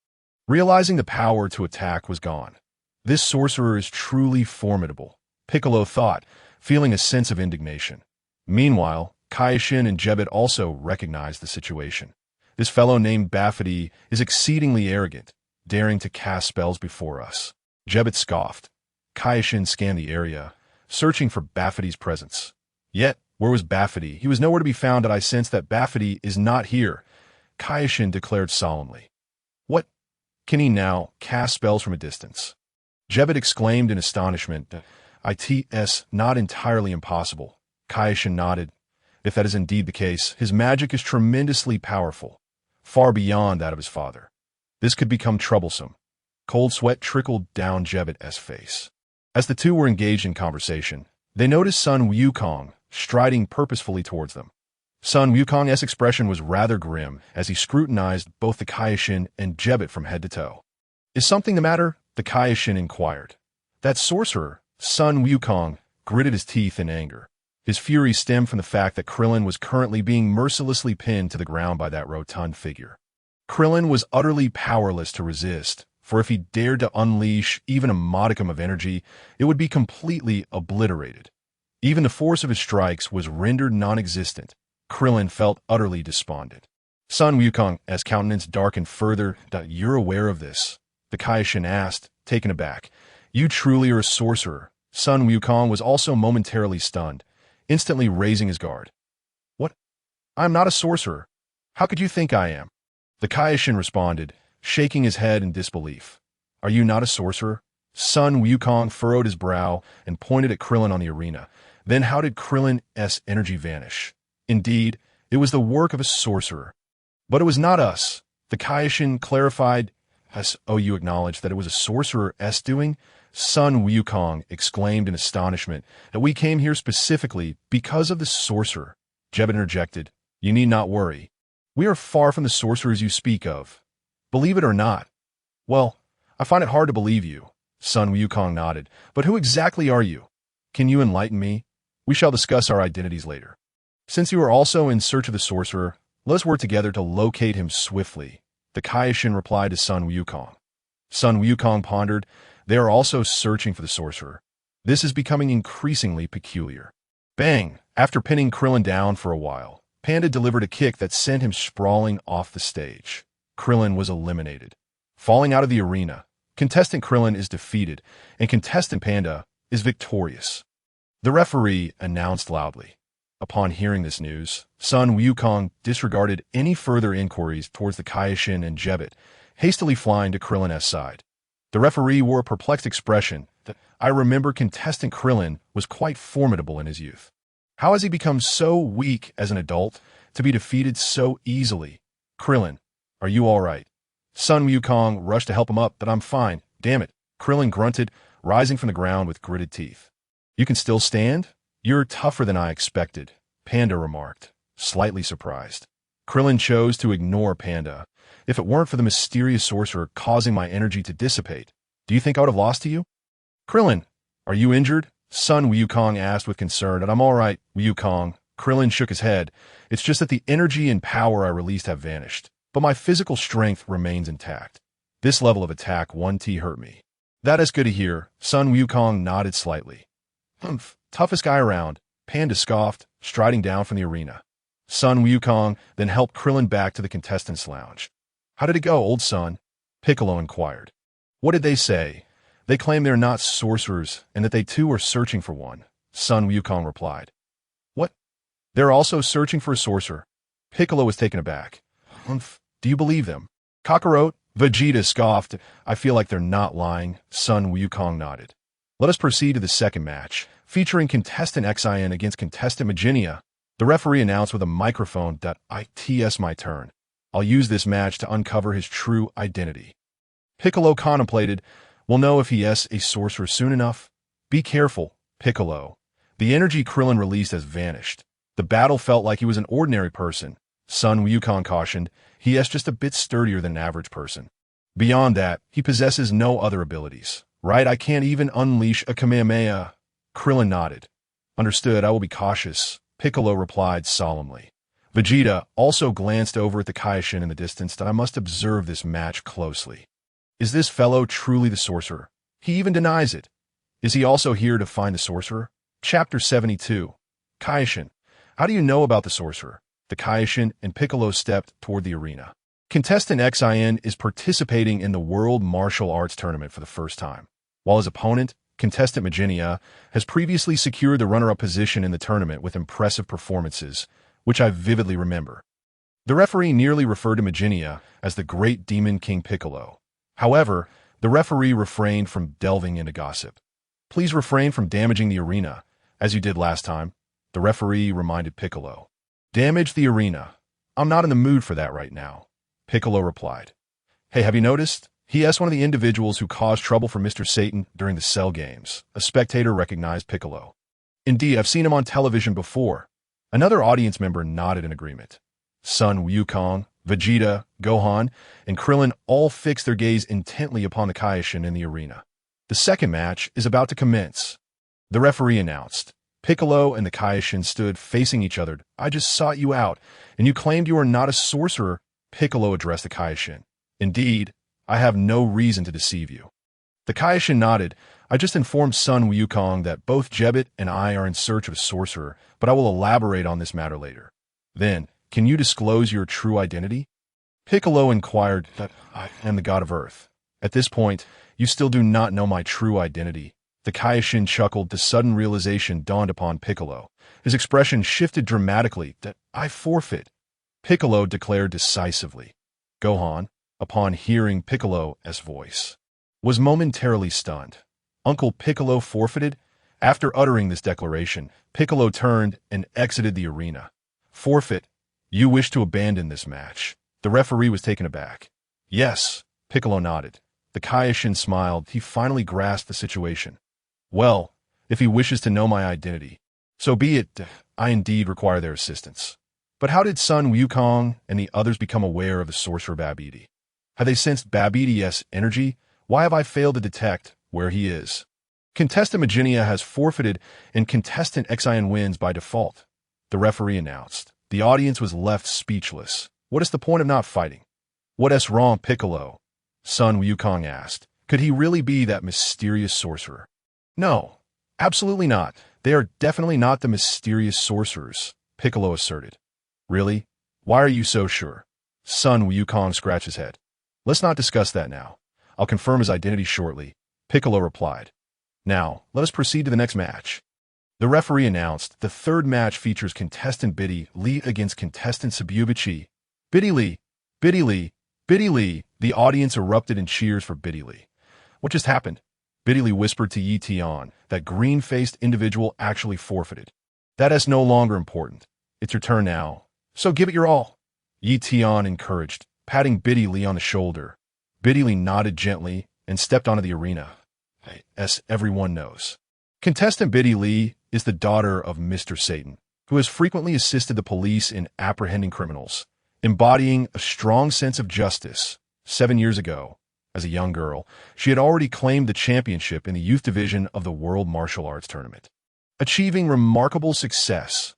Realizing the power to attack was gone. "This sorcerer is truly formidable," Piccolo thought, feeling a sense of indignation. Meanwhile, Kaishin and Jebet also recognized the situation. "This fellow named Bafity is exceedingly arrogant, daring to cast spells before us." Jebet scoffed. Kaishin scanned the area, searching for Bafity's presence. Yet, where was Bafity? He was nowhere to be found. "I sense that Bafity is not here," Kaishin declared solemnly. "What? Can he now cast spells from a distance?" Jebet exclaimed in astonishment. "It's not entirely impossible." Kaishin nodded. "If that is indeed the case, his magic is tremendously powerful, far beyond that of his father. This could become troublesome." Cold sweat trickled down Jebet's face. As the two were engaged in conversation, they noticed Sun Wukong striding purposefully towards them. Sun Wukong's expression was rather grim as he scrutinized both the Kaishin and Jebet from head to toe. Is something the matter? The Kaioshin inquired. That sorcerer, Sun Wukong, gritted his teeth in anger. His fury stemmed from the fact that Krillin was currently being mercilessly pinned to the ground by that rotund figure. Krillin was utterly powerless to resist, for if he dared to unleash even a modicum of energy, it would be completely obliterated. Even the force of his strikes was rendered non-existent. Krillin felt utterly despondent. Sun Wukong's countenance darkened further. "You're aware of this?" the Kaioshin asked, taken aback. "You truly are a sorcerer." Sun Wukong was also momentarily stunned, instantly raising his guard. "What? I am not a sorcerer. How could you think I am?" The Kaioshin responded, shaking his head in disbelief. "Are you not a sorcerer?" Sun Wukong furrowed his brow and pointed at Krillin on the arena. Then how did Krillin's energy vanish? Indeed, it was the work of a sorcerer. But it was not us. The Kaioshin clarified. "Oh, you acknowledge that it was a sorcerer's doing?" Sun Wukong exclaimed in astonishment. "That we came here specifically because of the sorcerer." Jeb interjected. "You need not worry. We are far from the sorcerers you speak of. Believe it or not." "Well, I find it hard to believe you." Sun Wukong nodded. "But who exactly are you? Can you enlighten me? We shall discuss our identities later. Since you are also in search of the sorcerer, let us work together to locate him swiftly." The Kaioshin replied to Sun Wukong. Sun Wukong pondered. They are also searching for the sorcerer. This is becoming increasingly peculiar. Bang! After pinning Krillin down for a while, Panda delivered a kick that sent him sprawling off the stage. Krillin was eliminated. Falling out of the arena, contestant Krillin is defeated, and contestant Panda is victorious. The referee announced loudly. Upon hearing this news, Sun Wukong disregarded any further inquiries towards the Kaioshin and Jebet, hastily flying to Krillin's side. The referee wore a perplexed expression. "I remember contestant Krillin was quite formidable in his youth. How has he become so weak as an adult to be defeated so easily? Krillin, are you all right?" Sun Wukong rushed to help him up. "I'm fine. Damn it," Krillin grunted, rising from the ground with gritted teeth. "You can still stand? You're tougher than I expected," Panda remarked, slightly surprised. Krillin chose to ignore Panda. "If it weren't for the mysterious sorcerer causing my energy to dissipate, do you think I would have lost to you?" "Krillin, are you injured?" Sun Wukong asked with concern. "I'm all right, Wukong." Krillin shook his head. "It's just that the energy and power I released have vanished, but my physical strength remains intact. This level of attack won't hurt me." "That is good to hear." Sun Wukong nodded slightly. "Humph, toughest guy around," Panda scoffed, striding down from the arena. Sun Wukong then helped Krillin back to the contestants' lounge. "How did it go, old son?" Piccolo inquired. "What did they say?" "They claim they're not sorcerers and that they too are searching for one," Sun Wukong replied. "What? They're also searching for a sorcerer?" Piccolo was taken aback. "Humph, do you believe them?" "Kakarot," Vegeta scoffed. "I feel like they're not lying." Sun Wukong nodded. Let us proceed to the second match, featuring contestant Xian against contestant Vegeta. The referee announced with a microphone that "It's my turn. I'll use this match to uncover his true identity." Piccolo contemplated. "We'll know if he is a sorcerer soon enough." "Be careful, Piccolo. The energy Krillin released has vanished. The battle felt like he was an ordinary person." Sun Wukong cautioned. "He is just a bit sturdier than an average person. Beyond that, he possesses no other abilities. Right, I can't even unleash a Kamehameha." Krillin nodded. "Understood, I will be cautious," Piccolo replied solemnly. Vegeta also glanced over at the Kaioshin in the distance. "I must observe this match closely. Is this fellow truly the sorcerer? He even denies it. Is he also here to find the sorcerer?" Chapter 72. Kaioshin. "How do you know about the sorcerer?" The Kaioshin and Piccolo stepped toward the arena. Contestant Xian is participating in the World Martial Arts Tournament for the first time, while his opponent, contestant Vegeta, has previously secured the runner-up position in the tournament with impressive performances, which I vividly remember. The referee nearly referred to Vegeta as the Great Demon King Piccolo. However, the referee refrained from delving into gossip. "Please refrain from damaging the arena, as you did last time," the referee reminded Piccolo. "Damage the arena? I'm not in the mood for that right now," Piccolo replied. "Hey, have you noticed? He is one of the individuals who caused trouble for Mr. Satan during the Cell Games." A spectator recognized Piccolo. "Indeed, I've seen him on television before." Another audience member nodded in agreement. Sun Wukong, Vegeta, Gohan, and Krillin all fixed their gaze intently upon the Kaioshin in the arena. The second match is about to commence. The referee announced. Piccolo and the Kaioshin stood facing each other. I just sought you out, and you claimed you are not a sorcerer, Piccolo addressed the Kaioshin. Indeed, I have no reason to deceive you. The Kaioshin nodded. I just informed son Wukong that both Jebet and I are in search of a sorcerer, but I will elaborate on this matter later. Then, can you disclose your true identity? Piccolo inquired. That I am the god of Earth. At this point, you still do not know my true identity. The Kaioshin chuckled. The sudden realization dawned upon Piccolo. His expression shifted dramatically. That I forfeit, Piccolo declared decisively. Gohan, upon hearing Piccolo's voice, was momentarily stunned. Uncle Piccolo forfeited? After uttering this declaration, Piccolo turned and exited the arena. Forfeit? You wish to abandon this match? The referee was taken aback. Yes, Piccolo nodded. The Kaioshin smiled. He finally grasped the situation. Well, if he wishes to know my identity, so be it. I indeed require their assistance. But how did son Wukong and the others become aware of the sorcerer Babidi? Have they sensed Babidi's energy? Why have I failed to detect where he is? Contestant Vegeta has forfeited and contestant Xian wins by default, the referee announced. The audience was left speechless. What is the point of not fighting? What is wrong, Piccolo? Son Wukong asked. Could he really be that mysterious sorcerer? No, absolutely not. They are definitely not the mysterious sorcerers, Piccolo asserted. Really? Why are you so sure? Son Wukong scratched his head. Let's not discuss that now. I'll confirm his identity shortly, Piccolo replied. Now, let us proceed to the next match. The referee announced the third match features contestant Biddy Lee against contestant Sabubichi. Biddy Lee, Biddy Lee, Biddy Lee. The audience erupted in cheers for Biddy Lee. What just happened? Biddy Lee whispered to Ye Tian. That green-faced individual actually forfeited. That is no longer important. It's your turn now, so give it your all. Ye Tian encouraged, patting Biddy Lee on the shoulder. Biddy Lee nodded gently and stepped onto the arena. As everyone knows, contestant Biddy Lee is the daughter of Mr. Satan, who has frequently assisted the police in apprehending criminals, embodying a strong sense of justice. 7 years ago, as a young girl, she had already claimed the championship in the youth division of the World Martial Arts Tournament, achieving remarkable success.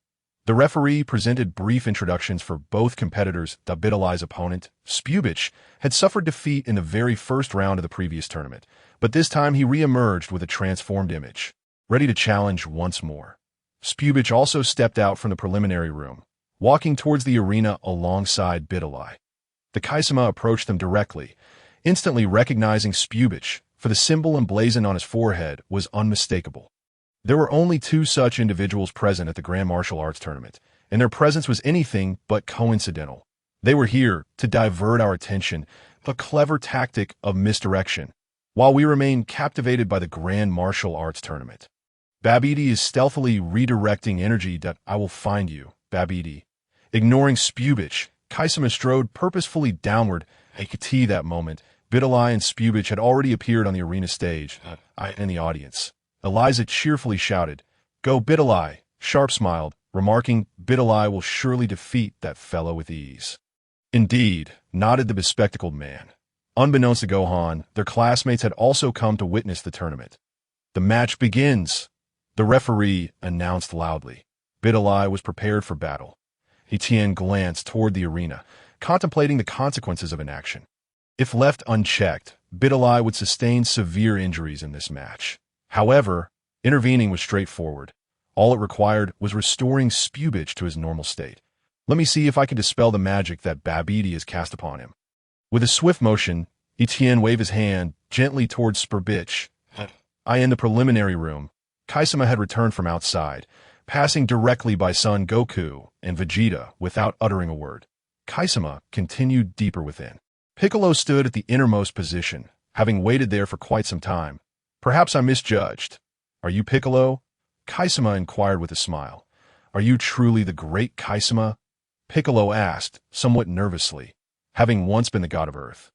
The referee presented brief introductions for both competitors. Videli's opponent, Spubich, had suffered defeat in the very first round of the previous tournament, but this time he re-emerged with a transformed image, ready to challenge once more. Spubich also stepped out from the preliminary room, walking towards the arena alongside Videl. The Kaisama approached them directly, instantly recognizing Spubich, for the symbol emblazoned on his forehead was unmistakable. There were only 2 such individuals present at the Grand Martial Arts Tournament, and their presence was anything but coincidental. They were here to divert our attention, a clever tactic of misdirection, while we remain captivated by the Grand Martial Arts Tournament. Babidi is stealthily redirecting energy. I will find you, Babidi. Ignoring Spubich, Kaisama strode purposefully downward. I could see that moment. Videl and Spubich had already appeared on the arena stage, in the audience. Eliza cheerfully shouted, Go Videl! Sharp smiled, remarking, Videl will surely defeat that fellow with ease. Indeed, nodded the bespectacled man. Unbeknownst to Gohan, their classmates had also come to witness the tournament. The match begins, the referee announced loudly. Videl was prepared for battle. Ye Tian glanced toward the arena, contemplating the consequences of inaction. If left unchecked, Videl would sustain severe injuries in this match. However, intervening was straightforward. All it required was restoring Spubich to his normal state. Let me see if I can dispel the magic that Babidi has cast upon him. With a swift motion, Ye Tian waved his hand gently towards Spubich. In the preliminary room, Kaisama had returned from outside, passing directly by Son Goku and Vegeta without uttering a word. Kaisama continued deeper within. Piccolo stood at the innermost position, having waited there for quite some time. Perhaps I misjudged. Are you Piccolo? Kaisama inquired with a smile. Are you truly the great Kaisama? Piccolo asked, somewhat nervously, having once been the god of Earth.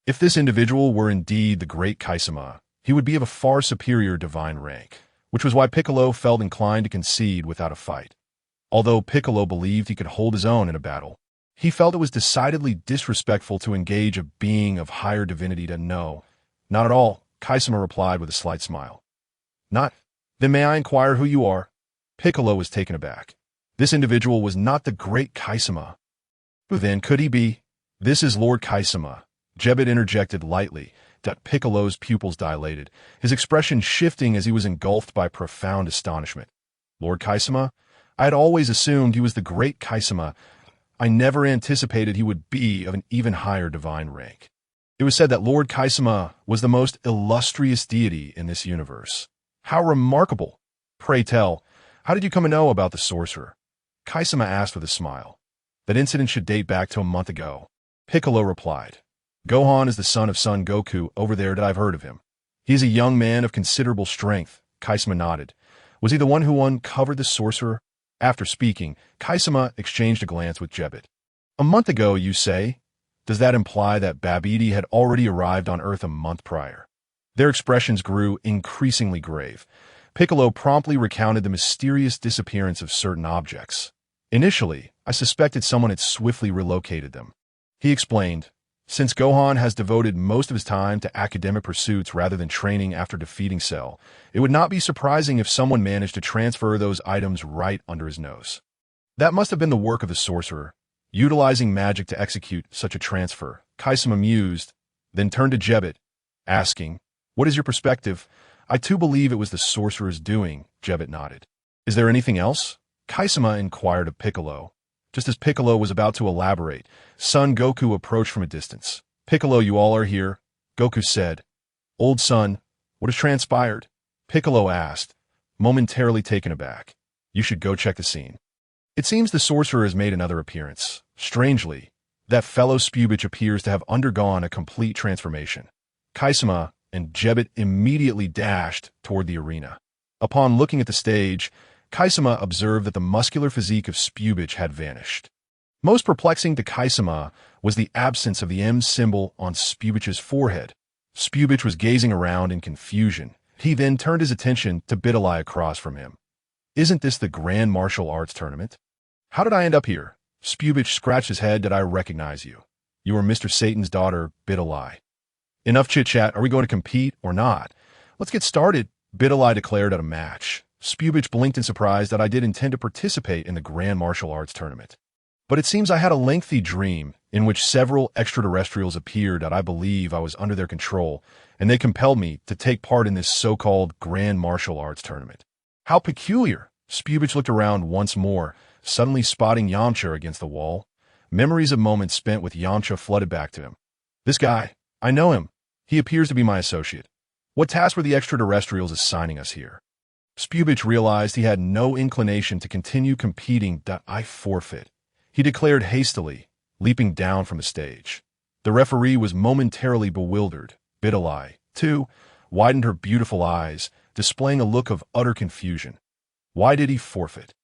If this individual were indeed the great Kaisama, he would be of a far superior divine rank, which was why Piccolo felt inclined to concede without a fight. Although Piccolo believed he could hold his own in a battle, He felt it was decidedly disrespectful to engage a being of higher divinity to know. Not at all, Kaisama replied with a slight smile. Not? Then may I inquire who you are? Piccolo was taken aback. This individual was not the great Kaisama. Who then could he be? This is Lord Kaisama, Jebet interjected lightly. Piccolo's pupils dilated, his expression shifting as he was engulfed by profound astonishment. Lord Kaisama? I had always assumed he was the great Kaisama. I never anticipated he would be of an even higher divine rank. It was said that Lord Kaisama was the most illustrious deity in this universe. How remarkable! Pray tell, how did you come to know about the sorcerer? Kaisama asked with a smile. That incident should date back to a month ago. Piccolo replied. Gohan is the son of Son Goku over there that I've heard of him. He is a young man of considerable strength. Kaisama nodded. Was he the one who uncovered the sorcerer? After speaking, Kaisama exchanged a glance with Jebet. A month ago, you say? Does that imply that Babidi had already arrived on Earth a month prior? Their expressions grew increasingly grave. Piccolo promptly recounted the mysterious disappearance of certain objects. Initially, I suspected someone had swiftly relocated them. He explained, since Gohan has devoted most of his time to academic pursuits rather than training after defeating Cell, it would not be surprising if someone managed to transfer those items right under his nose. That must have been the work of the sorcerer, utilizing magic to execute such a transfer. Kaisama mused, then turned to Jebet, asking, what is your perspective? I too believe it was the sorcerer's doing, Jebet nodded. Is there anything else? Kaisama inquired of Piccolo. Just as Piccolo was about to elaborate, Son Goku approached from a distance. Piccolo, you all are here, Goku said. Old son, what has transpired? Piccolo asked, momentarily taken aback. You should go check the scene. It seems the sorcerer has made another appearance. Strangely, that fellow Spubich appears to have undergone a complete transformation. Kaisama and Jebet immediately dashed toward the arena. Upon looking at the stage, Kaisama observed that the muscular physique of Spubich had vanished. Most perplexing to Kaisama was the absence of the M symbol on Spubich's forehead. Spubich was gazing around in confusion. He then turned his attention to Videl across from him. Isn't this the Grand Martial Arts Tournament? How did I end up here? Spubich scratched his head. Did I recognize you? You are Mr. Satan's daughter, Videl. Enough chit-chat. Are we going to compete or not? Let's get started, Videl declared at a match. Spubich blinked in surprise that I did intend to participate in the Grand Martial Arts Tournament. But it seems I had a lengthy dream in which several extraterrestrials appeared that I believe I was under their control, and they compelled me to take part in this so-called Grand Martial Arts Tournament. How peculiar! Spubich looked around once more, suddenly spotting Yamcha against the wall. Memories of moments spent with Yamcha flooded back to him. This guy, I know him. He appears to be my associate. What task were the extraterrestrials assigning us here? Spubich realized he had no inclination to continue competing. I forfeit, he declared hastily, leaping down from the stage. The referee was momentarily bewildered. Videl, too, widened her beautiful eyes, displaying a look of utter confusion. Why did he forfeit?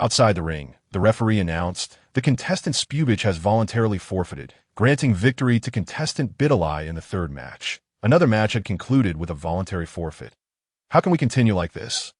Outside the ring, the referee announced, the contestant Spubich has voluntarily forfeited, granting victory to contestant Videl in the third match. Another match had concluded with a voluntary forfeit. How can we continue like this?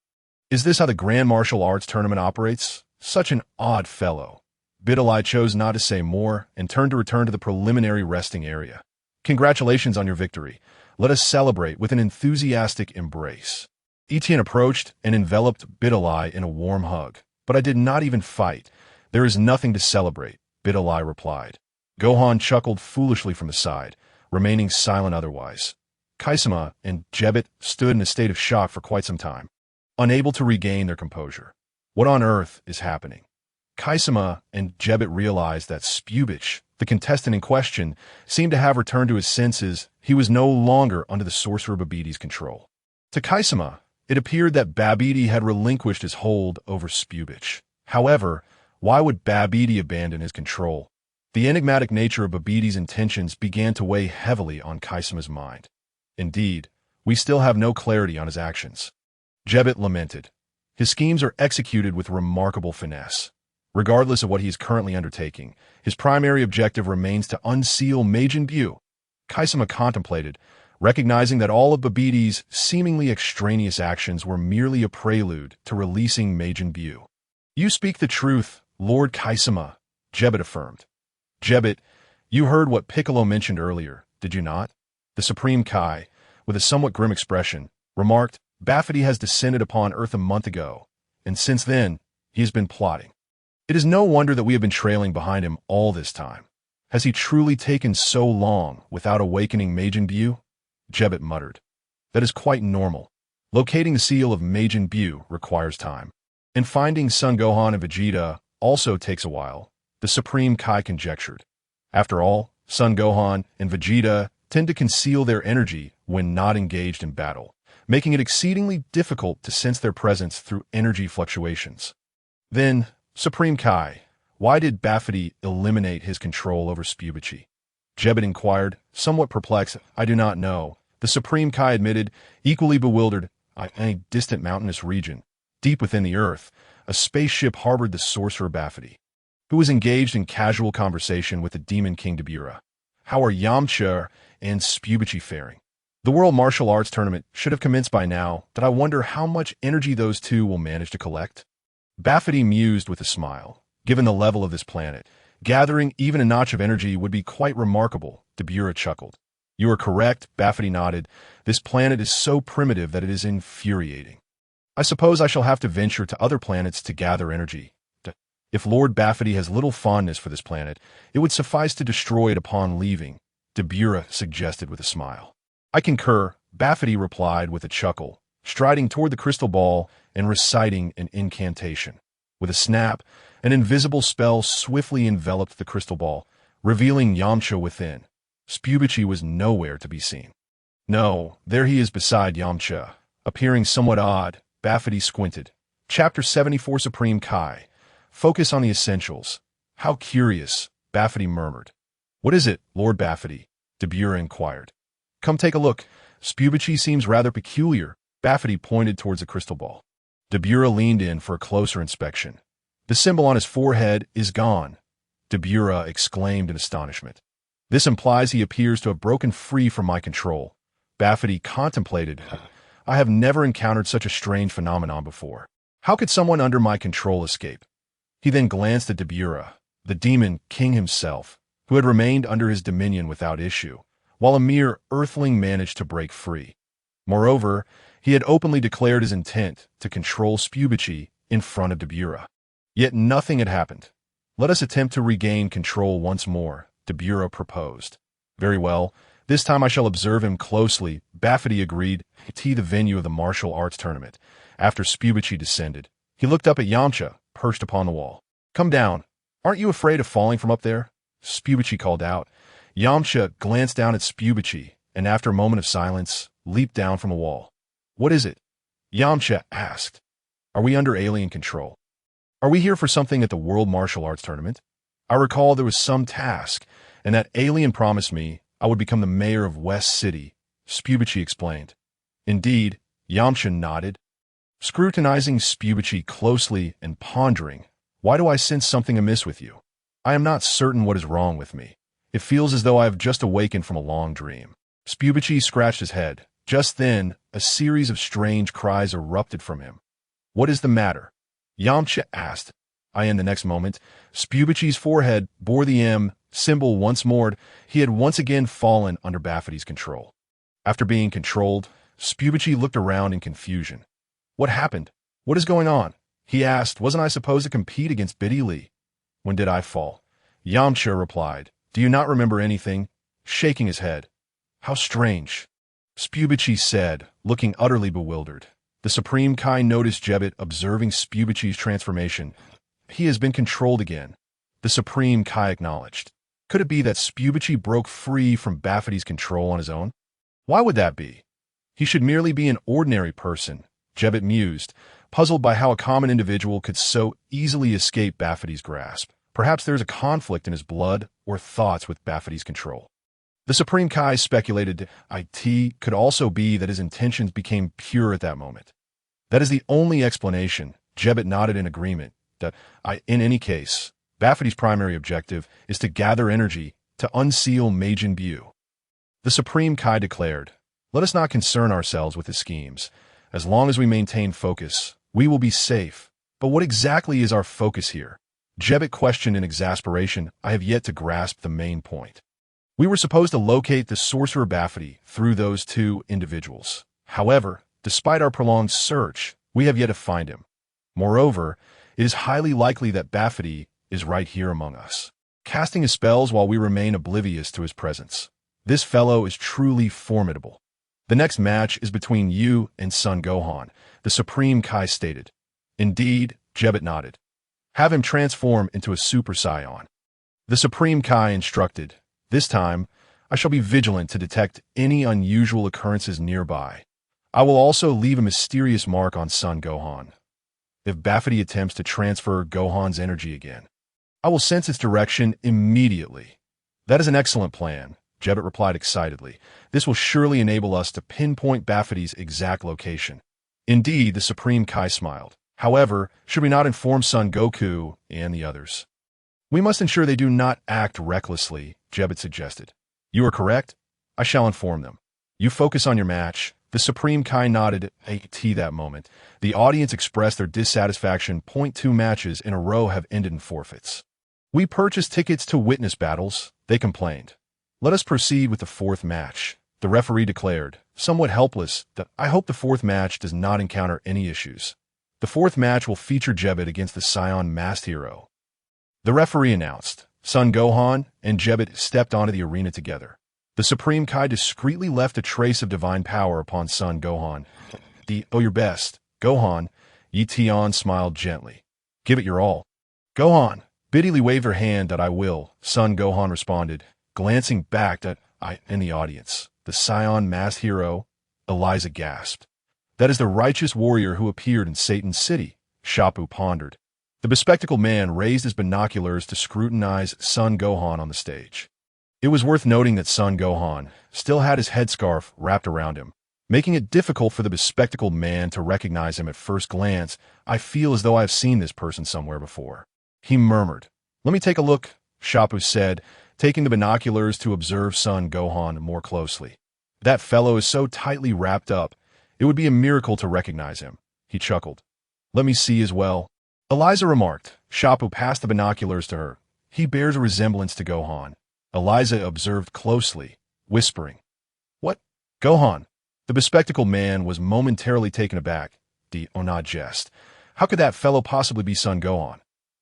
Is this how the Grand Martial Arts Tournament operates? Such an odd fellow. Videl chose not to say more and turned to return to the preliminary resting area. Congratulations on your victory. Let us celebrate with an enthusiastic embrace. Ye Tian approached and enveloped Videl in a warm hug. But I did not even fight. There is nothing to celebrate, Videl replied. Gohan chuckled foolishly from the side, remaining silent otherwise. Kaisama and Jebet stood in a state of shock for quite some time, unable to regain their composure. What on earth is happening? Kaisama and Jebet realized that Spubich, the contestant in question, seemed to have returned to his senses. He was no longer under the sorcerer Babidi's control. To Kaisama, it appeared that Babidi had relinquished his hold over Spubich. However, why would Babidi abandon his control? The enigmatic nature of Babidi's intentions began to weigh heavily on Kaisama's mind. Indeed, we still have no clarity on his actions. Jebet lamented. His schemes are executed with remarkable finesse. Regardless of what he is currently undertaking, his primary objective remains to unseal Majin Buu. Kaisama contemplated, recognizing that all of Babidi's seemingly extraneous actions were merely a prelude to releasing Majin Buu. You speak the truth, Lord Kaisama, Jebet affirmed. Jebet, you heard what Piccolo mentioned earlier, did you not? The Supreme Kai, with a somewhat grim expression, remarked, Bafity has descended upon Earth a month ago, and since then, he has been plotting. It is no wonder that we have been trailing behind him all this time. Has he truly taken so long without awakening Majin Buu? Jebet muttered. That is quite normal. Locating the seal of Majin Buu requires time. And finding Son Gohan and Vegeta also takes a while, the Supreme Kai conjectured. After all, Son Gohan and Vegeta tend to conceal their energy when not engaged in battle, making it exceedingly difficult to sense their presence through energy fluctuations. Then, Supreme Kai, why did Bafity eliminate his control over Spubichi? Jebet inquired, somewhat perplexed. I do not know. The Supreme Kai admitted, equally bewildered. In a distant mountainous region, deep within the earth, a spaceship harbored the sorcerer Bafity, who was engaged in casual conversation with the demon king Dabura. How are Yamcha and Spubichi faring? The World Martial Arts Tournament should have commenced by now, but I wonder how much energy those two will manage to collect. Bafity mused with a smile. Given the level of this planet, gathering even a notch of energy would be quite remarkable, Dabura chuckled. You are correct, Bafity nodded. This planet is so primitive that it is infuriating. I suppose I shall have to venture to other planets to gather energy. If Lord Bafity has little fondness for this planet, it would suffice to destroy it upon leaving, Dabura suggested with a smile. I concur, Bafity replied with a chuckle, striding toward the crystal ball and reciting an incantation. With a snap, an invisible spell swiftly enveloped the crystal ball, revealing Yamcha within. Spubichi was nowhere to be seen. No, there he is beside Yamcha, appearing somewhat odd. Bafity squinted. Chapter 74 Supreme Kai. Focus on the essentials. How curious, Bafity murmured. What is it, Lord Bafity? Dabura inquired. Come take a look. Spubichi seems rather peculiar. Bafity pointed towards the crystal ball. Dabura leaned in for a closer inspection. The symbol on his forehead is gone. Dabura exclaimed in astonishment. This implies he appears to have broken free from my control. Bafity contemplated. I have never encountered such a strange phenomenon before. How could someone under my control escape? He then glanced at Dabura, the demon king himself, who had remained under his dominion without issue, while a mere earthling managed to break free. Moreover, he had openly declared his intent to control Spubichi in front of Dabura. Yet nothing had happened. Let us attempt to regain control once more, Dabura proposed. Very well, this time I shall observe him closely, Bafity agreed. The venue of the martial arts tournament. After Spubichi descended, he looked up at Yamcha, perched upon the wall. Come down. Aren't you afraid of falling from up there? Spubichi called out. Yamcha glanced down at Spubichi, and after a moment of silence, leaped down from the wall. What is it? Yamcha asked. Are we under alien control? Are we here for something at the World Martial Arts Tournament? I recall there was some task, and that alien promised me I would become the mayor of West City, Spubichi explained. Indeed, Yamcha nodded. Scrutinizing Spubichi closely and pondering, why do I sense something amiss with you? I am not certain what is wrong with me. It feels as though I have just awakened from a long dream. Spubichi scratched his head. Just then, a series of strange cries erupted from him. What is the matter? Yamcha asked. In the next moment, Spubichi's forehead bore the M symbol once more. He had once again fallen under Bafity's control. After being controlled, Spubichi looked around in confusion. What happened? What is going on? He asked. Wasn't I supposed to compete against Biddy? When did I fall? Yamcha replied. Do you not remember anything? Shaking his head. How strange. Spubichi said, looking utterly bewildered. The Supreme Kai noticed Jebet observing Spubichi's transformation. He has been controlled again. The Supreme Kai acknowledged. Could it be that Spubichi broke free from Bafity's control on his own? Why would that be? He should merely be an ordinary person, Jebet mused, puzzled by how a common individual could so easily escape Bafity's grasp. Perhaps there is a conflict in his blood or thoughts with Bafity's control. The Supreme Kai speculated it could also be that his intentions became pure at that moment. That is the only explanation. Jebet nodded in agreement. In any case, Bafity's primary objective is to gather energy to unseal Majin Buu. The Supreme Kai declared, let us not concern ourselves with his schemes. As long as we maintain focus, we will be safe. But what exactly is our focus here? Jebet questioned in exasperation. I have yet to grasp the main point. We were supposed to locate the sorcerer Bafity through those two individuals. However, despite our prolonged search, we have yet to find him. Moreover, it is highly likely that Bafity is right here among us, casting his spells while we remain oblivious to his presence. This fellow is truly formidable. The next match is between you and Son Gohan, the Supreme Kai stated. Indeed, Jebet nodded. Have him transform into a Super Saiyan. The Supreme Kai instructed. This time, I shall be vigilant to detect any unusual occurrences nearby. I will also leave a mysterious mark on Son Gohan. If Bafity attempts to transfer Gohan's energy again, I will sense its direction immediately. That is an excellent plan, Jebet replied excitedly. This will surely enable us to pinpoint Bafity's exact location. Indeed, the Supreme Kai smiled. However, should we not inform Son Goku and the others? We must ensure they do not act recklessly, Jebet suggested. You are correct. I shall inform them. You focus on your match. The Supreme Kai nodded at that moment. The audience expressed their dissatisfaction. 2 matches in a row have ended in forfeits. We purchased tickets to witness battles, they complained. Let us proceed with the 4th match, the referee declared, somewhat helpless, that I hope the 4th match does not encounter any issues. The 4th match will feature Jebet against the Saiyan masked hero. The referee announced. Son Gohan and Jebet stepped onto the arena together. The Supreme Kai discreetly left a trace of divine power upon Son Gohan. Oh, your best. Gohan, Ye Tian smiled gently. Give it your all. Gohan, Videl waved her hand that I will, Son Gohan responded, glancing back at in the audience. The Saiyan masked hero, Eliza gasped. That is the righteous warrior who appeared in Satan's city, Shappu pondered. The bespectacled man raised his binoculars to scrutinize Son Gohan on the stage. It was worth noting that Son Gohan still had his headscarf wrapped around him, making it difficult for the bespectacled man to recognize him at first glance. I feel as though I have seen this person somewhere before. He murmured. Let me take a look, Shappu said, taking the binoculars to observe Son Gohan more closely. That fellow is so tightly wrapped up, it would be a miracle to recognize him. He chuckled. Let me see as well. Eliza remarked. Shappu passed the binoculars to her. He bears a resemblance to Gohan. Eliza observed closely, whispering. What? Gohan? The bespectacled man was momentarily taken aback. Not jest. How could that fellow possibly be Son Gohan?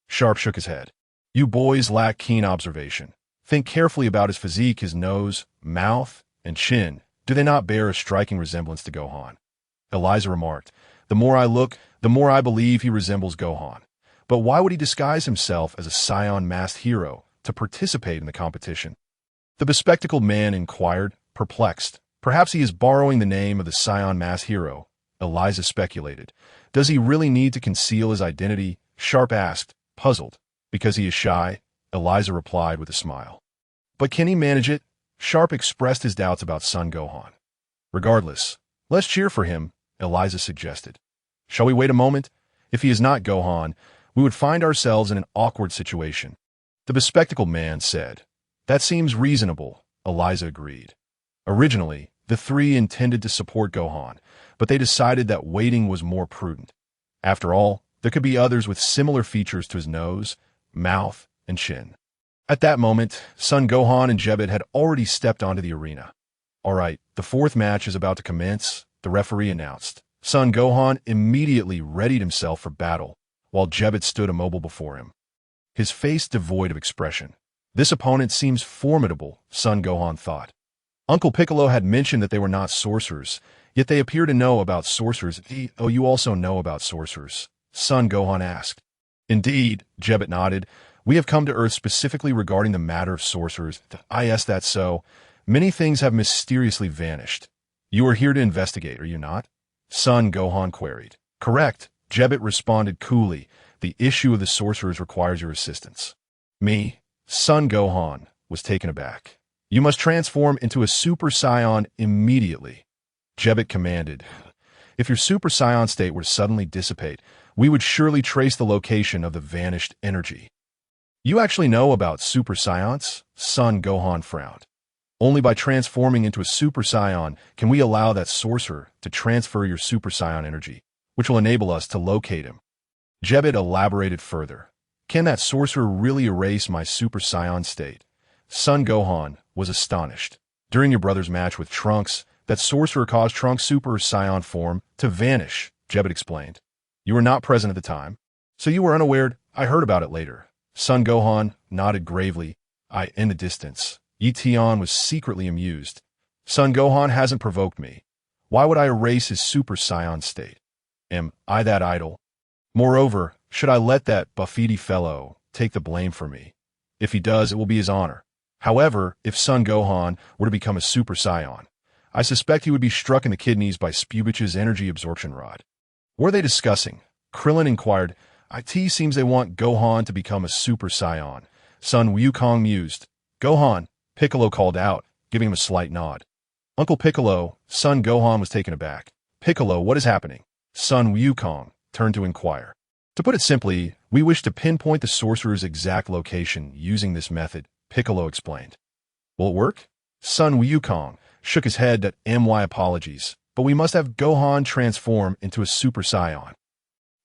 Sharp shook his head. You boys lack keen observation. Think carefully about his physique, his nose, mouth, and chin. Do they not bear a striking resemblance to Gohan? Eliza remarked. The more I look, the more I believe he resembles Gohan. But why would he disguise himself as a Saiyan masked hero to participate in the competition? The bespectacled man inquired, perplexed. Perhaps he is borrowing the name of the Saiyan masked hero, Eliza speculated. Does he really need to conceal his identity? Sharp asked, puzzled. Because he is shy, Eliza replied with a smile. But can he manage it? Sharp expressed his doubts about Son Gohan. Regardless, let's cheer for him, Eliza suggested. Shall we wait a moment? If he is not Gohan, we would find ourselves in an awkward situation. The bespectacled man said. That seems reasonable, Eliza agreed. Originally, the three intended to support Gohan, but they decided that waiting was more prudent. After all, there could be others with similar features to his nose, mouth, and chin. At that moment, Son Gohan and Jebet had already stepped onto the arena. All right, the 4th match is about to commence, the referee announced. Son Gohan immediately readied himself for battle, while Jebet stood immobile before him, his face devoid of expression. This opponent seems formidable, Son Gohan thought. Uncle Piccolo had mentioned that they were not sorcerers, yet they appear to know about sorcerers. Oh, you also know about sorcerers? Son Gohan asked. Indeed, Jebet nodded. We have come to Earth specifically regarding the matter of sorcerers. Yes, that's so. Many things have mysteriously vanished. You are here to investigate, are you not? Son Gohan queried. Correct, Jebet responded coolly. The issue of the sorcerers requires your assistance. Me? Son Gohan was taken aback. You must transform into a Super Saiyan immediately. Jebet commanded. If your Super Saiyan state were to suddenly dissipate, we would surely trace the location of the vanished energy. You actually know about Super Saiyans? Son Gohan frowned. Only by transforming into a Super Saiyan can we allow that sorcerer to transfer your Super Saiyan energy, which will enable us to locate him. Jebet elaborated further. Can that sorcerer really erase my Super Saiyan state? Son Gohan was astonished. During your brother's match with Trunks, that sorcerer caused Trunks' Super Saiyan form to vanish, Jebbet explained. You were not present at the time, so you were unaware. I heard about it later. Son Gohan nodded gravely. In the distance, Ye Tian was secretly amused. Son Gohan hasn't provoked me. Why would I erase his Super Saiyan state? Am I that idle? Moreover, should I let that Buffetti fellow take the blame for me? If he does, it will be his honor. However, if Son Gohan were to become a Super Saiyan, I suspect he would be struck in the kidneys by Spubich's energy absorption rod. What are they discussing? Krillin inquired. It seems they want Gohan to become a Super Saiyan. Son Wukong mused. Gohan, Piccolo called out, giving him a slight nod. Uncle Piccolo, Son Gohan was taken aback. Piccolo, what is happening? Son Wukong turned to inquire. To put it simply, we wish to pinpoint the sorcerer's exact location using this method, Piccolo explained. Will it work? Son Wukong shook his head that my apologies, but we must have Gohan transform into a Super Saiyan.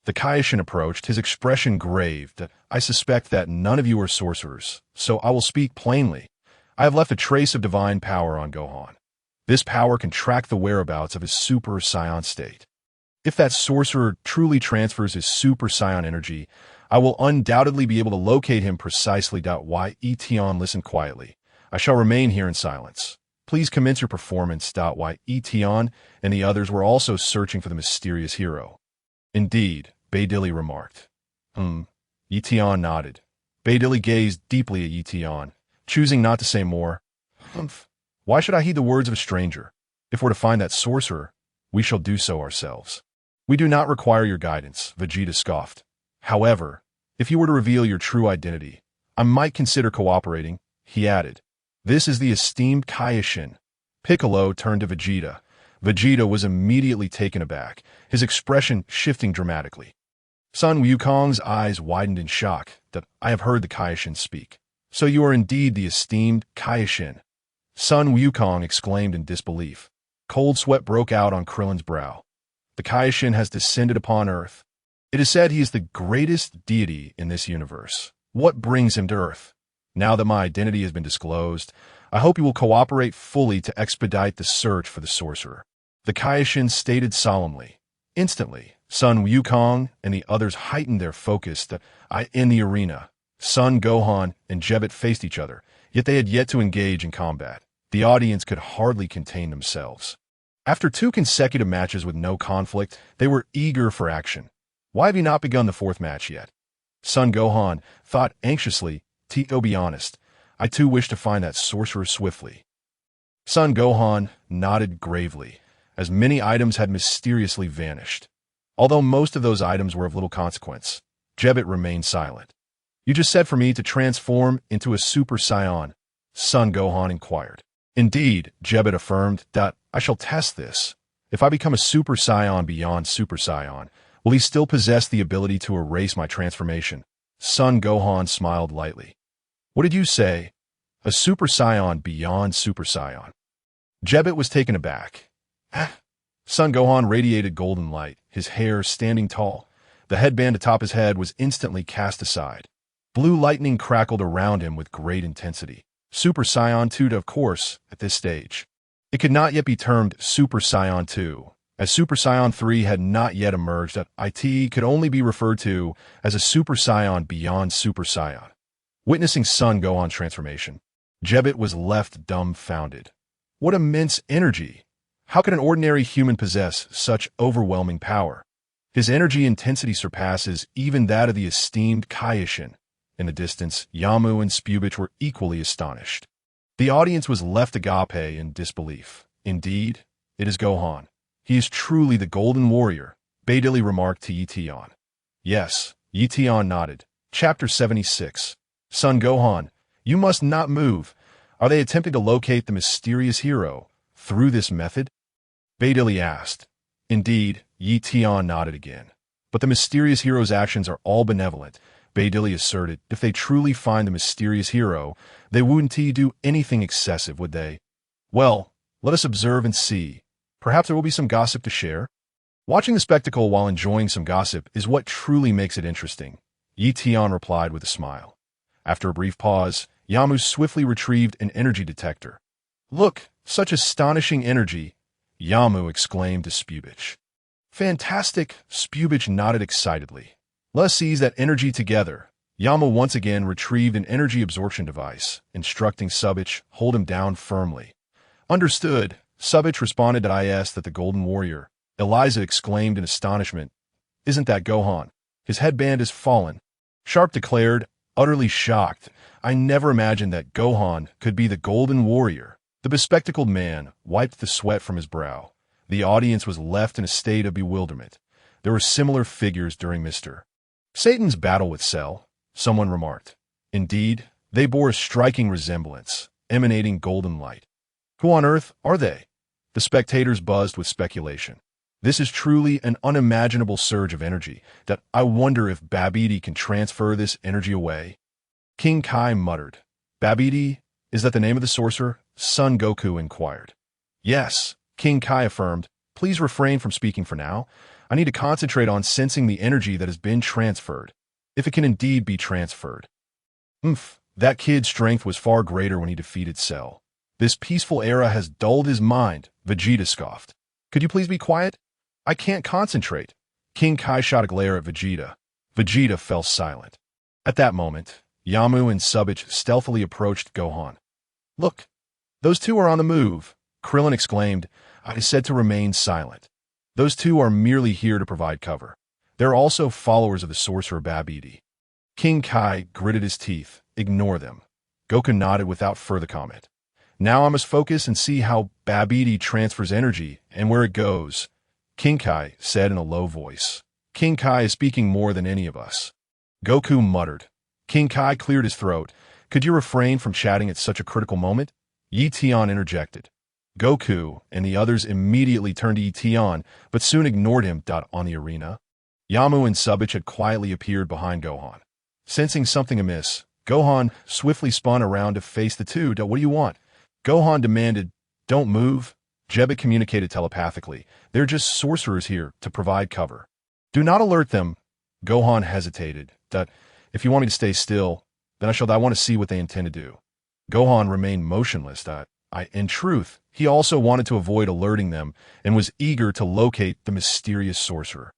The Kaioshin approached, his expression grave. I suspect that none of you are sorcerers, so I will speak plainly. I have left a trace of divine power on Gohan. This power can track the whereabouts of his Super Saiyan state. If that sorcerer truly transfers his Super Saiyan energy, I will undoubtedly be able to locate him precisely. Ye Tian listened quietly. I shall remain here in silence. Please commence your performance. Ye Tian and the others were also searching for the mysterious hero. Indeed, Videl remarked. Ye Tian nodded. Videl gazed deeply at Ye Tian, choosing not to say more. Why should I heed the words of a stranger? If we're to find that sorcerer, we shall do so ourselves. We do not require your guidance, Vegeta scoffed. However, if you were to reveal your true identity, I might consider cooperating, he added. This is the esteemed Kaioshin. Piccolo turned to Vegeta. Vegeta was immediately taken aback, his expression shifting dramatically. Son Wukong's eyes widened in shock. I have heard the Kaioshin speak. So you are indeed the esteemed Kaioshin. Son Wukong exclaimed in disbelief. Cold sweat broke out on Krillin's brow. The Kaioshin has descended upon Earth. It is said he is the greatest deity in this universe. What brings him to Earth? Now that my identity has been disclosed, I hope you will cooperate fully to expedite the search for the sorcerer. The Kaioshin stated solemnly. Instantly, Son Wukong and the others heightened their focus. In the arena, Son Gohan and Jebbet faced each other, yet they had yet to engage in combat. The audience could hardly contain themselves. After 2 consecutive matches with no conflict, they were eager for action. Why have you not begun the 4th match yet? Son Gohan thought anxiously. To be honest, I too wish to find that sorcerer swiftly. Son Gohan nodded gravely, as many items had mysteriously vanished. Although most of those items were of little consequence, Jebbet remained silent. You just said for me to transform into a Super Saiyan, Son Gohan inquired. Indeed, Jebbet affirmed. I shall test this. If I become a Super Saiyan beyond Super Saiyan, will he still possess the ability to erase my transformation? Son Gohan smiled lightly. What did you say? A Super Saiyan beyond Super Saiyan. Jebbet was taken aback. Son Gohan radiated golden light, his hair standing tall. The headband atop his head was instantly cast aside. Blue lightning crackled around him with great intensity. Super Saiyan 2, of course, at this stage. It could not yet be termed Super Saiyan 2, as Super Saiyan 3 had not yet emerged. It could only be referred to as a Super Saiyan beyond Super Saiyan. Witnessing Son Gohan's transformation, Jebbet was left dumbfounded. What immense energy! How could an ordinary human possess such overwhelming power? His energy intensity surpasses even that of the esteemed Kaioshin. In the distance, Yamu and Spubich were equally astonished. The audience was left agape in disbelief. Indeed, it is Gohan. He is truly the Golden Warrior, Videl remarked to Ye Tian. Yes, Ye Tian nodded. Chapter 76. Son Gohan, you must not move. Are they attempting to locate the mysterious hero through this method? Videl asked. Indeed, Ye Tian nodded again. But the mysterious hero's actions are all benevolent, Videl asserted. If they truly find the mysterious hero, they wouldn't do anything excessive, would they? Well, let us observe and see. Perhaps there will be some gossip to share. Watching the spectacle while enjoying some gossip is what truly makes it interesting, Ye Tian replied with a smile. After a brief pause, Yamu swiftly retrieved an energy detector. Look, such astonishing energy, Yamu exclaimed to Spubich. Fantastic, Spubich nodded excitedly. Let's seize that energy together. Yamu once again retrieved an energy absorption device, instructing Subich, hold him down firmly. Understood, Subich responded to IS that the Golden Warrior. Eliza exclaimed in astonishment. Isn't that Gohan? His headband has fallen. Sharp declared, utterly shocked. I never imagined that Gohan could be the Golden Warrior. The bespectacled man wiped the sweat from his brow. The audience was left in a state of bewilderment. There were similar figures during Mr. Satan's battle with Cell, someone remarked. Indeed, they bore a striking resemblance, emanating golden light. Who on earth are they? The spectators buzzed with speculation. This is truly an unimaginable surge of energy that I wonder if Babidi can transfer this energy away. King Kai muttered. Babidi, is that the name of the sorcerer? Son Goku inquired. Yes, King Kai affirmed. Please refrain from speaking for now. I need to concentrate on sensing the energy that has been transferred, if it can indeed be transferred. That kid's strength was far greater when he defeated Cell. This peaceful era has dulled his mind, Vegeta scoffed. Could you please be quiet? I can't concentrate. King Kai shot a glare at Vegeta. Vegeta fell silent. At that moment, Yamu and Subich stealthily approached Gohan. Look, those two are on the move, Krillin exclaimed. I said to remain silent. Those two are merely here to provide cover. They're also followers of the sorcerer Babidi. King Kai gritted his teeth. Ignore them. Goku nodded without further comment. Now I must focus and see how Babidi transfers energy and where it goes, King Kai said in a low voice. King Kai is speaking more than any of us. Goku muttered. King Kai cleared his throat. Could you refrain from chatting at such a critical moment? Ye Tian interjected. Goku and the others immediately turned to Ye Tian, but soon ignored him. On the arena, Yamu and Subich had quietly appeared behind Gohan. Sensing something amiss, Gohan swiftly spun around to face the two. What do you want? Gohan demanded. Don't move. Jebit communicated telepathically. They're just sorcerers here to provide cover. Do not alert them. Gohan hesitated. If you want me to stay still, then I want to see what they intend to do. Gohan remained motionless. In truth, he also wanted to avoid alerting them and was eager to locate the mysterious sorcerer.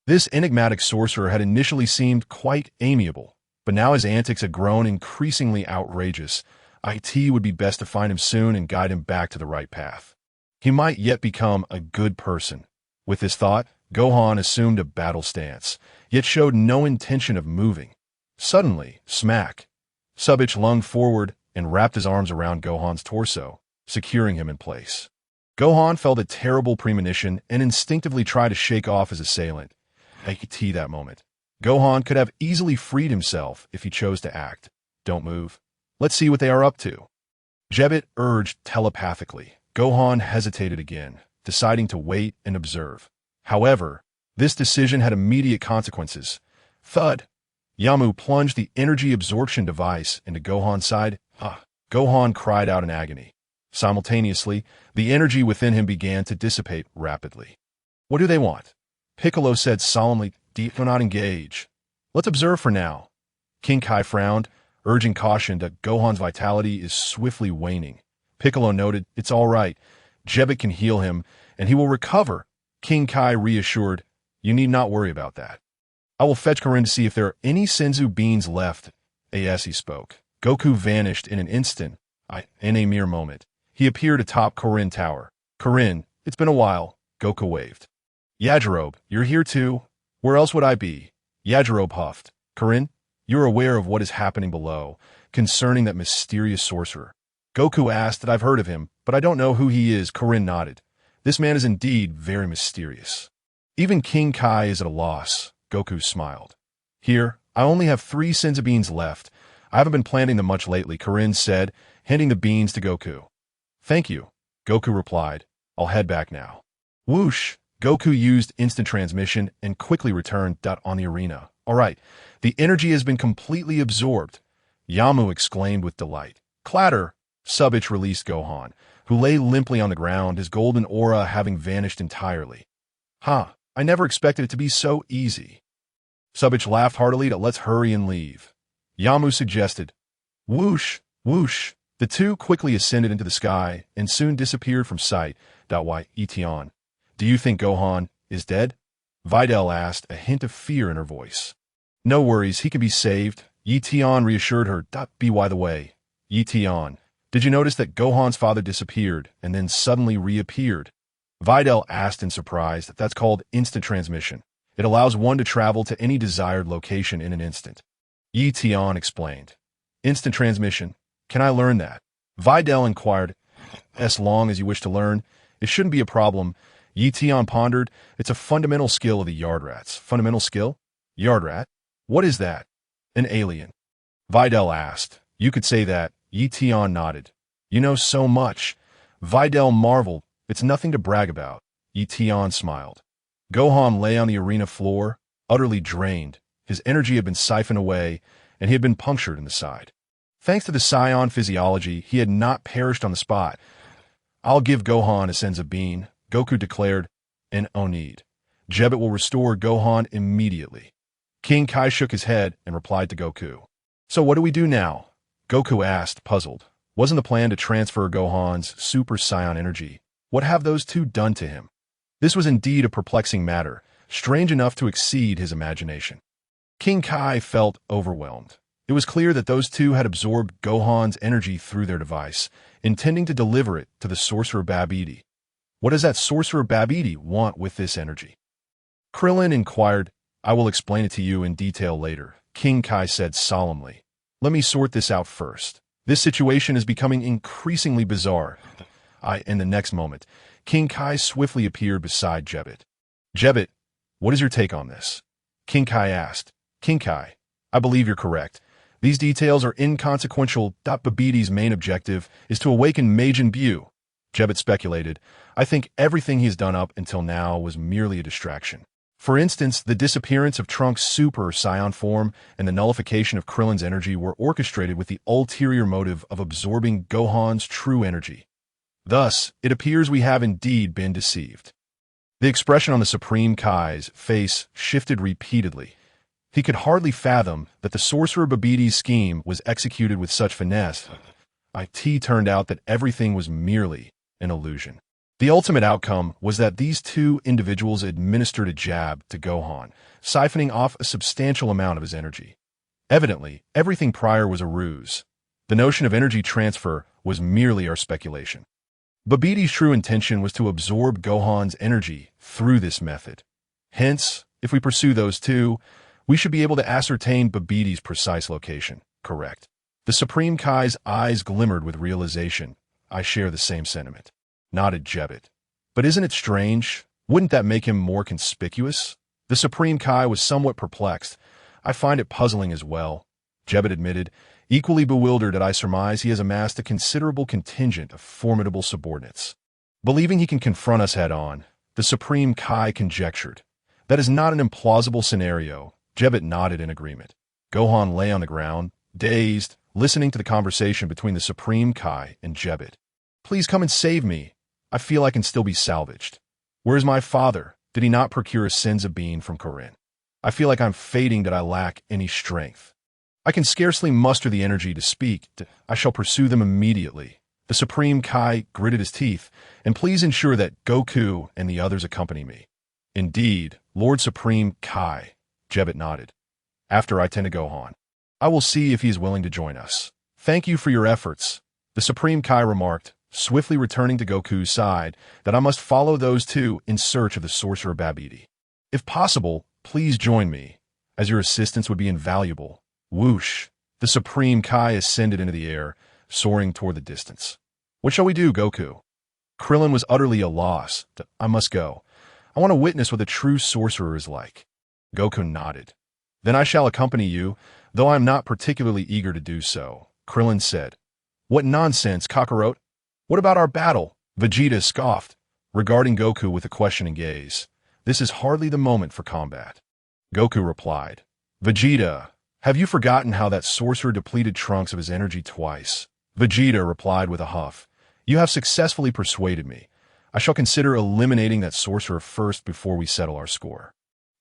This enigmatic sorcerer had initially seemed quite amiable, but now his antics had grown increasingly outrageous. It would be best to find him soon and guide him back to the right path. He might yet become a good person. With this thought, Gohan assumed a battle stance, yet showed no intention of moving. Suddenly, smack! Subich lunged forward and wrapped his arms around Gohan's torso, securing him in place. Gohan felt a terrible premonition and instinctively tried to shake off his assailant. That moment. Gohan could have easily freed himself if he chose to act. Don't move. Let's see what they are up to. Jebit urged telepathically. Gohan hesitated again, deciding to wait and observe. However, this decision had immediate consequences. Thud! Yamu plunged the energy absorption device into Gohan's side. Gohan cried out in agony. Simultaneously, the energy within him began to dissipate rapidly. What do they want? Piccolo said solemnly. Do not engage. Let's observe for now. King Kai frowned, urging caution that Gohan's vitality is swiftly waning. Piccolo noted, it's all right. Jebit can heal him, and he will recover. King Kai reassured, you need not worry about that. I will fetch Korin to see if there are any Senzu beans left. As he spoke, Goku vanished in an instant. In a mere moment, he appeared atop Korin Tower. Korin, it's been a while. Goku waved. Yajirobe, you're here too? Where else would I be? Yajirobe huffed. Korin, you're aware of what is happening below, concerning that mysterious sorcerer. Goku asked that I've heard of him, but I don't know who he is. Korin nodded. This man is indeed very mysterious. Even King Kai is at a loss. Goku smiled. Here, I only have 3 Senzu beans left. I haven't been planting them much lately, Korin said, handing the beans to Goku. Thank you, Goku replied. I'll head back now. Whoosh! Goku used instant transmission and quickly returned. On the arena. All right, the energy has been completely absorbed. Yamu exclaimed with delight. Clatter! Subich released Gohan, who lay limply on the ground, his golden aura having vanished entirely. I never expected it to be so easy. Subich laughed heartily. Let's hurry and leave. Yamu suggested. Whoosh, whoosh. The two quickly ascended into the sky and soon disappeared from sight. Why, Ye Tian, do you think Gohan is dead? Videl asked, a hint of fear in her voice. No worries, he can be saved, Ye Tian reassured her. By the way, Ye Tian, did you notice that Gohan's father disappeared and then suddenly reappeared? Videl asked in surprise. That's called instant transmission. It allows one to travel to any desired location in an instant. Ye Tian explained. Instant transmission. Can I learn that? Videl inquired. As long as you wish to learn, it shouldn't be a problem. Ye Tian pondered. It's a fundamental skill of the Yardrats. Fundamental skill? Yardrat? What is that? An alien. Videl asked. You could say that. Ye Tian nodded. You know so much. Videl marveled. It's nothing to brag about. Ye Tian smiled. Gohan lay on the arena floor, utterly drained. His energy had been siphoned away, and he had been punctured in the side. Thanks to the Scion physiology, he had not perished on the spot. I'll give Gohan a sense of being, Goku declared, and no need. Jebet will restore Gohan immediately. King Kai shook his head and replied to Goku. So what do we do now? Goku asked, puzzled. Wasn't the plan to transfer Gohan's Super Saiyan energy? What have those two done to him? This was indeed a perplexing matter, strange enough to exceed his imagination. King Kai felt overwhelmed. It was clear that those two had absorbed Gohan's energy through their device, intending to deliver it to the Sorcerer Babidi. What does that Sorcerer Babidi want with this energy? Krillin inquired. I will explain it to you in detail later, King Kai said solemnly. Let me sort this out first. This situation is becoming increasingly bizarre. In the next moment, King Kai swiftly appeared beside Jebet. Jebet, what is your take on this? King Kai asked. King Kai, I believe you're correct. These details are inconsequential. Babidi's main objective is to awaken Majin Buu. Jebet speculated. I think everything he's done up until now was merely a distraction. For instance, the disappearance of Trunks' Super Saiyan form and the nullification of Krillin's energy were orchestrated with the ulterior motive of absorbing Gohan's true energy. Thus, it appears we have indeed been deceived. The expression on the Supreme Kai's face shifted repeatedly. He could hardly fathom that the Sorcerer Babidi's scheme was executed with such finesse. It turned out that everything was merely an illusion. The ultimate outcome was that these two individuals administered a jab to Gohan, siphoning off a substantial amount of his energy. Evidently, everything prior was a ruse. The notion of energy transfer was merely our speculation. Babidi's true intention was to absorb Gohan's energy through this method. Hence, if we pursue those two, we should be able to ascertain Babidi's precise location, correct? The Supreme Kai's eyes glimmered with realization. I share the same sentiment. Nodded Jebet. But isn't it strange? Wouldn't that make him more conspicuous? The Supreme Kai was somewhat perplexed. I find it puzzling as well, Jebet admitted. Equally bewildered that I surmise he has amassed a considerable contingent of formidable subordinates. Believing he can confront us head-on, the Supreme Kai conjectured. That is not an implausible scenario. Jebet nodded in agreement. Gohan lay on the ground, dazed, listening to the conversation between the Supreme Kai and Jebet. Please come and save me. I feel I can still be salvaged. Where's my father? Did he not procure a sense of being from Corinne? I feel like I'm fading, that I lack any strength. I can scarcely muster the energy to speak. I shall pursue them immediately. The Supreme Kai gritted his teeth. And please ensure that Goku and the others accompany me. Indeed, Lord Supreme Kai, Jebet nodded. After I tend to Gohan, I will see if he is willing to join us. Thank you for your efforts, the Supreme Kai remarked, swiftly returning to Goku's side, that I must follow those two in search of the Sorcerer Babidi. If possible, please join me, as your assistance would be invaluable. Whoosh! The Supreme Kai ascended into the air, soaring toward the distance. What shall we do, Goku? Krillin was utterly a loss. I must go. I want to witness what a true sorcerer is like. Goku nodded. Then I shall accompany you, though I am not particularly eager to do so, Krillin said. What nonsense, Kakarot! What about our battle? Vegeta scoffed, regarding Goku with a questioning gaze. This is hardly the moment for combat. Goku replied. Vegeta, have you forgotten how that sorcerer depleted Trunks of his energy twice? Vegeta replied with a huff. You have successfully persuaded me. I shall consider eliminating that sorcerer first before we settle our score.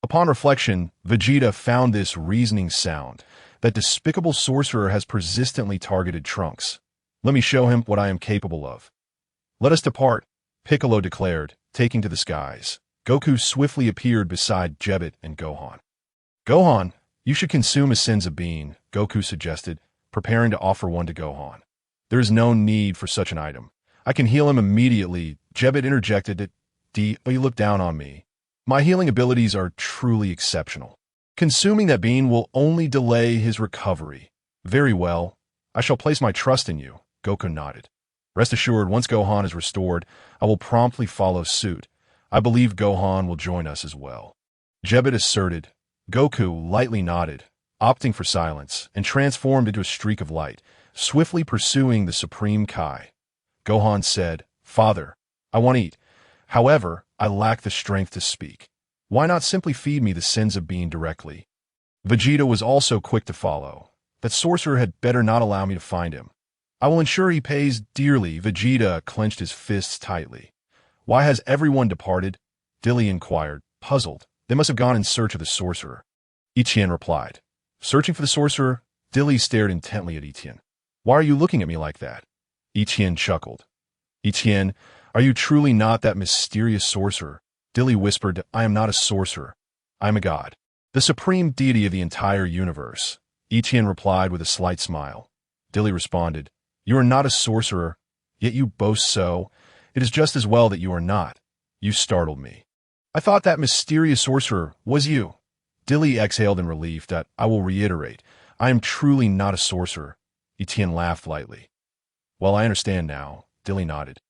Upon reflection, Vegeta found this reasoning sound. That despicable sorcerer has persistently targeted Trunks. Let me show him what I am capable of. Let us depart, Piccolo declared, taking to the skies. Goku swiftly appeared beside Jebet and Gohan. Gohan, you should consume a Senza bean, Goku suggested, preparing to offer one to Gohan. There is no need for such an item. I can heal him immediately, Jebet interjected. But you look down on me. My healing abilities are truly exceptional. Consuming that bean will only delay his recovery. Very well. I shall place my trust in you, Goku nodded. Rest assured, once Gohan is restored, I will promptly follow suit. I believe Gohan will join us as well. Jebet asserted. Goku lightly nodded, opting for silence, and transformed into a streak of light, swiftly pursuing the Supreme Kai. Gohan said, Father, I want to eat. However, I lack the strength to speak. Why not simply feed me the Senza bean directly? Vegeta was also quick to follow. That sorcerer had better not allow me to find him. I will ensure he pays dearly. Vegeta clenched his fists tightly. Why has everyone departed? Dilly inquired, puzzled. They must have gone in search of the sorcerer. Ye Tian replied. Searching for the sorcerer? Dilly stared intently at Ye Tian. Why are you looking at me like that? Ye Tian chuckled. Ye Tian, are you truly not that mysterious sorcerer? Dilly whispered, I am not a sorcerer. I am a god. The supreme deity of the entire universe. Ye Tian replied with a slight smile. Dilly responded, You are not a sorcerer, yet you boast so. It is just as well that you are not. You startled me. I thought that mysterious sorcerer was you. Dilly exhaled in relief. That I will reiterate, I am truly not a sorcerer. Ye Tian laughed lightly. Well, I understand now. Dilly nodded.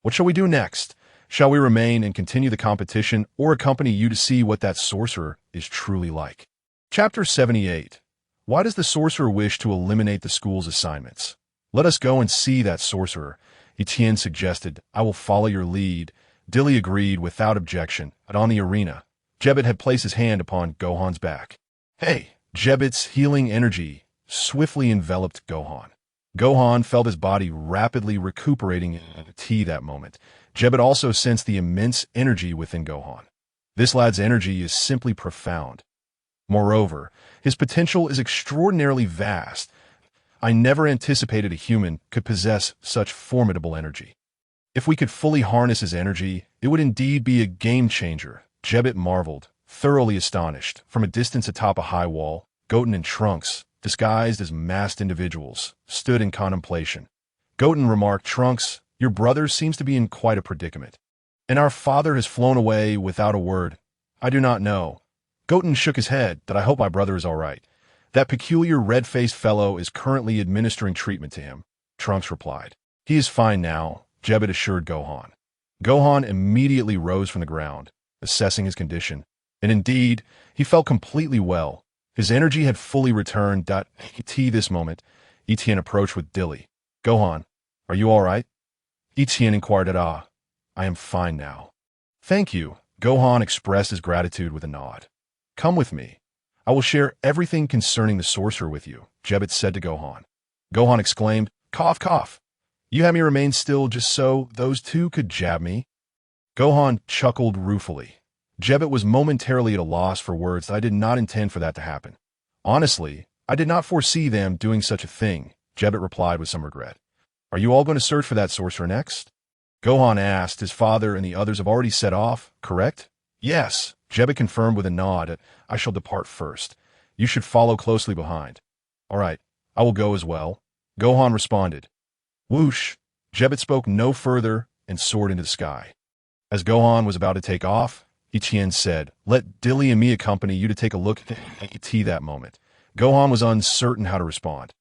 What shall we do next? Shall we remain and continue the competition, or accompany you to see what that sorcerer is truly like? Chapter 78. Why does the sorcerer wish to eliminate the school's assignments? Let us go and see that sorcerer. Ye Tian suggested. I will follow your lead. Dilly agreed without objection, and on the arena, Jebet had placed his hand upon Gohan's back. Hey! Jebet's healing energy swiftly enveloped Gohan. Gohan felt his body rapidly recuperating in that moment. Jebet also sensed the immense energy within Gohan. This lad's energy is simply profound. Moreover, his potential is extraordinarily vast. I never anticipated a human could possess such formidable energy. If we could fully harness his energy, it would indeed be a game-changer. Jebet marveled, thoroughly astonished. From a distance atop a high wall, Goten and Trunks, disguised as masked individuals, stood in contemplation. Goten remarked, Trunks, your brother seems to be in quite a predicament. And our father has flown away without a word. I do not know. Goten shook his head. That I hope my brother is all right. That peculiar red-faced fellow is currently administering treatment to him, Trunks replied. He is fine now, Jebet assured Gohan. Gohan immediately rose from the ground, assessing his condition. And indeed, he felt completely well. His energy had fully returned. This moment, Ye Tian approached with Dilly. Gohan, are you all right? Ye Tian inquired. I am fine now. Thank you. Gohan expressed his gratitude with a nod. Come with me. I will share everything concerning the sorcerer with you, Jebet said to Gohan. Gohan exclaimed, Cough, cough. You had me remain still just so those two could jab me? Gohan chuckled ruefully. Jebet was momentarily at a loss for words. I did not intend for that to happen. Honestly, I did not foresee them doing such a thing, Jebet replied with some regret. Are you all going to search for that sorcerer next? Gohan asked. His father and the others have already set off, correct? Yes, Jebet confirmed with a nod. I shall depart first. You should follow closely behind. All right, I will go as well. Gohan responded. Whoosh! Jebet spoke no further and soared into the sky. As Gohan was about to take off, Ye Tian said, Let Dilly and me accompany you to take a look at that moment. Gohan was uncertain how to respond.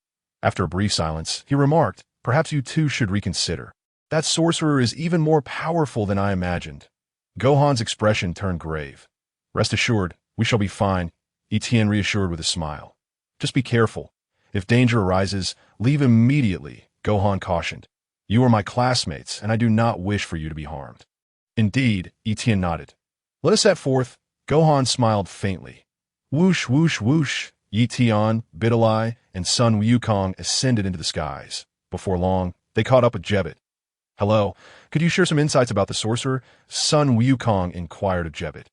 After a brief silence, he remarked, Perhaps you two should reconsider. That sorcerer is even more powerful than I imagined. Gohan's expression turned grave. Rest assured, we shall be fine, Ye Tian reassured with a smile. Just be careful. If danger arises, leave immediately, Gohan cautioned. You are my classmates, and I do not wish for you to be harmed. Indeed, Ye Tian nodded. Let us set forth. Gohan smiled faintly. Whoosh, whoosh, whoosh. Ye Tian, Videl, and Sun Wukong ascended into the skies. Before long, they caught up with Jebet. Hello, could you share some insights about the sorcerer? Sun Wukong inquired of Jebet.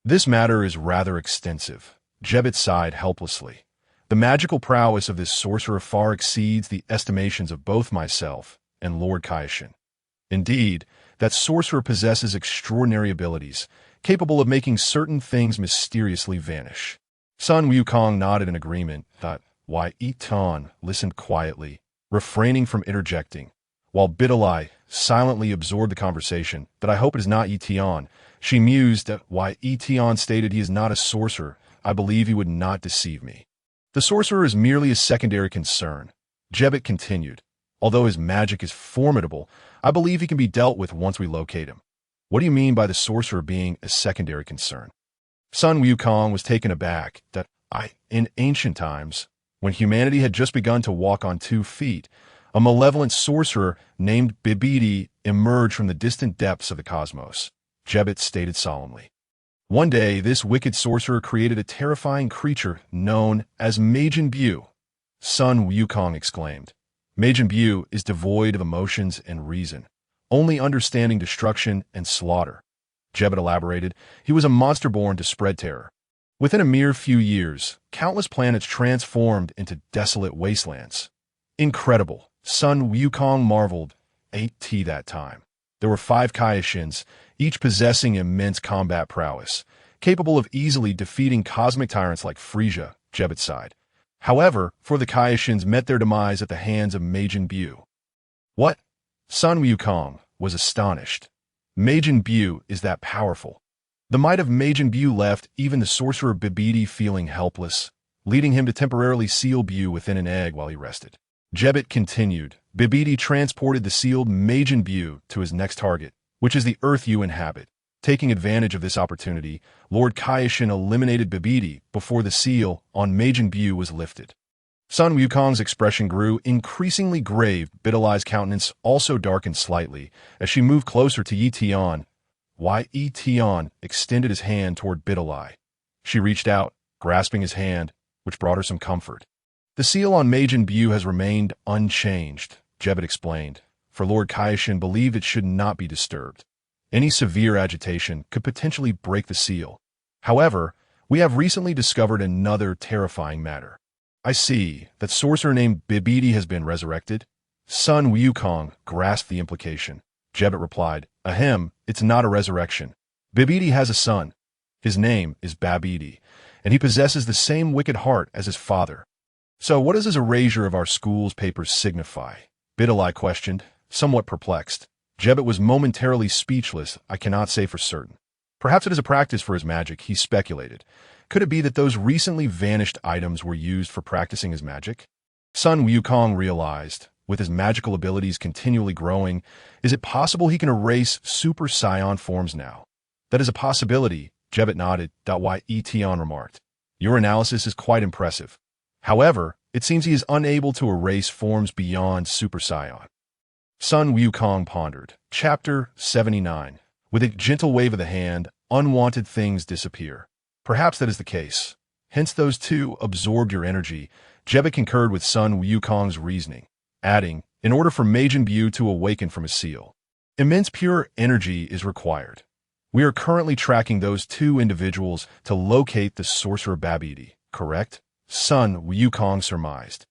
This matter is rather extensive. Jebet sighed helplessly. The magical prowess of this sorcerer far exceeds the estimations of both myself and Lord Kaioshin. Indeed, that sorcerer possesses extraordinary abilities, capable of making certain things mysteriously vanish. Sun Wukong nodded in agreement. Ye Tian listened quietly, refraining from interjecting, while Videl silently absorbed the conversation. I hope it is not Ye Tian. She mused that Ye Tian stated he is not a sorcerer. I believe he would not deceive me. The sorcerer is merely a secondary concern. Jebet continued. Although his magic is formidable, I believe he can be dealt with once we locate him. What do you mean by the sorcerer being a secondary concern? Sun Wukong was taken aback. In ancient times, when humanity had just begun to walk on 2 feet, a malevolent sorcerer named Bibidi emerged from the distant depths of the cosmos, Jebet stated solemnly. One day, this wicked sorcerer created a terrifying creature known as Majin Bu. Sun Wukong exclaimed. Majin Bu is devoid of emotions and reason, only understanding destruction and slaughter. Jebet elaborated. He was a monster born to spread terror. Within a mere few years, countless planets transformed into desolate wastelands. Incredible. Sun Wukong marveled. That time. There were 5 Kaioshins, each possessing immense combat prowess, capable of easily defeating cosmic tyrants like Frisia, Jebet sighed. However, the Kaioshins met their demise at the hands of Majin Bu. What? Sun Wukong was astonished. Majin Bu is that powerful. The might of Majin Bu left even the sorcerer Bibidi feeling helpless, leading him to temporarily seal Bu within an egg while he rested. Jebet continued. Bibidi transported the sealed Majin Bu to his next target, which is the Earth you inhabit. Taking advantage of this opportunity, Lord Kaioshin eliminated Bibidi before the seal on Majin Bu was lifted. Sun Wukong's expression grew increasingly grave. Videl's countenance also darkened slightly as she moved closer to Ye Tian. Ye Tian extended his hand toward Videl. She reached out, grasping his hand, which brought her some comfort. The seal on Majin Bu has remained unchanged, Jebet explained, for Lord Kaioshin believed it should not be disturbed. Any severe agitation could potentially break the seal. However, we have recently discovered another terrifying matter. I see that sorcerer named Bibidi has been resurrected. Sun Wukong grasped the implication. Jebet replied, Ahem, it's not a resurrection. Bibidi has a son. His name is Babidi, and he possesses the same wicked heart as his father. So what does this erasure of our school's papers signify? Videl questioned, somewhat perplexed. Jebet was momentarily speechless. I cannot say for certain. Perhaps it is a practice for his magic, he speculated. Could it be that those recently vanished items were used for practicing his magic? Sun Wukong realized, with his magical abilities continually growing, is it possible he can erase Super Saiyan forms now? That is a possibility, Jebet nodded. Ye Tian remarked. Your analysis is quite impressive. However, it seems he is unable to erase forms beyond Super Saiyan. Sun Wukong pondered. Chapter 79. With a gentle wave of the hand, unwanted things disappear. Perhaps that is the case. Hence those 2 absorbed your energy. Jebet concurred with Sun Wukong's reasoning, adding, in order for Majin Bu to awaken from his seal, immense pure energy is required. We are currently tracking those 2 individuals to locate the sorcerer Babidi, correct? Sun Wukong surmised.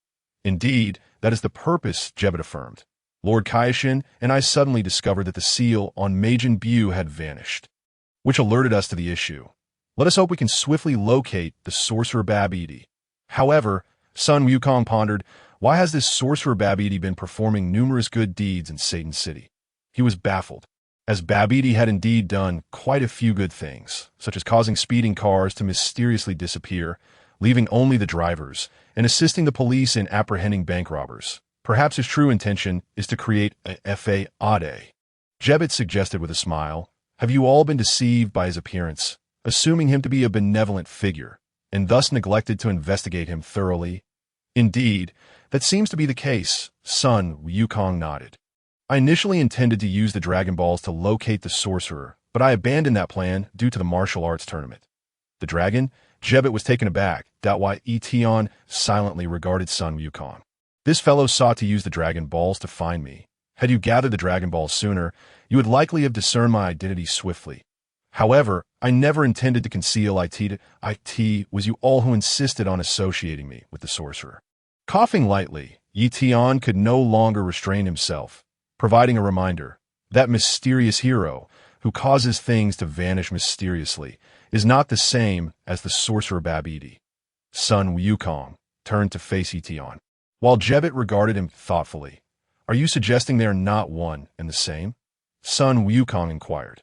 Indeed, that is the purpose, Jebet affirmed. Lord Kaioshin and I suddenly discovered that the seal on Majin Bu had vanished, which alerted us to the issue. Let us hope we can swiftly locate the sorcerer Babidi. However, Sun Wukong pondered, why has this sorcerer Babidi been performing numerous good deeds in Satan City? He was baffled, as Babidi had indeed done quite a few good things, such as causing speeding cars to mysteriously disappear, leaving only the drivers, and assisting the police in apprehending bank robbers. Perhaps his true intention is to create a fade. Jebet suggested with a smile, have you all been deceived by his appearance, assuming him to be a benevolent figure, and thus neglected to investigate him thoroughly? Indeed, that seems to be the case, Sun Wukong nodded. I initially intended to use the Dragon Balls to locate the sorcerer, but I abandoned that plan due to the martial arts tournament. The dragon? Jebet was taken aback. Ye Tian silently regarded Sun Wukong. This fellow sought to use the Dragon Balls to find me. Had you gathered the Dragon Balls sooner, you would likely have discerned my identity swiftly. However, I never intended to conceal it was you all who insisted on associating me with the sorcerer. Coughing lightly, Ye Tian could no longer restrain himself, providing a reminder. That mysterious hero, who causes things to vanish mysteriously, is not the same as the sorcerer Babidi. Son Wukong turned to face Ye Tian, while Jebet regarded him thoughtfully. Are you suggesting they are not one and the same? Son Wukong inquired.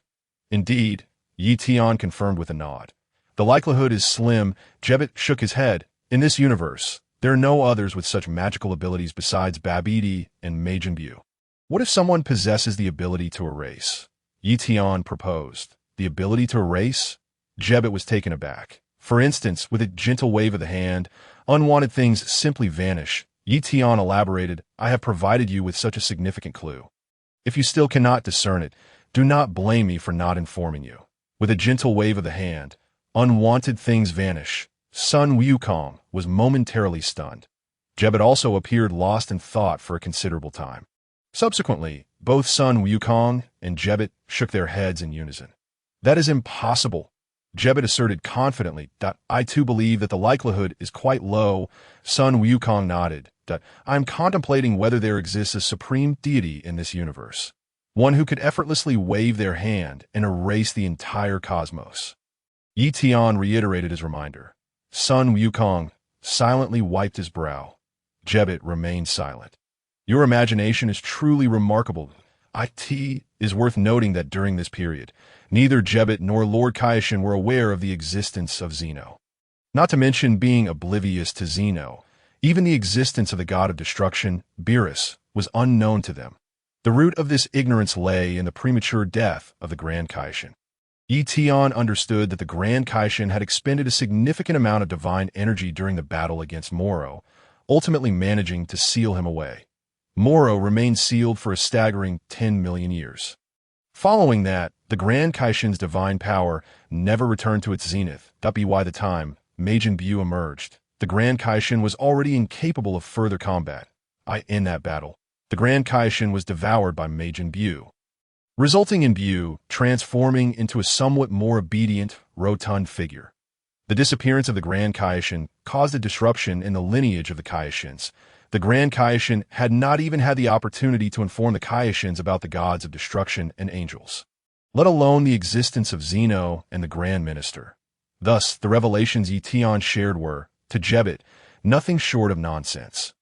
Indeed, Ye Tian confirmed with a nod. The likelihood is slim. Jebet shook his head. In this universe, there are no others with such magical abilities besides Babidi and Majin Buu. What if someone possesses the ability to erase? Ye Tian proposed. The ability to erase? Jebet was taken aback. For instance, with a gentle wave of the hand, unwanted things simply vanish. Ye Tian elaborated, I have provided you with such a significant clue. If you still cannot discern it, do not blame me for not informing you. With a gentle wave of the hand, unwanted things vanish. Son Wukong was momentarily stunned. Jebet also appeared lost in thought for a considerable time. Subsequently, both Son Wukong and Jebet shook their heads in unison. That is impossible, Jebet asserted confidently. I too believe that the likelihood is quite low. Son Wukong nodded. I am contemplating whether there exists a supreme deity in this universe, one who could effortlessly wave their hand and erase the entire cosmos. Ye Tian reiterated his reminder. Son Wukong silently wiped his brow. Jebet remained silent. Your imagination is truly remarkable. It is worth noting that during this period, neither Jebet nor Lord Kaioshin were aware of the existence of Zeno. Not to mention being oblivious to Zeno, even the existence of the god of destruction, Beerus, was unknown to them. The root of this ignorance lay in the premature death of the Grand Kaioshin. Ye Tian understood that the Grand Kaioshin had expended a significant amount of divine energy during the battle against Moro, ultimately managing to seal him away. Moro remained sealed for a staggering 10 million years. Following that, the Grand Kaioshin's divine power never returned to its zenith. By the time Majin Buu emerged, the Grand Kaioshin was already incapable of further combat. In that battle, the Grand Kaioshin was devoured by Majin Buu, resulting in Buu transforming into a somewhat more obedient, rotund figure. The disappearance of the Grand Kaioshin caused a disruption in the lineage of the Kaioshins. The Grand Kaioshin had not even had the opportunity to inform the Kaioshins about the gods of destruction and angels, let alone the existence of Zeno and the Grand Minister. Thus, the revelations Ye Tian shared were, to Jebet, nothing short of nonsense.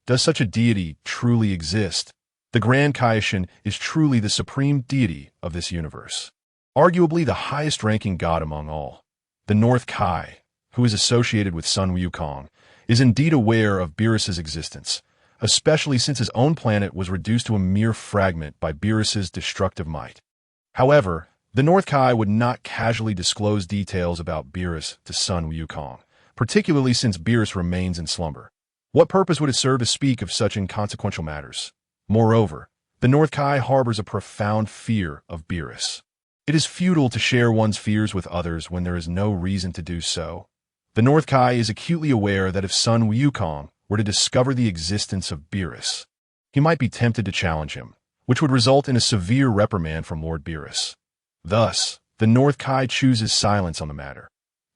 Does such a deity truly exist? The Grand Kaioshin is truly the supreme deity of this universe, arguably the highest-ranking god among all. The North Kai, who is associated with Son Wukong, is indeed aware of Beerus's existence, especially since his own planet was reduced to a mere fragment by Beerus's destructive might. However, the North Kai would not casually disclose details about Beerus to Son Wukong, particularly since Beerus remains in slumber. What purpose would it serve to speak of such inconsequential matters? Moreover, the North Kai harbors a profound fear of Beerus. It is futile to share one's fears with others when there is no reason to do so. The North Kai is acutely aware that if Son Wukong were to discover the existence of Beerus, he might be tempted to challenge him, which would result in a severe reprimand from Lord Beerus. Thus, the North Kai chooses silence on the matter.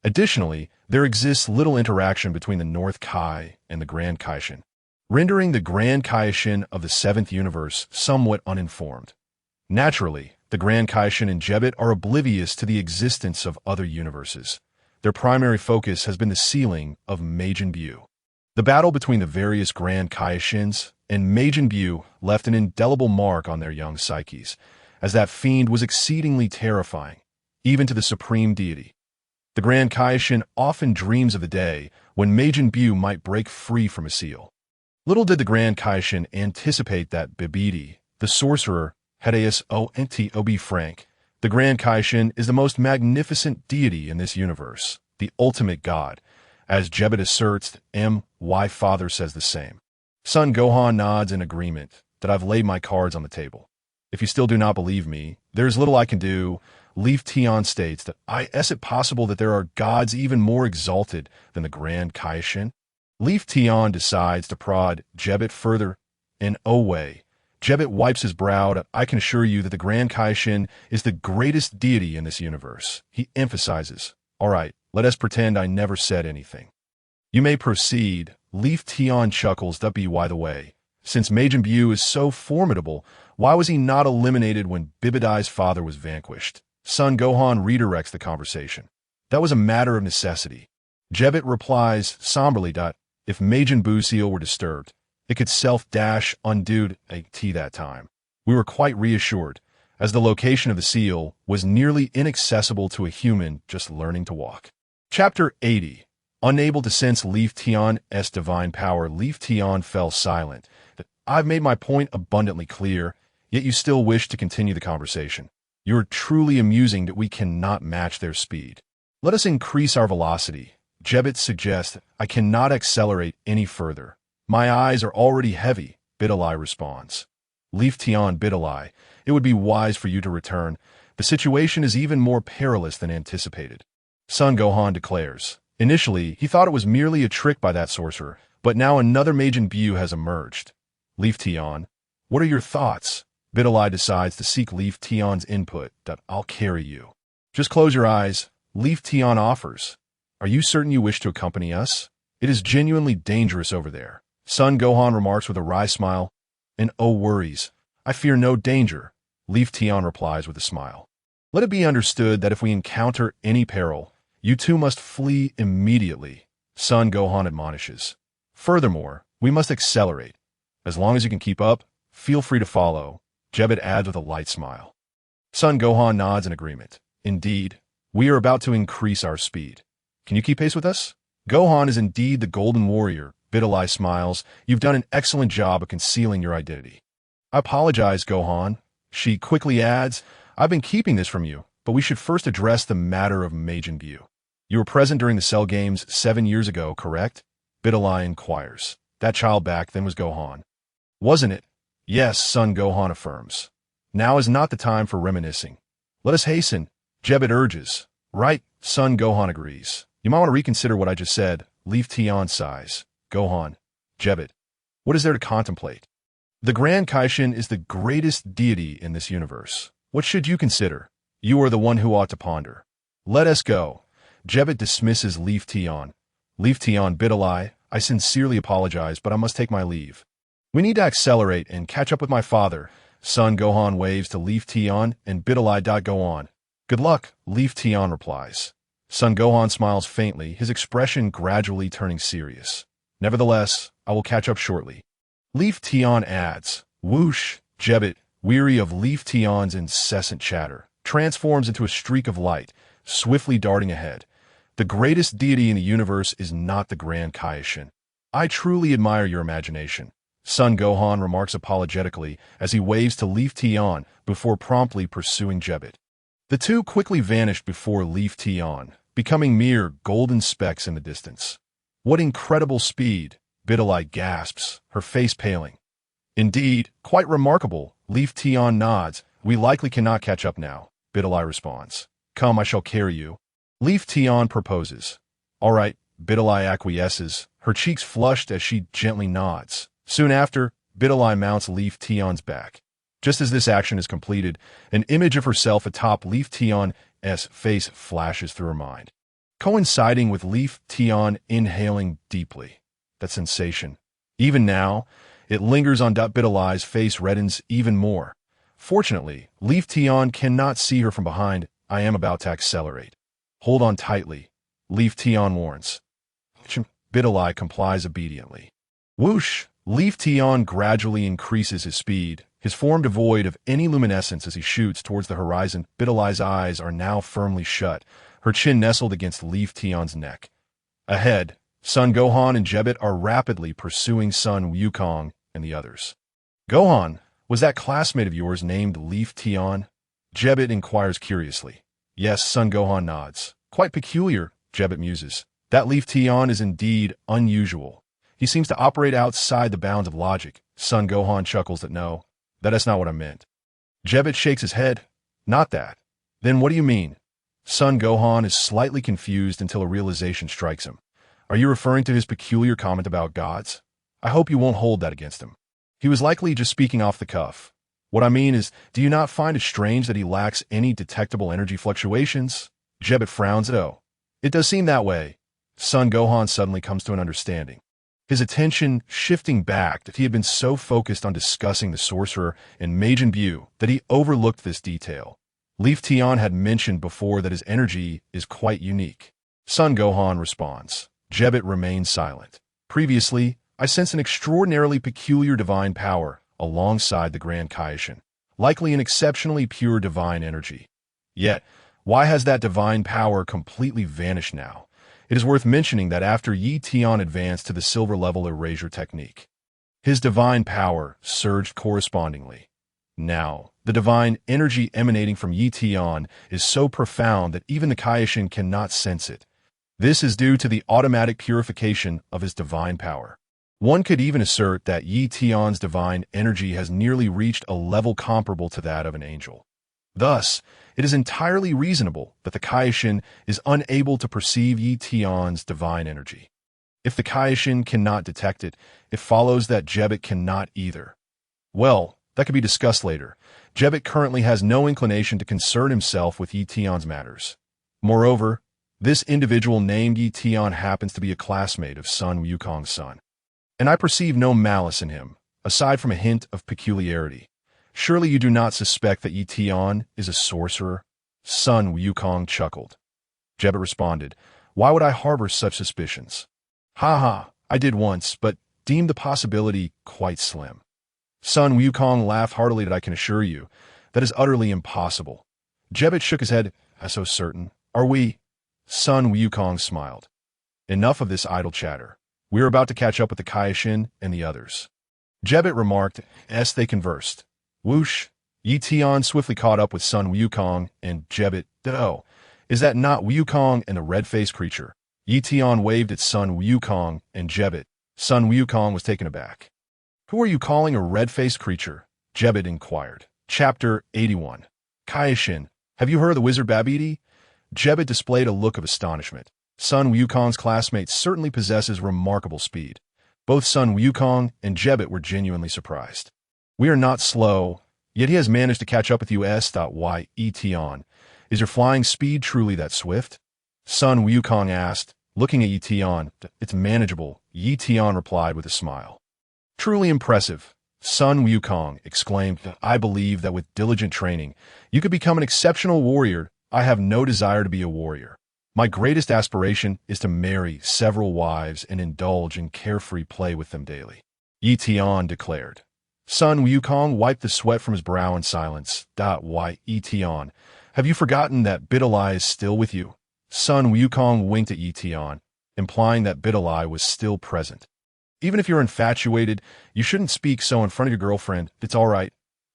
Additionally, there exists little interaction between the North Kai and the Grand Kaioshin, rendering the Grand Kaioshin of the Seventh Universe somewhat uninformed. Naturally, the Grand Kaioshin and Jebet are oblivious to the existence of other universes. Their primary focus has been the sealing of Majin Buu. The battle between the various Grand Kaioshins and Majin Buu left an indelible mark on their young psyches, as that fiend was exceedingly terrifying, even to the supreme deity. The Grand Kaioshin often dreams of the day when Majin Buu might break free from a seal. Little did the Grand Kaioshin anticipate that Babidi, the sorcerer, Hadeus Frank, the Grand Kaioshin is the most magnificent deity in this universe, the ultimate god. As Jebet asserts, my father says the same. Son Gohan nods in agreement that I've laid my cards on the table. If you still do not believe me, there is little I can do. Ye Tian states that is it possible that there are gods even more exalted than the Grand Kaioshin? Ye Tian decides to prod Jebet further. In a way, Jebit wipes his brow. I can assure you that the Grand Kaishin is the greatest deity in this universe. He emphasizes. All right, let us pretend I never said anything. You may proceed. Ye Tian chuckles. By the way, since Majin Buu is so formidable, why was he not eliminated when Bibidai's father was vanquished? Son Gohan redirects the conversation. That was a matter of necessity. Jebit replies somberly. If Majin Buu's seal were disturbed, it could self-undo that time. We were quite reassured, as the location of the seal was nearly inaccessible to a human just learning to walk. Chapter 80. Unable to sense Ye Tian's divine power, Ye Tian fell silent. I've made my point abundantly clear, yet you still wish to continue the conversation. You're truly amusing that we cannot match their speed. Let us increase our velocity. Jebit suggests. I cannot accelerate any further. My eyes are already heavy, Videl responds. Ye Tian, Videl, it would be wise for you to return. The situation is even more perilous than anticipated. Son Gohan declares. Initially, he thought it was merely a trick by that sorcerer, but now another Majin Buu has emerged. Ye Tian, what are your thoughts? Videl decides to seek Ye Tian's input. I'll carry you. Just close your eyes. Ye Tian offers. Are you certain you wish to accompany us? It is genuinely dangerous over there. Son Gohan remarks with a wry smile. And oh worries, I fear no danger. Ye Tian replies with a smile. Let it be understood that if we encounter any peril, you two must flee immediately, Son Gohan admonishes. Furthermore, we must accelerate. As long as you can keep up, feel free to follow, Jebit adds with a light smile. Son Gohan nods in agreement. Indeed, we are about to increase our speed. Can you keep pace with us? Gohan is indeed the Golden Warrior, Videl smiles. You've done an excellent job of concealing your identity. I apologize, Gohan. She quickly adds, I've been keeping this from you, but we should first address the matter of Majin Buu. You were present during the Cell Games 7 years ago, correct? Videl inquires. That child back then was Gohan. Wasn't it? Yes, Son Gohan affirms. Now is not the time for reminiscing. Let us hasten, Jebit urges. Right, Son Gohan agrees. You might want to reconsider what I just said. Ye Tian sighs. Gohan. Jebit. What is there to contemplate? The Grand Kaishin is the greatest deity in this universe. What should you consider? You are the one who ought to ponder. Let us go. Jebit dismisses Ye Tian. Ye Tian, Videl, I sincerely apologize, but I must take my leave. We need to accelerate and catch up with my father. Son Gohan waves to Ye Tian and Videl. Go on. Good luck, Ye Tian replies. Son Gohan smiles faintly, his expression gradually turning serious. Nevertheless, I will catch up shortly. Ye Tian adds. Whoosh, Jebit, weary of Ye Tian's incessant chatter, transforms into a streak of light, swiftly darting ahead. The greatest deity in the universe is not the Grand Kaishin. I truly admire your imagination. Son Gohan remarks apologetically as he waves to Ye Tian before promptly pursuing Jebit. The two quickly vanished before Ye Tian, becoming mere golden specks in the distance. What incredible speed, Videl gasps, her face paling. Indeed, quite remarkable, Ye Tian nods. We likely cannot catch up now, Videl responds. Come, I shall carry you. Ye Tian proposes. All right, Videl acquiesces, her cheeks flushed as she gently nods. Soon after, Videl mounts Ye Tian's back. Just as this action is completed, an image of herself atop Ye Tian's face flashes through her mind. Coinciding with Ye Tian inhaling deeply. That sensation. Even now, it lingers on. Videl's face reddens even more. Fortunately, Ye Tian cannot see her from behind. I am about to accelerate. Hold on tightly, Ye Tian warns. Videl complies obediently. Whoosh! Ye Tian gradually increases his speed, his form devoid of any luminescence as he shoots towards the horizon. Videl's eyes are now firmly shut, her chin nestled against Ye Tian's neck. Ahead, Son Gohan and Jebit are rapidly pursuing Son Wukong and the others. Gohan, was that classmate of yours named Ye Tian? Jebit inquires curiously. Yes, Son Gohan nods. Quite peculiar, Jebit muses. That Ye Tian is indeed unusual. He seems to operate outside the bounds of logic. Son Gohan chuckles that no, that is not what I meant. Jebit shakes his head. Not that. Then what do you mean? Son Gohan is slightly confused until a realization strikes him. Are you referring to his peculiar comment about gods? I hope you won't hold that against him. He was likely just speaking off the cuff. What I mean is, do you not find it strange that he lacks any detectable energy fluctuations? Jebet frowns. Oh, it does seem that way. Son Gohan suddenly comes to an understanding. His attention shifting back that he had been so focused on discussing the sorcerer and Majin Buu that he overlooked this detail. Ye Tian had mentioned before that his energy is quite unique. Son Gohan responds. Jebet remains silent. Previously, I sense an extraordinarily peculiar divine power alongside the Grand Kaishin, likely an exceptionally pure divine energy. Yet, why has that divine power completely vanished now? It is worth mentioning that after Ye Tian advanced to the silver level Erasure Technique, his divine power surged correspondingly. Now, the divine energy emanating from Ye Tian is so profound that even the Kaishin cannot sense it. This is due to the automatic purification of his divine power. One could even assert that Ye Tian's divine energy has nearly reached a level comparable to that of an angel. Thus, it is entirely reasonable that the Kaishin is unable to perceive Ye Tian's divine energy. If the Kaishin cannot detect it, it follows that Jebet cannot either. Well, that could be discussed later. Jebet currently has no inclination to concern himself with Ye Tian's matters. Moreover, this individual named Ye Tian happens to be a classmate of Sun Wukong's son. And I perceive no malice in him, aside from a hint of peculiarity. Surely you do not suspect that Ye Tian is a sorcerer? Sun Wukong chuckled. Jebet responded, Why would I harbor such suspicions? Ha ha, I did once, but deemed the possibility quite slim. Sun Wukong laughed heartily. That I can assure you, that is utterly impossible. Jebet shook his head. So certain, are we? Sun Wukong smiled. Enough of this idle chatter. We are about to catch up with the Kaishin and the others. Jebet remarked as they conversed. Whoosh! Ye Tian swiftly caught up with Sun Wukong and Jebet. Oh, is that not Wukong and the red-faced creature? Ye Tian waved at Sun Wukong and Jebet. Sun Wukong was taken aback. Who are you calling a red-faced creature? Jebet inquired. Chapter 81. Kaishin, have you heard of the wizard Babidi? Jebet displayed a look of astonishment. Sun Wukong's classmate certainly possesses remarkable speed. Both Sun Wukong and Jebet were genuinely surprised. We are not slow, yet he has managed to catch up with you. Ye Tian, is your flying speed truly that swift? Sun Wukong asked, looking at Ye Tian. It's manageable, Ye Tian replied with a smile. Truly impressive, Sun Wukong exclaimed. I believe that with diligent training, you could become an exceptional warrior. I have no desire to be a warrior. My greatest aspiration is to marry several wives and indulge in carefree play with them daily, Ye Tian declared. Sun Wukong wiped the sweat from his brow in silence. Ye Tian, have you forgotten that Videl is still with you? Sun Wukong winked at Ye Tian, implying that Videl was still present. Even if you're infatuated, you shouldn't speak so in front of your girlfriend. It's all right.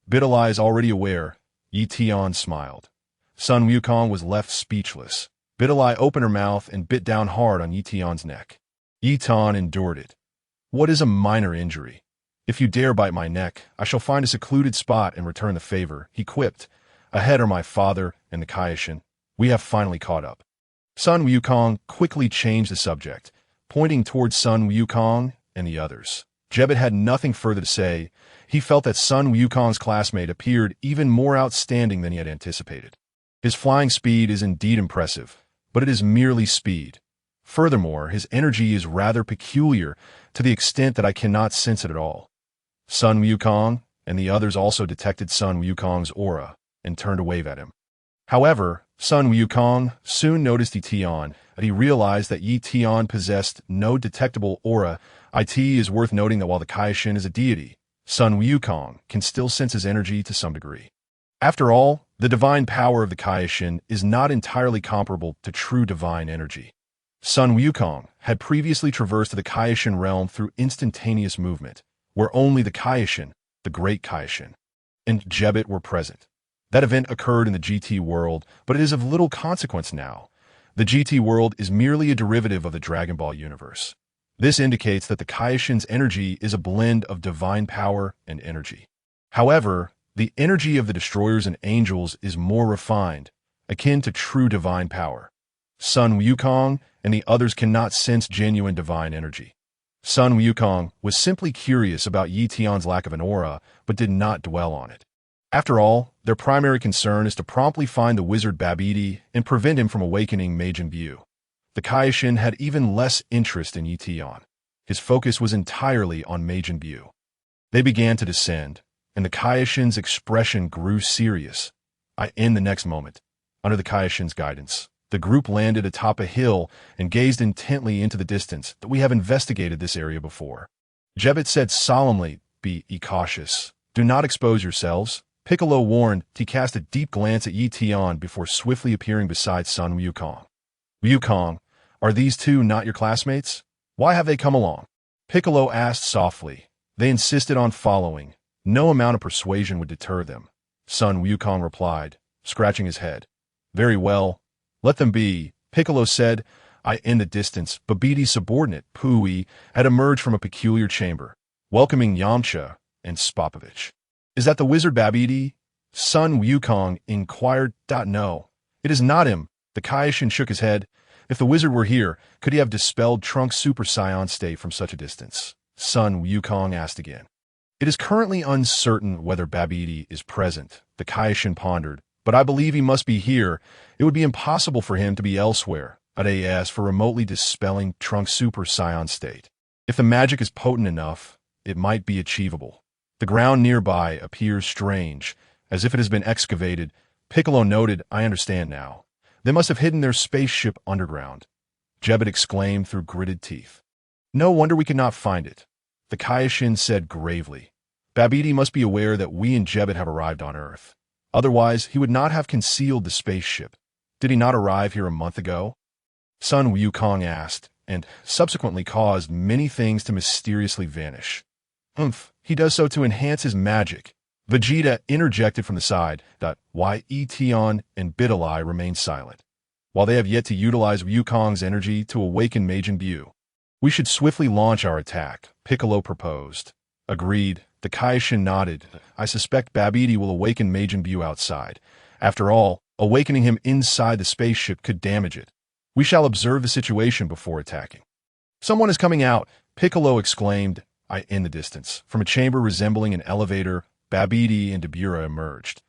Videl is already aware. Ye Tian smiled. Sun Wukong was left speechless. Videl opened her mouth and bit down hard on Ye Tian's neck. Ye Tian endured it. What is a minor injury? If you dare bite my neck, I shall find a secluded spot and return the favor, he quipped. Ahead are my father and the Kaishin. We have finally caught up. Sun Wukong quickly changed the subject, pointing towards Sun Wukong and the others. Jebet had nothing further to say. He felt that Sun Wukong's classmate appeared even more outstanding than he had anticipated. His flying speed is indeed impressive, but it is merely speed. Furthermore, his energy is rather peculiar to the extent that I cannot sense it at all. Sun Wukong and the others also detected Sun Wukong's aura and turned to wave at him. However, Sun Wukong soon noticed Ye Tian, and he realized that Ye Tian possessed no detectable aura. It is worth noting that while the Kaishin is a deity, Sun Wukong can still sense his energy to some degree. After all, the divine power of the Kaishin is not entirely comparable to true divine energy. Sun Wukong had previously traversed the Kaishin realm through instantaneous movement, where only the Kaishin, the Great Kaishin, and Jebet were present. That event occurred in the GT world, but it is of little consequence now. The GT world is merely a derivative of the Dragon Ball universe. This indicates that the Kaishin's energy is a blend of divine power and energy. However, the energy of the destroyers and angels is more refined, akin to true divine power. Sun Wukong and the others cannot sense genuine divine energy. Sun Wukong was simply curious about Ye Tian's lack of an aura, but did not dwell on it. After all, their primary concern is to promptly find the wizard Babidi and prevent him from awakening Majin Buu. The Kaishin had even less interest in Ye Tian. His focus was entirely on Majin Buu. They began to descend, and the Kaishin's expression grew serious. In the next moment, under the Kaishin's guidance, the group landed atop a hill and gazed intently into the distance. That we have investigated this area before. Jebet said solemnly, "Be cautious. Do not expose yourselves." Piccolo warned. He cast a deep glance at Ye Tian before swiftly appearing beside Sun Wukong. "Wukong, are these two not your classmates? Why have they come along?" Piccolo asked softly. They insisted on following. No amount of persuasion would deter them. Sun Wukong replied, scratching his head. "Very well. Let them be," Piccolo said. In the distance, Babidi's subordinate, Pui, had emerged from a peculiar chamber, welcoming Yamcha and Spopovich. "Is that the wizard Babidi?" Sun Wukong inquired. "No, it is not him." The Kaishin shook his head. If the wizard were here, could he have dispelled Trunks' Super Saiyan state from such a distance? Sun Wukong asked again. "It is currently uncertain whether Babidi is present," the Kaishin pondered, "but I believe he must be here. It would be impossible for him to be elsewhere, as for remotely dispelling Trunks' Super Saiyan state. If the magic is potent enough, it might be achievable. The ground nearby appears strange, as if it has been excavated." Piccolo noted, "I understand now. They must have hidden their spaceship underground." Jebet exclaimed through gritted teeth. "No wonder we could not find it," the Kaishin said gravely. "Babidi must be aware that we and Jebet have arrived on Earth. Otherwise, he would not have concealed the spaceship. Did he not arrive here a month ago?" Sun Wukong asked, and subsequently caused many things to mysteriously vanish. He does so to enhance his magic." Vegeta interjected from the side. Ye Tian and Videl remain silent. "While they have yet to utilize Wukong's energy to awaken Majin Buu, we should swiftly launch our attack," Piccolo proposed. "Agreed," the Kaishin nodded. "I suspect Babidi will awaken Majin Buu outside. After all, awakening him inside the spaceship could damage it. We shall observe the situation before attacking." "Someone is coming out," Piccolo exclaimed. In the distance, from a chamber resembling an elevator, Babidi and Beerus emerged.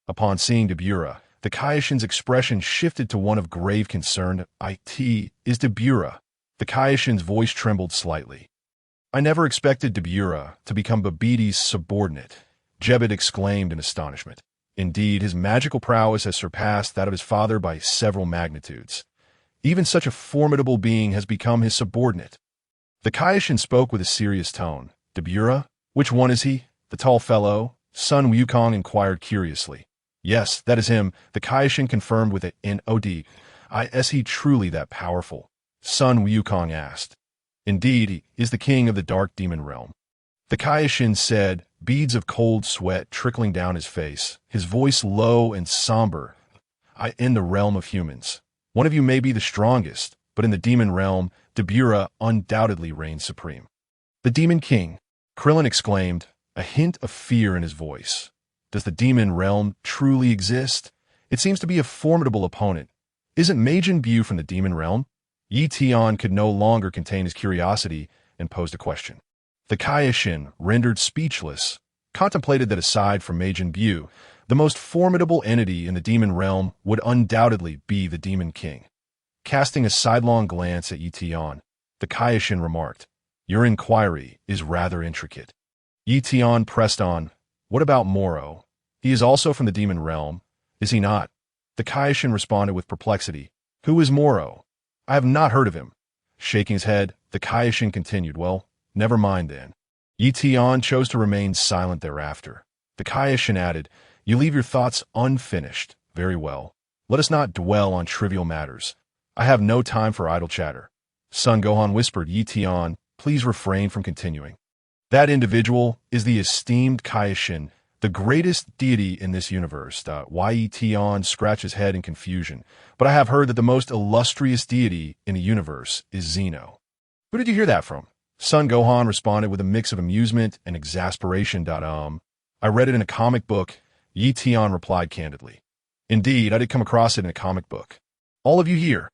Upon seeing Beerus, the Kaishin's expression shifted to one of grave concern. "It is Beerus." The Kaishin's voice trembled slightly. "I never expected Beerus to become Babidi's subordinate," Jebet exclaimed in astonishment. "Indeed, his magical prowess has surpassed that of his father by several magnitudes. Even such a formidable being has become his subordinate." The Kaishin spoke with a serious tone. "Beerus? Which one is he? The tall fellow?" Sun Wukong inquired curiously. "Yes, that is him," the Kaishin confirmed with an nod. "Is he truly that powerful?" Sun Wukong asked. "Indeed, he is the king of the Dark Demon Realm," the Kaishin said, beads of cold sweat trickling down his face, his voice low and somber. "In the realm of humans, one of you may be the strongest, but in the demon realm, Beerus undoubtedly reigns supreme." "The Demon King!" Krillin exclaimed, a hint of fear in his voice. "Does the demon realm truly exist? It seems to be a formidable opponent. Isn't Majin Buu from the demon realm?" Ye Tian could no longer contain his curiosity and posed a question. The Kaishin, rendered speechless, contemplated that aside from Majin Buu, the most formidable entity in the demon realm would undoubtedly be the Demon King. Casting a sidelong glance at Ye Tian, the Kaishin remarked, "Your inquiry is rather intricate." Ye Tian pressed on, "What about Moro? He is also from the demon realm, is he not?" The Kaishin responded with perplexity, "Who is Moro? I have not heard of him." Shaking his head, the Kaishin continued, "Well, never mind then." Ye Tian chose to remain silent thereafter. The Kaishin added, "You leave your thoughts unfinished. Very well. Let us not dwell on trivial matters. I have no time for idle chatter." Son Gohan whispered, "Ye Tian, please refrain from continuing. That individual is the esteemed Kaishin, the greatest deity in this universe." Ye Tian scratched his head in confusion. "But I have heard that the most illustrious deity in the universe is Zeno." "Who did you hear that from?" Son Gohan responded with a mix of amusement and exasperation. "I read it in a comic book," Ye Tian replied candidly. "Indeed, I did come across it in a comic book. All of you here,